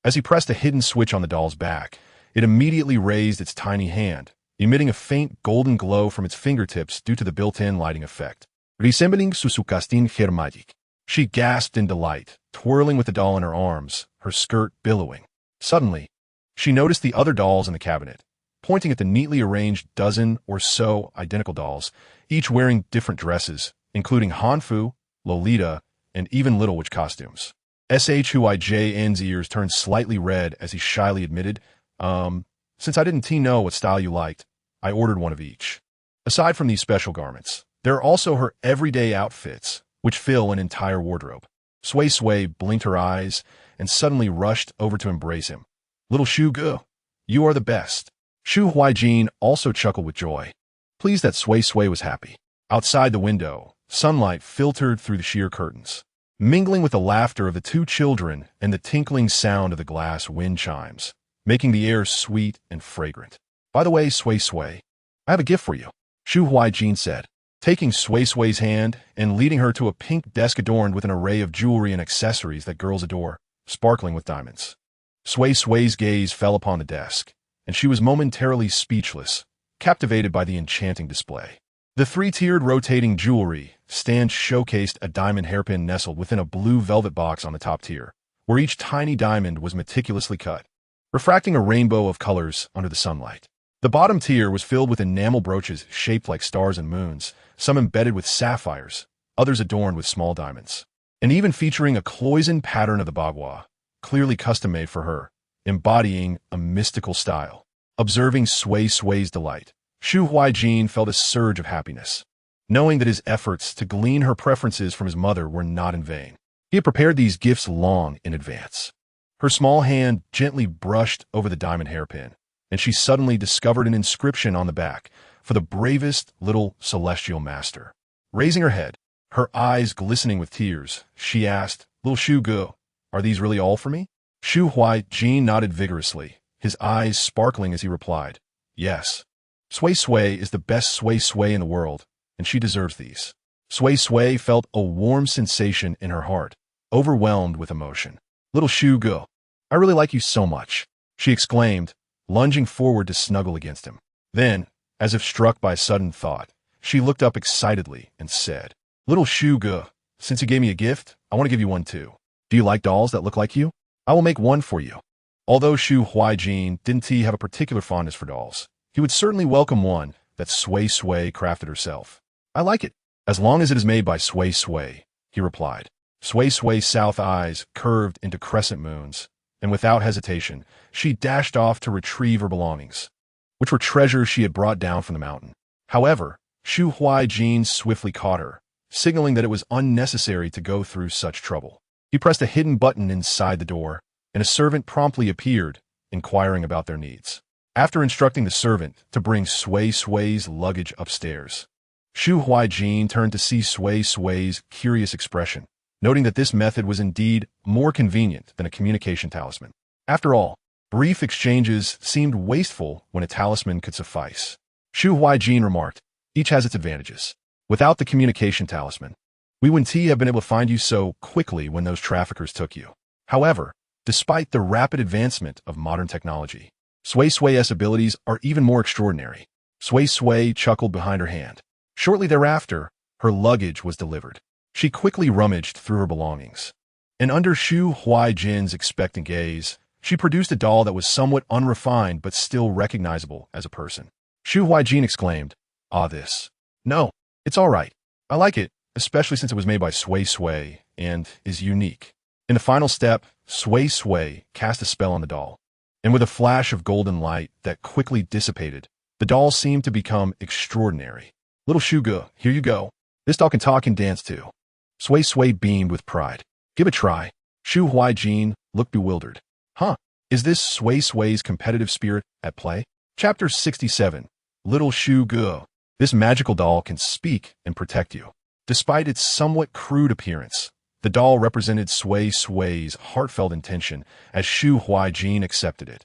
As he pressed a hidden switch on the doll's back, it immediately raised its tiny hand, emitting a faint golden glow from its fingertips due to the built-in lighting effect. Resembling Susukastin Hermagic. She gasped in delight, twirling with the doll in her arms, her skirt billowing. Suddenly, she noticed the other dolls in the cabinet, pointing at the neatly arranged dozen or so identical dolls, each wearing different dresses, including Hanfu, Lolita, and even Little Witch costumes. Suijn's ears turned slightly red as he shyly admitted, since I didn't know what style you liked, I ordered one of each. Aside from these special garments, there are also her everyday outfits, which fill an entire wardrobe. Sui Sui blinked her eyes and suddenly rushed over to embrace him. Little Shu Gu, you are the best. Shu Huijin also chuckled with joy, pleased that Sui Sui was happy. Outside the window, sunlight filtered through the sheer curtains, mingling with the laughter of the two children and the tinkling sound of the glass wind chimes, making the air sweet and fragrant. By the way, Sui Sui, I have a gift for you, Shu Huijin said, taking Sui Sui's hand and leading her to a pink desk adorned with an array of jewelry and accessories that girls adore, sparkling with diamonds. Sui Sui's gaze fell upon the desk, and she was momentarily speechless, captivated by the enchanting display. The three-tiered rotating jewelry stand showcased a diamond hairpin nestled within a blue velvet box on the top tier, where each tiny diamond was meticulously cut, refracting a rainbow of colors under the sunlight. The bottom tier was filled with enamel brooches shaped like stars and moons, some embedded with sapphires, others adorned with small diamonds, and even featuring a cloisonne pattern of the bagua, clearly custom-made for her, embodying a mystical style. Observing Sui Sui's delight, Shu Huijin felt a surge of happiness, knowing that his efforts to glean her preferences from his mother were not in vain. He had prepared these gifts long in advance. Her small hand gently brushed over the diamond hairpin, and she suddenly discovered an inscription on the back for the bravest little celestial master. Raising her head, her eyes glistening with tears, she asked, Little Shu Gu, are these really all for me? Shu Huijin nodded vigorously, his eyes sparkling as he replied, Yes. Sui Sui is the best Sui Sui in the world, and she deserves these. Sui Sui felt a warm sensation in her heart, overwhelmed with emotion. Little Shu Gu, I really like you so much, she exclaimed, lunging forward to snuggle against him. Then, as if struck by a sudden thought, she looked up excitedly and said, Little Shu Gu, since you gave me a gift, I want to give you one too. Do you like dolls that look like you? I will make one for you. Although Shu Huijin didn't have a particular fondness for dolls, he would certainly welcome one that Sui Sui crafted herself. I like it, as long as it is made by Sui Sui, he replied. Sui Sui's south eyes curved into crescent moons, and without hesitation, she dashed off to retrieve her belongings, which were treasures she had brought down from the mountain. However, Shu Huijin swiftly caught her, signaling that it was unnecessary to go through such trouble. He pressed a hidden button inside the door, and a servant promptly appeared, inquiring about their needs. After instructing the servant to bring Sui Sui's luggage upstairs, Shu Huijin turned to see Sui Sui's curious expression, noting that this method was indeed more convenient than a communication talisman. After all, brief exchanges seemed wasteful when a talisman could suffice. Shu Huijin remarked. Each has its advantages. Without the communication talisman, we wouldn't have been able to find you so quickly when those traffickers took you. However, despite the rapid advancement of modern technology, Suisui's abilities are even more extraordinary. Suisui chuckled behind her hand. Shortly thereafter, her luggage was delivered. She quickly rummaged through her belongings. And under Shu Huijin's expectant gaze, she produced a doll that was somewhat unrefined but still recognizable as a person. Shu Huijin exclaimed, "Ah, this. No, it's all right. I like it, especially since it was made by Sui Sui and is unique." In the final step, Sui Sui cast a spell on the doll, and with a flash of golden light that quickly dissipated, the doll seemed to become extraordinary. "Little Shuge, here you go. This doll can talk and dance too." Sui Sui beamed with pride. "Give it a try." Shu Huijin looked bewildered. "Huh, is this Sui Sui's competitive spirit at play?" Chapter 67. Little Shuge. This magical doll can speak and protect you. Despite its somewhat crude appearance, the doll represented Sui Sui's heartfelt intention as Shu Huijin accepted it.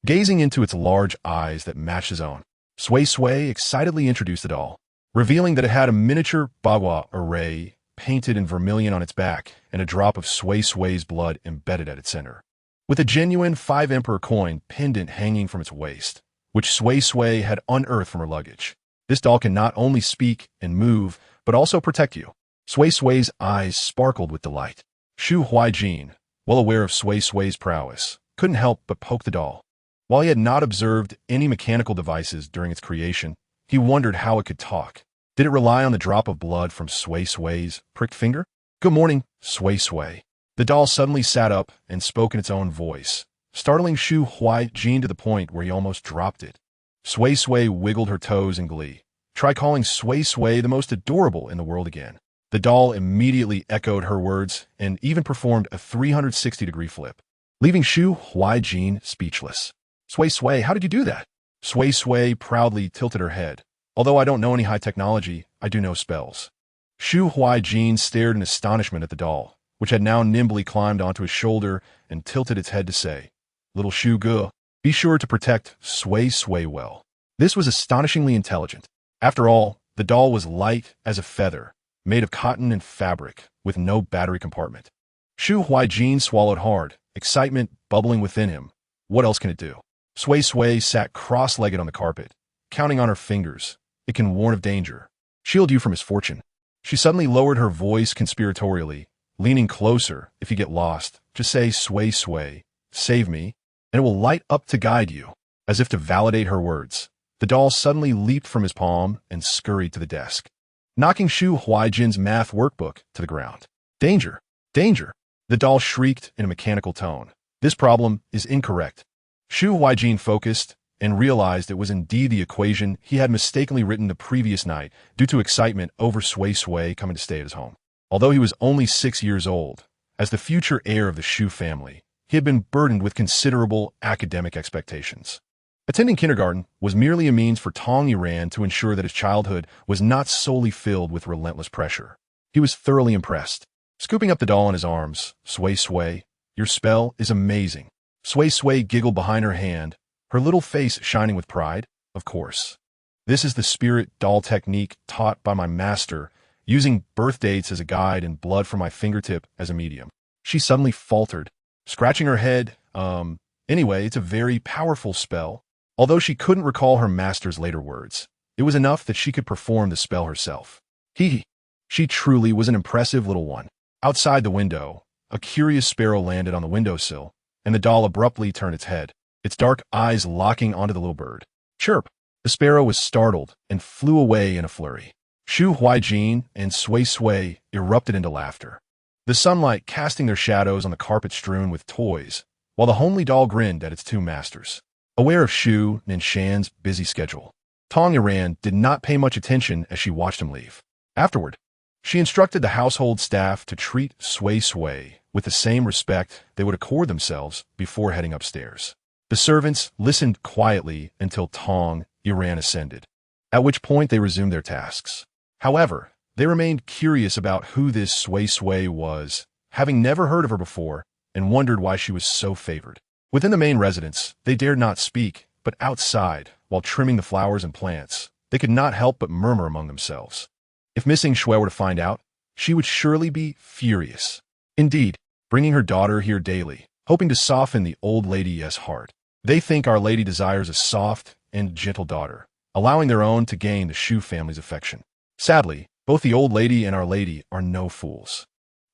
Gazing into its large eyes that matched his own, Sui Sui excitedly introduced the doll, revealing that it had a miniature bagua array painted in vermilion on its back and a drop of Sui Sui's blood embedded at its center. With a genuine 5 Emperor coin pendant hanging from its waist, which Sui Sui had unearthed from her luggage. This doll can not only speak and move, but also protect you. Sui Sui's eyes sparkled with delight. Shu Huijin, well aware of Sui Sui's prowess, couldn't help but poke the doll. While he had not observed any mechanical devices during its creation, he wondered how it could talk. Did it rely on the drop of blood from Sui Sui's pricked finger? "Good morning, Sui Sui." The doll suddenly sat up and spoke in its own voice, startling Shu Huijin to the point where he almost dropped it. Sui Sui wiggled her toes in glee. "Try calling Sui Sui the most adorable in the world again." The doll immediately echoed her words and even performed a 360-degree flip, leaving Shu Huijin speechless. "Sui Sui, how did you do that?" Sui Sui proudly tilted her head. "Although I don't know any high technology, I do know spells." Shu Huijin stared in astonishment at the doll, which had now nimbly climbed onto his shoulder and tilted its head to say, "Little Shuge, be sure to protect Sui Sui well." This was astonishingly intelligent. After all, the doll was light as a feather, made of cotton and fabric, with no battery compartment. Shu Huijin swallowed hard, excitement bubbling within him. What else can it do? Sui Sui sat cross-legged on the carpet, counting on her fingers. "It can warn of danger, shield you from misfortune." She suddenly lowered her voice conspiratorially, leaning closer. "If you get lost, just say Sui Sui, save me, and it will light up to guide you." As if to validate her words, the doll suddenly leaped from his palm and scurried to the desk, knocking Shu Huijin's math workbook to the ground. "Danger! Danger!" The doll shrieked in a mechanical tone. "This problem is incorrect." Shu Huijin focused and realized it was indeed the equation he had mistakenly written the previous night due to excitement over Sui Sui coming to stay at his home. Although he was only 6 years old, as the future heir of the Shu family, he had been burdened with considerable academic expectations. Attending kindergarten was merely a means for Tong Yuran to ensure that his childhood was not solely filled with relentless pressure. He was thoroughly impressed. Scooping up the doll in his arms, "Sui Sui, your spell is amazing." Sui Sui giggled behind her hand, her little face shining with pride. "Of course. This is the spirit doll technique taught by my master, using birth dates as a guide and blood from my fingertip as a medium." She suddenly faltered, scratching her head. Anyway, it's a very powerful spell." Although she couldn't recall her master's later words, it was enough that she could perform the spell herself. She truly was an impressive little one. Outside the window, a curious sparrow landed on the windowsill, and the doll abruptly turned its head, its dark eyes locking onto the little bird. "Chirp!" The sparrow was startled and flew away in a flurry. Shu Huijin and Sui Sui erupted into laughter, the sunlight casting their shadows on the carpet strewn with toys, while the homely doll grinned at its two masters. Aware of Shu Ninshan's busy schedule, Tong Yuran did not pay much attention as she watched him leave. Afterward, she instructed the household staff to treat Sui Sui with the same respect they would accord themselves before heading upstairs. The servants listened quietly until Tong Yuran ascended, at which point they resumed their tasks. However, they remained curious about who this Sui Sui was, having never heard of her before, and wondered why she was so favored. Within the main residence, they dared not speak, but outside, while trimming the flowers and plants, they could not help but murmur among themselves. If missing Shui were to find out, she would surely be furious. Indeed, bringing her daughter here daily, hoping to soften the old lady's heart. They think Our Lady desires a soft and gentle daughter, allowing their own to gain the Shu family's affection. Sadly, both the old lady and Our Lady are no fools.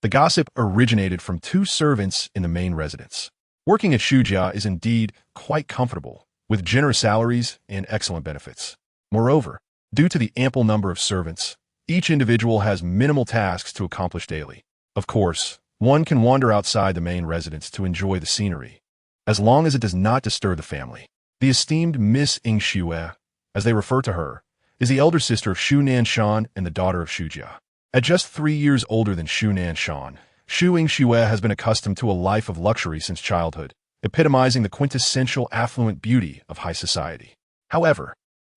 The gossip originated from two servants in the main residence. Working at Shujia is indeed quite comfortable, with generous salaries and excellent benefits. Moreover, due to the ample number of servants, each individual has minimal tasks to accomplish daily. Of course, one can wander outside the main residence to enjoy the scenery, as long as it does not disturb the family. The esteemed Miss Ing Shue, as they refer to her, is the elder sister of Shu Nanshan and the daughter of Shujia. At just 3 years older than Shu Nanshan, Shu Ing Shue has been accustomed to a life of luxury since childhood, epitomizing the quintessential affluent beauty of high society. However,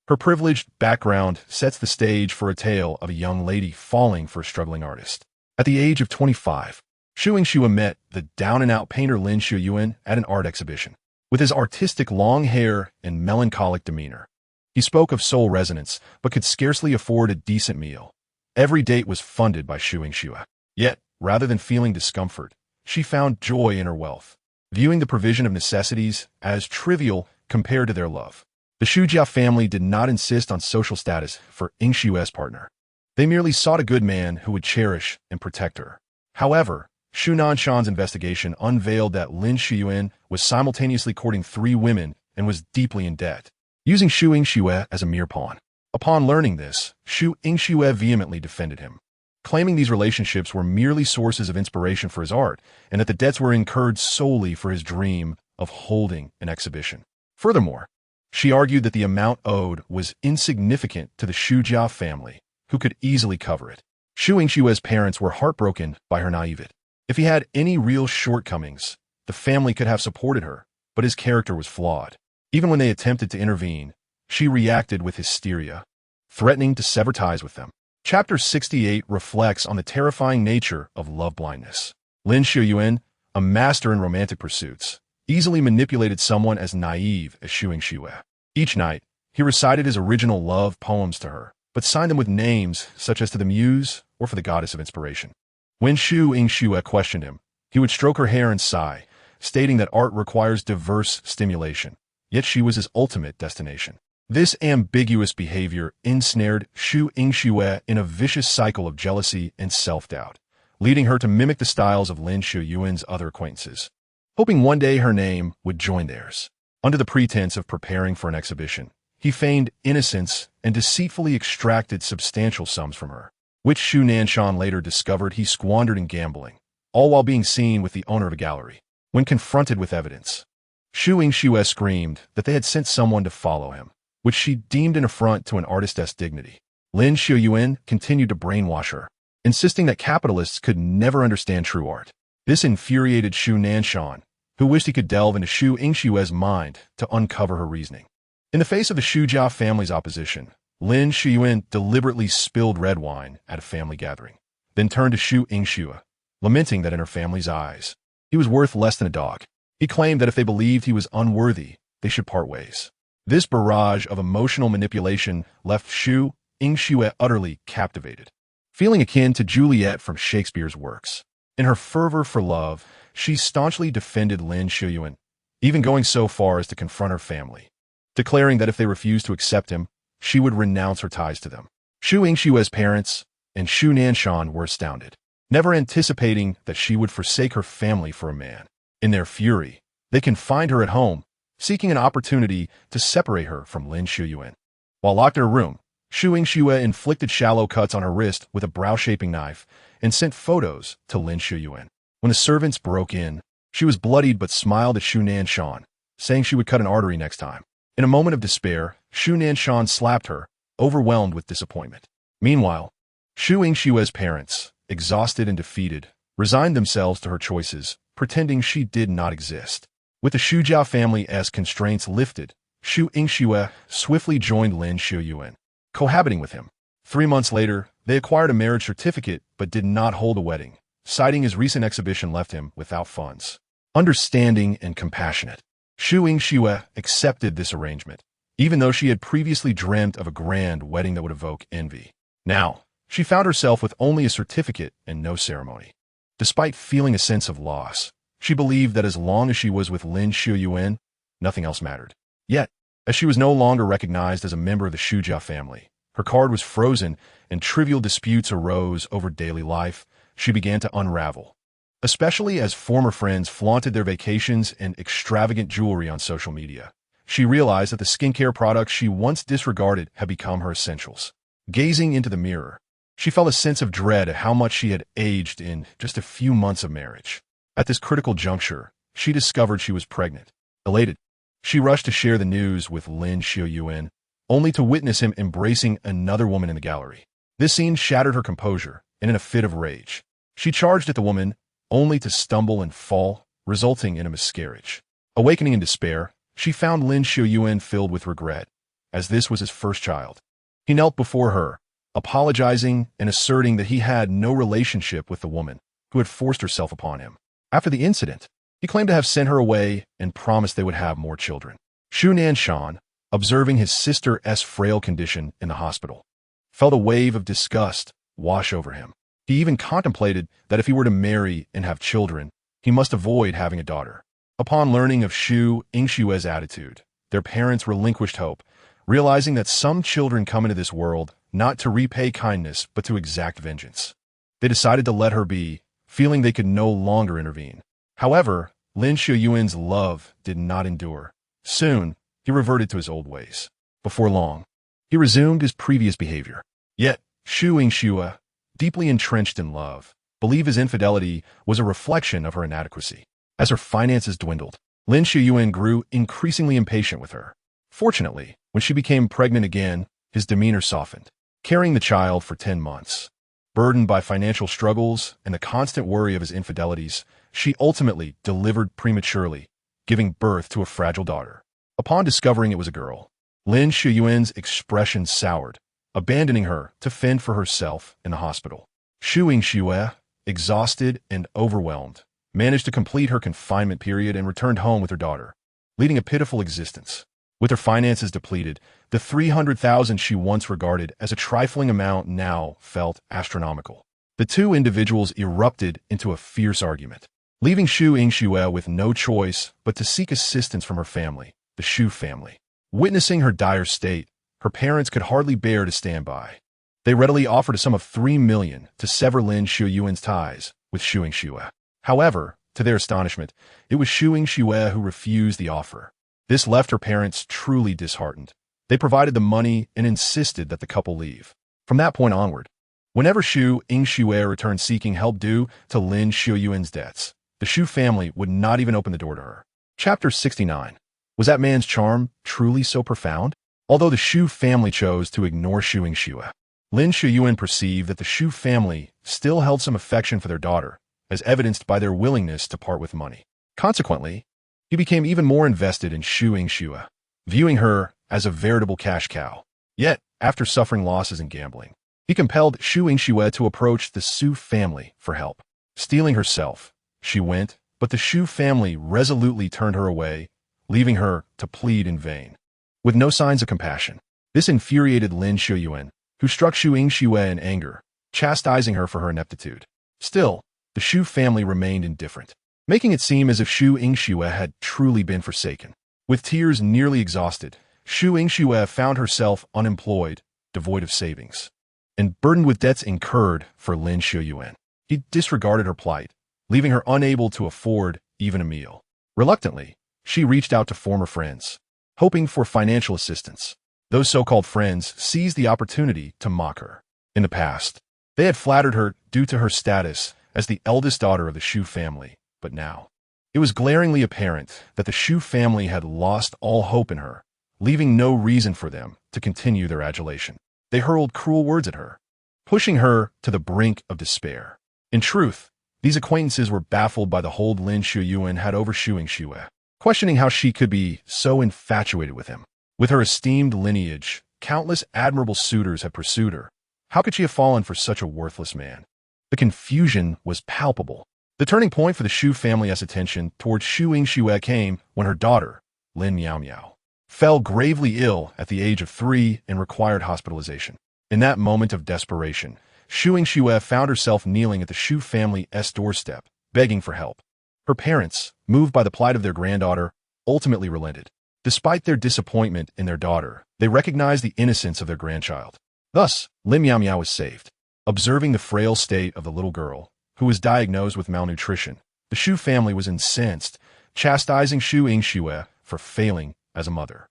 her privileged background sets the stage for a tale of a young lady falling for a struggling artist. At the age of 25, Shu Ing Shue met the down-and-out painter Lin Shuyuan at an art exhibition. With his artistic long hair and melancholic demeanor, he spoke of soul resonance but could scarcely afford a decent meal. Every date was funded by Shu Ing Shue. Yet, rather than feeling discomfort, she found joy in her wealth, viewing the provision of necessities as trivial compared to their love. The Shujia family did not insist on social status for Ing Shue's partner. They merely sought a good man who would cherish and protect her. However, Shu Nanshan's investigation unveiled that Lin Shuyuan was simultaneously courting 3 women and was deeply in debt, using Shu Ing Shue as a mere pawn. Upon learning this, Shu Ing Shue vehemently defended him, claiming these relationships were merely sources of inspiration for his art and that the debts were incurred solely for his dream of holding an exhibition. Furthermore, she argued that the amount owed was insignificant to the Shujia family, who could easily cover it. Shu Ing Shue's parents were heartbroken by her naivete. If he had any real shortcomings, the family could have supported her, but his character was flawed. Even when they attempted to intervene, she reacted with hysteria, threatening to sever ties with them. Chapter 68 reflects on the terrifying nature of love blindness. Lin Shuyuan, a master in romantic pursuits, easily manipulated someone as naive as Shu Ing Shue. Each night, he recited his original love poems to her, but signed them with names such as to the muse or for the goddess of inspiration. When Shu Ing Shue questioned him, he would stroke her hair and sigh, stating that art requires diverse stimulation, yet she was his ultimate destination. This ambiguous behavior ensnared Shu Ing Shue in a vicious cycle of jealousy and self-doubt, leading her to mimic the styles of Lin Shuyuan's other acquaintances, hoping one day her name would join theirs. Under the pretense of preparing for an exhibition, he feigned innocence and deceitfully extracted substantial sums from her, which Shu Nanshan later discovered he squandered in gambling, all while being seen with the owner of a gallery. When confronted with evidence, Shu Ing Shue screamed that they had sent someone to follow him, which she deemed an affront to an artist's dignity. Lin Shuyuan continued to brainwash her, insisting that capitalists could never understand true art. This infuriated Shu Nanshan, who wished he could delve into Shu Ing Shue's mind to uncover her reasoning. In the face of the Shujia family's opposition, Lin Shuyuan deliberately spilled red wine at a family gathering, then turned to Shu Ing Shue, lamenting that in her family's eyes, he was worth less than a dog. He claimed that if they believed he was unworthy, they should part ways. This barrage of emotional manipulation left Shu Ing Shue utterly captivated, feeling akin to Juliet from Shakespeare's works. In her fervor for love, she staunchly defended Lin Shuyuan, even going so far as to confront her family, declaring that if they refused to accept him, she would renounce her ties to them. Shu Ing Shue's parents and Shu Nanshan were astounded, never anticipating that she would forsake her family for a man. In their fury, they confined her at home, seeking an opportunity to separate her from Lin Shuyuan. While locked in her room, Shu Ing Shue inflicted shallow cuts on her wrist with a brow-shaping knife and sent photos to Lin Shuyuan. When the servants broke in, she was bloodied but smiled at Shu Nanshan, saying she would cut an artery next time. In a moment of despair, Shu Nanshan slapped her, overwhelmed with disappointment. Meanwhile, Shu Ing Shue's parents, exhausted and defeated, resigned themselves to her choices, pretending she did not exist. With the Shujia family's constraints lifted, Shu Ing Shue swiftly joined Lin Shuyuan, cohabiting with him. 3 months later, they acquired a marriage certificate but did not hold a wedding, citing his recent exhibition left him without funds. Understanding and compassionate, Shu Ing Shue accepted this arrangement, even though she had previously dreamt of a grand wedding that would evoke envy. Now, she found herself with only a certificate and no ceremony. Despite feeling a sense of loss, she believed that as long as she was with Lin Shuyuan, nothing else mattered. Yet, as she was no longer recognized as a member of the Shujia family, her card was frozen and trivial disputes arose over daily life, she began to unravel. Especially as former friends flaunted their vacations and extravagant jewelry on social media, she realized that the skincare products she once disregarded had become her essentials. Gazing into the mirror, she felt a sense of dread at how much she had aged in just a few months of marriage. At this critical juncture, she discovered she was pregnant. Elated, she rushed to share the news with Lin Shuyuan, only to witness him embracing another woman in the gallery. This scene shattered her composure, and in a fit of rage, she charged at the woman, only to stumble and fall, resulting in a miscarriage. Awakening in despair, she found Lin Shuyuan filled with regret, as this was his first child. He knelt before her, apologizing and asserting that he had no relationship with the woman who had forced herself upon him. After the incident, he claimed to have sent her away and promised they would have more children. Shone, observing his sister's frail condition in the hospital, felt a wave of disgust wash over him. He even contemplated that if he were to marry and have children, he must avoid having a daughter. Upon learning of Shu Yingshue's attitude, their parents relinquished hope, realizing that some children come into this world not to repay kindness but to exact vengeance. They decided to let her be, feeling they could no longer intervene. However, Lin Shuyuan's love did not endure. Soon, he reverted to his old ways. Before long, he resumed his previous behavior. Yet, Shu Yingxue, deeply entrenched in love, believed his infidelity was a reflection of her inadequacy. As her finances dwindled, Lin Shuyuan grew increasingly impatient with her. Fortunately, when she became pregnant again, his demeanor softened. Carrying the child for 10 months, burdened by financial struggles and the constant worry of his infidelities, she ultimately delivered prematurely, giving birth to a fragile daughter. Upon discovering it was a girl, Lin Shuyuan's expression soured, abandoning her to fend for herself in the hospital. Shu Yingxue, exhausted and overwhelmed, managed to complete her confinement period and returned home with her daughter, leading a pitiful existence. With her finances depleted, the 300,000 she once regarded as a trifling amount now felt astronomical. The two individuals erupted into a fierce argument, leaving Shu Yingxue with no choice but to seek assistance from her family, the Shu family. Witnessing her dire state, her parents could hardly bear to stand by. They readily offered a sum of 3 million to sever Lin Shuyuan's ties with Shu Yingxue. However, to their astonishment, it was Shu Yingxue who refused the offer. This left her parents truly disheartened. They provided the money and insisted that the couple leave. From that point onward, whenever Shu Yingxue returned seeking help due to Lin Shuyuan's debts, the Shu family would not even open the door to her. Chapter 69. Was that man's charm truly so profound? Although the Shu family chose to ignore Shu Yingxue, Lin Shuyuan perceived that the Shu family still held some affection for their daughter, as evidenced by their willingness to part with money. Consequently, he became even more invested in Shu Yingxue, viewing her as a veritable cash cow. Yet, after suffering losses in gambling, he compelled Shu Yingxue to approach the Su family for help. Steeling herself, she went, but the Shu family resolutely turned her away, leaving her to plead in vain. With no signs of compassion, this infuriated Lin Shuyuan, who struck Shu Yingxue in anger, chastising her for her ineptitude. Still, the Shu family remained indifferent, making it seem as if Shu Yingxue had truly been forsaken. With tears nearly exhausted, Shu Yingxue found herself unemployed, devoid of savings, and burdened with debts incurred for Lin Shuyuan. He disregarded her plight, leaving her unable to afford even a meal. Reluctantly, she reached out to former friends, hoping for financial assistance. Those so-called friends seized the opportunity to mock her. In the past, they had flattered her due to her status as the eldest daughter of the Shu family, but now, it was glaringly apparent that the Shu family had lost all hope in her, leaving no reason for them to continue their adulation. They hurled cruel words at her, pushing her to the brink of despair. In truth, these acquaintances were baffled by the hold Lin Shuyuan had over Shu Yingxue, questioning how she could be so infatuated with him. With her esteemed lineage, countless admirable suitors had pursued her. How could she have fallen for such a worthless man? The confusion was palpable. The turning point for the Shu family's attention towards Shu Yingxue came when her daughter, Lin Miao Miao, fell gravely ill at the age of 3 and required hospitalization. In that moment of desperation, Suisui found herself kneeling at the Shu family's doorstep, begging for help. Her parents, moved by the plight of their granddaughter, ultimately relented. Despite their disappointment in their daughter, they recognized the innocence of their grandchild. Thus, Lin Miao Miao was saved. Observing the frail state of the little girl, who was diagnosed with malnutrition, the Shu family was incensed, chastising Suisui for failing as a mother.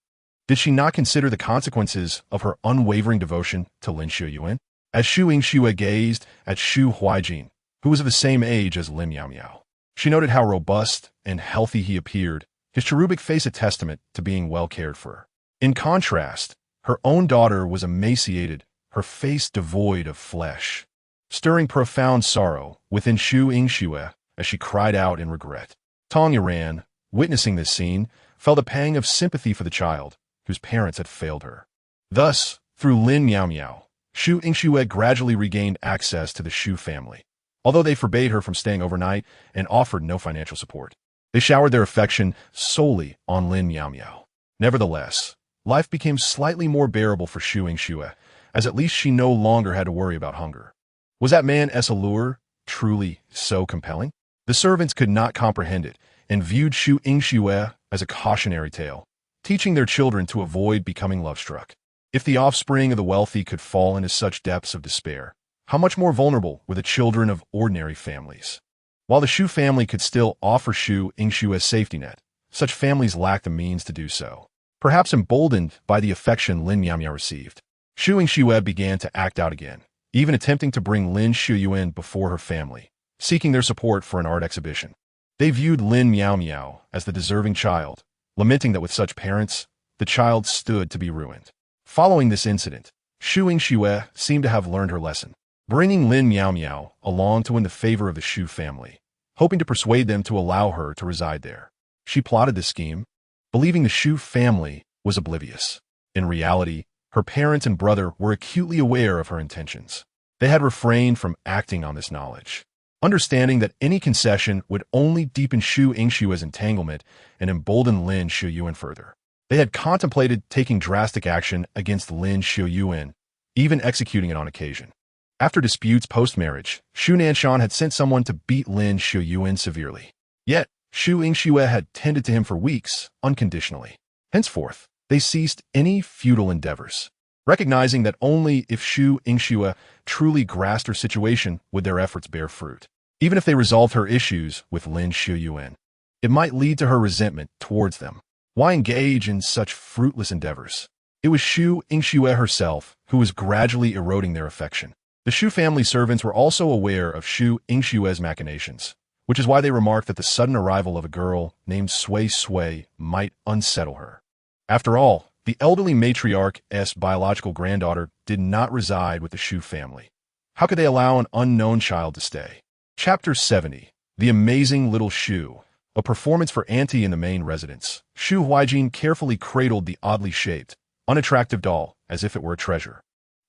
Did she not consider the consequences of her unwavering devotion to Lin Shuiyuan? As Suisui gazed at Shu Huaijin, who was of the same age as Lin Miao Miao, she noted how robust and healthy he appeared, his cherubic face a testament to being well cared for. In contrast, her own daughter was emaciated, her face devoid of flesh, stirring profound sorrow within Suisui as she cried out in regret. Tong Yuan, witnessing this scene, felt a pang of sympathy for the child, whose parents had failed her. Thus, through Lin Miao Miao, Suisui gradually regained access to the Shu family, although they forbade her from staying overnight and offered no financial support. They showered their affection solely on Lin Miao Miao. Nevertheless, life became slightly more bearable for Suisui, as at least she no longer had to worry about hunger. Was that man's allure truly so compelling? The servants could not comprehend it and viewed Suisui as a cautionary tale, teaching their children to avoid becoming love-struck. If the offspring of the wealthy could fall into such depths of despair, how much more vulnerable were the children of ordinary families? While the Shu family could still offer Suisui a safety net, such families lacked the means to do so. Perhaps emboldened by the affection Lin Miao Miao received, Suisui began to act out again, even attempting to bring Lin Shuiyuan before her family, seeking their support for an art exhibition. They viewed Lin Miao Miao as the deserving child, lamenting that with such parents, the child stood to be ruined. Following this incident, Suisui seemed to have learned her lesson, bringing Lin Miao Miao along to win the favor of the Shu family, hoping to persuade them to allow her to reside there. She plotted this scheme, believing the Shu family was oblivious. In reality, her parents and brother were acutely aware of her intentions. They had refrained from acting on this knowledge, understanding that any concession would only deepen Suisui's entanglement and embolden Lin Shuiyuan further. They had contemplated taking drastic action against Lin Shuiyuan, even executing it on occasion. After disputes post-marriage, Shu Nanshan had sent someone to beat Lin Shuiyuan severely. Yet, Suisui had tended to him for weeks, unconditionally. Henceforth, they ceased any futile endeavors, recognizing that only if Suisui truly grasped her situation would their efforts bear fruit. Even if they resolved her issues with Lin Shuiyuan, it might lead to her resentment towards them. Why engage in such fruitless endeavors? It was Suisui herself who was gradually eroding their affection. The Shu family servants were also aware of Suisui's machinations, which is why they remarked that the sudden arrival of a girl named Sui Sui might unsettle her. After all, the elderly matriarch's biological granddaughter did not reside with the Shu family. How could they allow an unknown child to stay? Chapter 70. The Amazing Little Shu. A performance for Auntie in the main residence. Shu Huaijin carefully cradled the oddly shaped, unattractive doll as if it were a treasure,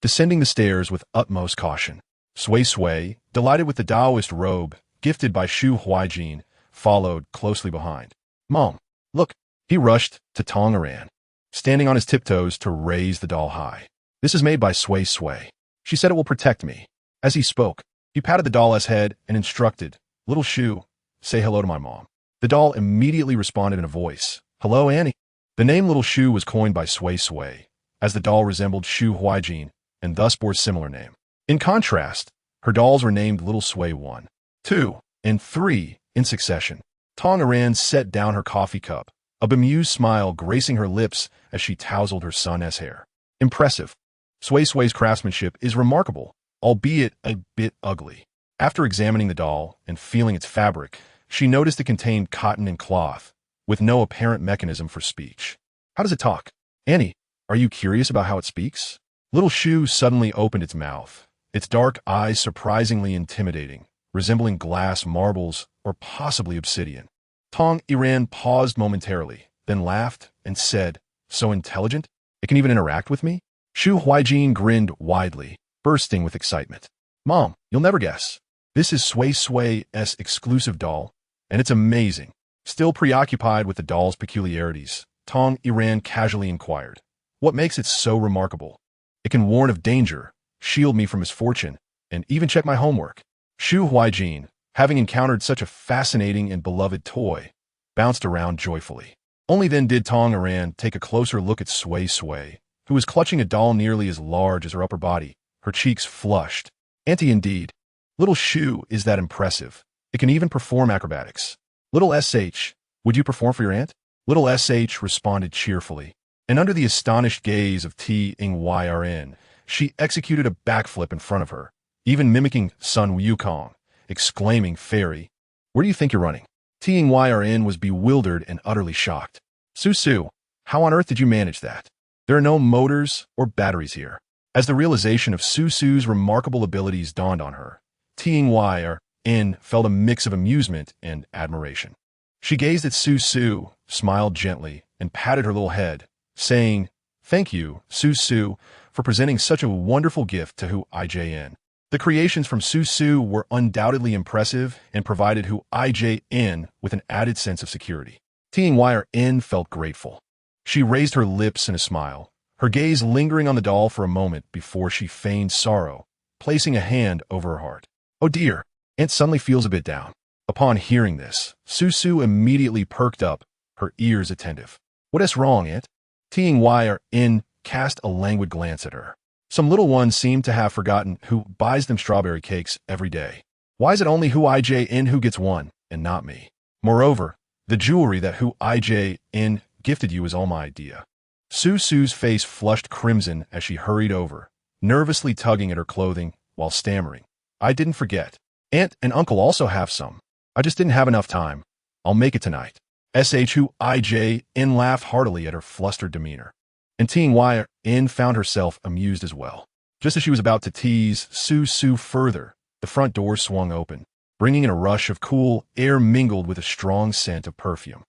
descending the stairs with utmost caution. Sui Sui, delighted with the Taoist robe gifted by Shu Huaijin, followed closely behind. "Mom, look!" He rushed to Tong Yuan, standing on his tiptoes to raise the doll high. "This is made by Sui Sui. She said it will protect me." As he spoke, he patted the doll's head and instructed, "Little Shu, say hello to my mom." The doll immediately responded in a voice, "Hello, Annie." The name Little Shu was coined by Sui Sui, as the doll resembled Shu Huaijin and thus bore a similar name. In contrast, her dolls were named Little Sui 1, 2, and 3 in succession. Tong Yuan set down her coffee cup, a bemused smile gracing her lips as she tousled her son's hair. Impressive. Sui Sui's craftsmanship is remarkable, albeit a bit ugly. After examining the doll and feeling its fabric, she noticed it contained cotton and cloth, with no apparent mechanism for speech. "How does it talk?" "Annie, are you curious about how it speaks?" Little Shu suddenly opened its mouth, its dark eyes surprisingly intimidating, resembling glass marbles or possibly obsidian. Tong Yuan paused momentarily, then laughed and said, "So intelligent? It can even interact with me?" Shu Huaijin grinned widely, bursting with excitement. "Mom, you'll never guess. This is Sui Sui's exclusive doll, and it's amazing." Still preoccupied with the doll's peculiarities, Tong Iran casually inquired. What makes it so remarkable? It can warn of danger, shield me from misfortune, and even check my homework. Shu Huaijin, having encountered such a fascinating and beloved toy, bounced around joyfully. Only then did Tong Iran take a closer look at Sui Sui, who was clutching a doll nearly as large as her upper body, her cheeks flushed. Auntie indeed. Little Shu is that impressive. It can even perform acrobatics. Little SH, would you perform for your aunt? Little SH responded cheerfully, and under the astonished gaze of T-Ing-Yrn, she executed a backflip in front of her, even mimicking Sun Wukong, exclaiming, "Fairy, where do you think you're running?" T-Ing-Yrn was bewildered and utterly shocked. Susu, how on earth did you manage that? There are no motors or batteries here. As the realization of Susu's remarkable abilities dawned on her, T-Ing-Yrn felt a mix of amusement and admiration. She gazed at Susu, smiled gently, and patted her little head, saying, "Thank you, Susu, for presenting such a wonderful gift to Hu Ijn." The creations from Susu were undoubtedly impressive and provided Hu Ijn with an added sense of security. T-Ing-Yrn felt grateful. She raised her lips in a smile, her gaze lingering on the doll for a moment before she feigned sorrow, placing a hand over her heart. "Oh dear, Aunt suddenly feels a bit down." Upon hearing this, Susu immediately perked up, her ears attentive. "What is wrong, Aunt?" T-Ing-Yrn cast a languid glance at her. Some little one seemed to have forgotten who buys them strawberry cakes every day. Why is it only Hu Ijn who gets one, and not me? Moreover, the jewelry that Hu Ijn gifted you is all my idea. Susu's face flushed crimson as she hurried over, nervously tugging at her clothing while stammering. "I didn't forget. Aunt and uncle also have some. I just didn't have enough time. I'll make it tonight." Hu Ijn laughed heartily at her flustered demeanor, and T-Ing-Yrn found herself amused as well. Just as she was about to tease Susu further, the front door swung open, bringing in a rush of cool air mingled with a strong scent of perfume.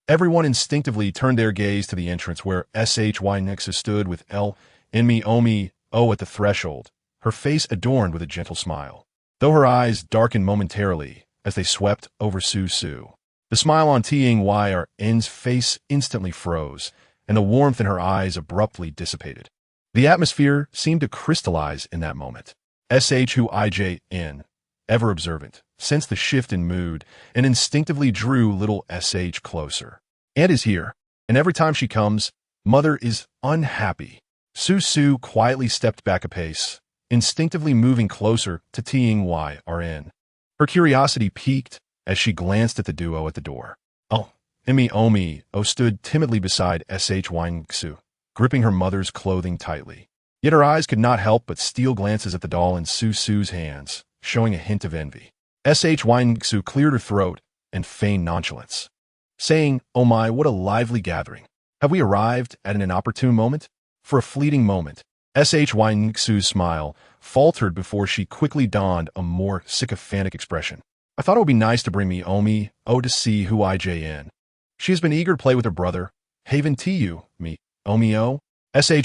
Everyone instinctively turned their gaze to the entrance where Shy stood with L-Omi-O at the threshold, her face adorned with a gentle smile, though her eyes darkened momentarily as they swept over Susu. The smile on T-Ing-Yrn's face instantly froze, and the warmth in her eyes abruptly dissipated. The atmosphere seemed to crystallize in that moment. Hu Ijn, ever observant, sensed the shift in mood and instinctively drew little SH closer. "Aunt is here, and every time she comes, Mother is unhappy." Susu quietly stepped back a pace, instinctively moving closer to T-Ing-Yrn. Her curiosity piqued as she glanced at the duo at the door. Omi-O stood timidly beside Shy, gripping her mother's clothing tightly. Yet her eyes could not help but steal glances at the doll in Susu's hands, showing a hint of envy. Shy cleared her throat and feigned nonchalance, saying, "Oh my, what a lively gathering. Have we arrived at an inopportune moment?" For a fleeting moment, Shy's smile faltered before she quickly donned a more sycophantic expression. "I thought it would be nice to bring me Omi-O to see Hu Ijn. She has been eager to play with her brother. Haven to you, me, Omi-O." Shy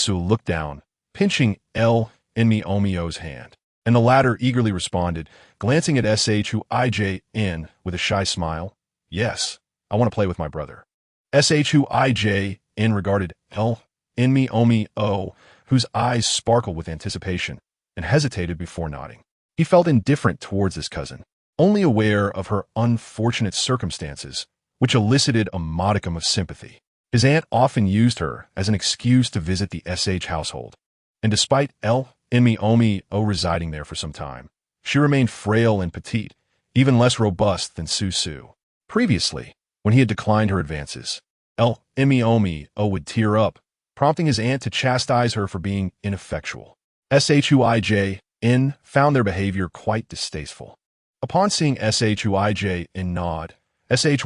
looked down, pinching L-Omi-O's hand, and the latter eagerly responded, glancing at Shu Ijn with a shy smile. "Yes, I want to play with my brother." Shu Ijn regarded L-Omi-O, whose eyes sparkled with anticipation, and hesitated before nodding. He felt indifferent towards his cousin, only aware of her unfortunate circumstances, which elicited a modicum of sympathy. His aunt often used her as an excuse to visit the SH household, and despite L-Omi-O residing there for some time, she remained frail and petite, even less robust than Susu. Previously, when he had declined her advances, L-Omi-O would tear up, prompting his aunt to chastise her for being ineffectual. Shu Ijn found their behavior quite distasteful. Upon seeing Shu Ijn nod, Shy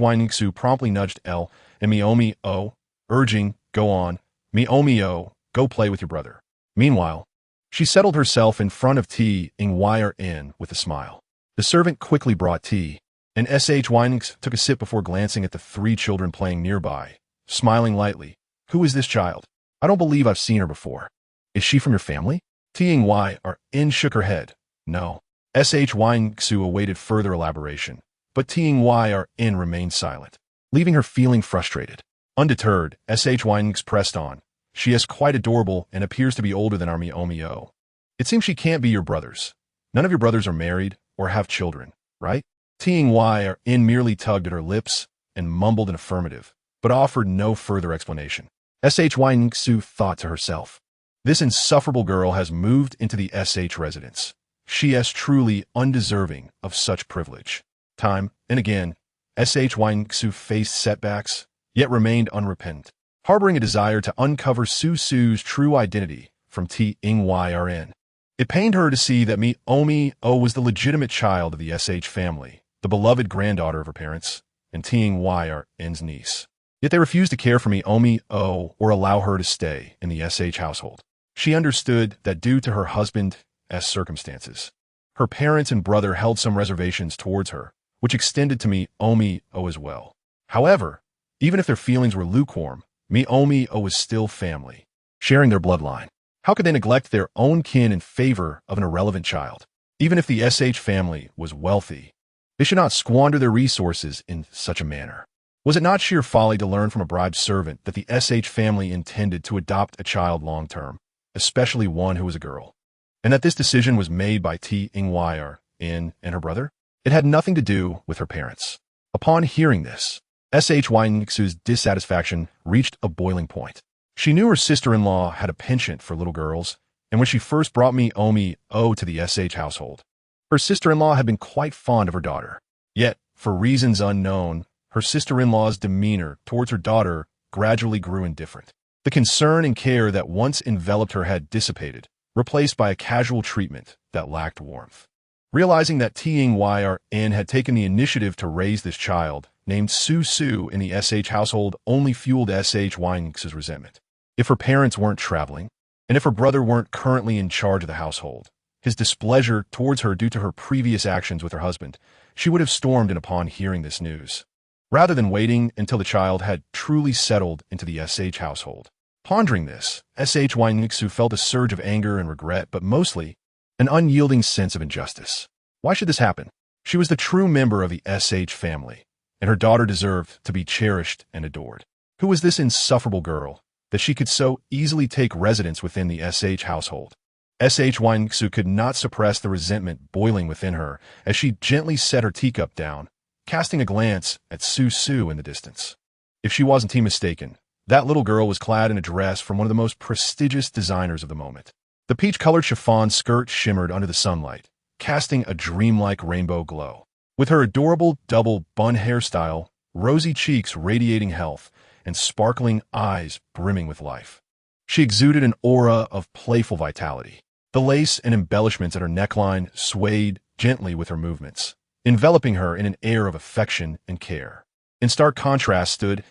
promptly nudged L-Omi-O, urging, "Go on, Omi-O, go play with your brother." Meanwhile, she settled herself in front of T-Ing-Yrn with a smile. The servant quickly brought tea, and Shy took a sip before glancing at the three children playing nearby, smiling lightly. "Who is this child? I don't believe I've seen her before. Is she from your family?" T-Ing-Yrn shook her head. "No." Shy awaited further elaboration, but T-Ing-Yrn remained silent, leaving her feeling frustrated. Undeterred, Shy pressed on. She is quite adorable and appears to be older than our Mio. It seems she can't be your brothers. None of your brothers are married or have children, right? Ting merely tugged at her lips and mumbled an affirmative, but offered no further explanation. Shy thought to herself. This insufferable girl has moved into the SH residence. She is truly undeserving of such privilege. Time and again, Shy faced setbacks, yet remained unrepentant, harboring a desire to uncover Suisu's true identity from Tyrn. It pained her to see that Mio was the legitimate child of the SH family, the beloved granddaughter of her parents, and Tyrn's niece. Yet they refused to care for Mio or allow her to stay in the SH household. She understood that due to her husband's circumstances, her parents and brother held some reservations towards her, which extended to Mio as well. However, even if their feelings were lukewarm, Mio was still family, sharing their bloodline. How could they neglect their own kin in favor of an irrelevant child? Even if the SH family was wealthy, they should not squander their resources in such a manner. Was it not sheer folly to learn from a bribed servant that the SH family intended to adopt a child long-term, especially one who was a girl, and that this decision was made by Tyrn and her brother? It had nothing to do with her parents. Upon hearing this, Shy's dissatisfaction reached a boiling point. She knew her sister-in-law had a penchant for little girls, and when she first brought Mio to the SH household, her sister-in-law had been quite fond of her daughter. Yet, for reasons unknown, her sister-in-law's demeanor towards her daughter gradually grew indifferent. The concern and care that once enveloped her had dissipated, replaced by a casual treatment that lacked warmth. Realizing that Tyrn had taken the initiative to raise this child, named Suisui, in the SH household only fueled Shy's resentment. If her parents weren't traveling, and if her brother weren't currently in charge of the household, his displeasure towards her due to her previous actions with her husband, she would have stormed in upon hearing this news, rather than waiting until the child had truly settled into the SH household. Pondering this, Shy felt a surge of anger and regret, but mostly an unyielding sense of injustice. Why should this happen? She was the true member of the SH family, and her daughter deserved to be cherished and adored. Who was this insufferable girl that she could so easily take residence within the SH household? Shy could not suppress the resentment boiling within her as she gently set her teacup down, casting a glance at Suisui in the distance. If she wasn't mistaken, that little girl was clad in a dress from one of the most prestigious designers of the moment. The peach-colored chiffon skirt shimmered under the sunlight, casting a dreamlike rainbow glow. With her adorable double bun hairstyle, rosy cheeks radiating health, and sparkling eyes brimming with life, she exuded an aura of playful vitality. The lace and embellishments at her neckline swayed gently with her movements, enveloping her in an air of affection and care. In stark contrast stood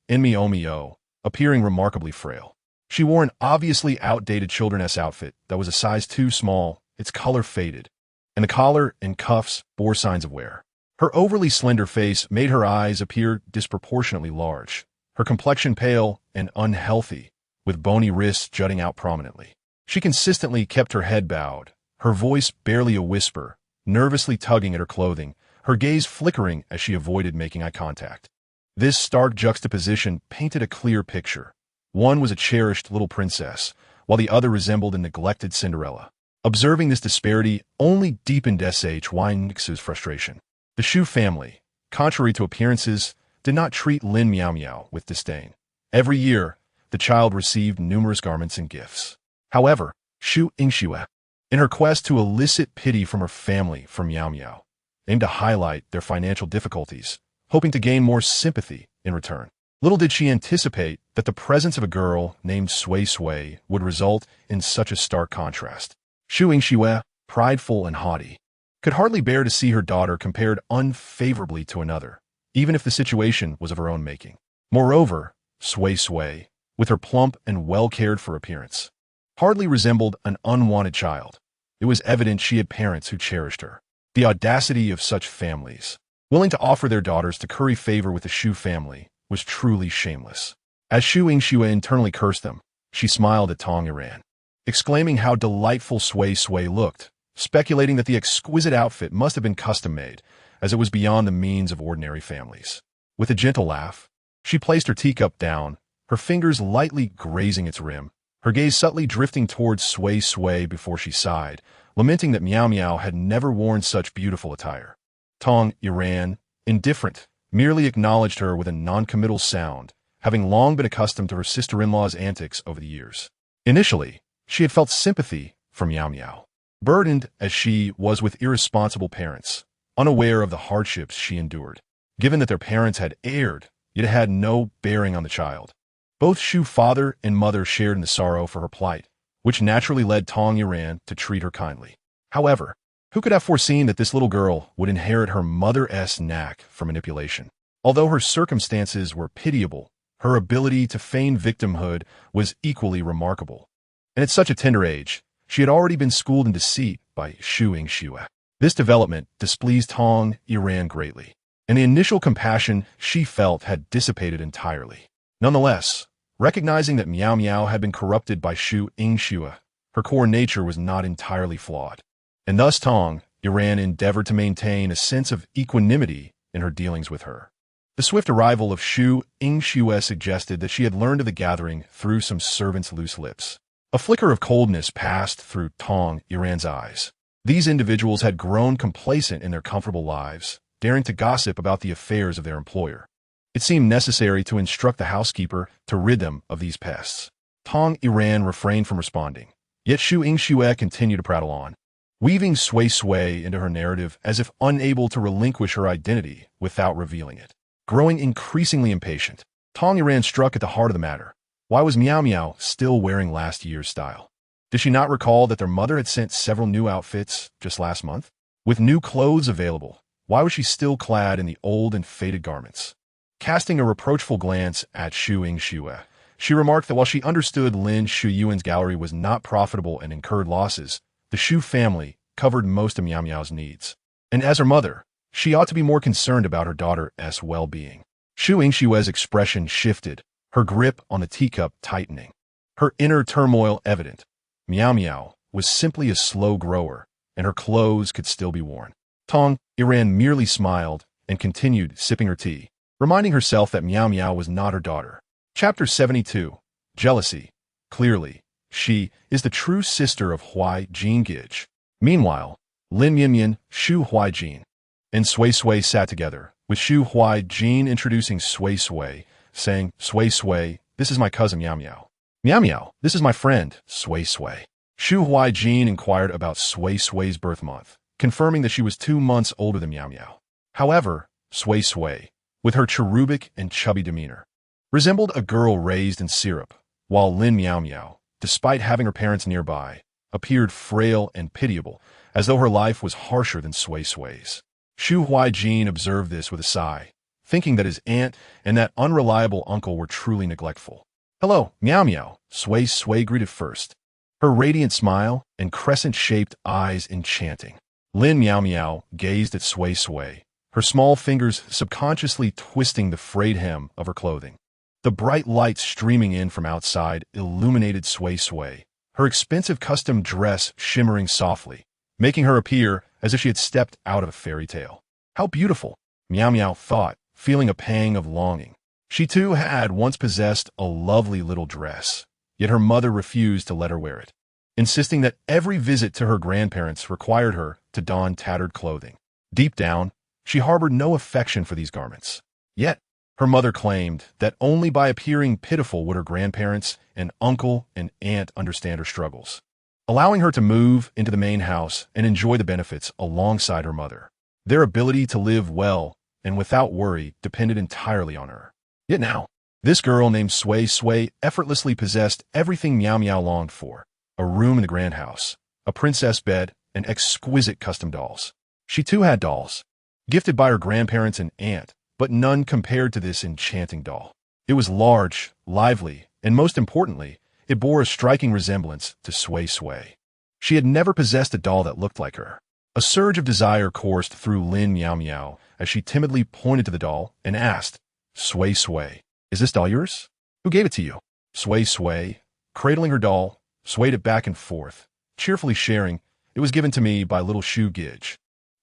Mio, appearing remarkably frail. She wore an obviously outdated children's outfit that was a size too small, its color faded, and the collar and cuffs bore signs of wear. Her overly slender face made her eyes appear disproportionately large, her complexion pale and unhealthy, with bony wrists jutting out prominently. She consistently kept her head bowed, her voice barely a whisper, nervously tugging at her clothing, her gaze flickering as she avoided making eye contact. This stark juxtaposition painted a clear picture. One was a cherished little princess, while the other resembled a neglected Cinderella. Observing this disparity only deepened Shy's frustration. The Shu family, contrary to appearances, did not treat Lin Miao with disdain. Every year, the child received numerous garments and gifts. However, Shu Yingxue, in her quest to elicit pity from her family for Miao, aimed to highlight their financial difficulties, hoping to gain more sympathy in return. Little did she anticipate that the presence of a girl named Sui Sui would result in such a stark contrast. Shu Yingxue, prideful and haughty, could hardly bear to see her daughter compared unfavorably to another, even if the situation was of her own making. Moreover, Sui Sui, with her plump and well-cared-for appearance, hardly resembled an unwanted child. It was evident she had parents who cherished her. The audacity of such families, willing to offer their daughters to curry favor with the Shu family, was truly shameless. As Shu Yingxue internally cursed them, she smiled at Tong Iran, exclaiming how delightful Sui Sui looked, speculating that the exquisite outfit must have been custom-made, as it was beyond the means of ordinary families. With a gentle laugh, She placed her teacup down, her fingers lightly grazing its rim, her gaze subtly drifting towards Sui Sui before she sighed, lamenting that Meow Meow had never worn such beautiful attire. Tong Iran, indifferent, merely acknowledged her with a noncommittal sound, having long been accustomed to her sister-in-law's antics over the years. Initially, she had felt sympathy for Meow Meow, burdened as she was with irresponsible parents, unaware of the hardships she endured. Given that their parents had erred, yet it had no bearing on the child. Both Shu's father and mother shared in the sorrow for her plight, which naturally led Tong Iran to treat her kindly. However, who could have foreseen that this little girl would inherit her mother's knack for manipulation? Although her circumstances were pitiable, her ability to feign victimhood was equally remarkable. And at such a tender age, she had already been schooled in deceit by Sui Sui. This development displeased Tong Iran greatly, and the initial compassion she felt had dissipated entirely. Nonetheless, recognizing that Meow Meow had been corrupted by Sui Sui, her core nature was not entirely flawed, and thus Tong Iran endeavored to maintain a sense of equanimity in her dealings with her. The swift arrival of Sui Sui suggested that she had learned of the gathering through some servants' loose lips. A flicker of coldness passed through Tong Iran's eyes. These individuals had grown complacent in their comfortable lives, daring to gossip about the affairs of their employer. It seemed necessary to instruct the housekeeper to rid them of these pests. Tong Iran refrained from responding, yet Sui Sui continued to prattle on, weaving Sui Sui into her narrative as if unable to relinquish her identity without revealing it. Growing increasingly impatient, Tong Iran struck at the heart of the matter. Why was Meow Meow still wearing last year's style? Did she not recall that their mother had sent several new outfits just last month? With new clothes available, why was she still clad in the old and faded garments? Casting a reproachful glance at Sui Sui, she remarked that while she understood Lin Shuyuan's gallery was not profitable and incurred losses, the Shu family covered most of Meow Meow's needs. And as her mother, she ought to be more concerned about her daughter's well-being. Sui Sui's expression shifted, her grip on the teacup tightening, her inner turmoil evident. Meow Meow was simply a slow grower, and her clothes could still be worn. Tong Iran merely smiled and continued sipping her tea, reminding herself that Meow Meow was not her daughter. Chapter 72. Jealousy. Clearly, she is the true sister of Huai Jin Gij. Meanwhile, Lin Yinyan, Shu Huai Jin, and Sui Sui sat together, with Shu Huai Jin introducing Sui Sui, saying, "Sui Sui, this is my cousin Meow Meow. Meow Meow, this is my friend, Sui Sui." Shu Huai Jin inquired about Sui Sui's birth month, confirming that she was 2 months older than Meow Meow. However, Sui Sui, with her cherubic and chubby demeanor, resembled a girl raised in syrup, while Lin Meow Meow, despite having her parents nearby, appeared frail and pitiable, as though her life was harsher than Sui Sui's. Shu Huai Jin observed this with a sigh, thinking that his aunt and that unreliable uncle were truly neglectful. "Hello, Meow Meow," Sui Sui greeted first, her radiant smile and crescent-shaped eyes enchanting. Lin Meow Meow gazed at Sui Sui, her small fingers subconsciously twisting the frayed hem of her clothing. The bright light streaming in from outside illuminated Sui Sui, her expensive custom dress shimmering softly, making her appear as if she had stepped out of a fairy tale. How beautiful, Meow Meow thought, feeling a pang of longing. She too had once possessed a lovely little dress, yet her mother refused to let her wear it, insisting that every visit to her grandparents required her to don tattered clothing. Deep down, she harbored no affection for these garments. Yet, her mother claimed that only by appearing pitiful would her grandparents and uncle and aunt understand her struggles, allowing her to move into the main house and enjoy the benefits alongside her mother. Their ability to live well and without worry depended entirely on her. Yet now, this girl named Sui Sui effortlessly possessed everything Meow Meow longed for: a room in the grand house, a princess bed, and exquisite custom dolls. She too had dolls, gifted by her grandparents and aunt, but none compared to this enchanting doll. It was large, lively, and most importantly, it bore a striking resemblance to Sui Sui. She had never possessed a doll that looked like her. A surge of desire coursed through Lin Meow Meow as she timidly pointed to the doll and asked, "Sui Sui, is this doll yours? Who gave it to you?" Sui Sui, cradling her doll, swayed it back and forth, cheerfully sharing, "It was given to me by little Shu Gij.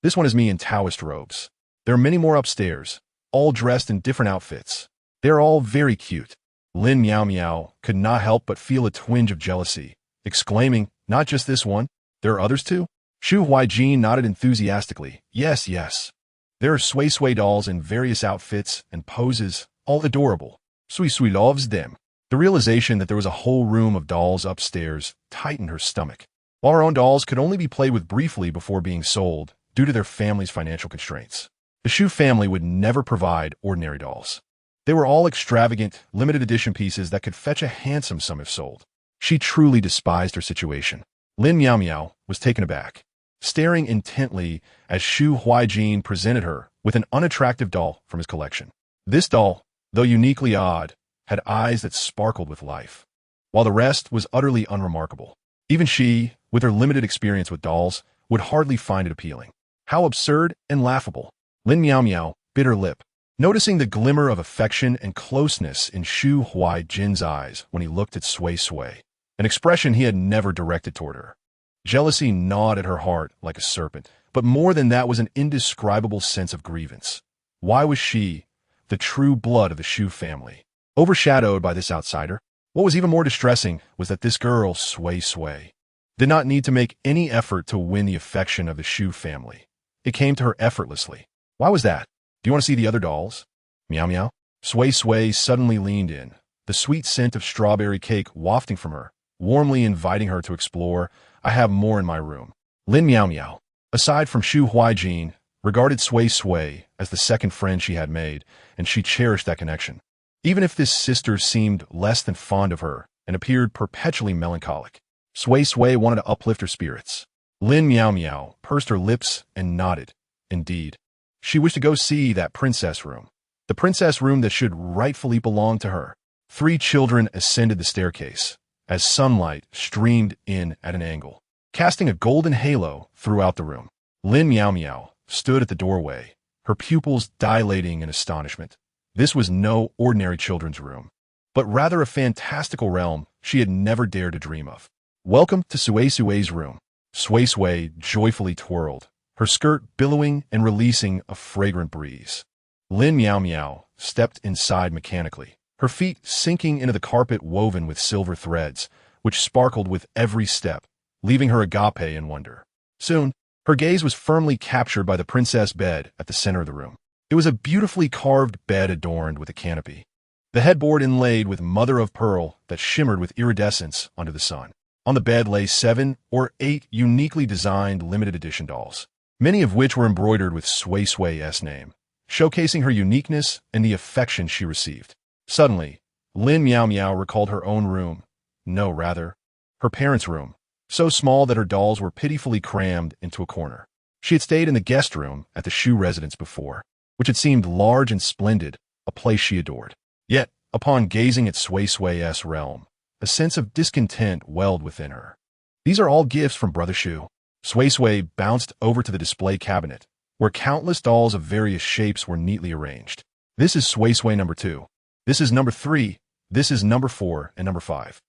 This one is me in Taoist robes. There are many more upstairs, all dressed in different outfits. They're all very cute. Lin Meow Meow could not help but feel a twinge of jealousy, exclaiming, "Not just this one, there are others too?" Shu Huaijin nodded enthusiastically. "Yes, yes. There are Sui Sui dolls in various outfits and poses, all adorable. Suisui loves them." The realization that there was a whole room of dolls upstairs tightened her stomach. While her own dolls could only be played with briefly before being sold due to their family's financial constraints, the Shu family would never provide ordinary dolls. They were all extravagant, limited edition pieces that could fetch a handsome sum if sold. She truly despised her situation. Lin Meow Meow was taken aback, staring intently as Shu Huaijin presented her with an unattractive doll from his collection. This doll, though uniquely odd, had eyes that sparkled with life, while the rest was utterly unremarkable. Even she, with her limited experience with dolls, would hardly find it appealing. How absurd and laughable. Lin Meow Meow bit her lip, noticing the glimmer of affection and closeness in Shu Huaijin's eyes when he looked at Sui Sui, an expression he had never directed toward her. Jealousy gnawed at her heart like a serpent, but more than that was an indescribable sense of grievance. Why was she, the true blood of the Shu family, overshadowed by this outsider? What was even more distressing was that this girl, Sui Sui, did not need to make any effort to win the affection of the Shu family. It came to her effortlessly. Why was that? Do you want to see the other dolls? Meow Meow? Sui Sui suddenly leaned in, the sweet scent of strawberry cake wafting from her, warmly inviting her to explore. "I have more in my room." Lin Meow Meow, aside from Shu Huaijin, regarded Sui Sui as the second friend she had made, and she cherished that connection. Even if this sister seemed less than fond of her and appeared perpetually melancholic, Sui Sui wanted to uplift her spirits. Lin Meow Meow pursed her lips and nodded. Indeed, she wished to go see that princess room, the princess room that should rightfully belong to her. 3 children ascended the staircase as sunlight streamed in at an angle, casting a golden halo throughout the room. Lin Meow Meow stood at the doorway, her pupils dilating in astonishment. This was no ordinary children's room, but rather a fantastical realm she had never dared to dream of. "Welcome to Suisui's room." Sui Sui joyfully twirled, her skirt billowing and releasing a fragrant breeze. Lin Meow Meow stepped inside mechanically, her feet sinking into the carpet woven with silver threads, which sparkled with every step, leaving her agape in wonder. Soon, her gaze was firmly captured by the princess bed at the center of the room. It was a beautifully carved bed adorned with a canopy, the headboard inlaid with mother of pearl that shimmered with iridescence under the sun. On the bed lay 7 or 8 uniquely designed limited edition dolls, many of which were embroidered with Sui Sui's name, showcasing her uniqueness and the affection she received. Suddenly, Lin Meow Meow recalled her own room. No, rather, her parents' room, so small that her dolls were pitifully crammed into a corner. She had stayed in the guest room at the Shu residence before, which had seemed large and splendid, a place she adored. Yet, upon gazing at Sui Sui's realm, a sense of discontent welled within her. "These are all gifts from Brother Shu." Sui Sui bounced over to the display cabinet, where countless dolls of various shapes were neatly arranged. "This is Sui Sui number 2. This is number 3. This is number 4 and number 5.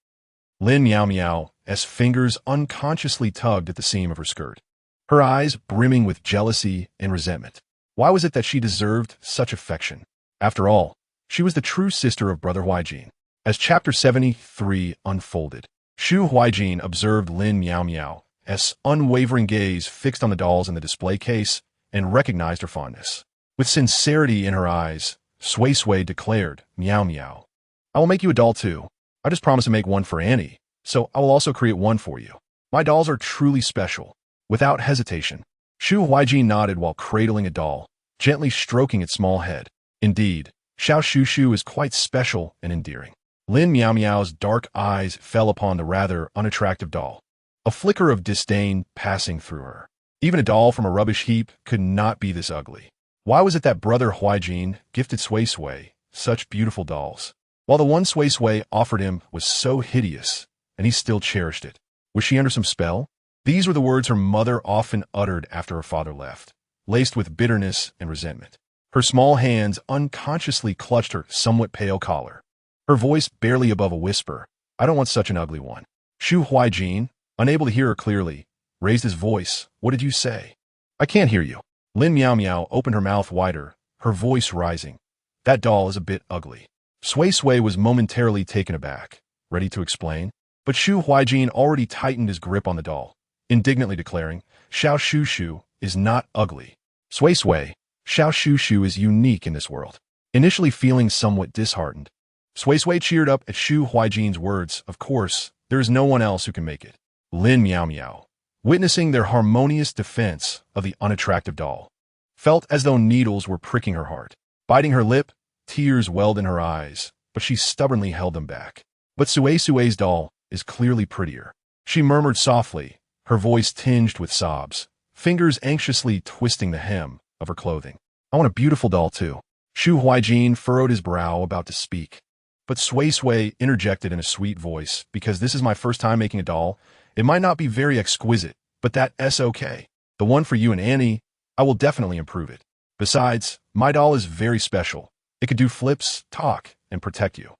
Lin Meow Meow's fingers unconsciously tugged at the seam of her skirt, her eyes brimming with jealousy and resentment. Why was it that she deserved such affection? After all, she was the true sister of Brother Huaijin. As Chapter 73 unfolded, Shu Huaijin observed Lin Meow Meow's unwavering gaze fixed on the dolls in the display case and recognized her fondness. With sincerity in her eyes, Sui Sui declared, "Meow Meow, I will make you a doll too. I just promised to make one for Annie, so I will also create one for you. My dolls are truly special." Without hesitation, Shu Huaijin nodded while cradling a doll, gently stroking its small head. Indeed, Xiao Shu Shu is quite special and endearing. Lin Meow Meow's dark eyes fell upon the rather unattractive doll, a flicker of disdain passing through her. Even a doll from a rubbish heap could not be this ugly. Why was it that Brother Huaijin gifted Sui Sui such beautiful dolls, while the one Sui Sui offered him was so hideous, and he still cherished it? Was she under some spell? These were the words her mother often uttered after her father left, laced with bitterness and resentment. Her small hands unconsciously clutched her somewhat pale collar, her voice barely above a whisper. "I don't want such an ugly one." Shu Huaijin, unable to hear her clearly, raised his voice. "What did you say?" "I can't hear you." Lin Meow Meow opened her mouth wider, her voice rising. "That doll is a bit ugly." Sui Sui was momentarily taken aback, ready to explain, but Shu Huijin already tightened his grip on the doll, indignantly declaring, Xiao Shu Shu is not ugly. Sui Sui, Xiao Shu Shu is unique in this world. Initially feeling somewhat disheartened, Sui Sui cheered up at Shu Huijin's words. Of course, there is no one else who can make it. Lin Miao Miao, witnessing their harmonious defense of the unattractive doll, felt as though needles were pricking her heart. Biting her lip, tears welled in her eyes, but she stubbornly held them back. But Suisui's doll is clearly prettier. She murmured softly, her voice tinged with sobs, fingers anxiously twisting the hem of her clothing. I want a beautiful doll too. Shu Huijin furrowed his brow, about to speak. But Sui Sui interjected in a sweet voice, because this is my first time making a doll. It might not be very exquisite, but that's okay. The one for you and Annie, I will definitely improve it. Besides, my doll is very special. It could do flips, talk, and protect you.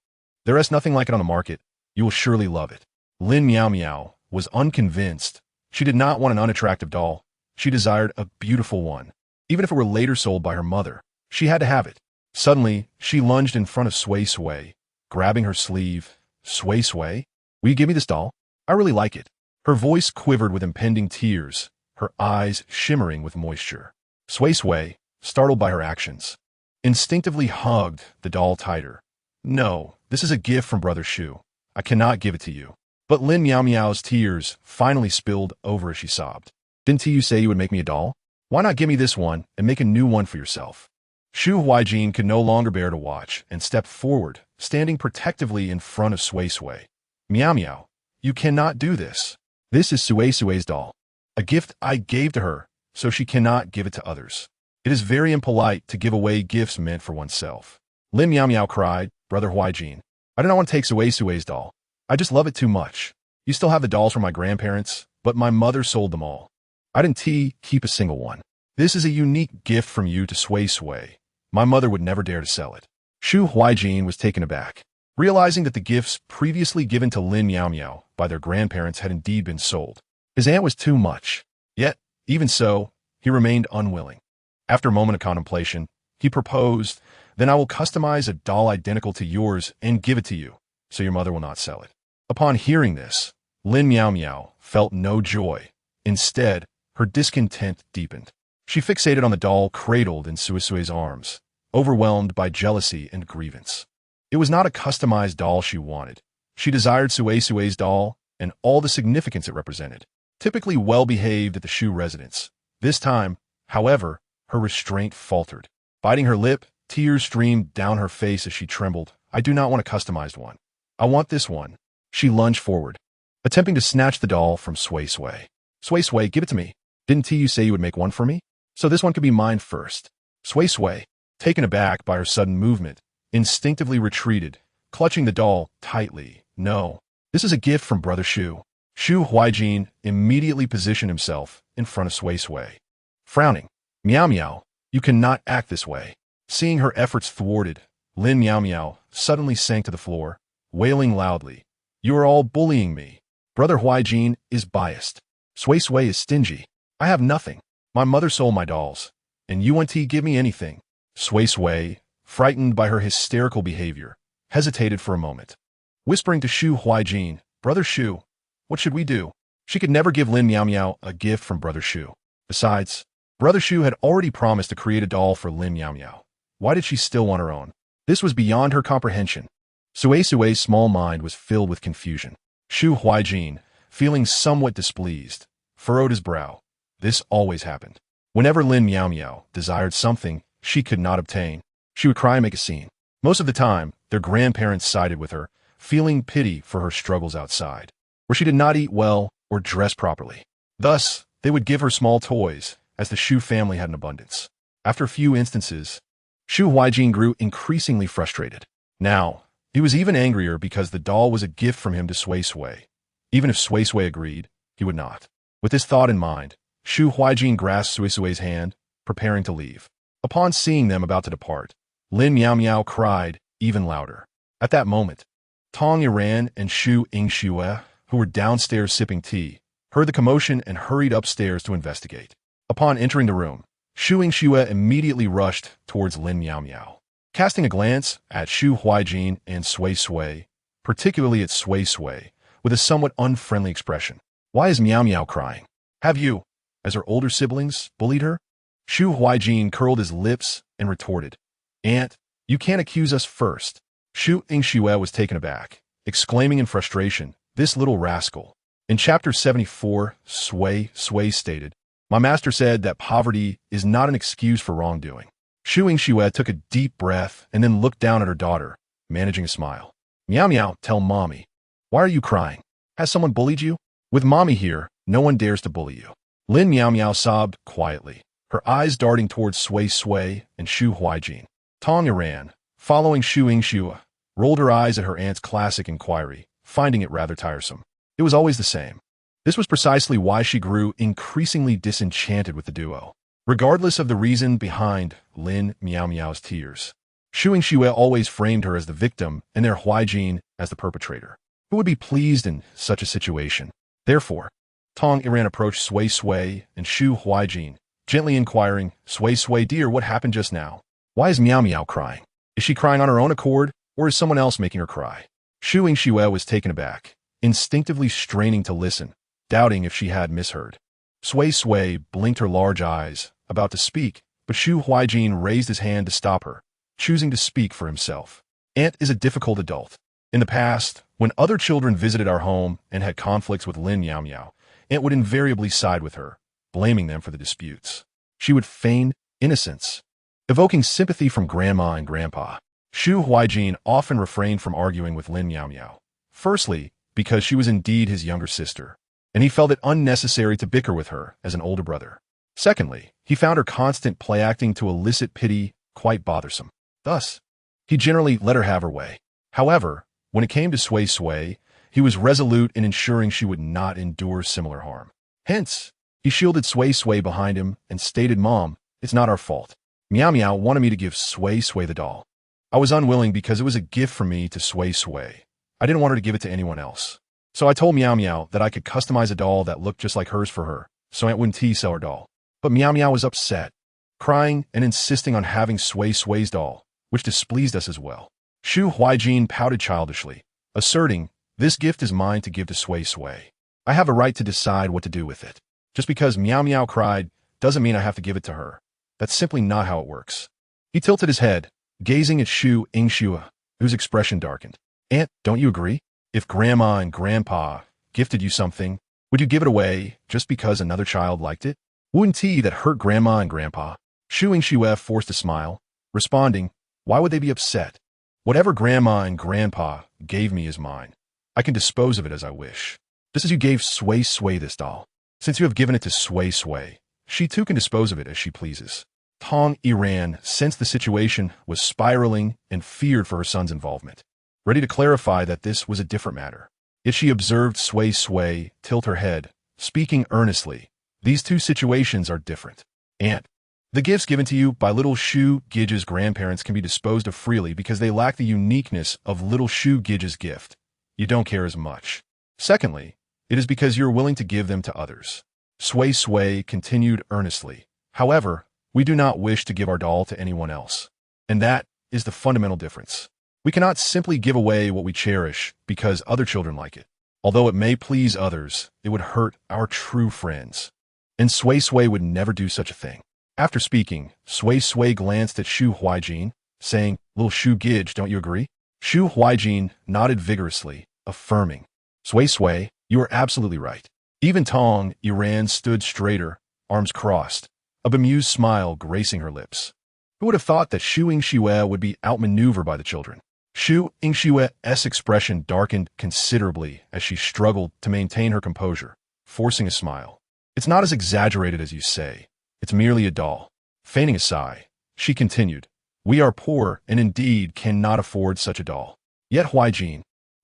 There is nothing like it on the market. You will surely love it. Lin Miao Miao was unconvinced. She did not want an unattractive doll. She desired a beautiful one. Even if it were later sold by her mother, she had to have it. Suddenly, she lunged in front of Sui Sui, grabbing her sleeve. Sui Sui, will you give me this doll? I really like it. Her voice quivered with impending tears, her eyes shimmering with moisture. Sui Sui, startled by her actions, instinctively hugged the doll tighter. No, this is a gift from Brother Shu. I cannot give it to you. But Lin Miao Miao's tears finally spilled over as she sobbed. Didn't you say you would make me a doll? Why not give me this one and make a new one for yourself? Shu Huijin could no longer bear to watch and stepped forward, standing protectively in front of Sui Sui. Miao Miao, you cannot do this. This is Sui Sui's doll. A gift I gave to her, so she cannot give it to others. It is very impolite to give away gifts meant for oneself. Lin Miao Miao cried, Brother Huijin, I do not want to take Sui Sui's doll. I just love it too much. You still have the dolls from my grandparents, but my mother sold them all. I didn't keep a single one. This is a unique gift from you to Sui Sui. My mother would never dare to sell it. Shu Huijin was taken aback, realizing that the gifts previously given to Lin Miao Miao by their grandparents had indeed been sold. His aunt was too much. Yet, even so, he remained unwilling. After a moment of contemplation, he proposed, Then I will customize a doll identical to yours and give it to you, so your mother will not sell it. Upon hearing this, Lin Miao Miao felt no joy. Instead, her discontent deepened. She fixated on the doll cradled in Suisui's arms, overwhelmed by jealousy and grievance. It was not a customized doll she wanted. She desired Suisui's doll and all the significance it represented. Typically well-behaved at the Shu residence. This time, however, her restraint faltered. Biting her lip, tears streamed down her face as she trembled. I do not want a customized one. I want this one. She lunged forward, attempting to snatch the doll from Sui Sui. Sui Sui, give it to me. Didn't you say you would make one for me? So this one could be mine first. Sui Sui, taken aback by her sudden movement, instinctively retreated, clutching the doll tightly. No, this is a gift from Brother Shu. Shu Huijin immediately positioned himself in front of Sui Sui. Frowning, Miao Miao, you cannot act this way. Seeing her efforts thwarted, Lin Miao Miao suddenly sank to the floor, wailing loudly. You are all bullying me. Brother Huijin is biased. Sui Sui is stingy. I have nothing. My mother sold my dolls, and you want to give me anything. Sui Sui, frightened by her hysterical behavior, hesitated for a moment, whispering to Shu Huijin, Brother Shu, what should we do? She could never give Lin Miao Miao a gift from Brother Shu. Besides, Brother Shu had already promised to create a doll for Lin Miao Miao. Why did she still want her own? This was beyond her comprehension. Sui Sui's small mind was filled with confusion. Shu Huijin, feeling somewhat displeased, furrowed his brow. This always happened. Whenever Lin Miao Miao desired something she could not obtain, she would cry and make a scene. Most of the time, their grandparents sided with her, feeling pity for her struggles outside, where she did not eat well or dress properly. Thus, they would give her small toys, as the Shu family had an abundance. After a few instances, Shu Huijin grew increasingly frustrated. Now, he was even angrier because the doll was a gift from him to Sui Sui. Even if Sui Sui agreed, he would not. With this thought in mind, Shu Huijin grasped Suisui's hand, preparing to leave. Upon seeing them about to depart, Lin Miao Miao cried even louder. At that moment, Tong Yiran and Shu Yingxue, who were downstairs sipping tea, heard the commotion and hurried upstairs to investigate. Upon entering the room, Shu Yingxue immediately rushed towards Lin Miao Miao. Casting a glance at Shu Huijin and Sui Sui, particularly at Sui Sui, with a somewhat unfriendly expression. Why is Meow Meow crying? Have you, as her older siblings, bullied her? Shu Huijin curled his lips and retorted, Aunt, you can't accuse us first. Shu Yingxue was taken aback, exclaiming in frustration, this little rascal. In chapter 74, Sui Sui stated, my master said that poverty is not an excuse for wrongdoing. Shu Yingxue took a deep breath and then looked down at her daughter, managing a smile. Meow Meow, tell mommy. Why are you crying? Has someone bullied you? With mommy here, no one dares to bully you. Lin Meow Meow sobbed quietly, her eyes darting towards Sui Sui and Shu Huijin. Tong Iran, following Shu Yingxue, rolled her eyes at her aunt's classic inquiry, finding it rather tiresome. It was always the same. This was precisely why she grew increasingly disenchanted with the duo. Regardless of the reason behind Lin Meow Meow's tears, Shu Yingxue always framed her as the victim and their Huijin as the perpetrator. Who would be pleased in such a situation? Therefore, Tong Iran approached Sui Sui and Shu Huijin, gently inquiring, Sui Sui dear, what happened just now? Why is Meow Meow crying? Is she crying on her own accord, or is someone else making her cry? Shu Yingxue was taken aback, instinctively straining to listen, doubting if she had misheard. Sui Sui blinked her large eyes, about to speak, but Shu Huijin raised his hand to stop her, choosing to speak for himself. Aunt is a difficult adult. In the past, when other children visited our home and had conflicts with Lin Meow Meow, Aunt would invariably side with her, blaming them for the disputes. She would feign innocence, evoking sympathy from Grandma and Grandpa. Shu Huijin often refrained from arguing with Lin Meow Meow. Firstly, because she was indeed his younger sister, and he felt it unnecessary to bicker with her as an older brother. Secondly, he found her constant play-acting to elicit pity quite bothersome. Thus, he generally let her have her way. However, when it came to Sui Sui, he was resolute in ensuring she would not endure similar harm. Hence, he shielded Sui Sui behind him and stated, Mom, it's not our fault. Meow Meow wanted me to give Sui Sui the doll. I was unwilling because it was a gift from me to Sui Sui. I didn't want her to give it to anyone else. So I told Meow Meow that I could customize a doll that looked just like hers for her, so Aunt wouldn't sell her doll. But Meow Meow was upset, crying and insisting on having Sui Sui's doll, which displeased us as well. Shu Huijin pouted childishly, asserting, this gift is mine to give to Sui Sui. I have a right to decide what to do with it. Just because Meow Meow cried doesn't mean I have to give it to her. That's simply not how it works. He tilted his head, gazing at Shu Yingxue, whose expression darkened. Aunt, don't you agree? If Grandma and Grandpa gifted you something, would you give it away just because another child liked it? Wouldn't that hurt Grandma and Grandpa? Shu Yingxue forced a smile, responding, why would they be upset? Whatever Grandma and Grandpa gave me is mine. I can dispose of it as I wish. Just as you gave Sui Sui this doll. Since you have given it to Sui Sui, she too can dispose of it as she pleases. Tong Iran sensed the situation was spiraling and feared for her son's involvement, ready to clarify that this was a different matter. Yet she observed Sui Sui tilt her head, speaking earnestly. These two situations are different. Aunt, the gifts given to you by little Shu Gij's grandparents can be disposed of freely because they lack the uniqueness of little Shu Gij's gift. You don't care as much. Secondly, it is because you're willing to give them to others. Sui Sui continued earnestly. However, we do not wish to give our doll to anyone else. And that is the fundamental difference. We cannot simply give away what we cherish because other children like it. Although it may please others, it would hurt our true friends. And Sui Sui would never do such a thing. After speaking, Sui Sui glanced at Shu Huijin, saying, little Shu Gij, don't you agree? Shu Huijin nodded vigorously, affirming, Sui Sui, you are absolutely right. Even Tong Iran stood straighter, arms crossed, a bemused smile gracing her lips. Who would have thought that Shu Yingxue would be outmaneuvered by the children? Shu Yingxue's expression darkened considerably as she struggled to maintain her composure, forcing a smile. It's not as exaggerated as you say. It's merely a doll. Feigning a sigh, she continued, we are poor and indeed cannot afford such a doll. Yet Huijin,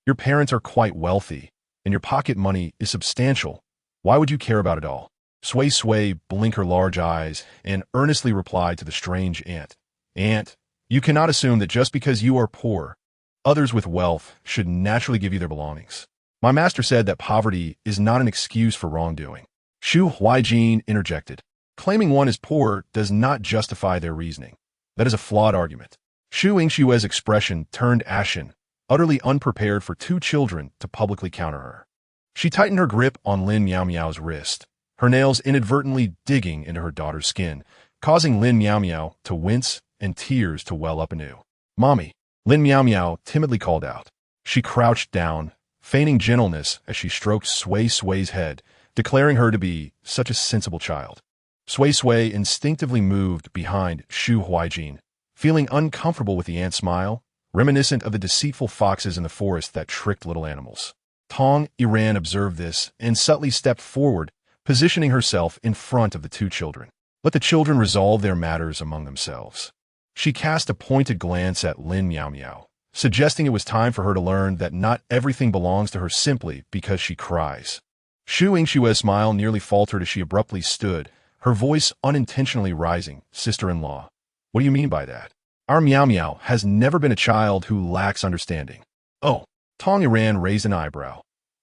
your parents are quite wealthy, and your pocket money is substantial. Why would you care about a doll? Sui Sui blinked her large eyes and earnestly replied to the strange aunt. Aunt, you cannot assume that just because you are poor, others with wealth should naturally give you their belongings. My master said that poverty is not an excuse for wrongdoing. Shu Huijin interjected. Claiming one is poor does not justify their reasoning. That is a flawed argument. Shu Yingshue's expression turned ashen, utterly unprepared for two children to publicly counter her. She tightened her grip on Lin Miao Miao's wrist, her nails inadvertently digging into her daughter's skin, causing Lin Miao Miao to wince and tears to well up anew. "Mommy," Lin Miao Miao timidly called out. She crouched down, feigning gentleness as she stroked Sui Sui's head, declaring her to be such a sensible child. Sui Sui instinctively moved behind Shu Huaijin, feeling uncomfortable with the aunt's smile, reminiscent of the deceitful foxes in the forest that tricked little animals. Tong Iran observed this and subtly stepped forward, positioning herself in front of the two children. Let the children resolve their matters among themselves. She cast a pointed glance at Lin Miao Miao, suggesting it was time for her to learn that not everything belongs to her simply because she cries. Shu Yingshue's smile nearly faltered as she abruptly stood, her voice unintentionally rising. "Sister-in-law, what do you mean by that? Our Miao Miao has never been a child who lacks understanding." "Oh." Tong Iran raised an eyebrow.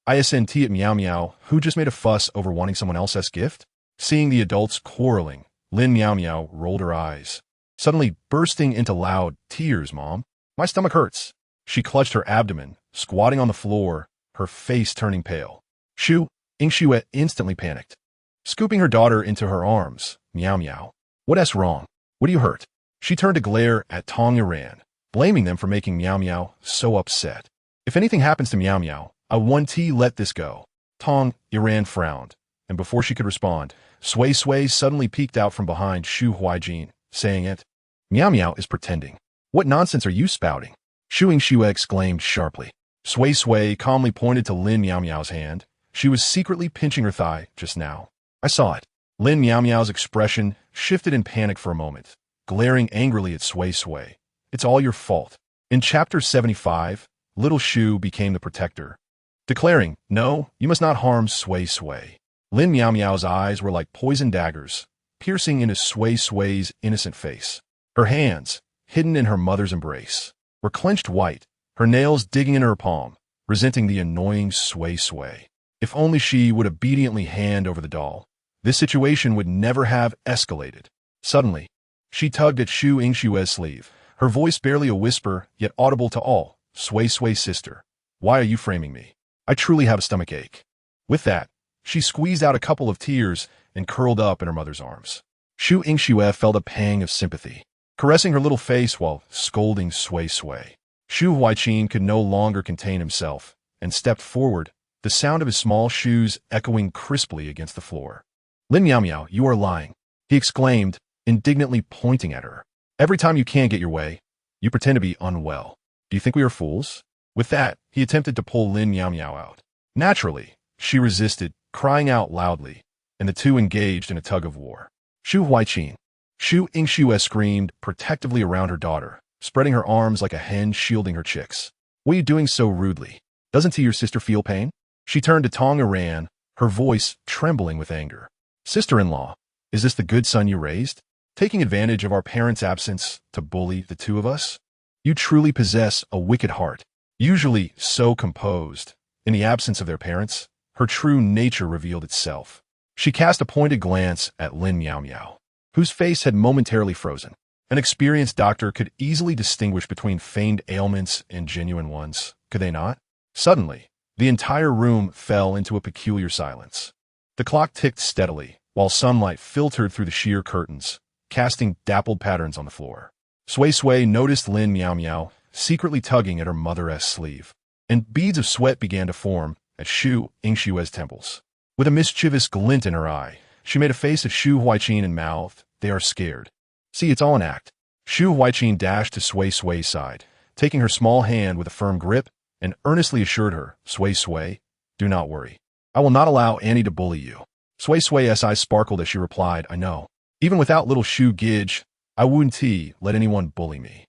"Isn't at Miao Miao, who just made a fuss over wanting someone else's gift?" Seeing the adults quarreling, Lin Miao Miao rolled her eyes, suddenly bursting into loud tears. "Mom, my stomach hurts." She clutched her abdomen, squatting on the floor, her face turning pale. Shu Yingxue instantly panicked. Scooping her daughter into her arms, "Miao Miao, what's wrong? What do you hurt?" She turned to glare at Tong Iran, blaming them for making Miao Miao so upset. "If anything happens to Miao Miao, I won't let this go." Tong Iran frowned, and before she could respond, Sui Sui suddenly peeked out from behind Shu Huaijin, saying it. "Miao Miao is pretending. What nonsense are you spouting?" Shu Yingxue exclaimed sharply. Sui Sui calmly pointed to Lin Miao Miao's hand. She was secretly pinching her thigh just now. "I saw it." Lin Miao Miao's expression shifted in panic for a moment, glaring angrily at Sui Sui. "It's all your fault." In Chapter 75, little Shu became the protector, declaring, "No, you must not harm Sui Sui." Lin Miao Miao's eyes were like poisoned daggers, piercing into Sui Sui's innocent face. Her hands, hidden in her mother's embrace, were clenched white, her nails digging into her palm, resenting the annoying Sui Sui. If only she would obediently hand over the doll, this situation would never have escalated. Suddenly, she tugged at Shu Yingshue's sleeve, her voice barely a whisper, yet audible to all. "Sui Sui sister, why are you framing me? I truly have a stomach ache." With that, she squeezed out a couple of tears and curled up in her mother's arms. Shu Yingxue felt a pang of sympathy, caressing her little face while scolding Sui Sui. Shu Huaijin could no longer contain himself and stepped forward, the sound of his small shoes echoing crisply against the floor. "Lin Miao Miao, you are lying," he exclaimed, indignantly pointing at her. "Every time you can't get your way, you pretend to be unwell. Do you think we are fools?" With that, he attempted to pull Lin Miao Miao out. Naturally, she resisted, crying out loudly, and the two engaged in a tug-of-war. "Shu Huaijin!" Shu Yingxue screamed protectively around her daughter, spreading her arms like a hen shielding her chicks. "What are you doing so rudely? Doesn't your sister feel pain?" She turned to Tong Iran, her voice trembling with anger. "Sister-in-law, is this the good son you raised? Taking advantage of our parents' absence to bully the two of us? You truly possess a wicked heart." Usually so composed, in the absence of their parents, her true nature revealed itself. She cast a pointed glance at Lin Miao Miao, whose face had momentarily frozen. An experienced doctor could easily distinguish between feigned ailments and genuine ones, could they not? Suddenly, the entire room fell into a peculiar silence. The clock ticked steadily, while sunlight filtered through the sheer curtains, casting dappled patterns on the floor. Sui Sui noticed Lin Miao Miao secretly tugging at her mother's sleeve, and beads of sweat began to form at Shu Yingshue's temples. With a mischievous glint in her eye, she made a face at Shu Huaijin and mouthed, "They are scared. See, it's all an act." Shu Huaijin dashed to Sui Sui's side, taking her small hand with a firm grip, and earnestly assured her, "Sui Sui, do not worry. I will not allow Annie to bully you." Sui Sui's eyes sparkled as she replied, "I know. Even without little Shu Gij, I wouldn't let anyone bully me."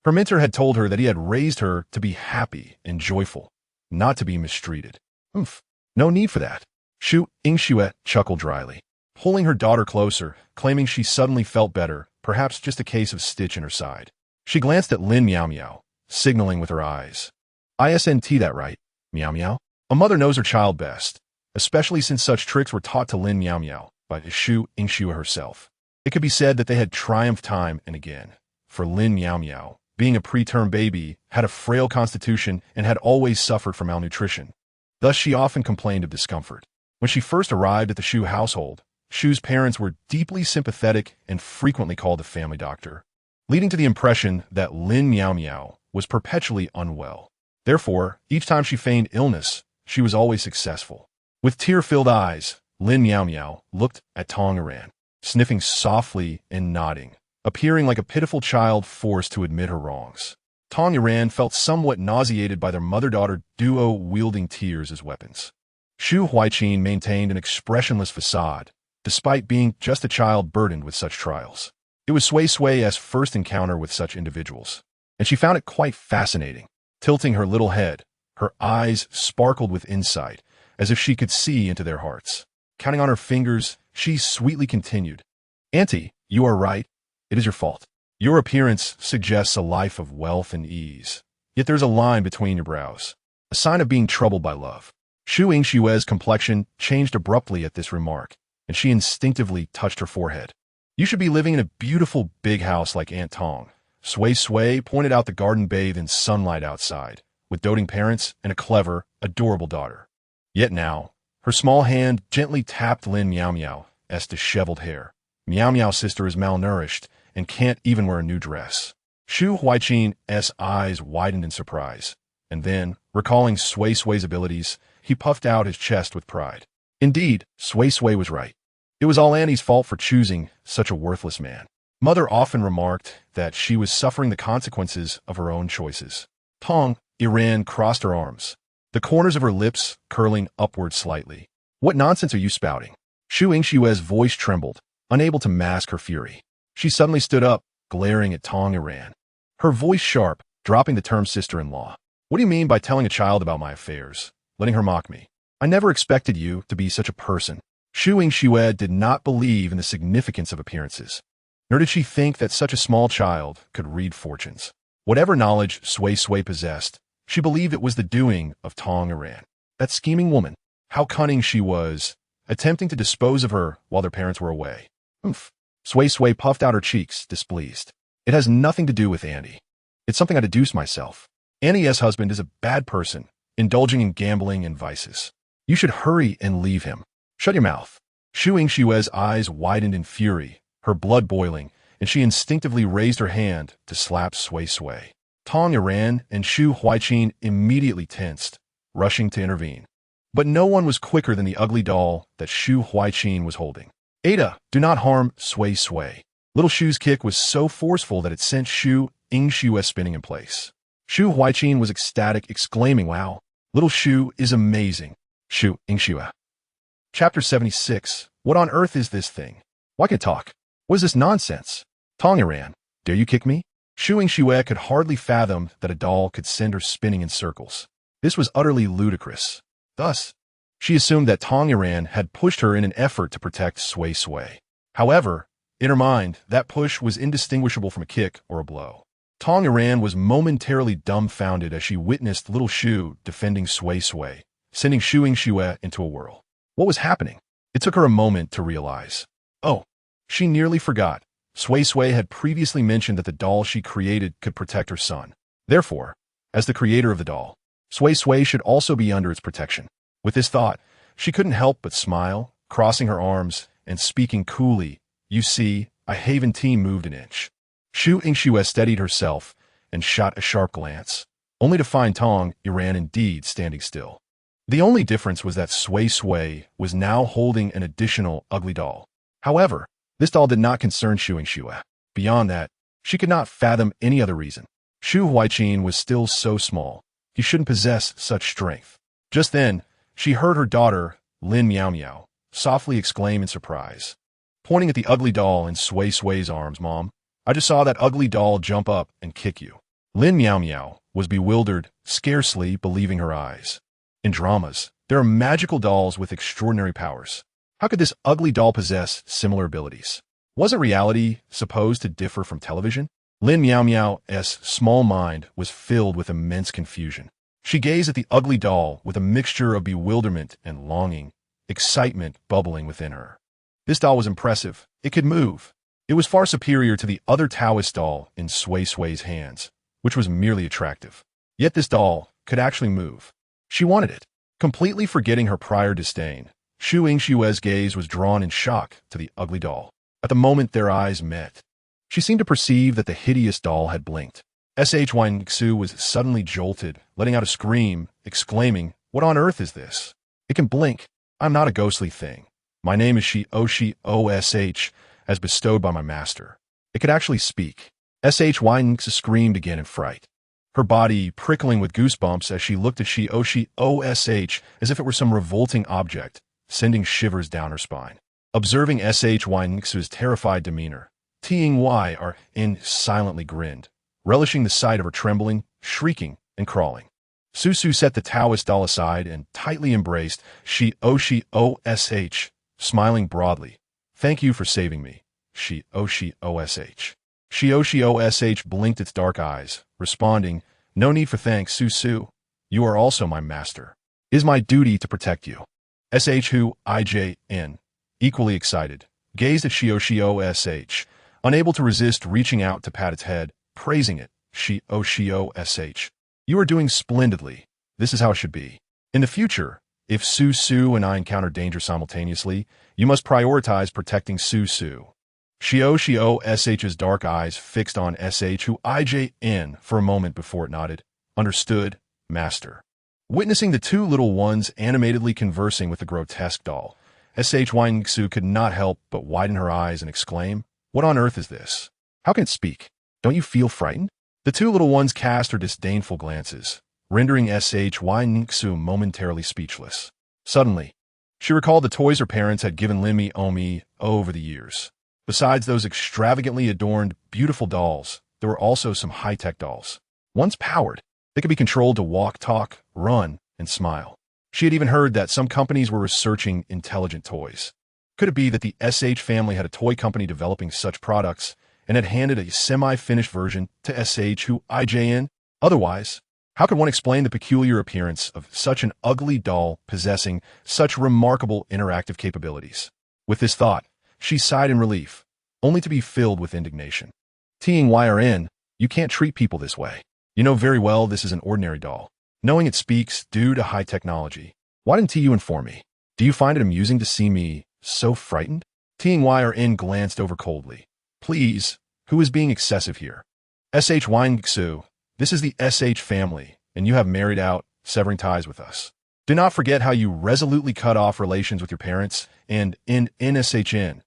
Her mentor had told her that he had raised her to be happy and joyful, not to be mistreated. "Oomph, no need for that." Shu Yingxue chuckled dryly, pulling her daughter closer, claiming she suddenly felt better, perhaps just a case of stitch in her side. She glanced at Lin Miao Miao, signaling with her eyes. "Isn't that right, Miao Miao?" A mother knows her child best, especially since such tricks were taught to Lin Miao Miao by Shu Yingxue herself. It could be said that they had triumphed time and again, for Lin Miao Miao being a preterm baby, had a frail constitution, and had always suffered from malnutrition. Thus, she often complained of discomfort. When she first arrived at the Shu household, Shu's parents were deeply sympathetic and frequently called the family doctor, leading to the impression that Lin Miao Miao was perpetually unwell. Therefore, each time she feigned illness, she was always successful. With tear-filled eyes, Lin Miao Miao looked at Tong Iran, sniffing softly and nodding, appearing like a pitiful child forced to admit her wrongs. Tong Iran felt somewhat nauseated by their mother-daughter duo wielding tears as weapons. Shu Huaiqin maintained an expressionless facade, despite being just a child burdened with such trials. It was Suisui's first encounter with such individuals, and she found it quite fascinating. Tilting her little head, her eyes sparkled with insight, as if she could see into their hearts. Counting on her fingers, she sweetly continued, "Auntie, you are right. It is your fault. Your appearance suggests a life of wealth and ease, yet there's a line between your brows, a sign of being troubled by love." Shu Yingshue's complexion changed abruptly at this remark, and she instinctively touched her forehead. "You should be living in a beautiful big house like Aunt Tong." Sui Sui pointed out the garden bathed in sunlight outside, with doting parents and a clever, adorable daughter. Yet now, her small hand gently tapped Lin Miao Miao's disheveled hair. Miao Miao's sister is malnourished and can't even wear a new dress. Shu Huaiqin's eyes widened in surprise, and then, recalling Sui Sui's abilities, he puffed out his chest with pride. Indeed, Sui Sui was right. It was all Annie's fault for choosing such a worthless man. Mother often remarked that she was suffering the consequences of her own choices. Tong Iran crossed her arms, the corners of her lips curling upward slightly. "What nonsense are you spouting?" Shu Yingshue's voice trembled, unable to mask her fury. She suddenly stood up, glaring at Tong Iran, her voice sharp, dropping the term sister-in-law. "What do you mean by telling a child about my affairs, letting her mock me? I never expected you to be such a person." Shu Yingshue did not believe in the significance of appearances, nor did she think that such a small child could read fortunes. Whatever knowledge Sui Sui possessed, she believed it was the doing of Tong Iran. That scheming woman, how cunning she was, attempting to dispose of her while their parents were away. "Oomph." Sui Sui puffed out her cheeks, displeased. "It has nothing to do with Andy. It's something I deduced myself. Annie's husband is a bad person, indulging in gambling and vices. You should hurry and leave him." "Shut your mouth." Shu Yingshue's eyes widened in fury, her blood boiling, and she instinctively raised her hand to slap Sui Sui. Tong Iran and Shu Huaiqin immediately tensed, rushing to intervene. But no one was quicker than the ugly doll that Shu Huaiqin was holding. "Ada, do not harm Sui Sui." Little Shu's kick was so forceful that it sent Shu Yingshue spinning in place. Shu Huaiqin was ecstatic, exclaiming, "Wow, little Shu is amazing." Shu Yingshue. Chapter 76. What on earth is this thing? Why can't talk? What is this nonsense? Tong Iran, dare you kick me? Shu Yingshue could hardly fathom that a doll could send her spinning in circles. This was utterly ludicrous. Thus, she assumed that Tong Iran had pushed her in an effort to protect Sui Sui. However, in her mind, that push was indistinguishable from a kick or a blow. Tong Iran was momentarily dumbfounded as she witnessed little Shu defending Sui Sui, sending Shu Yingshue into a whirl. What was happening? It took her a moment to realize. Oh, she nearly forgot. Sui Sui had previously mentioned that the doll she created could protect her son. Therefore, as the creator of the doll, Sui Sui should also be under its protection. With this thought, she couldn't help but smile, crossing her arms and speaking coolly. "You see, I haven't moved an inch." Shu Yingshue steadied herself and shot a sharp glance, only to find Tong Iran indeed standing still. The only difference was that Sui Sui was now holding an additional ugly doll. However, this doll did not concern Shu Yingshue. Beyond that, she could not fathom any other reason. Shu Huaiqin was still so small, he shouldn't possess such strength. Just then, she heard her daughter, Lin Miao Miao, softly exclaim in surprise, pointing at the ugly doll in Sui Sui's arms. "Mom, I just saw that ugly doll jump up and kick you." Lin Miao Miao was bewildered, scarcely believing her eyes. In dramas, there are magical dolls with extraordinary powers. How could this ugly doll possess similar abilities? Wasn't reality supposed to differ from television? Lin Miao Miao's small mind was filled with immense confusion. She gazed at the ugly doll with a mixture of bewilderment and longing, excitement bubbling within her. This doll was impressive. It could move. It was far superior to the other Taoist doll in Sui Sui's hands, which was merely attractive. Yet this doll could actually move. She wanted it. Completely forgetting her prior disdain, Shu Yingshue's gaze was drawn in shock to the ugly doll. At the moment their eyes met, she seemed to perceive that the hideous doll had blinked. Shu was suddenly jolted, letting out a scream, exclaiming, "What on earth is this? It can blink. I'm not a ghostly thing. My name is Shi-O-Shi-O-S-H, as bestowed by my master. It could actually speak." Shu screamed again in fright, her body prickling with goosebumps as she looked at Shi-O-Shi-O-S-H as if it were some revolting object, sending shivers down her spine. Observing Shu's terrified demeanor, Ting-Y-R-N silently grinned, relishing the sight of her trembling, shrieking, and crawling. Suisui set the Taoist doll aside and tightly embraced Shi-O-Shi-O-S-H, smiling broadly. "Thank you for saving me, Shi-O-Shi-O-S-H." Shi-O-Shi-O-S-H blinked its dark eyes, responding, "No need for thanks, Suisui. You are also my master. It is my duty to protect you." Shuijn, equally excited, gazed at Shi-O-Shi-O-S-H, unable to resist reaching out to pat its head, praising it. Shi-O-Shi-O-S-H. "You are doing splendidly. This is how it should be. In the future, if Suisui and I encounter danger simultaneously, you must prioritize protecting Suisui." Shi-O-Shi-O-S-H's dark eyes fixed on Shuijn for a moment before it nodded. "Understood, master." Witnessing the two little ones animatedly conversing with the grotesque doll, Shu could not help but widen her eyes and exclaim, "What on earth is this? How can it speak? Don't you feel frightened?" The two little ones cast her disdainful glances, rendering Shu momentarily speechless. Suddenly, she recalled the toys her parents had given Linmi Omi over the years. Besides those extravagantly adorned, beautiful dolls, there were also some high-tech dolls. Once powered, they could be controlled to walk, talk, run, and smile. She had even heard that some companies were researching intelligent toys. Could it be that the SH family had a toy company developing such products and had handed a semi-finished version to Shuijn? Otherwise, how could one explain the peculiar appearance of such an ugly doll possessing such remarkable interactive capabilities? With this thought, she sighed in relief, only to be filled with indignation. "Ting-Y-R-N, you can't treat people this way. You know very well this is an ordinary doll. Knowing it speaks due to high technology. Why didn't you inform me? Do you find it amusing to see me so frightened?" Ting-Y-R-N glanced over coldly. "Please, who is being excessive here? Shuijn, this is the SH family, and you have married out, severing ties with us. Do not forget how you resolutely cut off relations with your parents, and in SHN.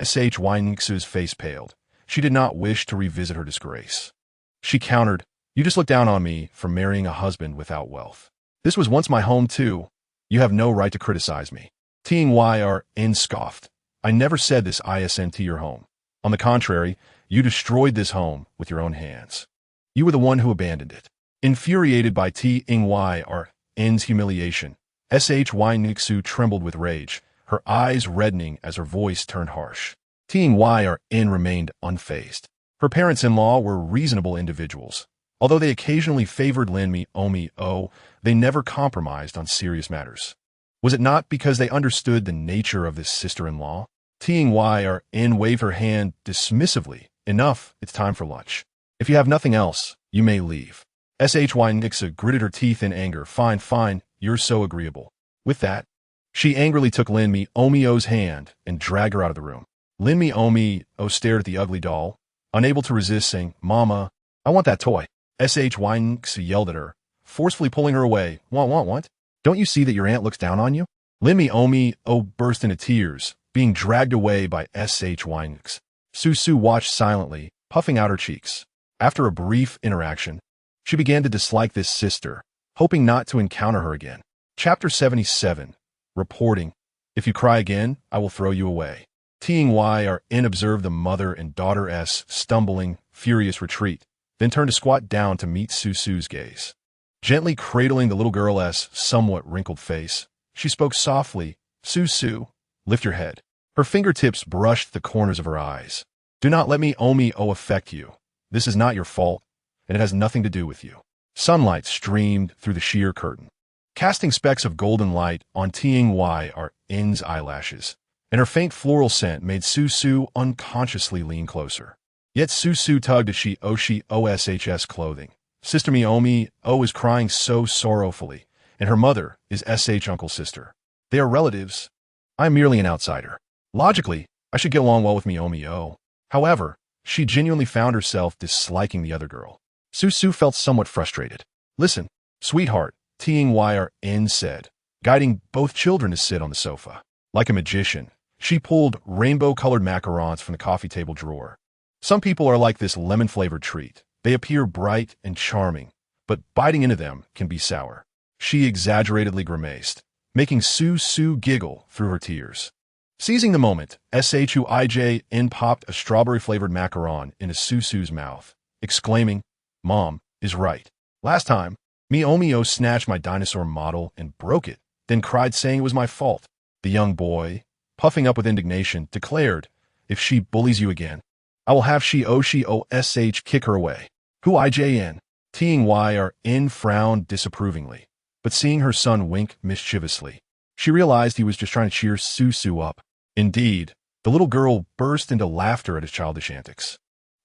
Shuijn's face paled. She did not wish to revisit her disgrace. She countered, "You just look down on me for marrying a husband without wealth. This was once my home too. You have no right to criticize me." Ting-Y-R-N scoffed. "I never said this isn't your home. On the contrary, you destroyed this home with your own hands. You were the one who abandoned it." Infuriated by Ting-Y-R-N's humiliation, Shuijn trembled with rage, her eyes reddening as her voice turned harsh. Ting-Y-R-N remained unfazed. Her parents-in-law were reasonable individuals. Although they occasionally favored Linmi Omi-O, they never compromised on serious matters. Was it not because they understood the nature of this sister-in-law? Ting-Y-R-N waved her hand dismissively. "Enough, it's time for lunch. If you have nothing else, you may leave." Shuijn gritted her teeth in anger. Fine, fine, you're so agreeable." With that, she angrily took Linmi Omi-O's hand and dragged her out of the room. Linmi Omi-O stared at the ugly doll, unable to resist, saying, "Mama, I want that toy." Shuijn yelled at her, forcefully pulling her away. What? Don't you see that your aunt looks down on you?" Linmi Omi-O burst into tears, being dragged away by Shuijn. Suisui watched silently, puffing out her cheeks. After a brief interaction, she began to dislike this sister, hoping not to encounter her again. Chapter 77. Reporting. "If you cry again, I will throw you away." Ting-Y-R-N observed the mother and daughter's stumbling, furious retreat, then turned to squat down to meet Suisu's gaze. Gently cradling the little girl's somewhat wrinkled face, she spoke softly, "Suisui, lift your head." Her fingertips brushed the corners of her eyes. "Do not let me Omi-O affect you. This is not your fault, and it has nothing to do with you." Sunlight streamed through the sheer curtain, casting specks of golden light on Ting-Y-R-N's eyelashes, and her faint floral scent made Suisui unconsciously lean closer. Yet Susu tugged as she osh's clothing. Sister Miomi O is crying so sorrowfully, and her mother is sh uncle sister. They are relatives. I am merely an outsider. Logically, I should get along well with Miomi O. However, she genuinely found herself disliking the other girl. Susu felt somewhat frustrated. Listen, sweetheart, Tyr said, guiding both children to sit on the sofa. Like a magician, she pulled rainbow-colored macarons from the coffee table drawer. Some people are like this lemon-flavored treat. They appear bright and charming, but biting into them can be sour. She exaggeratedly grimaced, making Susu giggle through her tears. Seizing the moment, Shuijn popped a strawberry-flavored macaron into Susu's mouth, exclaiming, Mom is right. Last time, Miomio snatched my dinosaur model and broke it, then cried saying it was my fault. The young boy, puffing up with indignation, declared, If she bullies you again, I will have she kick her away. Who IJN? Tyr frowned disapprovingly, but seeing her son wink mischievously, she realized he was just trying to cheer Susu up. Indeed, the little girl burst into laughter at his childish antics.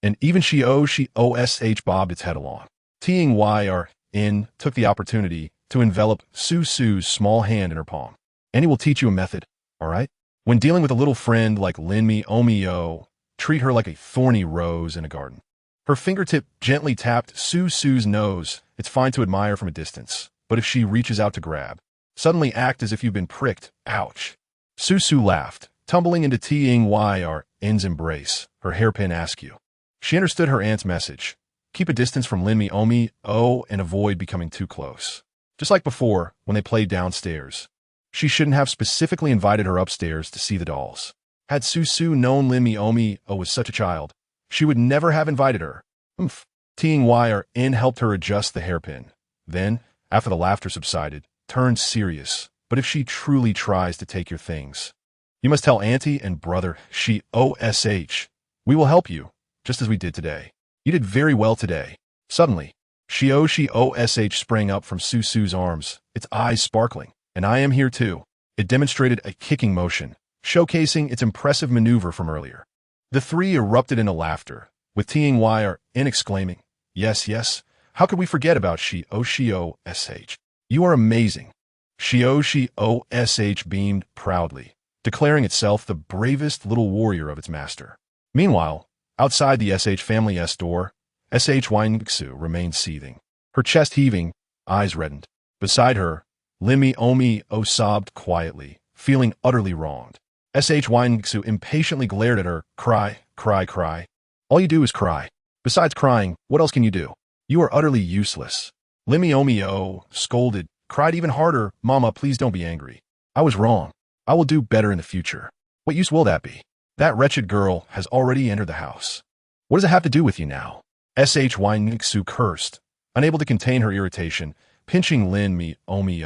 And even she bobbed its head along. Tyr took the opportunity to envelop Susu's small hand in her palm. Annie will teach you a method, all right? When dealing with a little friend like Linmi Omio, treat her like a thorny rose in a garden. Her fingertip gently tapped Susu's nose. It's fine to admire from a distance, but if she reaches out to grab, suddenly act as if you've been pricked. Ouch. Susu laughed, tumbling into Tyr's embrace, her hairpin askew. She understood her aunt's message. Keep a distance from Linmi Omi and avoid becoming too close. Just like before, when they played downstairs. She shouldn't have specifically invited her upstairs to see the dolls. Had Susu known Linmi Omi was such a child, she would never have invited her. Tyr helped her adjust the hairpin. Then, after the laughter subsided, turned serious. But if she truly tries to take your things, you must tell auntie and brother we will help you, just as we did today. You did very well today. Suddenly, Shiosh sprang up from Susu's arms, its eyes sparkling. And I am here too. It demonstrated a kicking motion, showcasing its impressive maneuver from earlier. The three erupted into laughter, with Tyr exclaiming, Yes, yes, how could we forget about Shiosh? You are amazing. Shiosh beamed proudly, declaring itself the bravest little warrior of its master. Meanwhile, outside the SH family's door, Shynxu remained seething, her chest heaving, eyes reddened. Beside her, Linmi Omi sobbed quietly, feeling utterly wronged. Shynxu impatiently glared at her, cry, cry, cry. All you do is cry. Besides crying, what else can you do? You are utterly useless. Linmi Omi scolded, cried even harder, Mama, please don't be angry. I was wrong. I will do better in the future. What use will that be? That wretched girl has already entered the house. What does it have to do with you now? Shynxu cursed, unable to contain her irritation, pinching Linmi Omi.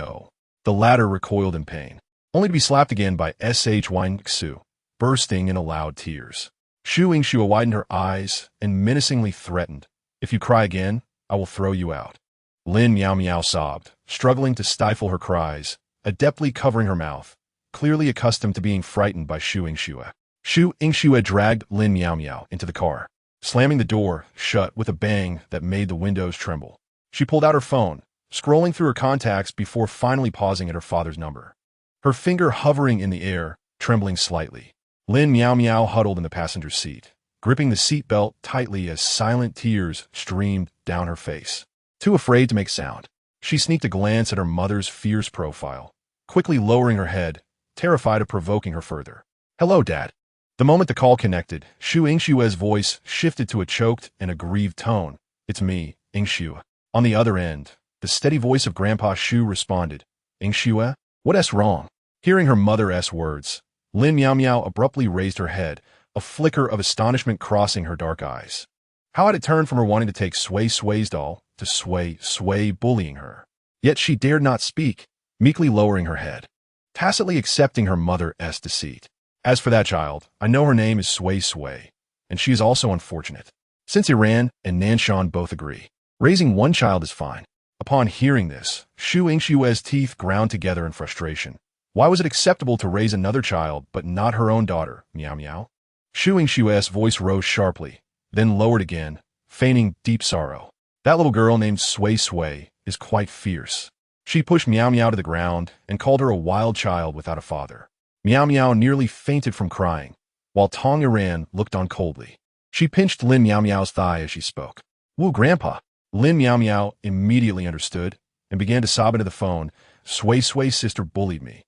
The latter recoiled in pain, only to be slapped again by Shynxu, bursting into loud tears. Shuingxu widened her eyes and menacingly threatened, If you cry again, I will throw you out. Lin Miao Miao sobbed, struggling to stifle her cries, adeptly covering her mouth, clearly accustomed to being frightened by Shuingxu. Shuingxu dragged Lin Miao Miao into the car, slamming the door shut with a bang that made the windows tremble. She pulled out her phone, scrolling through her contacts before finally pausing at her father's number. Her finger hovering in the air, trembling slightly. Lin Miao Miao huddled in the passenger seat, gripping the seatbelt tightly as silent tears streamed down her face. Too afraid to make sound, she sneaked a glance at her mother's fierce profile, quickly lowering her head, terrified of provoking her further. Hello, Dad. The moment the call connected, Shu Ingshue's voice shifted to a choked and aggrieved tone. It's me, Ingxue. On the other end, the steady voice of Grandpa Shu responded, Ingxue, what's wrong? Hearing her mother's words, Lin Miao Miao abruptly raised her head, a flicker of astonishment crossing her dark eyes. How had it turned from her wanting to take Sui Sui's doll to Sui bullying her? Yet she dared not speak, meekly lowering her head, tacitly accepting her mother's deceit. As for that child, I know her name is Sui Sui, and she is also unfortunate. Since Iran and Nanshan both agree, raising one child is fine. Upon hearing this, Shu Ingshue's teeth ground together in frustration. Why was it acceptable to raise another child but not her own daughter, Miao Miao? Shu Ingshue's voice rose sharply, then lowered again, feigning deep sorrow. That little girl named Sui Sui is quite fierce. She pushed Meow Meow to the ground and called her a wild child without a father. Meow Meow nearly fainted from crying, while Tong Iran looked on coldly. She pinched Lin Meow Meow's thigh as she spoke. "Woo, Grandpa!" Lin Meow Meow immediately understood and began to sob into the phone. "Sui Sui's sister bullied me.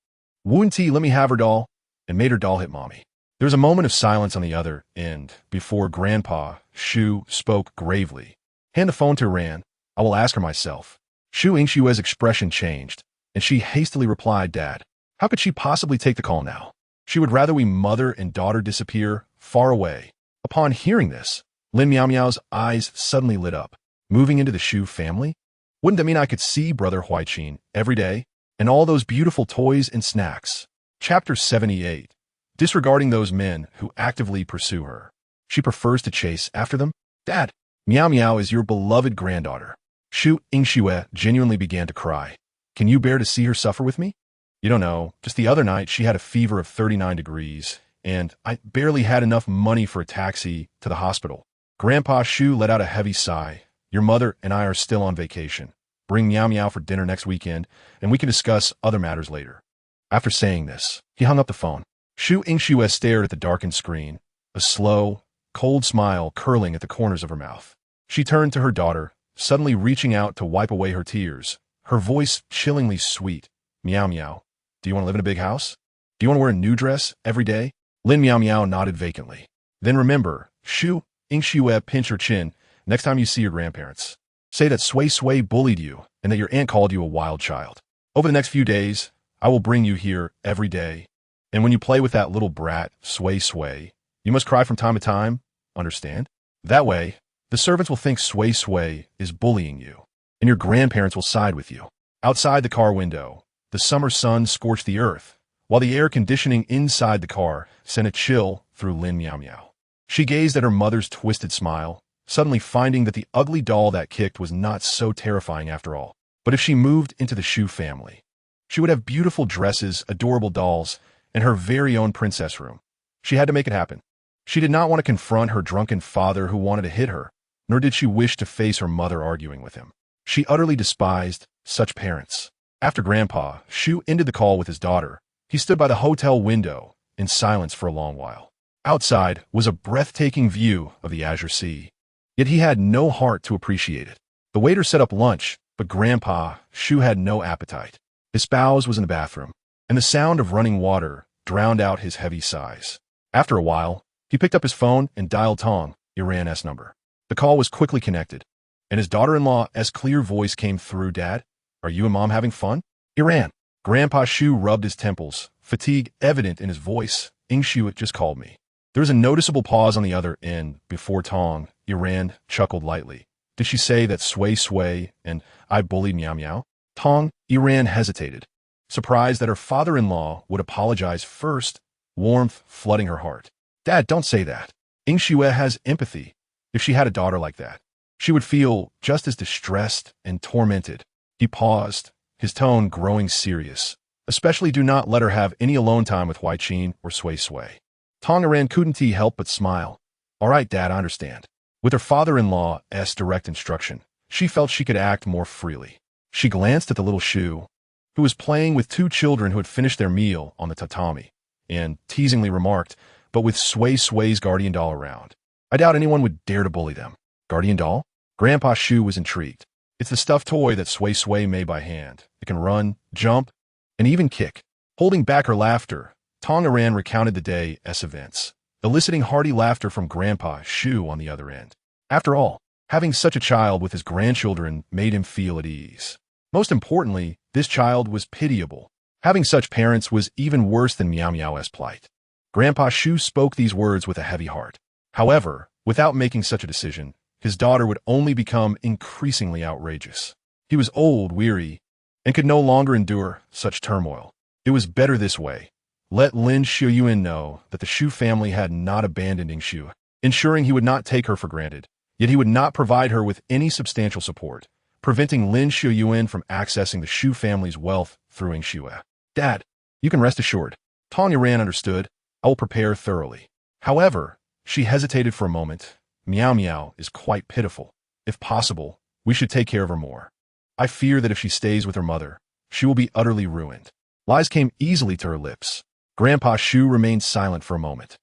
Woo-N-T, let me have her doll," and made her doll hit Mommy. There was a moment of silence on the other end before Grandpa Shu spoke gravely. "Hand the phone to Iran. I will ask her myself." Shu Yingshue's expression changed, and she hastily replied, "Dad, how could she possibly take the call now? She would rather we mother and daughter disappear far away." Upon hearing this, Lin Meow Meow's eyes suddenly lit up. Moving into the Shu family? Wouldn't that mean I could see Brother Huaiqin every day? And all those beautiful toys and snacks? Chapter 78. Disregarding those men who actively pursue her. She prefers to chase after them? "Dad, Meow Meow is your beloved granddaughter." Shu Yingxue genuinely began to cry. "Can you bear to see her suffer with me? You don't know, just the other night she had a fever of 39 degrees, and I barely had enough money for a taxi to the hospital." Grandpa Shu let out a heavy sigh. "Your mother and I are still on vacation. Bring Meow Meow for dinner next weekend, and we can discuss other matters later." After saying this, he hung up the phone. Shu Yingxue stared at the darkened screen, a slow, cold smile curling at the corners of her mouth. She turned to her daughter, suddenly reaching out to wipe away her tears, her voice chillingly sweet. "Meow Meow, do you want to live in a big house? Do you want to wear a new dress every day?" Lin Meow Meow nodded vacantly. "Then remember," Shu Yingxue pinched her chin, "next time you see your grandparents, say that Sui Sui bullied you and that your aunt called you a wild child. Over the next few days, I will bring you here every day. And when you play with that little brat, Sui Sui, you must cry from time to time, understand? That way, the servants will think Sui Sui is bullying you, and your grandparents will side with you." Outside the car window, the summer sun scorched the earth, while the air conditioning inside the car sent a chill through Lin Meow Meow. She gazed at her mother's twisted smile, suddenly finding that the ugly doll that kicked was not so terrifying after all. But if she moved into the Shu family, she would have beautiful dresses, adorable dolls, and her very own princess room. She had to make it happen. She did not want to confront her drunken father who wanted to hit her, nor did she wish to face her mother arguing with him. She utterly despised such parents. After Grandpa Shu ended the call with his daughter, he stood by the hotel window in silence for a long while. Outside was a breathtaking view of the Azure Sea, yet he had no heart to appreciate it. The waiter set up lunch, but Grandpa Shu had no appetite. His spouse was in the bathroom, and the sound of running water drowned out his heavy sighs. After a while, he picked up his phone and dialed Tong Iran's number. The call was quickly connected, and his daughter-in-law's clear voice came through. "Dad, are you and Mom having fun?" "Iran." Grandpa Shu rubbed his temples, fatigue evident in his voice. "Yingshu just called me." There was a noticeable pause on the other end before Tong Iran chuckled lightly. "Did she say that Sui Sui and I bullied Meow Meow?" Tong Iran hesitated, surprised that her father-in-law would apologize first, warmth flooding her heart. "Dad, don't say that. Yingshu has empathy. If she had a daughter like that, she would feel just as distressed and tormented." He paused, his tone growing serious. "Especially do not let her have any alone time with Huaiqin or Sui Sui." Tong Iran couldn't help but smile. "All right, Dad, I understand." With her father-in-law's direct instruction, she felt she could act more freely. She glanced at the little Shu, who was playing with two children who had finished their meal on the tatami, and teasingly remarked, "But with Sui Sui's guardian doll around, I doubt anyone would dare to bully them." "Guardian doll?" Grandpa Shu was intrigued. "It's the stuffed toy that Sui Sui made by hand. It can run, jump, and even kick." Holding back her laughter, Tong Iran recounted the day's events, eliciting hearty laughter from Grandpa Shu on the other end. After all, having such a child with his grandchildren made him feel at ease. Most importantly, this child was pitiable. Having such parents was even worse than Meow Meow's plight. Grandpa Shu spoke these words with a heavy heart. However, without making such a decision, his daughter would only become increasingly outrageous. He was old, weary, and could no longer endure such turmoil. It was better this way. Let Lin Shuyuan know that the Shu family had not abandoned Yingshu, ensuring he would not take her for granted, yet he would not provide her with any substantial support, preventing Lin Shuyuan from accessing the Shu family's wealth through Yingshu. "Dad, you can rest assured. Tong Iran understood. I will prepare thoroughly." However, she hesitated for a moment, Meow Meow is quite pitiful. If possible, we should take care of her more. I fear that if she stays with her mother, she will be utterly ruined. Lies came easily to her lips. Grandpa Shu remained silent for a moment.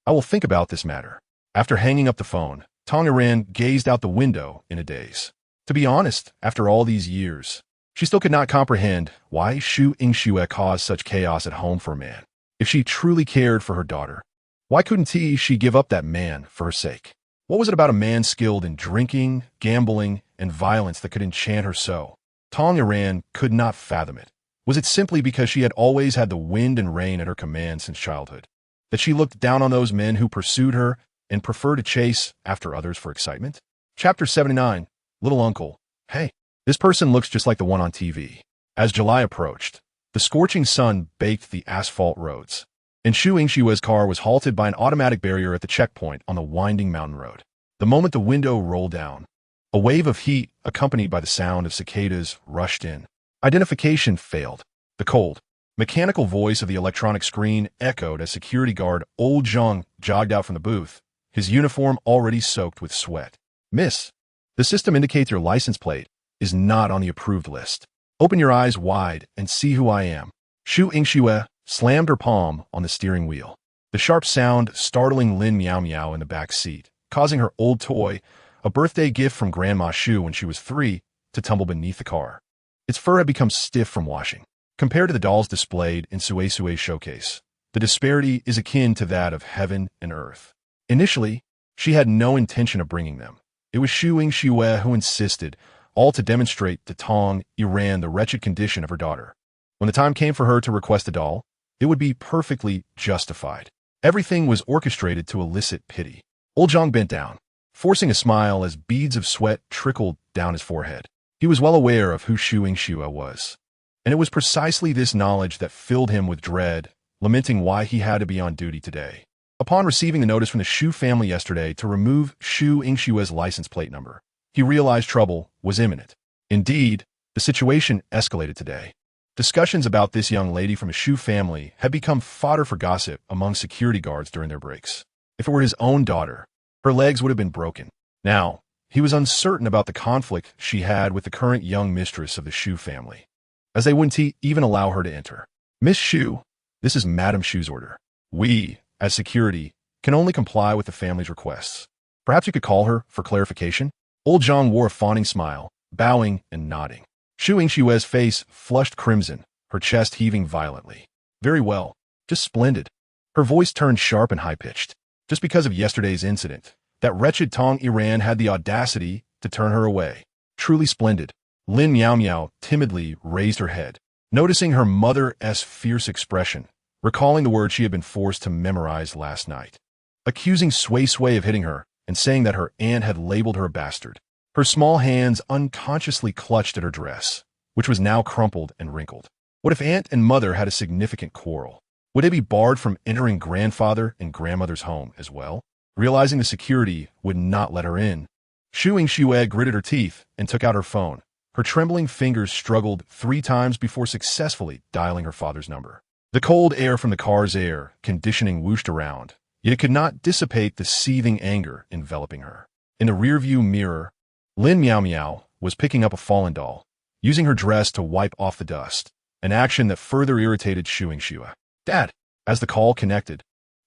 I will think about this matter. After hanging up the phone, Tong Iran gazed out the window in a daze. To be honest, after all these years, she still could not comprehend why Shu Yingxue caused such chaos at home for a man. If she truly cared for her daughter, why couldn't she give up that man for her sake? What was it about a man skilled in drinking, gambling, and violence that could enchant her so? Tong Iran could not fathom it. Was it simply because she had always had the wind and rain at her command since childhood, that she looked down on those men who pursued her and preferred to chase after others for excitement? Chapter 79, Little Uncle. Hey, this person looks just like the one on TV. As July approached, the scorching sun baked the asphalt roads, and Shu Yingshue's car was halted by an automatic barrier at the checkpoint on the winding mountain road. The moment the window rolled down, a wave of heat, accompanied by the sound of cicadas, rushed in. Identification failed. The cold, mechanical voice of the electronic screen echoed as security guard Old Zhang jogged out from the booth, his uniform already soaked with sweat. Miss, the system indicates your license plate is not on the approved list. Open your eyes wide and see who I am. Shu Yingxue slammed her palm on the steering wheel. The sharp sound startling Lin Meow Meow in the back seat, causing her old toy, a birthday gift from Grandma Shu when she was 3, to tumble beneath the car. Its fur had become stiff from washing. Compared to the dolls displayed in Suisui's showcase, the disparity is akin to that of heaven and earth. Initially, she had no intention of bringing them. It was Shu Yingxue who insisted, all to demonstrate to Tong Iran the wretched condition of her daughter. When the time came for her to request a doll, it would be perfectly justified. Everything was orchestrated to elicit pity. Old Zhang bent down, forcing a smile as beads of sweat trickled down his forehead. He was well aware of who Shu Yingxue was, and it was precisely this knowledge that filled him with dread, lamenting why he had to be on duty today. Upon receiving the notice from the Shu family yesterday to remove Shu Yingshue's license plate number, he realized trouble was imminent. Indeed, the situation escalated today. Discussions about this young lady from a Shu family had become fodder for gossip among security guards during their breaks. If it were his own daughter, her legs would have been broken. Now, he was uncertain about the conflict she had with the current young mistress of the Shu family, as they wouldn't even allow her to enter. Miss Shu, this is Madame Shu's order. We, as security, can only comply with the family's requests. Perhaps you could call her for clarification? Old Zhang wore a fawning smile, bowing and nodding. Shu Yingshue's face flushed crimson, her chest heaving violently. Very well. Just splendid. Her voice turned sharp and high-pitched. Just because of yesterday's incident, that wretched Tong Iran had the audacity to turn her away. Truly splendid. Lin Meow Meow timidly raised her head, noticing her mother's fierce expression, recalling the words she had been forced to memorize last night. Accusing Sui Sui of hitting her and saying that her aunt had labeled her a bastard. Her small hands unconsciously clutched at her dress, which was now crumpled and wrinkled. What if aunt and mother had a significant quarrel? Would they be barred from entering grandfather and grandmother's home as well? Realizing the security would not let her in, Shu Yingxue gritted her teeth and took out her phone. Her trembling fingers struggled 3 times before successfully dialing her father's number. The cold air from the car's air conditioning whooshed around, yet it could not dissipate the seething anger enveloping her. In the rearview mirror, Lin Meow Meow was picking up a fallen doll, using her dress to wipe off the dust, an action that further irritated Shu Yingxue. Dad! As the call connected,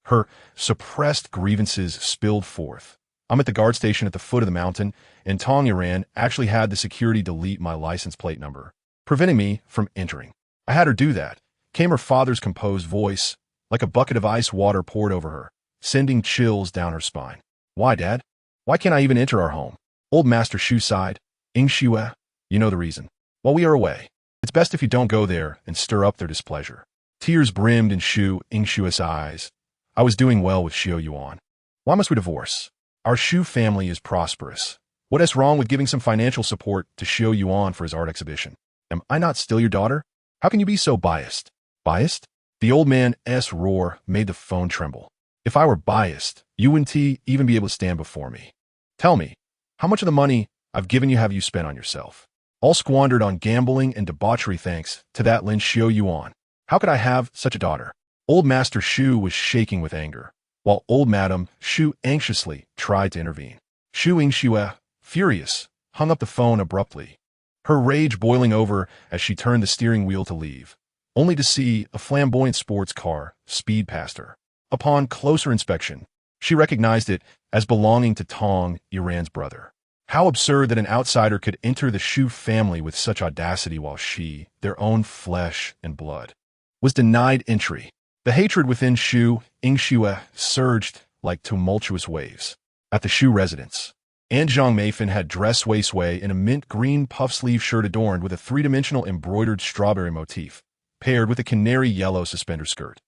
her suppressed grievances spilled forth. I'm at the guard station at the foot of the mountain, and Tong Iran actually had the security delete my license plate number, preventing me from entering. I had her do that, came her father's composed voice, like a bucket of ice water poured over her, sending chills down her spine. Why, Dad? Why can't I even enter our home? Old Master Shu sighed. Yingxue, you know the reason. While we are away, it's best if you don't go there and stir up their displeasure. Tears brimmed in Shu Yingshue's eyes. I was doing well with Xiao Yuan. Why must we divorce? Our Shu family is prosperous. What is wrong with giving some financial support to Xiao Yuan for his art exhibition? Am I not still your daughter? How can you be so biased? Biased? The old man's roar made the phone tremble. If I were biased, you wouldn't even be able to stand before me. Tell me, how much of the money I've given you have you spent on yourself? All squandered on gambling and debauchery thanks to that Lin Xiao Yuan. How could I have such a daughter? Old Master Shu was shaking with anger, while old Madame Shu anxiously tried to intervene. Shu Yingxue, furious, hung up the phone abruptly, her rage boiling over as she turned the steering wheel to leave, only to see a flamboyant sports car speed past her. Upon closer inspection, she recognized it as belonging to Tong, Iran's brother. How absurd that an outsider could enter the Shu family with such audacity while she, their own flesh and blood, was denied entry. The hatred within Shu Yingxue surged like tumultuous waves. At the Shu residence, Aunt Zhang Meifan had dressed Sui Sui in a mint green puff-sleeve shirt adorned with a three-dimensional embroidered strawberry motif, paired with a canary yellow suspender skirt.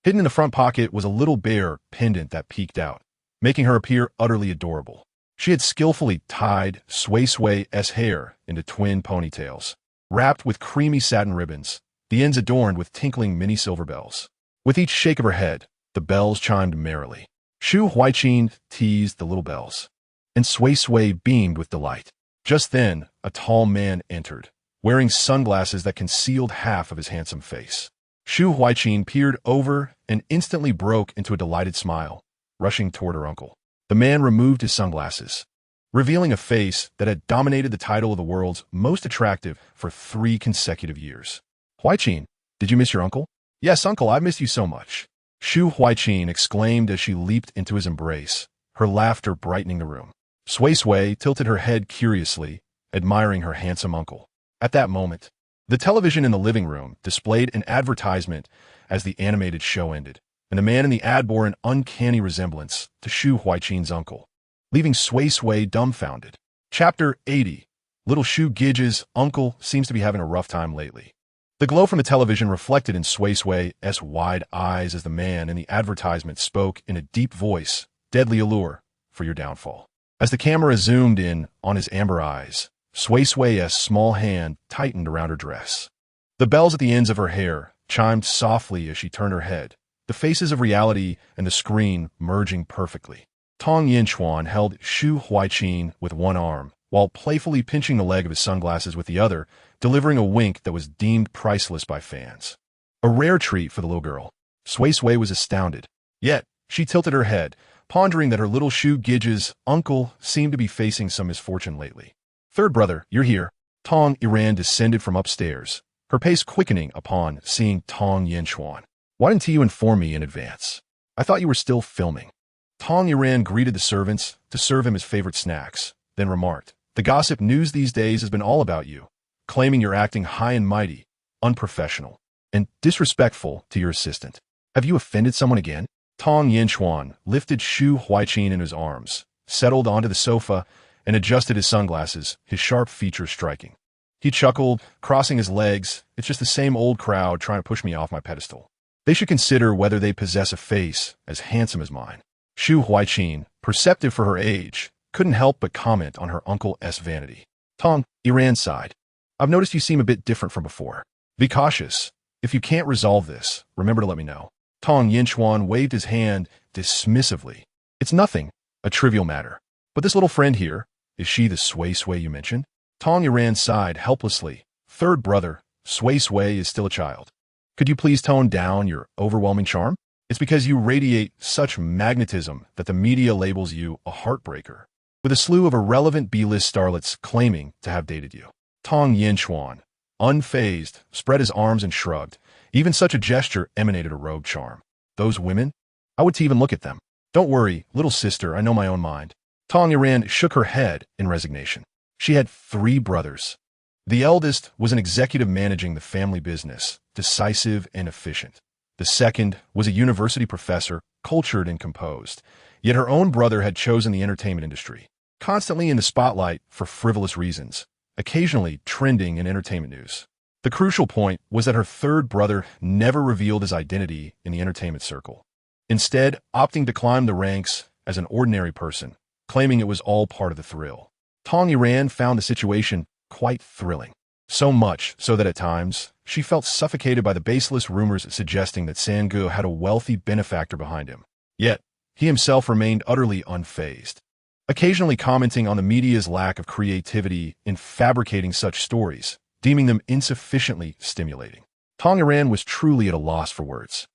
Hidden in the front pocket was a little bear pendant that peeked out, making her appear utterly adorable. She had skillfully tied Sui Sui's hair into twin ponytails, wrapped with creamy satin ribbons, the ends adorned with tinkling mini silver bells. With each shake of her head, the bells chimed merrily. Shu Huaiqin teased the little bells, and Sui Sui beamed with delight. Just then, a tall man entered, wearing sunglasses that concealed half of his handsome face. Shu Huaiqin peered over and instantly broke into a delighted smile, rushing toward her uncle. The man removed his sunglasses, revealing a face that had dominated the title of the world's most attractive for 3 consecutive years. Huaiqin, did you miss your uncle? Yes, uncle, I've missed you so much. Shu Huaiqin exclaimed as she leaped into his embrace, her laughter brightening the room. Sui Sui tilted her head curiously, admiring her handsome uncle. At that moment, the television in the living room displayed an advertisement as the animated show ended, and the man in the ad bore an uncanny resemblance to Shu Huaiqin's uncle, leaving Sui Sui dumbfounded. Chapter 80. Little Shu Gij's uncle seems to be having a rough time lately. The glow from the television reflected in Sui Sui's wide eyes as the man in the advertisement spoke in a deep voice, deadly allure for your downfall. As the camera zoomed in on his amber eyes, Sui Sui's small hand tightened around her dress. The bells at the ends of her hair chimed softly as she turned her head, the faces of reality and the screen merging perfectly. Tong Yinchuan held Shu Huaiqin with one arm, while playfully pinching the leg of his sunglasses with the other, delivering a wink that was deemed priceless by fans. A rare treat for the little girl. Sui Sui was astounded. Yet, she tilted her head, pondering that her little Shu Gij's uncle seemed to be facing some misfortune lately. Third brother, you're here. Tong Iran descended from upstairs, her pace quickening upon seeing Tong Yinchuan. Why didn't you inform me in advance? I thought you were still filming. Tong Iran greeted the servants to serve him his favorite snacks, then remarked, the gossip news these days has been all about you, claiming you're acting high and mighty, unprofessional, and disrespectful to your assistant. Have you offended someone again? Tong Yinchuan lifted Shu Huaiqin in his arms, settled onto the sofa, and adjusted his sunglasses, his sharp features striking. He chuckled, crossing his legs. It's just the same old crowd trying to push me off my pedestal. They should consider whether they possess a face as handsome as mine. Shu Huaiqin, perceptive for her age, couldn't help but comment on her uncle's vanity. Tong Iran sighed. I've noticed you seem a bit different from before. Be cautious. If you can't resolve this, remember to let me know. Tong Yinchuan waved his hand dismissively. It's nothing, a trivial matter. But this little friend here, is she the Sui Sui you mentioned? Tong Iran sighed helplessly. Third brother, Sui Sui is still a child. Could you please tone down your overwhelming charm? It's because you radiate such magnetism that the media labels you a heartbreaker, with a slew of irrelevant B-list starlets claiming to have dated you. Tong Yinchuan, unfazed, spread his arms and shrugged. Even such a gesture emanated a rogue charm. Those women? I would to even look at them. Don't worry, little sister, I know my own mind. Tong Iran shook her head in resignation. She had 3 brothers. The eldest was an executive managing the family business, decisive and efficient. The second was a university professor, cultured and composed. Yet her own brother had chosen the entertainment industry, constantly in the spotlight for frivolous reasons, occasionally trending in entertainment news. The crucial point was that her third brother never revealed his identity in the entertainment circle, instead opting to climb the ranks as an ordinary person, claiming it was all part of the thrill. Tong Iran found the situation quite thrilling, so much so that at times she felt suffocated by the baseless rumors suggesting that Sangu had a wealthy benefactor behind him. Yet, he himself remained utterly unfazed, occasionally commenting on the media's lack of creativity in fabricating such stories, deeming them insufficiently stimulating. Tong Iran was truly at a loss for words.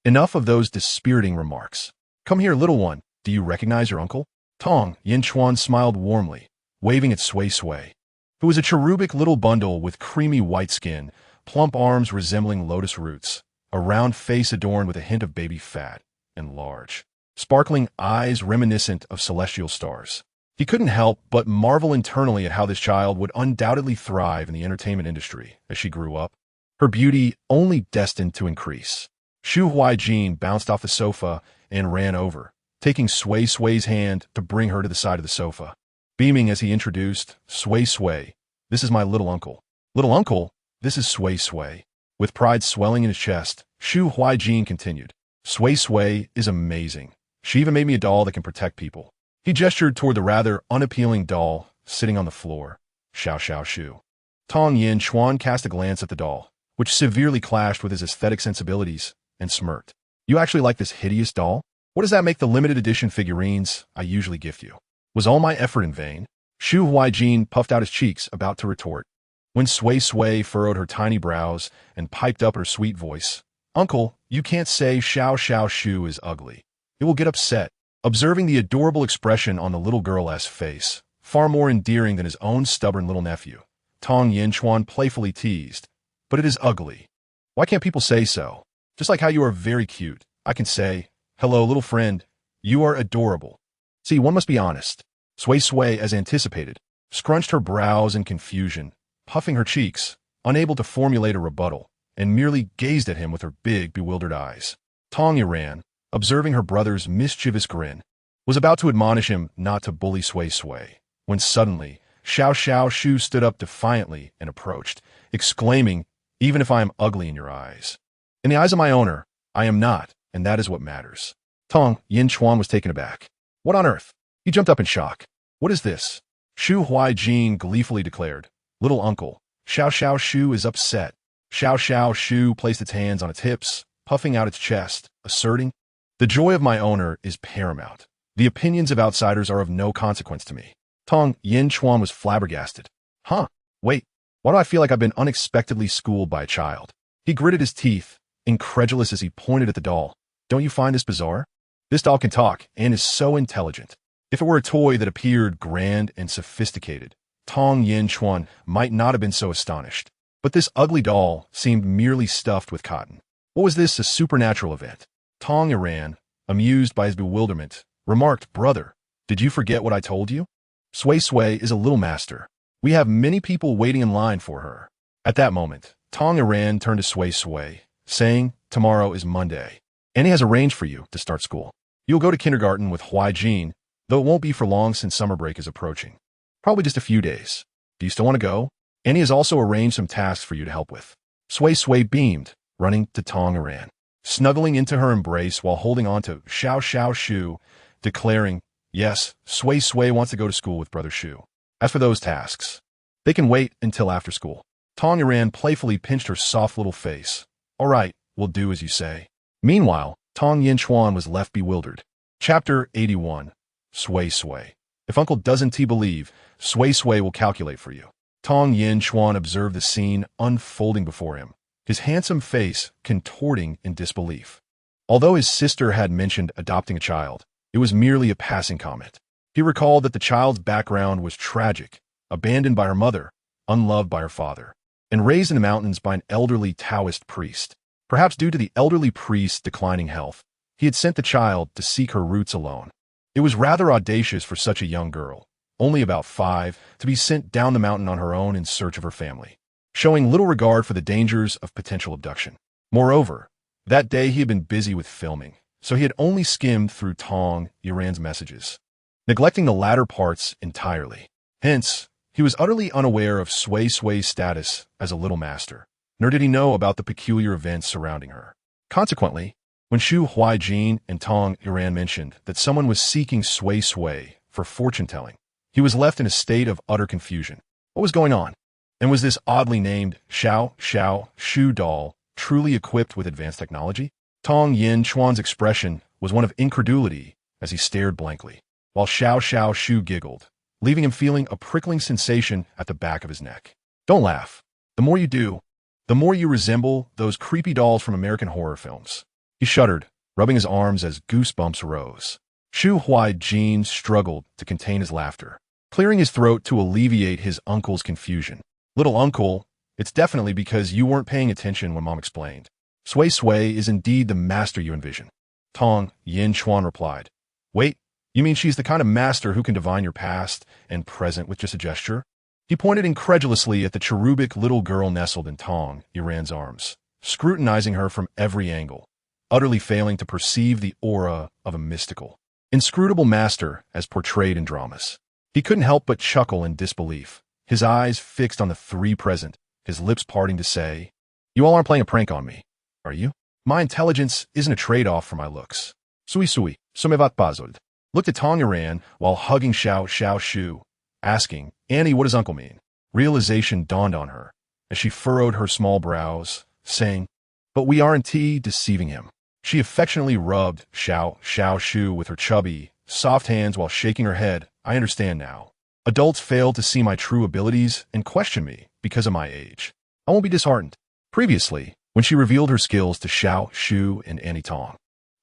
Enough of those dispiriting remarks. Come here, little one. Do you recognize your uncle? Tong Yin-chuan smiled warmly, waving at Sui Sui, who was a cherubic little bundle with creamy white skin, plump arms resembling lotus roots, a round face adorned with a hint of baby fat, and large, sparkling eyes reminiscent of celestial stars. He couldn't help but marvel internally at how this child would undoubtedly thrive in the entertainment industry as she grew up, her beauty only destined to increase. Shu Huaijin bounced off the sofa and ran over, taking Sui Sui's hand to bring her to the side of the sofa. Beaming as he introduced, Sui Sui, this is my little uncle. Little uncle, this is Sui Sui. With pride swelling in his chest, Shu Huaijin continued, Sui Sui is amazing. She even made me a doll that can protect people. He gestured toward the rather unappealing doll sitting on the floor. Xiao Xiao Shu. Tong Yin-chuan cast a glance at the doll, which severely clashed with his aesthetic sensibilities, and smirked. You actually like this hideous doll? What does that make the limited edition figurines I usually gift you? Was all my effort in vain? Shu Huaijin puffed out his cheeks, about to retort, when Sui Sui furrowed her tiny brows and piped up her sweet voice. Uncle, you can't say Xiao Xiao Shu is ugly. It will get upset. Observing the adorable expression on the little girl's face, far more endearing than his own stubborn little nephew, Tong Yin-chuan playfully teased, but it is ugly. Why can't people say so? Just like how you are very cute, I can say, hello, little friend, you are adorable. See, one must be honest. Sui Sui, as anticipated, scrunched her brows in confusion, puffing her cheeks, unable to formulate a rebuttal, and merely gazed at him with her big, bewildered eyes. Tong Yuran, observing her brother's mischievous grin, was about to admonish him not to bully Sui Sui, when suddenly, Xiao Xiao Shu stood up defiantly and approached, exclaiming, even if I am ugly in your eyes. In the eyes of my owner, I am not, and that is what matters. Tong Yin-chuan was taken aback. What on earth? He jumped up in shock. What is this? Shu Huaijin gleefully declared, Little uncle, Xiao Xiao Shu is upset. Xiao Xiao Shu placed its hands on its hips, puffing out its chest, asserting, the joy of my owner is paramount. The opinions of outsiders are of no consequence to me. Tong Yin-chuan was flabbergasted. Huh? Wait, why do I feel like I've been unexpectedly schooled by a child? He gritted his teeth, incredulous as he pointed at the doll. Don't you find this bizarre? This doll can talk and is so intelligent. If it were a toy that appeared grand and sophisticated, Tong Yin-chuan might not have been so astonished. But this ugly doll seemed merely stuffed with cotton. What was this, a supernatural event? Tong Yuran, amused by his bewilderment, remarked, Brother, did you forget what I told you? Sui Sui is a little master. We have many people waiting in line for her. At that moment, Tong Yuran turned to Sui Sui, saying, tomorrow is Monday. Annie has arranged for you to start school. You'll go to kindergarten with Huaijin, though it won't be for long since summer break is approaching. Probably just a few days. Do you still want to go? Annie has also arranged some tasks for you to help with. Sui Sui beamed, running to Tong Yuran, snuggling into her embrace while holding on to Xiao Xiao Shu, declaring, yes, Sui Sui wants to go to school with Brother Shu. As for those tasks, they can wait until after school. Tong Yuran playfully pinched her soft little face. All right, we'll do as you say. Meanwhile, Tong Yin-chuan was left bewildered. Chapter 81. Sui Sui. If Uncle doesn't believe, Sui Sui will calculate for you. Tong Yin-chuan observed the scene unfolding before him, his handsome face contorting in disbelief. Although his sister had mentioned adopting a child, it was merely a passing comment. He recalled that the child's background was tragic, abandoned by her mother, unloved by her father, and raised in the mountains by an elderly Taoist priest. Perhaps due to the elderly priest's declining health, he had sent the child to seek her roots alone. It was rather audacious for such a young girl, only about 5, to be sent down the mountain on her own in search of her family, showing little regard for the dangers of potential abduction. Moreover, that day he had been busy with filming, so he had only skimmed through Tong Yuran's messages, neglecting the latter parts entirely. Hence, he was utterly unaware of Sui Sui's status as a little master, nor did he know about the peculiar events surrounding her. Consequently, when Shu Huaijin and Tong Yuran mentioned that someone was seeking Sui Sui for fortune-telling, he was left in a state of utter confusion. What was going on? And was this oddly named Xiao Xiao Shu doll truly equipped with advanced technology? Tong Yin-chuan's expression was one of incredulity as he stared blankly, while Xiao Xiao Shu giggled, leaving him feeling a prickling sensation at the back of his neck. Don't laugh. The more you do, the more you resemble those creepy dolls from American horror films. He shuddered, rubbing his arms as goosebumps rose. Shu Huai-jin struggled to contain his laughter, clearing his throat to alleviate his uncle's confusion. Little uncle, it's definitely because you weren't paying attention when Mom explained. Sui Sui is indeed the master you envision. Tong Yin Chuan replied. Wait, you mean she's the kind of master who can divine your past and present with just a gesture? He pointed incredulously at the cherubic little girl nestled in Tong Iran's arms, scrutinizing her from every angle, utterly failing to perceive the aura of a mystical, inscrutable master as portrayed in dramas. He couldn't help but chuckle in disbelief, his eyes fixed on the three present, his lips parting to say, You all aren't playing a prank on me, are you? My intelligence isn't a trade-off for my looks. Sui Sui, somevat puzzled, looked at Tong Iran while hugging Xiao Shu, asking, Annie, what does uncle mean? Realization dawned on her as she furrowed her small brows, saying, But we aren't deceiving him. She affectionately rubbed Xiao Shu with her chubby, soft hands while shaking her head. I understand now. Adults fail to see my true abilities and question me because of my age. I won't be disheartened. Previously, when she revealed her skills to Xiao Shu and Annie Tong,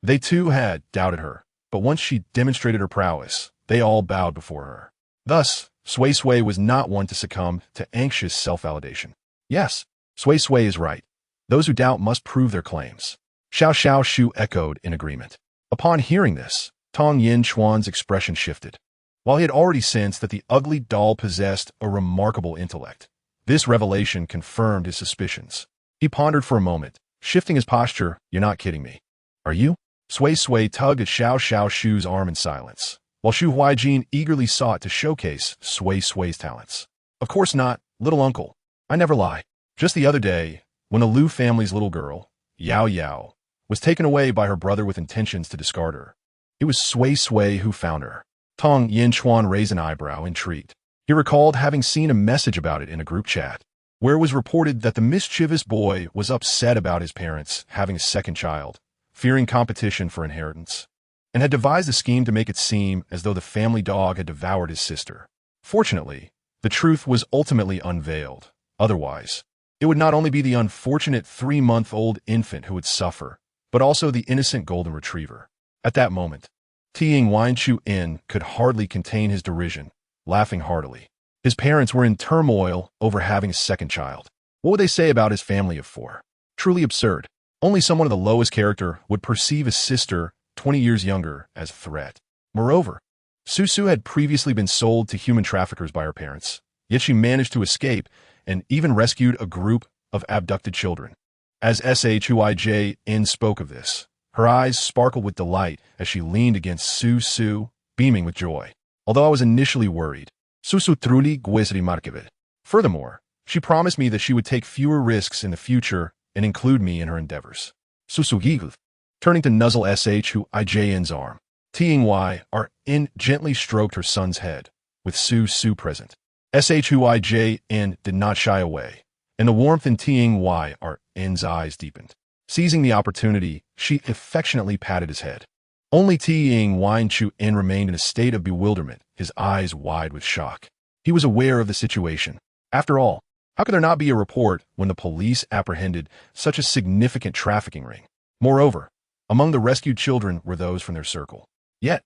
they too had doubted her, but once she demonstrated her prowess, they all bowed before her. Thus, Sui Sui was not one to succumb to anxious self-validation. Yes, Sui Sui is right. Those who doubt must prove their claims. Xiao Shu echoed in agreement. Upon hearing this, Tong Yin Chuan's expression shifted. While he had already sensed that the ugly doll possessed a remarkable intellect, this revelation confirmed his suspicions. He pondered for a moment, shifting his posture. You're not kidding me, are you? Sui Sui tugged at Xiao Shu's arm in silence, while Shu Huai-jin eagerly sought to showcase Sui Sui's talents. Of course not, little uncle. I never lie. Just the other day, when the Liu family's little girl, Yao, was taken away by her brother with intentions to discard her, it was Sui Sui who found her. Tong Yin Chuan raised an eyebrow, intrigued. He recalled having seen a message about it in a group chat, where it was reported that the mischievous boy was upset about his parents having a second child, fearing competition for inheritance, and had devised a scheme to make it seem as though the family dog had devoured his sister. Fortunately, the truth was ultimately unveiled. Otherwise, it would not only be the unfortunate 3-month-old infant who would suffer, but also the innocent golden retriever. At that moment, Tiang Wan-chu-in could hardly contain his derision, laughing heartily. His parents were in turmoil over having a second child. What would they say about his family of 4? Truly absurd. Only someone of the lowest character would perceive a sister 20 years younger as a threat. Moreover, Suisui had previously been sold to human traffickers by her parents, yet she managed to escape and even rescued a group of abducted children. As Shuij spoke of this, her eyes sparkled with delight as she leaned against Suisui, beaming with joy. Although I was initially worried, Suisui truly guisri markevet. Furthermore, she promised me that she would take fewer risks in the future and include me in her endeavors. Suisui, turning to nuzzle Shuijn's arm, Tiang gently stroked her son's head, with Suisui present. Shuijn did not shy away, and the warmth in Tiang's eyes deepened. Seizing the opportunity, she affectionately patted his head. Only Tiang Wan-chu-in remained in a state of bewilderment, his eyes wide with shock. He was aware of the situation. After all, how could there not be a report when the police apprehended such a significant trafficking ring? Moreover, among the rescued children were those from their circle. Yet,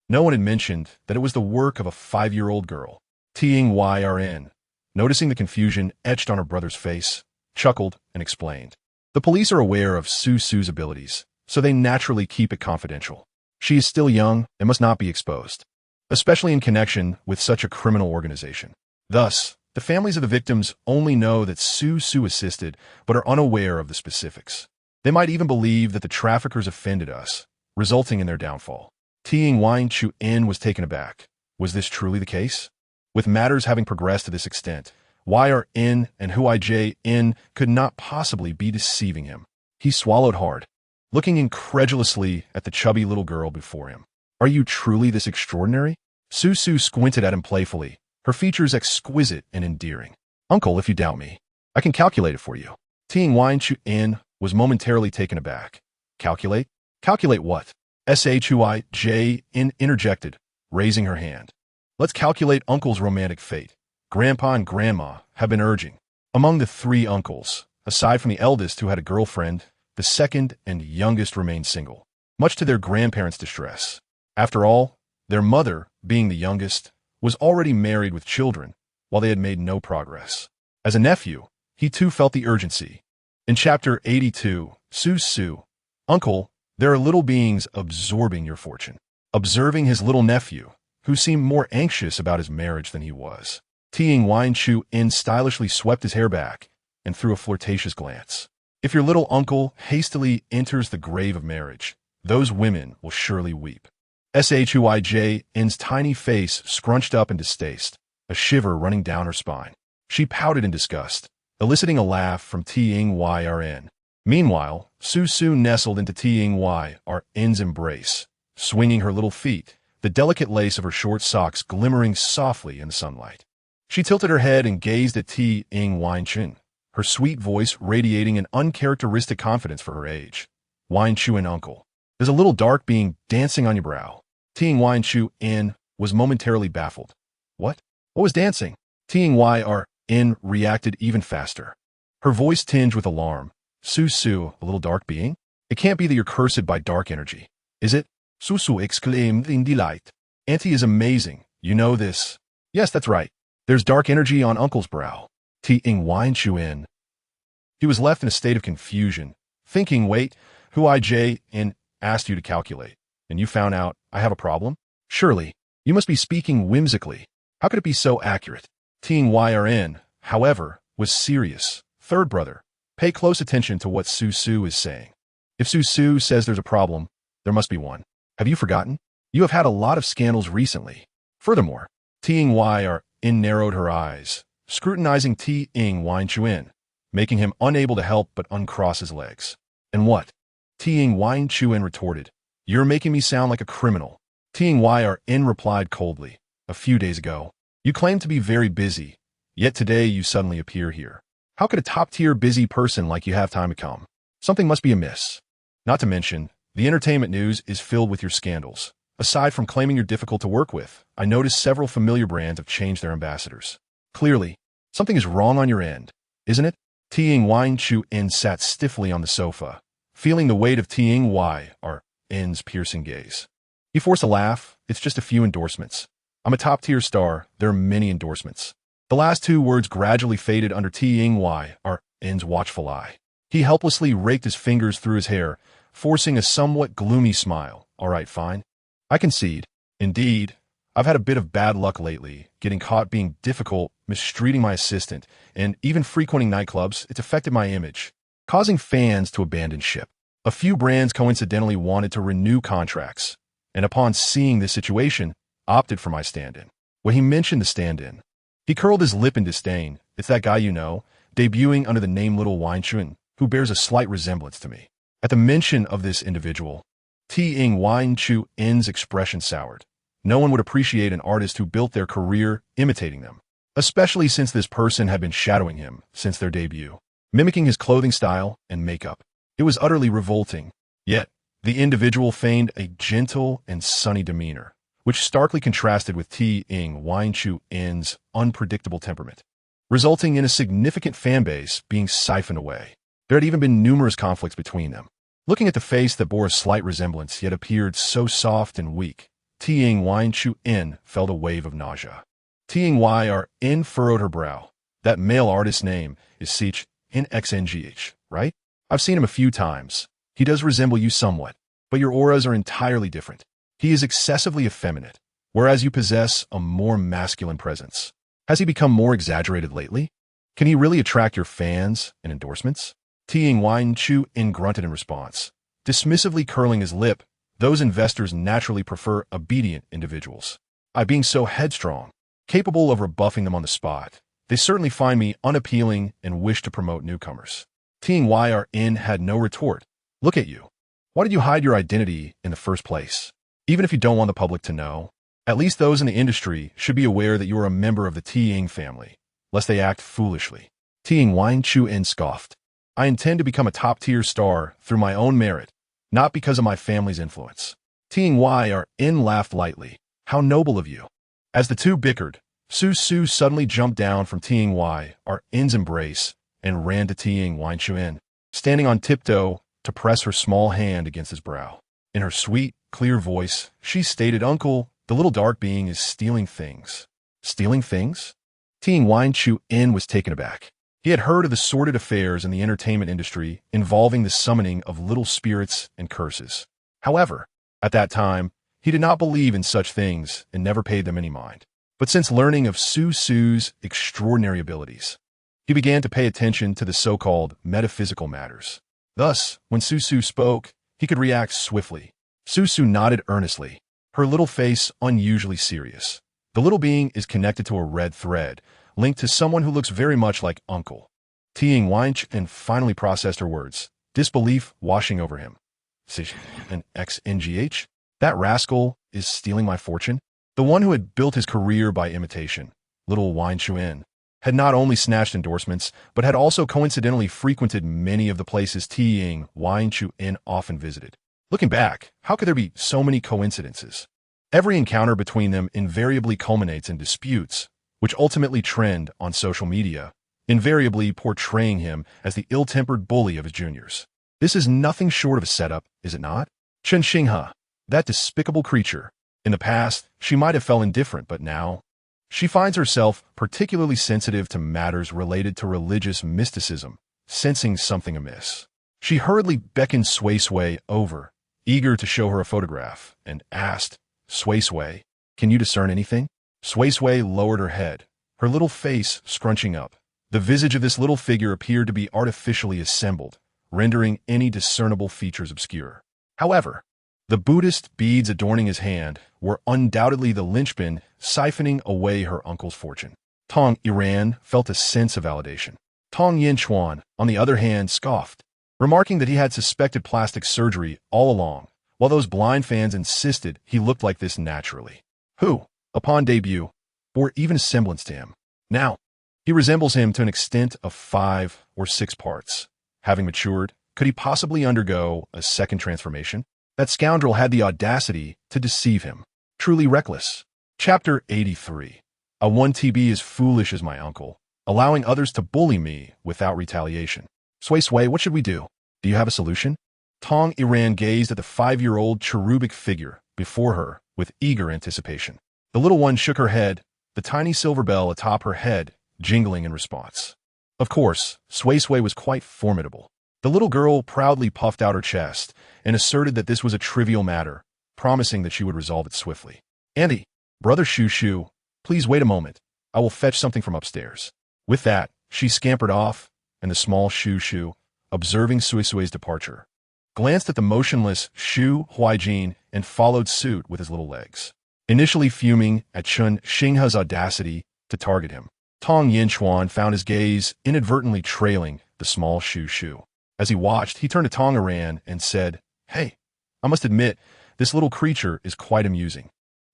no one had mentioned that it was the work of a 5-year-old girl. Tiang, noticing the confusion etched on her brother's face, chuckled and explained. The police are aware of Suisui's abilities, so they naturally keep it confidential. She is still young and must not be exposed, especially in connection with such a criminal organization. Thus, the families of the victims only know that Suisui assisted, but are unaware of the specifics. They might even believe that the traffickers offended us, resulting in their downfall. Tiang Wan-chu-in was taken aback. Was this truly the case? With matters having progressed to this extent, YRN and Huij could not possibly be deceiving him. He swallowed hard, looking incredulously at the chubby little girl before him. Are you truly this extraordinary? Suisui squinted at him playfully, her features exquisite and endearing. Uncle, if you doubt me, I can calculate it for you. Tiang Wan-chu-in was momentarily taken aback. Calculate? Calculate what? Shuij interjected, raising her hand. Let's calculate Uncle's romantic fate. Grandpa and Grandma have been urging. Among the 3 uncles, aside from the eldest who had a girlfriend, the second and youngest remained single, much to their grandparents' distress. After all, their mother, being the youngest, was already married with children, while they had made no progress. As a nephew, he too felt the urgency. In Chapter 82, Suisui, Uncle, there are little beings absorbing your fortune. Observing his little nephew, who seemed more anxious about his marriage than he was, Tiang Wan-Chu-in stylishly swept his hair back and threw a flirtatious glance. If your little uncle hastily enters the grave of marriage, those women will surely weep. Shuijin's tiny face scrunched up in distaste, a shiver running down her spine. She pouted in disgust, eliciting a laugh from Tiang-Yrn. Meanwhile, Suisui nestled into Tiang-Yrn's embrace, swinging her little feet, the delicate lace of her short socks glimmering softly in the sunlight. She tilted her head and gazed at Tiang-Wan-Chun, her sweet voice radiating an uncharacteristic confidence for her age. Wan-Chun, uncle, there's a little dark being dancing on your brow. Tiang-Wan-Chun was momentarily baffled. What? What was dancing? Tiang-Yrn reacted even faster. Her voice tinged with alarm. Suisui, a little dark being? It can't be that you're cursed by dark energy, is it? Suisui exclaimed in delight. Auntie is amazing. You know this. Yes, that's right. There's dark energy on Uncle's brow. Tiang-Wan-Chun. He was left in a state of confusion, thinking, wait, who IJN asked you to calculate, and you found out I have a problem? Surely, you must be speaking whimsically. How could it be so accurate? Tiang-Yrn, however, was serious. Third brother, pay close attention to what Suisui is saying. If Suisui says there's a problem, there must be one. Have you forgotten? You have had a lot of scandals recently. Furthermore, Tiang-Yrn narrowed her eyes, scrutinizing Tiang-Wan-Chun, making him unable to help but uncross his legs. And what? Tiang-Wan-Chun retorted. You're making me sound like a criminal. Tiang-Yrn replied coldly. A few days ago, you claimed to be very busy, yet today you suddenly appear here. How could a top-tier busy person like you have time to come? Something must be amiss. Not to mention, the entertainment news is filled with your scandals. Aside from claiming you're difficult to work with, I noticed several familiar brands have changed their ambassadors. Clearly, something is wrong on your end, isn't it? Tiang-Wan-Chun sat stiffly on the sofa, feeling the weight of Tiang-Yrn's piercing gaze. He forced a laugh. It's just a few endorsements. I'm a top-tier star. There are many endorsements. The last two words gradually faded under Tiang-Yrn's watchful eye. He helplessly raked his fingers through his hair, forcing a somewhat gloomy smile. All right, fine. I concede. Indeed, I've had a bit of bad luck lately, getting caught being difficult, mistreating my assistant, and even frequenting nightclubs. It's affected my image, causing fans to abandon ship. A few brands coincidentally wanted to renew contracts, and upon seeing this situation, opted for my stand-in. When he mentioned the stand-in, he curled his lip in disdain. It's that guy you know, debuting under the name Little Wan-Chun, who bears a slight resemblance to me. At the mention of this individual, Tiang-Wan-Chun's expression soured. No one would appreciate an artist who built their career imitating them, especially since this person had been shadowing him since their debut, mimicking his clothing style and makeup. It was utterly revolting. Yet, the individual feigned a gentle and sunny demeanor, which starkly contrasted with Tiang-Wan-Chun's unpredictable temperament, resulting in a significant fanbase being siphoned away. There had even been numerous conflicts between them. Looking at the face that bore a slight resemblance yet appeared so soft and weak, Tiang-Wan-Chun felt a wave of nausea. Tiang-Yrn furrowed her brow. That male artist's name is Sich NXNGH, right? I've seen him a few times. He does resemble you somewhat, but your auras are entirely different. He is excessively effeminate, whereas you possess a more masculine presence. Has he become more exaggerated lately? Can he really attract your fans and endorsements? Tiang-Wan-Chun grunted in response, dismissively curling his lip. Those investors naturally prefer obedient individuals. I being so headstrong, capable of rebuffing them on the spot. They certainly find me unappealing and wish to promote newcomers. Tiang-Yrn had no retort. Look at you. Why did you hide your identity in the first place? Even if you don't want the public to know, at least those in the industry should be aware that you are a member of the Tiang family, lest they act foolishly. Tiang-Wan-Chun scoffed. I intend to become a top-tier star through my own merit, not because of my family's influence. Tiang-Yrn laughed lightly. How noble of you. As the two bickered, Suisui suddenly jumped down from Tiang-Yrn's embrace and ran to Tiang-Wan-Chun, standing on tiptoe to press her small hand against his brow. In her sweet, clear voice, she stated, "Uncle, the little dark being is stealing things." Stealing things? Ting Wine Chu In was taken aback. He had heard of the sordid affairs in the entertainment industry involving the summoning of little spirits and curses. However, at that time, he did not believe in such things and never paid them any mind. But since learning of Sui Sui's extraordinary abilities, he began to pay attention to the so-called metaphysical matters. Thus, when Suisui spoke, he could react swiftly. Suisui nodded earnestly, her little face unusually serious. The little being is connected to a red thread, linked to someone who looks very much like Uncle. Ting Weinch and finally processed her words, disbelief washing over him. An XNGH? That rascal is stealing my fortune? The one who had built his career by imitation, little Wine Chuan, had not only snatched endorsements, but had also coincidentally frequented many of the places Ting Wine Chuan often visited. Looking back, how could there be so many coincidences? Every encounter between them invariably culminates in disputes, which ultimately trend on social media, invariably portraying him as the ill-tempered bully of his juniors. This is nothing short of a setup, is it not? Chen Xinghe, that despicable creature. In the past, she might have felt indifferent, but now, she finds herself particularly sensitive to matters related to religious mysticism, sensing something amiss. She hurriedly beckoned Sui Sui over, eager to show her a photograph, and asked, "Sui Sui, can you discern anything?" Sui Sui lowered her head, her little face scrunching up. The visage of this little figure appeared to be artificially assembled, rendering any discernible features obscure. However, the Buddhist beads adorning his hand were undoubtedly the linchpin siphoning away her uncle's fortune. Tong Iran felt a sense of validation. Tong Yinchuan, on the other hand, scoffed, remarking that he had suspected plastic surgery all along, while those blind fans insisted he looked like this naturally. Who, upon debut, bore even a semblance to him. Now, he resembles him to an extent of 5 or 6 parts. Having matured, could he possibly undergo a second transformation? That scoundrel had the audacity to deceive him. Truly reckless. Chapter 83. A 1TB is foolish as my uncle, allowing others to bully me without retaliation. Sui Sui, what should we do? Do you have a solution? Tong Iran gazed at the 5-year-old cherubic figure before her with eager anticipation. The little one shook her head, the tiny silver bell atop her head jingling in response. Of course, Sui Sui was quite formidable. The little girl proudly puffed out her chest and asserted that this was a trivial matter, promising that she would resolve it swiftly. "Andy, brother Shu Shu, please wait a moment. I will fetch something from upstairs." With that, she scampered off, and the small Shu Shu, observing Suisui's departure, glanced at the motionless Shu Huaijin and followed suit with his little legs. Initially fuming at Chen Xinghe's audacity to target him, Tong Yinchuan found his gaze inadvertently trailing the small Shu Shu. As he watched, he turned to Tong Iran and said, "Hey, I must admit, this little creature is quite amusing.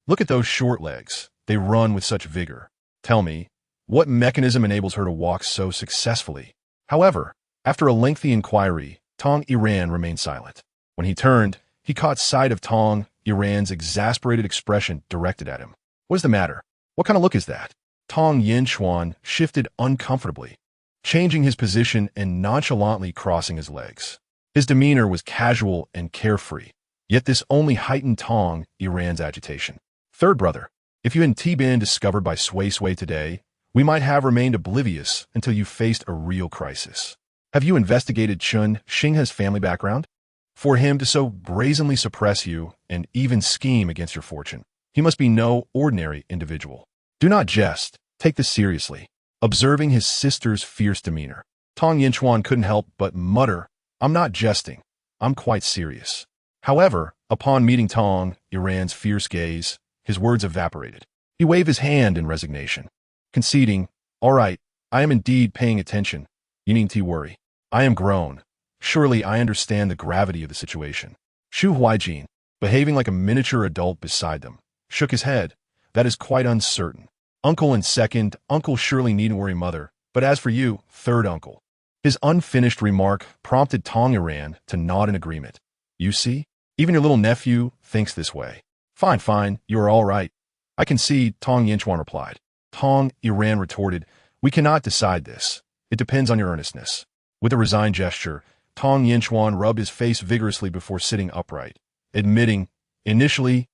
Look at those short legs. They run with such vigor. Tell me, what mechanism enables her to walk so successfully?" However, after a lengthy inquiry, Tong Iran remained silent. When he turned, he caught sight of Tong Iran's exasperated expression directed at him. "What is the matter? What kind of look is that?" Tong Yinchuan shifted uncomfortably, changing his position and nonchalantly crossing his legs. His demeanor was casual and carefree, yet this only heightened Tong Iran's agitation. "Third brother, if you hadn't been discovered by Sui Sui today, we might have remained oblivious until you faced a real crisis. Have you investigated Chen Xinghe's family background? For him to so brazenly suppress you and even scheme against your fortune, he must be no ordinary individual. Do not jest. Take this seriously." Observing his sister's fierce demeanor, Tong Yinchuan couldn't help but mutter, "I'm not jesting. I'm quite serious." However, upon meeting Tong Iran's fierce gaze, his words evaporated. He waved his hand in resignation, conceding, "All right, I am indeed paying attention. You needn't worry. I am grown. Surely I understand the gravity of the situation." Shu Huaijin, behaving like a miniature adult beside them, shook his head. "That is quite uncertain. Uncle and second uncle surely needn't worry mother, but as for you, third uncle." His unfinished remark prompted Tong Iran to nod in agreement. "You see, even your little nephew thinks this way." Fine, fine, you are all right. "I concede," Tong Yinchuan replied. Tong Iran retorted, "We cannot decide this. It depends on your earnestness." With a resigned gesture, Tong Yinchuan rubbed his face vigorously before sitting upright, admitting, Initially,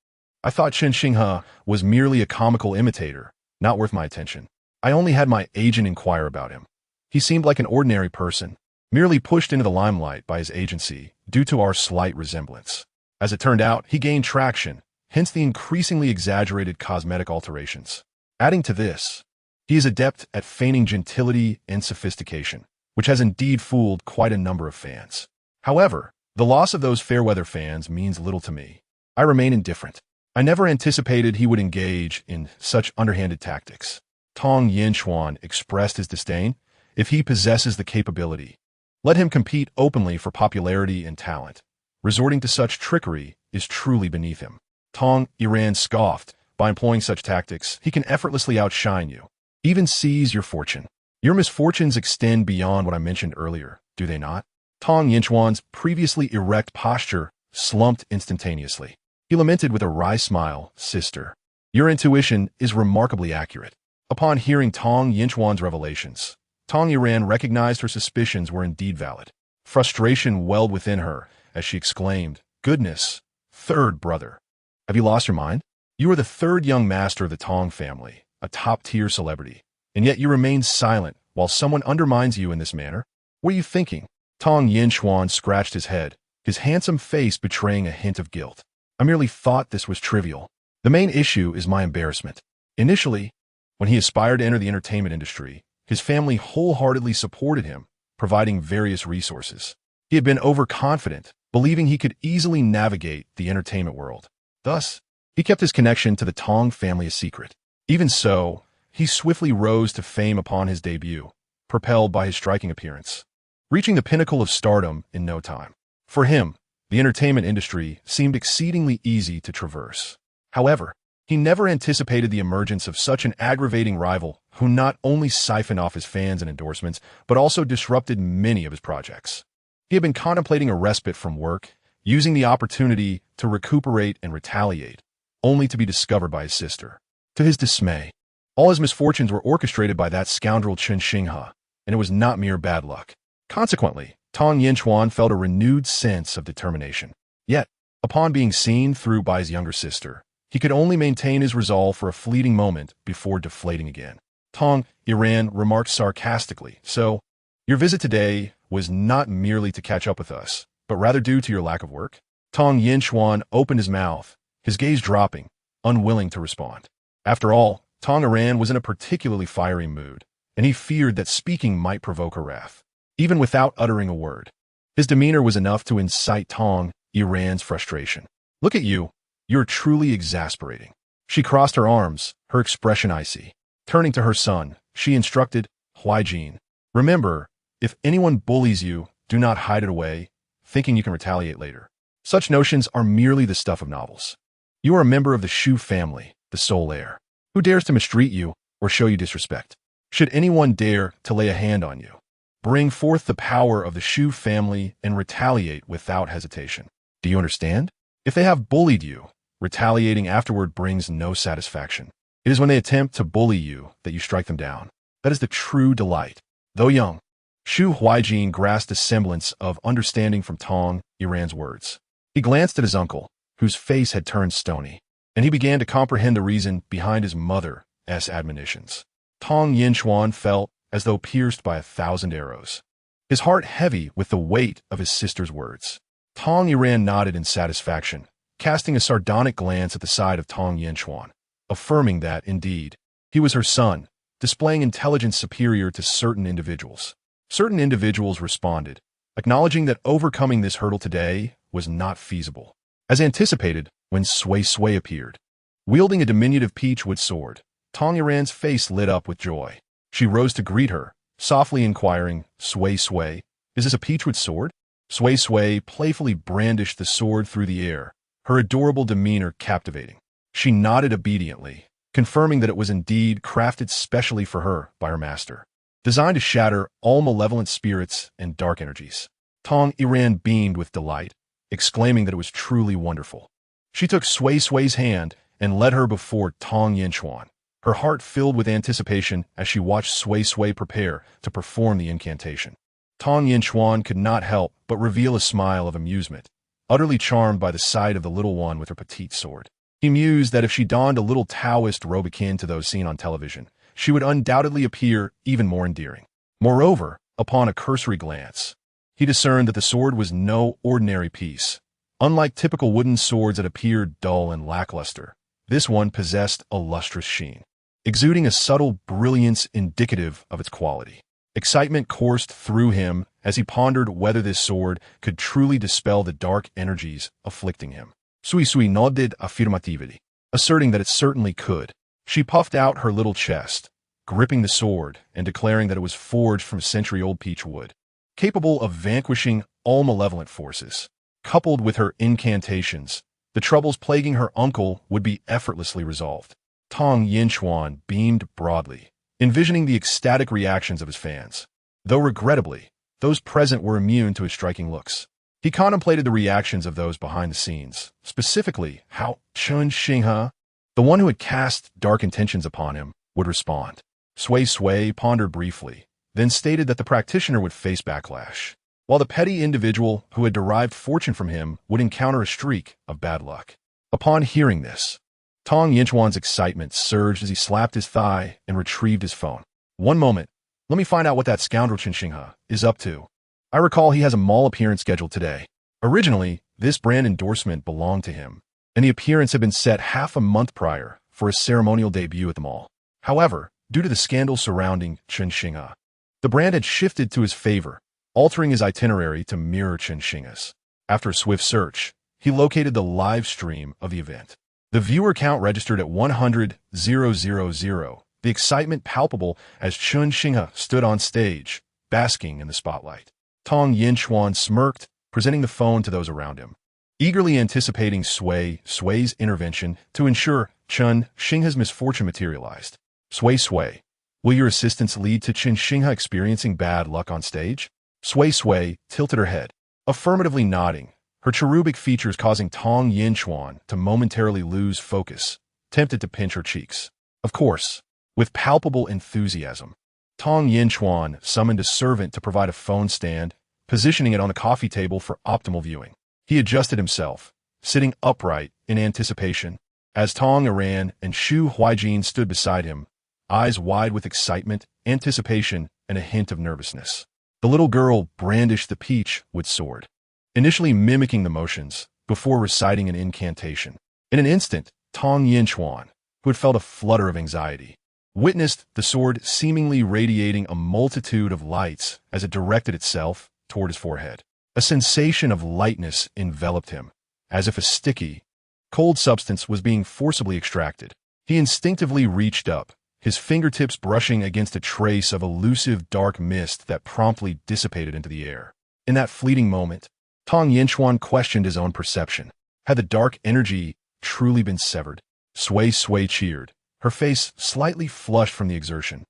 I thought Chen Xinghe was merely a comical imitator, not worth my attention. I only had my agent inquire about him. He seemed like an ordinary person, merely pushed into the limelight by his agency due to our slight resemblance. As it turned out, he gained traction, hence the increasingly exaggerated cosmetic alterations. Adding to this, he is adept at feigning gentility and sophistication, which has indeed fooled quite a number of fans. However, the loss of those fair-weather fans means little to me. I remain indifferent. I never anticipated he would engage in such underhanded tactics. Tong Yinchuan expressed his disdain. If he possesses the capability, let him compete openly for popularity and talent. Resorting to such trickery is truly beneath him. Tong Yiran scoffed. By employing such tactics, he can effortlessly outshine you, even seize your fortune. Your misfortunes extend beyond what I mentioned earlier, do they not? Tong Yinchuan's previously erect posture slumped instantaneously. He lamented with a wry smile, "Sister, your intuition is remarkably accurate." Upon hearing Tong Yinchuan's revelations, Tong Yiran recognized her suspicions were indeed valid. Frustration welled within her as she exclaimed, "Goodness, third brother. Have you lost your mind? You are the third young master of the Tong family, a top-tier celebrity, and yet you remain silent while someone undermines you in this manner. What are you thinking?" Tong Yinchuan scratched his head, his handsome face betraying a hint of guilt. "I merely thought this was trivial. The main issue is my embarrassment. Initially, when he aspired to enter the entertainment industry, his family wholeheartedly supported him, providing various resources. He had been overconfident, believing he could easily navigate the entertainment world. Thus, he kept his connection to the Tong family a secret. Even so, he swiftly rose to fame upon his debut, propelled by his striking appearance, reaching the pinnacle of stardom in no time. For him, the entertainment industry seemed exceedingly easy to traverse. However, he never anticipated the emergence of such an aggravating rival who not only siphoned off his fans and endorsements, but also disrupted many of his projects. He had been contemplating a respite from work, using the opportunity to recuperate and retaliate, only to be discovered by his sister. To his dismay, all his misfortunes were orchestrated by that scoundrel Chen Xinghe, and it was not mere bad luck. Consequently, Tong Yinchuan felt a renewed sense of determination. Yet, upon being seen through by his younger sister, he could only maintain his resolve for a fleeting moment before deflating again. Tong Yiran remarked sarcastically, "So, your visit today was not merely to catch up with us, but rather due to your lack of work?" Tong Yinchuan opened his mouth, his gaze dropping, unwilling to respond. After all, Tong Yiran was in a particularly fiery mood, and he feared that speaking might provoke her wrath. Even without uttering a word, his demeanor was enough to incite Tong Yiran's frustration. "Look at you. You're truly exasperating." She crossed her arms, her expression icy. Turning to her son, she instructed, "Huaijin, remember, if anyone bullies you, do not hide it away, thinking you can retaliate later. Such notions are merely the stuff of novels. You are a member of the Shu family, the sole heir. Who dares to mistreat you or show you disrespect? Should anyone dare to lay a hand on you, bring forth the power of the Shu family and retaliate without hesitation. Do you understand? If they have bullied you, retaliating afterward brings no satisfaction. It is when they attempt to bully you that you strike them down. That is the true delight." Though young, Shu Huaijin grasped a semblance of understanding from Tong Yiran's words. He glanced at his uncle, whose face had turned stony, and he began to comprehend the reason behind his mother's admonitions. Tong Yinchuan felt as though pierced by 1,000 arrows, his heart heavy with the weight of his sister's words. Tong Yiran nodded in satisfaction, casting a sardonic glance at the side of Tong Yinchuan, affirming that, indeed, he was her son, displaying intelligence superior to certain individuals. Certain individuals responded, acknowledging that overcoming this hurdle today was not feasible. As anticipated, when Sui Sui appeared, wielding a diminutive peachwood sword, Tong Yiran's face lit up with joy. She rose to greet her, softly inquiring, "Sui Sui, is this a peachwood sword?" Sui Sui playfully brandished the sword through the air, her adorable demeanor captivating. She nodded obediently, confirming that it was indeed crafted specially for her by her master, designed to shatter all malevolent spirits and dark energies. Tong Yiran beamed with delight, exclaiming that it was truly wonderful. She took Sui Sui's hand and led her before Tong Yinchuan, her heart filled with anticipation as she watched Sui Sui prepare to perform the incantation. Tong Yinchuan could not help but reveal a smile of amusement, utterly charmed by the sight of the little one with her petite sword. He mused that if she donned a little Taoist robe akin to those seen on television, she would undoubtedly appear even more endearing. Moreover, upon a cursory glance, he discerned that the sword was no ordinary piece. Unlike typical wooden swords that appeared dull and lackluster, this one possessed a lustrous sheen, exuding a subtle brilliance indicative of its quality. Excitement coursed through him as he pondered whether this sword could truly dispel the dark energies afflicting him. Suisui nodded affirmatively, asserting that it certainly could. She puffed out her little chest, gripping the sword and declaring that it was forged from century-old peach wood, capable of vanquishing all malevolent forces. Coupled with her incantations, the troubles plaguing her uncle would be effortlessly resolved. Tong Yinchuan beamed broadly, envisioning the ecstatic reactions of his fans. Though regrettably, those present were immune to his striking looks. He contemplated the reactions of those behind the scenes, specifically how Chun Xinghe, the one who had cast dark intentions upon him, would respond. Sui Sui pondered briefly, then stated that the practitioner would face backlash, while the petty individual who had derived fortune from him would encounter a streak of bad luck. Upon hearing this, Tong Yinchuan's excitement surged as he slapped his thigh and retrieved his phone. One moment, let me find out what that scoundrel Chun Xinghe is up to. I recall he has a mall appearance scheduled today. Originally, this brand endorsement belonged to him, and the appearance had been set half a month prior for a ceremonial debut at the mall. However, due to the scandal surrounding Chun Xinghe, the brand had shifted to his favor, altering his itinerary to mirror Chun Xinghe's. After a swift search, he located the live stream of the event. The viewer count registered at 100,000, the excitement palpable as Chun Xinghe stood on stage, basking in the spotlight. Tong Yinchuan smirked, presenting the phone to those around him, eagerly anticipating Sui's intervention to ensure Chun Xinghe's misfortune materialized. Sui, will your assistance lead to Chun Xinghe experiencing bad luck on stage? Sui tilted her head, affirmatively nodding, her cherubic features causing Tong Yinchuan to momentarily lose focus, tempted to pinch her cheeks. Of course, with palpable enthusiasm, Tong Yinchuan summoned a servant to provide a phone stand, positioning it on the coffee table for optimal viewing. He adjusted himself, sitting upright in anticipation, as Tong Iran and Shu Huijin stood beside him, eyes wide with excitement, anticipation, and a hint of nervousness. The little girl brandished the peach wood sword, initially mimicking the motions before reciting an incantation. In an instant, Tong Yinchuan, who had felt a flutter of anxiety, witnessed the sword seemingly radiating a multitude of lights as it directed itself toward his forehead. A sensation of lightness enveloped him, as if a sticky, cold substance was being forcibly extracted. He instinctively reached up, his fingertips brushing against a trace of elusive dark mist that promptly dissipated into the air. In that fleeting moment, Tong Yinchuan questioned his own perception. Had the dark energy truly been severed? Sui cheered, her face slightly flushed from the exertion,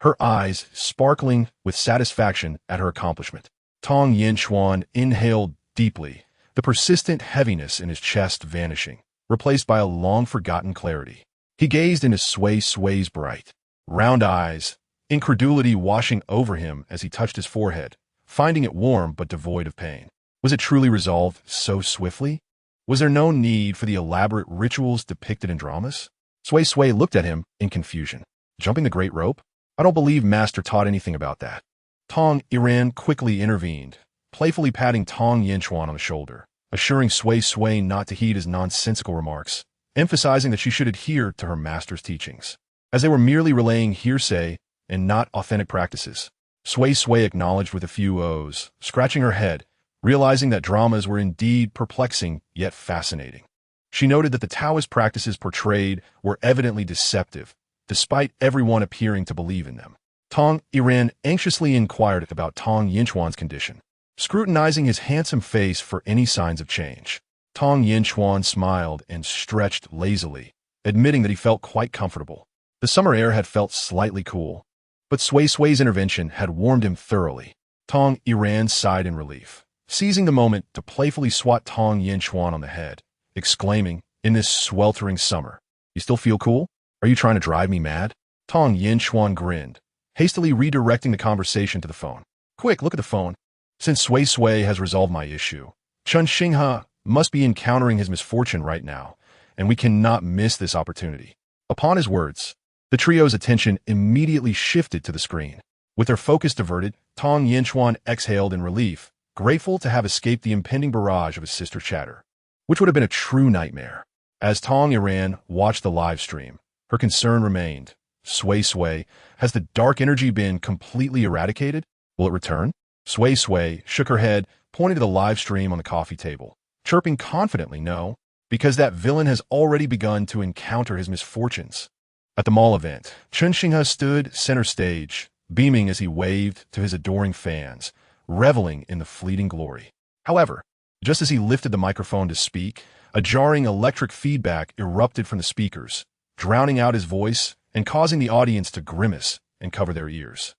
her eyes sparkling with satisfaction at her accomplishment. Tong Yinchuan inhaled deeply, the persistent heaviness in his chest vanishing, replaced by a long-forgotten clarity. He gazed into Sui's bright, round eyes, incredulity washing over him as he touched his forehead, finding it warm but devoid of pain. Was it truly resolved so swiftly? Was there no need for the elaborate rituals depicted in dramas? Sui looked at him in confusion. Jumping the great rope? I don't believe Master taught anything about that. Tong Iran quickly intervened, playfully patting Tong Yinchuan on the shoulder, assuring Sui not to heed his nonsensical remarks, emphasizing that she should adhere to her master's teachings, as they were merely relaying hearsay and not authentic practices. Sui acknowledged with a few ohs, scratching her head, realizing that dramas were indeed perplexing yet fascinating. She noted that the Taoist practices portrayed were evidently deceptive, despite everyone appearing to believe in them. Tong Iran anxiously inquired about Tong Yinchuan's condition, scrutinizing his handsome face for any signs of change. Tong Yinchuan smiled and stretched lazily, admitting that he felt quite comfortable. The summer air had felt slightly cool, but Sui's intervention had warmed him thoroughly. Tong Iran sighed in relief, seizing the moment to playfully swat Tong Yinchuan on the head, exclaiming, "In this sweltering summer, you still feel cool? Are you trying to drive me mad?" Tong Yinchuan grinned, hastily redirecting the conversation to the phone. "Quick, look at the phone. Since Sui has resolved my issue, Chun Xinghe must be encountering his misfortune right now, and we cannot miss this opportunity. Upon his words, the trio's attention immediately shifted to the screen. With their focus diverted, Tong Yinchuan exhaled in relief, grateful to have escaped the impending barrage of his sister's chatter, which would have been a true nightmare. As Tong Yiran watched the live stream, her concern remained. Sui Sui, has the dark energy been completely eradicated? Will it return? Sui Sui shook her head, pointing to the live stream on the coffee table, chirping confidently no, because that villain has already begun to encounter his misfortunes. At the mall event, Chen Xinghe stood center stage, beaming as he waved to his adoring fans, reveling in the fleeting glory. However, just as he lifted the microphone to speak, a jarring electric feedback erupted from the speakers, drowning out his voice and causing the audience to grimace and cover their ears.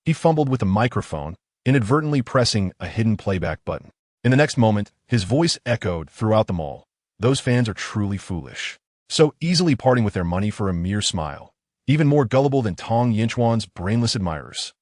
He fumbled with the microphone, inadvertently pressing a hidden playback button. In the next moment, his voice echoed throughout the mall. Those fans are truly foolish, so easily parting with their money for a mere smile, even more gullible than Tong Yinchuan's brainless admirers.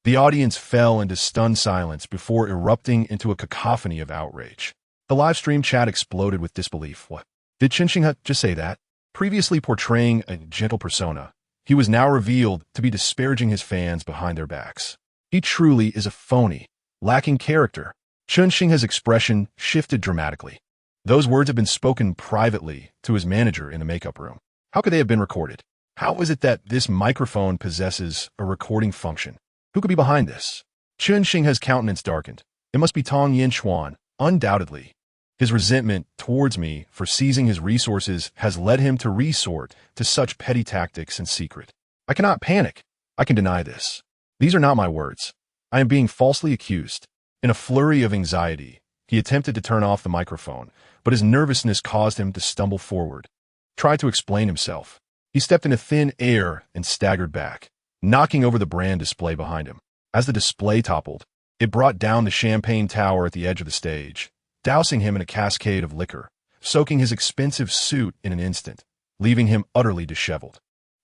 The audience fell into stunned silence before erupting into a cacophony of outrage. The live stream chat exploded with disbelief. What? Did Chen Xinghe just say that? Previously portraying a gentle persona, he was now revealed to be disparaging his fans behind their backs. He truly is a phony, lacking character. Chen Xinghe's expression shifted dramatically. Those words had been spoken privately to his manager in the makeup room. How could they have been recorded? How is it that this microphone possesses a recording function? Who could be behind this? Chen Xinghe's countenance darkened. It must be Tong Yinchuan, undoubtedly. His resentment towards me for seizing his resources has led him to resort to such petty tactics in secret. I cannot panic. I can deny this. These are not my words. I am being falsely accused. In a flurry of anxiety, he attempted to turn off the microphone, but his nervousness caused him to stumble forward. Tried to explain himself. He stepped into thin air and staggered back, knocking over the brand display behind him. As the display toppled, it brought down the champagne tower at the edge of the stage, dousing him in a cascade of liquor, soaking his expensive suit in an instant, leaving him utterly disheveled.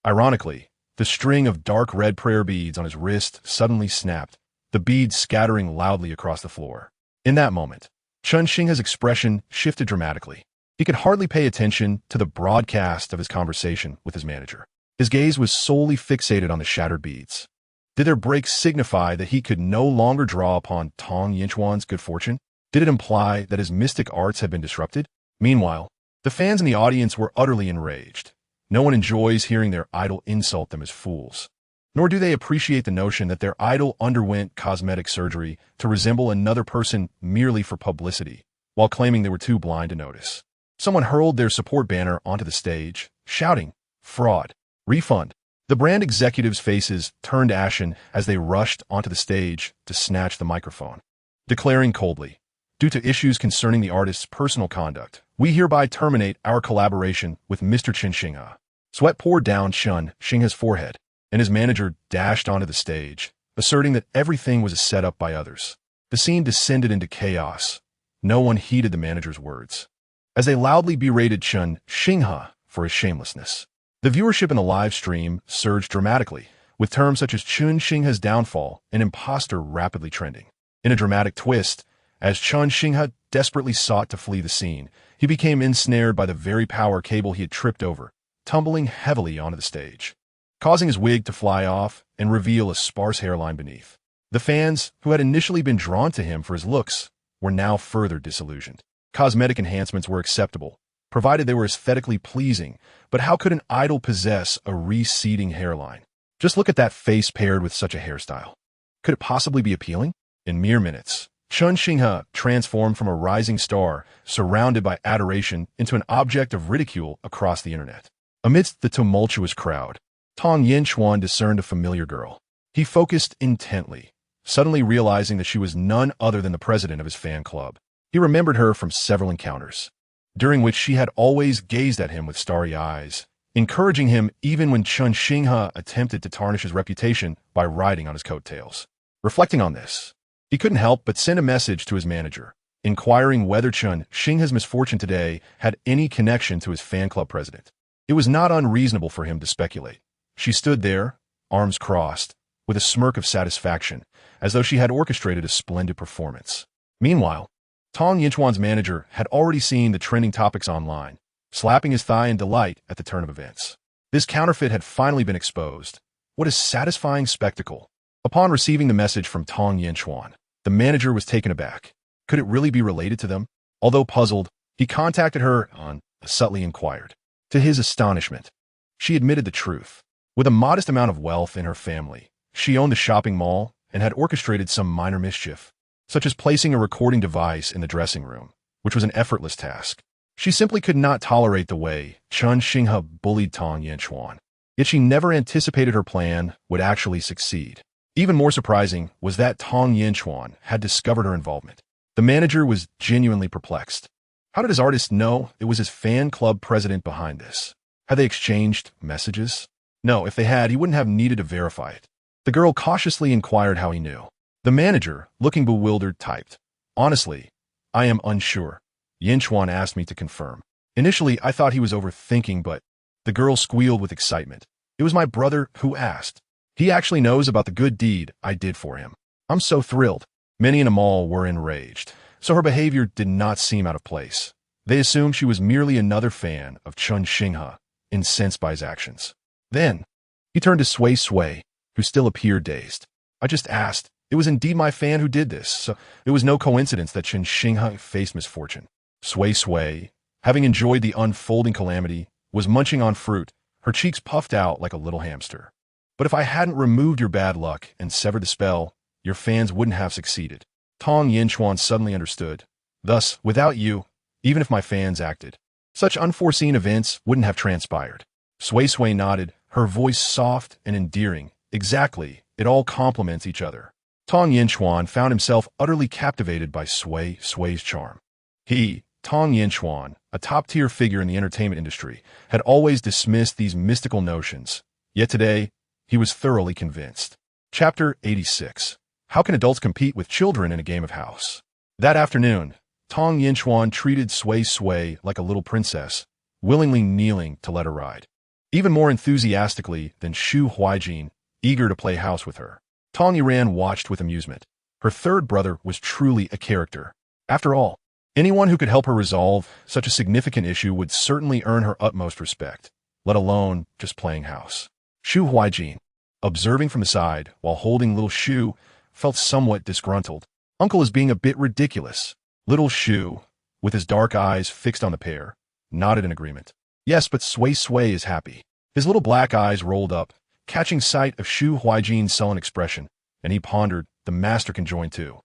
Ironically, the string of dark red prayer beads on his wrist suddenly snapped, the beads scattering loudly across the floor. In that moment, Chen Xinghe's expression shifted dramatically. He could hardly pay attention to the broadcast of his conversation with his manager. His gaze was solely fixated on the shattered beads. Did their break signify that he could no longer draw upon Tong Yinchuan's good fortune? Did it imply that his mystic arts had been disrupted? Meanwhile, the fans in the audience were utterly enraged. No one enjoys hearing their idol insult them as fools. Nor do they appreciate the notion that their idol underwent cosmetic surgery to resemble another person merely for publicity, while claiming they were too blind to notice. Someone hurled their support banner onto the stage, shouting, "Fraud! Refund!" The brand executives' faces turned ashen as they rushed onto the stage to snatch the microphone, declaring coldly, "Due to issues concerning the artist's personal conduct, we hereby terminate our collaboration with Mr. Chen Xinghe." Sweat poured down Chen Xinghe's forehead, and his manager dashed onto the stage, asserting that everything was a setup by others. The scene descended into chaos. No one heeded the manager's words, as they loudly berated Chen Xinghe for his shamelessness. The viewership in the live stream surged dramatically, with terms such as Chen Xinghe's downfall and imposter rapidly trending. In a dramatic twist, as Chen Xinghe desperately sought to flee the scene, he became ensnared by the very power cable he had tripped over, tumbling heavily onto the stage, causing his wig to fly off and reveal a sparse hairline beneath. The fans, who had initially been drawn to him for his looks, were now further disillusioned. Cosmetic enhancements were acceptable, provided they were aesthetically pleasing, but how could an idol possess a receding hairline? Just look at that face paired with such a hairstyle. Could it possibly be appealing? In mere minutes, Chen Xinghe transformed from a rising star, surrounded by adoration, into an object of ridicule across the internet. Amidst the tumultuous crowd, Tong Yinchuan discerned a familiar girl. He focused intently, suddenly realizing that she was none other than the president of his fan club. He remembered her from several encounters, during which she had always gazed at him with starry eyes, encouraging him even when Chen Xinghe attempted to tarnish his reputation by riding on his coattails. Reflecting on this, he couldn't help but send a message to his manager, inquiring whether Chen Xinghe's misfortune today had any connection to his fan club president. It was not unreasonable for him to speculate. She stood there, arms crossed, with a smirk of satisfaction, as though she had orchestrated a splendid performance. Meanwhile, Tong Yinchuan's manager had already seen the trending topics online, slapping his thigh in delight at the turn of events. This counterfeit had finally been exposed. What a satisfying spectacle. Upon receiving the message from Tong Yinchuan, the manager was taken aback. Could it really be related to them? Although puzzled, he contacted her and subtly inquired. To his astonishment, she admitted the truth. With a modest amount of wealth in her family, she owned the shopping mall and had orchestrated some minor mischief, such as placing a recording device in the dressing room, which was an effortless task. She simply could not tolerate the way Chen Xinghe bullied Tong Yinchuan. Yet she never anticipated her plan would actually succeed. Even more surprising was that Tong Yinchuan had discovered her involvement. The manager was genuinely perplexed. How did his artist know it was his fan club president behind this? Had they exchanged messages? No, if they had, he wouldn't have needed to verify it. The girl cautiously inquired how he knew. The manager, looking bewildered, typed, "Honestly, I am unsure. Yinchuan asked me to confirm. Initially, I thought he was overthinking, but..." The girl squealed with excitement. "It was my brother who asked. He actually knows about the good deed I did for him. I'm so thrilled." Many in the mall were enraged, so her behavior did not seem out of place. They assumed she was merely another fan of Chen Xinghe, incensed by his actions. Then, he turned to Sui Sui, who still appeared dazed. "I just asked. It was indeed my fan who did this, so it was no coincidence that Chen Xinghe faced misfortune." Sui Sui, having enjoyed the unfolding calamity, was munching on fruit, her cheeks puffed out like a little hamster. "But if I hadn't removed your bad luck and severed the spell, your fans wouldn't have succeeded." Tong Yinchuan suddenly understood. "Thus, without you, even if my fans acted, such unforeseen events wouldn't have transpired." Sui Sui nodded, her voice soft and endearing. "Exactly, it all complements each other." Tong Yinchuan found himself utterly captivated by Sui Sui's charm. He, Tong Yinchuan, a top-tier figure in the entertainment industry, had always dismissed these mystical notions. Yet today, he was thoroughly convinced. Chapter 86. How can adults compete with children in a game of house? That afternoon, Tong Yinchuan treated Sui Sui like a little princess, willingly kneeling to let her ride. Even more enthusiastically than Shu Huaijin, eager to play house with her. Tong Yiran watched with amusement. Her third brother was truly a character. After all, anyone who could help her resolve such a significant issue would certainly earn her utmost respect, let alone just playing house. Shu Huaijin, observing from the side while holding little Shu, felt somewhat disgruntled. Uncle is being a bit ridiculous. Little Shu, with his dark eyes fixed on the pair, nodded in agreement. Yes, but Sui Sui is happy. His little black eyes rolled up, catching sight of Shu Huaijin's sullen expression, and he pondered, the master can join too.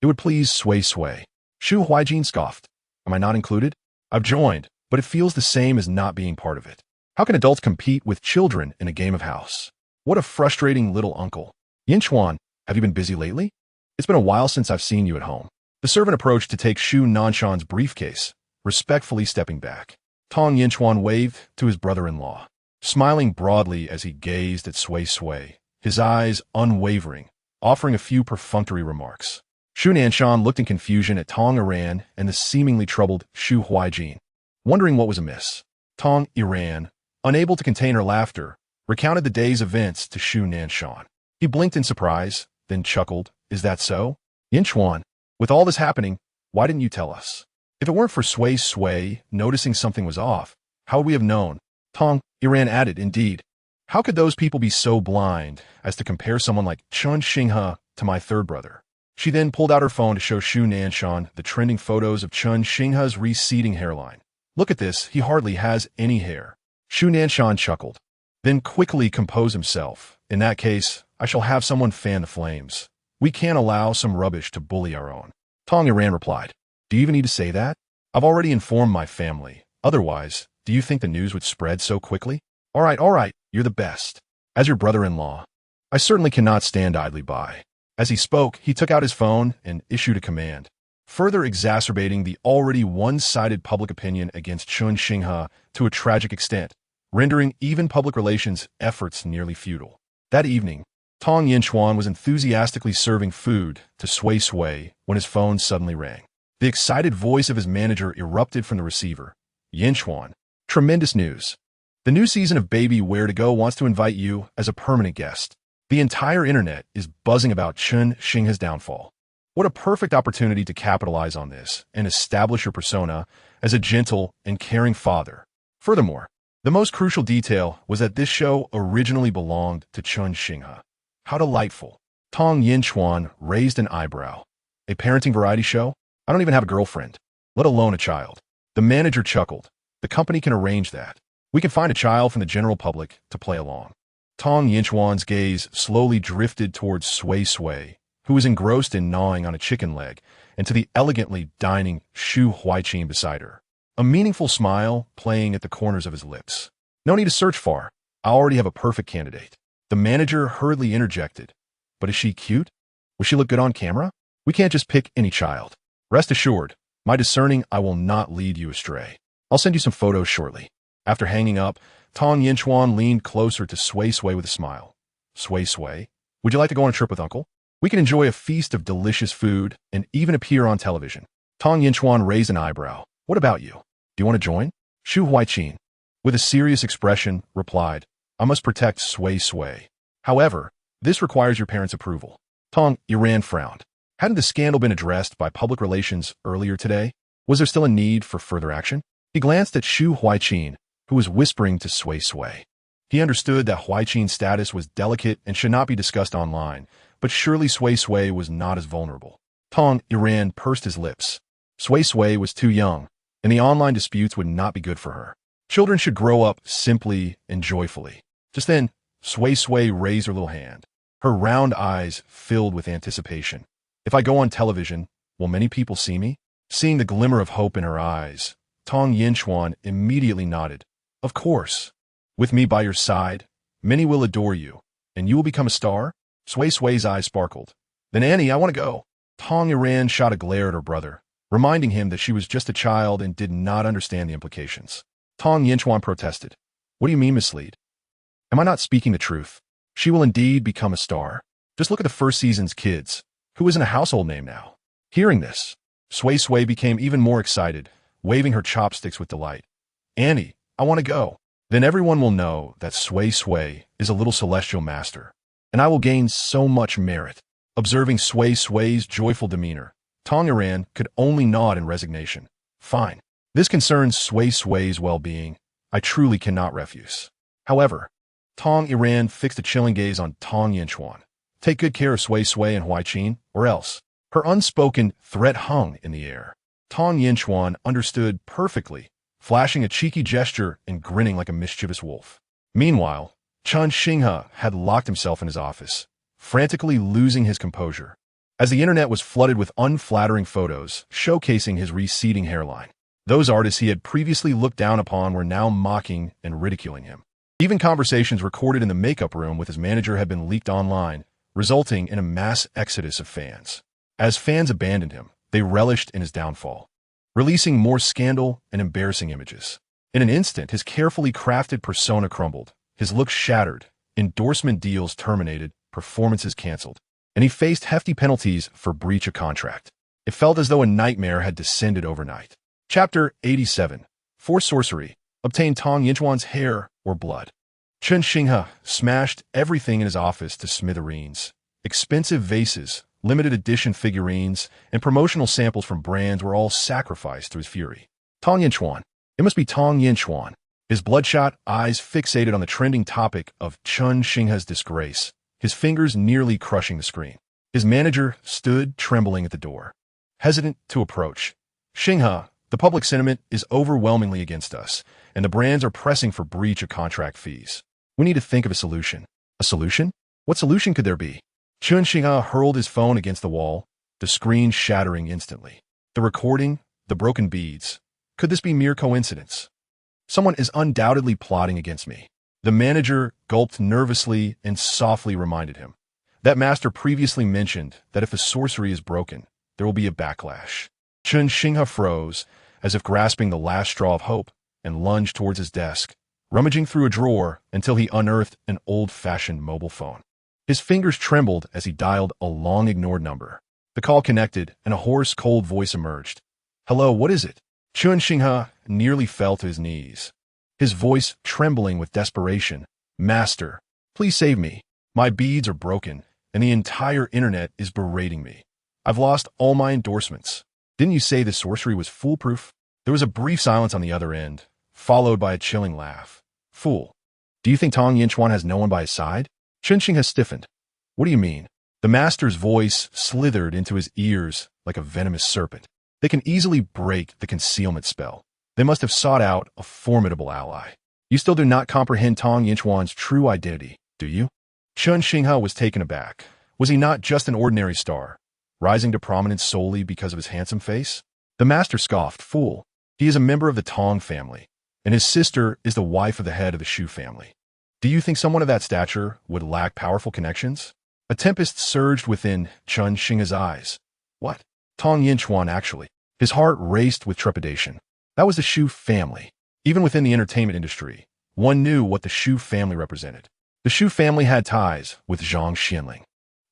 It would please Sui Sui. Shu Huaijin scoffed. Am I not included? I've joined, but it feels the same as not being part of it. How can adults compete with children in a game of house? What a frustrating little uncle. Yinchuan, have you been busy lately? It's been a while since I've seen you at home. The servant approached to take Shu Nanshan's briefcase, respectfully stepping back. Tong Yinchuan waved to his brother-in-law, smiling broadly as he gazed at Sui Sui, his eyes unwavering, offering a few perfunctory remarks. Shu Nanshan looked in confusion at Tong Yiran and the seemingly troubled Shu Huaijin, wondering what was amiss. Tong Yiran, unable to contain her laughter, recounted the day's events to Shu Nanshan. He blinked in surprise, then chuckled. Is that so? Yinchuan, with all this happening, why didn't you tell us? If it weren't for Sui Sui noticing something was off, how would we have known? Tong Yiran added, indeed. How could those people be so blind as to compare someone like Chen Xinghe to my third brother? She then pulled out her phone to show Shu Nanshan the trending photos of Chen Xinghe's receding hairline. Look at this, he hardly has any hair. Shu Nanshan chuckled, then quickly composed himself. In that case, I shall have someone fan the flames. We can't allow some rubbish to bully our own. Tong Yiran replied, do you even need to say that? I've already informed my family. Otherwise, do you think the news would spread so quickly? All right, you're the best. As your brother-in-law, I certainly cannot stand idly by. As he spoke, he took out his phone and issued a command, further exacerbating the already one-sided public opinion against Chen Xinghe to a tragic extent, rendering even public relations efforts nearly futile. That evening, Tong Yinchuan was enthusiastically serving food to Sui Sui when his phone suddenly rang. The excited voice of his manager erupted from the receiver. Yinchuan, tremendous news. The new season of Baby Where to Go wants to invite you as a permanent guest. The entire internet is buzzing about Chen Xinghe's downfall. What a perfect opportunity to capitalize on this and establish your persona as a gentle and caring father. Furthermore, the most crucial detail was that this show originally belonged to Chun Xinghe. How delightful. Tong Yinchuan raised an eyebrow. A parenting variety show? I don't even have a girlfriend, let alone a child. The manager chuckled. The company can arrange that. We can find a child from the general public to play along. Tong Yinchuan's gaze slowly drifted towards Sui Sui, who was engrossed in gnawing on a chicken leg, and to the elegantly dining Shu Huaiqin beside her, a meaningful smile playing at the corners of his lips. No need to search far. I already have a perfect candidate. The manager hurriedly interjected. But is she cute? Will she look good on camera? We can't just pick any child. Rest assured, my discerning eye will not lead you astray. I'll send you some photos shortly. After hanging up, Tong Yinchuan leaned closer to Sui Sui with a smile. Sui Sui, would you like to go on a trip with Uncle? We can enjoy a feast of delicious food and even appear on television. Tong Yinchuan raised an eyebrow. What about you? Do you want to join? Shu Huaiqin, with a serious expression, replied, I must protect Sui Sui. However, this requires your parents' approval. Tong Yiran frowned. Hadn't the scandal been addressed by public relations earlier today? Was there still a need for further action? He glanced at Shu Huaiqin, who was whispering to Sui Sui. He understood that Huaiqin's status was delicate and should not be discussed online, but surely Sui Sui was not as vulnerable. Tong Yiran pursed his lips. Sui Sui was too young, and the online disputes would not be good for her. Children should grow up simply and joyfully. Just then, Sui Sui raised her little hand. Her round eyes filled with anticipation. If I go on television, will many people see me? Seeing the glimmer of hope in her eyes, Tong Yinchuan immediately nodded. Of course. With me by your side, many will adore you, and you will become a star? Sui Sui's eyes sparkled. Then Annie, I want to go. Tong Yiran shot a glare at her brother, reminding him that she was just a child and did not understand the implications. Tong Yinchuan protested. What do you mean mislead? Am I not speaking the truth? She will indeed become a star. Just look at the first season's kids, who isn't a household name now. Hearing this, Sui Sui became even more excited, waving her chopsticks with delight. Annie, I want to go. Then everyone will know that Sui Sui is a little celestial master, and I will gain so much merit. Observing Sui Sui's joyful demeanor, Tong Yiran could only nod in resignation. Fine. This concerns Sui Sui's well-being. I truly cannot refuse. However, Tong Yiran fixed a chilling gaze on Tong Yinchuan. Take good care of Sui Sui and Huaiqin, or else. Her unspoken threat hung in the air. Tong Yinchuan understood perfectly, flashing a cheeky gesture and grinning like a mischievous wolf. Meanwhile, Chun Xinghe had locked himself in his office, frantically losing his composure, as the internet was flooded with unflattering photos showcasing his receding hairline. Those artists he had previously looked down upon were now mocking and ridiculing him. Even conversations recorded in the makeup room with his manager had been leaked online, resulting in a mass exodus of fans. As fans abandoned him, they relished in his downfall, releasing more scandal and embarrassing images. In an instant, his carefully crafted persona crumbled, his looks shattered, endorsement deals terminated, performances canceled, and he faced hefty penalties for breach of contract. It felt as though a nightmare had descended overnight. Chapter 87. For sorcery, obtain Tong Yinchuan's hair or blood. Chun Xinghe smashed everything in his office to smithereens. Expensive vases, limited edition figurines, and promotional samples from brands were all sacrificed to his fury. Tong Yinchuan. It must be Tong Yinchuan. His bloodshot eyes fixated on the trending topic of Chun Xinghe's disgrace, his fingers nearly crushing the screen. His manager stood trembling at the door, hesitant to approach. Xinghe, the public sentiment is overwhelmingly against us, and the brands are pressing for breach of contract fees. We need to think of a solution. A solution? What solution could there be? Chun Xinghe hurled his phone against the wall, the screen shattering instantly. The recording, the broken beads. Could this be mere coincidence? Someone is undoubtedly plotting against me. The manager gulped nervously and softly reminded him. That master previously mentioned that if a sorcery is broken, there will be a backlash. Chun Xinghe froze, as if grasping the last straw of hope, and lunged towards his desk, rummaging through a drawer until he unearthed an old-fashioned mobile phone. His fingers trembled as he dialed a long-ignored number. The call connected, and a hoarse, cold voice emerged. Hello, what is it? Chun Xinghe nearly fell to his knees, his voice trembling with desperation. Master, please save me. My beads are broken, and the entire internet is berating me. I've lost all my endorsements. Didn't you say the sorcery was foolproof? There was a brief silence on the other end, followed by a chilling laugh. Fool. Do you think Tong Yinchuan has no one by his side? Chenxing has stiffened. What do you mean? The master's voice slithered into his ears like a venomous serpent. They can easily break the concealment spell. They must have sought out a formidable ally. You still do not comprehend Tong Yinchuan's true identity, do you? Chun Xinghe was taken aback. Was he not just an ordinary star, rising to prominence solely because of his handsome face? The master scoffed. Fool. He is a member of the Tong family, and his sister is the wife of the head of the Shu family. Do you think someone of that stature would lack powerful connections? A tempest surged within Chun Xinghe's eyes. What? Tong Yinchuan, actually. His heart raced with trepidation. That was the Shu family. Even within the entertainment industry, one knew what the Shu family represented. The Shu family had ties with Zhang Xianling,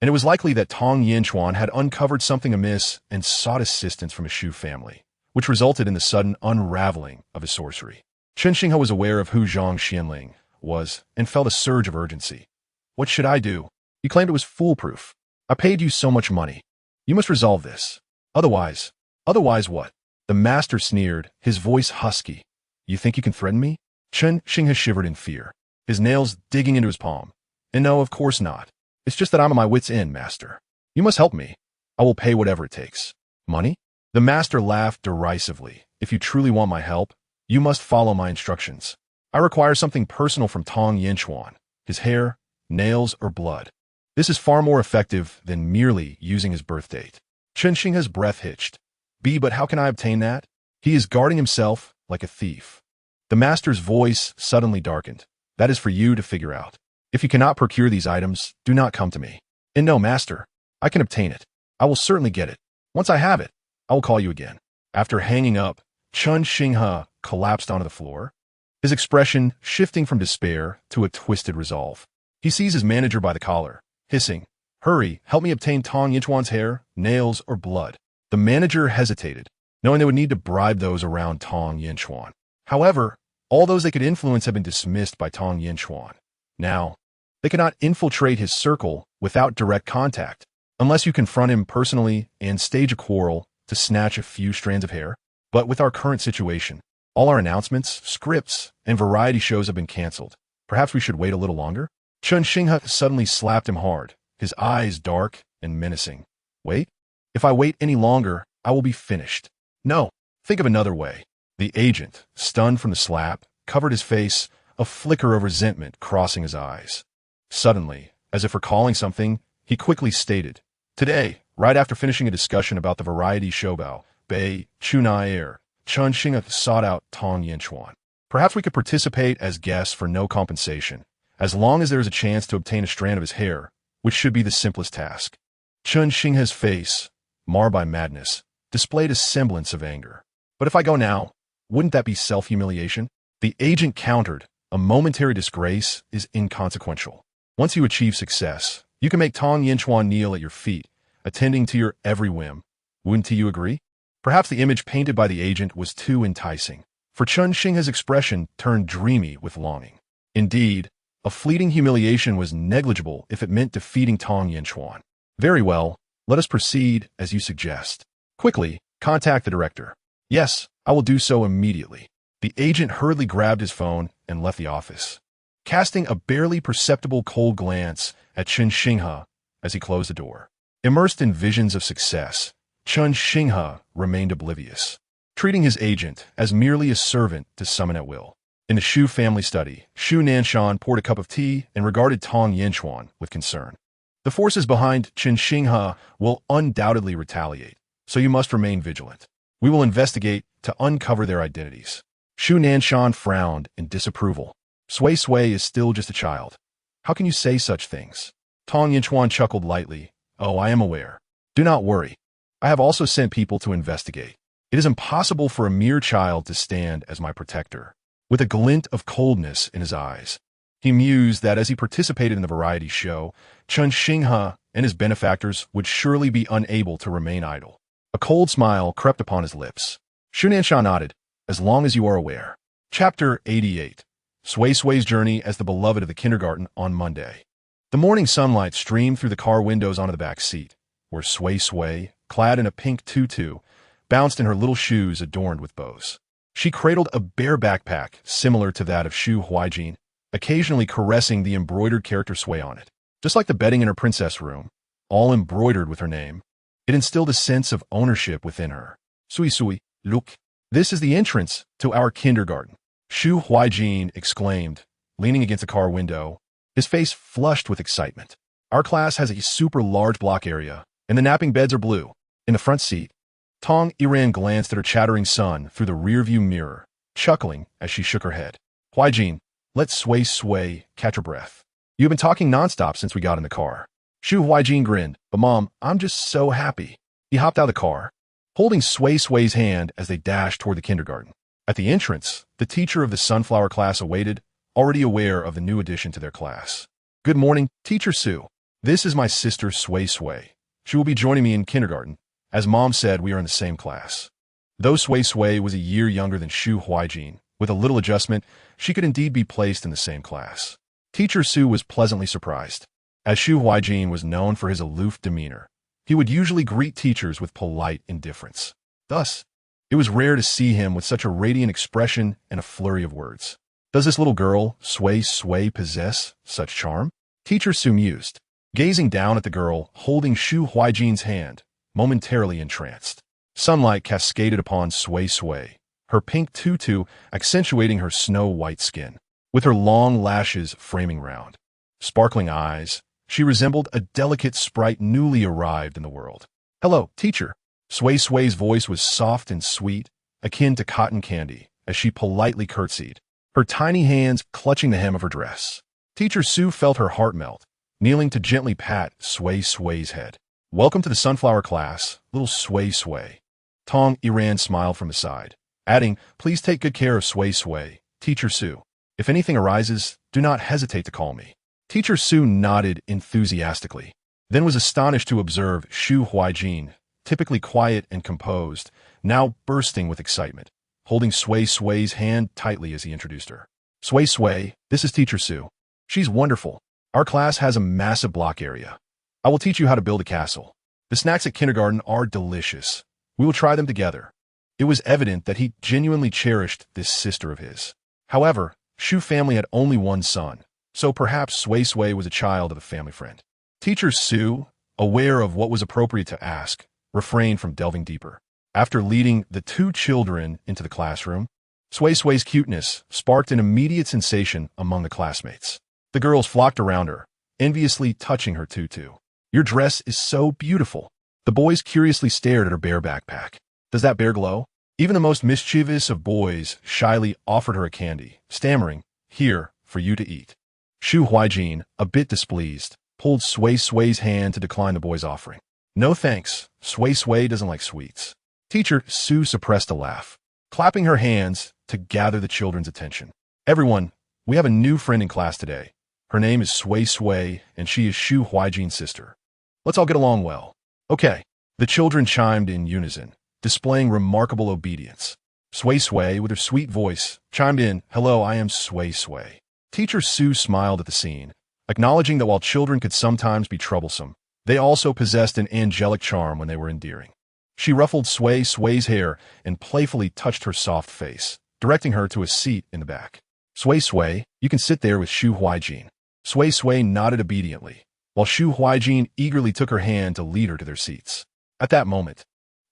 and it was likely that Tong Yinchuan had uncovered something amiss and sought assistance from a Shu family, which resulted in the sudden unraveling of his sorcery. Chen Xinghe was aware of who Zhang Xianling was and felt a surge of urgency. What should I do? You claimed it was foolproof. I paid you so much money. You must resolve this. Otherwise what? The master sneered, his voice husky. You think you can threaten me? Chen Xinghe shivered in fear, his nails digging into his palm. And no, of course not. It's just that I'm at my wit's end, master. You must help me. I will pay whatever it takes. Money? The master laughed derisively. If you truly want my help, you must follow my instructions. I require something personal from Tong Yinchuan. His hair, nails, or blood. This is far more effective than merely using his birth date. Chen Xinghe's breath hitched. But how can I obtain that? He is guarding himself like a thief. The master's voice suddenly darkened. That is for you to figure out. If you cannot procure these items, do not come to me. And no, master, I can obtain it. I will certainly get it. Once I have it, I will call you again. After hanging up, Chun Xinghe collapsed onto the floor, his expression shifting from despair to a twisted resolve. He seized his manager by the collar, hissing, Hurry, help me obtain Tong Yinchuan's hair, nails, or blood. The manager hesitated, knowing they would need to bribe those around Tong Yinchuan. However, all those they could influence had been dismissed by Tong Yinchuan. Now, they could not infiltrate his circle without direct contact, unless you confront him personally and stage a quarrel to snatch a few strands of hair. But with our current situation, all our announcements, scripts, and variety shows have been canceled. Perhaps we should wait a little longer? Chun Xinghe suddenly slapped him hard, his eyes dark and menacing. Wait? If I wait any longer, I will be finished. No, think of another way. The agent, stunned from the slap, covered his face, a flicker of resentment crossing his eyes. Suddenly, as if recalling something, he quickly stated, Today, right after finishing a discussion about the variety show bao, Bei, Chunai Air, Chun Xinghe sought out Tong Yinchuan. Perhaps we could participate as guests for no compensation, as long as there is a chance to obtain a strand of his hair, which should be the simplest task. Chun Xinghe's face, marred by madness, displayed a semblance of anger. But if I go now, wouldn't that be self-humiliation? The agent countered, a momentary disgrace is inconsequential. Once you achieve success, you can make Tong Yinchuan kneel at your feet, attending to your every whim. Wouldn't you agree? Perhaps the image painted by the agent was too enticing, for Chun Xinghe's expression turned dreamy with longing. Indeed, a fleeting humiliation was negligible if it meant defeating Tong Yinchuan. Very well, let us proceed as you suggest. Quickly, contact the director. Yes, I will do so immediately. The agent hurriedly grabbed his phone and left the office, casting a barely perceptible cold glance at Chun Xinghe as he closed the door. Immersed in visions of success, Chun Xinghe remained oblivious, treating his agent as merely a servant to summon at will. In the Shu family study, Shu Nanshan poured a cup of tea and regarded Tong Yinchuan with concern. The forces behind Chun Xinghe will undoubtedly retaliate, so you must remain vigilant. We will investigate to uncover their identities. Shu Nanshan frowned in disapproval. Sui Sui is still just a child. How can you say such things? Tong Yinchuan chuckled lightly. Oh, I am aware. Do not worry. I have also sent people to investigate. It is impossible for a mere child to stand as my protector. With a glint of coldness in his eyes, he mused that as he participated in the variety show, Chun Xinghe and his benefactors would surely be unable to remain idle. A cold smile crept upon his lips. Shu Nanshan nodded, as long as you are aware. Chapter 88. Sui Sui's journey as the beloved of the kindergarten on Monday. The morning sunlight streamed through the car windows onto the back seat, where Sui Sui, clad in a pink tutu, bounced in her little shoes adorned with bows. She cradled a bear backpack similar to that of Sui Sui, occasionally caressing the embroidered character Sui on it. Just like the bedding in her princess room, all embroidered with her name, it instilled a sense of ownership within her. Sui Sui, look. This is the entrance to our kindergarten. Sui Sui exclaimed, leaning against a car window, his face flushed with excitement. Our class has a super large block area, and the napping beds are blue. In the front seat, Tong Iran glanced at her chattering son through the rearview mirror, chuckling as she shook her head. Huijin, let Sui Sui catch her breath. You've been talking nonstop since we got in the car. Sui Huijin grinned, but Mom, I'm just so happy. He hopped out of the car, holding Sui Sui's hand as they dashed toward the kindergarten. At the entrance, the teacher of the sunflower class awaited, already aware of the new addition to their class. Good morning, Teacher Sue. This is my sister Sui Sui. She will be joining me in kindergarten. As Mom said, we are in the same class. Though Sui Sui was a year younger than Sui Huijin, with a little adjustment, she could indeed be placed in the same class. Teacher Sue was pleasantly surprised. As Sui Huijin was known for his aloof demeanor, he would usually greet teachers with polite indifference. Thus, it was rare to see him with such a radiant expression and a flurry of words. Does this little girl, Sui Sui, possess such charm? Teacher Sue mused, gazing down at the girl holding Sui Huijin's hand, momentarily entranced. Sunlight cascaded upon Sui Sui, her pink tutu accentuating her snow-white skin. With her long lashes framing round, sparkling eyes, she resembled a delicate sprite newly arrived in the world. Hello, teacher. Sui Sui's voice was soft and sweet, akin to cotton candy, as she politely curtsied, her tiny hands clutching the hem of her dress. Teacher Sue felt her heart melt, kneeling to gently pat Sui Sui's head. Welcome to the sunflower class, little Sui Sui. Tong Iran smiled from the side, adding, please take good care of Sui Sui, Teacher Sue. If anything arises, do not hesitate to call me. Teacher Sue nodded enthusiastically, then was astonished to observe Sui Huijin, typically quiet and composed, now bursting with excitement, holding Sui Sui's hand tightly as he introduced her. Sui Sui, this is Teacher Sue. She's wonderful. Our class has a massive block area. I will teach you how to build a castle. The snacks at kindergarten are delicious. We will try them together. It was evident that he genuinely cherished this sister of his. However, Shu family had only one son, so perhaps Sui Sui was a child of a family friend. Teacher Sue, aware of what was appropriate to ask, refrained from delving deeper. After leading the two children into the classroom, Sui Sui's cuteness sparked an immediate sensation among the classmates. The girls flocked around her, enviously touching her tutu. Your dress is so beautiful. The boys curiously stared at her bear backpack. Does that bear glow? Even the most mischievous of boys shyly offered her a candy, stammering, here, for you to eat. Sui Huijin, a bit displeased, pulled Sui Sui's hand to decline the boy's offering. No thanks, Sui Sui doesn't like sweets. Teacher Sue suppressed a laugh, clapping her hands to gather the children's attention. Everyone, we have a new friend in class today. Her name is Sui Sui, and she is Sui Huijin's sister. Let's all get along well. Okay. The children chimed in unison, displaying remarkable obedience. Sui Sui, with her sweet voice, chimed in, hello, I am Sui Sui. Teacher Sue smiled at the scene, acknowledging that while children could sometimes be troublesome, they also possessed an angelic charm when they were endearing. She ruffled Sui Sui's hair and playfully touched her soft face, directing her to a seat in the back. Sui Sui, you can sit there with Sui Huijin. Sui Sui nodded obediently, while Sui Huijin eagerly took her hand to lead her to their seats. At that moment,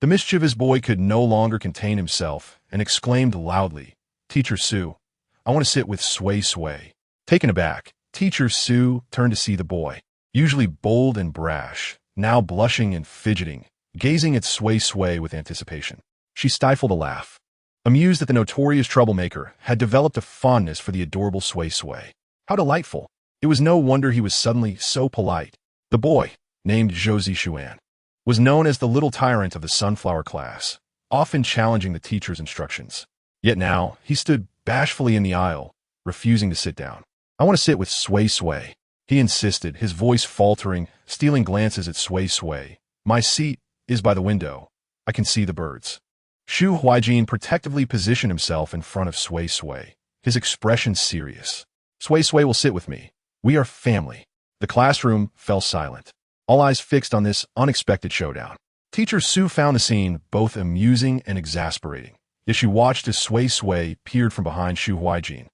the mischievous boy could no longer contain himself and exclaimed loudly, Teacher Sue, I want to sit with Sui Sui. Taken aback, Teacher Sue turned to see the boy, usually bold and brash, now blushing and fidgeting, gazing at Sui Sui with anticipation. She stifled a laugh, amused that the notorious troublemaker had developed a fondness for the adorable Sui Sui. How delightful! It was no wonder he was suddenly so polite. The boy, named Zhou Zishuan, was known as the little tyrant of the sunflower class, often challenging the teacher's instructions. Yet now, he stood bashfully in the aisle, refusing to sit down. I want to sit with Sui Sui, he insisted, his voice faltering, stealing glances at Sui Sui. My seat is by the window. I can see the birds. Sui Huijin protectively positioned himself in front of Sui Sui, his expression serious. Sui Sui will sit with me. We are family. The classroom fell silent, all eyes fixed on this unexpected showdown. Teacher Sue found the scene both amusing and exasperating, yet she watched as Sui Sui peered from behind Shu Huijin,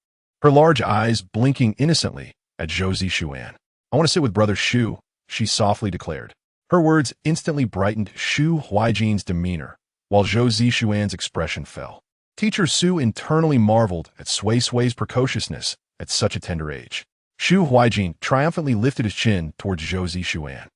her large eyes blinking innocently at Zhou Zishuan. "I want to sit with Brother Shu," she softly declared. Her words instantly brightened Shu Huijin's demeanor, while Zhou Zishuan's expression fell. Teacher Sue internally marveled at Sui Sui's precociousness at such a tender age. Shu Huijin triumphantly lifted his chin towards Zhou Zishuan,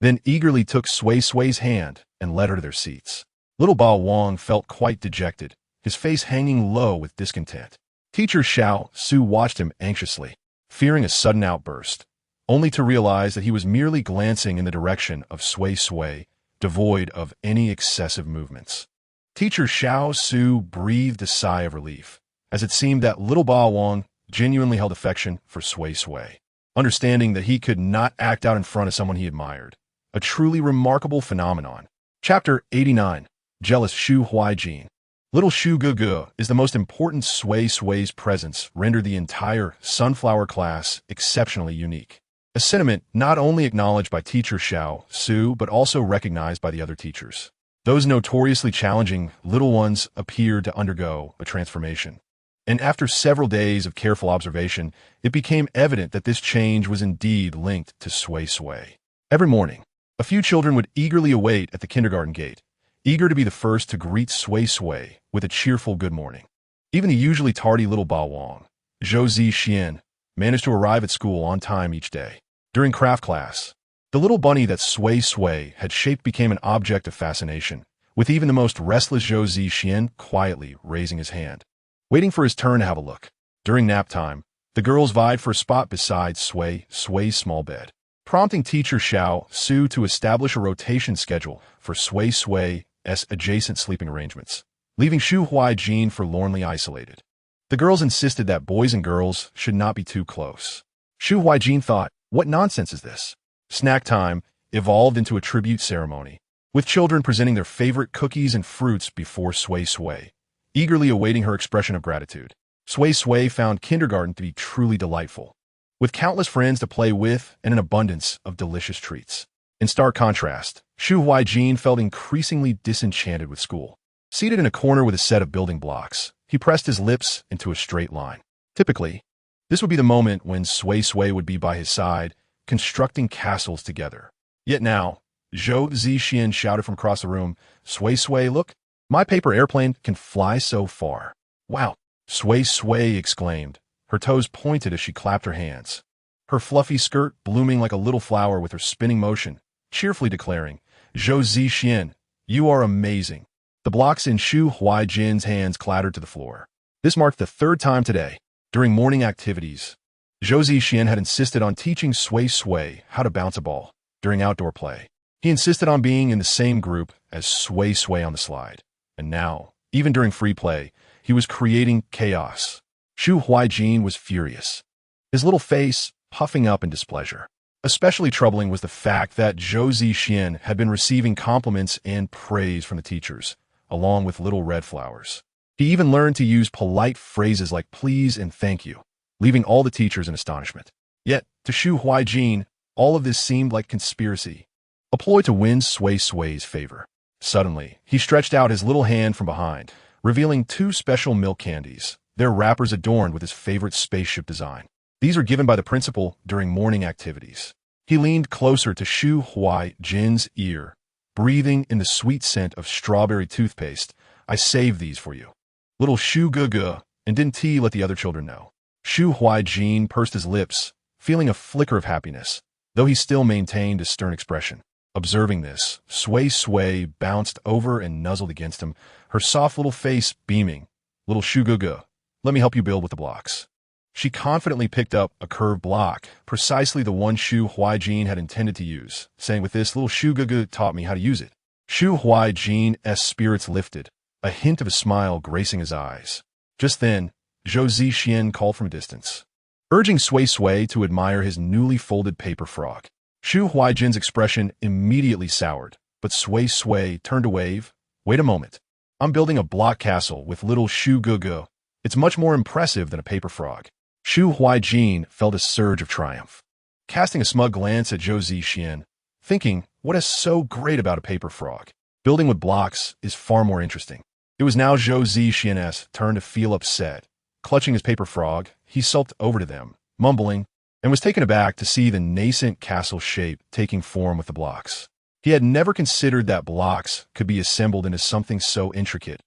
then eagerly took Sui Sui's hand and led her to their seats. Little Bao Wang felt quite dejected, his face hanging low with discontent. Teacher Xiao Su watched him anxiously, fearing a sudden outburst, only to realize that he was merely glancing in the direction of Sui Sui, devoid of any excessive movements. Teacher Xiao Su breathed a sigh of relief, as it seemed that little Bao Wang genuinely held affection for Sui Sui, understanding that he could not act out in front of someone he admired. A truly remarkable phenomenon. Chapter 89. Jealous Shu Huijin. Little Shu Gugu is the most important. Sui Sui's presence rendered the entire sunflower class exceptionally unique. A sentiment not only acknowledged by Teacher Xiao Su but also recognized by the other teachers. Those notoriously challenging little ones appeared to undergo a transformation. And after several days of careful observation, it became evident that this change was indeed linked to Sui Sui. Every morning, a few children would eagerly await at the kindergarten gate, eager to be the first to greet Sui Sui with a cheerful good morning. Even the usually tardy little Bao Wang, Zhou Zixian, managed to arrive at school on time each day. During craft class, the little bunny that Sui Sui had shaped became an object of fascination, with even the most restless Zhou Zixian quietly raising his hand, waiting for his turn to have a look. During nap time, the girls vied for a spot beside Sui Sui's small bed, prompting Teacher Xiao Su to establish a rotation schedule for Sui Sui's adjacent sleeping arrangements, leaving Shu Huijin forlornly isolated. The girls insisted that boys and girls should not be too close. Shu Huijin thought, "What nonsense is this?" Snack time evolved into a tribute ceremony, with children presenting their favorite cookies and fruits before Sui Sui, eagerly awaiting her expression of gratitude. Sui Sui found kindergarten to be truly delightful, with countless friends to play with and an abundance of delicious treats. In stark contrast, Shu Huijin felt increasingly disenchanted with school. Seated in a corner with a set of building blocks, he pressed his lips into a straight line. Typically, this would be the moment when Sui Sui would be by his side, constructing castles together. Yet now, Zhou Zixian shouted from across the room, "Sui Sui, look, my paper airplane can fly so far." "Wow!" Sui Sui exclaimed, her toes pointed as she clapped her hands, her fluffy skirt blooming like a little flower with her spinning motion, cheerfully declaring, "Zhou Zixian, you are amazing." The blocks in Shu Huijin's hands clattered to the floor. This marked the third time today, during morning activities, Zhou Zixian had insisted on teaching Sui Sui how to bounce a ball during outdoor play. He insisted on being in the same group as Sui Sui on the slide. And now, even during free play, he was creating chaos. Shu Huijin was furious, his little face puffing up in displeasure. Especially troubling was the fact that Zhou Zixian had been receiving compliments and praise from the teachers, along with little red flowers. He even learned to use polite phrases like please and thank you, leaving all the teachers in astonishment. Yet, to Shu Huijin, all of this seemed like conspiracy, a ploy to win Sui Sui's favor. Suddenly, he stretched out his little hand from behind, revealing two special milk candies, their wrappers adorned with his favorite spaceship design. These were given by the principal during morning activities. He leaned closer to Shu Huijin's ear, breathing in the sweet scent of strawberry toothpaste. "I saved these for you, little Shu Gugu," and didn't he let the other children know. Shu Huijin pursed his lips, feeling a flicker of happiness, though he still maintained a stern expression. Observing this, Sui Sui bounced over and nuzzled against him, her soft little face beaming. "Little Shu Gugu, let me help you build with the blocks." She confidently picked up a curved block, precisely the one Shu Huijin had intended to use, saying, "With this, little Shu Gugu taught me how to use it." Shu Huijin's spirits lifted, a hint of a smile gracing his eyes. Just then, Zhou Zixian called from a distance, urging Sui Sui to admire his newly folded paper frog. Shu Huijin's expression immediately soured, but Sui Sui turned to wave. "Wait a moment. I'm building a block castle with little Shu Gugu. It's much more impressive than a paper frog." Shu Huijin felt a surge of triumph, casting a smug glance at Zhou Zixian, thinking, what is so great about a paper frog? Building with blocks is far more interesting. It was now Zhou Zixian's turn to feel upset. Clutching his paper frog, he sulked over to them, mumbling, and was taken aback to see the nascent castle shape taking form with the blocks. He had never considered that blocks could be assembled into something so intricate.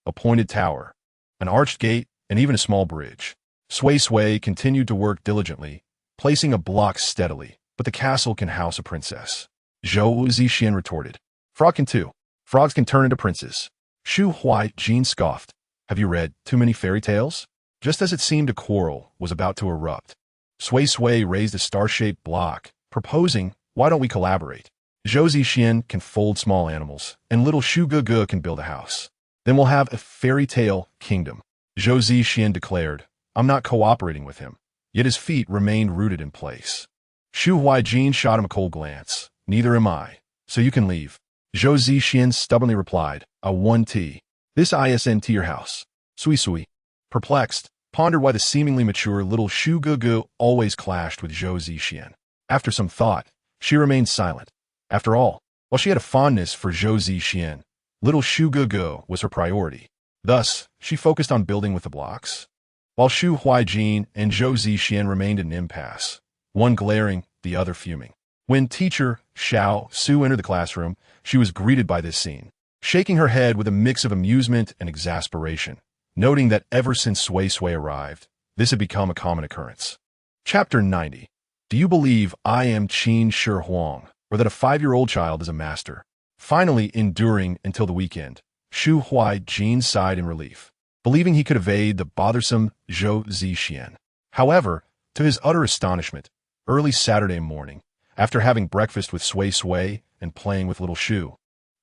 A pointed tower, an arched gate, and even a small bridge. Sui Sui continued to work diligently, placing a block steadily, but the castle can house a princess. Zhou Zixian retorted. Frog can too. Frogs can turn into princes. Shu Huai-jin scoffed. Have you read too many fairy tales? Just as it seemed a quarrel was about to erupt, Sui Sui raised a star-shaped block, proposing, why don't we collaborate? Zhou Zixian can fold small animals, and little Shu Gugu can build a house. Then we'll have a fairy tale kingdom. Zhou Zixian declared, I'm not cooperating with him. Yet his feet remained rooted in place. Shu Huai-jin shot him a cold glance. Neither am I. So you can leave. Zhou Zixian stubbornly replied, I won tea. This isn't your house. Suisui, perplexed, pondered why the seemingly mature little Shu Gugu always clashed with Zhou Zixian. After some thought, she remained silent. After all, while she had a fondness for Zhou Zixian, little Shu Gugu was her priority. Thus, she focused on building with the blocks. While Shu Huai-jin and Zhou Zixian remained in an impasse, one glaring, the other fuming. When teacher Xiao Su entered the classroom, she was greeted by this scene, shaking her head with a mix of amusement and exasperation, noting that ever since Sui Sui arrived, this had become a common occurrence. Chapter 90. Do you believe I am Qin Shi Huang, or that a 5-year-old child is a master? Finally enduring until the weekend, Shu Huai-jin sighed in relief, believing he could evade the bothersome Zhou Zixian. However, to his utter astonishment, early Saturday morning, after having breakfast with Sui Sui and playing with little Shu,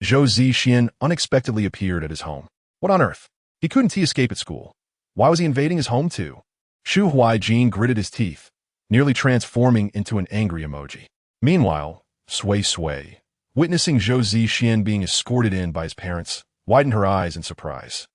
Zhou Zixian unexpectedly appeared at his home. What on earth? He couldn't escape at school. Why was he invading his home too? Shu Huai-jin gritted his teeth, nearly transforming into an angry emoji. Meanwhile, Sui Sui, witnessing Zhou Zixian being escorted in by his parents, widened her eyes in surprise.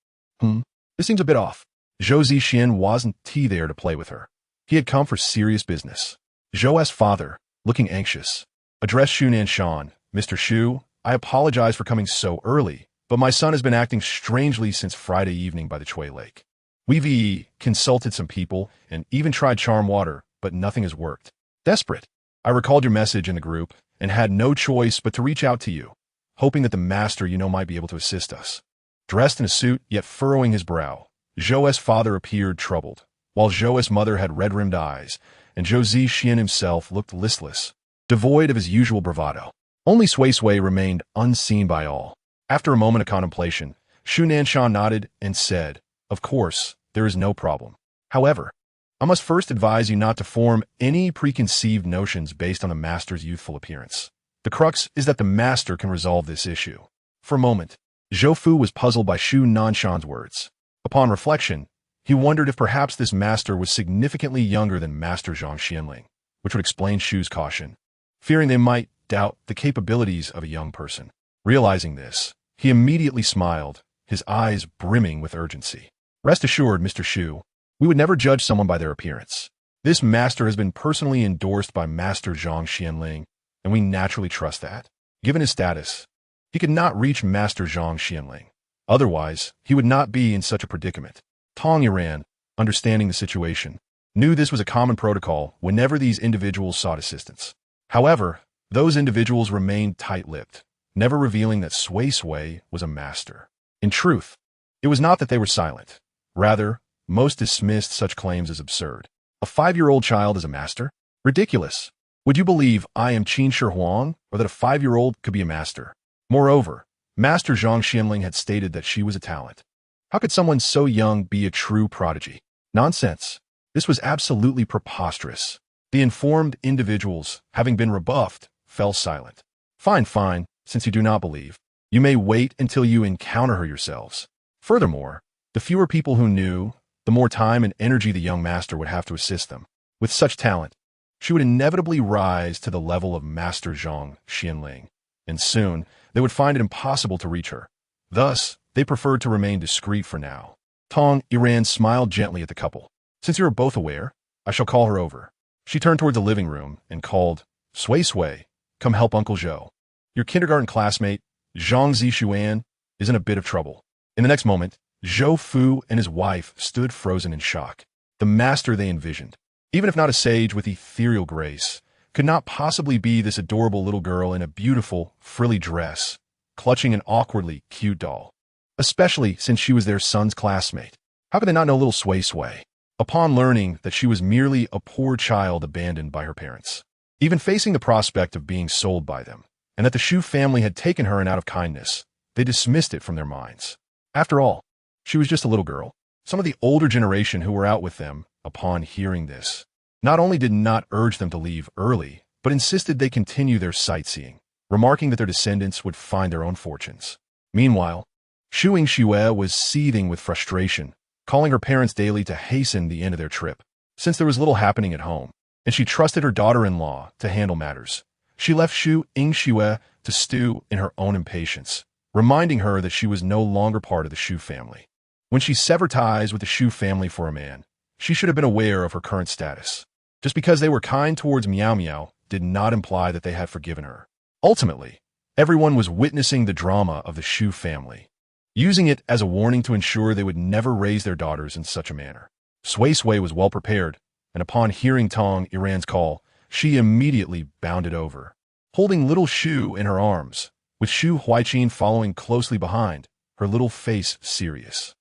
This seems a bit off. Zhou Zixian wasn't there to play with her. He had come for serious business. Zhou's father, looking anxious, addressed Shunan Shone. Mr. Shu, I apologize for coming so early, but my son has been acting strangely since Friday evening by the Chui Lake. We've consulted some people and even tried charm water, but nothing has worked. Desperate, I recalled your message in the group and had no choice but to reach out to you, hoping that the master might be able to assist us. Dressed in a suit, yet furrowing his brow, Zhou's father appeared troubled, while Zhou's mother had red-rimmed eyes, and Zhou Zixian himself looked listless, devoid of his usual bravado. Only Sui Sui remained unseen by all. After a moment of contemplation, Shu Nanshan nodded and said, Of course, there is no problem. However, I must first advise you not to form any preconceived notions based on the master's youthful appearance. The crux is that the master can resolve this issue. For a moment, Zhou Fu was puzzled by Shu Nanshan's words. Upon reflection, he wondered if perhaps this master was significantly younger than Master Zhang Xianling, which would explain Shu's caution, fearing they might doubt the capabilities of a young person. Realizing this, he immediately smiled, his eyes brimming with urgency. Rest assured, Mr. Shu, we would never judge someone by their appearance. This master has been personally endorsed by Master Zhang Xianling, and we naturally trust that. Given his status, he could not reach Master Zhang Xianling. Otherwise, he would not be in such a predicament. Tong Yuran, understanding the situation, knew this was a common protocol whenever these individuals sought assistance. However, those individuals remained tight-lipped, never revealing that Sui Sui was a master. In truth, it was not that they were silent. Rather, most dismissed such claims as absurd. A 5-year-old child is a master? Ridiculous. Would you believe I am Qin Shi Huang, or that a 5-year-old could be a master? Moreover, Master Zhang Xianling had stated that she was a talent. How could someone so young be a true prodigy? Nonsense. This was absolutely preposterous. The informed individuals, having been rebuffed, fell silent. Fine, since you do not believe. You may wait until you encounter her yourselves. Furthermore, the fewer people who knew, the more time and energy the young master would have to assist them. With such talent, she would inevitably rise to the level of Master Zhang Xianling, and soon they would find it impossible to reach her. Thus, they preferred to remain discreet for now. Tong Yuran smiled gently at the couple. Since you are both aware, I shall call her over. She turned toward the living room and called, Sui Sui, come help Uncle Zhou. Your kindergarten classmate, Zhang Zishuan is in a bit of trouble. In the next moment, Zhou Fu and his wife stood frozen in shock. The master they envisioned, even if not a sage with ethereal grace, could not possibly be this adorable little girl in a beautiful, frilly dress, clutching an awkwardly cute doll. Especially since she was their son's classmate. How could they not know little Sui Sui? Upon learning that she was merely a poor child abandoned by her parents, even facing the prospect of being sold by them, and that the Shu family had taken her in out of kindness, they dismissed it from their minds. After all, she was just a little girl. Some of the older generation who were out with them, upon hearing this, not only did not urge them to leave early, but insisted they continue their sightseeing, remarking that their descendants would find their own fortunes. Meanwhile, Shu Yingxue was seething with frustration, calling her parents daily to hasten the end of their trip. Since there was little happening at home, and she trusted her daughter-in-law to handle matters, she left Shu Yingxue to stew in her own impatience, reminding her that she was no longer part of the Shu family. When she severed ties with the Shu family for a man, she should have been aware of her current status. Just because they were kind towards Miao Miao did not imply that they had forgiven her. Ultimately, everyone was witnessing the drama of the Shu family, using it as a warning to ensure they would never raise their daughters in such a manner. Suisui was well prepared, and upon hearing Tong Iran's call, she immediately bounded over, holding little Shu in her arms, with Shu Huaiqin following closely behind, her little face serious.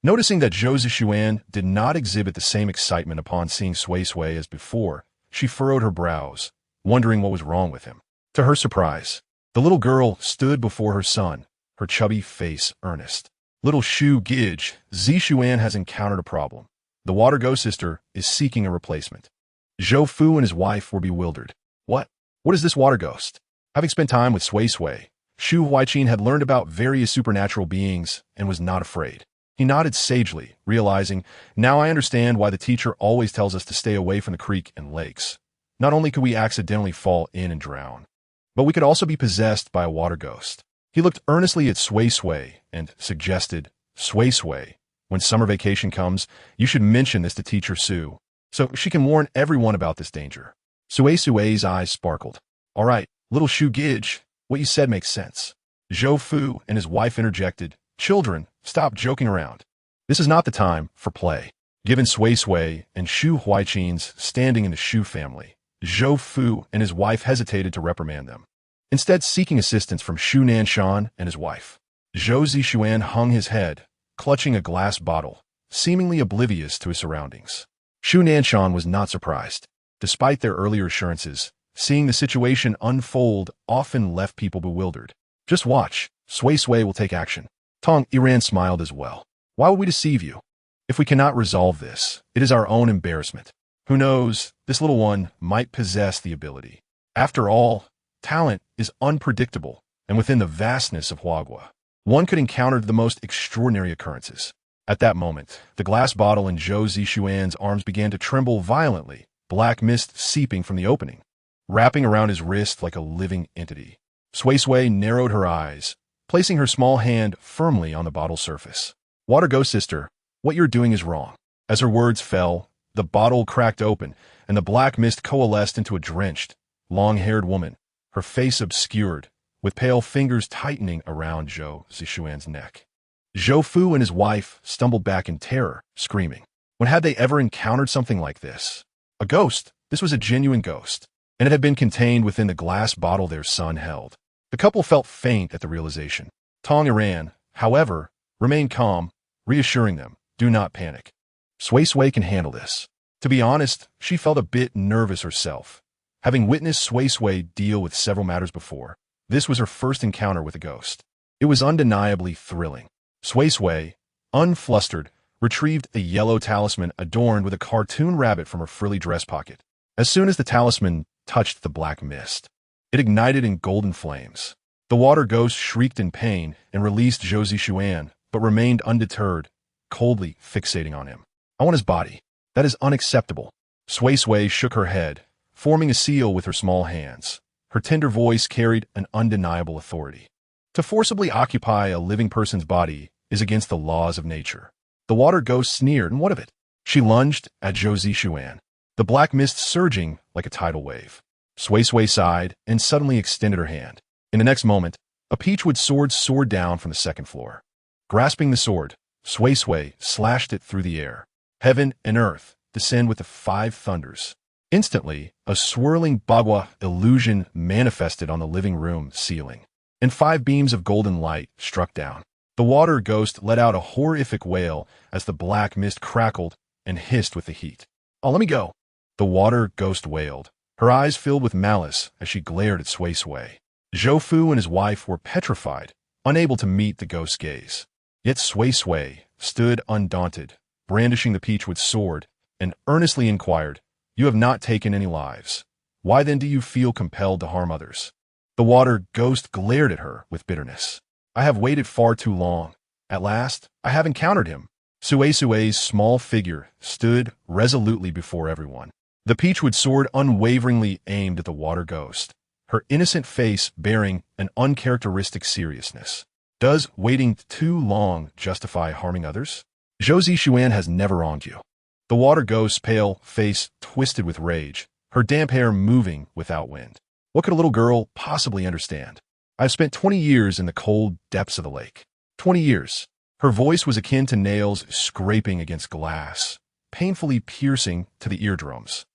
Noticing that Zhou Zishuan did not exhibit the same excitement upon seeing Suisui as before, she furrowed her brows, wondering what was wrong with him. To her surprise, the little girl stood before her son, her chubby face earnest. Little Shu Gij, Zishuan has encountered a problem. The water ghost sister is seeking a replacement. Zhou Fu and his wife were bewildered. What? What is this water ghost? Having spent time with Suisui, Shu Huaiqin had learned about various supernatural beings and was not afraid. He nodded sagely, realizing, now I understand why the teacher always tells us to stay away from the creek and lakes. Not only could we accidentally fall in and drown, but we could also be possessed by a water ghost. He looked earnestly at Suisui and suggested, Suisui, when summer vacation comes, you should mention this to Teacher Su, so she can warn everyone about this danger. Suisui's eyes sparkled. All right, little Shu Gij, what you said makes sense. Zhou Fu and his wife interjected, children, stop joking around. This is not the time for play. Given Suisui and Shu Huaiqin's standing in the Shu family, Zhou Fu and his wife hesitated to reprimand them, instead seeking assistance from Shu Nanshan and his wife. Zhou Zishuan hung his head, clutching a glass bottle, seemingly oblivious to his surroundings. Shu Nanshan was not surprised. Despite their earlier assurances, seeing the situation unfold often left people bewildered. Just watch, Suisui will take action. Tong Iran smiled as well. Why would we deceive you? If we cannot resolve this, it is our own embarrassment. Who knows, this little one might possess the ability. After all, talent is unpredictable, and within the vastness of Huagua, one could encounter the most extraordinary occurrences. At that moment, the glass bottle in Zhou Zishuan's arms began to tremble violently, black mist seeping from the opening, wrapping around his wrist like a living entity. Suisui narrowed her eyes, placing her small hand firmly on the bottle's surface. Water Ghost Sister, what you're doing is wrong. As her words fell, the bottle cracked open, and the black mist coalesced into a drenched, long-haired woman, her face obscured, with pale fingers tightening around Zhou Zishuan's neck. Zhou Fu and his wife stumbled back in terror, screaming. When had they ever encountered something like this? A ghost. This was a genuine ghost, and it had been contained within the glass bottle their son held. The couple felt faint at the realization. Tong Iran, however, remained calm, reassuring them, do not panic. Suisui can handle this. To be honest, she felt a bit nervous herself. Having witnessed Suisui deal with several matters before, this was her first encounter with a ghost. It was undeniably thrilling. Suisui, unflustered, retrieved a yellow talisman adorned with a cartoon rabbit from her frilly dress pocket. As soon as the talisman touched the black mist, it ignited in golden flames. The water ghost shrieked in pain and released Zhou Zishuan, but remained undeterred, coldly fixating on him. I want his body. That is unacceptable. Suisui shook her head, forming a seal with her small hands. Her tender voice carried an undeniable authority. To forcibly occupy a living person's body is against the laws of nature. The water ghost sneered, and what of it? She lunged at Zhou Zishuan, the black mist surging like a tidal wave. Suisui sighed and suddenly extended her hand. In the next moment, A peachwood sword soared down from the second floor. Grasping the sword, Sui Sui slashed it through the air. Heaven and earth descend with the five thunders. Instantly, a swirling bagua illusion manifested on the living room ceiling, and five beams of golden light struck down. The water ghost let out a horrific wail as the black mist crackled and hissed with the heat. "Oh, let me go!" The water ghost wailed, her eyes filled with malice as she glared at Sui Sui. Zhou Fu and his wife were petrified, unable to meet the ghost's gaze. Yet Sui Sui stood undaunted, brandishing the peachwood sword, and earnestly inquired, "You have not taken any lives. Why then do you feel compelled to harm others?" The water ghost glared at her with bitterness. "I have waited far too long. At last, I have encountered him." Suisui's small figure stood resolutely before everyone. The peachwood sword unwaveringly aimed at the water ghost, her innocent face bearing an uncharacteristic seriousness. "Does waiting too long justify harming others? Zhou Zishuan has never wronged you." The water ghost's pale face twisted with rage, her damp hair moving without wind. What could a little girl possibly understand? "I've spent 20 years in the cold depths of the lake. 20 years. Her voice was akin to nails scraping against glass, painfully piercing to the eardrums.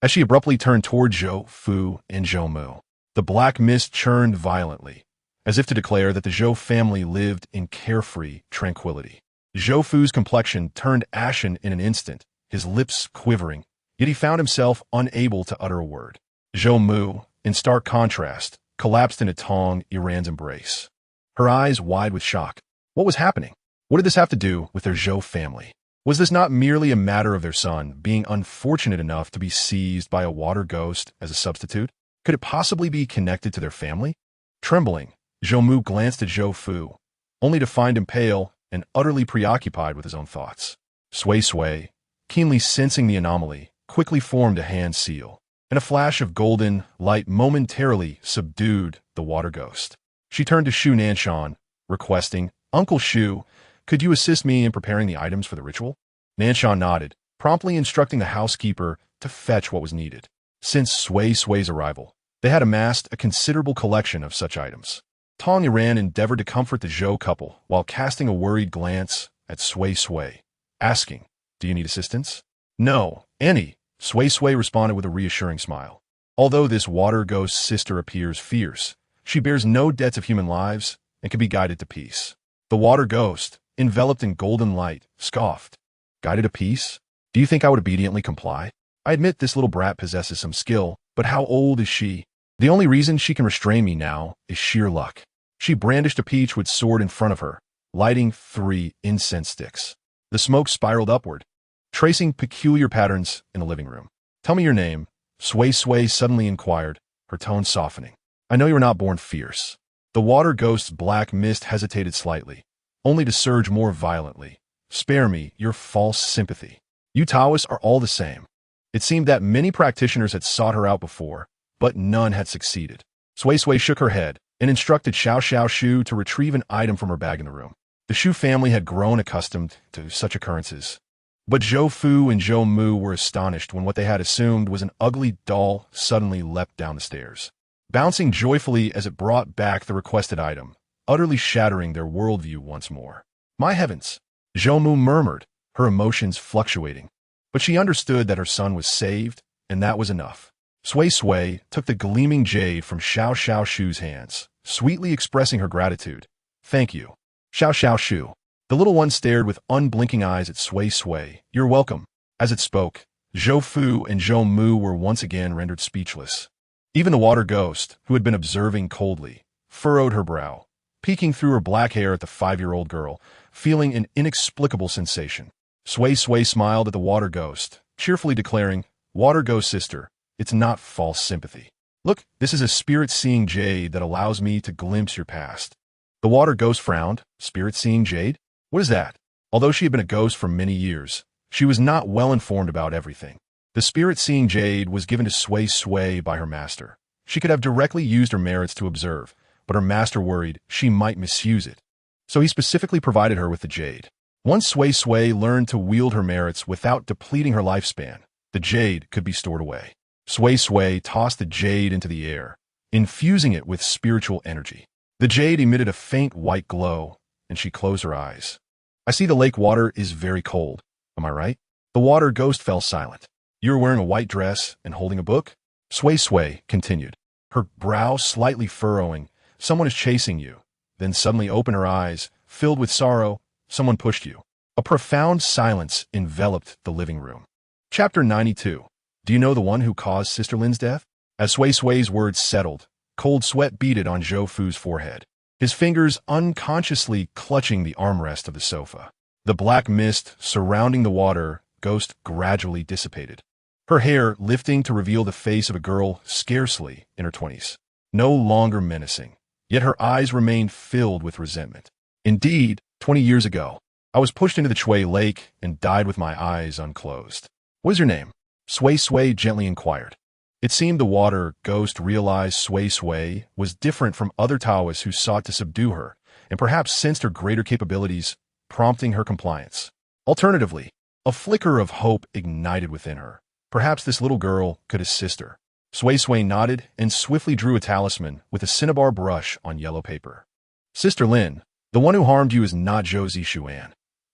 As she abruptly turned toward Zhou Fu and Zhou Mu, the black mist churned violently, as if to declare that the Zhou family lived in carefree tranquility. Zhou Fu's complexion turned ashen in an instant, his lips quivering, yet he found himself unable to utter a word. Zhou Mu, in stark contrast, collapsed in a Tong Iran's embrace, her eyes wide with shock. What was happening? What did this have to do with their Zhou family? Was this not merely a matter of their son being unfortunate enough to be seized by a water ghost as a substitute? Could it possibly be connected to their family? Trembling, Zhou Mu glanced at Zhou Fu, only to find him pale and utterly preoccupied with his own thoughts. Sui Sui, keenly sensing the anomaly, quickly formed a hand seal, and a flash of golden light momentarily subdued the water ghost. She turned to Shu Nanshan, requesting, "Uncle Shu, could you assist me in preparing the items for the ritual?" Nanshan nodded, promptly instructing the housekeeper to fetch what was needed. Since Sui Sui's arrival, they had amassed a considerable collection of such items. Tong Iran endeavored to comfort the Zhou couple while casting a worried glance at Sui Sui, asking, "Do you need assistance?" "No, any," Sui Sui responded with a reassuring smile. "Although this water ghost sister appears fierce, she bears no debts of human lives and can be guided to peace." The water ghost, enveloped in golden light, scoffed. "Guided to peace? Do you think I would obediently comply? I admit this little brat possesses some skill, but how old is she? The only reason she can restrain me now is sheer luck." She brandished a peachwood sword in front of her, lighting 3 incense sticks. The smoke spiraled upward, tracing peculiar patterns in the living room. "Tell me your name," Sui Sui suddenly inquired, her tone softening. "I know you were not born fierce." The water ghost's black mist hesitated slightly, only to surge more violently. "Spare me your false sympathy. You Taoists are all the same." It seemed that many practitioners had sought her out before, but none had succeeded. Sui Sui shook her head and instructed Xiao Shu to retrieve an item from her bag in the room. The Shu family had grown accustomed to such occurrences, but Zhou Fu and Zhou Mu were astonished when what they had assumed was an ugly doll suddenly leapt down the stairs, bouncing joyfully as it brought back the requested item, utterly shattering their worldview once more. "My heavens!" Zhou Mu murmured, her emotions fluctuating. But she understood that her son was saved, and that was enough. Sui Sui took the gleaming jade from Xiao Shu's hands, sweetly expressing her gratitude. "Thank you, Xiao Shu." The little one stared with unblinking eyes at Sui Sui. "You're welcome." As it spoke, Zhou Fu and Zhou Mu were once again rendered speechless. Even the water ghost, who had been observing coldly, furrowed her brow, peeking through her black hair at the 5-year-old girl, feeling an inexplicable sensation. Sui Sui smiled at the water ghost, cheerfully declaring, "Water ghost sister, it's not false sympathy. Look, this is a spirit-seeing jade that allows me to glimpse your past." The water ghost frowned. Spirit-seeing jade? What is that? Although she had been a ghost for many years, she was not well informed about everything. The spirit-seeing jade was given to Sui Sui by her master. She could have directly used her merits to observe, but her master worried she might misuse it. So he specifically provided her with the jade. Once Sui Sui learned to wield her merits without depleting her lifespan, the jade could be stored away. Sui Sui tossed the jade into the air, infusing it with spiritual energy. The jade emitted a faint white glow, and she closed her eyes. I see the lake water is very cold. Am I right? The water ghost fell silent. You were wearing a white dress and holding a book? Sui Sui continued, her brow slightly furrowing. Someone is chasing you. Then suddenly opened her eyes, filled with sorrow. Someone pushed you. A profound silence enveloped the living room. Chapter 92. Do you know the one who caused Sister Lin's death? As Sui Sui's words settled, cold sweat beaded on Zhou Fu's forehead, his fingers unconsciously clutching the armrest of the sofa. The black mist surrounding the water ghost gradually dissipated, her hair lifting to reveal the face of a girl scarcely in her 20s. No longer menacing, yet her eyes remained filled with resentment. Indeed, 20 years ago, I was pushed into the Chui Lake and died with my eyes unclosed. What is your name? Sui Sui gently inquired. It seemed the water ghost realized Sui Sui was different from other Taoists who sought to subdue her, and perhaps sensed her greater capabilities, prompting her compliance. Alternatively, a flicker of hope ignited within her. Perhaps this little girl could assist her. Sui Sui nodded and swiftly drew a talisman with a cinnabar brush on yellow paper. Sister Lin, the one who harmed you is not Zhou Zishuan.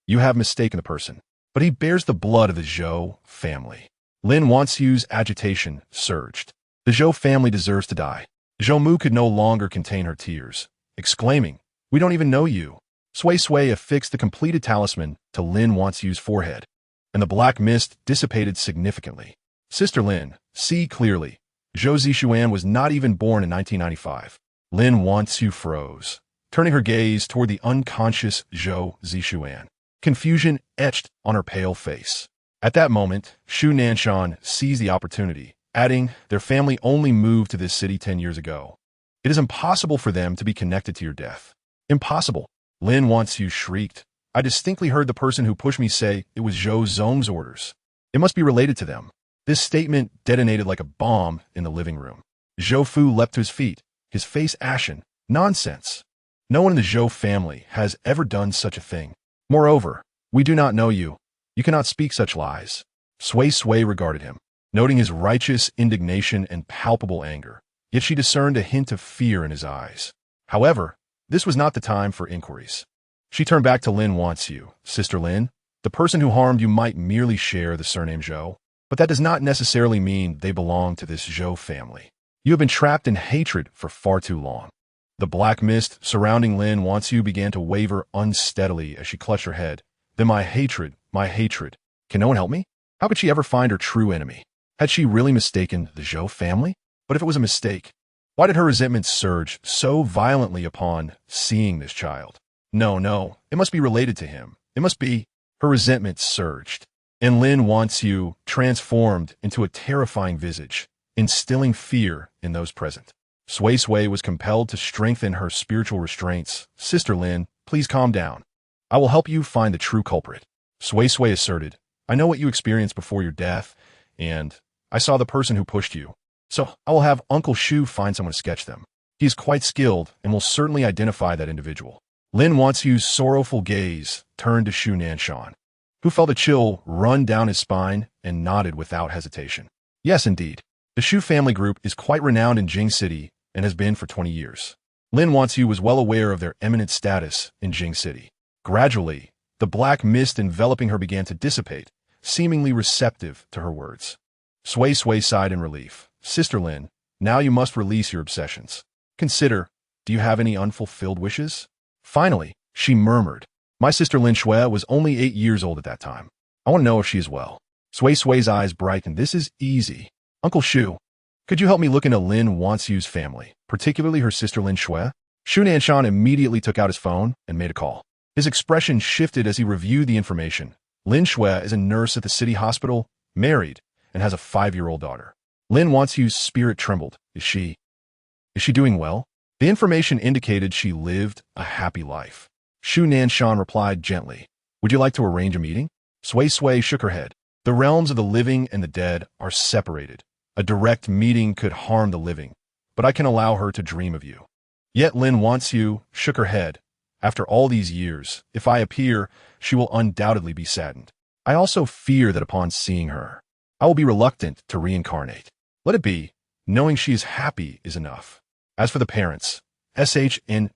You have mistaken the person, but he bears the blood of the Zhou family. Lin Wanshu's agitation surged. The Zhou family deserves to die. Zhou Mu could no longer contain her tears, exclaiming, "We don't even know you." Sui Sui affixed the completed talisman to Lin Wanshu's forehead, and the black mist dissipated significantly. Sister Lin, see clearly. Zhou Zishuan was not even born in 1995. Lin Wanshu froze, turning her gaze toward the unconscious Zhou Zishuan. Confusion etched on her pale face. At that moment, Shu Nanshan seized the opportunity, adding, their family only moved to this city 10 years ago. It is impossible for them to be connected to your death. Impossible. Lin Wanshu shrieked. I distinctly heard the person who pushed me say it was Zhou Zong's orders. It must be related to them. This statement detonated like a bomb in the living room. Zhou Fu leapt to his feet, his face ashen. Nonsense. No one in the Zhou family has ever done such a thing. Moreover, we do not know you. You cannot speak such lies. Sui Sui regarded him, noting his righteous indignation and palpable anger, yet she discerned a hint of fear in his eyes. However, this was not the time for inquiries. She turned back to Lin Wanshu. Sister Lin, the person who harmed you might merely share the surname Zhou, but that does not necessarily mean they belong to this Zhou family. You have been trapped in hatred for far too long. The black mist surrounding Lin Wanshu began to waver unsteadily as she clutched her head. Then my hatred. Can no one help me? How could she ever find her true enemy? Had she really mistaken the Zhou family? But if it was a mistake, why did her resentment surge so violently upon seeing this child? No, it must be related to him. It must be. Her resentment surged, and Lin Wanshu transformed into a terrifying visage, instilling fear in those present. Sui Sui was compelled to strengthen her spiritual restraints. Sister Lin, please calm down. I will help you find the true culprit. Sui Sui asserted, I know what you experienced before your death, and I saw the person who pushed you. So I will have Uncle Shu find someone to sketch them. He is quite skilled and will certainly identify that individual. Lin Wanshu's sorrowful gaze turned to Shu Nanshan, who felt a chill run down his spine and nodded without hesitation. Yes, indeed. The Shu family group is quite renowned in Jing City and has been for 20 years. Lin Wanshu was well aware of their eminent status in Jing City. Gradually, the black mist enveloping her began to dissipate, seemingly receptive to her words. Sui Sui sighed in relief. Sister Lin, now you must release your obsessions. Consider, do you have any unfulfilled wishes? Finally, she murmured. My sister Lin Shui was only 8 years old at that time. I want to know if she is well. Sui Sui's eyes brightened. This is easy. Uncle Shu, could you help me look into Lin Wanshu's family, particularly her sister Lin Shui? Shu Nanshan immediately took out his phone and made a call. His expression shifted as he reviewed the information. Lin Shui is a nurse at the city hospital, married, and has a 5-year-old daughter. Lin Wanshu's spirit trembled. Is she doing well? The information indicated she lived a happy life. Shu Nanshan replied gently. Would you like to arrange a meeting? Sui Sui shook her head. The realms of the living and the dead are separated. A direct meeting could harm the living, but I can allow her to dream of you. Yet Lin Wanshu shook her head. After all these years, if I appear, she will undoubtedly be saddened. I also fear that upon seeing her, I will be reluctant to reincarnate. Let it be. Knowing she is happy is enough. As for the parents, SHN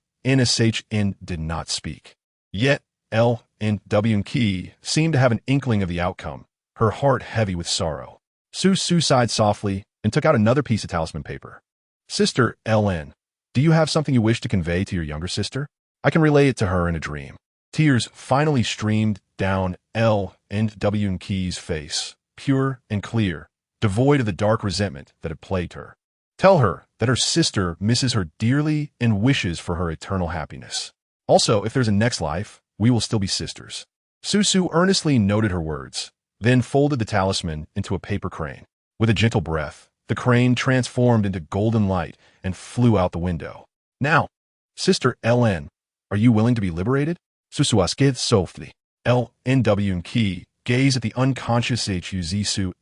did not speak. Yet, L and W and Key seemed to have an inkling of the outcome, her heart heavy with sorrow. Suisui sighed softly and took out another piece of talisman paper. Sister LN, do you have something you wish to convey to your younger sister? I can relay it to her in a dream. Tears finally streamed down L and W and Key's face, pure and clear, devoid of the dark resentment that had plagued her. Tell her that her sister misses her dearly and wishes for her eternal happiness. Also, if there's a next life, we will still be sisters. Suisui earnestly noted her words, then folded the talisman into a paper crane. With a gentle breath, the crane transformed into golden light and flew out the window. Now, Sister LN, are you willing to be liberated? Suisui softly. L, N, W, and Key gazed at the unconscious Suisui,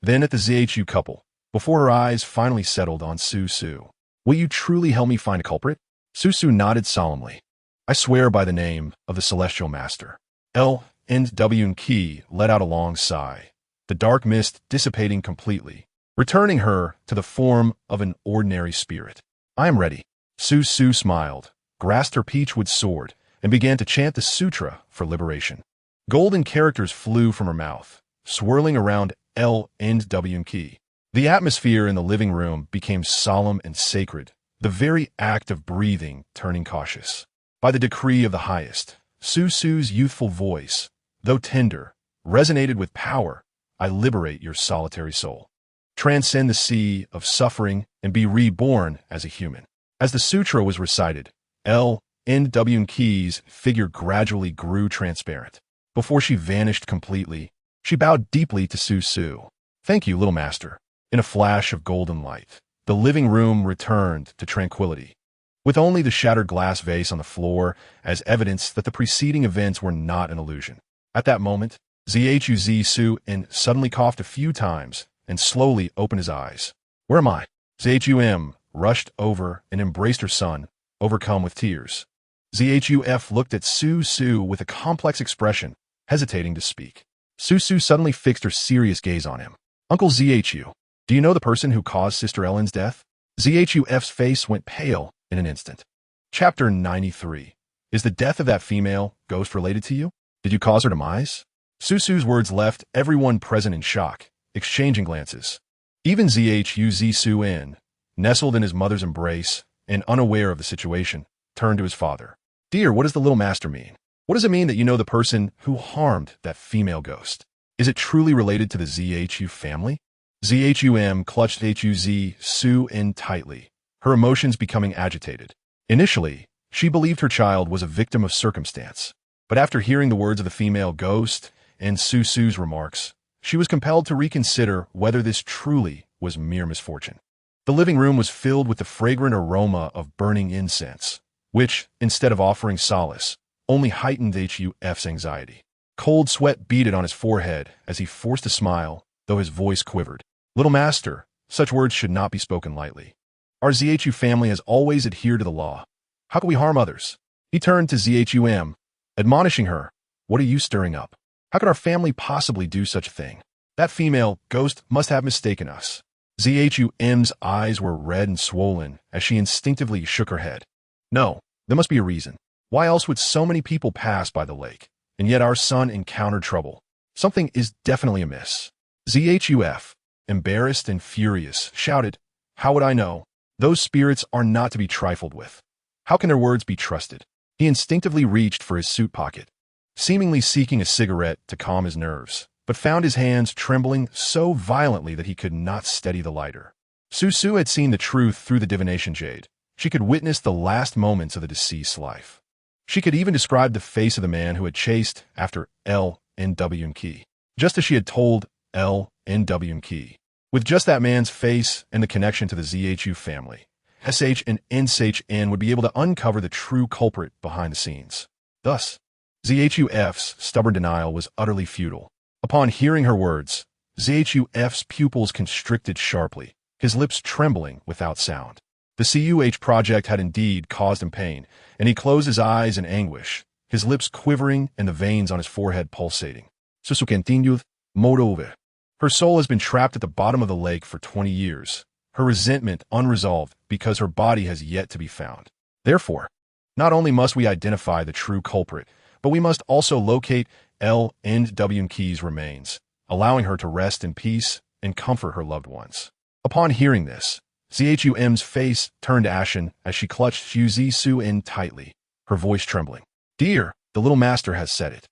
then at the Zhu couple, before her eyes finally settled on Suisui. Will you truly help me find a culprit? Suisui nodded solemnly. I swear by the name of the Celestial Master. L, N, W, and Key let out a long sigh, the dark mist dissipating completely, returning her to the form of an ordinary spirit. I am ready. Suisui smiled, grasped her peachwood sword, and began to chant the sutra for liberation. Golden characters flew from her mouth, swirling around L and W and Key. The atmosphere in the living room became solemn and sacred, the very act of breathing turning cautious. By the decree of the highest, Suisui's youthful voice, though tender, resonated with power. I liberate your solitary soul. Transcend the sea of suffering and be reborn as a human. As the sutra was recited, L, N, W, and Key's figure gradually grew transparent. Before she vanished completely, she bowed deeply to Suisui. Thank you, little master. In a flash of golden light, the living room returned to tranquility, with only the shattered glass vase on the floor as evidence that the preceding events were not an illusion. At that moment, Suisui suddenly coughed a few times and slowly opened his eyes. Where am I? Zhum rushed over and embraced her son, overcome with tears. Zhuf looked at Suisui with a complex expression, hesitating to speak. Suisui suddenly fixed her serious gaze on him. Uncle Zhu, do you know the person who caused Sister Ellen's death? Zhuf's face went pale in an instant. Chapter 93. Is the death of that female ghost related to you? Did you cause her demise? Suisui's words left everyone present in shock, exchanging glances. Even Zhu, nestled in his mother's embrace and unaware of the situation, turned to his father. Dear, what does the little master mean? What does it mean that you know the person who harmed that female ghost? Is it truly related to the Zhu family? Zhum clutched Suisui tightly, her emotions becoming agitated. Initially, she believed her child was a victim of circumstance, but after hearing the words of the female ghost and Suisui's remarks, she was compelled to reconsider whether this truly was mere misfortune. The living room was filled with the fragrant aroma of burning incense, which, instead of offering solace, only heightened Huf's anxiety. Cold sweat beaded on his forehead as he forced a smile, though his voice quivered. Little master, such words should not be spoken lightly. Our Zhu family has always adhered to the law. How can we harm others? He turned to Zhum, admonishing her. What are you stirring up? How could our family possibly do such a thing? That female ghost must have mistaken us. Zhum's eyes were red and swollen as she instinctively shook her head. No, there must be a reason. Why else would so many people pass by the lake? And yet our son encountered trouble. Something is definitely amiss. Zhuf, embarrassed and furious, shouted, How would I know? Those spirits are not to be trifled with. How can their words be trusted? He instinctively reached for his suit pocket, seemingly seeking a cigarette to calm his nerves, but found his hands trembling so violently that he could not steady the lighter. Suisui had seen the truth through the divination jade. She could witness the last moments of the deceased's life. She could even describe the face of the man who had chased after L and W and Key, just as she had told L and W and Key. With just that man's face and the connection to the Zhu family, SH and NSHN would be able to uncover the true culprit behind the scenes. Thus, Zhuf's stubborn denial was utterly futile. Upon hearing her words, Zhuf's pupils constricted sharply, his lips trembling without sound. The CUH project had indeed caused him pain, and he closed his eyes in anguish, his lips quivering and the veins on his forehead pulsating. Susu continued, moreover. Her soul has been trapped at the bottom of the lake for 20 years, her resentment unresolved because her body has yet to be found. Therefore, not only must we identify the true culprit, but we must also locate L and W Key's remains, allowing her to rest in peace and comfort her loved ones. Upon hearing this, Zhum's face turned ashen as she clutched Suisui tightly, her voice trembling. Dear, the little master has said it.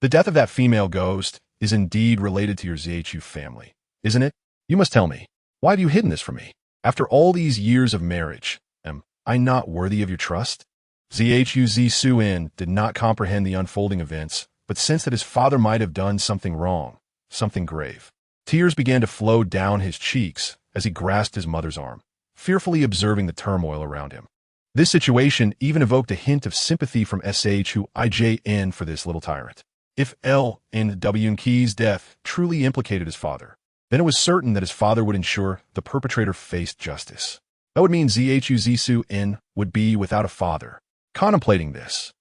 The death of that female ghost is indeed related to your Zhu family, isn't it? You must tell me. Why have you hidden this from me? After all these years of marriage, am I not worthy of your trust? Zhu did not comprehend the unfolding events, but sensed that his father might have done something wrong, something grave. Tears began to flow down his cheeks as he grasped his mother's arm, fearfully observing the turmoil around him. This situation even evoked a hint of sympathy from Shuijin for this little tyrant. If L and W Key's death truly implicated his father, then it was certain that his father would ensure the perpetrator faced justice. That would mean Zhu would be without a father. Contemplating this,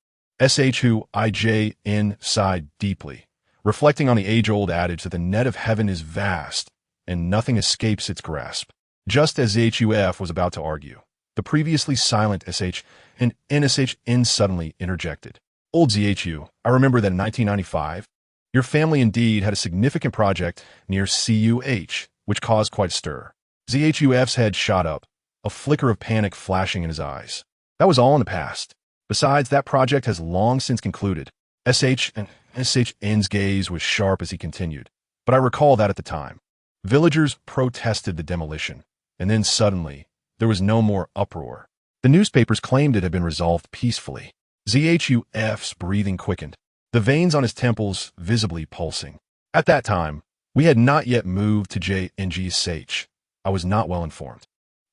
Shuijin sighed deeply, reflecting on the age-old adage that the net of heaven is vast and nothing escapes its grasp. Just as Zhuf was about to argue, the previously silent SH and NSHN suddenly interjected. Old Zhu, I remember that in 1995, your family indeed had a significant project near CUH, which caused quite a stir. Zhuf's head shot up, a flicker of panic flashing in his eyes. That was all in the past. Besides, that project has long since concluded. SH and SHN's gaze was sharp as he continued. But I recall that at the time, villagers protested the demolition, and then suddenly, there was no more uproar. The newspapers claimed it had been resolved peacefully. Zhuf's breathing quickened, the veins on his temples visibly pulsing. At that time, we had not yet moved to JNGSH. I was not well informed.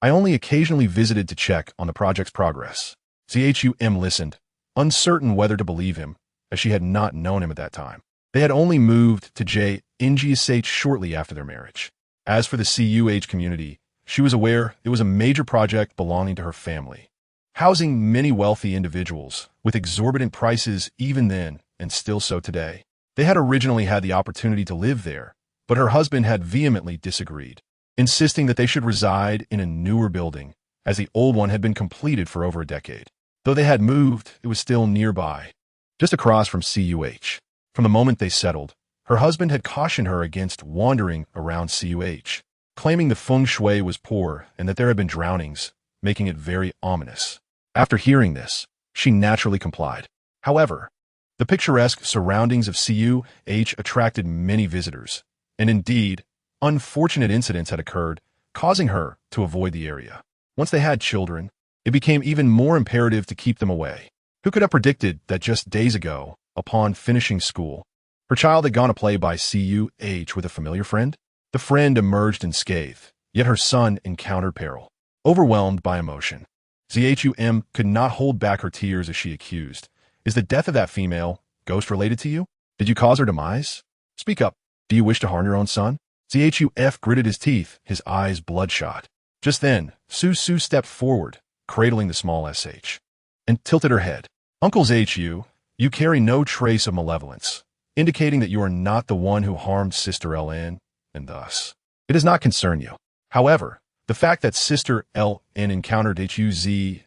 I only occasionally visited to check on the project's progress. Zhum listened, uncertain whether to believe him, as she had not known him at that time. They had only moved to JNGSH shortly after their marriage. As for the CUH community, she was aware it was a major project belonging to her family, housing many wealthy individuals with exorbitant prices even then and still so today. They had originally had the opportunity to live there, but her husband had vehemently disagreed, insisting that they should reside in a newer building, as the old one had been completed for over a decade. Though they had moved, it was still nearby, just across from CUH. From the moment they settled, her husband had cautioned her against wandering around CUH, claiming the feng shui was poor and that there had been drownings, making it very ominous. After hearing this, she naturally complied. However, the picturesque surroundings of CUH attracted many visitors, and indeed, unfortunate incidents had occurred, causing her to avoid the area. Once they had children, it became even more imperative to keep them away. Who could have predicted that just days ago, upon finishing school, her child had gone to play by CUH with a familiar friend? The friend emerged unscathed, yet her son encountered peril. Overwhelmed by emotion, Zhum could not hold back her tears as she accused. Is the death of that female ghost-related to you? Did you cause her demise? Speak up. Do you wish to harm your own son? Zhuf gritted his teeth, his eyes bloodshot. Just then, Suisui stepped forward, cradling the small SH, and tilted her head. Uncle Zhu, you carry no trace of malevolence, indicating that you are not the one who harmed Sister LN, and thus, it does not concern you. However, the fact that Sister LN encountered Suisui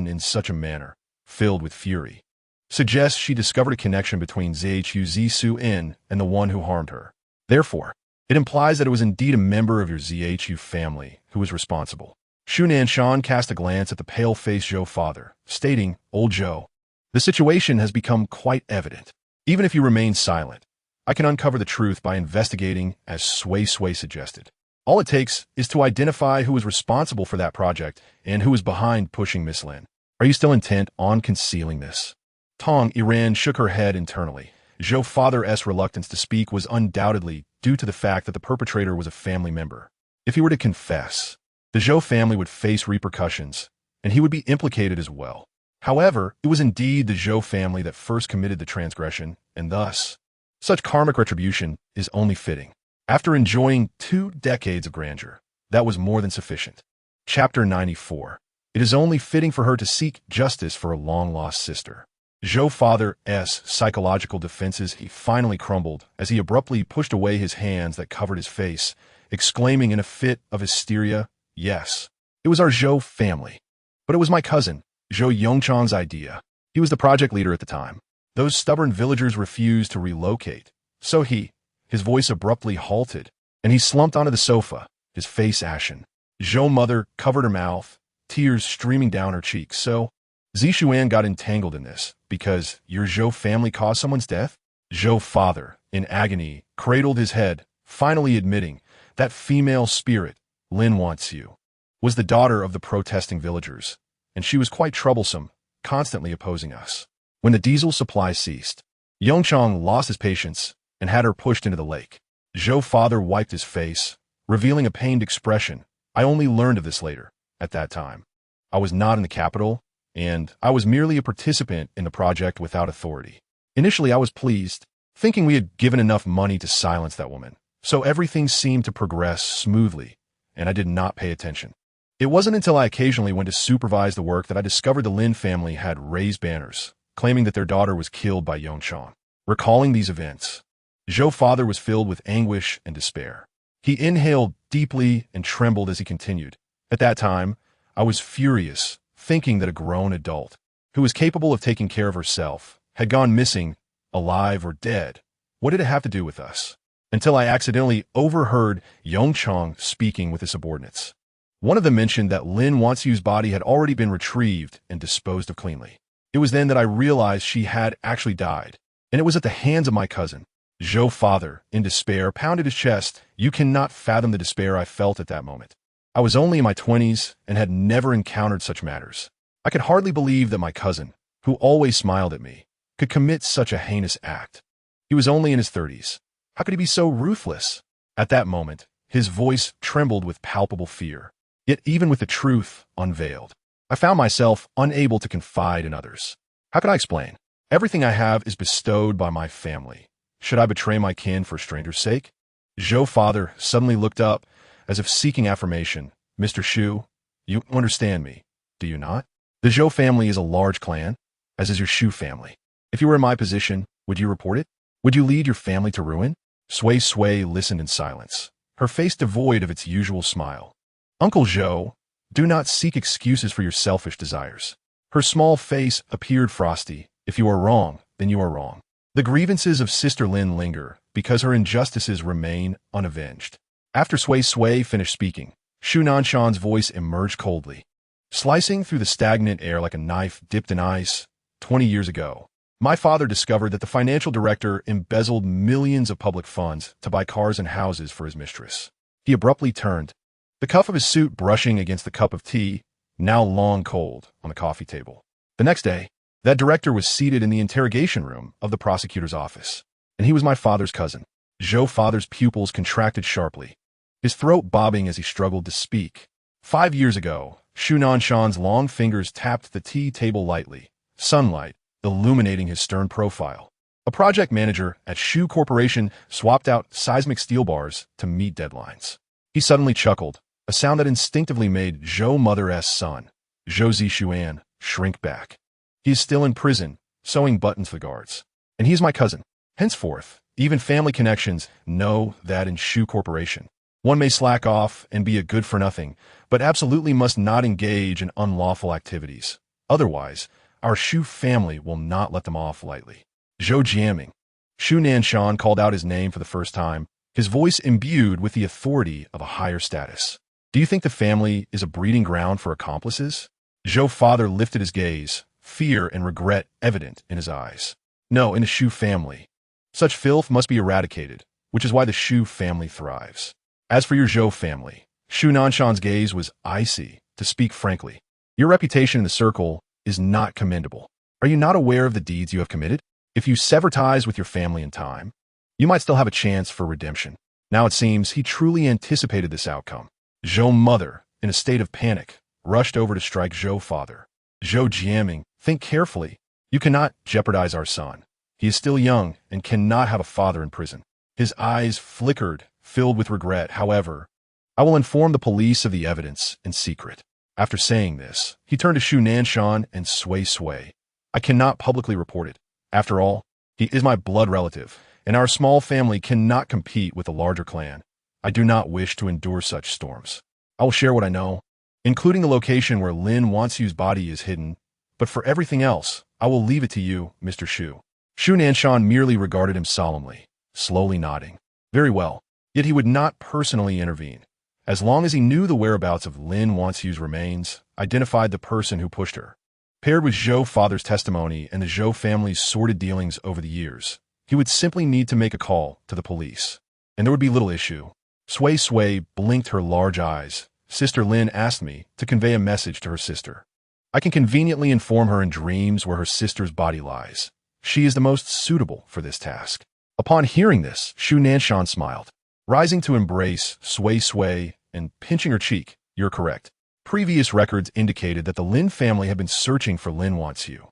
in such a manner, filled with fury, suggests she discovered a connection between Suisui and the one who harmed her. Therefore, it implies that it was indeed a member of your Zhu family who was responsible. Shone cast a glance at the pale-faced Zhou father, stating, Old Zhou, the situation has become quite evident. Even if you remain silent, I can uncover the truth by investigating, as Sui Sui suggested. All it takes is to identify who is responsible for that project and who is behind pushing Miss Lin. Are you still intent on concealing this? Tong Iran shook her head internally. Zhou father's reluctance to speak was undoubtedly due to the fact that the perpetrator was a family member. If he were to confess, the Zhou family would face repercussions, and he would be implicated as well. However, it was indeed the Zhou family that first committed the transgression, and thus, such karmic retribution is only fitting. After enjoying 2 decades of grandeur, that was more than sufficient. Chapter 94. It is only fitting for her to seek justice for a long-lost sister. Zhou father's psychological defenses finally crumbled as he abruptly pushed away his hands that covered his face, exclaiming in a fit of hysteria, Yes, it was our Zhou family. But it was my cousin, Zhou Yongchang's idea. He was the project leader at the time. Those stubborn villagers refused to relocate. So his voice abruptly halted, and he slumped onto the sofa, his face ashen. Zhou mother covered her mouth, tears streaming down her cheeks. So, Zishuan got entangled in this because your Zhou family caused someone's death? Zhou father, in agony, cradled his head, finally admitting that female spirit, Lin wants you, was the daughter of the protesting villagers, and she was quite troublesome, constantly opposing us. When the diesel supply ceased, Yongchang lost his patience and had her pushed into the lake. Zhou father wiped his face, revealing a pained expression. I only learned of this later. At that time, I was not in the capital, and I was merely a participant in the project without authority. Initially, I was pleased, thinking we had given enough money to silence that woman, so everything seemed to progress smoothly, and I did not pay attention. It wasn't until I occasionally went to supervise the work that I discovered the Lin family had raised banners, claiming that their daughter was killed by Yongchang. Recalling these events, Zhou father was filled with anguish and despair. He inhaled deeply and trembled as he continued. At that time, I was furious, thinking that a grown adult, who was capable of taking care of herself, had gone missing, alive or dead. What did it have to do with us? Until I accidentally overheard Yongchang speaking with his subordinates. One of them mentioned that Lin Wanxiu's body had already been retrieved and disposed of cleanly. It was then that I realized she had actually died, and it was at the hands of my cousin. Zhou father, in despair, pounded his chest. You cannot fathom the despair I felt at that moment. I was only in my 20s and had never encountered such matters. I could hardly believe that my cousin, who always smiled at me, could commit such a heinous act. He was only in his 30s. How could he be so ruthless? At that moment, his voice trembled with palpable fear. Yet even with the truth unveiled, I found myself unable to confide in others. How could I explain? Everything I have is bestowed by my family. Should I betray my kin for a stranger's sake? Zhou father suddenly looked up, as if seeking affirmation. Mr. Shu, you understand me, do you not? The Zhou family is a large clan, as is your Shu family. If you were in my position, would you report it? Would you lead your family to ruin? Sui Sui listened in silence, her face devoid of its usual smile. Uncle Zhou, do not seek excuses for your selfish desires. Her small face appeared frosty. If you are wrong, then you are wrong. The grievances of Sister Lin linger, because her injustices remain unavenged. After Sui Sui finished speaking, Shu Nanshan's voice emerged coldly, slicing through the stagnant air like a knife dipped in ice. 20 years ago, my father discovered that the financial director embezzled millions of public funds to buy cars and houses for his mistress. He abruptly turned, the cuff of his suit brushing against the cup of tea, now long cold, on the coffee table. The next day, that director was seated in the interrogation room of the prosecutor's office, and he was my father's cousin. Zhou father's pupils contracted sharply, his throat bobbing as he struggled to speak. 5 years ago, Shu Nanshan's long fingers tapped the tea table lightly, sunlight illuminating his stern profile. A project manager at Shu Corporation swapped out seismic steel bars to meet deadlines. He suddenly chuckled, a sound that instinctively made Zhou mother's son, Zhou Zishuan, shrink back. He is still in prison, sewing buttons for the guards. And he is my cousin. Henceforth, even family connections know that in Shu Corporation, one may slack off and be a good-for-nothing, but absolutely must not engage in unlawful activities. Otherwise, our Shu family will not let them off lightly. Zhou Jiaming. Shu Nanshan called out his name for the first time, his voice imbued with the authority of a higher status. Do you think the family is a breeding ground for accomplices? Zhou father lifted his gaze, fear and regret evident in his eyes. No, in the Shu family, such filth must be eradicated, which is why the Shu family thrives. As for your Zhou family, Shu Nanshan's gaze was icy, to speak frankly. Your reputation in the circle is not commendable. Are you not aware of the deeds you have committed? If you sever ties with your family in time, you might still have a chance for redemption. Now it seems he truly anticipated this outcome. Zhou mother, in a state of panic, rushed over to strike Zhou father. Zhou Jiaming, think carefully. You cannot jeopardize our son. He is still young and cannot have a father in prison. His eyes flickered, filled with regret. However, I will inform the police of the evidence in secret. After saying this, he turned to Shu Nanshan and Sui Sui. I cannot publicly report it. After all, he is my blood relative, and our small family cannot compete with a larger clan. I do not wish to endure such storms. I will share what I know, including the location where Lin Wanxiu's body is hidden, But for everything else, I will leave it to you, Mr. Shu. Shu Nanshan merely regarded him solemnly, slowly nodding. Very well. Yet he would not personally intervene. As long as he knew the whereabouts of Lin Wanxiu's remains, identified the person who pushed her. Paired with Zhou father's testimony and the Zhou family's sordid dealings over the years, he would simply need to make a call to the police. And there would be little issue. Sui Sui blinked her large eyes. Sister Lin asked me to convey a message to her sister. I can conveniently inform her in dreams where her sister's body lies. She is the most suitable for this task. Upon hearing this, Shu Nanshan smiled. Rising to embrace Sui Sui and pinching her cheek, you're correct. Previous records indicated that the Lin family had been searching for Lin Wanxiu.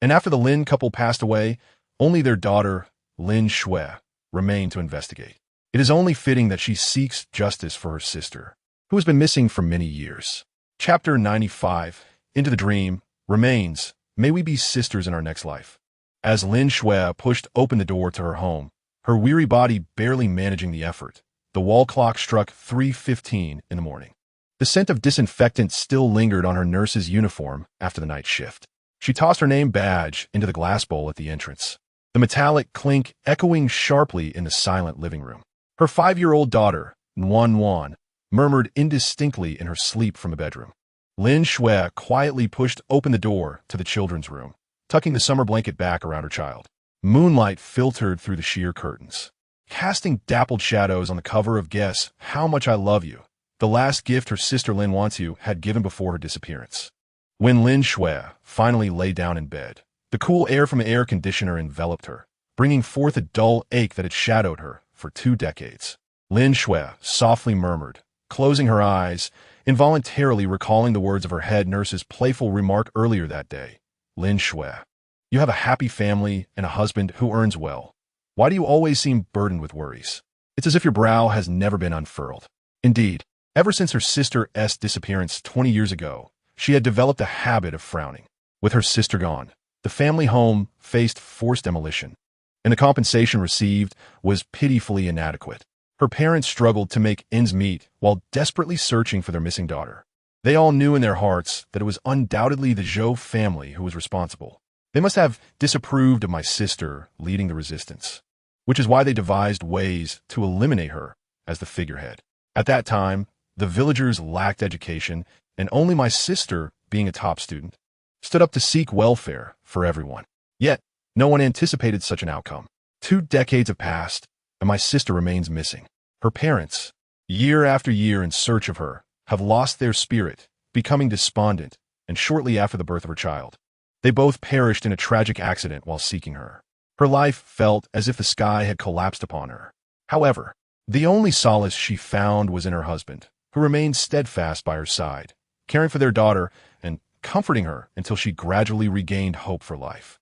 And after the Lin couple passed away, only their daughter, Lin Shui, remained to investigate. It is only fitting that she seeks justice for her sister, who has been missing for many years. Chapter 95, Into the Dream, remains, May we be sisters in our next life. As Lin Shui pushed open the door to her home, her weary body barely managing the effort, the wall clock struck 3:15 in the morning. The scent of disinfectant still lingered on her nurse's uniform after the night shift. She tossed her name badge into the glass bowl at the entrance, the metallic clink echoing sharply in the silent living room. Her 5-year-old daughter, Nuan, murmured indistinctly in her sleep from the bedroom. Lin Shui quietly pushed open the door to the children's room, tucking the summer blanket back around her child. Moonlight filtered through the sheer curtains, casting dappled shadows on the cover of Guess How Much I Love You, the last gift her sister Lin Wanxiu had given before her disappearance. When Lin Shui finally lay down in bed, the cool air from the air conditioner enveloped her, bringing forth a dull ache that had shadowed her for 2 decades. Lin Shui softly murmured, closing her eyes, involuntarily recalling the words of her head nurse's playful remark earlier that day. Lin Shui, you have a happy family and a husband who earns well. Why do you always seem burdened with worries? It's as if your brow has never been unfurled. Indeed, ever since her sister's disappearance 20 years ago, she had developed a habit of frowning. With her sister gone, the family home faced forced demolition, and the compensation received was pitifully inadequate. Her parents struggled to make ends meet while desperately searching for their missing daughter. They all knew in their hearts that it was undoubtedly the Zhou family who was responsible. They must have disapproved of my sister leading the resistance, which is why they devised ways to eliminate her as the figurehead. At that time, the villagers lacked education, and only my sister, being a top student, stood up to seek welfare for everyone. Yet, no one anticipated such an outcome. 2 decades have passed, and my sister remains missing. Her parents, year after year in search of her, have lost their spirit, becoming despondent, and shortly after the birth of her child, they both perished in a tragic accident while seeking her. Her life felt as if the sky had collapsed upon her. However, the only solace she found was in her husband, who remained steadfast by her side, caring for their daughter and comforting her until she gradually regained hope for life.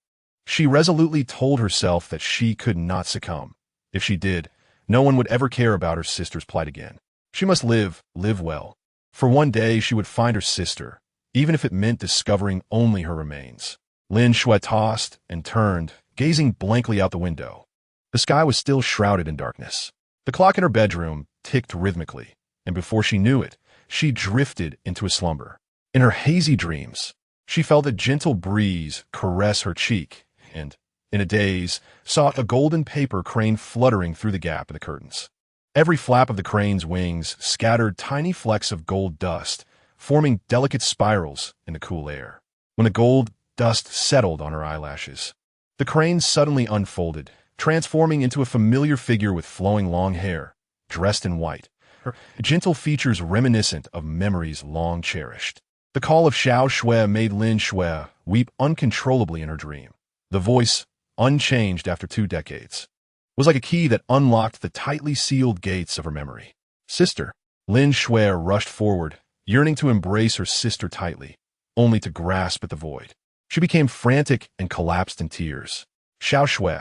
She resolutely told herself that she could not succumb. If she did, no one would ever care about her sister's plight again. She must live well. For one day she would find her sister, even if it meant discovering only her remains. Lin Shui tossed and turned, gazing blankly out the window. The sky was still shrouded in darkness. The clock in her bedroom ticked rhythmically, and before she knew it, she drifted into a slumber. In her hazy dreams, she felt a gentle breeze caress her cheek and, in a daze, saw a golden paper crane fluttering through the gap in the curtains. Every flap of the crane's wings scattered tiny flecks of gold dust, forming delicate spirals in the cool air. When the gold dust settled on her eyelashes, the crane suddenly unfolded, transforming into a familiar figure with flowing long hair, dressed in white, her gentle features reminiscent of memories long cherished. The call of Xiao Shui made Lin Shui weep uncontrollably in her dream. The voice, unchanged after 2 decades, was like a key that unlocked the tightly sealed gates of her memory. Sister. Lin Shui rushed forward, yearning to embrace her sister tightly, only to grasp at the void. She became frantic and collapsed in tears. Xiao Shui,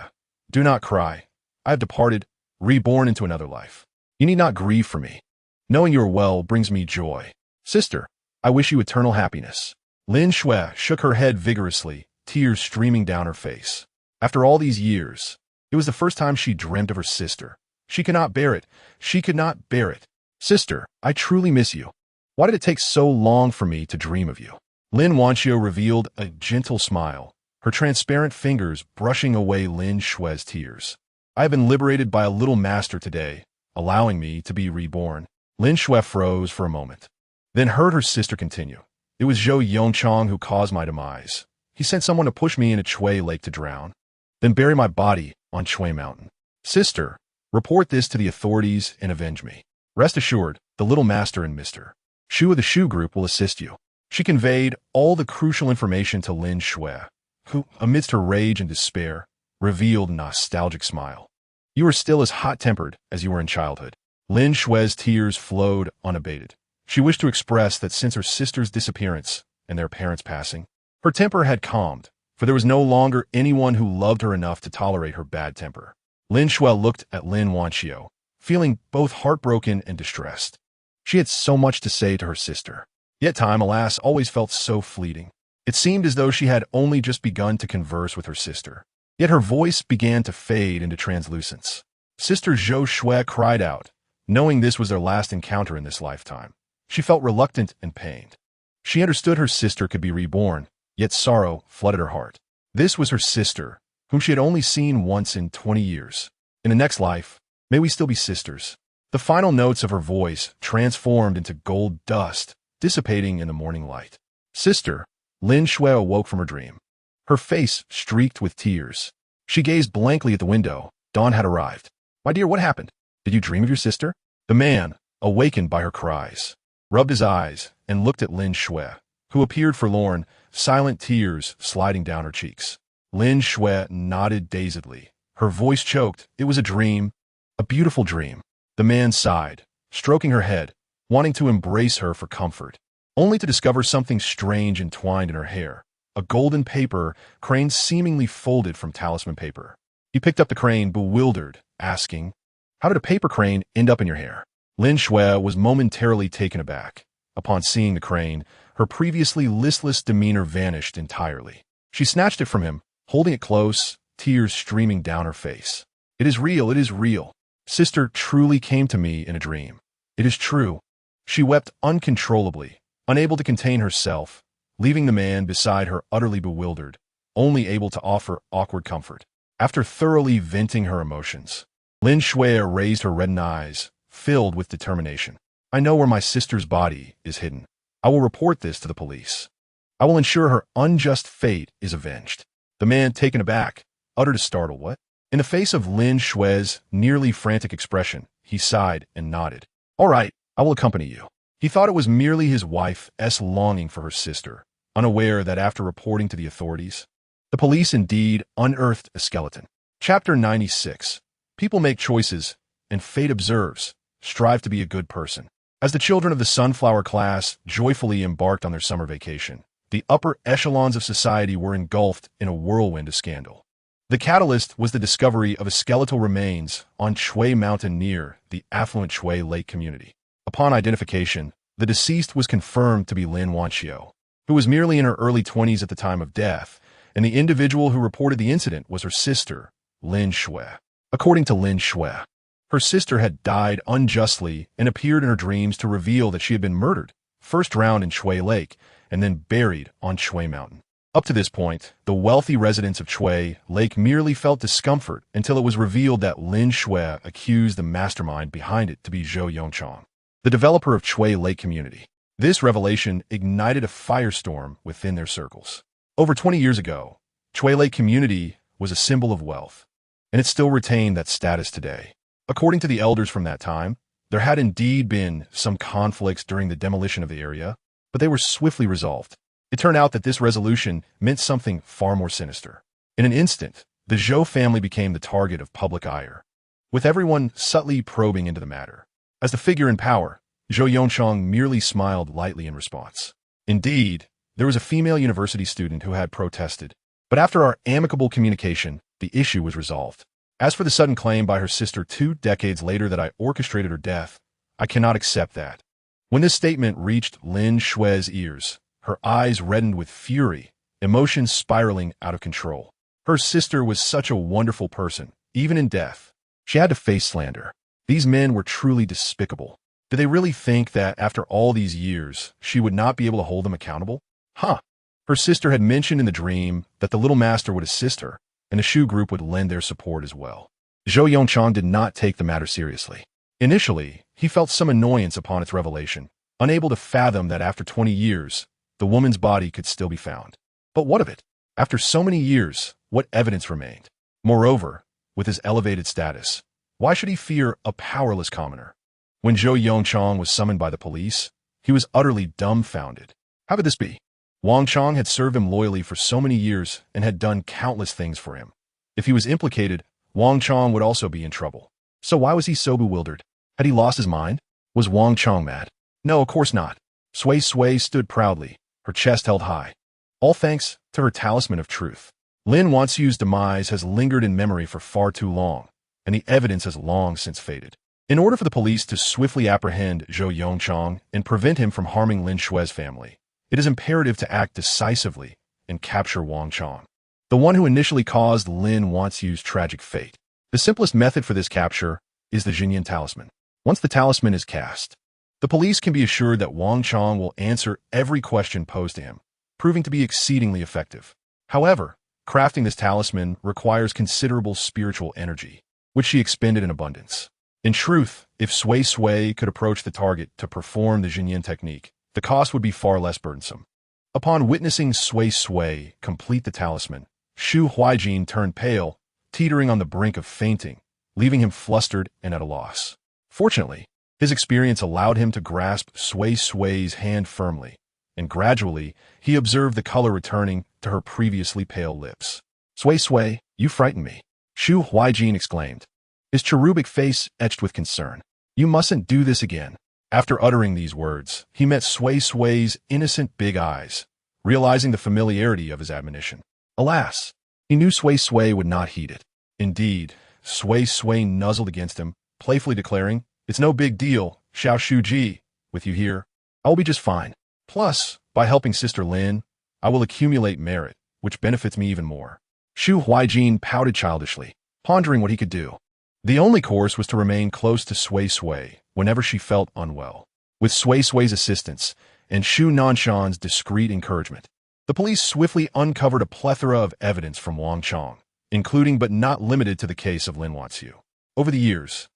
do not cry. I have departed, reborn into another life. You need not grieve for me. Knowing you are well brings me joy. Sister, I wish you eternal happiness. Lin Shui shook her head vigorously, tears streaming down her face. After all these years, it was the first time she dreamt of her sister. She could not bear it. She could not bear it. Sister, I truly miss you. Why did it take so long for me to dream of you? Lin Wanxiu revealed a gentle smile, her transparent fingers brushing away Lin Shui's tears. I have been liberated by a little master today, allowing me to be reborn. Lin Shui froze for a moment, then heard her sister continue. It was Zhou Yongchong who caused my demise. He sent someone to push me into Chui Lake to drown, then bury my body on Chui Mountain. Sister, report this to the authorities and avenge me. Rest assured, the little master and Mr. Shu of the Shu Group will assist you. She conveyed all the crucial information to Lin Shui, who, amidst her rage and despair, revealed a nostalgic smile. You are still as hot-tempered as you were in childhood. Lin Shui's tears flowed unabated. She wished to express that since her sister's disappearance and their parents' passing, her temper had calmed, for there was no longer anyone who loved her enough to tolerate her bad temper. Lin Shui looked at Lin Wanxiu, feeling both heartbroken and distressed. She had so much to say to her sister. Yet time, alas, always felt so fleeting. It seemed as though she had only just begun to converse with her sister. Yet her voice began to fade into translucence. Sister Zhou Shui cried out, knowing this was their last encounter in this lifetime. She felt reluctant and pained. She understood her sister could be reborn, yet sorrow flooded her heart. This was her sister, whom she had only seen once in 20 years. In the next life, may we still be sisters. The final notes of her voice transformed into gold dust, dissipating in the morning light. Sister, Lin Shui awoke from her dream. Her face streaked with tears. She gazed blankly at the window. Dawn had arrived. My dear, what happened? Did you dream of your sister? The man, awakened by her cries, rubbed his eyes and looked at Lin Shui, who appeared forlorn, silent tears sliding down her cheeks. Lin Shui nodded dazedly. Her voice choked. It was a dream, a beautiful dream. The man sighed, stroking her head, wanting to embrace her for comfort, only to discover something strange entwined in her hair, a golden paper crane seemingly folded from talisman paper. He picked up the crane, bewildered, asking, how did a paper crane end up in your hair? Lin Shui was momentarily taken aback. Upon seeing the crane, her previously listless demeanor vanished entirely. She snatched it from him, holding it close, tears streaming down her face. It is real, it is real. Sister truly came to me in a dream. It is true. She wept uncontrollably, unable to contain herself, leaving the man beside her utterly bewildered, only able to offer awkward comfort. After thoroughly venting her emotions, Lin Shui raised her reddened eyes, filled with determination. I know where my sister's body is hidden. I will report this to the police. I will ensure her unjust fate is avenged. The man, taken aback, uttered a startled what? In the face of Lin Shui's nearly frantic expression, he sighed and nodded. All right, I will accompany you. He thought it was merely his wife's longing for her sister, unaware that after reporting to the authorities, the police indeed unearthed a skeleton. Chapter 96. People make choices, and fate observes. Strive to be a good person. As the children of the Sunflower class joyfully embarked on their summer vacation, the upper echelons of society were engulfed in a whirlwind of scandal. The catalyst was the discovery of a skeletal remains on Chui Mountain near the affluent Chui Lake community. Upon identification, the deceased was confirmed to be Lin Wanxiu, who was merely in her early 20s at the time of death, and the individual who reported the incident was her sister, Lin Shui. According to Lin Shui, her sister had died unjustly and appeared in her dreams to reveal that she had been murdered, first drowned in Chui Lake, and then buried on Chui Mountain. Up to this point, the wealthy residents of Chui Lake merely felt discomfort until it was revealed that Lin Shui accused the mastermind behind it to be Zhou Yongchong, the developer of Chui Lake community. This revelation ignited a firestorm within their circles. Over 20 years ago, Chui Lake community was a symbol of wealth, and it still retained that status today. According to the elders from that time, there had indeed been some conflicts during the demolition of the area, but they were swiftly resolved. It turned out that this resolution meant something far more sinister. In an instant, the Zhou family became the target of public ire, with everyone subtly probing into the matter. As the figure in power, Zhou Yongchong merely smiled lightly in response. Indeed, there was a female university student who had protested, but after our amicable communication, the issue was resolved. As for the sudden claim by her sister 2 decades later that I orchestrated her death, I cannot accept that. When this statement reached Lin Shui's ears, her eyes reddened with fury, emotions spiraling out of control. Her sister was such a wonderful person, even in death. She had to face slander. These men were truly despicable. Did they really think that after all these years, she would not be able to hold them accountable? Huh. Her sister had mentioned in the dream that the little master would assist her, and the Shu group would lend their support as well. Zhou Yongchang did not take the matter seriously. Initially, he felt some annoyance upon its revelation, unable to fathom that after 20 years, the woman's body could still be found. But what of it? After so many years, what evidence remained? Moreover, with his elevated status, why should he fear a powerless commoner? When Zhou Yongchang was summoned by the police, he was utterly dumbfounded. How could this be? Wang Chong had served him loyally for so many years and had done countless things for him. If he was implicated, Wang Chong would also be in trouble. So why was he so bewildered? Had he lost his mind? Was Wang Chong mad? No, of course not. Sui Sui stood proudly, her chest held high. All thanks to her talisman of truth. Lin Wanxiu's demise has lingered in memory for far too long, and the evidence has long since faded. In order for the police to swiftly apprehend Zhou Yongchang and prevent him from harming Lin Shui's family, it is imperative to act decisively and capture Wang Chong, the one who initially caused Lin Wanxiu's tragic fate. The simplest method for this capture is the Jinyan talisman. Once the talisman is cast, the police can be assured that Wang Chong will answer every question posed to him, proving to be exceedingly effective. However, crafting this talisman requires considerable spiritual energy, which she expended in abundance. In truth, if Sui Sui could approach the target to perform the Jinyan technique, the cost would be far less burdensome. Upon witnessing Sui Sui complete the talisman, Shu Huijin turned pale, teetering on the brink of fainting, leaving him flustered and at a loss. Fortunately, his experience allowed him to grasp Sui Sui's hand firmly, and gradually he observed the color returning to her previously pale lips. Sui Sui, you frighten me, Shu Huijin exclaimed, his cherubic face etched with concern. You mustn't do this again. After uttering these words, he met Sui Sui's innocent big eyes, realizing the familiarity of his admonition. Alas, he knew Sui Sui would not heed it. Indeed, Sui Sui nuzzled against him, playfully declaring, "It's no big deal, Xiao Shuji, with you here. I'll be just fine. Plus, by helping Sister Lin, I will accumulate merit, which benefits me even more." Shu Huijin pouted childishly, pondering what he could do. The only course was to remain close to Sui Sui whenever she felt unwell. With Sui Sui's assistance and Shu Nanshan's discreet encouragement, the police swiftly uncovered a plethora of evidence from Wang Chong, including but not limited to the case of Lin Wanxiu. Over the years,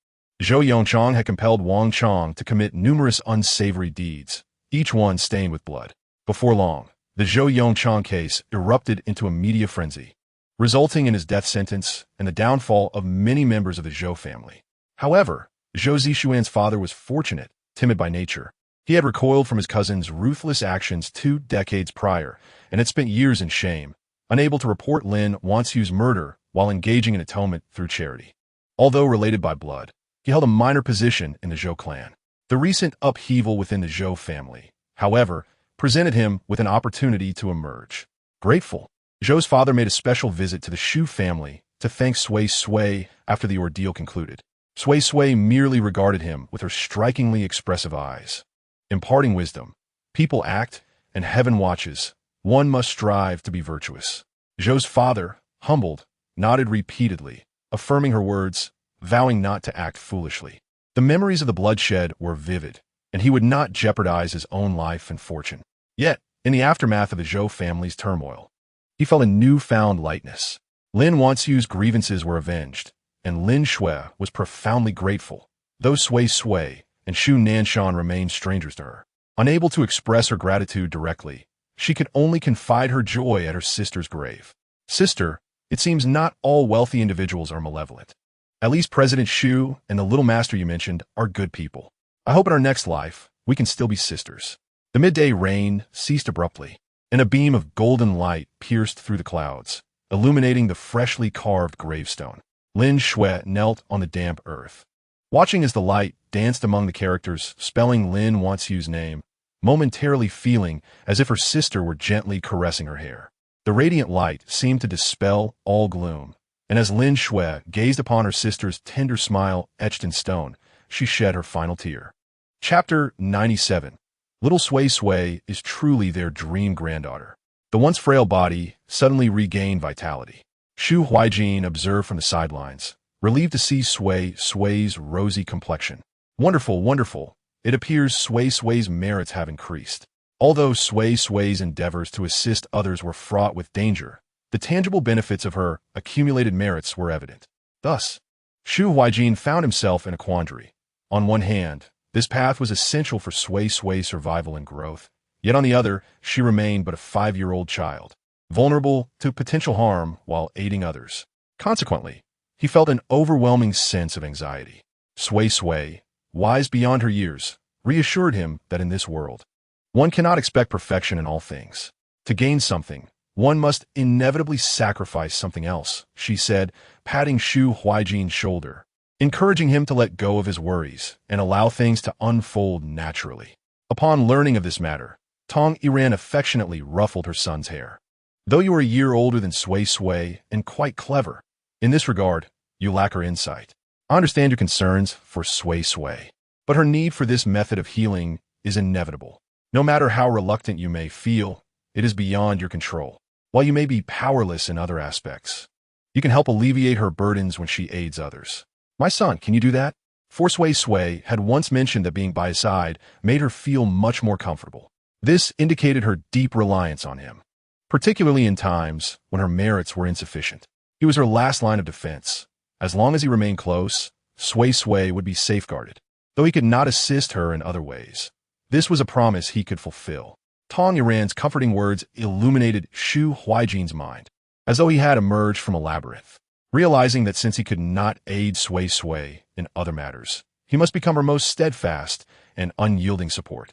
Zhou Yongchang had compelled Wang Chong to commit numerous unsavory deeds, each one stained with blood. Before long, the Zhou Yongchang case erupted into a media frenzy, resulting in his death sentence and the downfall of many members of the Zhou family. However, Zhou Zixuan's father was fortunate, timid by nature. He had recoiled from his cousin's ruthless actions 2 decades prior and had spent years in shame, unable to report Lin Wanxiu's murder while engaging in atonement through charity. Although related by blood, he held a minor position in the Zhou clan. The recent upheaval within the Zhou family, however, presented him with an opportunity to emerge. Grateful, Zhou's father made a special visit to the Shu family to thank Sui Sui after the ordeal concluded. Sui Sui merely regarded him with her strikingly expressive eyes, imparting wisdom. People act, and heaven watches. One must strive to be virtuous. Zhou's father, humbled, nodded repeatedly, affirming her words, vowing not to act foolishly. The memories of the bloodshed were vivid, and he would not jeopardize his own life and fortune. Yet, in the aftermath of the Zhou family's turmoil, he felt a newfound lightness. Lin Wanxiu's grievances were avenged, and Lin Shui was profoundly grateful, though Sui Sui and Shu Nanshan remained strangers to her. Unable to express her gratitude directly, she could only confide her joy at her sister's grave. Sister, it seems not all wealthy individuals are malevolent. At least President Shu and the little master you mentioned are good people. I hope in our next life, we can still be sisters. The midday rain ceased abruptly, and a beam of golden light pierced through the clouds, illuminating the freshly carved gravestone. Lin Shui knelt on the damp earth, watching as the light danced among the characters, spelling Lin Wanxiu's name, momentarily feeling as if her sister were gently caressing her hair. The radiant light seemed to dispel all gloom, and as Lin Shui gazed upon her sister's tender smile etched in stone, she shed her final tear. Chapter 97. Little Sui Sui is truly their dream granddaughter. The once frail body suddenly regained vitality. Shu Huijin observed from the sidelines, relieved to see Sui Sui's rosy complexion. Wonderful, wonderful. It appears Sui Sui's merits have increased. Although Sui Sui's endeavors to assist others were fraught with danger, the tangible benefits of her accumulated merits were evident. Thus, Shu Huijin found himself in a quandary. On one hand, this path was essential for Sui Sui's survival and growth, yet on the other, she remained but a 5-year-old child, vulnerable to potential harm while aiding others. Consequently, he felt an overwhelming sense of anxiety. Sui Sui, wise beyond her years, reassured him that in this world, one cannot expect perfection in all things. To gain something, one must inevitably sacrifice something else, she said, patting Shu Huijin's shoulder, encouraging him to let go of his worries and allow things to unfold naturally. Upon learning of this matter, Tong Yiran affectionately ruffled her son's hair. Though you are a year older than Sui Sui and quite clever, in this regard, you lack her insight. I understand your concerns for Sui Sui, but her need for this method of healing is inevitable. No matter how reluctant you may feel, it is beyond your control. While you may be powerless in other aspects, you can help alleviate her burdens when she aids others. My son, can you do that? For Sui Sui had once mentioned that being by his side made her feel much more comfortable. This indicated her deep reliance on him, particularly in times when her merits were insufficient. He was her last line of defense. As long as he remained close, Sui Sui would be safeguarded, though he could not assist her in other ways. This was a promise he could fulfill. Tong Yiran's comforting words illuminated Shu Huijin's mind, as though he had emerged from a labyrinth. Realizing that since he could not aid Sui Sui in other matters, he must become her most steadfast and unyielding support.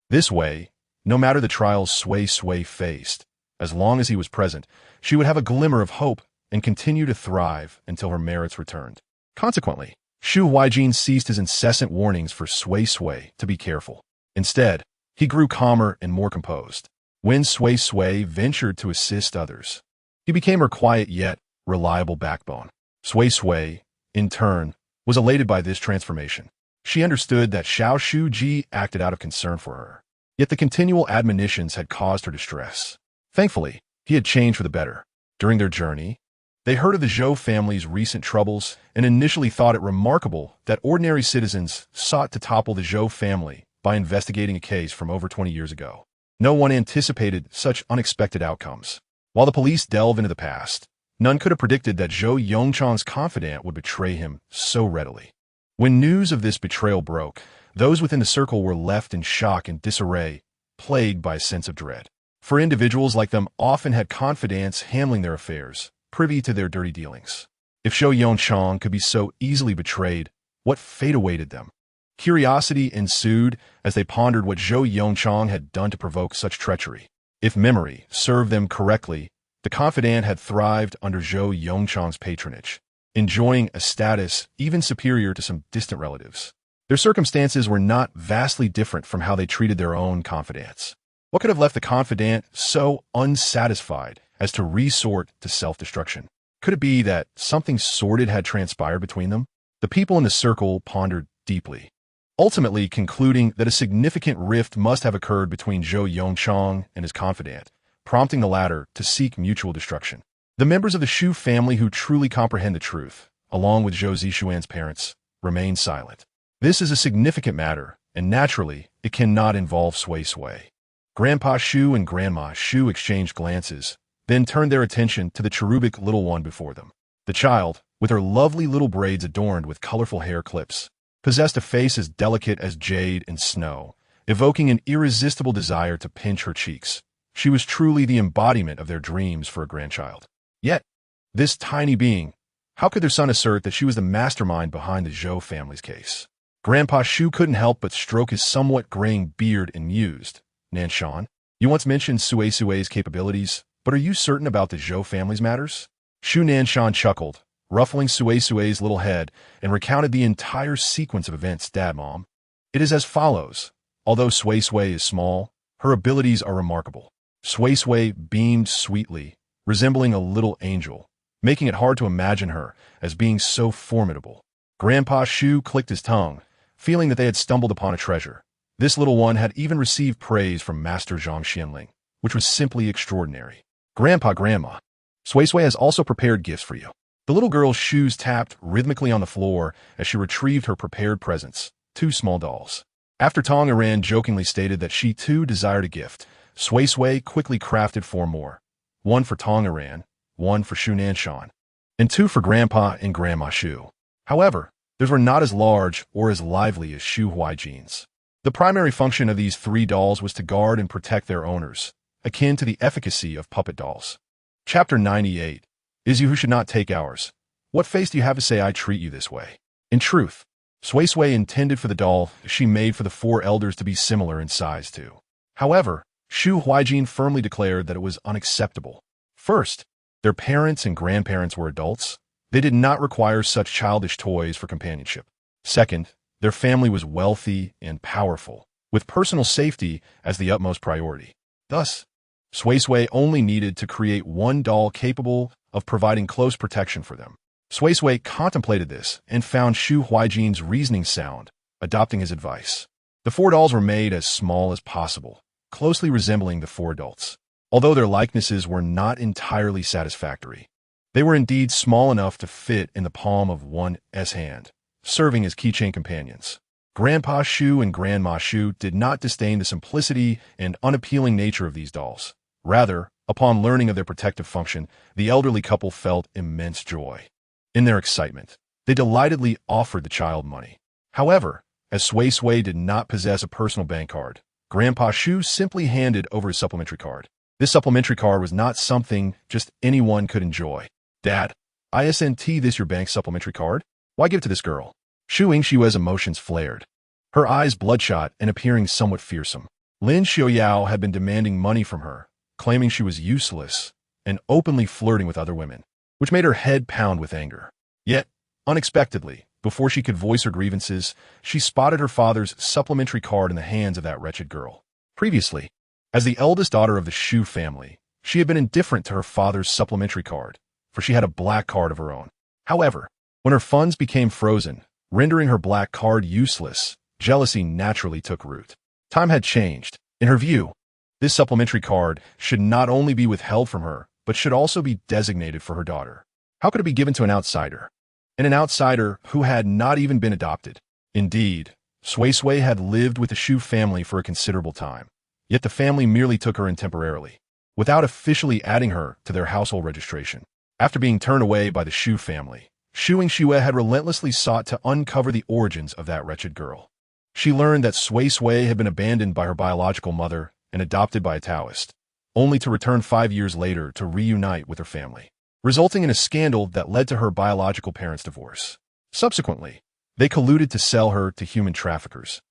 This way, no matter the trials Sui Sui faced, as long as he was present, she would have a glimmer of hope and continue to thrive until her merits returned. Consequently, Shu Huijin ceased his incessant warnings for Sui Sui to be careful. Instead, he grew calmer and more composed. When Sui Sui ventured to assist others, he became her quiet yet reliable backbone. Sui Sui, in turn, was elated by this transformation. She understood that Xiao Shuji acted out of concern for her, yet the continual admonitions had caused her distress. Thankfully, he had changed for the better. During their journey, they heard of the Zhao family's recent troubles and initially thought it remarkable that ordinary citizens sought to topple the Zhao family by investigating a case from over 20 years ago. No one anticipated such unexpected outcomes. While the police delve into the past, none could have predicted that Zhou Yongchang's confidant would betray him so readily. When news of this betrayal broke, those within the circle were left in shock and disarray, plagued by a sense of dread. For individuals like them often had confidants handling their affairs, privy to their dirty dealings. If Zhou Yongchang could be so easily betrayed, what fate awaited them? Curiosity ensued as they pondered what Zhou Yongchang had done to provoke such treachery. If memory served them correctly, the confidant had thrived under Zhou Yongchang's patronage, enjoying a status even superior to some distant relatives. Their circumstances were not vastly different from how they treated their own confidants. What could have left the confidant so unsatisfied as to resort to self-destruction? Could it be that something sordid had transpired between them? The people in the circle pondered deeply, ultimately concluding that a significant rift must have occurred between Zhou Yongchang and his confidant, prompting the latter to seek mutual destruction. The members of the Shu family who truly comprehend the truth, along with Zhou Zishuan's parents, remain silent. This is a significant matter, and naturally, it cannot involve Sui Sui. Grandpa Shu and Grandma Shu exchanged glances, then turned their attention to the cherubic little one before them. The child, with her lovely little braids adorned with colorful hair clips, possessed a face as delicate as jade and snow, evoking an irresistible desire to pinch her cheeks. She was truly the embodiment of their dreams for a grandchild. Yet, this tiny being, how could their son assert that she was the mastermind behind the Zhou family's case? Grandpa Shu couldn't help but stroke his somewhat graying beard and mused. Nanshan, you once mentioned Sui Sui's capabilities, but are you certain about the Zhou family's matters? Shu Nanshan chuckled, ruffling Sui Sui's little head, and recounted the entire sequence of events. Dad, Mom. It is as follows. Although Sui Sui is small, her abilities are remarkable. Sui Sui beamed sweetly, resembling a little angel, making it hard to imagine her as being so formidable. Grandpa Shu clicked his tongue, feeling that they had stumbled upon a treasure. This little one had even received praise from Master Zhang Xianling, which was simply extraordinary. Grandma, Sui Sui has also prepared gifts for you. The little girl's shoes tapped rhythmically on the floor as she retrieved her prepared presents, 2 small dolls. After Tong Iran jokingly stated that she too desired a gift, Sui Sui quickly crafted 4 more. 1 for Tong Iran, 1 for Shone, and 2 for Grandpa and Grandma Shu. However, theirs were not as large or as lively as Shu Huijian's. The primary function of these 3 dolls was to guard and protect their owners, akin to the efficacy of puppet dolls. Chapter 98. Is you who should not take ours. What face do you have to say I treat you this way? In truth, Sui Sui intended for the doll she made for the 4 elders to be similar in size too. However, Shu Huijian firmly declared that it was unacceptable. First, their parents and grandparents were adults. They did not require such childish toys for companionship. Second, their family was wealthy and powerful, with personal safety as the utmost priority. Thus, Sui Sui only needed to create 1 doll capable of providing close protection for them. Sui Sui contemplated this and found Shu Huijian's reasoning sound, adopting his advice. The 4 dolls were made as small as possible, closely resembling the 4 adults. Although their likenesses were not entirely satisfactory, they were indeed small enough to fit in the palm of one's hand, serving as keychain companions. Grandpa Shu and Grandma Shu did not disdain the simplicity and unappealing nature of these dolls. Rather, upon learning of their protective function, the elderly couple felt immense joy. In their excitement, they delightedly offered the child money. However, as Sui Sui did not possess a personal bank card, Grandpa Shu simply handed over his supplementary card. This supplementary card was not something just anyone could enjoy. Dad, isn't this your bank supplementary card? Why give it to this girl? Shu Yingshua's emotions flared, her eyes bloodshot and appearing somewhat fearsome. Lin Xiaoyao had been demanding money from her, claiming she was useless and openly flirting with other women, which made her head pound with anger. Yet, unexpectedly, before she could voice her grievances, she spotted her father's supplementary card in the hands of that wretched girl. Previously, as the eldest daughter of the Shu family, she had been indifferent to her father's supplementary card, for she had a black card of her own. However, when her funds became frozen, rendering her black card useless, jealousy naturally took root. Time had changed. In her view, this supplementary card should not only be withheld from her, but should also be designated for her daughter. How could it be given to an outsider? And an outsider who had not even been adopted. Indeed, Sui Sui had lived with the Shu family for a considerable time, yet the family merely took her in temporarily, without officially adding her to their household registration. After being turned away by the Shu family, Shu Yingxue had relentlessly sought to uncover the origins of that wretched girl. She learned that Sui Sui had been abandoned by her biological mother and adopted by a Taoist, only to return 5 years later to reunite with her family, resulting in a scandal that led to her biological parents' divorce. Subsequently, they colluded to sell her to human traffickers.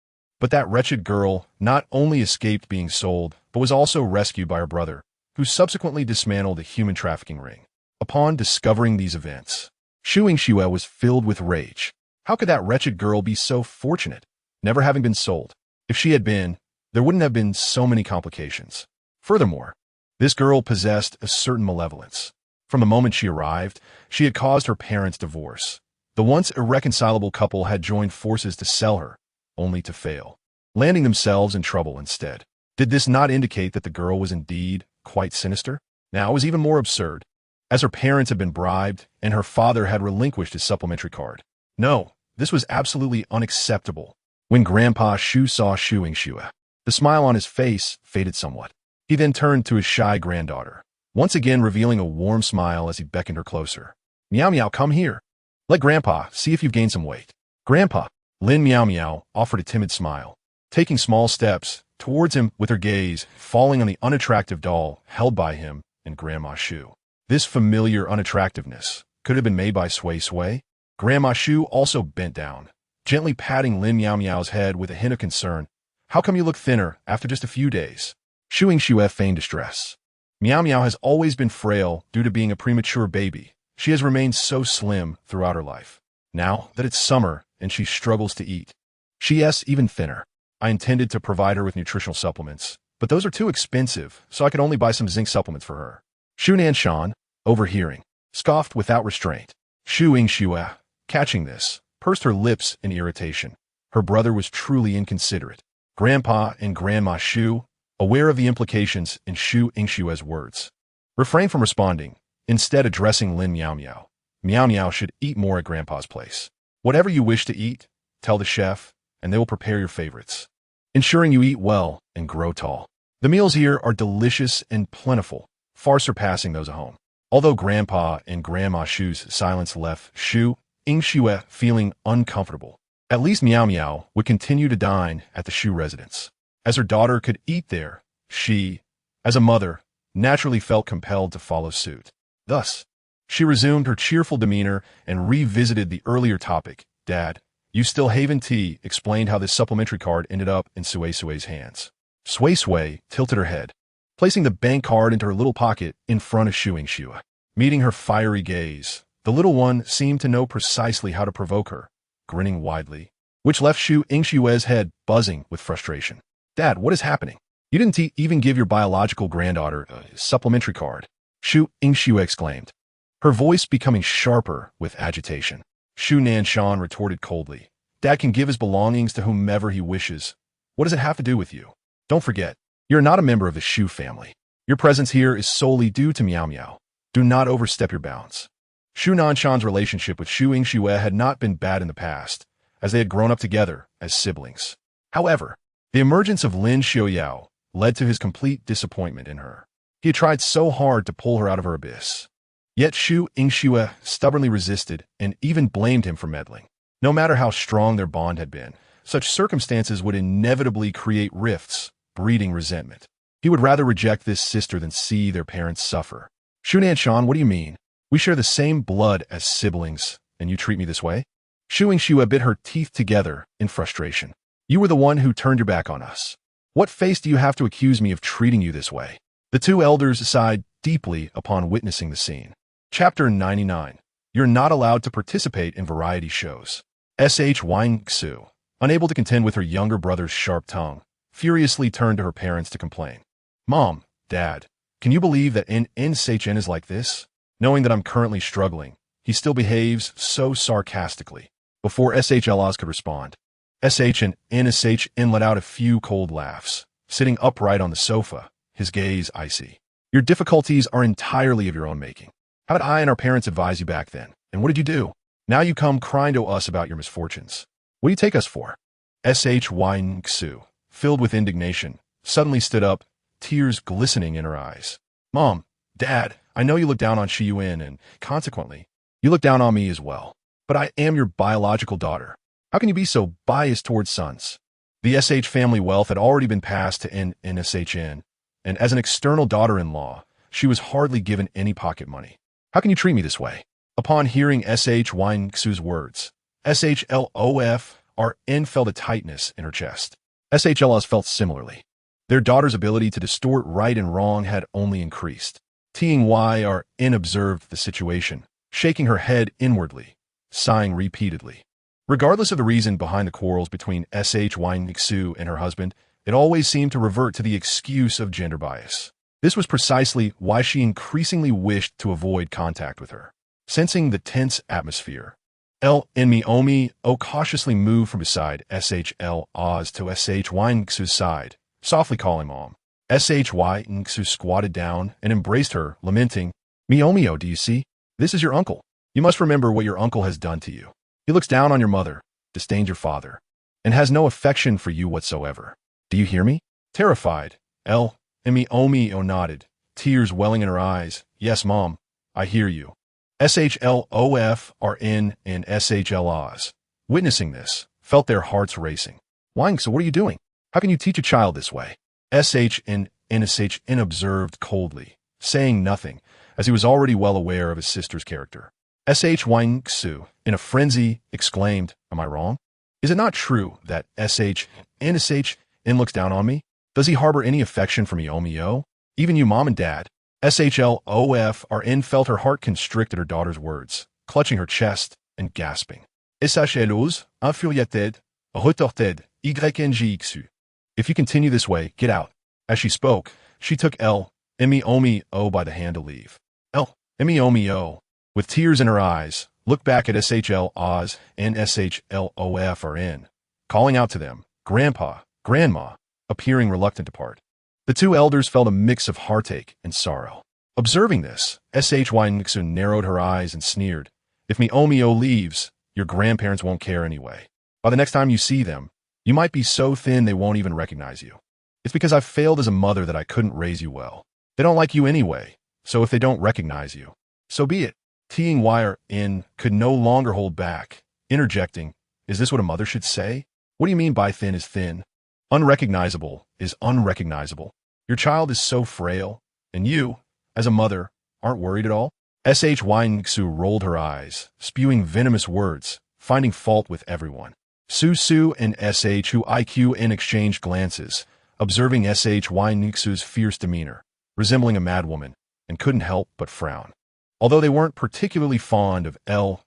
But that wretched girl not only escaped being sold, but was also rescued by her brother, who subsequently dismantled the human trafficking ring. Upon discovering these events, Shu Yingxue was filled with rage. How could that wretched girl be so fortunate, never having been sold? If she had been, there wouldn't have been so many complications. Furthermore, this girl possessed a certain malevolence. From the moment she arrived, she had caused her parents' divorce. The once irreconcilable couple had joined forces to sell her, only to fail, landing themselves in trouble instead. Did this not indicate that the girl was indeed quite sinister? Now it was even more absurd, as her parents had been bribed and her father had relinquished his supplementary card. No, this was absolutely unacceptable. When Grandpa Shu saw Shu Yingxue, the smile on his face faded somewhat. He then turned to his shy granddaughter, once again revealing a warm smile as he beckoned her closer. Meow Meow, come here. Let Grandpa see if you've gained some weight. Grandpa, Lin Meow Meow offered a timid smile, taking small steps towards him with her gaze falling on the unattractive doll held by him and Grandma Shu. This familiar unattractiveness could have been made by Sui Sui. Grandma Shu also bent down, gently patting Lin Meow Meow's head with a hint of concern. How come you look thinner after just a few days? Shu Yingxue feigned distress. Meow Meow has always been frail due to being a premature baby. She has remained so slim throughout her life. Now that it's summer and she struggles to eat, she's even thinner. I intended to provide her with nutritional supplements, but those are too expensive, so I could only buy some zinc supplements for her. Shu Nanshan, overhearing, scoffed without restraint. Shu Yingxue, catching this, pursed her lips in irritation. Her brother was truly inconsiderate. Grandpa and Grandma Shu, aware of the implications in Shu Yingxue's words, refrained from responding, instead addressing Lin Meow Meow. Meow Meow should eat more at Grandpa's place. Whatever you wish to eat, tell the chef, and they will prepare your favorites. ensuring you eat well and grow tall. The meals here are delicious and plentiful, far surpassing those at home. Although Grandpa and Grandma Shu's silence left Shu Yingxue feeling uncomfortable, at least Meow Meow would continue to dine at the Shu residence. As her daughter could eat there, she, as a mother, naturally felt compelled to follow suit. Thus, she resumed her cheerful demeanor and revisited the earlier topic. Dad, you still Haven Tea explained how this supplementary card ended up in Sui Sui's hands. Sui Sui tilted her head, placing the bank card into her little pocket in front of Shu Yingxue. Meeting her fiery gaze, the little one seemed to know precisely how to provoke her, grinning widely, which left Shu Yingxue's head buzzing with frustration. Dad, what is happening? You didn't even give your biological granddaughter a supplementary card, Shu Yingxue exclaimed, her voice becoming sharper with agitation. Shu Nanshan retorted coldly. Dad can give his belongings to whomever he wishes. What does it have to do with you? Don't forget, you're not a member of the Shu family. Your presence here is solely due to Meow Meow. Do not overstep your bounds. Shu Nanshan's relationship with Shu Yingxue had not been bad in the past, as they had grown up together as siblings. However, the emergence of Lin Xiaoyao led to his complete disappointment in her. He had tried so hard to pull her out of her abyss. Yet Shu Yingxue stubbornly resisted and even blamed him for meddling. No matter how strong their bond had been, such circumstances would inevitably create rifts, breeding resentment. He would rather reject this sister than see their parents suffer. Shu Nanshan, what do you mean? We share the same blood as siblings, and you treat me this way? Shu Yingxue bit her teeth together in frustration. You were the one who turned your back on us. What face do you have to accuse me of treating you this way? The two elders sighed deeply upon witnessing the scene. Chapter 99. You're not allowed to participate in variety shows. S.H. Wangxu, unable to contend with her younger brother's sharp tongue, furiously turned to her parents to complain. Mom, Dad, can you believe that NSHN is like this? Knowing that I'm currently struggling, he still behaves so sarcastically. Before SHLOS could respond, SH and NSHN let out a few cold laughs, sitting upright on the sofa, his gaze icy. Your difficulties are entirely of your own making. How did I and our parents advise you back then? And what did you do? Now you come crying to us about your misfortunes. What do you take us for? S.H. Wangxu, filled with indignation, suddenly stood up, tears glistening in her eyes. Mom, Dad, I know you look down on Shiyuan and, consequently, you look down on me as well. But I am your biological daughter. How can you be so biased towards sons? The S.H. family wealth had already been passed to NSHN, and as an external daughter-in-law, she was hardly given any pocket money. How can you treat me this way? Upon hearing S.H. Wangxu's words, SHLOFRN felt a tightness in her chest. SHLOS felt similarly. Their daughter's ability to distort right and wrong had only increased. TYRN observed the situation, shaking her head inwardly, sighing repeatedly. Regardless of the reason behind the quarrels between S.H. Wangxu and her husband, it always seemed to revert to the excuse of gender bias. This was precisely why she increasingly wished to avoid contact with her. Sensing the tense atmosphere, Miomi cautiously moved from beside SHL Oz to SH Wangxu's side, softly calling Mom. SH Wangxu squatted down and embraced her, lamenting, Miomio, do you see? This is your uncle. You must remember what your uncle has done to you. He looks down on your mother, disdains your father, and has no affection for you whatsoever. Do you hear me? Terrified, Miomi nodded, tears welling in her eyes. Yes, Mom, I hear you. SHLOFRN and SHLOS, witnessing this, felt their hearts racing. Wangxu, what are you doing? How can you teach a child this way? SH and NSHN observed coldly, saying nothing, as he was already well aware of his sister's character. SH Wangxu, in a frenzy, exclaimed, Am I wrong? Is it not true that SH and NSHN looks down on me? Does he harbor any affection for Miomio? Even you, Mom and Dad? SHLOFRN felt her heart constrict at her daughter's words, clutching her chest and gasping. SHLOS, infuriated, retorted, YNGXU. If you continue this way, get out. As she spoke, she took Miomi by the hand to leave. Miomi, with tears in her eyes, looked back at SHL Oz and SHLOFRN, calling out to them, Grandpa, Grandma, appearing reluctant to part. The two elders felt a mix of heartache and sorrow. Observing this, SHY Nixon narrowed her eyes and sneered, If Miomio leaves, your grandparents won't care anyway. By the next time you see them, You might be so thin they won't even recognize you. It's because I've failed as a mother that I couldn't raise you well. They don't like you anyway, so if they don't recognize you, so be it. Teeing wire in could no longer hold back, interjecting, is this what a mother should say? What do you mean by thin is thin? Unrecognizable is unrecognizable. Your child is so frail, and you, as a mother, aren't worried at all? Shynxu rolled her eyes, spewing venomous words, finding fault with everyone. Suisui and Shuiqn exchanged glances, observing Shynxu's fierce demeanor, resembling a madwoman, and couldn't help but frown. Although they weren't particularly fond of having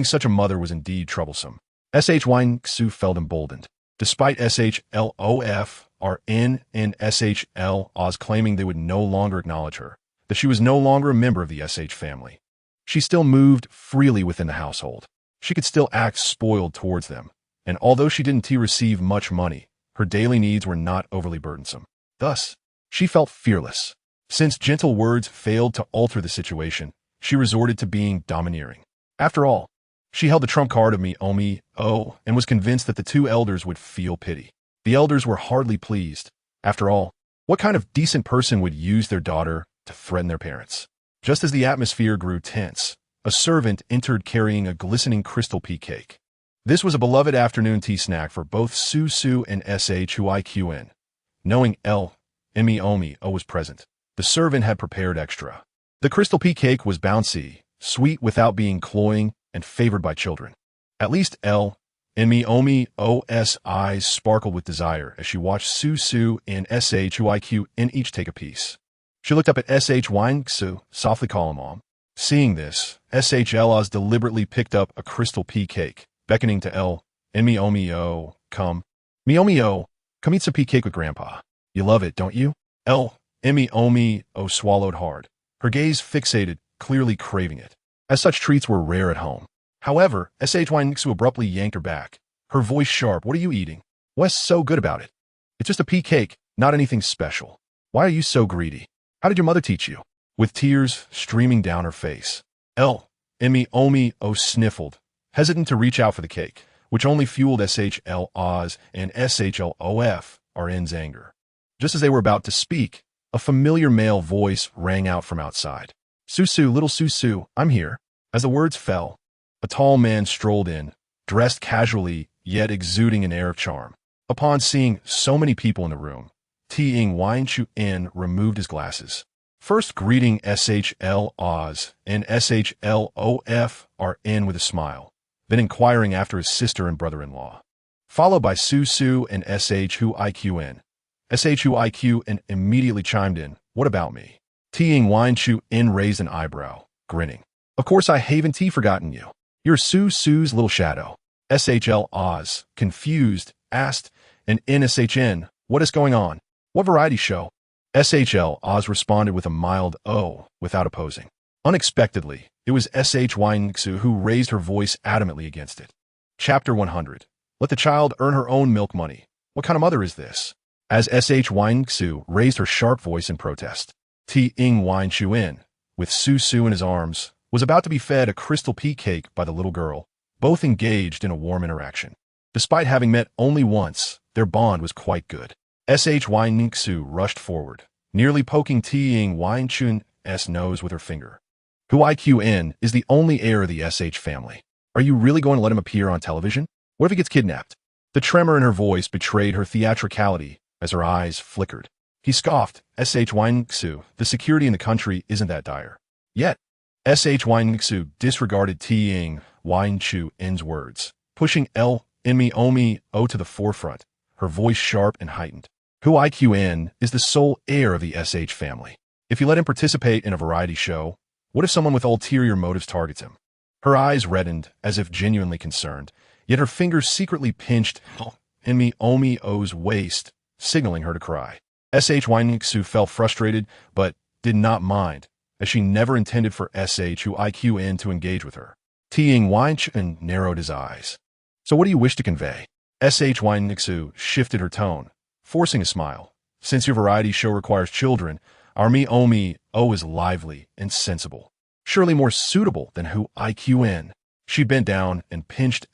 such a mother was indeed troublesome. Shynxu felt emboldened. Despite SHLOFRN and SHLOS claiming they would no longer acknowledge her, that she was no longer a member of the SH family, she still moved freely within the household. She could still act spoiled towards them, and although she didn't receive much money, her daily needs were not overly burdensome. Thus, she felt fearless. Since gentle words failed to alter the situation, she resorted to being domineering. After all, she held the trump card of and was convinced that the two elders would feel pity. The elders were hardly pleased. After all, what kind of decent person would use their daughter to threaten their parents? Just as the atmosphere grew tense, a servant entered carrying a glistening crystal pea cake. This was a beloved afternoon tea snack for both Suisui and Shuiqn. Knowing Meomi was present, the servant had prepared extra. The crystal pea cake was bouncy, sweet without being cloying, and favored by children. At least Meomi's eyes sparkled with desire as she watched Suisui and Shuiqn each take a piece. She looked up at Shynxu, softly calling Mom. Seeing this, SHLOS deliberately picked up a crystal pea cake, beckoning to Meomi, come. Meomi, come eat some pea cake with Grandpa. You love it, don't you? Meomi swallowed hard, her gaze fixated, clearly craving it, as such treats were rare at home. However, Shynxu abruptly yanked her back, her voice sharp. What are you eating? What's so good about it? It's just a pea cake, not anything special. Why are you so greedy? How did your mother teach you? With tears streaming down her face, Meomi sniffled, hesitant to reach out for the cake, which only fueled SHLOS and SHLOFRN's anger. Just as they were about to speak, a familiar male voice rang out from outside. Suisui, little Suisui, I'm here. As the words fell, a tall man strolled in, dressed casually yet exuding an air of charm. Upon seeing so many people in the room, Weinchu-in removed his glasses, first greeting SHLOS and SHLOFRN with a smile, then inquiring after his sister and brother-in-law, followed by Suisui and Shuiqn. Shuiqn immediately chimed in, what about me? Weinchu-in raised an eyebrow, grinning. Of course I haven't forgotten you. You're Suisui's little shadow. SHLOS, confused, asked, and NSHN, what is going on? What variety show? SHLOS responded with a mild "oh" without opposing. Unexpectedly, it was Shynxu who raised her voice adamantly against it. Chapter 100. Let the child earn her own milk money. What kind of mother is this? As Shynxu raised her sharp voice in protest, Weinchu-in, with Suisui in his arms, was about to be fed a crystal pea cake by the little girl, both engaged in a warm interaction. Despite having met only once, their bond was quite good. Shynxu rushed forward, nearly poking Weinchun's nose with her finger. Huiqn is the only heir of the SH family. Are you really going to let him appear on television? What if he gets kidnapped? The tremor in her voice betrayed her theatricality as her eyes flickered. He scoffed, Shynxu, the security in the country isn't that dire. Yet, Shynxu disregarded Weinchu-in's words, pushing Meomi to the forefront, her voice sharp and heightened. Huiqn is the sole heir of the SH family. If you let him participate in a variety show, what if someone with ulterior motives targets him? Her eyes reddened, as if genuinely concerned, yet her fingers secretly pinched Meomi's waist, signaling her to cry. Shynxu felt frustrated, but did not mind, as she never intended for Huiqn to engage with her. Weinchu narrowed his eyes. So what do you wish to convey? Shynxu shifted her tone, forcing a smile. Since your variety show requires children, our Meomi is lively and sensible. Surely more suitable than Huiqn. She bent down and pinched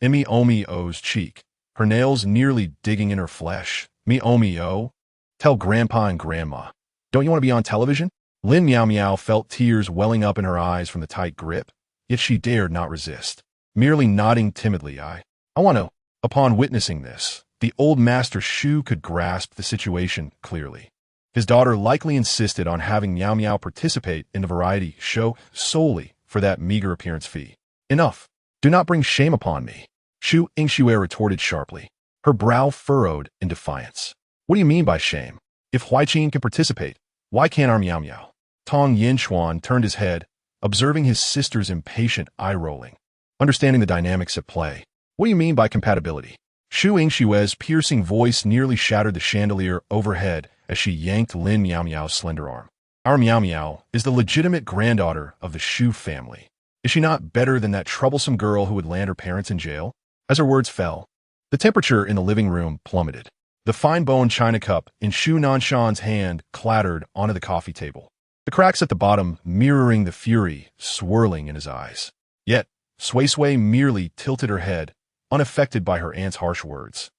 in Mi-Omi-O's cheek, her nails nearly digging in her flesh. Mi-Omi-O, tell Grandpa and Grandma. Don't you want to be on television? Lin Meow Meow felt tears welling up in her eyes from the tight grip, yet she dared not resist. Merely nodding timidly, I want to. Upon witnessing this, the old master Shu could grasp the situation clearly. His daughter likely insisted on having Meow Meow participate in the variety show solely for that meager appearance fee. Enough. Do not bring shame upon me. Shu Yingxue retorted sharply, her brow furrowed in defiance. What do you mean by shame? If Huaiqin can participate, why can't our Meow Meow? Tong Yinchuan turned his head, observing his sister's impatient eye-rolling. Understanding the dynamics at play. What do you mean by compatibility? Shu Yingxue's piercing voice nearly shattered the chandelier overhead as she yanked Lin Meow Meow's slender arm. Our Meow Meow is the legitimate granddaughter of the Shu family. Is she not better than that troublesome girl who would land her parents in jail? As her words fell, the temperature in the living room plummeted. The fine-boned china cup in Shu Nanshan's hand clattered onto the coffee table, the cracks at the bottom mirroring the fury swirling in his eyes. Yet, Suisui merely tilted her head, unaffected by her aunt's harsh words.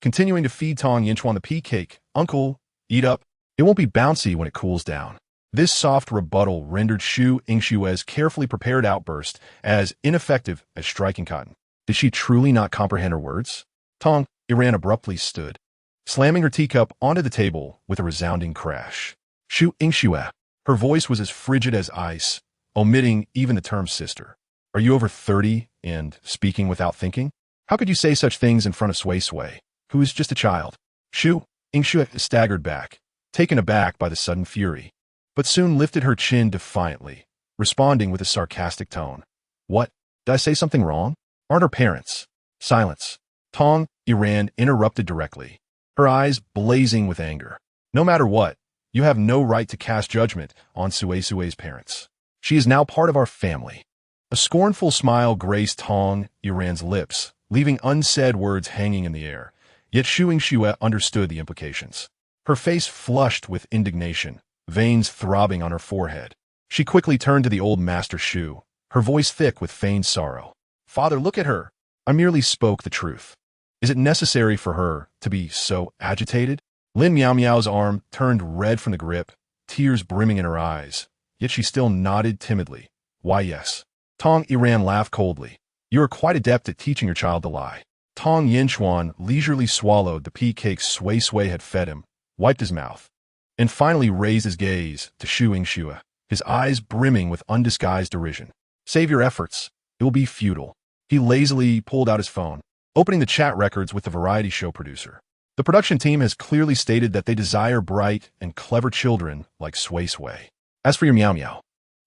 Continuing to feed Tong Yinchuan the pea cake, Uncle, eat up. It won't be bouncy when it cools down. This soft rebuttal rendered Shu Yingxue's carefully prepared outburst as ineffective as striking cotton. Did she truly not comprehend her words? Tong Iran abruptly stood, slamming her teacup onto the table with a resounding crash. Shu Yingxue. Her voice was as frigid as ice, omitting even the term sister. Are you over 30 and speaking without thinking? How could you say such things in front of Suisui, who is just a child? Shu Yingxue staggered back, taken aback by the sudden fury, but soon lifted her chin defiantly, responding with a sarcastic tone. What? Did I say something wrong? Aren't her parents? Silence. Tong Iran interrupted directly, her eyes blazing with anger. No matter what, you have no right to cast judgment on Suisui's parents. She is now part of our family. A scornful smile graced Tong Iran's lips, leaving unsaid words hanging in the air. Yet Shu Yingxue understood the implications. Her face flushed with indignation, veins throbbing on her forehead. She quickly turned to the old master Shu, her voice thick with feigned sorrow. Father, look at her. I merely spoke the truth. Is it necessary for her to be so agitated? Lin Meow Meow's arm turned red from the grip, tears brimming in her eyes, yet she still nodded timidly. Why, yes. Tong Iran laughed coldly. You are quite adept at teaching your child to lie. Tong Yinchuan leisurely swallowed the pea cake Suisui had fed him, wiped his mouth, and finally raised his gaze to Shu Yingxue, his eyes brimming with undisguised derision. Save your efforts. It will be futile. He lazily pulled out his phone, opening the chat records with the variety show producer. The production team has clearly stated that they desire bright and clever children like Suisui. As for your Meow Meow,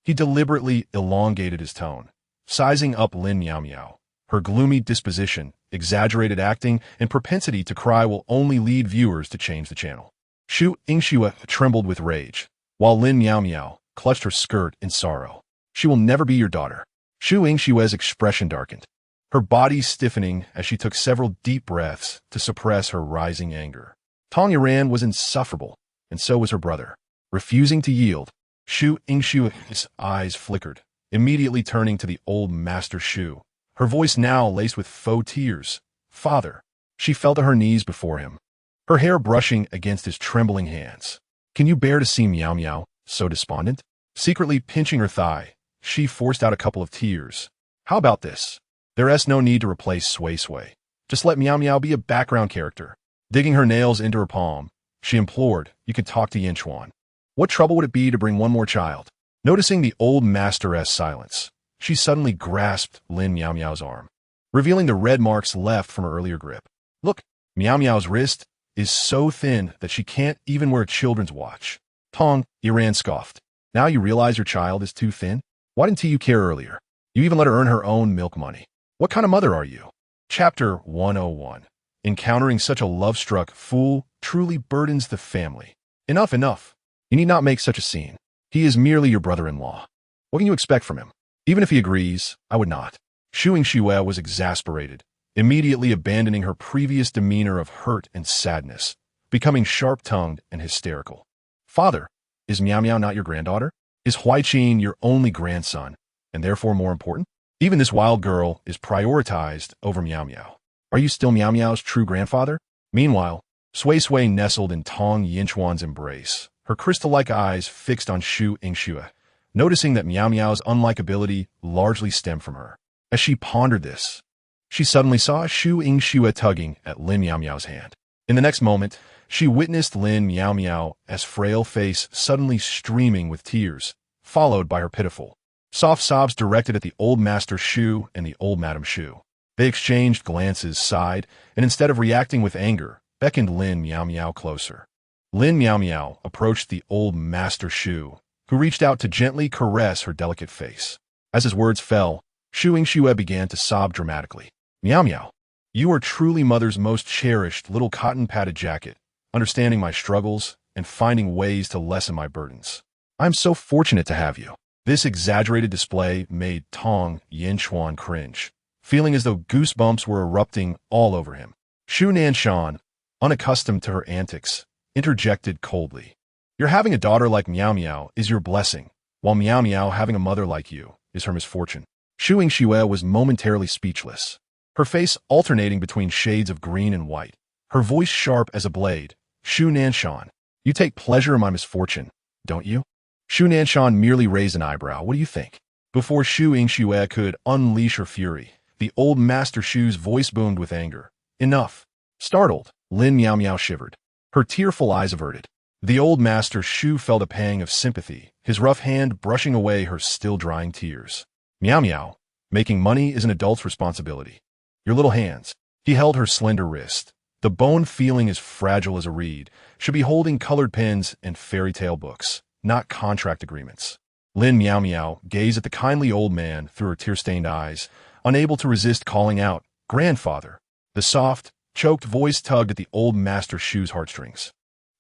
he deliberately elongated his tone, sizing up Lin Meow Meow. Her gloomy disposition, exaggerated acting, and propensity to cry will only lead viewers to change the channel. Shu Yingxue trembled with rage, while Lin Meow Meow clutched her skirt in sorrow. She will never be your daughter. Shu Yingxue's expression darkened, her body stiffening as she took several deep breaths to suppress her rising anger. Tong Iran was insufferable, and so was her brother. Refusing to yield, Shu Yingxue's eyes flickered, immediately turning to the old master Shu, her voice now laced with faux tears. Father. She fell to her knees before him, her hair brushing against his trembling hands. Can you bear to see Meow Meow so despondent? Secretly pinching her thigh, she forced out a couple of tears. How about this? There is no need to replace Suisui. Just let Meow Meow be a background character. Digging her nails into her palm, she implored, you could talk to Yinchuan. What trouble would it be to bring one more child? Noticing the old masteress' silence, she suddenly grasped Lin Meow Meow's arm, revealing the red marks left from her earlier grip. Look, Meow Meow's wrist is so thin that she can't even wear a children's watch. Tong Iran scoffed. Now you realize your child is too thin? Why didn't you care earlier? You even let her earn her own milk money. What kind of mother are you? Chapter 101. Encountering such a love-struck fool truly burdens the family. Enough, enough. You need not make such a scene. He is merely your brother-in-law. What can you expect from him? Even if he agrees, I would not. Shu Yingxue was exasperated, immediately abandoning her previous demeanor of hurt and sadness, becoming sharp-tongued and hysterical. Father, is Meow Meow not your granddaughter? Is Huaiqin your only grandson, and therefore more important? Even this wild girl is prioritized over Meow Meow. Are you still Meow Meow's true grandfather? Meanwhile, Sui Sui nestled in Tong Yinchuan's embrace, her crystal-like eyes fixed on Shu Yingxue, noticing that Meow Meow's unlikability largely stemmed from her. As she pondered this, she suddenly saw Shu Yingxue tugging at Lin Meow Meow's hand. In the next moment, she witnessed Lin Meow Meow's frail face suddenly streaming with tears, followed by her pitiful, soft sobs directed at the old Master Shu and the old Madam Shu. They exchanged glances, sighed, and instead of reacting with anger, beckoned Lin Meow Meow closer. Lin Meow Meow approached the old Master Shu, who reached out to gently caress her delicate face. As his words fell, Shu Yingxue began to sob dramatically. Meow Meow, you are truly Mother's most cherished little cotton-padded jacket, understanding my struggles and finding ways to lessen my burdens. I'm so fortunate to have you. This exaggerated display made Tong Yinchuan cringe, feeling as though goosebumps were erupting all over him. Shu Nanshan, unaccustomed to her antics, interjected coldly. You're having a daughter like Meow Meow is your blessing, while Meow Meow having a mother like you is her misfortune. Shu Yingxue was momentarily speechless, her face alternating between shades of green and white, her voice sharp as a blade. Shu Nanshan, you take pleasure in my misfortune, don't you? Shu Nanshan merely raised an eyebrow. What do you think? Before Shu Yingxue could unleash her fury, the old Master Shu's voice boomed with anger. Enough. Startled, Lin Meow Meow shivered, her tearful eyes averted. The old Master Shu felt a pang of sympathy, his rough hand brushing away her still-drying tears. Meow Meow, making money is an adult's responsibility. Your little hands. He held her slender wrist. The bone feeling as fragile as a reed, should be holding colored pens and fairy tale books, not contract agreements. Lin Meow Meow gazed at the kindly old man through her tear-stained eyes, unable to resist calling out, Grandfather. The soft, choked voice tugged at the old Master Shu's heartstrings.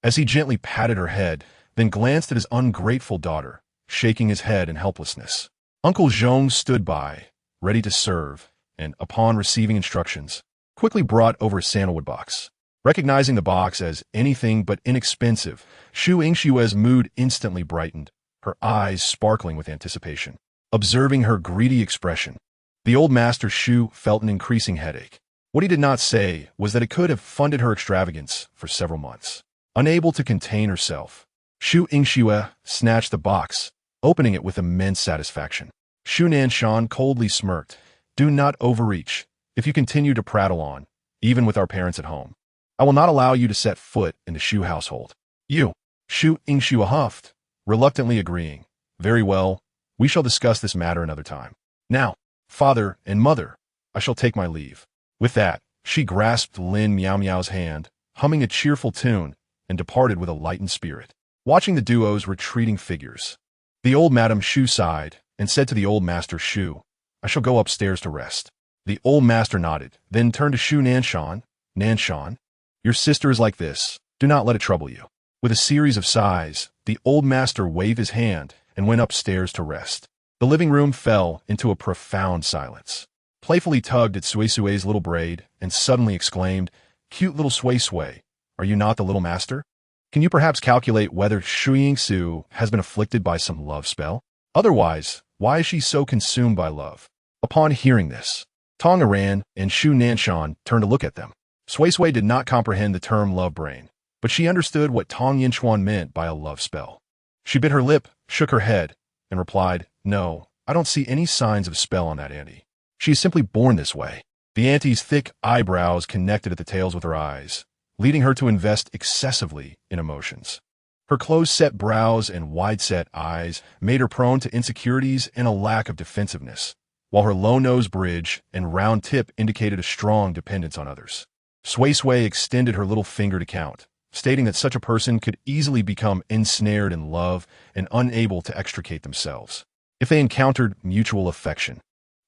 As he gently patted her head, then glanced at his ungrateful daughter, shaking his head in helplessness. Uncle Zhong stood by, ready to serve, and, upon receiving instructions, quickly brought over a sandalwood box. Recognizing the box as anything but inexpensive, Shu Yingxue's mood instantly brightened, her eyes sparkling with anticipation. Observing her greedy expression, the old Master Shu felt an increasing headache. What he did not say was that it could have funded her extravagance for several months. Unable to contain herself, Shu Yingxue snatched the box, opening it with immense satisfaction. Shu Nanshan coldly smirked. Do not overreach. If you continue to prattle on, even with our parents at home, I will not allow you to set foot in the Shu household. You, Shu Yingxue huffed, reluctantly agreeing. Very well, we shall discuss this matter another time. Now, father and mother, I shall take my leave. With that, she grasped Lin Meow Meow's hand, humming a cheerful tune, and departed with a lightened spirit. Watching the duo's retreating figures, the old Madam Shu sighed and said to the old Master Shu, I shall go upstairs to rest. The old master nodded, then turned to Shu Nanshan. Nanshan, your sister is like this. Do not let it trouble you. With a series of sighs, the old master waved his hand and went upstairs to rest. The living room fell into a profound silence. Playfully tugged at Suisui's little braid and suddenly exclaimed, Cute little Sui Sui, are you not the little master? Can you perhaps calculate whether Shu Yingxue has been afflicted by some love spell? Otherwise, why is she so consumed by love? Upon hearing this, Tong Aran and Shu Nanshan turned to look at them. Sui Sui did not comprehend the term love brain, but she understood what Tong Yinchuan meant by a love spell. She bit her lip, shook her head, and replied, No, I don't see any signs of spell on that auntie. She is simply born this way. The auntie's thick eyebrows connected at the tails with her eyes, leading her to invest excessively in emotions. Her close-set brows and wide-set eyes made her prone to insecurities and a lack of defensiveness, while her low nose bridge and round tip indicated a strong dependence on others. Sui Sui extended her little finger to count, stating that such a person could easily become ensnared in love and unable to extricate themselves. If they encountered mutual affection,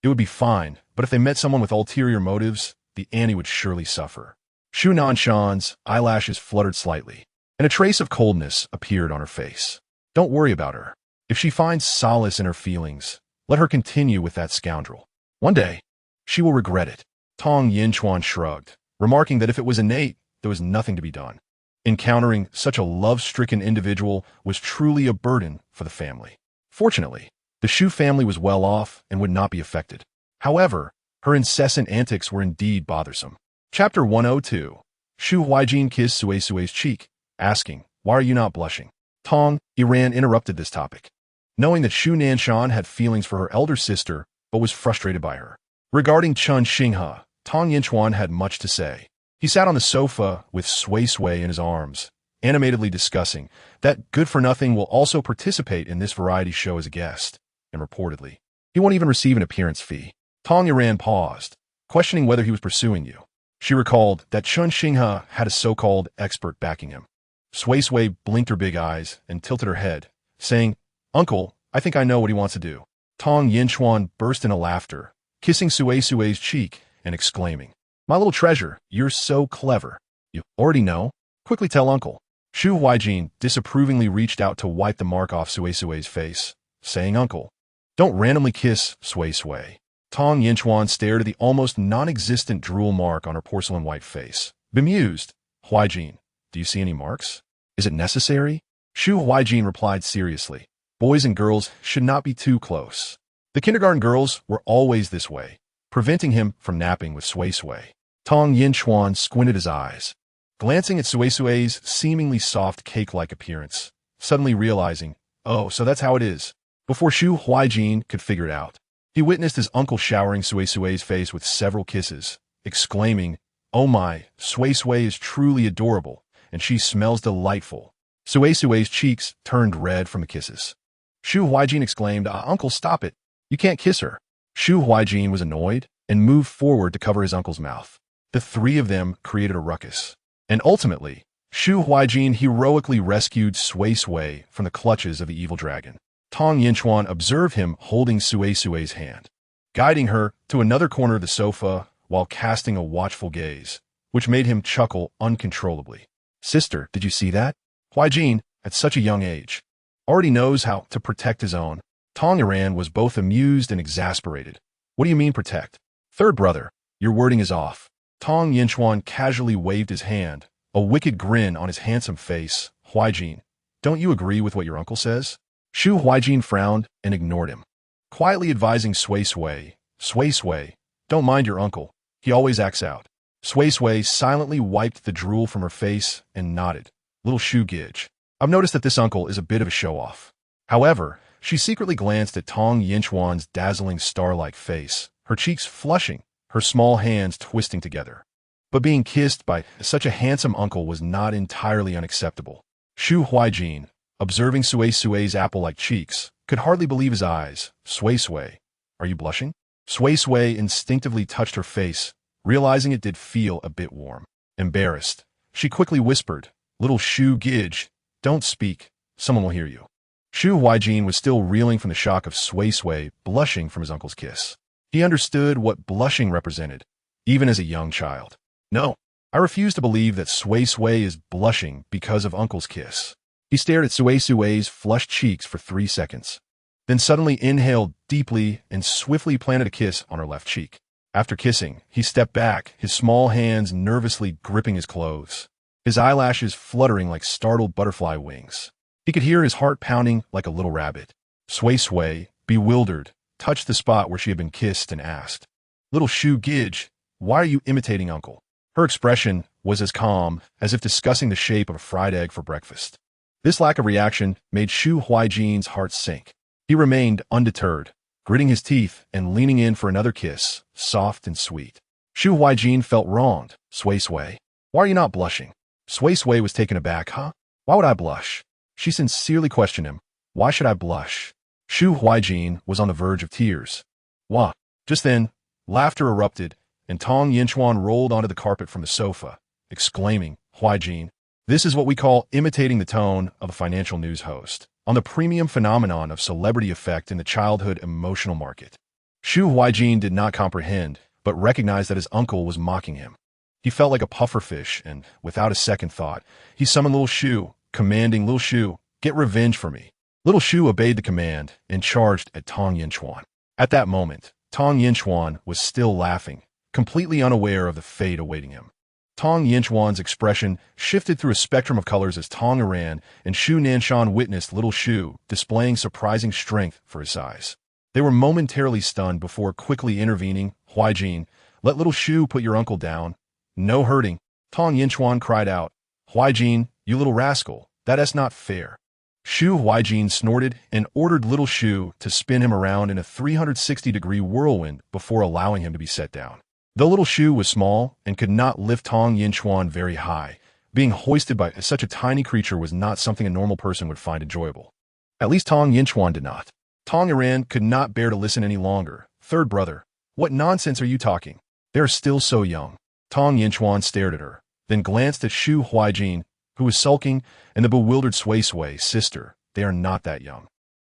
it would be fine, but if they met someone with ulterior motives, the auntie would surely suffer. Shu Nanshan's eyelashes fluttered slightly, and a trace of coldness appeared on her face. Don't worry about her. If she finds solace in her feelings, let her continue with that scoundrel. One day, she will regret it. Tong Yinchuan shrugged, remarking that if it was innate, there was nothing to be done. Encountering such a love-stricken individual was truly a burden for the family. Fortunately, the Shu family was well off and would not be affected. However, her incessant antics were indeed bothersome. Chapter 102. Shu Huijin kissed Sui Sui's cheek, asking, "Why are you not blushing?" Tong Iran interrupted this topic, knowing that Shu Nanshan had feelings for her elder sister but was frustrated by her. Regarding Chun Xinghe, Tong Yinchuan had much to say. He sat on the sofa with Sui Sui in his arms, animatedly discussing that Good-for-Nothing will also participate in this variety show as a guest, and reportedly, he won't even receive an appearance fee. Tong Iran paused, questioning whether he was pursuing you. She recalled that Chun Xinghe had a so-called expert backing him. Sui Sui blinked her big eyes and tilted her head, saying, "Uncle, I think I know what he wants to do." Tong Yinchuan burst into laughter, kissing Sui Sui's cheek and exclaiming, "My little treasure, you're so clever. You already know? Quickly tell Uncle." Shu Huijin disapprovingly reached out to wipe the mark off Sui Sui's face, saying, "Uncle, don't randomly kiss Sui Sui." Tong Yinchuan stared at the almost non-existent drool mark on her porcelain white face. Bemused, "Huijin, do you see any marks? Is it necessary?" Shu Huijin replied seriously, "Boys and girls should not be too close." The kindergarten girls were always this way, preventing him from napping with Sui Sui. Tong Yinchuan squinted his eyes, glancing at Sui Sui's seemingly soft cake-like appearance, suddenly realizing, oh, so that's how it is. Before Shu Huijin could figure it out, he witnessed his uncle showering Sui Sui's face with several kisses, exclaiming, "Oh my, Sui Sui is truly adorable, and she smells delightful." Sui Sui's cheeks turned red from the kisses. Shu Huijin exclaimed, "Uncle, stop it. You can't kiss her." Shu Huijin was annoyed and moved forward to cover his uncle's mouth. The three of them created a ruckus. And ultimately, Shu Huijin heroically rescued Sui Sui from the clutches of the evil dragon. Tong Yinchuan observed him holding Sui Sui's hand, guiding her to another corner of the sofa while casting a watchful gaze, which made him chuckle uncontrollably. "Sister, did you see that? Huijin, at such a young age, already knows how to protect his own." Tong Iran was both amused and exasperated. "What do you mean protect? Third brother, your wording is off." Tong Yinchuan casually waved his hand, a wicked grin on his handsome face. "Huijin, don't you agree with what your uncle says?" Shu Huijin frowned and ignored him, quietly advising Sui Sui, "Sui Sui, don't mind your uncle. He always acts out." Sui Sui silently wiped the drool from her face and nodded. "Little Shu Gidge, I've noticed that this uncle is a bit of a show-off." However, she secretly glanced at Tong Yinchuan's dazzling star-like face, her cheeks flushing, her small hands twisting together. But being kissed by such a handsome uncle was not entirely unacceptable. Shu Huijin, observing Sui Sui's apple-like cheeks, could hardly believe his eyes. "Sui Sui, are you blushing?" Sui Sui instinctively touched her face, realizing it did feel a bit warm. Embarrassed, she quickly whispered, "Little Shu Gidge, don't speak. Someone will hear you." Shu Huijin was still reeling from the shock of Sui Sui blushing from his uncle's kiss. He understood what blushing represented, even as a young child. "No, I refuse to believe that Sui Sui is blushing because of uncle's kiss." He stared at Sui Sui's flushed cheeks for 3 seconds, then suddenly inhaled deeply and swiftly planted a kiss on her left cheek. After kissing, he stepped back, his small hands nervously gripping his clothes, his eyelashes fluttering like startled butterfly wings. He could hear his heart pounding like a little rabbit. Sui Sui, bewildered, touched the spot where she had been kissed and asked, "Little Shu Gidge, why are you imitating Uncle?" Her expression was as calm as if discussing the shape of a fried egg for breakfast. This lack of reaction made Shu Huijin's heart sink. He remained undeterred, gritting his teeth and leaning in for another kiss, soft and sweet. Shu Huijin felt wronged. "Sui Sui, why are you not blushing?" Sui Sui was taken aback. "Huh? Why would I blush?" She sincerely questioned him. "Why should I blush?" Shu Huijin was on the verge of tears. "Wah!" Just then, laughter erupted, and Tong Yinchuan rolled onto the carpet from the sofa, exclaiming, "Huijin, this is what we call imitating the tone of a financial news host on the premium phenomenon of celebrity effect in the childhood emotional market." Shu Huijin did not comprehend, but recognized that his uncle was mocking him. He felt like a pufferfish, and, without a second thought, he summoned Little Shu, commanding, "Little Shu, get revenge for me." Little Shu obeyed the command and charged at Tong Yinchuan. At that moment, Tong Yinchuan was still laughing, completely unaware of the fate awaiting him. Tong Yinchuan's expression shifted through a spectrum of colors as Tong Iran and Shu Nanshan witnessed Little Shu displaying surprising strength for his size. They were momentarily stunned before quickly intervening. Huaijin, let little Shu put your uncle down. No hurting. Tong Yinchuan cried out. Huaijin, you little rascal, that's not fair. Shu Huaijin snorted and ordered little Shu to spin him around in a 360-degree whirlwind before allowing him to be set down. Though little Shu was small and could not lift Tong Yinchuan very high, being hoisted by such a tiny creature was not something a normal person would find enjoyable. At least Tong Yinchuan did not. Tong Iran could not bear to listen any longer. Third brother, what nonsense are you talking? They are still so young. Tong Yinchuan stared at her, then glanced at Shu Huaijin, who was sulking, and the bewildered Sui Sui sister. They are not that young.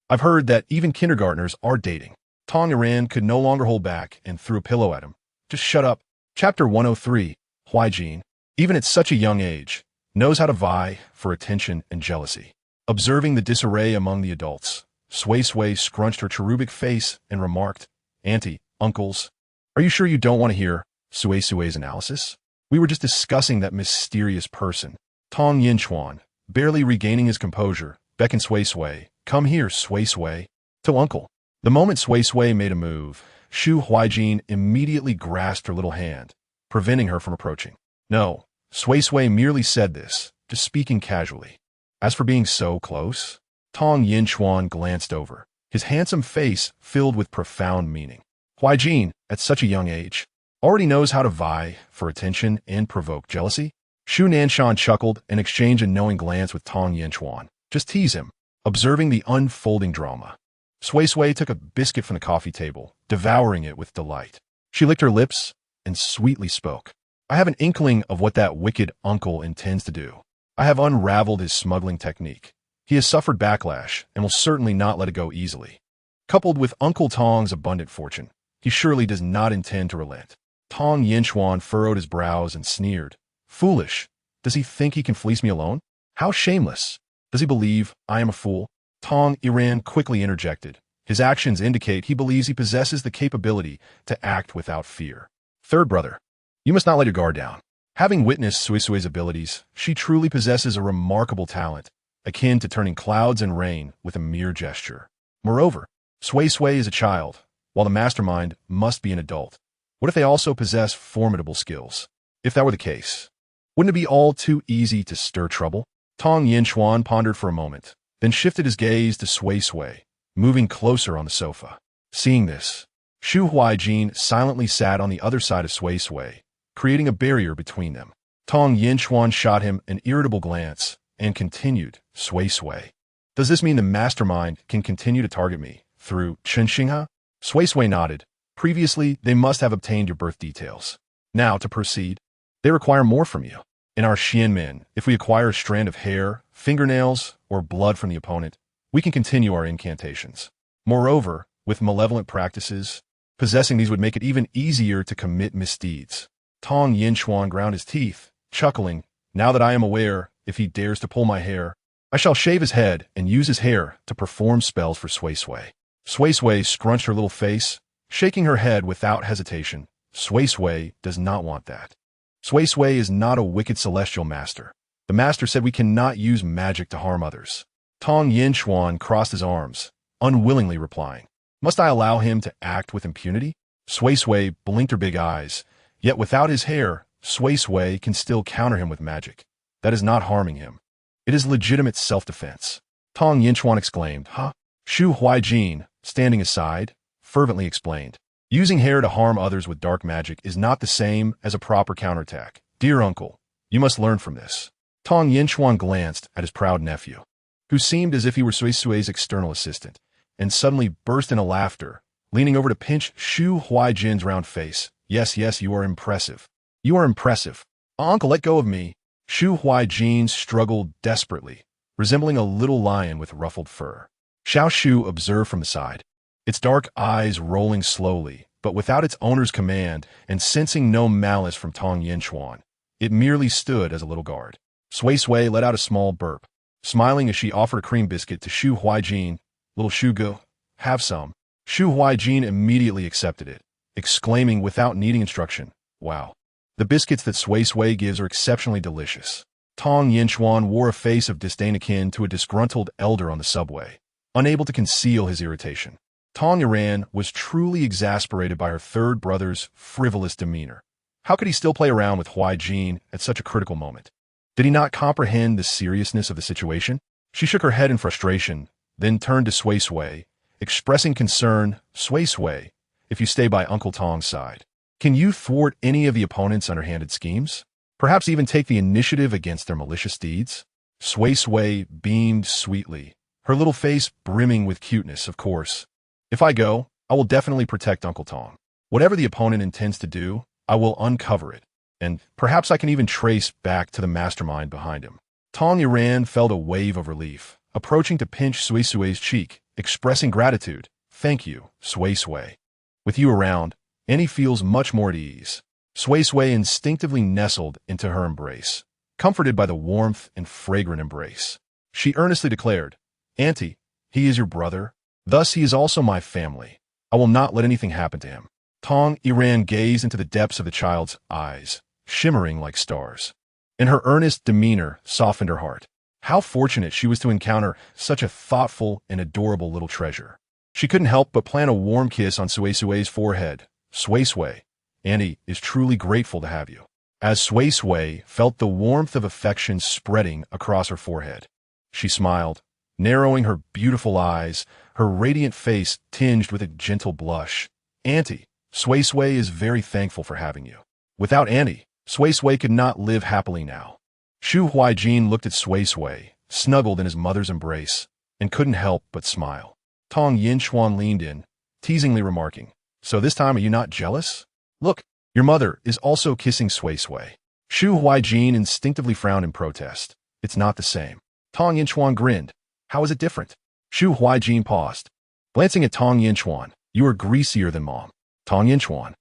I've heard that even kindergartners are dating. Tong Iran could no longer hold back and threw a pillow at him. Just shut up. Chapter 103, Huaijin, even at such a young age, knows how to vie for attention and jealousy. Observing the disarray among the adults, Sui Sui scrunched her cherubic face and remarked, Auntie, uncles, are you sure you don't want to hear Sui Sui's analysis? We were just discussing that mysterious person. Tong Yinchuan, barely regaining his composure, beckoned Sui Sui. Come here, Sui Sui. To uncle. The moment Sui Sui made a move, Shu Huaijin immediately grasped her little hand, preventing her from approaching. No, Sui Sui merely said this, just speaking casually. As for being so close, Tong Yinchuan glanced over, his handsome face filled with profound meaning. Huaijin, at such a young age, already knows how to vie for attention and provoke jealousy? Shu Nanshan chuckled and exchanged a knowing glance with Tong Yinchuan. Just tease him, observing the unfolding drama. Sui Sui took a biscuit from the coffee table, devouring it with delight. She licked her lips and sweetly spoke. I have an inkling of what that wicked uncle intends to do. I have unraveled his smuggling technique. He has suffered backlash and will certainly not let it go easily. Coupled with Uncle Tong's abundant fortune, he surely does not intend to relent. Tong Yinchuan furrowed his brows and sneered. Foolish. Does he think he can fleece me alone? How shameless. Does he believe I am a fool? Tong Iran quickly interjected. His actions indicate he believes he possesses the capability to act without fear. Third brother, you must not let your guard down. Having witnessed Suisui's abilities, she truly possesses a remarkable talent, akin to turning clouds and rain with a mere gesture. Moreover, Sui Sui is a child, while the mastermind must be an adult. What if they also possess formidable skills? If that were the case, wouldn't it be all too easy to stir trouble? Tong Yinchuan pondered for a moment, then shifted his gaze to Sui Sui, moving closer on the sofa. Seeing this, Shu Huaijin silently sat on the other side of Sui Sui, creating a barrier between them. Tong Yinchuan shot him an irritable glance and continued, Sui Sui. Does this mean the mastermind can continue to target me through Chenxingha? Sui Sui nodded. Previously, they must have obtained your birth details. Now, to proceed, they require more from you. In our Xianmen, if we acquire a strand of hair, fingernails, or blood from the opponent, we can continue our incantations. Moreover, with malevolent practices, possessing these would make it even easier to commit misdeeds. Tong Yinchuan ground his teeth, chuckling. Now that I am aware, if he dares to pull my hair, I shall shave his head and use his hair to perform spells for Sui Sui. Sui Sui scrunched her little face, shaking her head without hesitation. Sui Sui does not want that. Sui Sui is not a wicked celestial master. The master said we cannot use magic to harm others. Tong Yinchuan crossed his arms, unwillingly replying. Must I allow him to act with impunity? Sui Sui blinked her big eyes. Yet without his hair, Sui Sui can still counter him with magic. That is not harming him. It is legitimate self-defense. Tong Yinchuan exclaimed, Huh? Shu Huaijin, standing aside, fervently explained. Using hair to harm others with dark magic is not the same as a proper counterattack. Dear uncle, you must learn from this. Tong Yinchuan glanced at his proud nephew, who seemed as if he were Sui Sui's external assistant, and suddenly burst into laughter, leaning over to pinch Shu Huaijin's round face. Yes, you are impressive. You are impressive. Uncle, let go of me. Shu Huaijin struggled desperately, resembling a little lion with ruffled fur. Xiao Shu observed from the side, its dark eyes rolling slowly, but without its owner's command, and sensing no malice from Tong Yinchuan. It merely stood as a little guard. Sui Sui let out a small burp, smiling as she offered a cream biscuit to Shu Huaijin. Little Shu, go, have some. Shu Huaijin immediately accepted it, exclaiming without needing instruction, Wow. The biscuits that Sui Sui gives are exceptionally delicious. Tong Yinchuan wore a face of disdain akin to a disgruntled elder on the subway, unable to conceal his irritation. Tong Yuan was truly exasperated by her third brother's frivolous demeanor. How could he still play around with Huai Jin at such a critical moment? Did he not comprehend the seriousness of the situation? She shook her head in frustration, then turned to Sui Sui, expressing concern. Sui Sui, if you stay by Uncle Tong's side, can you thwart any of the opponent's underhanded schemes? Perhaps even take the initiative against their malicious deeds? Sui Sui beamed sweetly, her little face brimming with cuteness. Of course. If I go, I will definitely protect Uncle Tong. Whatever the opponent intends to do, I will uncover it, and perhaps I can even trace back to the mastermind behind him. Tong Yuan felt a wave of relief, approaching to pinch Sui Sui's cheek, expressing gratitude. Thank you, Sui Sui. With you around, Annie feels much more at ease. Sui Sui instinctively nestled into her embrace, comforted by the warmth and fragrant embrace. She earnestly declared, Auntie, he is your brother. Thus he is also my family. I will not let anything happen to him. Tong Yuan gazed into the depths of the child's eyes, shimmering like stars, and her earnest demeanor softened her heart. How fortunate she was to encounter such a thoughtful and adorable little treasure. She couldn't help but plant a warm kiss on Sui Sui's forehead. Sui Sui, Annie is truly grateful to have you. As Sui Sui felt the warmth of affection spreading across her forehead, she smiled, narrowing her beautiful eyes, her radiant face tinged with a gentle blush. Auntie, Sui Sui is very thankful for having you. Without Annie, Sui Sui could not live happily now. Shu Huaijin looked at Sui Sui, snuggled in his mother's embrace, and couldn't help but smile. Tong Yinchuan leaned in, teasingly remarking, So this time are you not jealous? Look, your mother is also kissing Sui Sui. Shu Huaijin instinctively frowned in protest. It's not the same. Tong Yinchuan grinned. How is it different? Shu Huaijin paused. Glancing at Tong Yinchuan, you are greasier than Mom. Tong Yinchuan.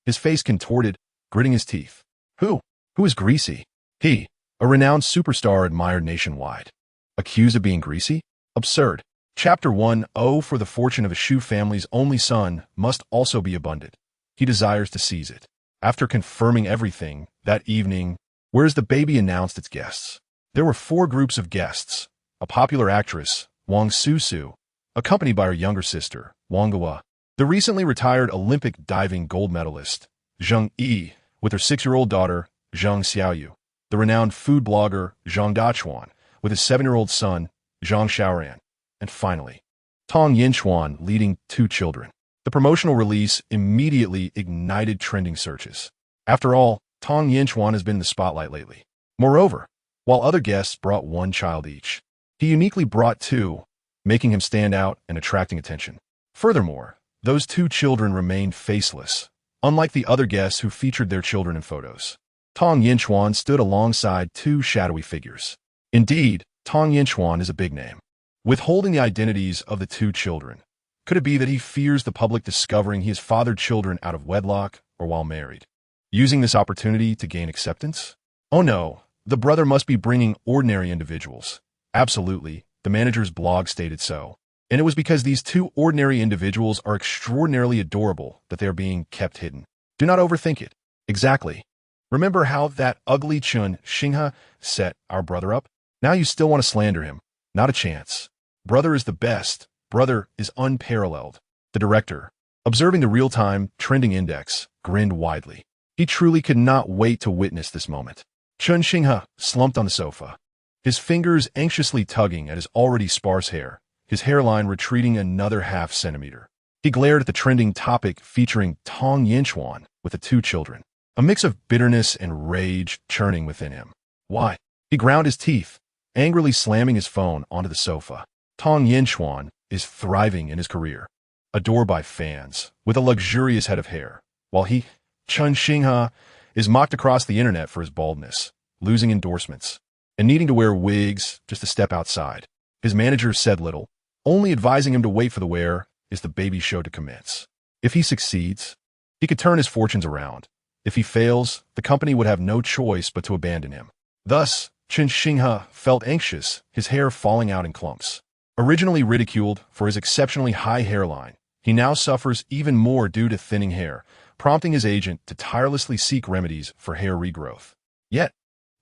His face contorted, gritting his teeth. Who? Who is greasy? He, a renowned superstar admired nationwide. Accused of being greasy? Absurd. Chapter 1. Oh, for the fortune of a Shu family's only son must also be abundant. He desires to seize it. After confirming everything, that evening, Where's the Baby announced its guests. There were 4 groups of guests. A popular actress, Wang Susu, accompanied by her younger sister, Wang Gua. The recently retired Olympic diving gold medalist, Zheng Yi, with her 6-year-old daughter, Zheng Xiaoyu. The renowned food blogger, Zhang Dachuan, with his 7-year-old son, Zhang Xiaoran. And finally, Tong Yinchuan leading 2 children. The promotional release immediately ignited trending searches. After all, Tong Yinchuan has been in the spotlight lately. Moreover, while other guests brought 1 child each, he uniquely brought 2, making him stand out and attracting attention. Furthermore, those 2 children remained faceless, unlike the other guests who featured their children in photos. Tong Yinchuan stood alongside 2 shadowy figures. Indeed, Tong Yinchuan is a big name. Withholding the identities of the 2 children, could it be that he fears the public discovering he has fathered children out of wedlock or while married, using this opportunity to gain acceptance? Oh no, the brother must be bringing ordinary individuals. Absolutely, the manager's blog stated so. And it was because these 2 ordinary individuals are extraordinarily adorable that they are being kept hidden. Do not overthink it. Exactly. Remember how that ugly Chun Xinghe set our brother up? Now you still want to slander him. Not a chance. Brother is the best. Brother is unparalleled. The director, observing the real-time trending index, grinned widely. He truly could not wait to witness this moment. Chun Xinghe slumped on the sofa, his fingers anxiously tugging at his already sparse hair, his hairline retreating another ½ centimeter. He glared at the trending topic featuring Tong Yinchuan with the 2 children, a mix of bitterness and rage churning within him. Why? He ground his teeth, angrily slamming his phone onto the sofa. Tong Yinchuan is thriving in his career, adored by fans, with a luxurious head of hair, while he, Chun Xinghe, is mocked across the internet for his baldness, losing endorsements, and needing to wear wigs just to step outside. His manager said little, only advising him to wait for the Where is the Baby show to commence. If he succeeds, he could turn his fortunes around. If he fails, the company would have no choice but to abandon him. Thus, Chun Xinghe felt anxious, his hair falling out in clumps. Originally ridiculed for his exceptionally high hairline, he now suffers even more due to thinning hair, prompting his agent to tirelessly seek remedies for hair regrowth. Yet,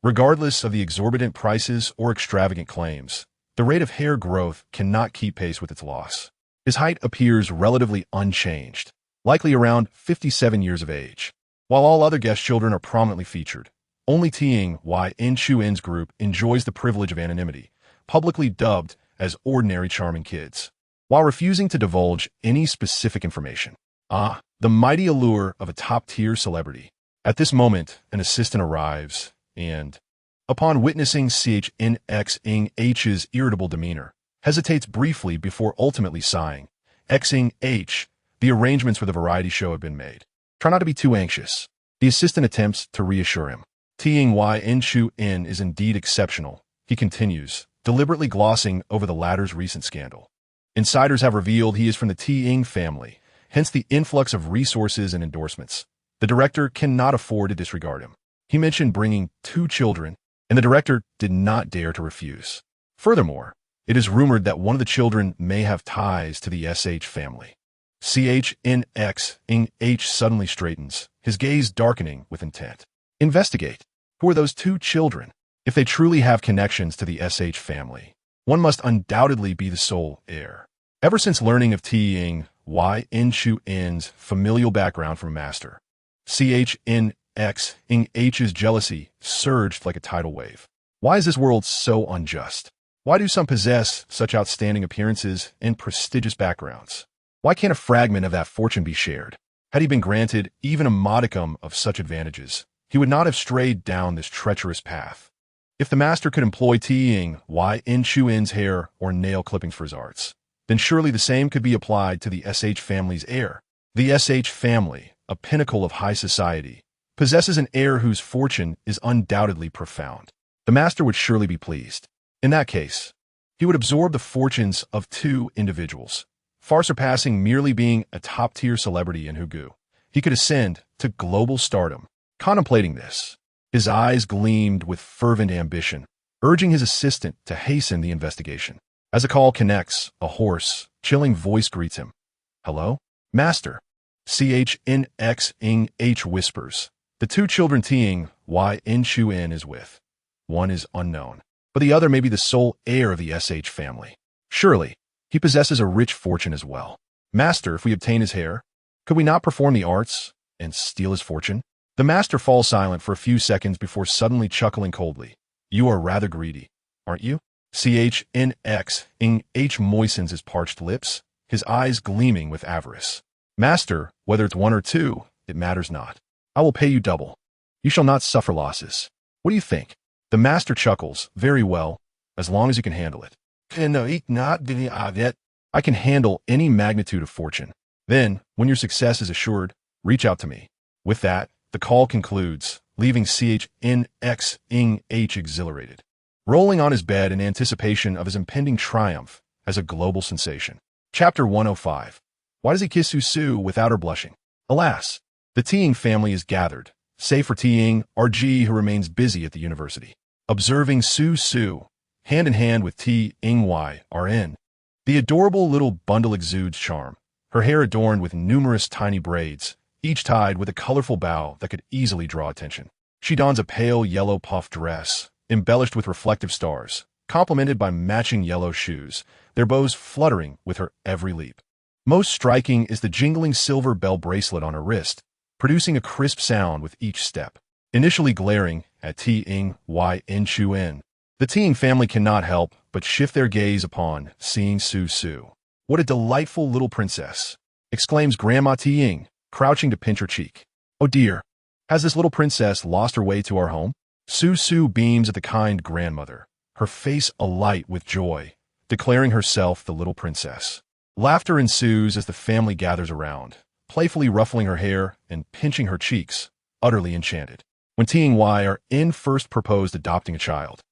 regardless of the exorbitant prices or extravagant claims, the rate of hair growth cannot keep pace with its loss. His height appears relatively unchanged, likely around 57 years of age. While all other guest children are prominently featured, only Ting Y In Chu In's group enjoys the privilege of anonymity, publicly dubbed as ordinary charming kids, while refusing to divulge any specific information. The mighty allure of a top-tier celebrity. At this moment, an assistant arrives, and, upon witnessing CHNXingH's irritable demeanor, hesitates briefly before ultimately sighing. Xing-H, the arrangements for the variety show have been made. Try not to be too anxious. The assistant attempts to reassure him. Ting Y In Chu In is indeed exceptional, he continues, deliberately glossing over the latter's recent scandal. Insiders have revealed he is from the Ting family, hence the influx of resources and endorsements. The director cannot afford to disregard him. He mentioned bringing 2 children, and the director did not dare to refuse. Furthermore, it is rumored that one of the children may have ties to the SH family. CHNXingH suddenly straightens, his gaze darkening with intent. Investigate. Who are those 2 children? If they truly have connections to the SH family, one must undoubtedly be the sole heir. Ever since learning of Ting Y In Chu In's familial background from Master, CHNXingH's jealousy surged like a tidal wave. Why is this world so unjust? Why do some possess such outstanding appearances and prestigious backgrounds? Why can't a fragment of that fortune be shared? Had he been granted even a modicum of such advantages, he would not have strayed down this treacherous path. If the master could employ Ting Y In Chu In's hair or nail clippings for his arts, then surely the same could be applied to the SH family's heir. The SH family, a pinnacle of high society, possesses an heir whose fortune is undoubtedly profound. The master would surely be pleased. In that case, he would absorb the fortunes of 2 individuals, far surpassing merely being a top-tier celebrity in Hugu. He could ascend to global stardom. Contemplating this, his eyes gleamed with fervent ambition, urging his assistant to hasten the investigation. As a call connects, a hoarse, chilling voice greets him. Hello? Master. CHNXingH whispers. The 2 children Ting Y In Chu In is with. One is unknown, but the other may be the sole heir of the SH family. Surely, he possesses a rich fortune as well. Master, if we obtain his hair, could we not perform the arts and steal his fortune? The master falls silent for a few seconds before suddenly chuckling coldly. You are rather greedy, aren't you? CHNXingH moistens his parched lips, his eyes gleaming with avarice. Master, whether it's 1 or 2, it matters not. I will pay you double. You shall not suffer losses. What do you think? The master chuckles. Very well, as long as you can handle it. I can handle any magnitude of fortune. Then, when your success is assured, reach out to me. With that, the call concludes, leaving CHNXingH exhilarated, rolling on his bed in anticipation of his impending triumph as a global sensation. Chapter 105. Why does he kiss Suisui without her blushing? Alas, the Ting family is gathered, save for Ting RG, who remains busy at the university, observing Suisui, hand in hand with Ting Y RN. The adorable little bundle exudes charm, her hair adorned with numerous tiny braids, each tied with a colorful bow that could easily draw attention. She dons a pale yellow puff dress, embellished with reflective stars, complemented by matching yellow shoes, their bows fluttering with her every leap. Most striking is the jingling silver bell bracelet on her wrist, producing a crisp sound with each step. Initially glaring at Ting Y In Chu In, the Ting family cannot help but shift their gaze upon seeing Suisui. What a delightful little princess, exclaims Grandma Ting, crouching to pinch her cheek. Oh dear, has this little princess lost her way to our home? Suisui beams at the kind grandmother, her face alight with joy, declaring herself the little princess. Laughter ensues as the family gathers around, playfully ruffling her hair and pinching her cheeks, utterly enchanted. When Ting Y are in first proposed adopting a child,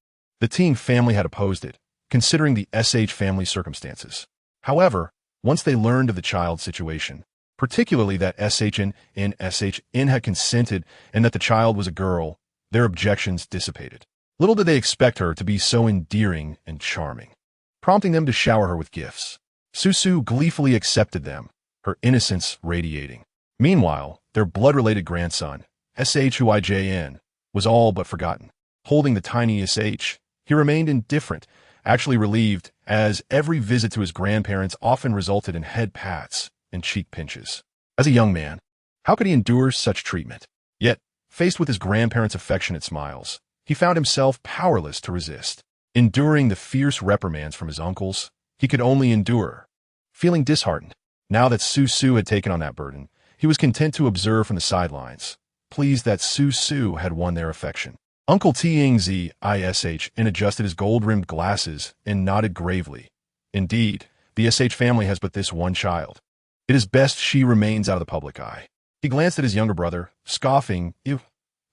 the Ting family had opposed it, considering the SH family's circumstances. However, once they learned of the child's situation, particularly that SHN had consented and that the child was a girl, their objections dissipated. Little did they expect her to be so endearing and charming, prompting them to shower her with gifts. Suisui gleefully accepted them, her innocence radiating. Meanwhile, their blood-related grandson, SHUIJN, was all but forgotten. Holding the tiny SH, he remained indifferent, actually relieved as every visit to his grandparents often resulted in head pats and cheek pinches. As a young man, how could he endure such treatment? Yet, faced with his grandparents' affectionate smiles, he found himself powerless to resist. Enduring the fierce reprimands from his uncles, he could only endure. Feeling disheartened, now that Suisui had taken on that burden, he was content to observe from the sidelines, pleased that Suisui had won their affection. Uncle Tiangzi ish adjusted his gold-rimmed glasses and nodded gravely. Indeed, the sh family has but this one child. It is best she remains out of the public eye. He glanced at his younger brother, scoffing, "You,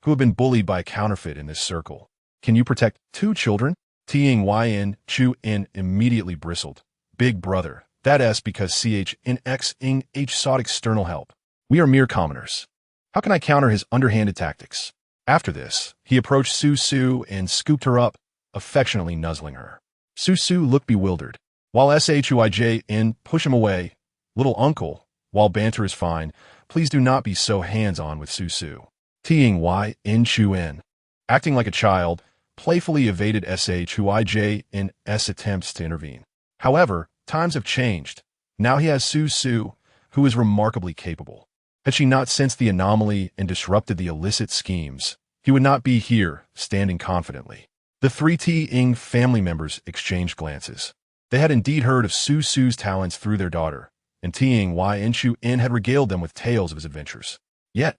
who have been bullied by a counterfeit in this circle. Can you protect 2 children? Tiang Yin Chu In immediately bristled. Big brother, that's because CHNX sought external help. We are mere commoners. How can I counter his underhanded tactics? After this, he approached Suisui and scooped her up, affectionately nuzzling her. Suisui looked bewildered. While Shuijin pushed him away, "Little uncle, while banter is fine, please do not be so hands-on with Suisui." Tiang Chu In, acting like a child, playfully evaded Shuijin's attempts to intervene. However, times have changed. Now he has Suisui, who is remarkably capable. Had she not sensed the anomaly and disrupted the illicit schemes, he would not be here, standing confidently. The 3 Tiang family members exchanged glances. They had indeed heard of Suisui's talents through their daughter, and Tiang Chu In had regaled them with tales of his adventures. Yet,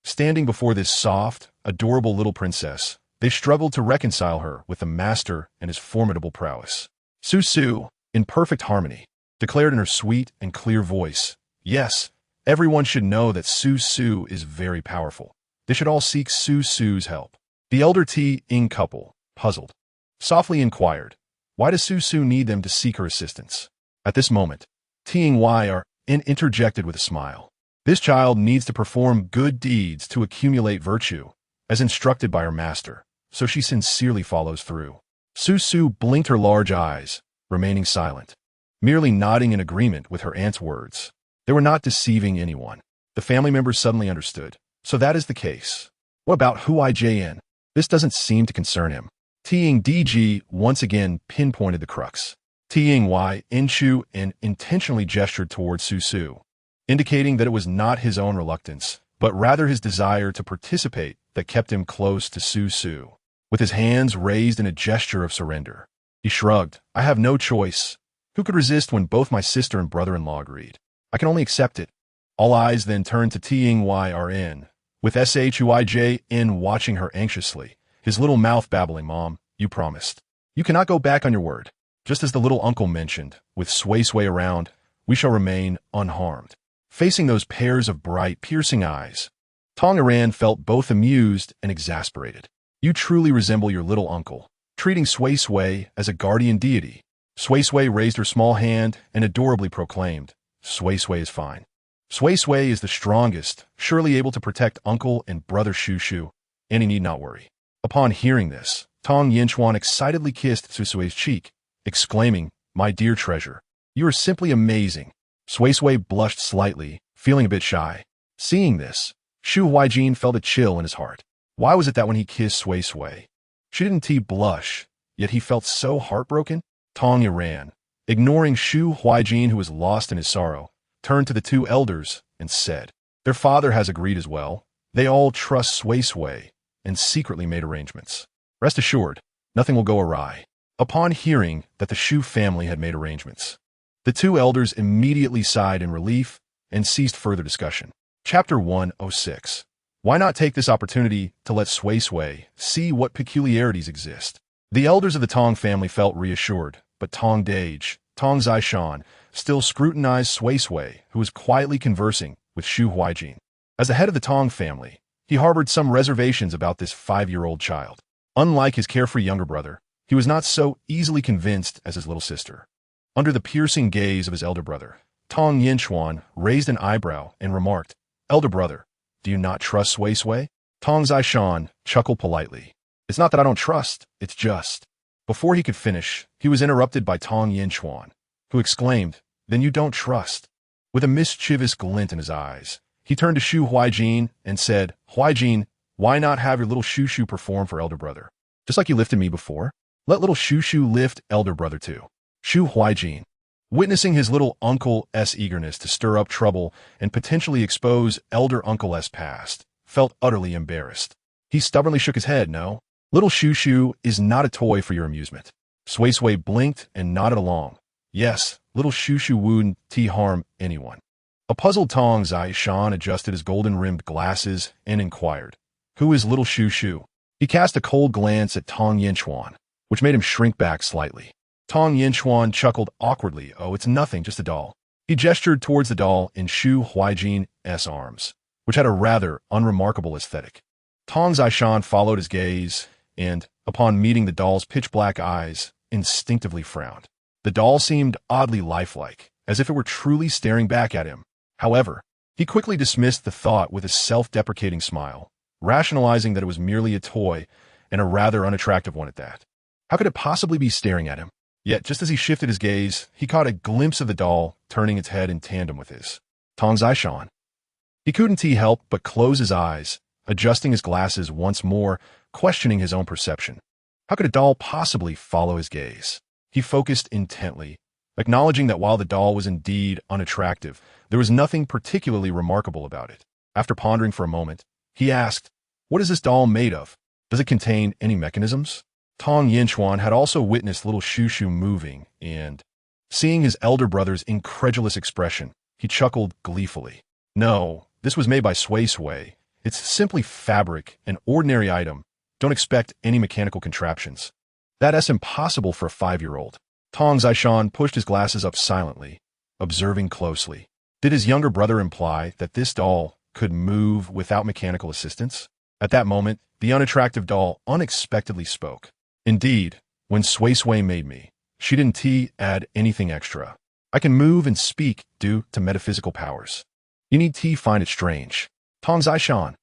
standing before this soft, adorable little princess, they struggled to reconcile her with the master and his formidable prowess. Suisui, in perfect harmony, declared in her sweet and clear voice, "Yes, everyone should know that Suisui is very powerful. They should all seek Suisui's help." The elder Tiang couple, puzzled, softly inquired, "Why does Suisui need them to seek her assistance?" At this moment, Tiang interjected with a smile. "This child needs to perform good deeds to accumulate virtue, as instructed by her master, so she sincerely follows through." Suisui blinked her large eyes, remaining silent, merely nodding in agreement with her aunt's words. They were not deceiving anyone. The family members suddenly understood. So that is the case. What about Huijin? This doesn't seem to concern him. Tiang Dg once again pinpointed the crux. Tiang Chu and intentionally gestured towards Suisui, indicating that it was not his own reluctance, but rather his desire to participate that kept him close to Suisui. With his hands raised in a gesture of surrender, he shrugged. "I have no choice. Who could resist when both my sister and brother-in-law agreed? I can only accept it." All eyes then turned to Tiang with Shuijin watching her anxiously, his little mouth babbling, "Mom, you promised. You cannot go back on your word. Just as the little uncle mentioned, with Suisui around, we shall remain unharmed." Facing those pairs of bright, piercing eyes, Tongaran felt both amused and exasperated. "You truly resemble your little uncle, treating Suisui as a guardian deity." Suisui raised her small hand and adorably proclaimed, "Suisui is fine. Suisui is the strongest, surely able to protect uncle and brother Shushu, and he need not worry." Upon hearing this, Tong Yinchuan excitedly kissed Suisui's cheek, exclaiming, "My dear treasure, you are simply amazing." Suisui blushed slightly, feeling a bit shy. Seeing this, Shu Huijin felt a chill in his heart. Why was it that when he kissed Suisui, she didn't blush, yet he felt so heartbroken? Tong ran, ignoring Shu Huijin, who was lost in his sorrow, turned to the 2 elders and said, "Their father has agreed as well. They all trust Suisui and secretly made arrangements. Rest assured, nothing will go awry." Upon hearing that the Shu family had made arrangements, the 2 elders immediately sighed in relief and ceased further discussion. Chapter 106. Why not take this opportunity to let Suisui see what peculiarities exist? The elders of the Tong family felt reassured, but Tong Dage, Tong Zishan, still scrutinized Suisui, who was quietly conversing with Shu Huijin. As the head of the Tong family, he harbored some reservations about this 5-year-old child. Unlike his carefree younger brother, he was not so easily convinced as his little sister. Under the piercing gaze of his elder brother, Tong Yinchuan raised an eyebrow and remarked, "Elder brother, do you not trust Suisui?" Tong Zishan chuckled politely. "It's not that I don't trust, it's just..." Before he could finish, he was interrupted by Tong Yinchuan, who exclaimed, "Then you don't trust?" With a mischievous glint in his eyes, he turned to Shu Huijin and said, "Huijin, why not have your little Shushu perform for elder brother? Just like you lifted me before, let little Shushu lift elder brother too." Shu Huijin, witnessing his little uncle's eagerness to stir up trouble and potentially expose elder uncle's past, felt utterly embarrassed. He stubbornly shook his head. No, little Shu Shu is not a toy for your amusement. Suisui blinked and nodded along. Yes, little Shu Shu wouldn't harm anyone. A puzzled Tong Zai Shan adjusted his golden-rimmed glasses and inquired, "Who is little Shu Shu?" He cast a cold glance at Tong Yinchuan, which made him shrink back slightly. Tong Yinchuan chuckled awkwardly. "Oh, it's nothing, just a doll." He gestured towards the doll in Shu Huijin's arms, which had a rather unremarkable aesthetic. Tong Zishan followed his gaze and, upon meeting the doll's pitch-black eyes, instinctively frowned. The doll seemed oddly lifelike, as if it were truly staring back at him. However, he quickly dismissed the thought with a self-deprecating smile, rationalizing that it was merely a toy, and a rather unattractive one at that. How could it possibly be staring at him? Yet, just as he shifted his gaze, he caught a glimpse of the doll turning its head in tandem with his. Tong Zishan. He couldn't help but close his eyes, adjusting his glasses once more, questioning his own perception. How could a doll possibly follow his gaze? He focused intently, acknowledging that while the doll was indeed unattractive, there was nothing particularly remarkable about it. After pondering for a moment, he asked, "What is this doll made of? Does it contain any mechanisms?" Tong Yinchuan had also witnessed little Shu Shu moving, and, seeing his elder brother's incredulous expression, he chuckled gleefully. "No, this was made by Sui Sui. It's simply fabric, an ordinary item. Don't expect any mechanical contraptions. That's impossible for a 5-year-old. Tong Zishan pushed his glasses up silently, observing closely. Did his younger brother imply that this doll could move without mechanical assistance? At that moment, the unattractive doll unexpectedly spoke. "Indeed, when Suisui made me, she didn't add anything extra. I can move and speak due to metaphysical powers. You need find it strange." Tong Zishan,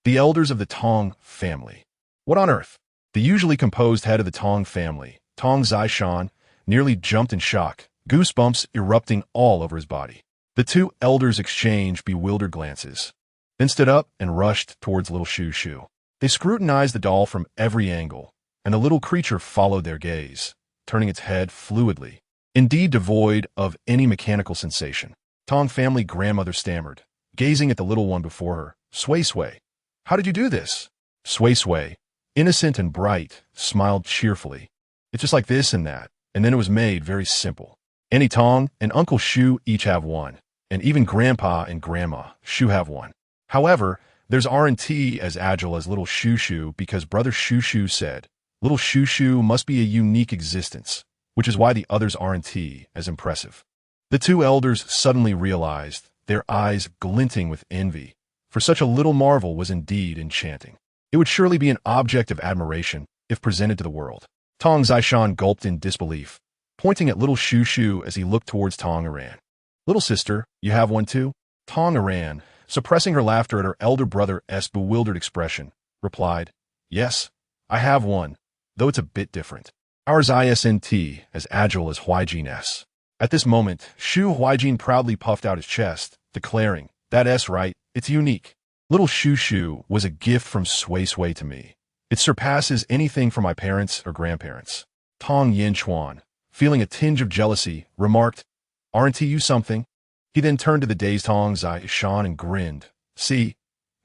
the elders of the Tong family. What on earth? The usually composed head of the Tong family, Tong Zishan, nearly jumped in shock, goosebumps erupting all over his body. The two elders exchanged bewildered glances, then stood up and rushed towards little Shu Shu. They scrutinized the doll from every angle, and the little creature followed their gaze, turning its head fluidly, indeed devoid of any mechanical sensation. Tong family grandmother stammered, gazing at the little one before her. "Suisui, how did you do this?" Suisui, innocent and bright, smiled cheerfully. "It's just like this and that, and then it was made very simple. Auntie Tong and Uncle Shu each have one, and even Grandpa and Grandma Shu have one. However, there's aren't as agile as little Shu Shu because Brother Shu Shu said, little Shu Shu must be a unique existence, which is why the others aren't as impressive." The two elders suddenly realized, their eyes glinting with envy, for such a little marvel was indeed enchanting. It would surely be an object of admiration if presented to the world. Tong Zishan gulped in disbelief, pointing at little Shu Shu as he looked towards Tong Aran. "Little sister, you have one too?" Tong Aran, suppressing her laughter at her elder brother's bewildered expression, replied, "Yes, I have one, though it's a bit different. Ours isn't as agile as Huijin's." At this moment, Shu Huijin proudly puffed out his chest, declaring, "That's right, it's unique. Little Shu Shu was a gift from Suisui to me. It surpasses anything from my parents or grandparents." Tong Yinchuan, feeling a tinge of jealousy, remarked, "Aren't you something?" He then turned to the dazed Tong Zishan and grinned. "See,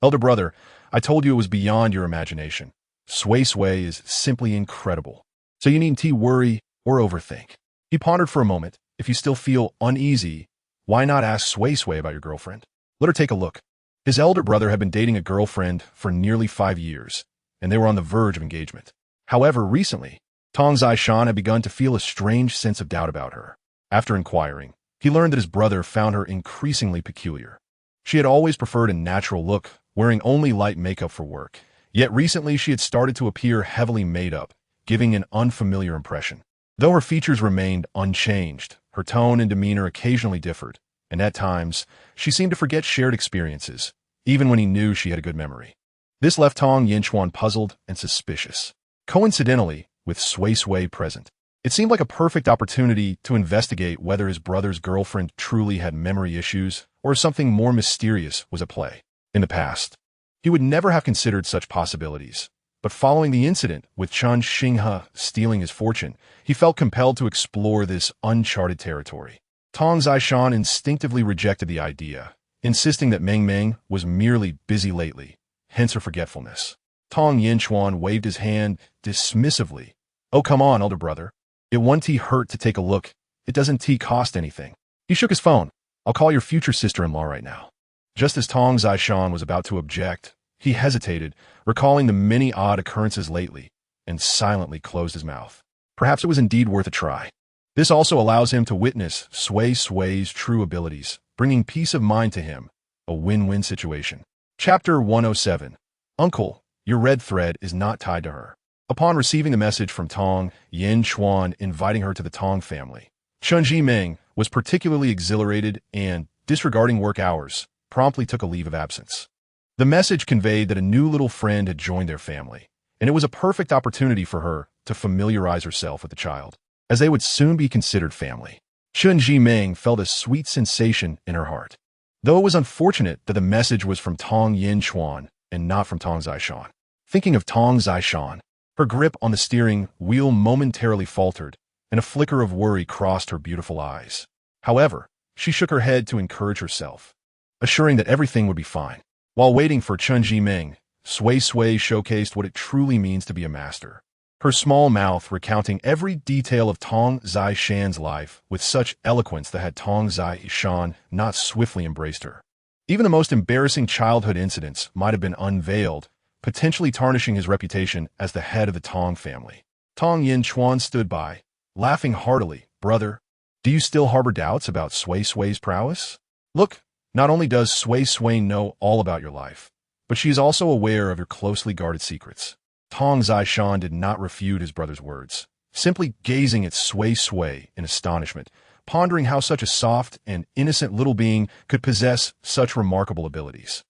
elder brother, I told you it was beyond your imagination. Suisui is simply incredible. So you needn't worry or overthink." He pondered for a moment. "If you still feel uneasy, why not ask Suisui about your girlfriend? Let her take a look." His elder brother had been dating a girlfriend for nearly 5 years, and they were on the verge of engagement. However, recently, Tong Zishan had begun to feel a strange sense of doubt about her. After inquiring, he learned that his brother found her increasingly peculiar. She had always preferred a natural look, wearing only light makeup for work, yet recently she had started to appear heavily made up, giving an unfamiliar impression. Though her features remained unchanged, her tone and demeanor occasionally differed, and at times, she seemed to forget shared experiences, even when he knew she had a good memory. This left Tong Yinchuan puzzled and suspicious. Coincidentally, with Suisui present, it seemed like a perfect opportunity to investigate whether his brother's girlfriend truly had memory issues or something more mysterious was at play. In the past, he would never have considered such possibilities, But following the incident with Chen Xinghe stealing his fortune, he felt compelled to explore this uncharted territory. Tong Zishan instinctively rejected the idea, insisting that Meng Meng was merely busy lately, hence her forgetfulness. Tong Yinchuan waved his hand dismissively. "Oh, come on, elder brother. It won't hurt to take a look. It doesn't cost anything." He shook his phone. "I'll call your future sister-in-law right now." Just as Tong Zishan was about to object, he hesitated, recalling the many odd occurrences lately, and silently closed his mouth. Perhaps it was indeed worth a try. This also allows him to witness Sui Sui's true abilities, bringing peace of mind to him, a win-win situation. Chapter 107. Uncle, your red thread is not tied to her. Upon receiving the message from Tong Yinchuan inviting her to the Tong family, Chen Jimeng was particularly exhilarated and, disregarding work hours, promptly took a leave of absence. The message conveyed that a new little friend had joined their family, and it was a perfect opportunity for her to familiarize herself with the child, as they would soon be considered family. Chen Jimeng felt a sweet sensation in her heart, though it was unfortunate that the message was from Tong Yinchuan and not from Tong Zishan. Thinking of Tong Zishan, her grip on the steering wheel momentarily faltered, and a flicker of worry crossed her beautiful eyes. However, she shook her head to encourage herself, assuring that everything would be fine. While waiting for Chen Jimeng, Sui Sui showcased what it truly means to be a master. Her small mouth recounting every detail of Tong Zishan's life with such eloquence that had Tong Zishan not swiftly embraced her. Even the most embarrassing childhood incidents might have been unveiled, potentially tarnishing his reputation as the head of the Tong family. Tong Yinchuan stood by, laughing heartily. "Brother, do you still harbor doubts about Sui Sui's prowess? Look, not only does Sui Sui know all about your life, but she is also aware of your closely guarded secrets." Tong Zishan did not refute his brother's words, simply gazing at Sui Sui in astonishment, pondering how such a soft and innocent little being could possess such remarkable abilities.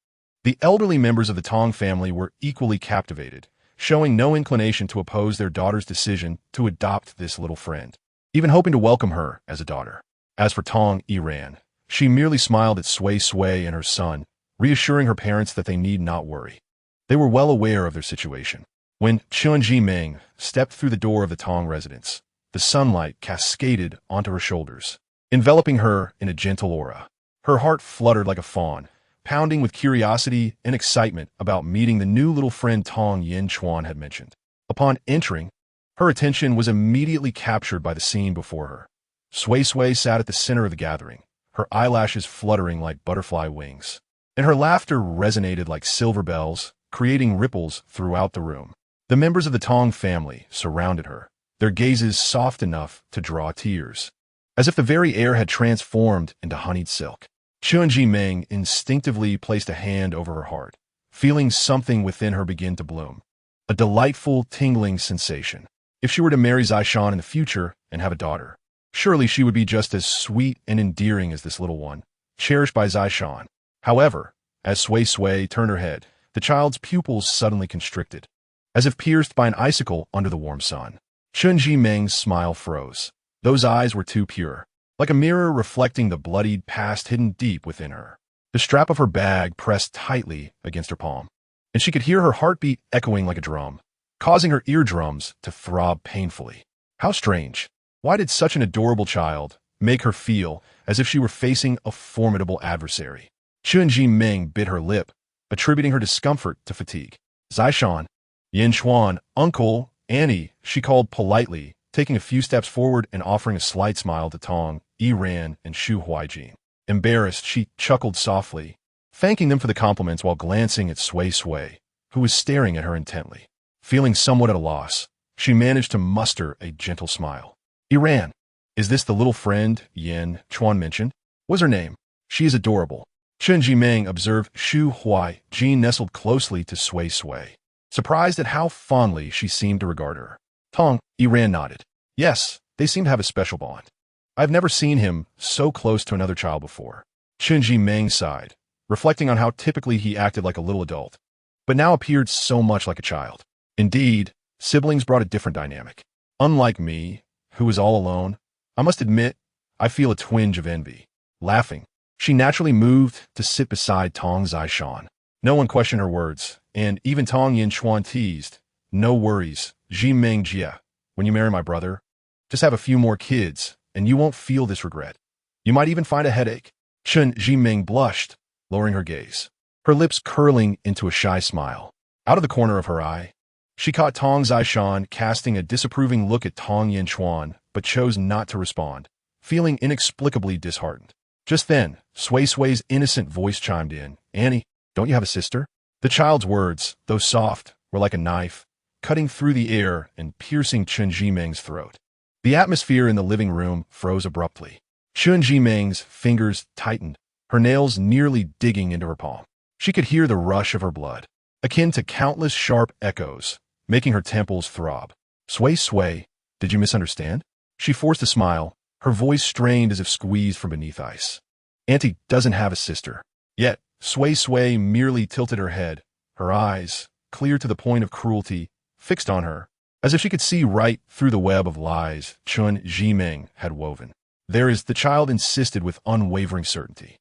The elderly members of the Tong family were equally captivated, showing no inclination to oppose their daughter's decision to adopt this little friend, even hoping to welcome her as a daughter. As for Tong Yiran, she merely smiled at Sui Sui and her son, reassuring her parents that they need not worry. They were well aware of their situation. When Chen Jimeng stepped through the door of the Tong residence, the sunlight cascaded onto her shoulders, enveloping her in a gentle aura. Her heart fluttered like a fawn, pounding with curiosity and excitement about meeting the new little friend Tong Yinchuan had mentioned. Upon entering, her attention was immediately captured by the scene before her. Sui Sui sat at the center of the gathering, her eyelashes fluttering like butterfly wings, and her laughter resonated like silver bells, creating ripples throughout the room. The members of the Tong family surrounded her, their gazes soft enough to draw tears, as if the very air had transformed into honeyed silk. Chen Jimeng instinctively placed a hand over her heart, feeling something within her begin to bloom. A delightful, tingling sensation. If she were to marry Zishan in the future and have a daughter, surely she would be just as sweet and endearing as this little one, cherished by Zishan. However, as Sui Sui turned her head, the child's pupils suddenly constricted, as if pierced by an icicle under the warm sun. Chen Jimeng's smile froze. Those eyes were too pure, like a mirror reflecting the bloodied past hidden deep within her. The strap of her bag pressed tightly against her palm, and she could hear her heartbeat echoing like a drum, causing her eardrums to throb painfully. How strange. Why did such an adorable child make her feel as if she were facing a formidable adversary? Chen Jimeng bit her lip, attributing her discomfort to fatigue. "Zishan." "Yinchuan, Uncle, Annie," she called politely, taking a few steps forward and offering a slight smile to Tong, Yiran, and Shu Huijin. Embarrassed, she chuckled softly, thanking them for the compliments while glancing at Sui Sui, who was staring at her intently. Feeling somewhat at a loss, she managed to muster a gentle smile. "Yiran, is this the little friend Yin Chuan mentioned? What's her name? She is adorable." Chen Jimeng observed Shu Huijin nestled closely to Sui Sui, surprised at how fondly she seemed to regard her. Tong Yiran nodded. "Yes, they seem to have a special bond. I've never seen him so close to another child before." Chen Jimeng sighed, reflecting on how typically he acted like a little adult, but now appeared so much like a child. Indeed, siblings brought a different dynamic. Unlike me, who is all alone, I must admit, I feel a twinge of envy. Laughing, she naturally moved to sit beside Tong Zishan. No one questioned her words, and even Tong Yinchuan teased, No worries, Jimeng Jia. When you marry my brother, just have a few more kids, and you won't feel this regret. You might even find a headache. Chen Jimeng blushed, lowering her gaze, her lips curling into a shy smile. Out of the corner of her eye, she caught Tong Zishan casting a disapproving look at Tong Yinchuan, but chose not to respond, feeling inexplicably disheartened. Just then, Sui Sui's innocent voice chimed in. Annie, don't you have a sister? The child's words, though soft, were like a knife, cutting through the air and piercing Chen Jimeng's throat. The atmosphere in the living room froze abruptly. Chen Jimeng's fingers tightened, her nails nearly digging into her palm. She could hear the rush of her blood, akin to countless sharp echoes, making her temples throb. Sui Sui, did you misunderstand? She forced a smile, her voice strained as if squeezed from beneath ice. Auntie doesn't have a sister. Yet, Sui Sui merely tilted her head, her eyes, clear to the point of cruelty, fixed on her, as if she could see right through the web of lies Chen Jimeng had woven. The child insisted with unwavering certainty.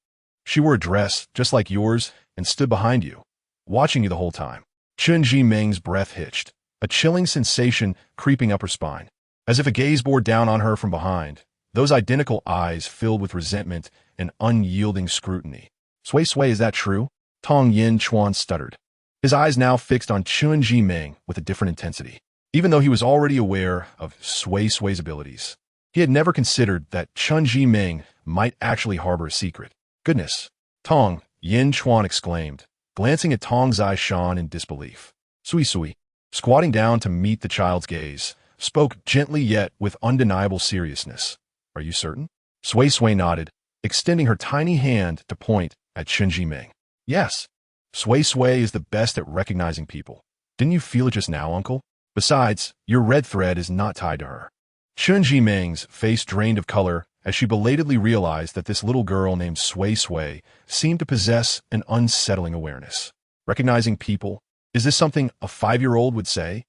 She wore a dress just like yours and stood behind you, watching you the whole time. Chen Jimeng's breath hitched, a chilling sensation creeping up her spine. As if a gaze bore down on her from behind, those identical eyes filled with resentment and unyielding scrutiny. Sui Sui, is that true? Tong Yin Chuan stuttered, his eyes now fixed on Chen Jimeng with a different intensity. Even though he was already aware of Sui Sui's abilities, he had never considered that Chen Jimeng might actually harbor a secret. Goodness! Tong Yin Chuan exclaimed, glancing at Tong Zishan in disbelief. Suisui, squatting down to meet the child's gaze, spoke gently yet with undeniable seriousness. Are you certain? Sui Sui nodded, extending her tiny hand to point at Chen Jimeng. Yes. Sui Sui is the best at recognizing people. Didn't you feel it just now, uncle? Besides, your red thread is not tied to her. Chen Jimeng's face drained of color as she belatedly realized that this little girl named Sui Sui seemed to possess an unsettling awareness. Recognizing people, is this something a 5-year-old would say?